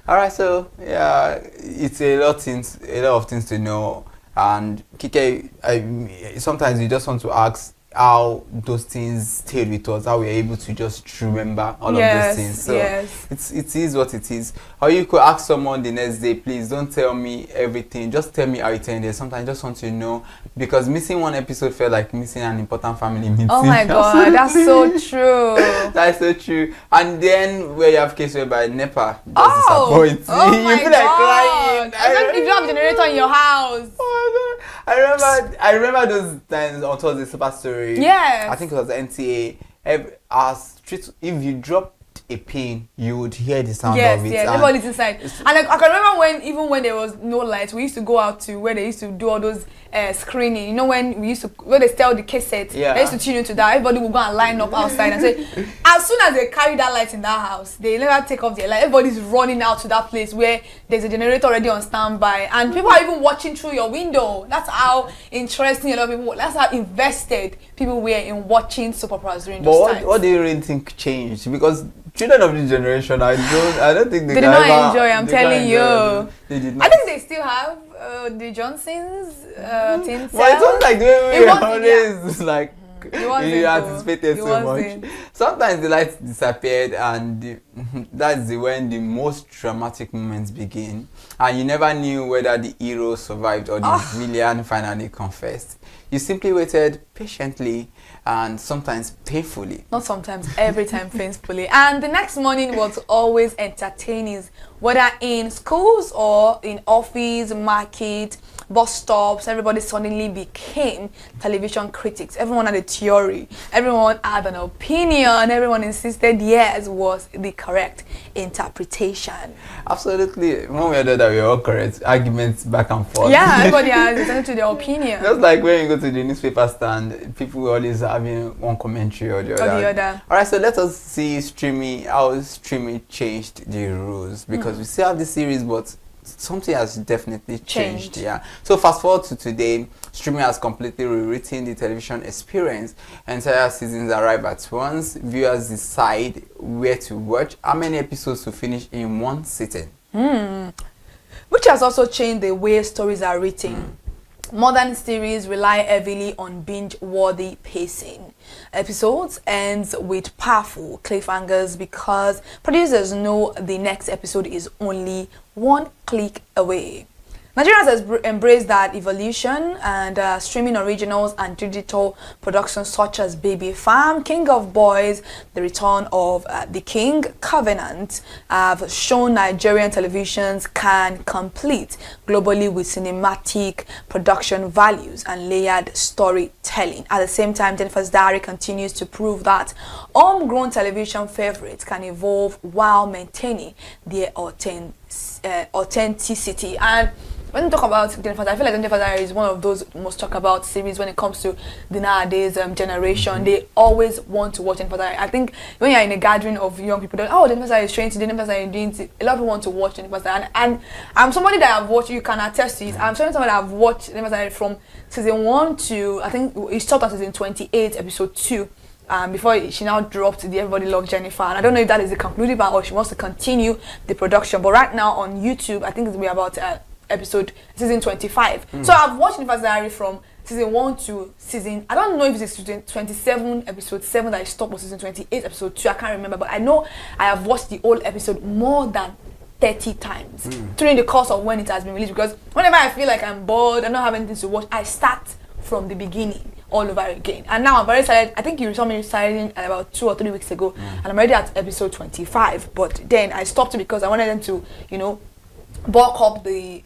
All right, so yeah, it's a lot of things to know, and Kike, sometimes you just want to ask how those things stayed with us, how we're able to just remember all of those things. So it is what it is. Or you could ask someone the next day, please don't tell me everything, just tell me how it ended. Sometimes I just want to know, because missing one episode felt like missing an important family meeting. Oh my God, that's so true. That's so true. And then where you have case whereby NEPA just disappoints you. Oh You feel like crying. If you have a generator in your house. Oh my God. I remember those times on Thursday Super Story. Yes. I think it was the NTA. If you dropped a pin, you would hear the sound of it. Yes, everybody's inside. And I can remember when there was no lights, we used to go out to where they used to do all those screening. You know, when they sell the cassette, they used to tune into that. Everybody would go and line up outside and say, as soon as they carry that light in that house, they never take off their light. Everybody's running out to that place where there's a generator already on standby, and people are even watching through your window. That's how interesting a lot of people. That's how invested people were in watching soap operas during those times. But what do you really think changed? Because children of this generation, I don't think they did not enjoy. I'm telling you. They did not. I think they still have the Johnsons, Tin Cells. Well, it was like we always like you anticipated so wasn't. much. Sometimes the lights disappeared, and that's when the most dramatic moments begin. And you never knew whether the hero survived or the villain finally confessed. You simply waited patiently and sometimes painfully. Not sometimes, every time painfully. And the next morning was always entertaining, whether in schools or in office, market, bus stops. Everybody suddenly became television critics. Everyone had a theory. Everyone had an opinion. Everyone insisted yes was the correct interpretation. Absolutely. One way or the other, we were all correct. Arguments back and forth. Yeah, everybody has listened to their opinion. Just like when you go to the newspaper stand, people were always having one commentary or the other. All right, so let us see how streaming changed the rules, because we still have the series, but something has definitely changed. Yeah. So fast forward to today, streaming has completely rewritten the television experience. Entire seasons arrive at once. Viewers decide where to watch, how many episodes to finish in one sitting. Which has also changed the way stories are written. Modern series rely heavily on binge-worthy pacing. Episodes ends with powerful cliffhangers because producers know the next episode is only one click away. Nigerians has embraced that evolution, and streaming originals and digital productions such as Baby Farm, King of Boys, The Return of the King, Covenant have shown Nigerian televisions can compete globally with cinematic production values and layered storytelling. At the same time, Jennifer's Diary continues to prove that homegrown television favorites can evolve while maintaining their authenticity. And when we talk about Jennifer's Diary, I feel like Jennifer's Diary is one of those most talked about series when it comes to the nowadays generation. They always want to watch Jennifer's Diary. I think when you're in a gathering of young people, Jennifer's Diary is training today, Jennifer's Diary is doing it. A lot of people want to watch Jennifer's Diary. And I'm somebody that I've watched, you can attest to it. I'm somebody that I've watched Jennifer's Diary from season 1 to, I think it stopped at season 28, episode 2. Before she now dropped the Everybody Loves Jennifer. And I don't know if that is the concluding part or she wants to continue the production. But right now on YouTube, I think it's about season 25. So I've watched Jennifer's Diary from season 1 to season, I don't know if it's season 27, episode 7 that I stopped, or season 28, episode 2, I can't remember. But I know I have watched the whole episode more than 30 times during the course of when it has been released. Because whenever I feel like I'm bored, I don't have anything to watch, I start from the beginning all over again. And now I'm very excited. I think you saw me starting about 2 or 3 weeks ago, and I'm already at episode 25. But then I stopped because I wanted them to, bulk up the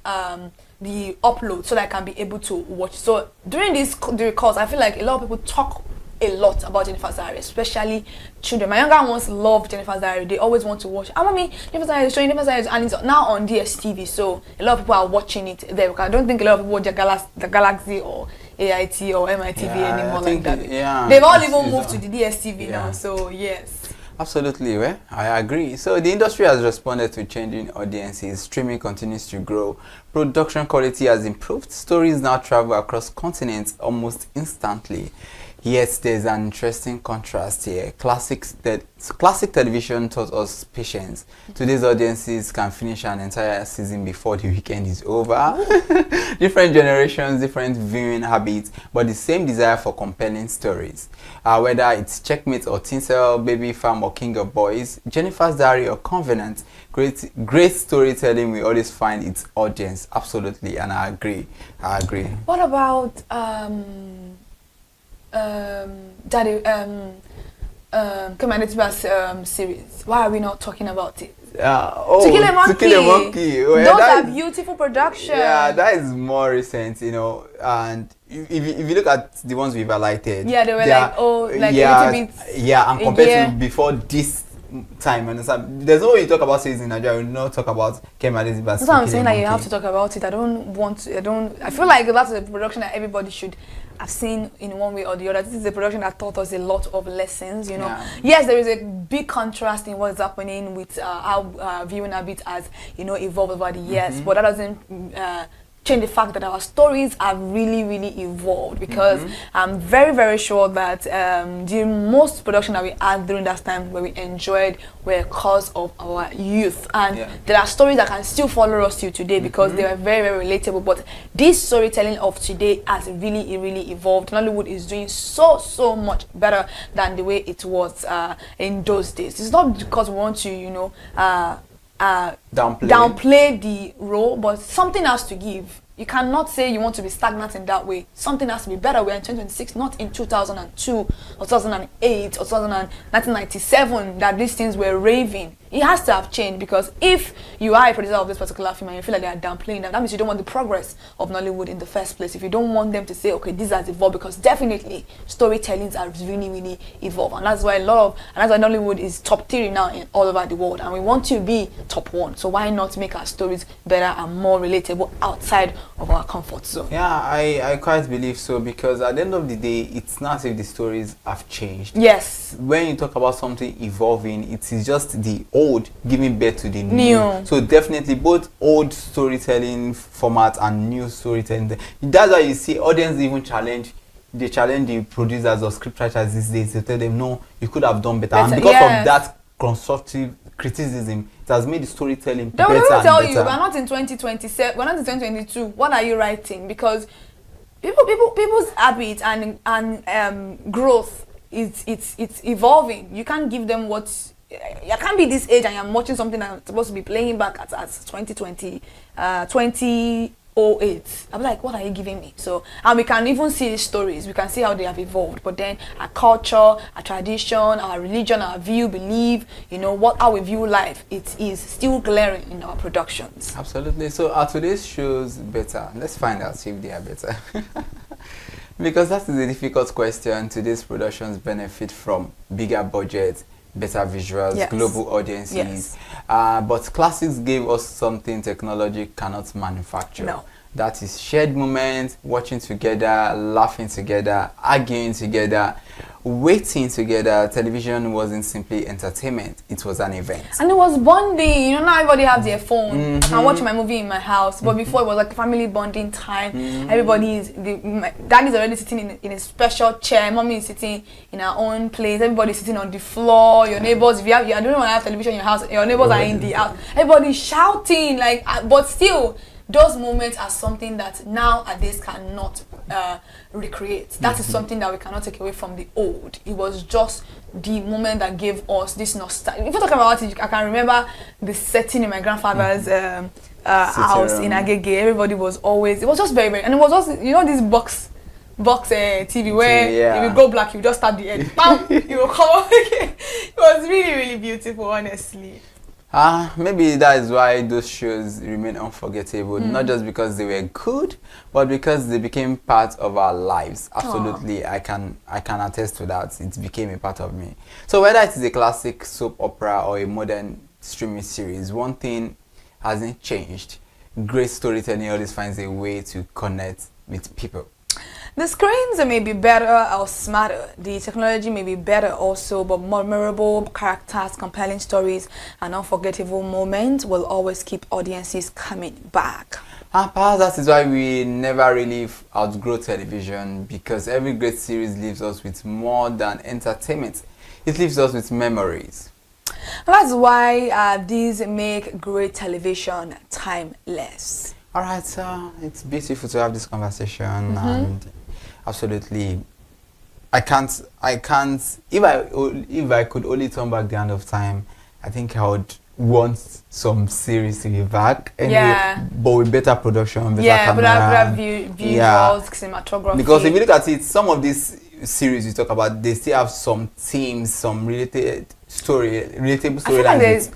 upload so that I can be able to watch. So during the course, I feel like a lot of people talk a lot about Jennifer's Diary, especially children. My younger ones love Jennifer's Diary. They always want to watch. Mommy, Jennifer's Diary is showing Jennifer's Diary, and it's now on DSTV. So a lot of people are watching it there. Because I don't think a lot of people watch the Galaxy or AIT or MITV anymore like that. Yeah, they've all even moved to the DSTV now. So yes. Absolutely, well, I agree. So the industry has responded to changing audiences. Streaming continues to grow. Production quality has improved. Stories now travel across continents almost instantly. Yet there's an interesting contrast here. Classic television taught us patience. Today's audiences can finish an entire season before the weekend is over. Different generations, different viewing habits, but the same desire for compelling stories. Whether it's Checkmate or Tinsel, Baby Farm or King of Boys, Jennifer's Diary or Covenant, great storytelling will always find its audience. Absolutely, and I agree. What about series? Why are we not talking about it? To Kill a Monkey. Well, those are beautiful productions. Yeah, that is more recent, you know. And if you look at the ones we've highlighted, yeah, they were like a little bit. Yeah, and compared to before this time, and there's no way you talk about series in Nigeria, we will not talk about Kemi Adesiba's. That's what I'm saying. Like you have to talk about it. I feel like that's a production that everybody should have seen in one way or the other. This is a production that taught us a lot of lessons, you know. Yeah. Yes, there is a big contrast in what's happening with how viewing habits has, you know, evolved over the years, but that doesn't change the fact that our stories have really evolved, because I'm very sure that the most production that we had during that time where we enjoyed were cause of our youth, and there are stories that can still follow us till today because they are very relatable. But this storytelling of today has really evolved. Nollywood is doing so much better than the way it was in those days. It's not because we want to, you know, downplay the role, but something has to give. You cannot say you want to be stagnant in that way. Something has to be better. We're in 2026, not in 2002 or 2008 or 1997 that these things were raving. It has to have changed, because if you are a producer of this particular film and you feel like they are downplaying that means you don't want the progress of Nollywood in the first place. If you don't want them to say, okay, this has evolved, because definitely storytellings are really evolved, and that's why Nollywood is top 3 now in all over the world, and we want to be top 1. So why not make our stories better and more relatable outside of our comfort zone? Yeah, I quite believe so, because at the end of the day, it's not as if the stories have changed. Yes. When you talk about something evolving, it is just the old giving birth to the new. So definitely both old storytelling format and new storytelling. That's why you see audience even challenge the producers or scriptwriters these days to tell them, no, you could have done better. And because of that constructive criticism, it has made the storytelling better and better. Tell you, we're not in 2027, we're not in 2022. What are you writing? Because people's habits and growth it's evolving. You can't give them what. You can't be this age and I'm watching something that's supposed to be playing back at 2020, 2008. I'm like, what are you giving me? So, and we can even see the stories. We can see how they have evolved. But then our culture, our tradition, our religion, our view, belief, you know, how we view life, it is still glaring in our productions. Absolutely. So are today's shows better? Let's find out if they are better. Because that is a difficult question. Today's productions benefit from bigger budgets, better visuals, global audiences. But classics gave us something technology cannot manufacture. No. That is shared moments, watching together, laughing together, arguing together, waiting together. Television wasn't simply entertainment, it was an event. And it was bonding. You know, now everybody has their phone. I watch my movie in my house. But before, it was like family bonding time. Daddy's already sitting in a special chair. Mommy is sitting in her own place. Everybody's sitting on the floor. Your neighbors, if you don't want to have television in your house, your neighbors are in the house. Everybody's shouting. But still, those moments are something that nowadays cannot recreate. That is something that we cannot take away from the old. It was just the moment that gave us this nostalgia. If you talk about it, I can remember the setting in my grandfather's house in Agege. Everybody was always, it was just very, and it was also, you know, this box TV where if you go black, you just tap the head, bam, you will come up again. It was really beautiful, honestly. Maybe that is why those shows remain unforgettable. Not just because they were good, but because they became part of our lives. Absolutely, I can attest to that. It became a part of me. So whether it is a classic soap opera or a modern streaming series, one thing hasn't changed. Great storytelling always finds a way to connect with people. The screens may be better or smarter, the technology may be better also, but memorable characters, compelling stories, and unforgettable moments will always keep audiences coming back. Perhaps that is why we never really outgrow television, because every great series leaves us with more than entertainment. It leaves us with memories. That's why these make great television timeless. All right, so it's beautiful to have this conversation, and absolutely, I can't. If I could only turn back the hand of time, I think I would want some series to be back. Anyway, but with better production, better camera, better visuals, cinematography. Because if you look at it, some of these series you talk about, they still have some themes, some relatable storylines.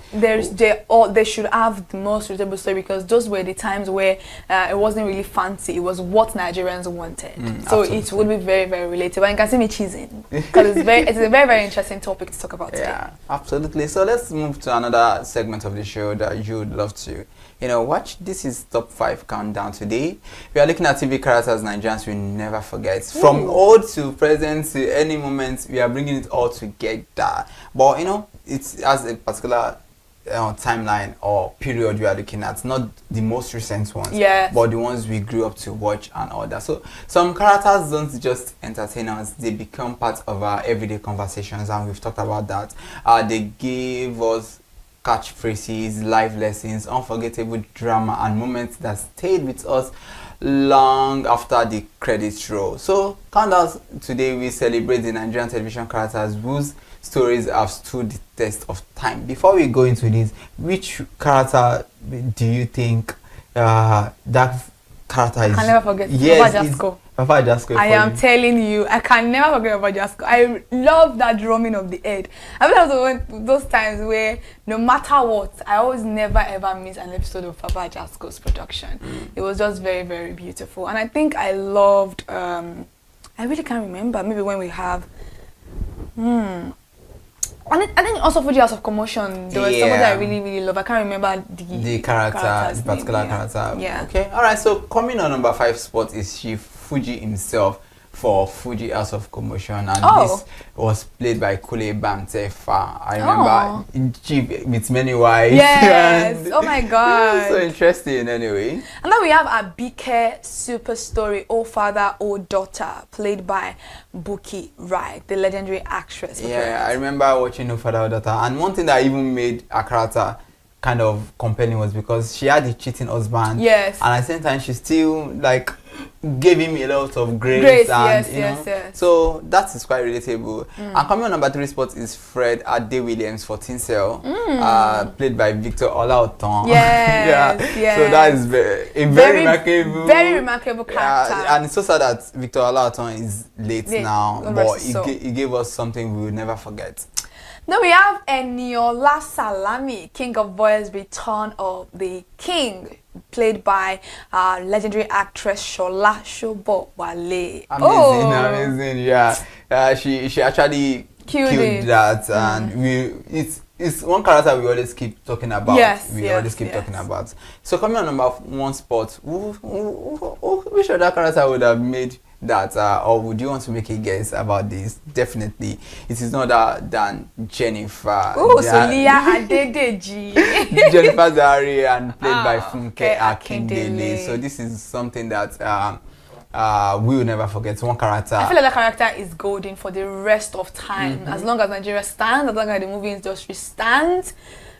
They should have the most relatable story, because those were the times where it wasn't really fancy. It was what Nigerians wanted. So absolutely. It would be very, very relatable. And you can see me cheesing, because it's a very, very interesting topic to talk about today. Yeah, absolutely. So let's move to another segment of the show that you would love to watch. This is Top 5 Countdown today. We are looking at TV characters Nigerians will never forget. From old to present to any moment, we are bringing it all together. But it has a particular timeline or period we are looking at, not the most recent ones, but the ones we grew up to watch and all that. So some characters don't just entertain us, they become part of our everyday conversations, and we've talked about that. They gave us catchphrases, life lessons, unforgettable drama, and moments that stayed with us long after the credits roll. So countdown today, we celebrate the Nigerian television characters whose stories have stood the test of time. Before we go into this, which character do you think that character is? I can never forget. Yes, Papa Jasko. I am telling you, I can never forget Papa Jasko. I love that drumming of the head. I mean, that was those times where no matter what, I always never ever miss an episode of Papa Jasko's production. It was just very, very beautiful. And I think I loved, I really can't remember, maybe when we have, I think also for the House of Commotion, there was someone that I really, really love. I can't remember the particular character. Yeah. Okay. All right. So coming on number 5 spot is Chief Fuji himself for Fuji House of Commotion, and this was played by Kule Bamtefa. I remember Chief with many wives. Yes. Oh my God. So interesting. Anyway. And then we have Abike Super Story, O Father, O Daughter, played by Buki Wright, the legendary actress. Yeah, I remember watching O Father, O Daughter, and one thing that even made a character kind of compelling was because she had a cheating husband. Yes. And at the same time, she still gave him a lot of grace. And, yes. So that is quite relatable. And coming on number 3 spot is Fred Ade Williams for Tinsel, played by Victor Olaotan. Yes. So that is very remarkable character. And it's so sad that Victor Olaotan is late now, but he gave us something we will never forget. Then we have Eniola Salami, King of Boys, Return of the King, played by legendary actress Shola Shobowale. Amazing, yeah. She actually killed that, and it's one character we always keep talking about. Talking about. So coming on number 1 spot, which other character would have made that, or would you want to make a guess about this? Definitely, it is not other than Jennifer. Solia Adedeji. Jennifer Zari, and played by Funke Akindele. So this is something that we will never forget. One character. I feel like that character is golden for the rest of time. As long as Nigeria stands, as long as the movie industry stands,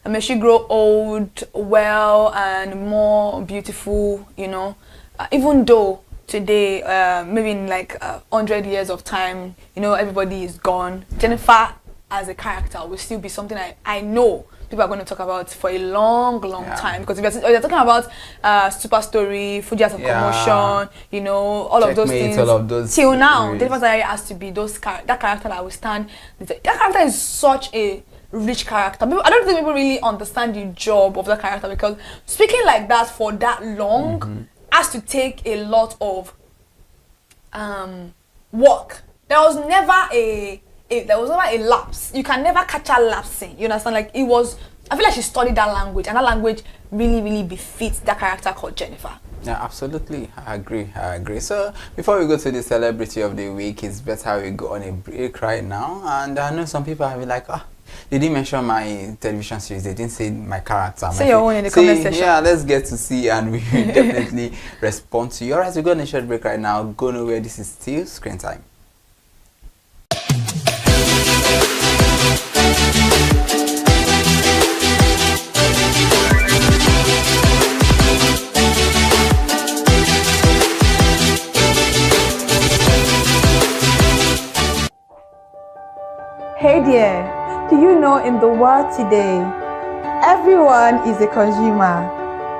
I mean, she grow old, well, and more beautiful. Even though today, maybe in 100 years of time, everybody is gone, Jennifer as a character will still be something I know people are going to talk about for a long time. Because if you're talking about Super Story, Fuji House of Commotion, all of those things, all of those till now, Jennifer Zari has to be that character that will stand. That character is such a rich character. I don't think people really understand the job of that character, because speaking like that for that long has to take a lot of work. There was never a lapse. You can never catch her lapsing. You understand? Like, it was. I feel like she studied that language, and that language really, really befits that character called Jennifer. Yeah, absolutely. I agree. So before we go to the celebrity of the week, it's better we go on a break right now. And I know some people have been like, they didn't mention my television series. They didn't say my character. Say your own in the comment section. Yeah, let's get to see, and we will definitely respond to you. Alright, we're going on a short break right now. Go nowhere. This is still Screen Time. Hey there, do you know in the world today, everyone is a consumer,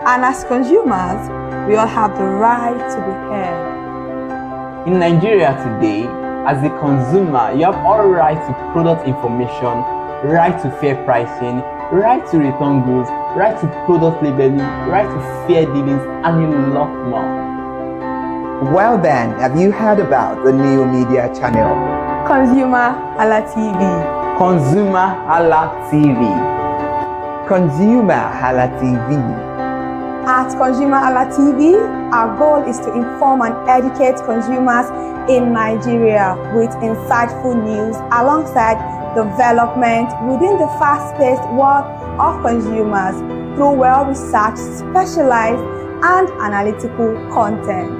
and as consumers, we all have the right to be heard. In Nigeria today, as a consumer, you have all right to product information, right to fair pricing, right to return goods, right to product labeling, right to fair dealings, and a lot more. Well then, have you heard about the new media channel? ConsumerHallaTV. ConsumerHallaTV. ConsumerHallaTV. At ConsumerHallaTV, our goal is to inform and educate consumers in Nigeria with insightful news alongside development within the fast-paced world of consumers through well-researched, specialized, and analytical content.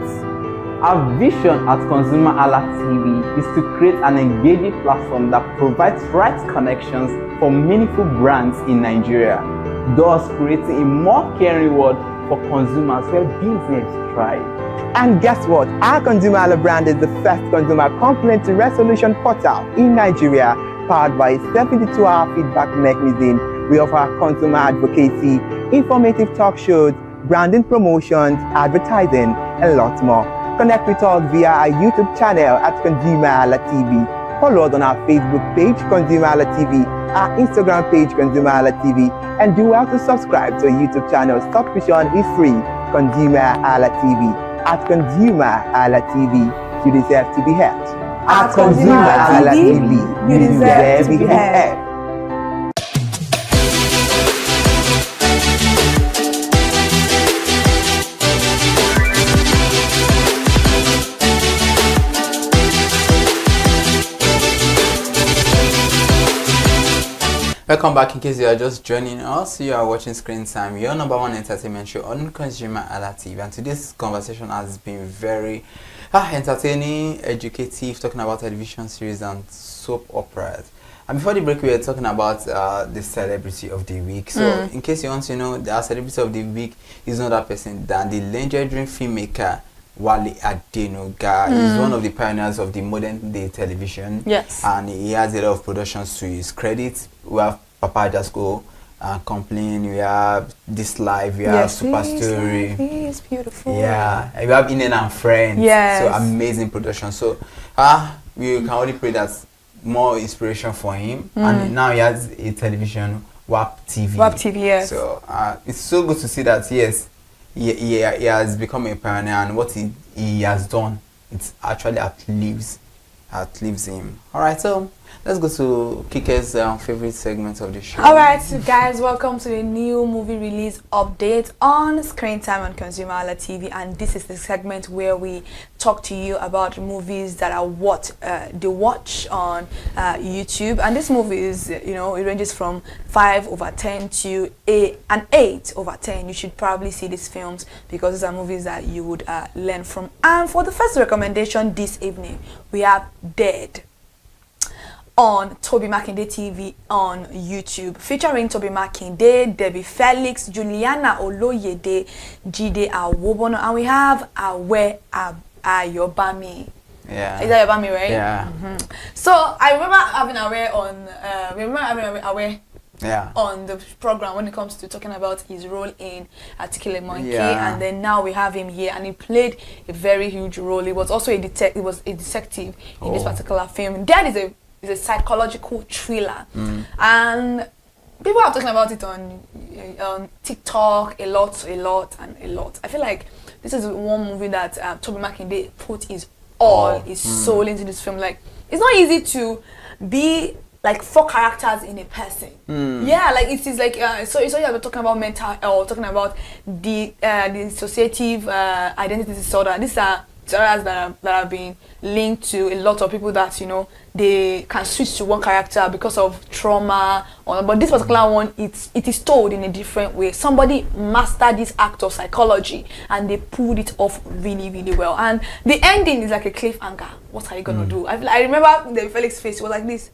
Our vision at ConsumerHallaTV is to create an engaging platform that provides right connections for meaningful brands in Nigeria, thus creating a more caring world for consumers where business thrive. And guess what? Our ConsumerHalla brand is the first consumer complaint resolution portal in Nigeria, powered by a 72-hour feedback mechanism. We offer consumer advocacy, informative talk shows, branding promotions, advertising, and lots more. Connect with us via our YouTube channel at ConsumerHallaTV. Follow us on our Facebook page, ConsumerHallaTV, our Instagram page, ConsumerHallaTV, and do well to subscribe to our YouTube channel. Subscription is free. ConsumerHallaTV. At ConsumerHallaTV, you deserve to be heard. At ConsumerHallaTV, you deserve to be heard. Welcome back. In case you are just joining us, you are watching Screen Time, your #1 entertainment show on ConsumerHalla TV, and today's conversation has been very entertaining, educative, talking about television series and soap operas. And before the break, we were talking about the celebrity of the week. So in case you want to know, the celebrity of the week is not that person than the legendary filmmaker Wale Adenuga. He's one of the pioneers of the modern day television. Yes. And he has a lot of productions to his credit. We have Papa Just Go, Complain, we have This Life, we have Super Story. It's beautiful. Yeah. And we have In and Friends. Yes. So amazing production. So we can only pray that's more inspiration for him. And now he has a television, WAP TV. WAP TV, yes. So it's so good to see that, yes, he has become a pioneer, and what he has done, it's actually outlives him. Alright, so let's go to Kike's favorite segment of the show. Alright, so guys, welcome to the new movie release update on Screen Time on ConsumerHalla TV, and this is the segment where we talk to you about movies that are what they watch on YouTube. And this movie is, it ranges from 5/10 to an 8/10. You should probably see these films because these are movies that you would learn from. And for the first recommendation this evening, we have Dead on Toby Makinde TV on YouTube, featuring Toby Makinde, Debbie Felix, Juliana Oloyede, Jide Awobono, and we have Awe Ayobami. Yeah. Is that Ayobami, right? Yeah. So I remember having Awe on. On the program when it comes to talking about his role in Articulate Monkey, and then now we have him here, and he played a very huge role. He was also a detective in this particular film. Dead is a It's a psychological thriller, and people are talking about it on TikTok a lot. I feel like this is one movie that Toby Makinde put his soul into this film. Like, it's not easy to be like 4 characters in a person. Yeah, like it is like so you're talking about mental health, talking about the dissociative identity disorder. These are disorders that have been linked to a lot of people that, you know, they can switch to one character because of trauma, but this particular one, it is told in a different way. Somebody mastered this act of psychology and they pulled it off really, really well. And the ending is like a cliffhanger. What are you gonna do? I remember the Felix face was like this.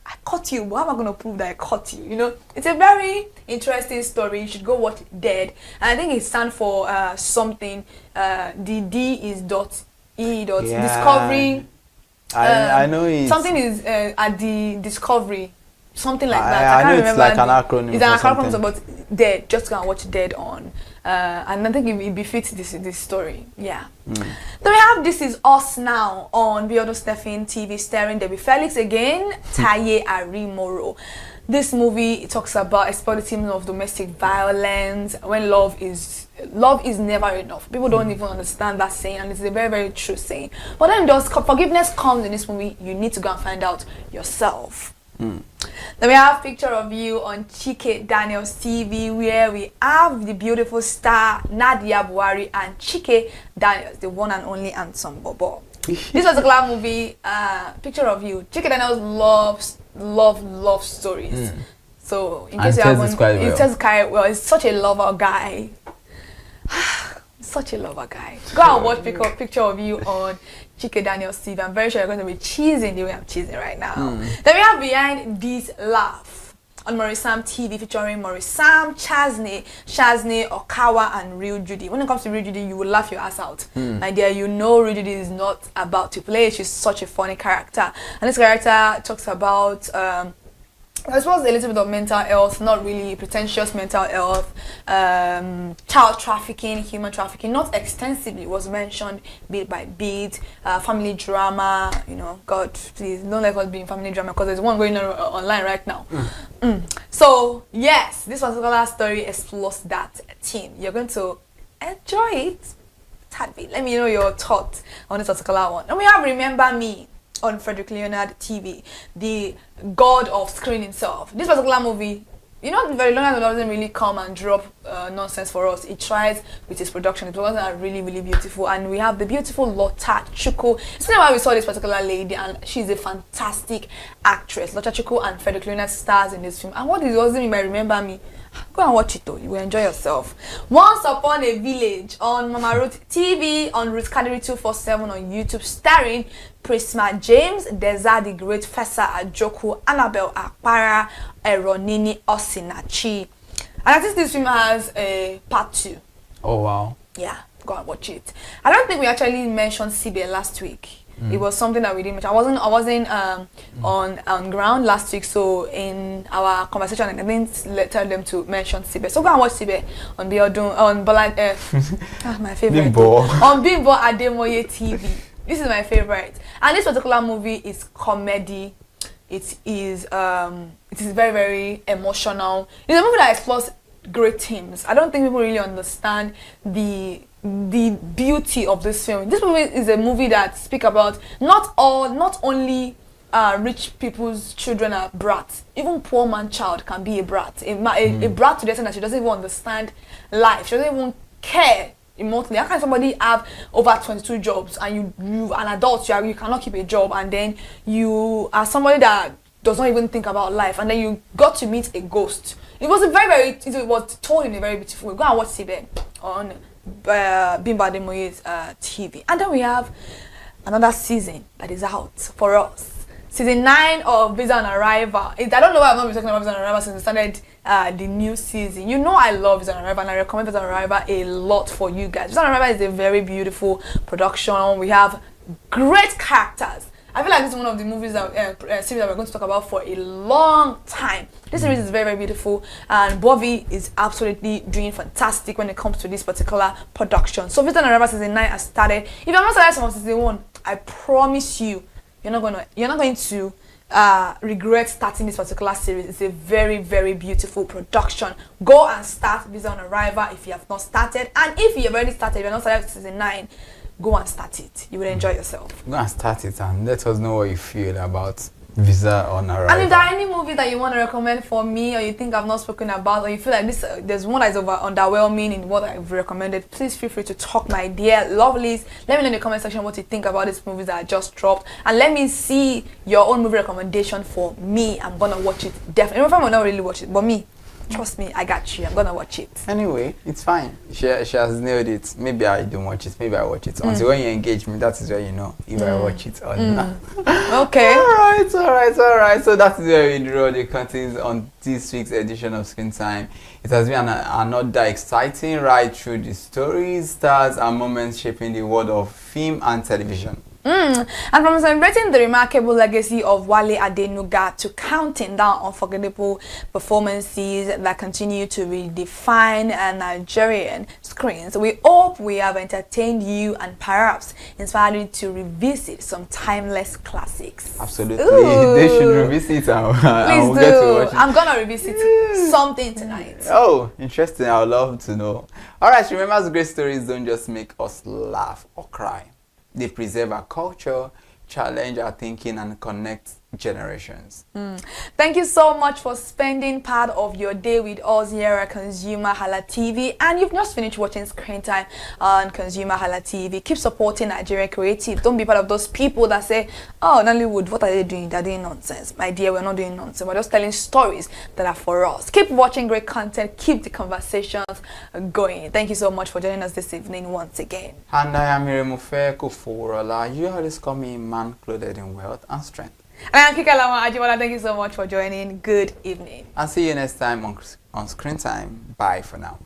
I caught you. How am I going to prove that I caught you? You know, it's a very interesting story. You should go watch Dead. And I think it stands for something. The D is discovery. I know it. Something is at the discovery. Something like that. I can't know remember. It's like an acronym. It's an acronym about Dead. Just go and watch Dead on. And I think it befits this story. Yeah. Then we have This Is Us Now on Biodo Stephen TV, starring Debbie Felix again, Taye Arimoro. This movie talks about exploitation of domestic violence, when love is never enough. People don't even understand that saying, and it's a very, very true saying. But then forgiveness comes in this movie. You need to go and find out yourself. Then we have Picture of You on Chike Daniels TV, where we have the beautiful star Nadia Buhari and Chike Daniels, the one and only handsome Bobo. This particular movie, Picture of You, Chike Daniels loves stories. So in case you haven't, it tells quite well. He's such a lover guy. Such a lover guy. Go and watch Picture of You on Chike Daniels TV. I'm very sure you're going to be cheesing the way I'm cheesing right now. Then we have Behind This Laugh on Morisam TV, featuring Morisam, Shazne, Okawa, and Real Judy. When it comes to Real Judy, you will laugh your ass out. My dear, you know Real Judy is not about to play. She's such a funny character. And this character talks about I suppose a little bit of mental health, not really pretentious mental health, child trafficking, human trafficking, not extensively, was mentioned bit by bit, family drama, you know, God, please, don't let us be in family drama because there's one going on online right now. So, yes, this particular story explores that theme. You're going to enjoy it. Let me know your thoughts on this particular one. And we have Remember Me on Frederick Leonard TV, the god of screen himself. This particular movie, you know, very long doesn't really come and drop nonsense for us. It tries with its production. It was really, really beautiful. And we have the beautiful Lota Chukwu. It's not why we saw this particular lady, and she's a fantastic actress. Lota Chukwu and Frederick Leonard stars in this film. And what it doesn't mean by Remember Me, go and watch it though, you will enjoy yourself. Once Upon a Village on Mama Ruth TV, on Ruth Kadiri 247 on YouTube, starring Prisma James, Deza the Great, Fessa Ajoku, Annabelle Akpara, Eronini Osinachi. And I think this film has a part 2. Oh wow. Yeah, go and watch it. I don't think we actually mentioned CBA last week. It was something that we didn't mention. I wasn't on ground last week, so in our conversation I didn't tell them to mention Sibe. So go and watch Sibe on Biodun, on my favorite. Bimbo. On Bimbo Ademoye TV. This is my favorite. And this particular movie is comedy. It is very, very emotional. It's a movie that explores great themes. I don't think people really understand the beauty of this film. This movie is a movie that speaks about not only rich people's children are brats. Even poor man's child can be a brat. A brat to the extent that she doesn't even understand life. She doesn't even care remotely. How can somebody have over 22 jobs and you an adult, you cannot keep a job, and then you are somebody that does not even think about life, and then you got to meet a ghost. It was it was told in a very beautiful way. Go and watch Sibe on Bimbo Ademoye's TV. And then we have another season that is out for us. Season 9 of Visa on Arrival. I don't know why I've not been talking about Visa on Arrival since we started the new season. You know I love Visa on Arrival, and I recommend Visa on Arrival a lot for you guys. Visa on Arrival is a very beautiful production. We have great characters. I feel like this is one of the movies that series that we're going to talk about for a long time. This series is very, very beautiful, and Bobby is absolutely doing fantastic when it comes to this particular production. So Visa on Arrival season 9 has started. If I'm not started from season 1, I promise you you're not going to regret starting this particular series. It's a very, very beautiful production. Go and start Visa on Arrival if you have not started, and if you have already started, you're not started season 9, go and start it. You will enjoy yourself. Go and start it and let us know what you feel about Visa on Arrival. And if there are any movies that you want to recommend for me, or you think I've not spoken about, or you feel like this there's one that's underwhelming in what I've recommended, please feel free to talk, my dear lovelies. Let me know in the comment section what you think about these movies that I just dropped, and let me see your own movie recommendation for me. I'm gonna watch it definitely. Even if I will not really watch it, but me, trust me, I got you. I'm gonna watch it. Anyway, it's fine. She has nailed it. Maybe I don't watch it. Maybe I watch it. Until when you engage me, that is where you know if I watch it or not. Okay. All right. So that is where we draw the curtains on this week's edition of Screen Time. It has been another exciting ride through the stories, stars, and moments shaping the world of film and television. And from celebrating the remarkable legacy of Wale Adenuga to counting down unforgettable performances that continue to redefine Nigerian screens, we hope we have entertained you and perhaps inspired you to revisit some timeless classics. Absolutely. Ooh. They should revisit and Please we'll get to watch it. I'm gonna revisit something tonight. Oh, interesting. I would love to know. Alright, remember, great stories don't just make us laugh or cry. They preserve our culture, challenge our thinking, and connect generations. Thank you so much for spending part of your day with us here at ConsumerHalla TV. And you've just finished watching Screen Time on ConsumerHalla TV. Keep supporting Nigerian creative. Don't be part of those people that say, oh, Nollywood, what are they doing? They're doing nonsense. My dear, we're not doing nonsense. We're just telling stories that are for us. Keep watching great content. Keep the conversations going. Thank you so much for joining us this evening once again. And I am Iremufe Kuforola. You always call me man clothed in wealth and strength. And I am Kikalama Ajiwala. Thank you so much for joining. Good evening. I'll see you next time on Screen Time. Bye for now.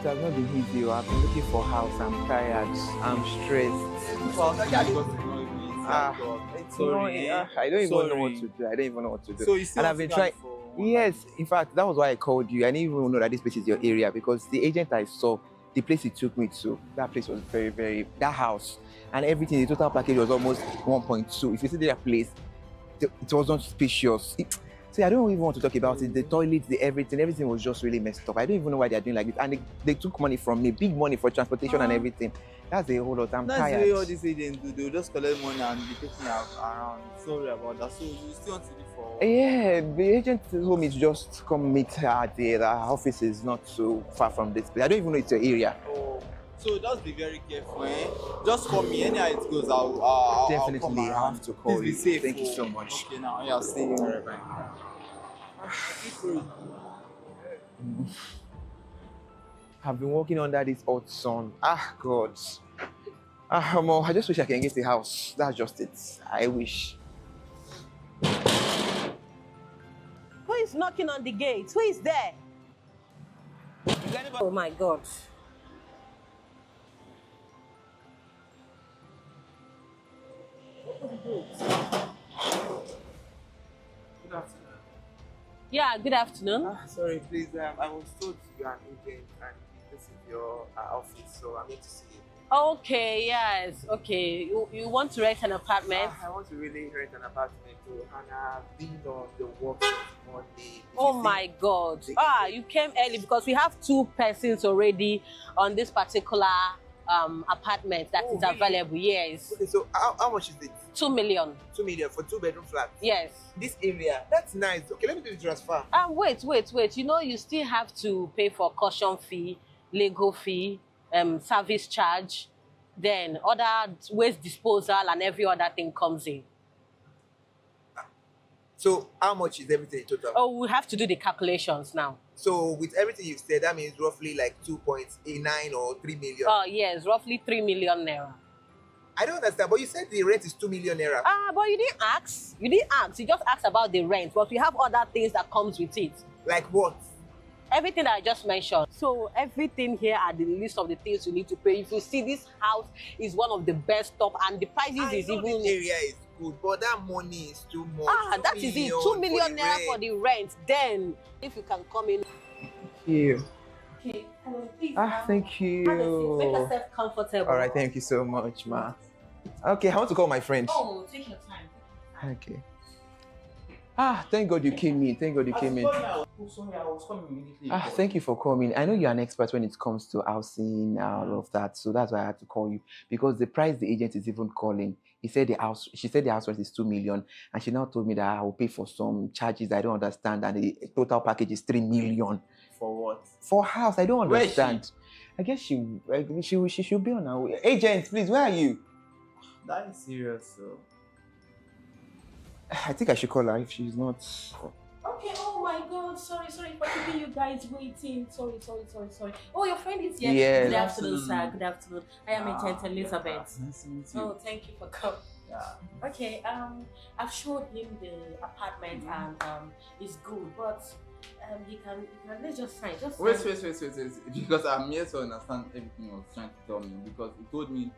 It has not been easy. I've been looking for house. I'm tired. I'm stressed. Sorry. I don't even know what to do. I don't even know what to do. So you still and I've been trying. Yes, in fact, that was why I called you. I didn't even know that this place is your area because the agent I saw, the place he took me to, that place was very, very, that house and everything, the total package was almost 1.2. If you see that place, it wasn't spacious. See, I don't even want to talk about it. The toilets, everything was just really messed up. I don't even know why they're doing like this. And they took money from me, big money for transportation and everything. That's a whole lot. I'm tired. That's the way all these agents do. They'll just collect money and be taking around. Sorry about that. So you still want to live for? Yeah, the agent told me to just come meet her there. Her office is not so far from this place. I don't even know it's your area. Oh, so just be very careful, eh? Just call me. Anyhow it goes, I'll definitely have to call you. Please be safe. Thank you so much. Okay, now I'll see you. All right, bye. I've been working under this hot sun. God. I just wish I can get a house. That's just it. I wish. Who is knocking on the gate? Who is there? Oh my God. Good afternoon. Yeah, good afternoon. Sorry, please. I was told you are an agent and this is your office, so I'm here to see you. Okay, yes. Okay. You want to rent an apartment? I want to really rent an apartment too, and I've been on the work since Monday. Oh my God. You came early because we have 2 persons already on this particular apartment that is available. Yes. Okay, so how much is it? 2 million. 2 million for 2-bedroom flat? Yes. This area? That's nice. Okay, let me do the transfer. Wait. You know, you still have to pay for caution fee, legal fee, service charge, then other waste disposal and every other thing comes in. So how much is everything in total? Oh, we have to do the calculations now. So with everything you've said, that means roughly like 2.89 or 3 million. Oh yes, roughly 3 million naira. I don't understand, but you said the rent is 2 million naira. But you didn't ask. You just asked about the rent, but we have other things that comes with it. Like what? Everything that I just mentioned. So everything here are the list of the things you need to pay. If you see, this house is one of the best top, and the prices is even. The area is good, but that money is too much. That is it. 2 million naira for the rent. Then, if you can come in. Thank you. Okay, hello, please. Thank you. Have a seat. Make yourself comfortable. All right, thank you so much, ma. Okay, I want to call my friend. Oh, take your time. Okay. Thank God you came in. Thank God you came in. Oh, sorry, I was coming immediately. Thank you for coming. I know you're an expert when it comes to housing, all of that. So that's why I had to call you, because the price the agent is even calling. She said the house rent is 2 million, and she now told me that I will pay for some charges I don't understand, and the total package is 3 million. For what? For house, I don't Where is understand. I guess she should be on her way. Agent, please, where are you? That is serious, so. I think I should call her if she's not. Okay, oh my god, sorry for keeping you guys waiting. Sorry. Oh, your friend is here. Yes. Good afternoon, sir. Good afternoon. I am Agent Elizabeth. Nice to meet you. Oh, thank you for coming. Yeah. Okay, I've showed him the apartment and it's good, but he can let's just sign. Wait, because I'm here to understand everything he was trying to tell me, because he told me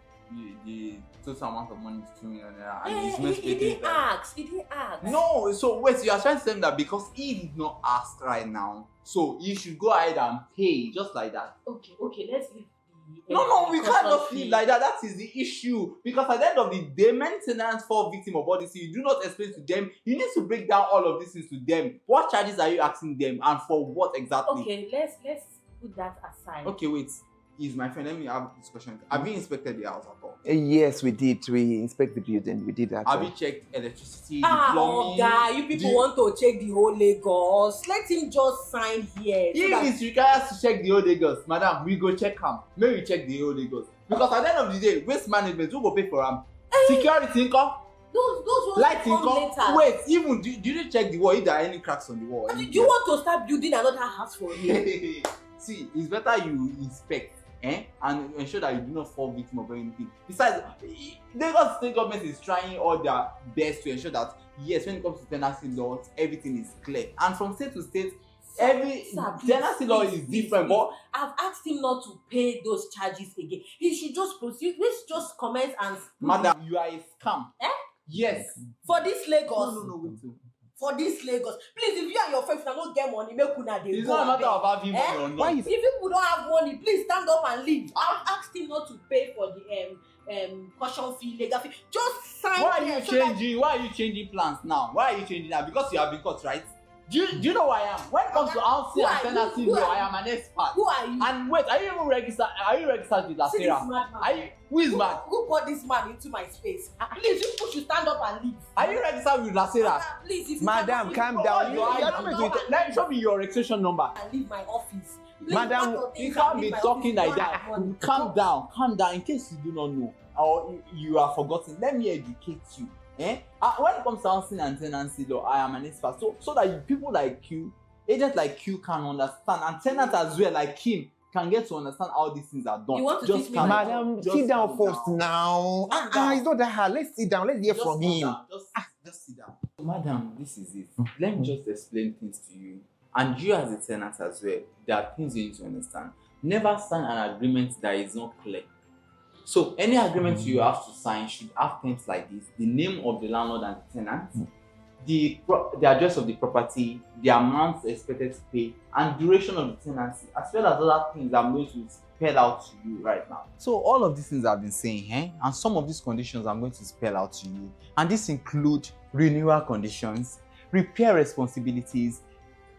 the total amount of money is 2 million naira, and he's meant to He pay didn't ask. No, so wait, you are trying to tell me that because he did not ask right now, so you should go ahead and pay just like that. Okay, let's leave the No, we can't just fee. leave like that. That is the issue. Because at the end of the day, maintenance for victim of all this, you do not explain to them. You need to break down all of these things to them. What charges are you asking them, and for what exactly? Okay, let's put that aside. Okay, wait. He's my friend. Let me have this question. Have you inspected the house at all? Yes, we did. We inspected the building. We did that. Have you checked electricity, the plumbing? Guy, you people want to check the whole Lagos. Let him just sign here. If it requires to check the whole Lagos, madam, we go check him. Maybe we check the whole Lagos. Because at the end of the day, waste management, who go pay for him? Security income? Those ones Light will come income? later. Wait, even do you check the wall if there are any cracks on the wall? Do you want to start building another house for him? See, it's better you inspect and ensure that you do not fall victim of anything. Besides, Lagos state government is trying all their best to ensure that, yes, when it comes to tenancy laws, everything is clear. And from state to state, every tenancy law is different. But I've asked him not to pay those charges again. He should just proceed. Let's just comment and. Madam, you are a scam. Yes. For this Lagos. No, wait. For this Lagos, please, if you and your friends cannot get money, make una dey go. It's not a matter of having money or not. If people don't have money, please stand up and leave. I've asked him not to pay for the caution fee, legal fee. Just sign. Why are you changing plans now? Why are you changing that? Because you have been caught, right? Do you know who I am? When it comes to housing and tenancy law, I am an expert. Who are you? And wait, are you even registered? Are you registered with Lasera? Who is mad? Who brought this man into my space? Please, you people should stand up and leave. Are you registered with Lasera? Please, if Madam, calm down. Let me show me your registration number. And leave my office. Please, Madam, you can't be talking like that. Calm down. In case you do not know or you are forgotten, let me educate you. When it comes to housing and tenancy law, I am an expert. So that people like you, agents like you, can understand, and tenants as well like him can get to understand how these things are done. You want to just teach me, Madam, sit down first now. It's not that hard. Let's sit down. Let's hear from him. Just sit down. Madam, this is it. Let me just explain things to you. And you as a tenant as well, there are things you need to understand. Never sign an agreement that is not clear. So any agreement you have to sign should have things like this: the name of the landlord and the tenant, the address of the property, the amount expected to pay, and duration of the tenancy, as well as other things I'm going to spell out to you right now. So all of these things I've been saying, and some of these conditions I'm going to spell out to you, and this include renewal conditions, repair responsibilities,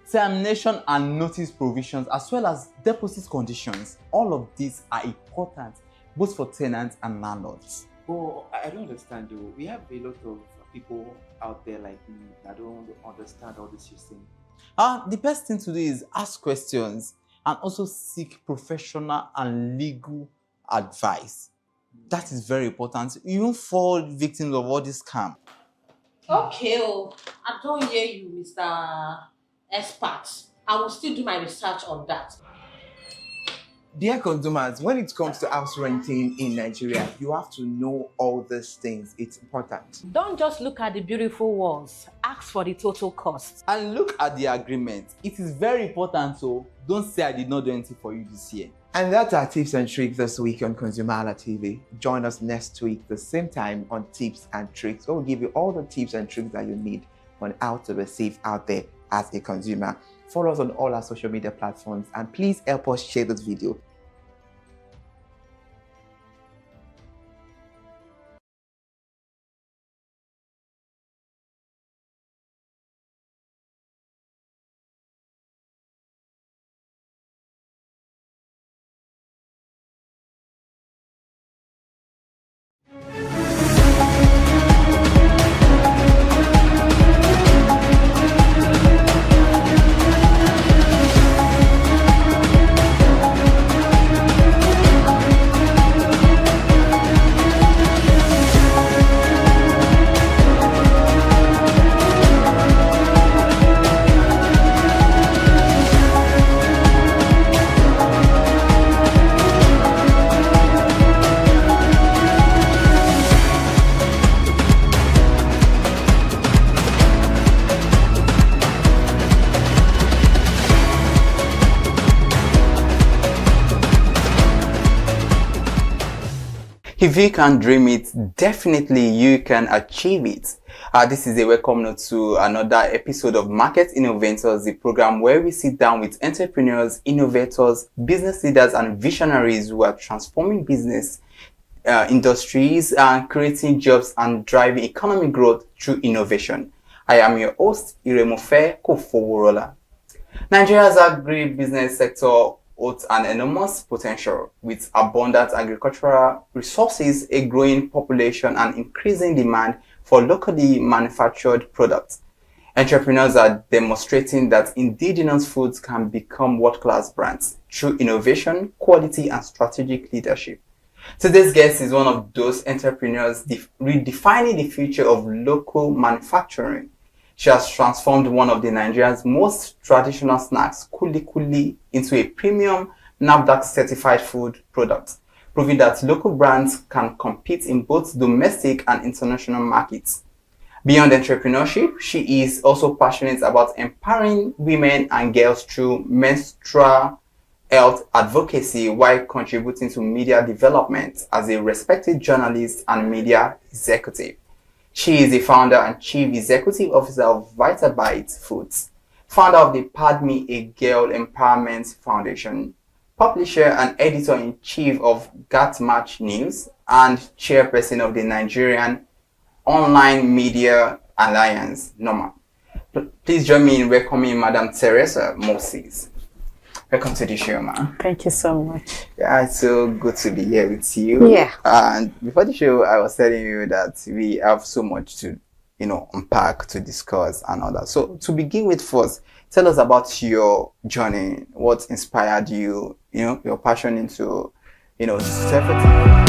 termination and notice provisions, as well as deposit conditions. All of these are important both for tenants and landlords. Oh, I don't understand though. We have a lot of people out there like me that don't understand all this system. The best thing to do is ask questions and also seek professional and legal advice. That is very important. You won't fall victims of all this scam. Okay, I don't hear you, Mr. Expert. I will still do my research on that. Dear consumers, when it comes to house renting in Nigeria, you have to know all these things. It's important. Don't just look at the beautiful walls. Ask for the total cost. And look at the agreement. It is very important, so don't say I did not do anything for you this year. And that's our tips and tricks this week on ConsumerHalla TV. Join us next week the same time on Tips and Tricks, where we'll give you all the tips and tricks that you need on how to be safe out there as a consumer. Follow us on all our social media platforms and please help us share this video. If you can dream it, definitely you can achieve it. This is a welcome note to another episode of Market Innovators, the program where we sit down with entrepreneurs, innovators, business leaders, and visionaries who are transforming business industries and creating jobs and driving economic growth through innovation. I am your host, Iremofe Kofoworola. Nigeria's agri-business sector holds an enormous potential with abundant agricultural resources, a growing population, and increasing demand for locally manufactured products. Entrepreneurs are demonstrating that indigenous foods can become world-class brands through innovation, quality, and strategic leadership. Today's guest is one of those entrepreneurs redefining the future of local manufacturing. She has transformed one of the Nigeria's most traditional snacks, kuli kuli, into a premium NAFDAC certified food product, proving that local brands can compete in both domestic and international markets. Beyond entrepreneurship, she is also passionate about empowering women and girls through menstrual health advocacy while contributing to media development as a respected journalist and media executive. She is the founder and chief executive officer of VitaBite Foods, founder of the Padme A Girl Empowerment Foundation, publisher and editor-in-chief of Gatmatch News, and chairperson of the Nigerian Online Media Alliance, NOMA. Please join me in welcoming Madam Teresa Moses. Welcome to the show, man. Thank you so much. Yeah, it's so good to be here with you. Yeah. And before the show, I was telling you that we have so much to, unpack, to discuss and all that. So to begin with first, tell us about your journey. What inspired you, your passion into, self-esteem.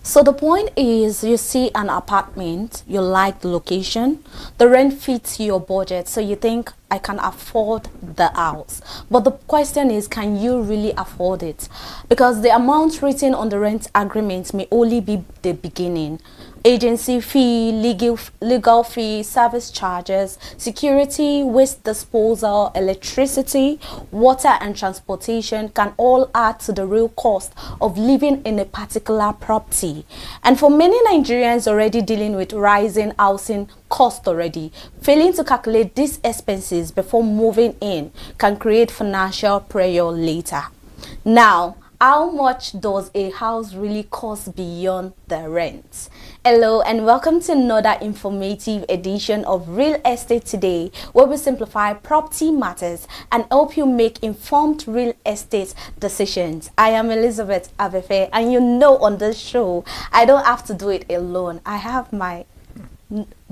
So the point is, you see an apartment, you like the location, the rent fits your budget, so you think, I can afford the house. But the question is, can you really afford it? Because the amount written on the rent agreement may only be the beginning. Agency fee, legal fee, service charges, security, waste disposal, electricity, water and transportation can all add to the real cost of living in a particular property. And for many Nigerians already dealing with rising housing cost already, failing to calculate these expenses before moving in can create financial pressure later. Now, how much does a house really cost beyond the rent? Hello and welcome to another informative edition of Real Estate Today, where we simplify property matters and help you make informed real estate decisions. I am Elizabeth Abefe, and on this show, I don't have to do it alone. I have my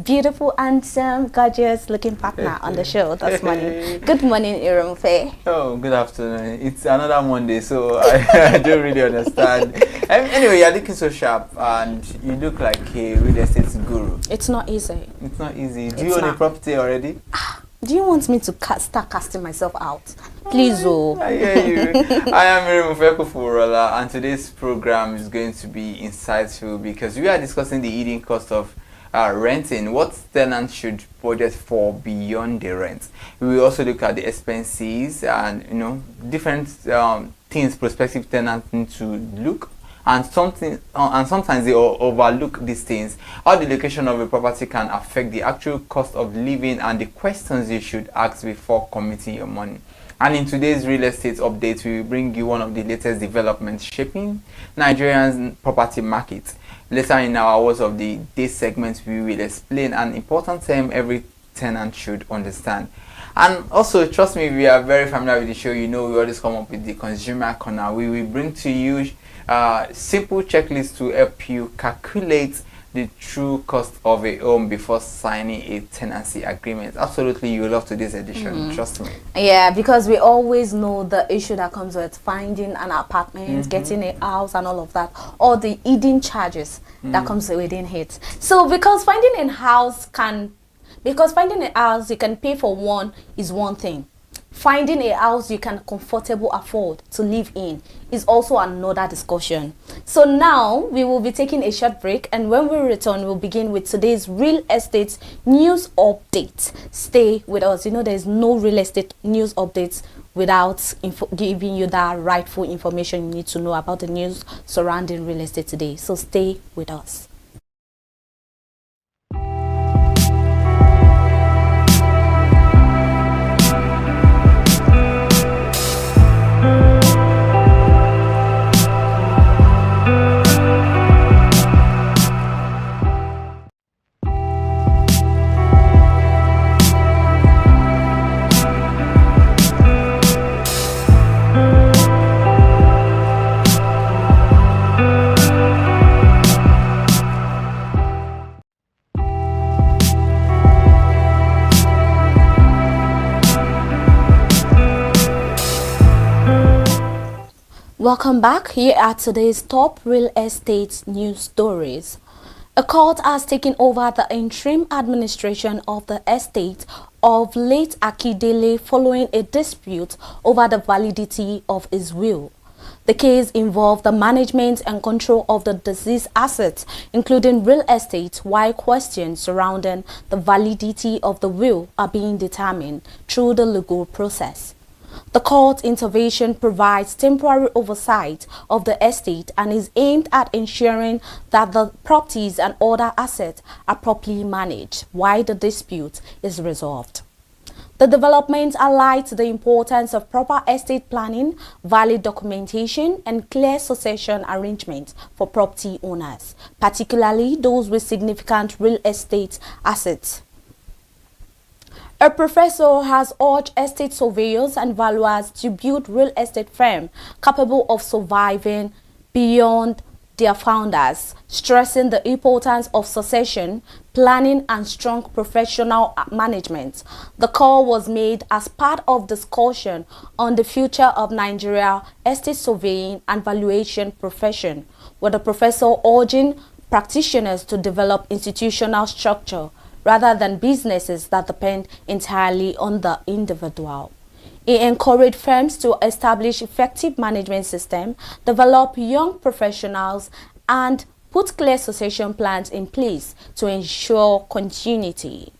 beautiful, handsome, gorgeous looking partner on the show this morning. Good morning, Irumfe. Oh, good afternoon. It's another Monday, so I don't really understand. Anyway, you're looking so sharp and you look like a real estate guru. It's not easy. It's not easy. Do you own a property already? Do you want me to start casting myself out? Please, oh. I hear you. I am Irumfe Kuforola, and today's program is going to be insightful because we are discussing the hidden cost of renting, what tenants should budget for beyond the rent. We will also look at the expenses and different things prospective tenants need to look, and sometimes they overlook these things. How the location of a property can affect the actual cost of living and the questions you should ask before committing your money. And in today's real estate update, we will bring you one of the latest developments shaping Nigeria's property market. Later in our Words of the Day segment, we will explain an important term every tenant should understand. And also, trust me, we are very familiar with the show. We always come up with the Consumer Corner. We will bring to you simple checklists to help you calculate the true cost of a home before signing a tenancy agreement. Absolutely, you will love today's edition, trust me. Yeah, because we always know the issue that comes with finding an apartment, getting a house and all of that, or the hidden charges that comes within it. So because finding a house you can pay for one is one thing. Finding a house you can comfortably afford to live in is also another discussion. So now we will be taking a short break, and when we return, we'll begin with today's real estate news update. Stay with us. There's no real estate news updates without giving you that rightful information you need to know about the news surrounding real estate today. So stay with us. Welcome back. Here are today's top real estate news stories. A court has taken over the interim administration of the estate of late Akindele following a dispute over the validity of his will. The case involved the management and control of the deceased assets, including real estate, while questions surrounding the validity of the will are being determined through the legal process. The court intervention provides temporary oversight of the estate and is aimed at ensuring that the properties and other assets are properly managed while the dispute is resolved. The developments highlight the importance of proper estate planning, valid documentation, and clear succession arrangements for property owners, particularly those with significant real estate assets. A professor has urged estate surveyors and valuers to build real estate firms capable of surviving beyond their founders, stressing the importance of succession, planning, and strong professional management. The call was made as part of discussion on the future of Nigeria estate surveying and valuation profession, with the professor urging practitioners to develop institutional structure rather than businesses that depend entirely on the individual. He encouraged firms to establish effective management systems, develop young professionals, and put clear succession plans in place to ensure continuity.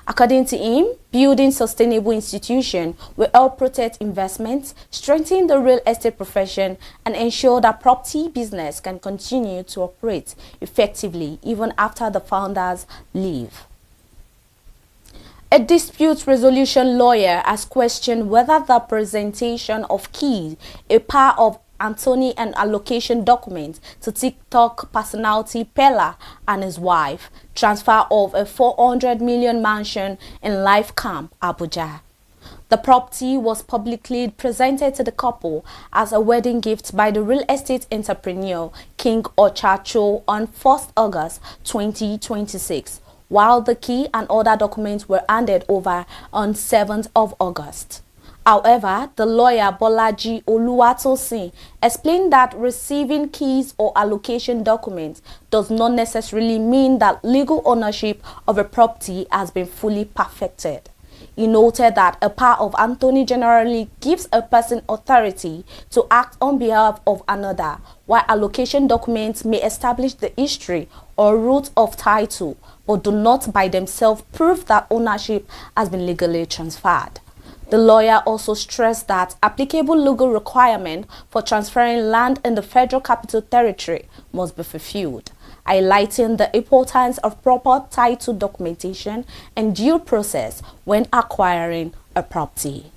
According to him, building sustainable institutions will help protect investments, strengthen the real estate profession, and ensure that property business can continue to operate effectively even after the founders leave. A dispute resolution lawyer has questioned whether the presentation of keys, a pair of Anthony and allocation documents to TikTok personality Pella and his wife, transfer of a 400 million mansion in Life Camp, Abuja. The property was publicly presented to the couple as a wedding gift by the real estate entrepreneur King Ochacho on 1st August 2026. while the key and other documents were handed over on 7th of August. However, the lawyer Bolaji Oluwatosin explained that receiving keys or allocation documents does not necessarily mean that legal ownership of a property has been fully perfected. He noted that a power of attorney generally gives a person authority to act on behalf of another, while allocation documents may establish the history or root of title, but do not by themselves prove that ownership has been legally transferred. The lawyer also stressed that applicable legal requirement for transferring land in the Federal Capital Territory must be fulfilled, highlighting the importance of proper title documentation and due process when acquiring a property.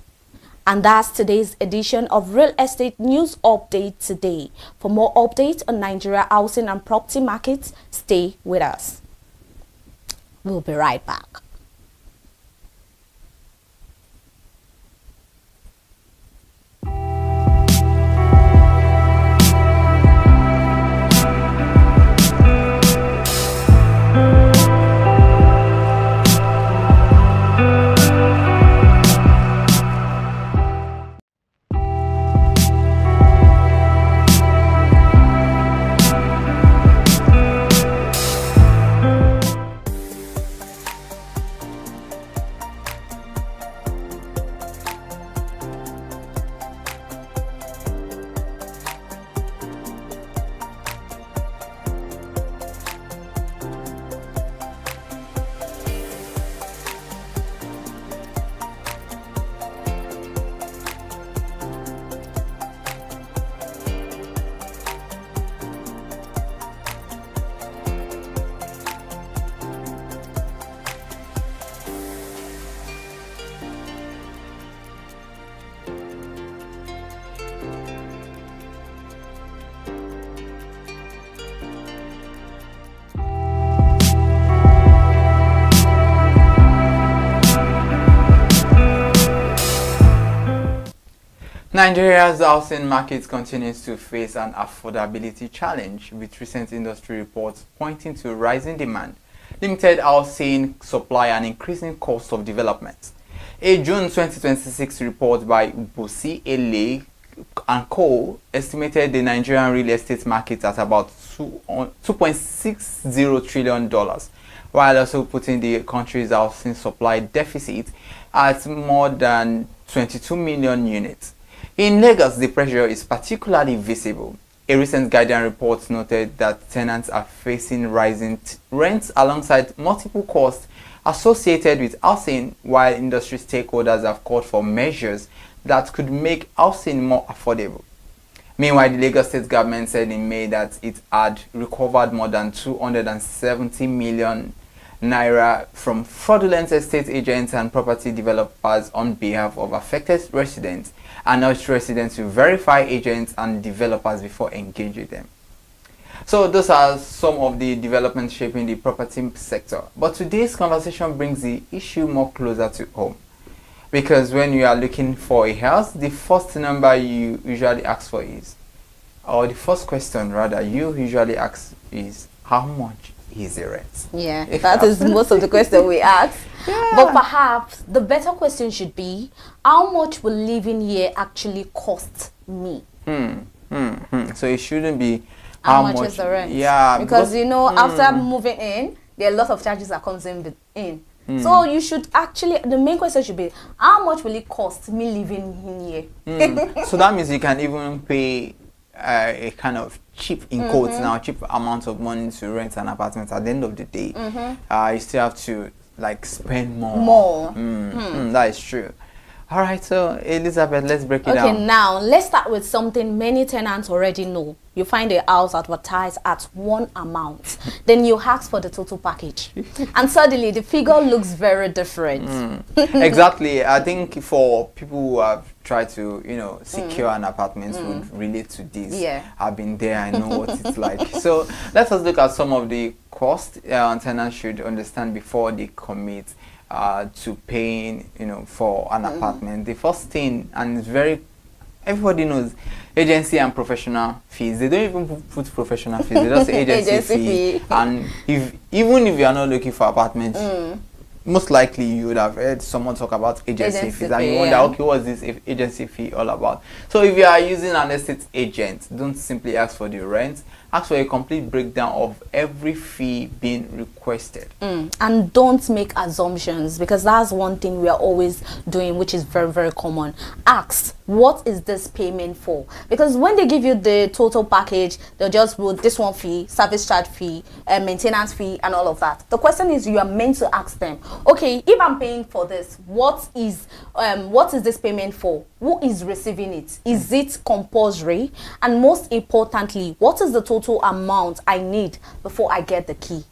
And that's today's edition of Real Estate News Update today. For more updates on Nigeria housing and property markets, stay with us. We'll be right back. Nigeria's housing market continues to face an affordability challenge, with recent industry reports pointing to rising demand, limited housing supply, and increasing cost of development. A June 2026 report by Bosi Ele and Co. estimated the Nigerian real estate market at about $2.60 trillion, while also putting the country's housing supply deficit at more than 22 million units. In Lagos, the pressure is particularly visible. A recent Guardian report noted that tenants are facing rising rents alongside multiple costs associated with housing, while industry stakeholders have called for measures that could make housing more affordable. Meanwhile, the Lagos State government said in May that it had recovered more than 270 million naira from fraudulent estate agents and property developers on behalf of affected residents, and urged residents to verify agents and developers before engaging them. So those are some of the developments shaping the property sector. But today's conversation brings the issue more closer to home. Because when you are looking for a house, the first number you usually ask for is, or the first question rather you usually ask is, how much is the rent? Yeah, that is most of the question we ask. Yeah. But perhaps the better question should be, how much will living here actually cost me? So it shouldn't be how much is the rent? Yeah, because you know, after moving in, there are a lot of charges that comes in. So you should actually, the main question should be, how much will it cost me living in here? So that means you can even pay a kind of cheap, in quotes now, cheap amount of money to rent an apartment. At the end of the day, you still have to like spend more. That is true. All right, so Elizabeth, let's break it down. Okay, now let's start with something many tenants already know. You find a house advertised at one amount, then you ask for the total package, and suddenly the figure looks very different. Exactly. I think for people who have tried to, secure an apartment would relate to this. Yeah. I've been there, I know what it's like. So let us look at some of the costs tenants should understand before they commit to paying, for an apartment. The first thing, and it's very everybody knows agency and professional fees. They don't even put professional fees. They just say agency fee. And even if you are not looking for apartments, most likely you would have heard someone talk about agency fees, and you wonder, okay, what's this agency fee all about? So if you are using an estate agent, don't simply ask for the rent. Ask for a complete breakdown of every fee being requested. And don't make assumptions, because that's one thing we are always doing, which is very, very common. Ask, what is this payment for? Because when they give you the total package, they'll just put this one fee, service charge fee, maintenance fee, and all of that. The question is, you are meant to ask them, okay, if I'm paying for this, what is this payment for? Who is receiving it? Is it compulsory? And most importantly, what is the total amount I need before I get the key?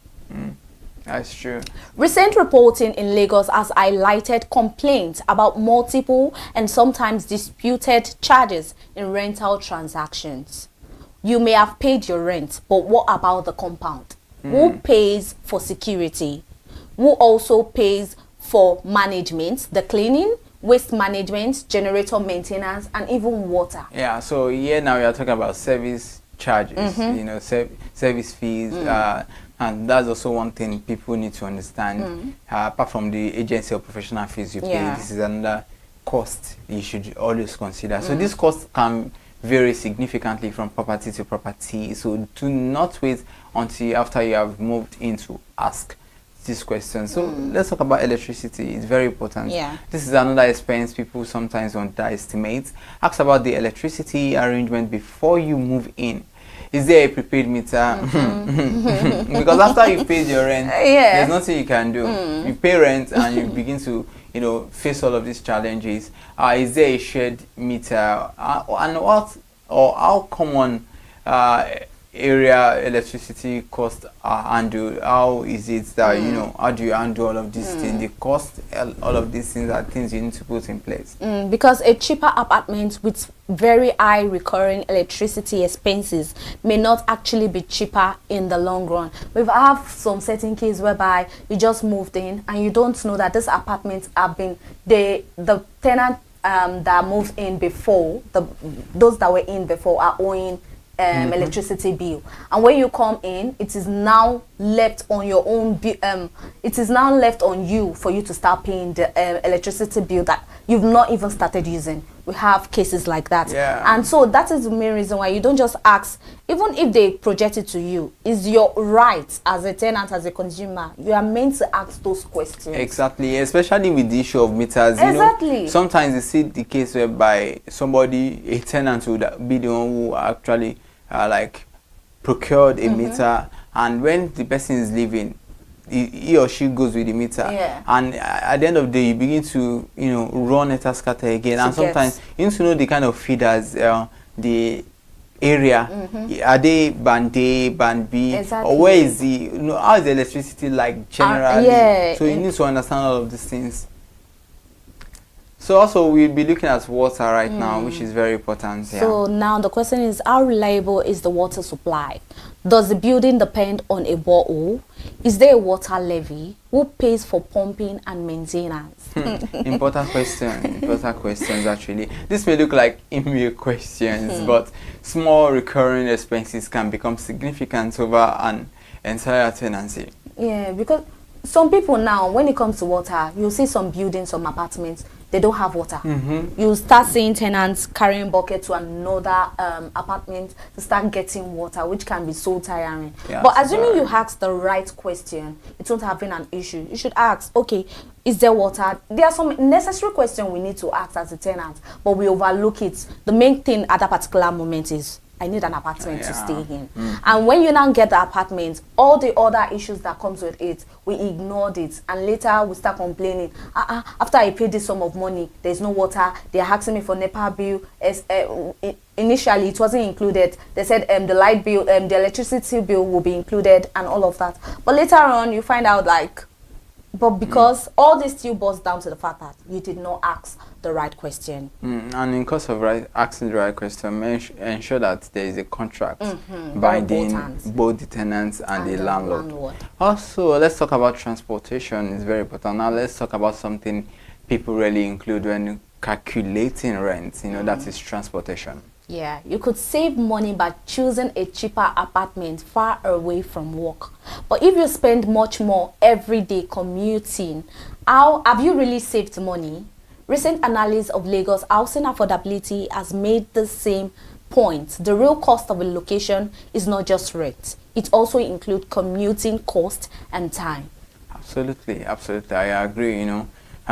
That's true. Recent reporting in Lagos has highlighted complaints about multiple and sometimes disputed charges in rental transactions. You may have paid your rent, but what about the compound? Who pays for security? Who also pays for management, the cleaning, waste management, generator maintenance, and even water? Yeah, so here now we are talking about service charges, you know, service fees, and that's also one thing people need to understand. Apart from the agency or professional fees you pay, this is another cost you should always consider. So this cost can vary significantly from property to property, so do not wait until after you have moved in to ask this question. So let's talk about electricity. It's very important. This is another expense people sometimes underestimate. Ask about the electricity arrangement before you move in. Is there a prepaid meter? Because after you paid your rent, there's nothing you can do. You pay rent and you begin to, you know, face all of these challenges. Is there a shared meter? And what or how common area electricity cost are handled? How is it that you know, how do you handle all of these things? The cost, all of these things are things you need to put in place. Because a cheaper apartment with very high recurring electricity expenses may not actually be cheaper in the long run. We've have some certain cases whereby you just moved in and you don't know that this apartment have been the tenant that moved in before, those that were in before are owing electricity bill, and when you come in, it is now left on your own it is now left on you for you to start paying the electricity bill that you've not even started using. We have cases like that, and so that is the main reason why you don't just ask. Even if they project it to you, is your right as a tenant, as a consumer, you are meant to ask those questions. Exactly, especially with the issue of meters. You know, sometimes you see the case whereby somebody, a tenant, would be the one who actually like procured a meter, and when the person is leaving, he or she goes with the meter, and at the end of the day you begin to, you know, run it scatter again, and sometimes you need to know the kind of feeders, the area, are they band A, band B, or where is the, you know, how is the electricity like generally? So you need to understand all of these things. So also we'll be looking at water right now, which is very important. So now the question is, how reliable is the water supply? Does the building depend on a borehole? Is there a water levy? Who pays for pumping and maintenance? Important question. Important questions actually. This may look like email questions, but small recurring expenses can become significant over an entire tenancy. Yeah, because some people now, when it comes to water, you'll see some buildings, some apartments, they don't have water. You start seeing tenants carrying bucket to another apartment to start getting water, which can be so tiring. But assuming you ask the right question, it won't have been an issue. You should ask, okay, is there water? There are some necessary questions we need to ask as a tenant, but we overlook it. The main thing at that particular moment is, I need an apartment to stay in. And when you now get the apartment, all the other issues that comes with it, we ignored it, and later we start complaining. After I paid this sum of money, there's no water. They're asking me for NEPA bill. Initially, it wasn't included. They said the light bill, the electricity bill will be included, and all of that. But later on, you find out like, but because all this still boils down to the fact that you did not ask the right question. And in course of asking the right question, ensure that there is a contract binding both the tenants and the landlord. Also, let's talk about transportation. It's very important. Now let's talk about something people really include when calculating rent, that is transportation. Yeah, you could save money by choosing a cheaper apartment far away from work. But if you spend much more every day commuting, how have you really saved money? Recent analysis of Lagos housing affordability has made the same point. The real cost of a location is not just rent. It also includes commuting cost and time. Absolutely, absolutely. I agree,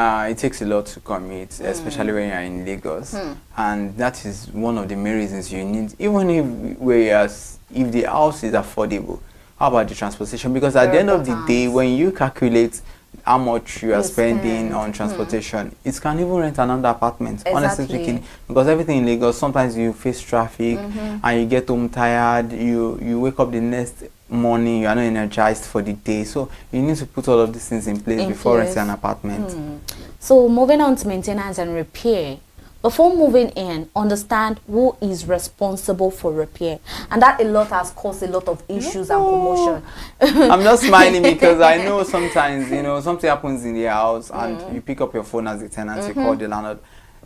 it takes a lot to commute, especially when you're in Lagos. And that is one of the main reasons you need, even if the house is affordable, how about the transportation? Because at the end of the day, when you calculate how much you are spending on transportation, it can even rent another apartment, honestly speaking, because everything in Lagos, sometimes you face traffic and you get home tired, you wake up the next morning, you are not energized for the day, so you need to put all of these things in place before renting an apartment. So moving on to maintenance and repair. Before moving in, understand who is responsible for repair, and that a lot has caused a lot of issues and commotion. I'm just smiling because I know sometimes, something happens in the house and you pick up your phone as a tenant, you call the landlord,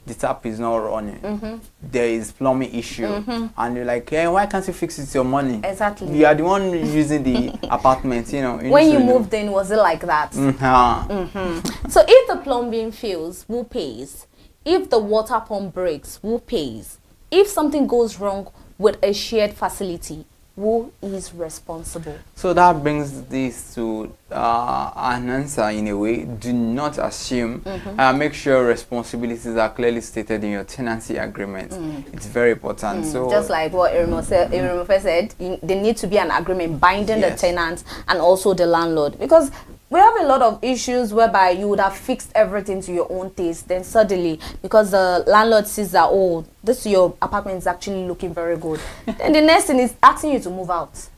the tap is not running, there is plumbing issue, and you're like, hey, why can't you fix it with your money? Exactly. You are the one using the apartment, When you moved in, was it like that? So if the plumbing fails, who pays? If the water pump breaks, who pays? If something goes wrong with a shared facility, who is responsible? So that brings this to an answer in a way. Do not assume. Make sure responsibilities are clearly stated in your tenancy agreement. It's very important. So just like what Irimo said, there needs to be an agreement binding the tenant and also the landlord, because we have a lot of issues whereby you would have fixed everything to your own taste, then suddenly, because the landlord sees that, oh, your apartment is actually looking very good, then the next thing is asking you to move out.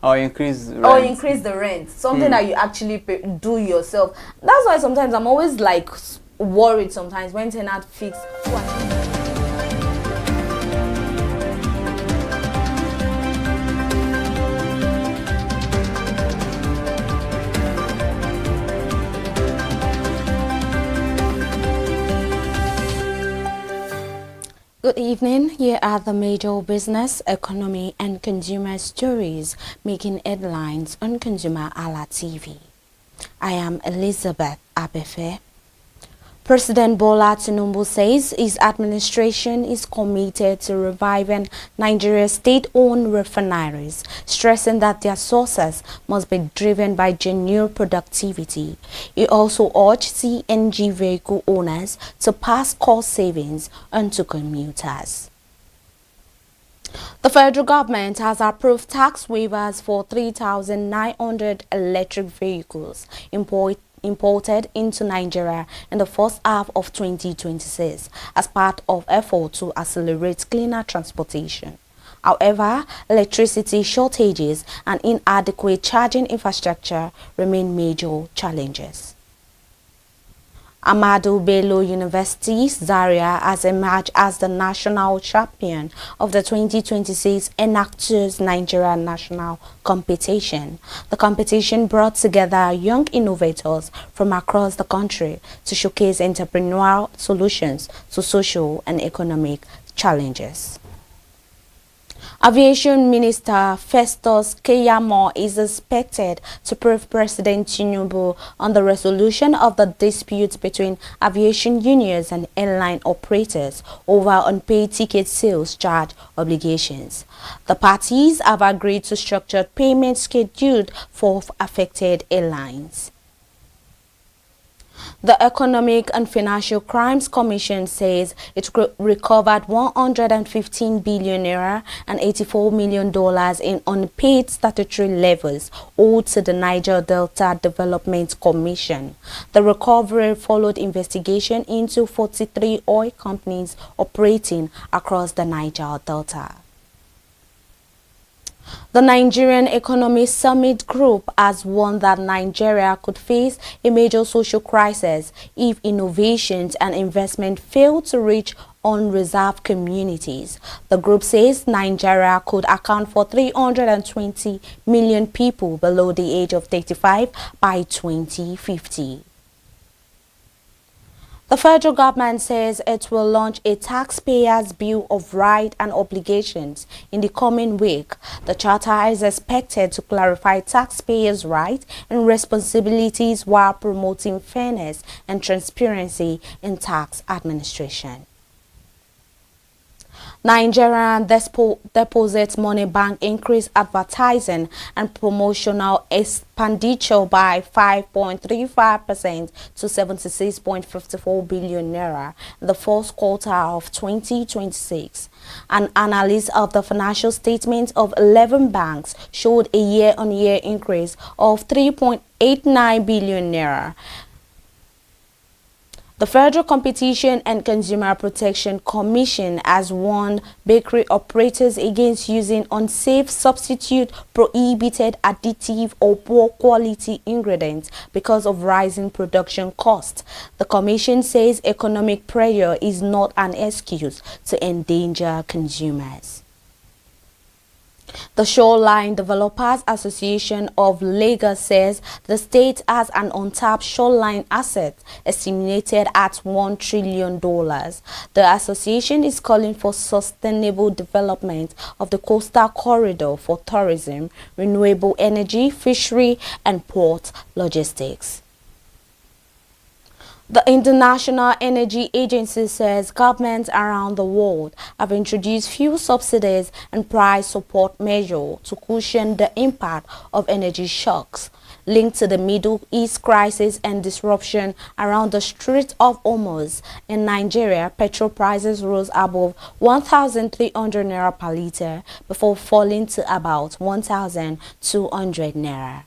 Or increase rent. Or increase the rent. Something that you actually do yourself. That's why sometimes I'm always like worried sometimes when tenants fix. Good evening. Here are the major business, economy, and consumer stories making headlines on ConsumerHalla TV. I am Elizabeth Abefe. President Bola Tinubu says his administration is committed to reviving Nigeria's state-owned refineries, stressing that their sources must be driven by genuine productivity. He also urged CNG vehicle owners to pass cost savings onto commuters. The federal government has approved tax waivers for 3,900 electric vehicles imported into Nigeria in the first half of 2026 as part of effort to accelerate cleaner transportation. However, electricity shortages and inadequate charging infrastructure remain major challenges. Ahmadu Bello University, Zaria, has emerged as the national champion of the 2026 Enactors Nigeria National Competition. The competition brought together young innovators from across the country to showcase entrepreneurial solutions to social and economic challenges. Aviation Minister Festus Keyamo is expected to brief President Tinubu on the resolution of the dispute between aviation unions and airline operators over unpaid ticket sales charge obligations. The parties have agreed to structured payment scheduled for affected airlines. The Economic and Financial Crimes Commission says it recovered 115 billion naira and $84 million in unpaid statutory levies owed to the Niger Delta Development Commission. The recovery followed investigation into 43 oil companies operating across the Niger Delta. The Nigerian Economic Summit Group has warned that Nigeria could face a major social crisis if innovations and investment fail to reach unreserved communities. The group says Nigeria could account for 320 million people below the age of 35 by 2050. The federal government says it will launch a taxpayers' bill of rights and obligations in the coming week. The charter is expected to clarify taxpayers' rights and responsibilities while promoting fairness and transparency in tax administration. Nigerian Deposit Money Bank increased advertising and promotional expenditure by 5.35% to 76.54 billion naira in the first quarter of 2026. An analysis of the financial statements of 11 banks showed a year-on-year increase of 3.89 billion naira. The Federal Competition and Consumer Protection Commission has warned bakery operators against using unsafe substitute, prohibited additive or poor quality ingredients because of rising production costs. The Commission says economic pressure is not an excuse to endanger consumers. The Shoreline Developers Association of Lagos says the state has an untapped shoreline asset estimated at $1 trillion. The association is calling for sustainable development of the coastal corridor for tourism, renewable energy, fishery, and port logistics. The International Energy Agency says governments around the world have introduced fuel subsidies and price support measures to cushion the impact of energy shocks. Linked to the Middle East crisis and disruption around the Strait of Hormuz in Nigeria, petrol prices rose above 1,300 naira per litre before falling to about 1,200 naira.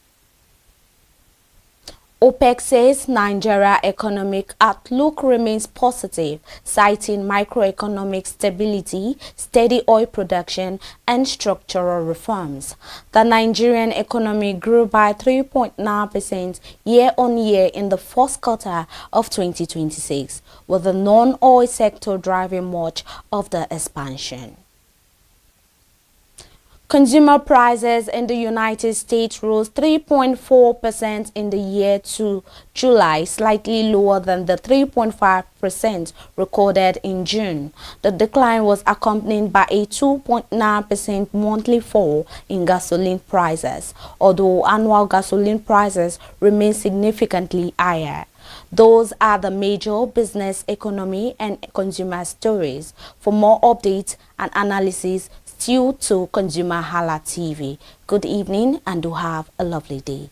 OPEC says Nigeria economic outlook remains positive, citing macroeconomic stability, steady oil production, and structural reforms. The Nigerian economy grew by 3.9% year-on-year in the first quarter of 2026, with the non-oil sector driving much of the expansion. Consumer prices in the United States rose 3.4% in the year to July, slightly lower than the 3.5% recorded in June. The decline was accompanied by a 2.9% monthly fall in gasoline prices, although annual gasoline prices remain significantly higher. Those are the major business, economy, and consumer stories. For more updates and analysis, tune to ConsumerHallaTV. Good evening and do have a lovely day.